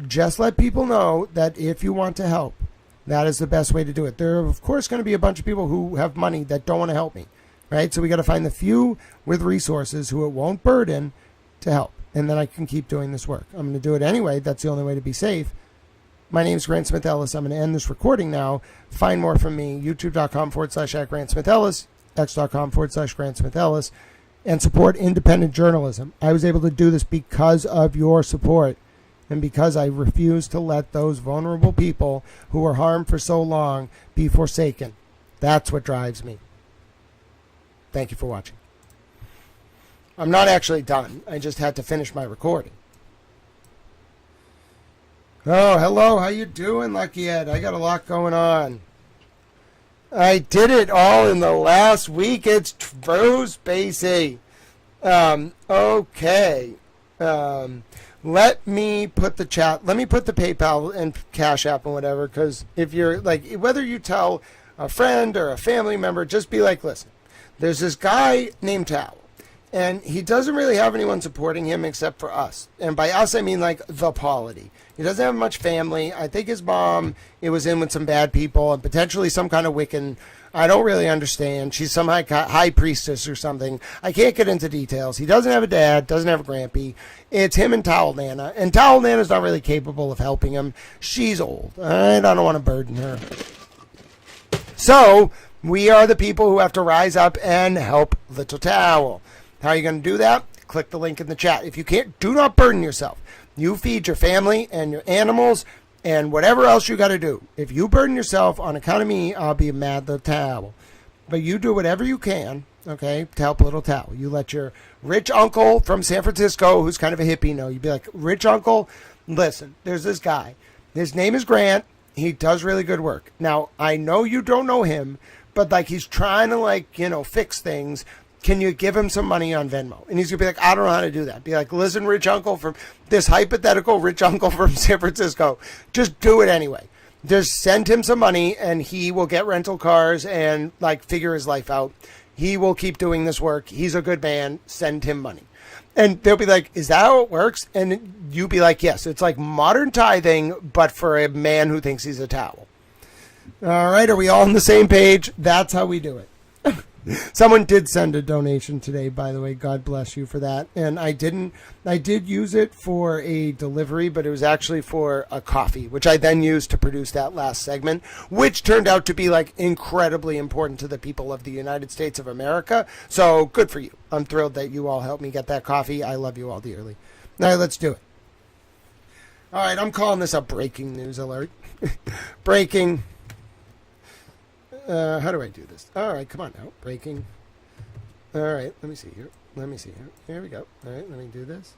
Just let people know that if you want to help, that is the best way to do it. There are, of course, going to be a bunch of people who have money that don't want to help me. Right? So we got to find the few with resources who it won't burden to help. And then I can keep doing this work. I'm going to do it anyway. That's the only way to be safe. My name is Grant Smith Ellis. I'm going to end this recording now. Find more from me. YouTube.com/@Grant Smith Ellis. X.com/Grant Smith Ellis. And support independent journalism. I was able to do this because of your support. And because I refuse to let those vulnerable people who were harmed for so long be forsaken. That's what drives me. Thank you for watching. I'm not actually done. I just had to finish my recording. Oh, hello. How you doing, Lucky Ed? I got a lot going on. I did it all in the last week. It's true, Spacey. Okay. Let me put the chat. Let me put the PayPal and Cash App and whatever, because if you're whether you tell a friend or a family member, just be listen. There's this guy named Tal, and he doesn't really have anyone supporting him except for us. And by us, I mean the polity. He doesn't have much family. I think his mom was in with some bad people and potentially some kind of Wiccan. I don't really understand. She's some high priestess or something. I can't get into details. He doesn't have a dad, doesn't have a grampy. It's him and Towel Nana. And Towel Nana's not really capable of helping him. She's old, and I don't want to burden her. So we are the people who have to rise up and help Little Towel. How are you going to do that? Click the link in the chat. If you can't, do not burden yourself. You feed your family and your animals and whatever else you got to do. If you burden yourself on account of me, I'll be mad Little Towel. But you do whatever you can, okay, to help Little Towel. You let your rich uncle from San Francisco, who's kind of a hippie, know. You'd be like, rich uncle, listen, there's this guy. His name is Grant. He does really good work. Now, I know you don't know him, but he's trying to fix things. Can you give him some money on Venmo? And he's gonna be like, I don't know how to do that. Be like, listen, rich uncle from this hypothetical rich uncle from San Francisco, just do it anyway. Just send him some money and he will get rental cars and figure his life out. He will keep doing this work. He's a good man. Send him money. And they'll be like, is that how it works? And you be like, yes, it's like modern tithing, but for a man who thinks he's a towel. All right, are we all on the same page? That's how we do it. Someone did send a donation today, by the way. God bless you for that. And I did use it for a delivery, but it was actually for a coffee, which I then used to produce that last segment, which turned out to be incredibly important to the people of the United States of America. So good for you. I'm thrilled that you all helped me get that coffee. I love you all dearly. All right, let's do it. All right, I'm calling this a breaking news alert. Breaking. How do I do this? All right, come on now. Breaking. All right, let me see here. Here we go. All right, let me do this.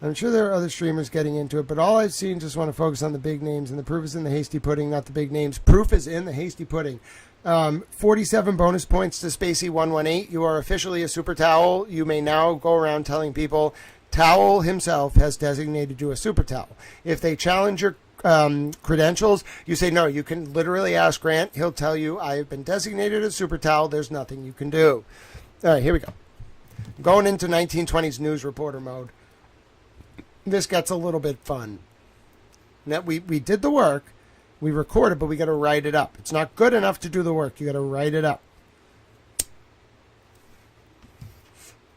I'm sure there are other streamers getting into it, but all I've seen just want to focus on the big names, and the proof is in the hasty pudding, not the big names. Proof is in the hasty pudding. 47 bonus points to Spacey118. You are officially a super towel. You may now go around telling people Towel himself has designated you a super towel. If they challenge your credentials, you say no. You can literally ask Grant. He'll tell you, I have been designated a super towel. There's nothing you can do. All right, here we go. Going into 1920s news reporter mode. This gets a little bit fun. Now, we did the work. We recorded, but we got to write it up. It's not good enough to do the work. You got to write it up.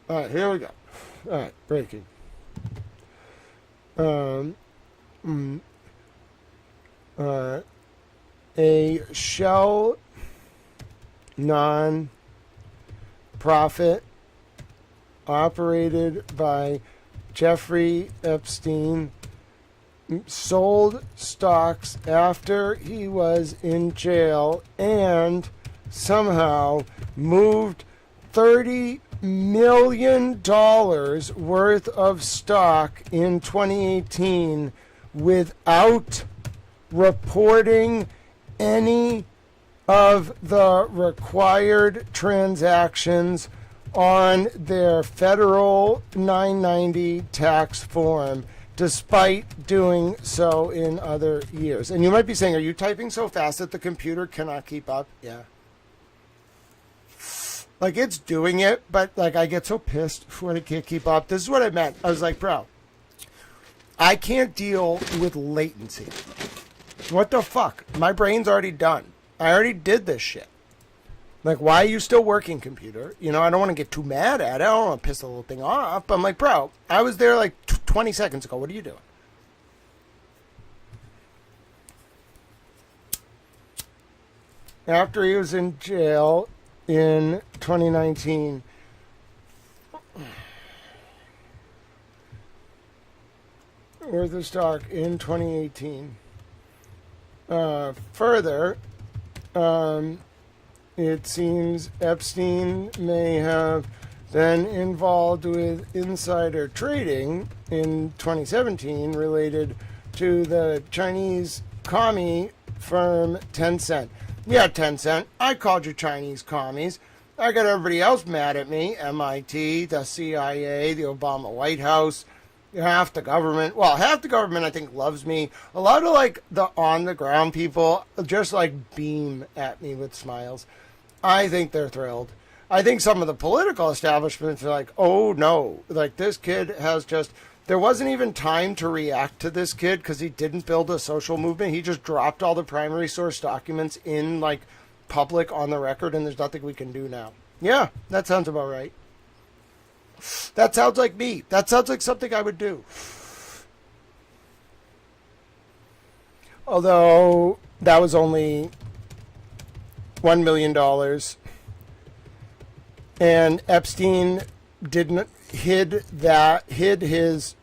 All right, here we go. All right, breaking. A shell non-profit operated by Jeffrey Epstein sold stocks after he was in jail and somehow moved $30 million worth of stock in 2018 without reporting any of the required transactions on their federal 990 tax form, despite doing so in other years. And you might be saying, are you typing so fast that the computer cannot keep up? Yeah. Like, it's doing it, but, like, I get so pissed when it can't keep up. This is what I meant. I was like, bro, I can't deal with latency. What the fuck? My brain's already done. I already did this shit. Like, why are you still working, computer? You know, I don't want to get too mad at it. I don't want to piss the little thing off. But I'm like, bro, I was there like 20 seconds ago. What are you doing? After he was in jail in 2019, worth of stock in 2018. Further, it seems Epstein may have been involved with insider trading in 2017 related to the Chinese commie firm Tencent. Yeah, Tencent, I called you Chinese commies. I got everybody else mad at me. MIT, the CIA, the Obama White House, half the government. Well, half the government, I think, loves me. A lot of, like, the on-the-ground people just, like, beam at me with smiles. I think they're thrilled. I think some of the political establishments are like, oh, no. Like, this kid has just... There wasn't even time to react to this kid because he didn't build a social movement. He just dropped all the primary source documents in, like, public on the record, and there's nothing we can do now. Yeah, that sounds about right. That sounds like me. That sounds like something I would do. Although that was only $1 million. And Epstein didn't hid his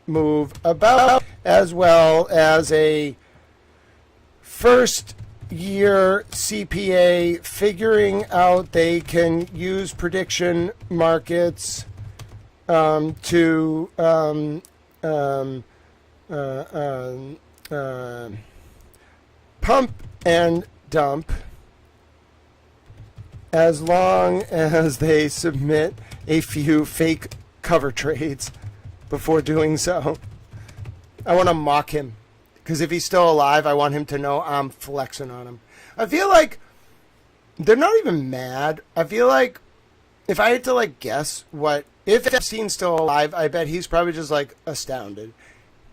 move about, as well as a first year CPA figuring out they can use prediction markets to pump and dump as long as they submit a few fake cover trades before doing so. I want to mock him. Because if he's still alive, I want him to know I'm flexing on him. I feel like they're not even mad. I feel like if I had to, like, guess what... If Epstein's still alive, I bet he's probably just, like, astounded.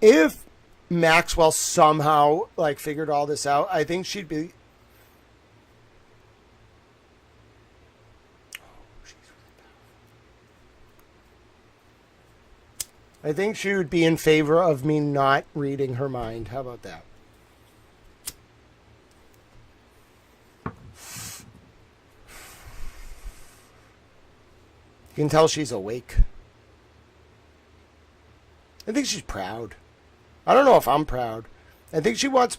If Maxwell somehow, like, figured all this out, I think she'd be... I think she would be in favor of me not reading her mind. How about that? You can tell she's awake. I think she's proud. I don't know if I'm proud. I think she wants...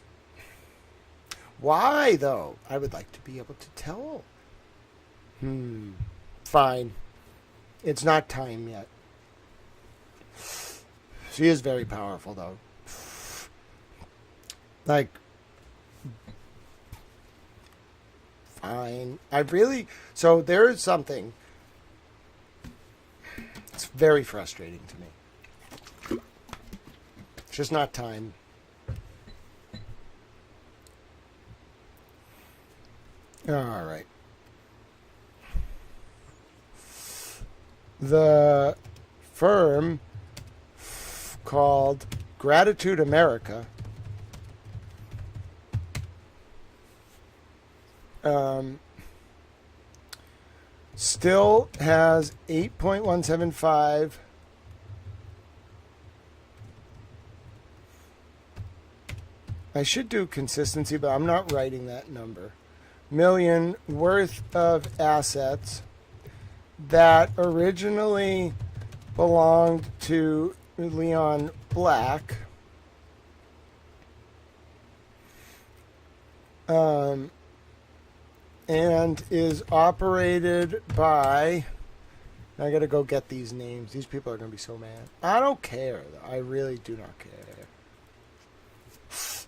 Why, though? I would like to be able to tell. Fine. It's not time yet. She is very powerful, though. Like, fine. So there is something. It's very frustrating to me. It's just not time. All right. The firm called Gratitude America still has 8.175 I should do consistency, but I'm not writing that number. Million worth of assets that originally belonged to Leon Black. And is operated by... I gotta go get these names. These people are gonna be so mad. I don't care. I really do not care.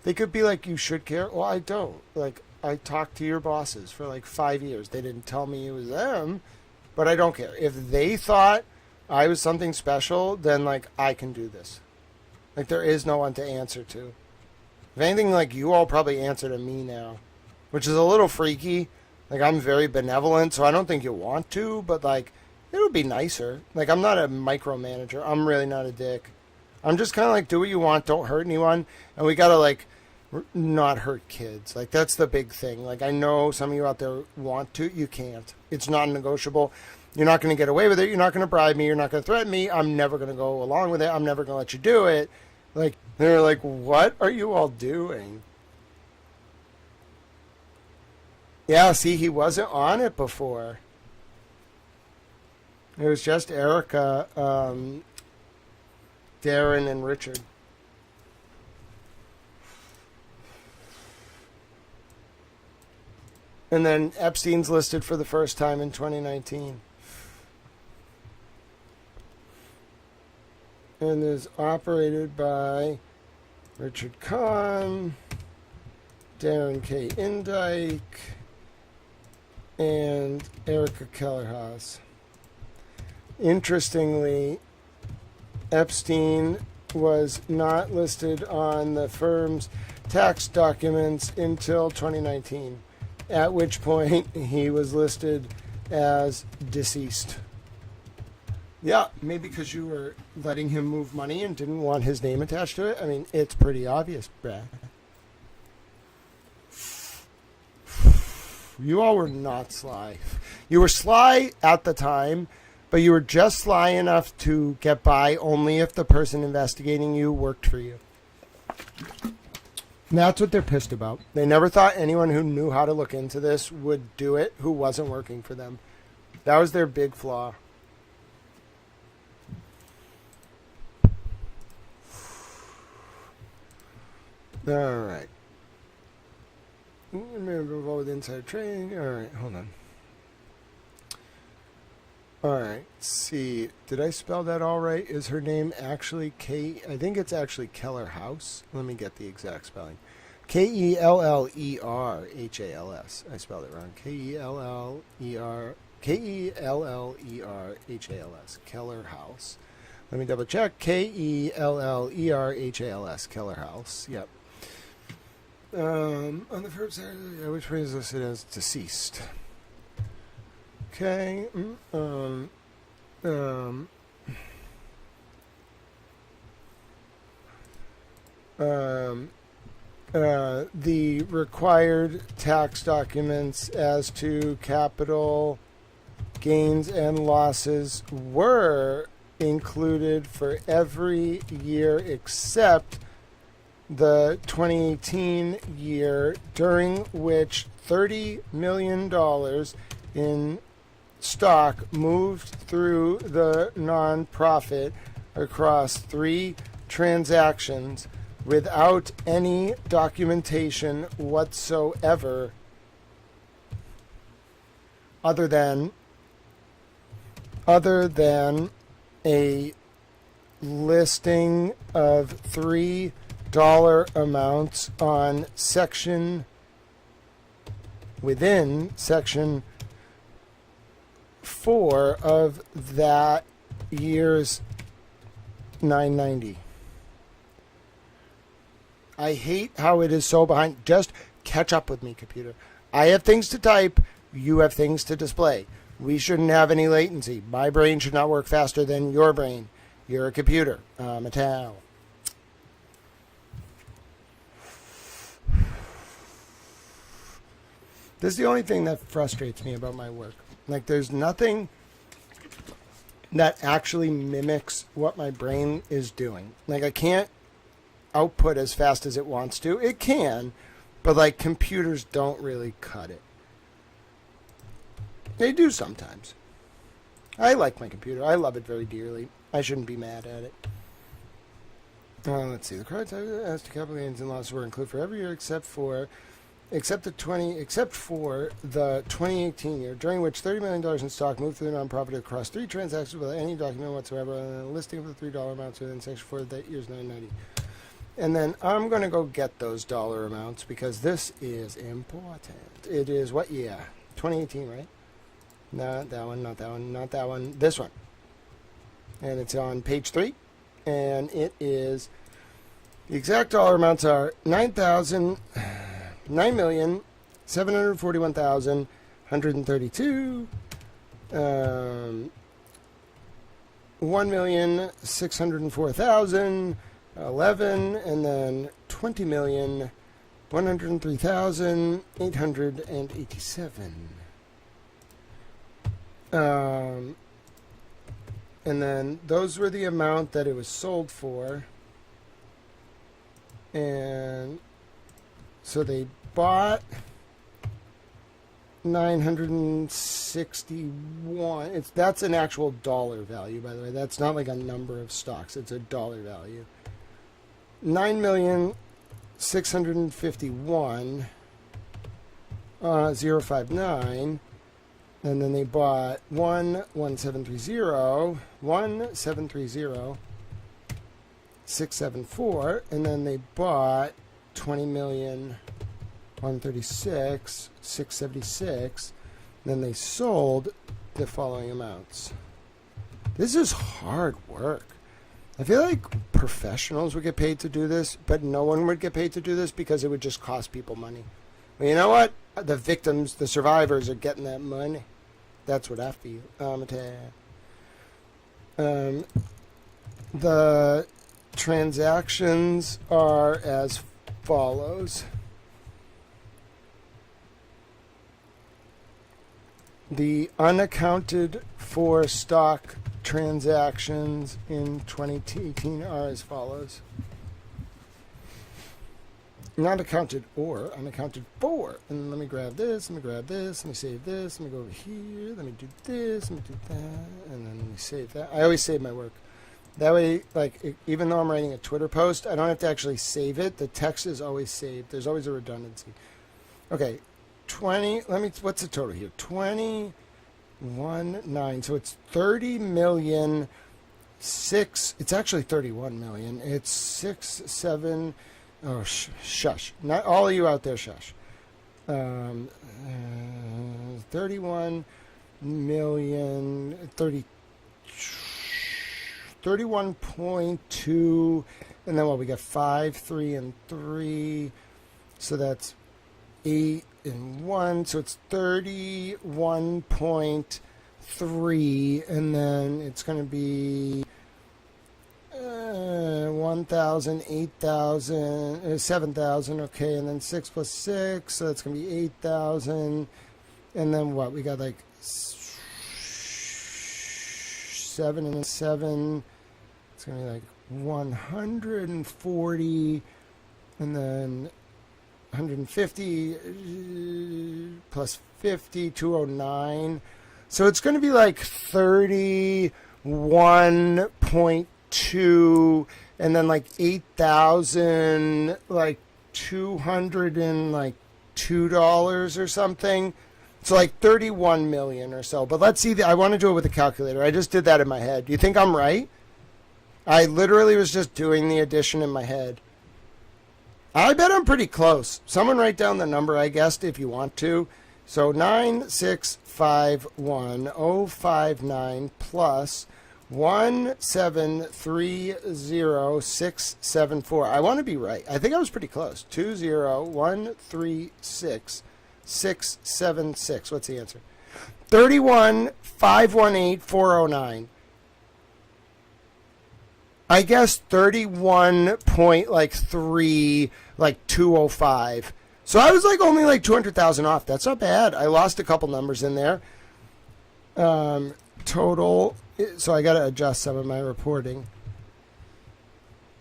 They could be like, you should care. Well, I don't. Like, I talked to your bosses for like 5 years. They didn't tell me it was them, but I don't care. If they thought I was something special, then like I can do this. Like, there is no one to answer to. If anything, like, you all probably answer to me now, which is a little freaky. Like, I'm very benevolent, so I don't think you'll want to, but like, it would be nicer. Like, I'm not a micromanager. I'm really not a dick. I'm just kind of like, do what you want, don't hurt anyone, and we gotta like not hurt kids. Like, that's the big thing. Like, I know some of you out there want to. You can't. It's non-negotiable. You're not going to get away with it. You're not going to bribe me. You're not going to threaten me. I'm never going to go along with it. I'm never going to let you do it. Like, they're like, what are you all doing? Yeah, see, he wasn't on it before. It was just Erica, Darren, and Richard. And then Epstein's listed for the first time in 2019. And is operated by Richard Kahn, Darren K. Indike, and Erica Kellerhaus. Interestingly, Epstein was not listed on the firm's tax documents until 2019, at which point he was listed as deceased. Yeah, maybe because you were letting him move money and didn't want his name attached to it. I mean, it's pretty obvious, Brad. You all were not sly. You were sly at the time, but you were just sly enough to get by only if the person investigating you worked for you. And that's what they're pissed about. They never thought anyone who knew how to look into this would do it who wasn't working for them. That was their big flaw. All right. Involved with insider trading. All right, hold on. All right, see. Did I spell that all right? Is her name actually K? I think it's actually Kellerhaus. Let me get the exact spelling. Kellerhals. I spelled it wrong. Kellerhals. Kellerhaus. Let me double check. Kellerhals. Kellerhaus. Yep. On the first side, which one is listed as deceased? Okay. The required tax documents as to capital gains and losses were included for every year except the 2018 year, during which $30 million in stock moved through the nonprofit across 3 transactions without any documentation whatsoever other than a listing of $3 amounts on section within section 4 of that year's 990. I hate how it is so behind. Just catch up with me, computer. I have things to type. You have things to display. We shouldn't have any latency. My brain should not work faster than your brain. You're a computer. I'm a towel. This is the only thing that frustrates me about my work. Like, there's nothing that actually mimics what my brain is doing. Like, I can't output as fast as it wants to. It can, but, like, computers don't really cut it. They do sometimes. I like my computer. I love it very dearly. I shouldn't be mad at it. Let's see. The cards as to capital gains and losses were included for every year except for the 2018 year, during which $30 million in stock moved through the nonprofit across 3 transactions without any document whatsoever, and a listing of the $3 amounts within section 4 of that year's 990. And then I'm going to go get those dollar amounts because this is important. It is what year? 2018, right? Not that one, not that one, not that one. This one. And it's on page 3. And it is, the exact dollar amounts are $9,741,132, $1,604,011, and then $20,103,887. And then those were the amount that it was sold for. And so they bought 961. That's an actual dollar value, by the way. That's not like a number of stocks. It's a dollar value. 9,651,059. And then they bought 1,730, 674, and then they bought 20,136, 676. Then they sold the following amounts. This is hard work. I feel like professionals would get paid to do this, but no one would get paid to do this because it would just cost people money. Well, you know what? The victims, the survivors, are getting that money. That's what I feel. The transactions are as follows. The unaccounted for stock transactions in 2018 are as follows. Not accounted or unaccounted for. And let me grab this, let me grab this, let me save this, let me go over here, let me do this, let me do that, and then let me save that. I always save my work. That way, like, even though I'm writing a Twitter post, I don't have to actually save it. The text is always saved. There's always a redundancy. Okay, 20, what's the total here? 21.9, so it's 30 million, it's actually 31 million. It's 6, 7, oh, shush. Not all of you out there, shush. 31 million, 31.2, and then what, we got 5, 3, and 3, so that's 8 and 1, so it's 31.3, and then it's going to be 1,000, 8,000, 7,000, okay, and then 6 plus 6, so that's going to be 8,000, and then what, we got like 7 and 7, it's going to be like 140, and then 150 plus 50, 209, so it's going to be like 31.2, and then like 8,000, like $202 or something. So like 31 million or so. But let's see. I want to do it with a calculator. I just did that in my head. Do you think I'm right? I literally was just doing the addition in my head. I bet I'm pretty close. Someone write down the number I guessed if you want to. So 9651059 plus 1730674. I want to be right. I think I was pretty close. 20136 What's the answer? 31518409. I guess 31.3 like 205. So I was like only like 200,000 off. That's not bad. I lost a couple numbers in there. Total. So I got to adjust some of my reporting.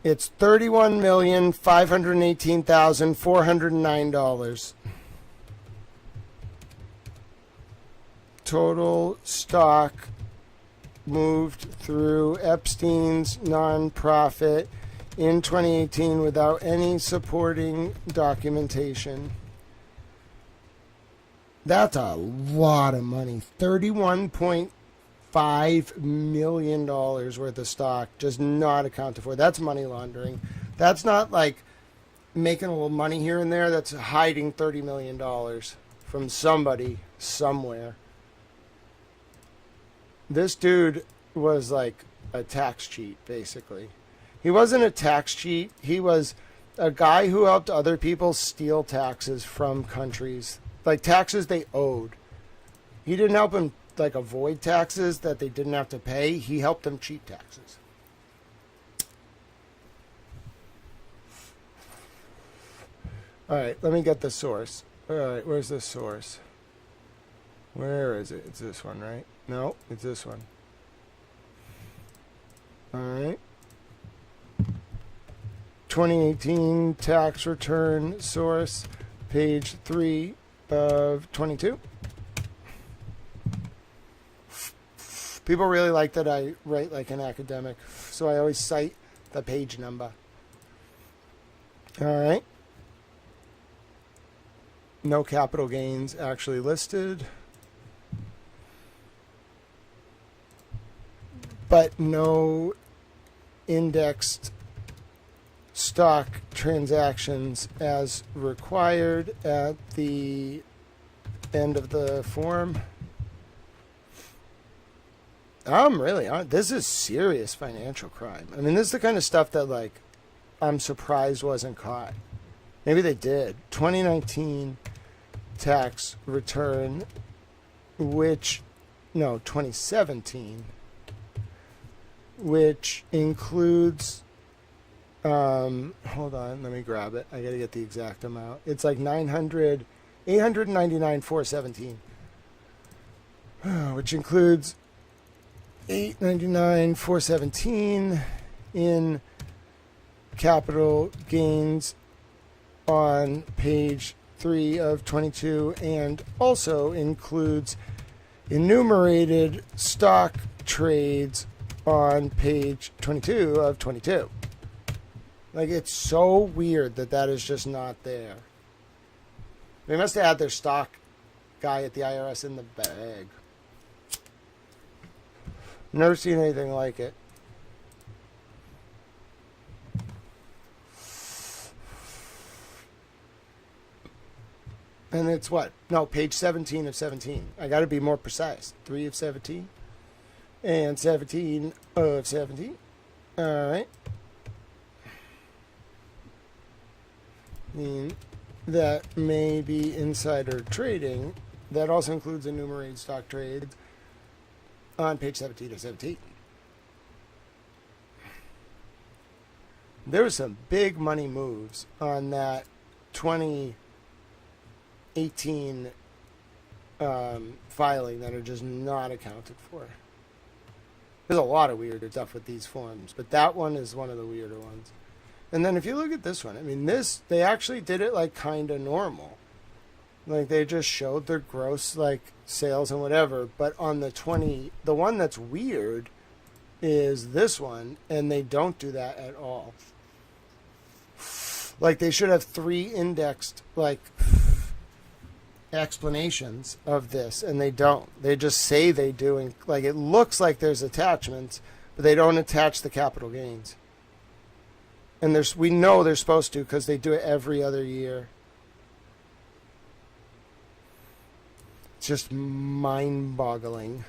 It's $31,518,409. Total stock moved through Epstein's nonprofit in 2018 without any supporting documentation. That's a lot of money. $31.5 million worth of stock just not accounted for. That's money laundering. That's not like making a little money here and there. That's hiding $30 million from somebody somewhere. This dude was like a tax cheat, basically. He wasn't a tax cheat. He was a guy who helped other people steal taxes from countries, like taxes they owed. He didn't help them like avoid taxes that they didn't have to pay. He helped them cheat taxes. All right, let me get the source. All right, where's the source? Where is it? It's this one, right? No, it's this one. All right. 2018 tax return source, page 3 of 22. People really like that I write like an academic, so I always cite the page number. All right. No capital gains actually listed. But no indexed stock transactions as required at the end of the form. This is serious financial crime. I mean, this is the kind of stuff that, like, I'm surprised wasn't caught. Maybe they did. 2019 tax return, 2017, which includes, hold on, let me grab it. I got to get the exact amount. It's like 899,417, which includes 899,417 in capital gains on page 3 of 22, and also includes enumerated stock trades on page 22 of 22. Like, it's so weird that that is just not there. They must have had their stock guy at the IRS in the bag. Never seen anything like it. And it's what? No, page 17 of 17. I got to be more precise. 3 of 17 and 17 of 17. All right. That may be insider trading. That also includes enumerated stock trades on page 17 of 17. There were some big money moves on that 2018 filing that are just not accounted for. There's a lot of weirder stuff with these forms, but that one is one of the weirder ones. And then if you look at this one, I mean, they actually did it like kind of normal. Like, they just showed their gross, like, sales and whatever. But on the one that's weird is this one, and they don't do that at all. Like, they should have 3 indexed, like, explanations of this, and they don't. They just say they do, and, like, it looks like there's attachments, but they don't attach the capital gains. And we know they're supposed to because they do it every other year. just mind-boggling.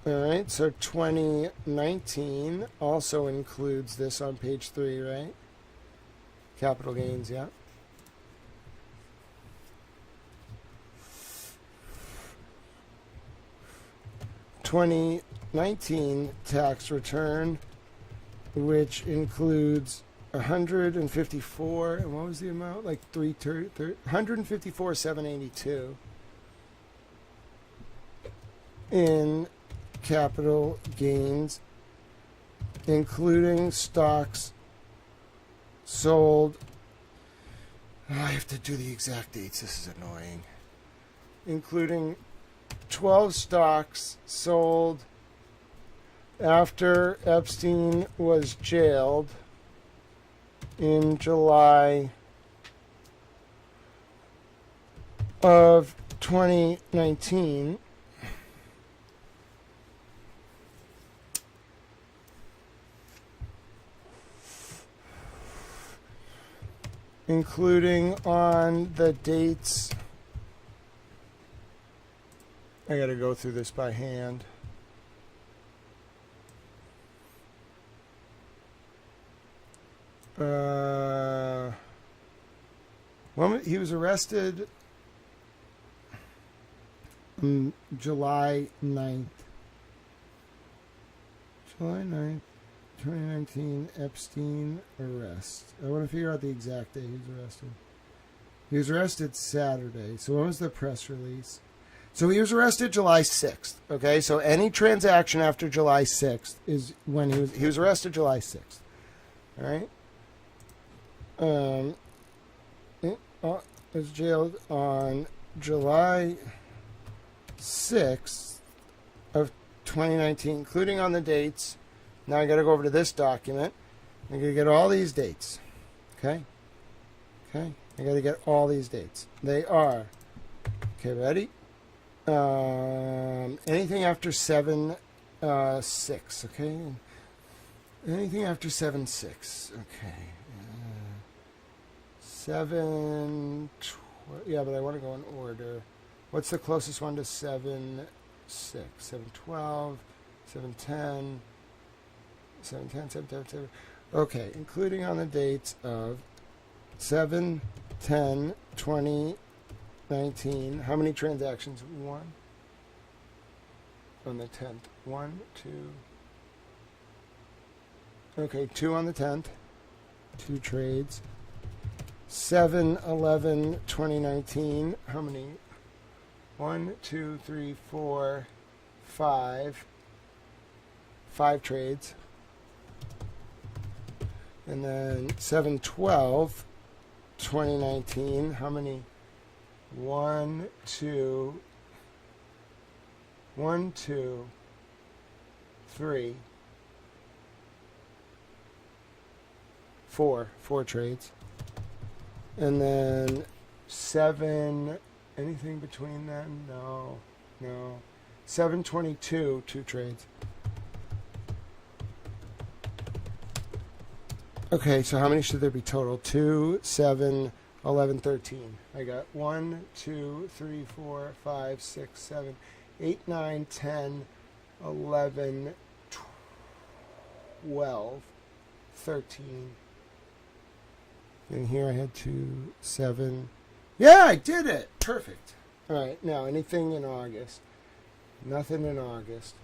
All right, so 2019 also includes this on page 3, right? Capital gains, yeah. $2019 tax return, which includes 154, and what was the amount? Like 154,782 in capital gains, including stocks sold. I have to do the exact dates. This is annoying. Including 12 stocks sold after Epstein was jailed in July of 2019. Including on the dates. I gotta go through this by hand. When he was arrested on July 9th. July 9th, 2019, Epstein arrest. I want to figure out the exact day he was arrested. He was arrested Saturday. So when was the press release? So he was arrested July 6th. Okay, so any transaction after July 6th is when he was arrested July 6th. All right. Was jailed on July 6th of 2019, including on the dates. Now I got to go over to this document. I got to get all these dates. Okay? Okay? I got to get all these dates. They are, okay, ready? Anything after 7-6, okay? Anything after 7-6, okay. 7, yeah, but I want to go in order. What's the closest one to 7-6? 7-12, 7-10, 7-10, 7-10. Okay, including on the dates of 7-10-2019. How many transactions? 1. On the 10th. 1, 2. Okay, 2 on the 10th. 2 trades. 7-11-2019. How many? 1, 2, 3, 4, 5. 5 trades. And then 7-12-2019. How many? 1, 2, 3, 4. 4 trades. And then 7, anything between them? No. 7-22, 2 trades. Okay, so how many should there be total? 2, 7, 11, 13. I got 1, 2, 3, 4, 5, 6, 7, 8, 9, 10, 11, 12, 13. And here I had 2, 7. Yeah, I did it! Perfect. All right, now anything in August? Nothing in August.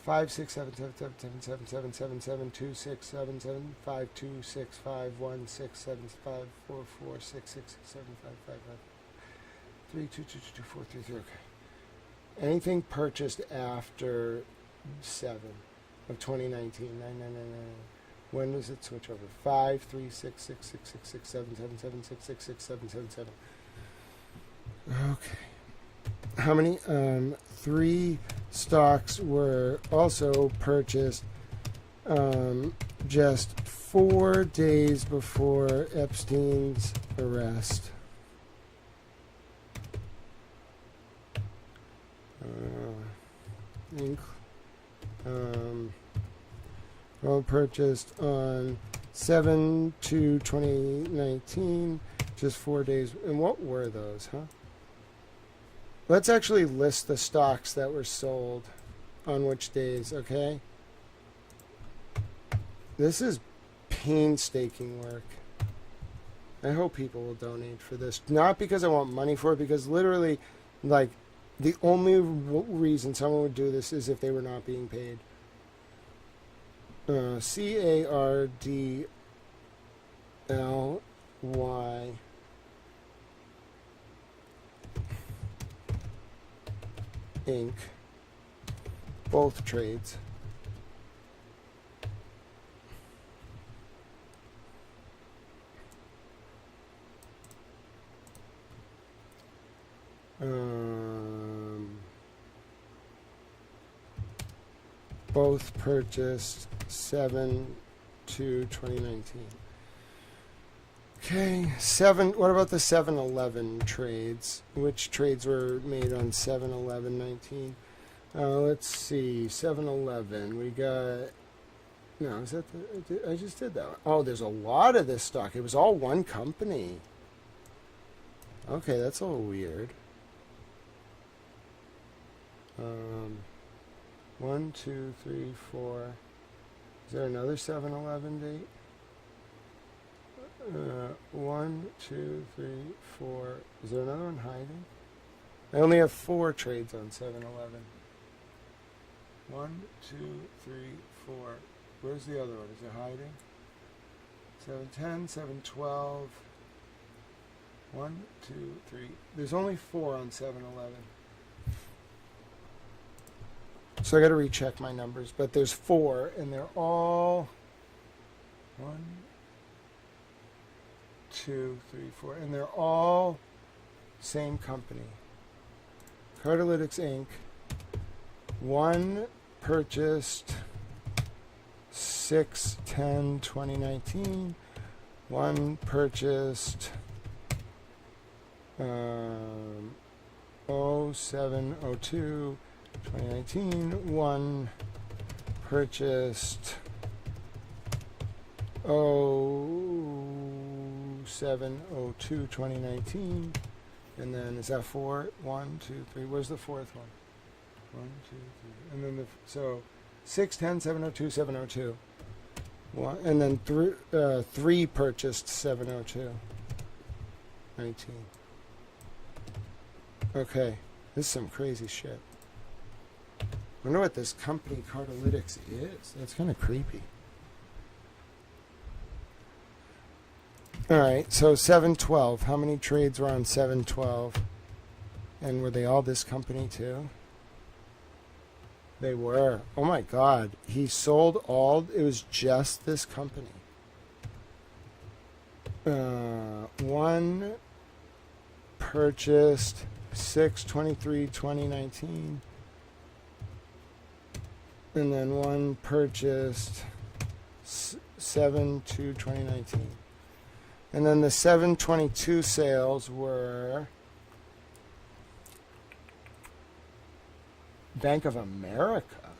5, 6, 7, 7, 7, 7, 7, 7, 7, 7, 2, 6, 7, 7, 5, 2, 6, 5, 1, 6, 7, 5, 4, 4, 6, 6, 6, 7, 5, 5, 5, 3, 2, 2, 2, 2, 4, 3, 3. Okay. Anything purchased after 7 of 2019? 9, 9, 9, 9. When does it switch over? 5, 3, 6, 6, 6, 6, 6, 7, 7, 7, 6, 6, 6, 7, 7, 7. Okay. How many? 3 stocks were also purchased just 4 days before Epstein's arrest. All purchased on 7/2/2019, just 4 days. And what were those, huh? Let's actually list the stocks that were sold on which days, okay? This is painstaking work. I hope people will donate for this. Not because I want money for it, because literally, like, the only reason someone would do this is if they were not being paid. CARDLY Inc. Both trades. Both purchased 7/2/2019. Okay, what about the 7-Eleven trades? Which trades were made on 7/11/19? Let's see, 7-Eleven. We got. No, is that I just did that one. Oh, there's a lot of this stock. It was all one company. Okay, that's a little weird. 1, 2, 3, 4. Is there another 7-Eleven date? 1, 2, 3, 4. Is there another one hiding? I only have 4 trades on 7-Eleven. 1, 2, 3, 4. Where's the other one? Is it hiding? 7/10, 7/12. 1, 2, 3. There's only 4 on 7-Eleven. So I got to recheck my numbers, but there's 4, and they're all 1, 2, 3, 4, and they're all same company. Cardalytics Inc. One purchased 6/10/2019. One purchased 07/02/2019. One purchased 07/02/2019. And then is that 4? 1, 2, 3. Where's the fourth one? 1, 2, 3. And then so 6/10/7/02/7/02. And then 3 purchased 7/02/19. Okay, this is some crazy shit. I wonder what this company Cardalytics is. That's kind of creepy. All right, so 7/12. How many trades were on 7/12? And were they all this company too? They were. Oh my God. He sold all. It was just this company. One purchased 6/23/2019. And then one purchased 7/2/2019. And then the 7/22 sales were Bank of America.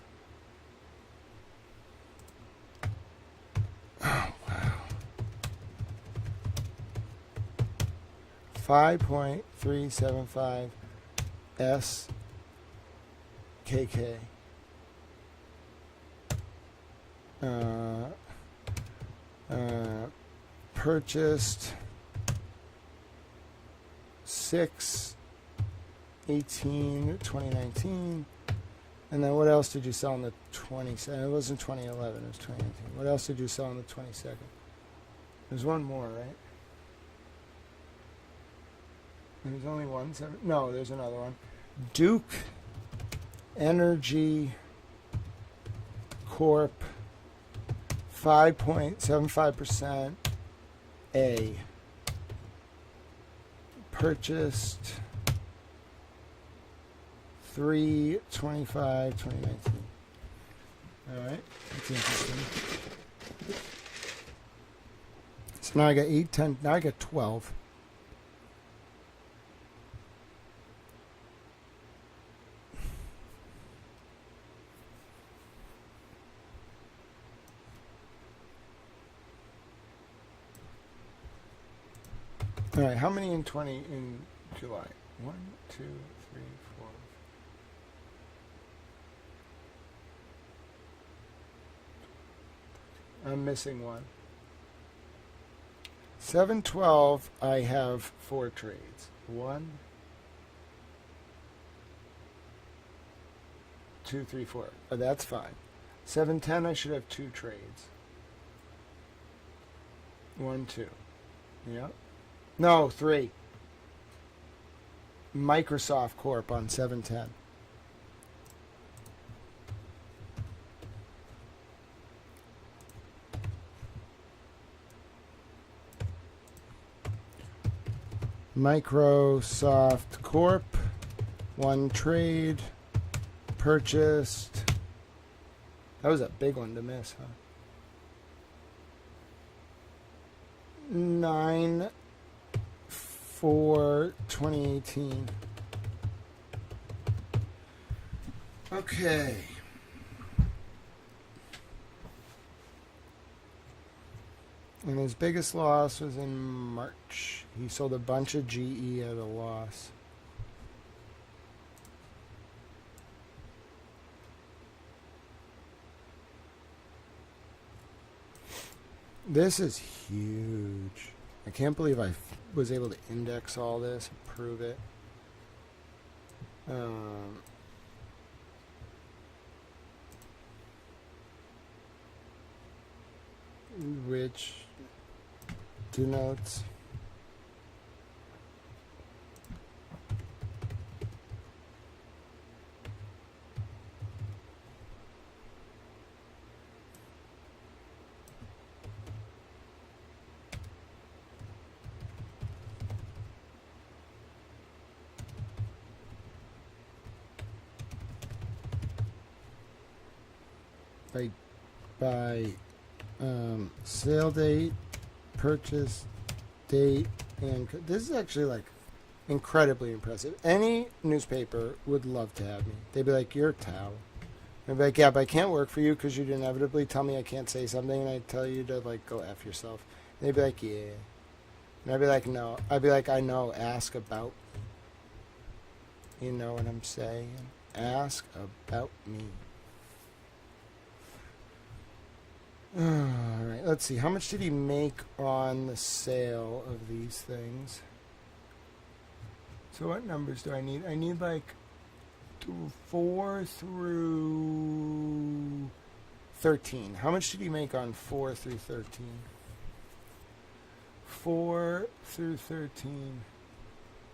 Oh, wow. 5.375 SKK. Purchased 6/18/2019. And then what else did you sell on the 22nd? It wasn't 2011, it was 2019. What else did you sell on the 22nd? There's one more, right? There's only one. No, there's another one. Duke Energy Corp. 5.75% A. Purchased 3/25/2019. All right, that's interesting. So now I got 8, 10. Now I got 12. All right, how many in July? 1, 2, 3, 4. I'm missing one. 7/12, I have 4 trades. 1, 2, 3, 4. Oh, that's fine. 7/10, I should have 2 trades. 1, 2. Yep. No, 3. Microsoft Corp on 7/10. Microsoft Corp, 1 trade, purchased. That was a big one to miss, huh? 9/4/2018. Okay. And his biggest loss was in March. He sold a bunch of GE at a loss. This is huge. I can't believe I was able to index all this and prove it. Which denotes by sale date, purchase date, and this is actually like incredibly impressive. Any newspaper would love to have me. They'd be like, "You're a towel." I'd be like, "Yeah, but I can't work for you because you'd inevitably tell me I can't say something, and I tell you to like go F yourself." And they'd be like, "Yeah," and I'd be like, "No." I'd be like, "I know. Ask about me. You know what I'm saying? Ask about me." All right, let's see. How much did he make on the sale of these things? So what numbers do I need? I need like 4 through 13. How much did he make on 4 through 13? 4 through 13.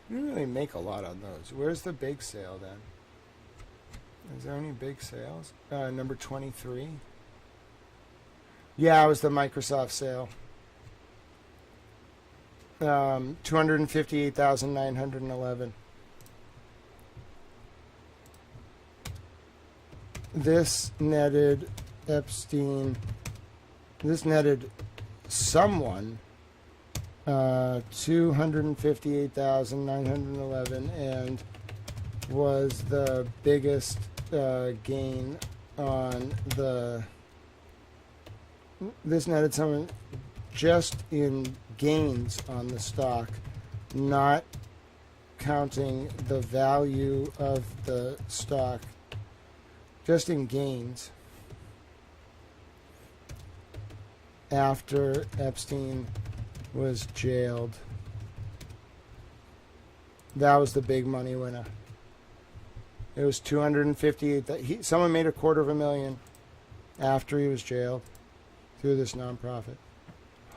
You didn't really make a lot on those. Where's the big sale then? Is there any big sales? Number 23. Yeah, it was the Microsoft sale. 258,911. This netted Epstein. This netted someone 258,911 and was the biggest gain on the. This netted someone just in gains on the stock, not counting the value of the stock, just in gains after Epstein was jailed. That was the big money winner. It was 258. Someone made $250,000 after he was jailed through this nonprofit.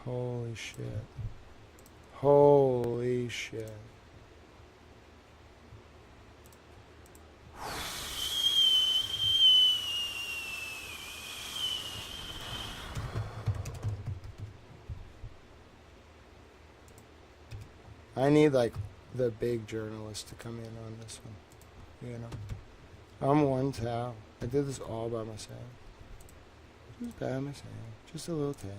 Holy shit. Holy shit. I need like the big journalist to come in on this one. You know, I'm one towel. I did this all by myself. Just by myself. Just a little towel.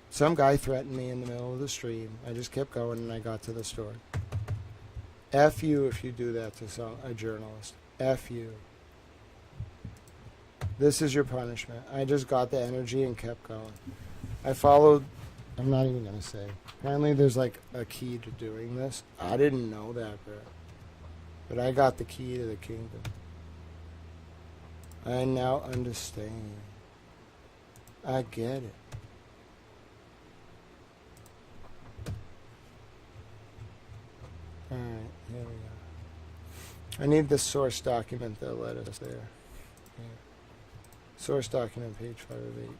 Some guy threatened me in the middle of the stream. I just kept going and I got to the store. F you if you do that to a journalist. F you. This is your punishment. I just got the energy and kept going. I followed I'm not even gonna say. Apparently there's like a key to doing this. I didn't know that, bro. But I got the key to the kingdom. I now understand. I get it. Alright, here we go. I need the source document that led us there. Yeah. Source document, page 5 of 8.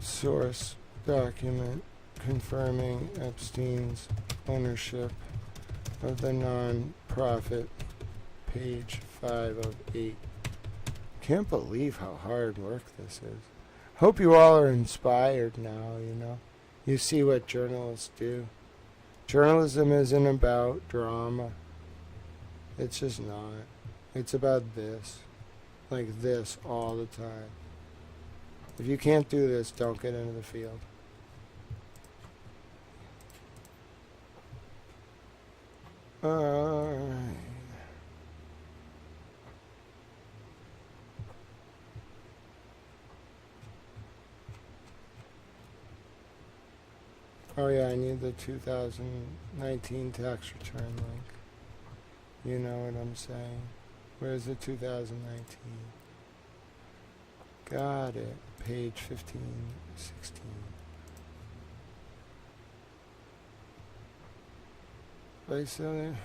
Source document confirming Epstein's ownership of the non-profit, page 5 of 8. Can't believe how hard work this is. Hope you all are inspired now, you know. You see what journalists do. Journalism isn't about drama. It's just not. It's about this. Like this all the time. If you can't do this, don't get into the field. Alright. Oh yeah, I need the 2019 tax return link. You know what I'm saying. Where's the 2019? Got it. Page 15, 16. Right, so there.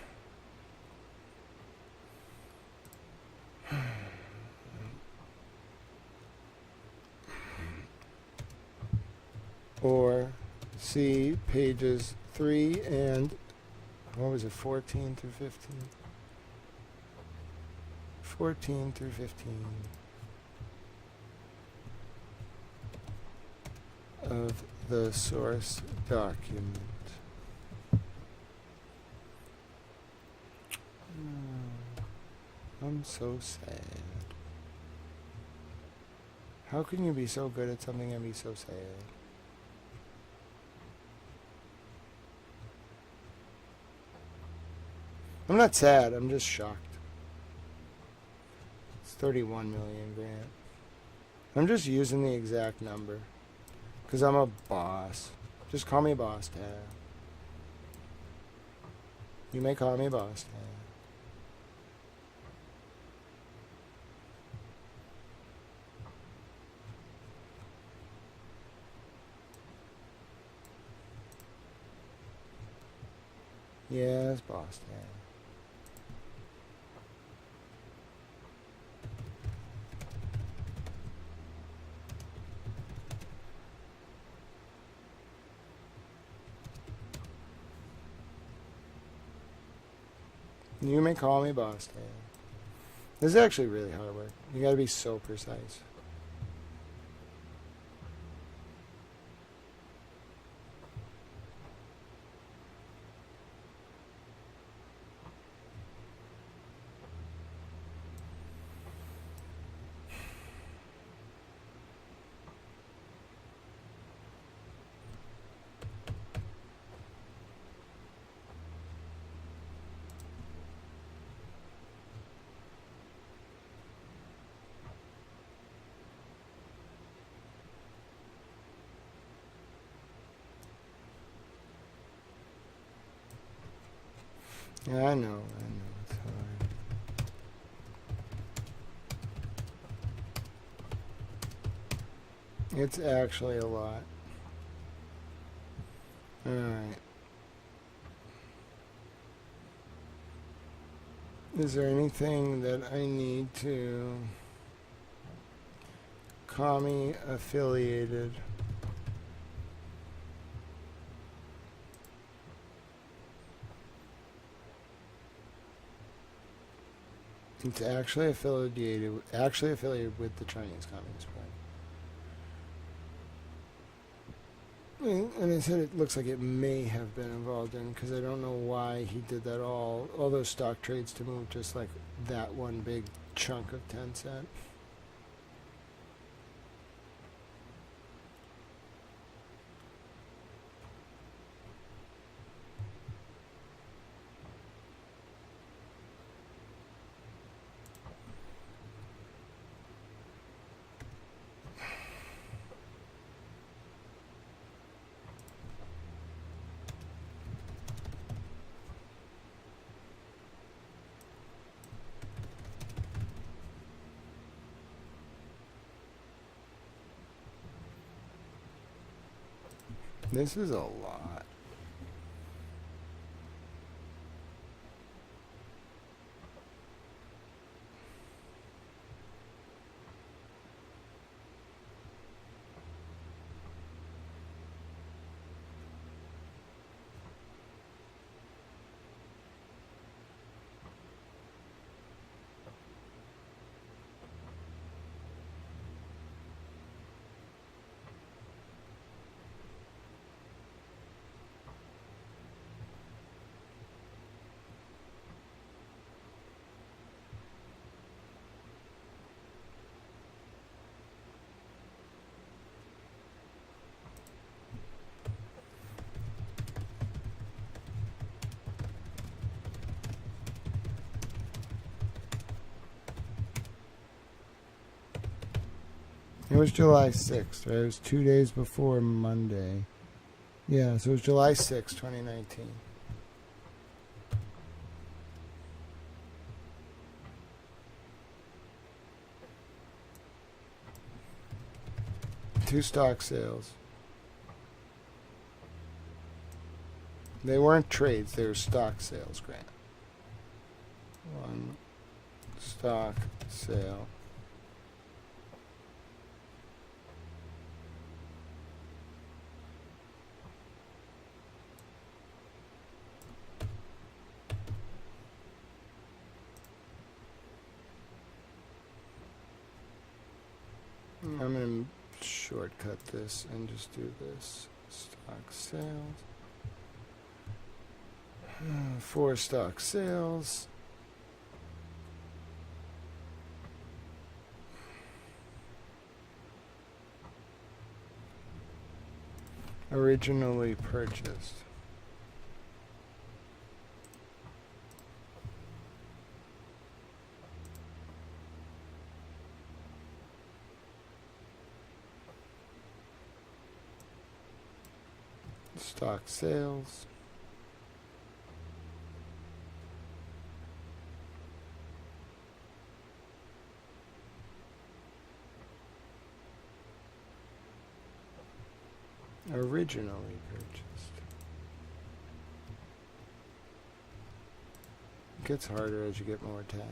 Or see pages 3 and what was it, 14 through 15? 14 through 15 of the source document. I'm so sad. How can you be so good at something and be so sad? I'm not sad, I'm just shocked. It's 31 million grant. I'm just using the exact number. Because I'm a boss. Just call me Boss Tab. You may call me Boss Tab. Yes, Boss Tab. You may call me Boss Tab. This is actually really hard work. You gotta be so precise. Yeah, I know, it's hard. It's actually a lot. Alright. Is there anything that I need to commie affiliated? It's actually affiliated with the Chinese Communist Party. And I said it looks like it may have been involved in, because I don't know why he did that all those stock trades to move just like that one big chunk of 10 cent. This is a lot. It was July 6th, right? It was 2 days before Monday. Yeah, so it was July 6th, 2019. Two stock sales. They weren't trades, they were stock sales, Grant. One stock sale. I'm going to shortcut this and just do this. Stock sales. 4 stock sales. Originally purchased. Stock sales. Originally purchased. It gets harder as you get more tagged.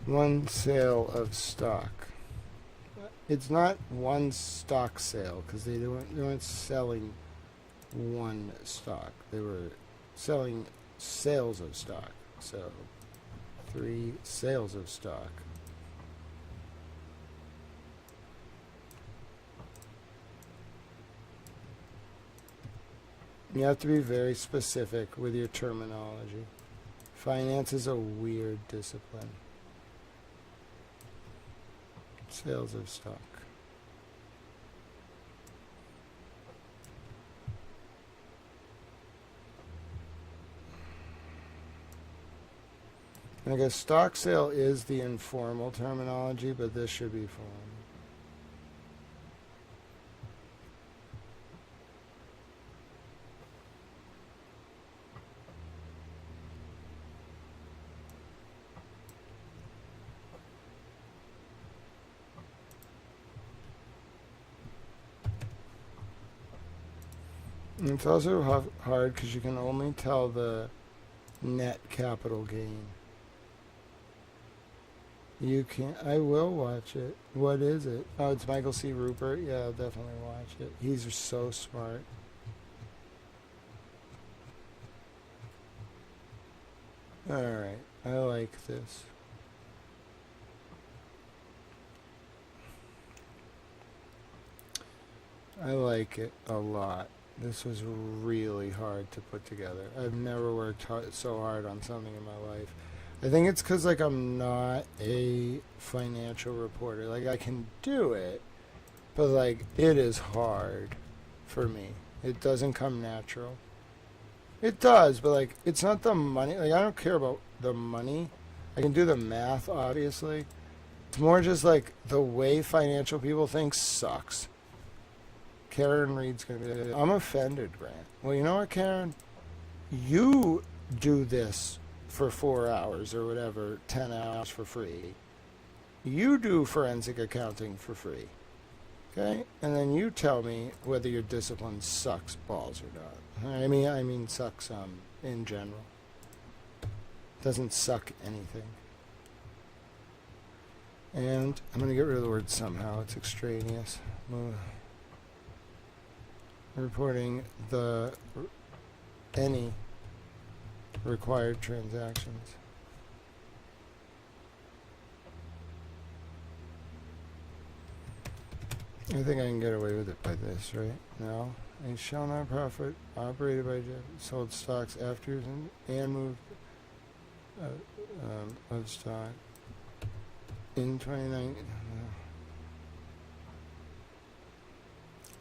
One sale of stock. It's not one stock sale because they weren't selling one stock. They were selling sales of stock. So 3 sales of stock. You have to be very specific with your terminology. Finance is a weird discipline. Sales of stock. I guess stock sale is the informal terminology, but this should be formal. And it's also hard because you can only tell the net capital gain. You can't. I will watch it. What is it? Oh, it's Michael C. Rupert. Yeah, I'll definitely watch it. He's so smart. Alright, I like this. I like it a lot. This was really hard to put together. I've never worked so hard on something in my life. I think it's because, like, I'm not a financial reporter. Like, I can do it, but, like, it is hard for me. It doesn't come natural. It does, but, like, it's not the money. Like, I don't care about the money. I can do the math, obviously. It's more just, like, the way financial people think sucks. Karen Reed's going to be like, I'm offended, Grant. Well, you know what, Karen? You do this for 4 hours or whatever, 10 hours for free. You do forensic accounting for free. Okay? And then you tell me whether your discipline sucks balls or not. I mean sucks in general. Doesn't suck anything. And I'm going to get rid of the word somehow. It's extraneous. Reporting any required transactions. I think I can get away with it by this, right? No. A shall not profit operated by sold stocks after and moved of stock in 2019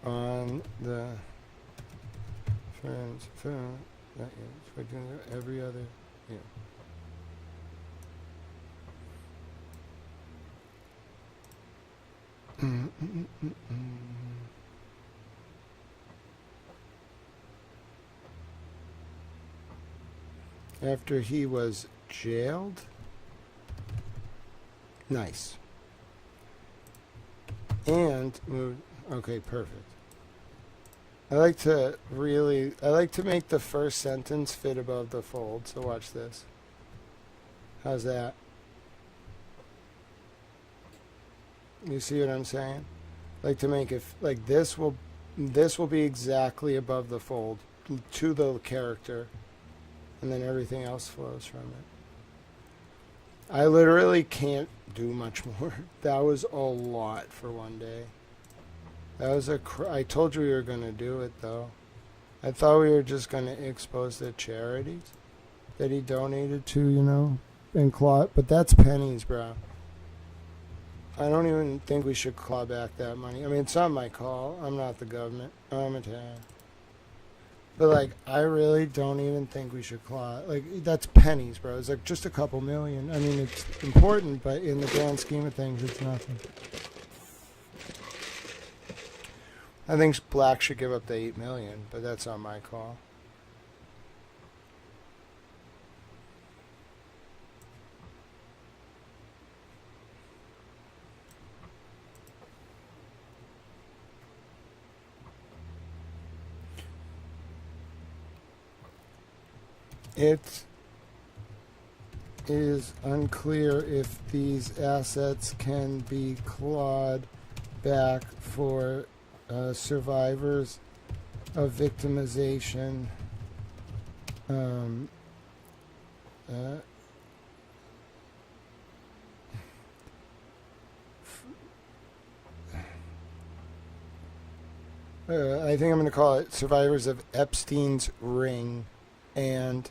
on the firm's firm that is for doing every other year. After he was jailed. Nice. And moved. Okay, perfect. I like to make the first sentence fit above the fold, so watch this. How's that? You see what I'm saying? Like to make it like this will be exactly above the fold to the character, and then everything else flows from it. I literally can't do much more. That was a lot for one day. That was I told you we were going to do it, though. I thought we were just going to expose the charities that he donated to, you know, and claw. But that's pennies, bro. I don't even think we should claw back that money. I mean, it's not my call. I'm not the government. I'm Italian. But, like, I really don't even think we should claw. Like, that's pennies, bro. It's like just a couple million. I mean, it's important, but in the grand scheme of things, it's nothing. I think Black should give up the $8 million, but that's not my call. It is unclear if these assets can be clawed back for survivors of victimization. I think I'm going to call it survivors of Epstein's ring and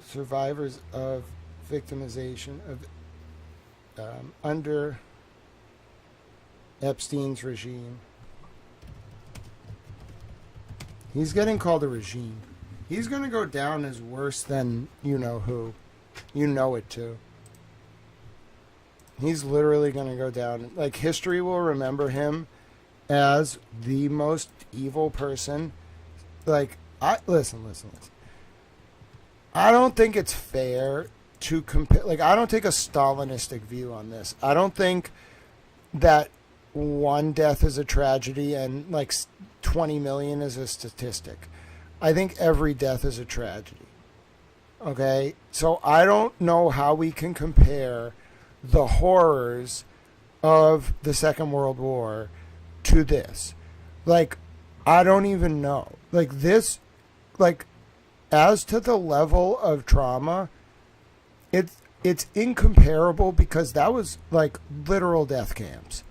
survivors of victimization of under Epstein's regime. He's getting called a regime. He's going to go down as worse than you know who. You know it too. He's literally going to go down. Like, history will remember him as the most evil person. Like, listen. I don't think it's fair to compare. Like, I don't take a Stalinistic view on this. I don't think that one death is a tragedy and like 20 million is a statistic. I think every death is a tragedy. Okay? So I don't know how we can compare the horrors of the Second World War to this. Like, I don't even know. Like, this, like, as to the level of trauma, it's incomparable because that was like literal death camps.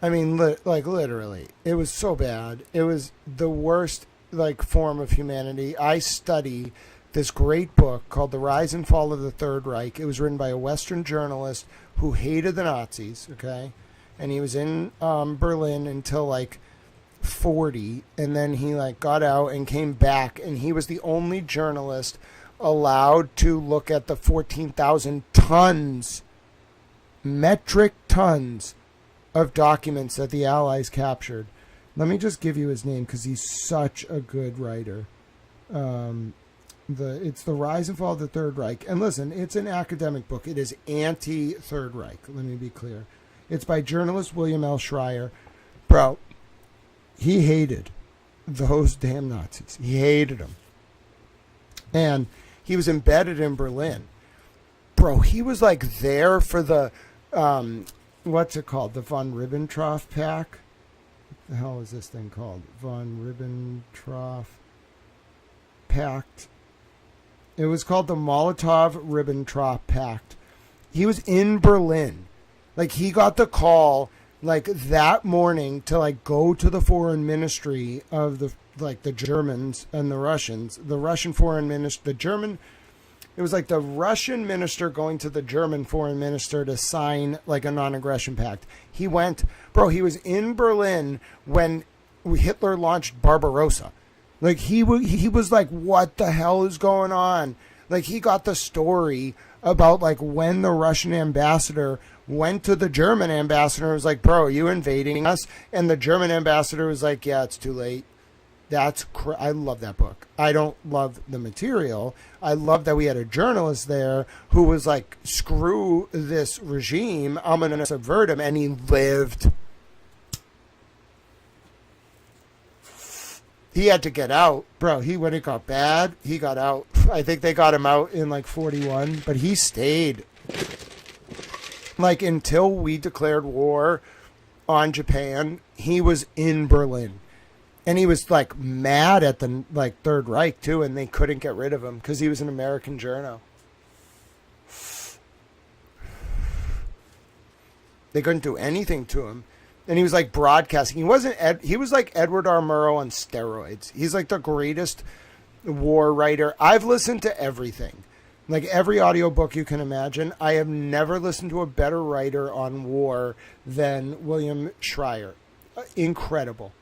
I mean, like literally, it was so bad. It was the worst like form of humanity. I study this great book called The Rise and Fall of the Third Reich. It was written by a Western journalist who hated the Nazis. Okay, and he was in Berlin until like 40, and then he like got out and came back, and he was the only journalist allowed to look at the 14,000 tons, metric tons of documents that the Allies captured. Let me just give you his name because he's such a good writer. It's The Rise and Fall of the Third Reich. And listen, it's an academic book. It is anti-Third Reich. Let me be clear. It's by journalist William L. Schreier. Bro, he hated those damn Nazis. He hated them. And he was embedded in Berlin. Bro, he was like there for the... what's it called? The von Ribbentrop Pact? What the hell is this thing called? Von Ribbentrop Pact. It was called the Molotov-Ribbentrop Pact. He was in Berlin. Like, he got the call, like, that morning to, like, go to the foreign ministry of the, like, the Germans and the Russians. The Russian foreign minister, the German... It was like the Russian minister going to the German foreign minister to sign like a non-aggression pact. He went, bro, he was in Berlin when Hitler launched Barbarossa. Like he was like, what the hell is going on? Like he got the story about like when the Russian ambassador went to the German ambassador and was like, bro, are you invading us? And the German ambassador was like, yeah, it's too late. I love that book. I don't love the material. I love that we had a journalist there who was like, screw this regime. I'm going to subvert him. And he lived. He had to get out. Bro, when it got bad, he got out. I think they got him out in like 41, but he stayed. Like until we declared war on Japan, he was in Berlin. And he was like mad at the like Third Reich too, and they couldn't get rid of him because he was an American journo. They couldn't do anything to him, and he was like broadcasting. He was like Edward R. Murrow on steroids. He's like the greatest war writer. I've listened to everything, like every audiobook you can imagine. I have never listened to a better writer on war than William Schreier. Incredible.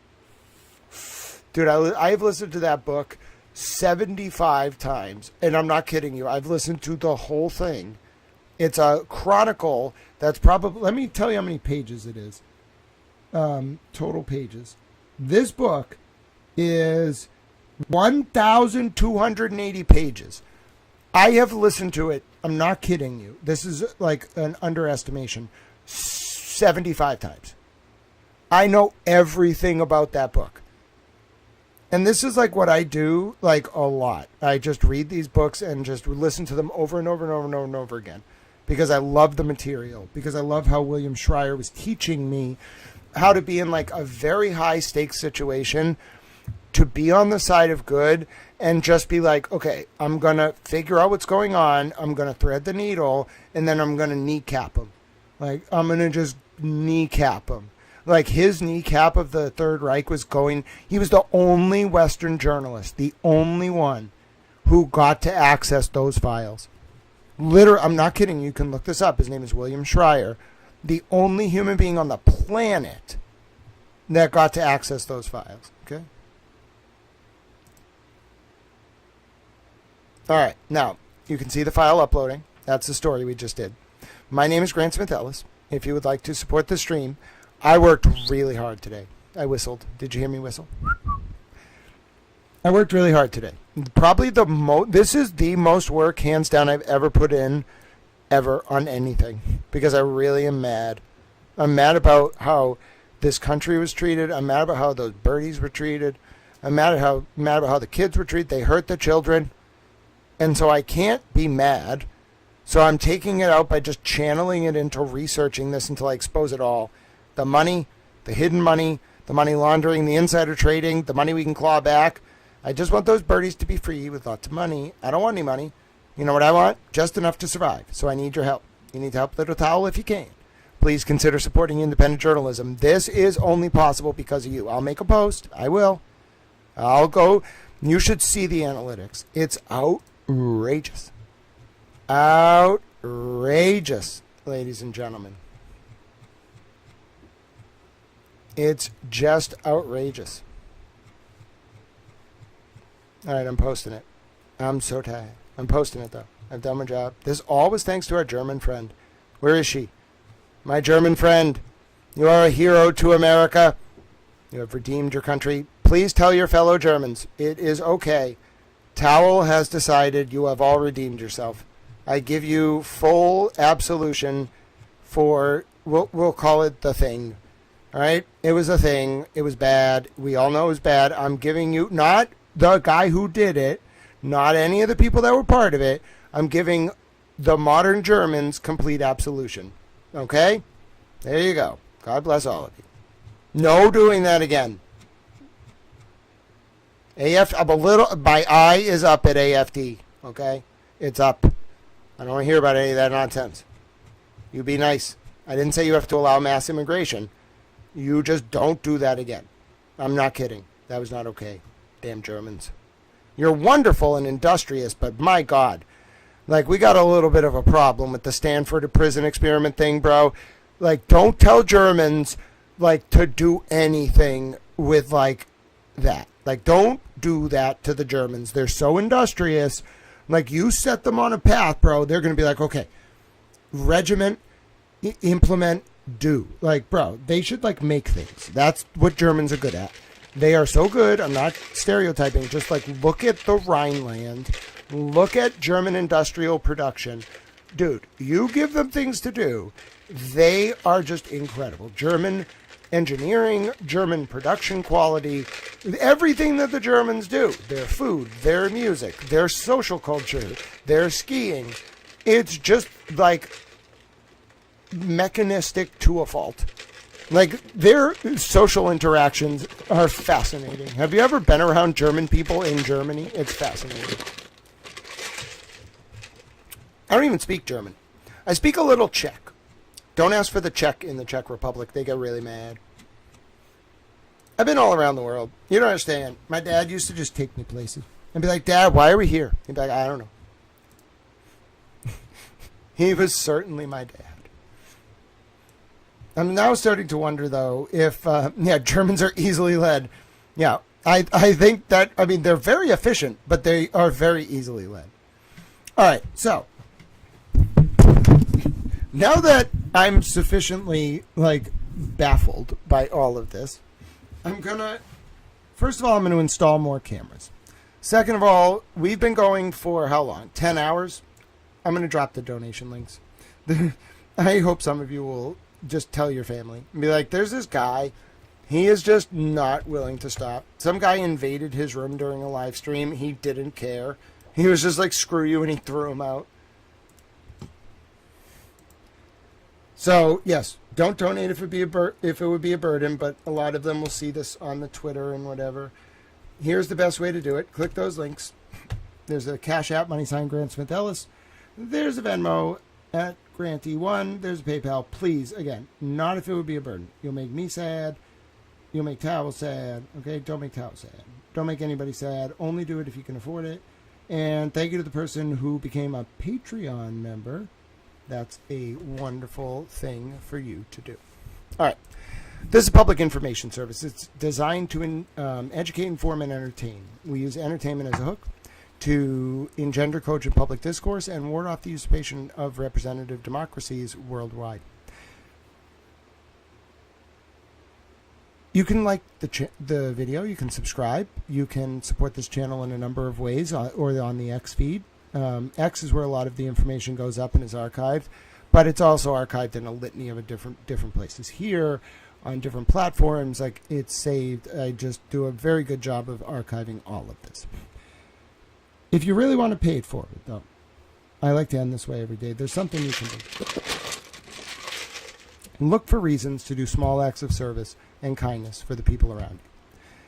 Dude, I've listened to that book 75 times, and I'm not kidding you. I've listened to the whole thing. It's a chronicle that's probably... Let me tell you how many pages it is. Total pages. This book is 1,280 pages. I have listened to it. I'm not kidding you. This is like an underestimation. 75 times. I know everything about that book. And this is like what I do like a lot. I just read these books and just listen to them over and over and over and over and over again because I love the material, because I love how William Schreier was teaching me how to be in like a very high stakes situation, to be on the side of good and just be like, okay, I'm going to figure out what's going on. I'm going to thread the needle and then I'm going to kneecap him. Like I'm going to just kneecap him. Like his kneecap of the Third Reich was going, he was the only Western journalist, the only one who got to access those files. Literally, I'm not kidding. You can look this up. His name is William Schreier. The only human being on the planet that got to access those files. Okay. All right. Now, you can see the file uploading. That's the story we just did. My name is Grant Smith Ellis. If you would like to support the stream, I worked really hard today. I whistled. Did you hear me whistle? I worked really hard today. Probably this is the most work, hands down, I've ever put in ever on anything, because I really am mad. I'm mad about how this country was treated. I'm mad about how those birdies were treated. I'm mad about how the kids were treated. They hurt the children. And so I can't be mad. So I'm taking it out by just channeling it into researching this until I expose it all. The money, the hidden money, the money laundering, the insider trading, the money we can claw back. I just want those birdies to be free with lots of money. I don't want any money. You know what I want? Just enough to survive. So I need your help. You need to help Little Towel if you can. please consider supporting independent journalism. This is only possible because of you. I'll make a post. I will. I'll go. You should see the analytics. It's outrageous. Outrageous, ladies and gentlemen. It's just outrageous. All right, I'm posting it. I'm so tired. I'm posting it, though. I've done my job. This all was thanks to our German friend. Where is she? My German friend. You are a hero to America. You have redeemed your country. Please tell your fellow Germans, it is okay. Towel has decided you have all redeemed yourself. I give you full absolution for, we'll call it the thing. All right? It was a thing. It was bad. We all know it was bad. I'm giving you, not the guy who did it, not any of the people that were part of it. I'm giving the modern Germans complete absolution. Okay? There you go. God bless all of you. No doing that again. I'm a little, my eye is up at AFD. Okay? It's up. I don't want to hear about any of that nonsense. You be nice. I didn't say you have to allow mass immigration. You just don't do that again. I'm not kidding. That was not okay. Damn Germans. You're wonderful and industrious, but my God. Like, we got a little bit of a problem with the Stanford to prison experiment thing, bro. Like, don't tell Germans, like, to do anything with, like, that. Like, don't do that to the Germans. They're so industrious. Like, you set them on a path, bro. They're going to be like, okay, regiment, implement, do. Like, bro, they should, like, make things. That's what Germans are good at. They are so good. I'm not stereotyping. Just, like, look at the Rhineland. Look at German industrial production. Dude, you give them things to do. They are just incredible. German engineering, German production quality, everything that the Germans do. Their food, their music, their social culture, their skiing. It's just, like, mechanistic to a fault. Like, their social interactions are fascinating. Have you ever been around German people in Germany? It's fascinating. I don't even speak German. I speak a little Czech. Don't ask for the Czech in the Czech Republic. They get really mad. I've been all around the world. You don't understand. My dad used to just take me places and be like, Dad, why are we here? He'd be like, I don't know. He was certainly my dad. I'm now starting to wonder, though, if, Germans are easily led. Yeah, I think that, I mean, they're very efficient, but they are very easily led. All right, so now that I'm sufficiently, like, baffled by all of this, first of all, I'm going to install more cameras. Second of all, we've been going for how long? 10 hours? I'm going to drop the donation links. I hope some of you will just tell your family. Be like, there's this guy. He is just not willing to stop. Some guy invaded his room during a live stream. He didn't care. He was just like, screw you, and he threw him out. So, yes, don't donate if it would be a burden, but a lot of them will see this on the Twitter and whatever. Here's the best way to do it. Click those links. There's a Cash App, # Grant Smith Ellis. There's a Venmo at Granty1. There's a PayPal. Please, again, not if it would be a burden. You'll make me sad. You'll make Towel sad. Okay, don't make Towel sad. Don't make anybody sad. Only do it if you can afford it. And thank you to the person who became a Patreon member. That's a wonderful thing for you to do. All right. This is a public information service. It's designed to educate, inform, and entertain. We use entertainment as a hook to engender cogent public discourse and ward off the usurpation of representative democracies worldwide. You can like the video. You can subscribe. You can support this channel in a number of ways, or on the X feed. X is where a lot of the information goes up and is archived, but it's also archived in a litany of different places. Here, on different platforms, like, it's saved. I just do a very good job of archiving all of this. If you really want to pay it forward, though, I like to end this way every day. There's something you can do. Look for reasons to do small acts of service and kindness for the people around you.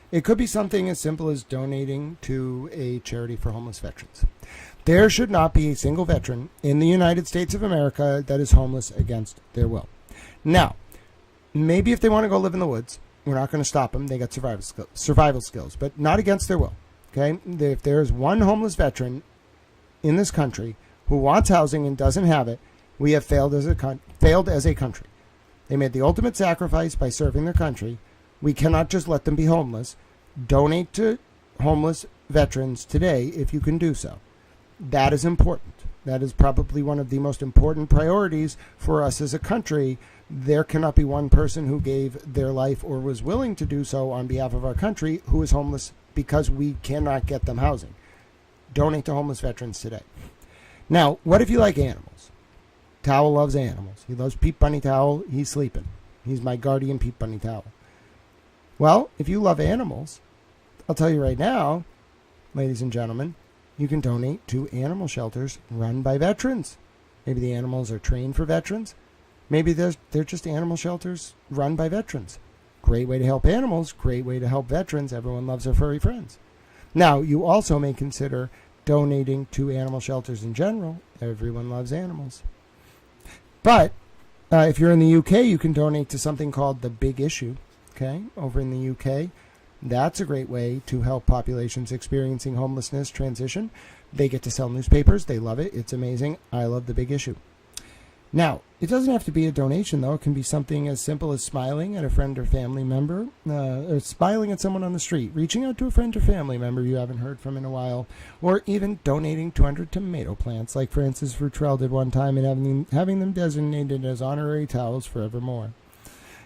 It could be something as simple as donating to a charity for homeless veterans. There should not be a single veteran in the United States of America that is homeless against their will. Now, maybe if they want to go live in the woods, we're not going to stop them. They got survival skills, but not against their will. Okay? If there's one homeless veteran in this country who wants housing and doesn't have it, we have failed as a country. They made the ultimate sacrifice by serving their country. We cannot just let them be homeless. Donate to homeless veterans today if you can do so. That is important. That is probably one of the most important priorities for us as a country. There cannot be one person who gave their life or was willing to do so on behalf of our country who is homeless because we cannot get them housing. Donate to homeless veterans today. Now, what if you like animals? Towel loves animals. He loves Pete Bunny Towel. He's sleeping. He's my guardian Pete Bunny Towel. Well, if you love animals, I'll tell you right now, ladies and gentlemen, you can donate to animal shelters run by veterans. Maybe the animals are trained for veterans. Maybe they're just animal shelters run by veterans. Great way to help animals. Great way to help veterans. Everyone loves their furry friends. Now, you also may consider donating to animal shelters in general. Everyone loves animals. But if you're in the UK, you can donate to something called the Big Issue. Okay, over in the UK. That's a great way to help populations experiencing homelessness transition. They get to sell newspapers. They love it. It's amazing. I love the Big Issue. Now, it doesn't have to be a donation, though. It can be something as simple as smiling at a friend or family member, or smiling at someone on the street, reaching out to a friend or family member you haven't heard from in a while, or even donating 200 tomato plants, like Francis Futrell did one time, and having them designated as honorary towels forevermore.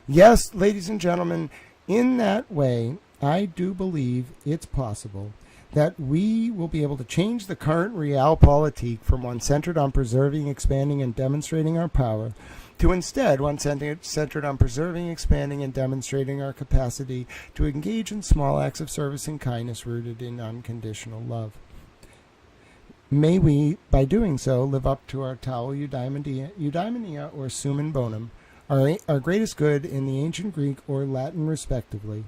Yes, ladies and gentlemen, in that way, I do believe it's possible that we will be able to change the current realpolitik from one centered on preserving, expanding, and demonstrating our power to instead one centered on preserving, expanding, and demonstrating our capacity to engage in small acts of service and kindness rooted in unconditional love. May we, by doing so, live up to our Tau Eudaimonia or Summum Bonum, our greatest good in the ancient Greek or Latin respectively.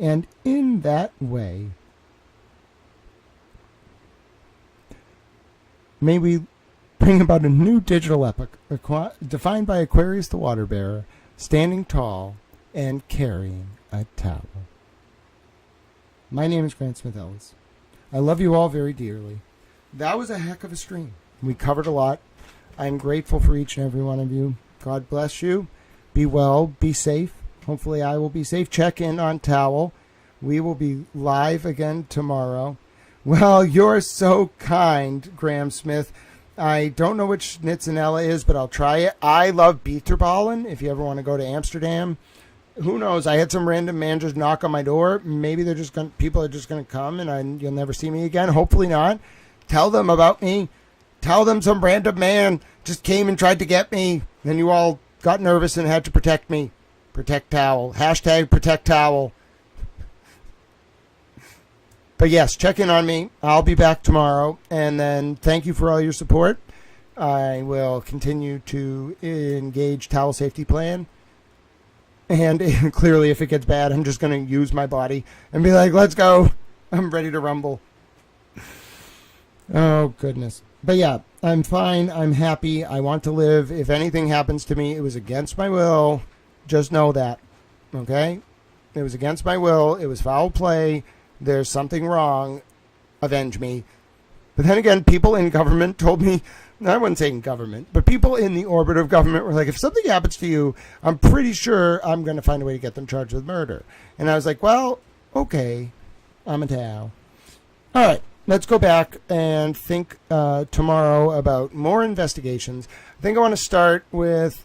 And in that way, may we bring about a new digital epoch defined by Aquarius the Water Bearer, standing tall and carrying a towel. My name is Grant Smith Ellis. I love you all very dearly. That was a heck of a stream. We covered a lot. I'm grateful for each and every one of you. God bless you. Be well. Be safe. Hopefully I will be safe. Check in on Towel. We will be live again tomorrow. Well, you're so kind, Graham Smith. I don't know which Schnitzenella is, but I'll try it. I love Bitterballen. If you ever want to go to Amsterdam, who knows? I had some random man just knock on my door. Maybe people are just going to come and you'll never see me again. Hopefully not. Tell them about me. Tell them some random man just came and tried to get me. Then you all got nervous and had to protect me. Protect Towel. Hashtag protect Towel. But yes, check in on me. I'll be back tomorrow. And then thank you for all your support. I will continue to engage Towel Safety Plan. And clearly, if it gets bad, I'm just going to use my body and be like, let's go. I'm ready to rumble. Oh, goodness. But yeah, I'm fine. I'm happy. I want to live. If anything happens to me, it was against my will. Just know that. Okay? It was against my will. It was foul play. There's something wrong. Avenge me. But then again, people in government told me, I wouldn't say in government, but people in the orbit of government were like, if something happens to you, I'm pretty sure I'm going to find a way to get them charged with murder. And I was like, well, okay, I'm a Tao. All right, let's go back and think tomorrow about more investigations. I think I want to start with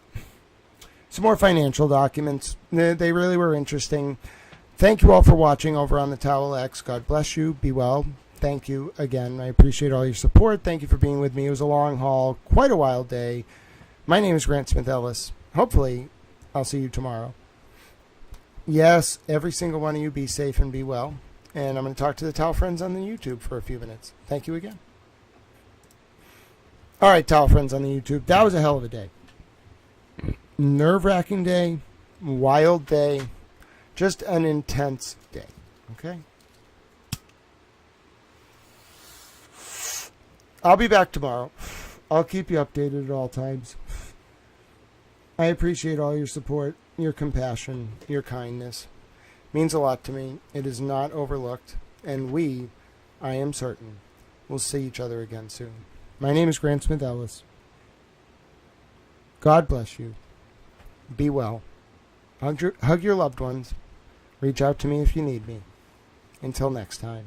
some more financial documents. They really were interesting. Thank you all for watching over on the Towel X. God bless you. Be well. Thank you again. I appreciate all your support. Thank you for being with me. It was a long haul, quite a wild day. My name is Grant Smith Ellis. Hopefully, I'll see you tomorrow. Yes, every single one of you be safe and be well. And I'm going to talk to the Towel friends on the YouTube for a few minutes. Thank you again. All right, Towel friends on the YouTube. That was a hell of a day. Nerve-wracking day. Wild day. Just an intense day. Okay? I'll be back tomorrow. I'll keep you updated at all times. I appreciate all your support, your compassion, your kindness. It means a lot to me. It is not overlooked. And we, I am certain, will see each other again soon. My name is Grant Smith Ellis. God bless you. Be well. Hug your loved ones. Reach out to me if you need me. Until next time.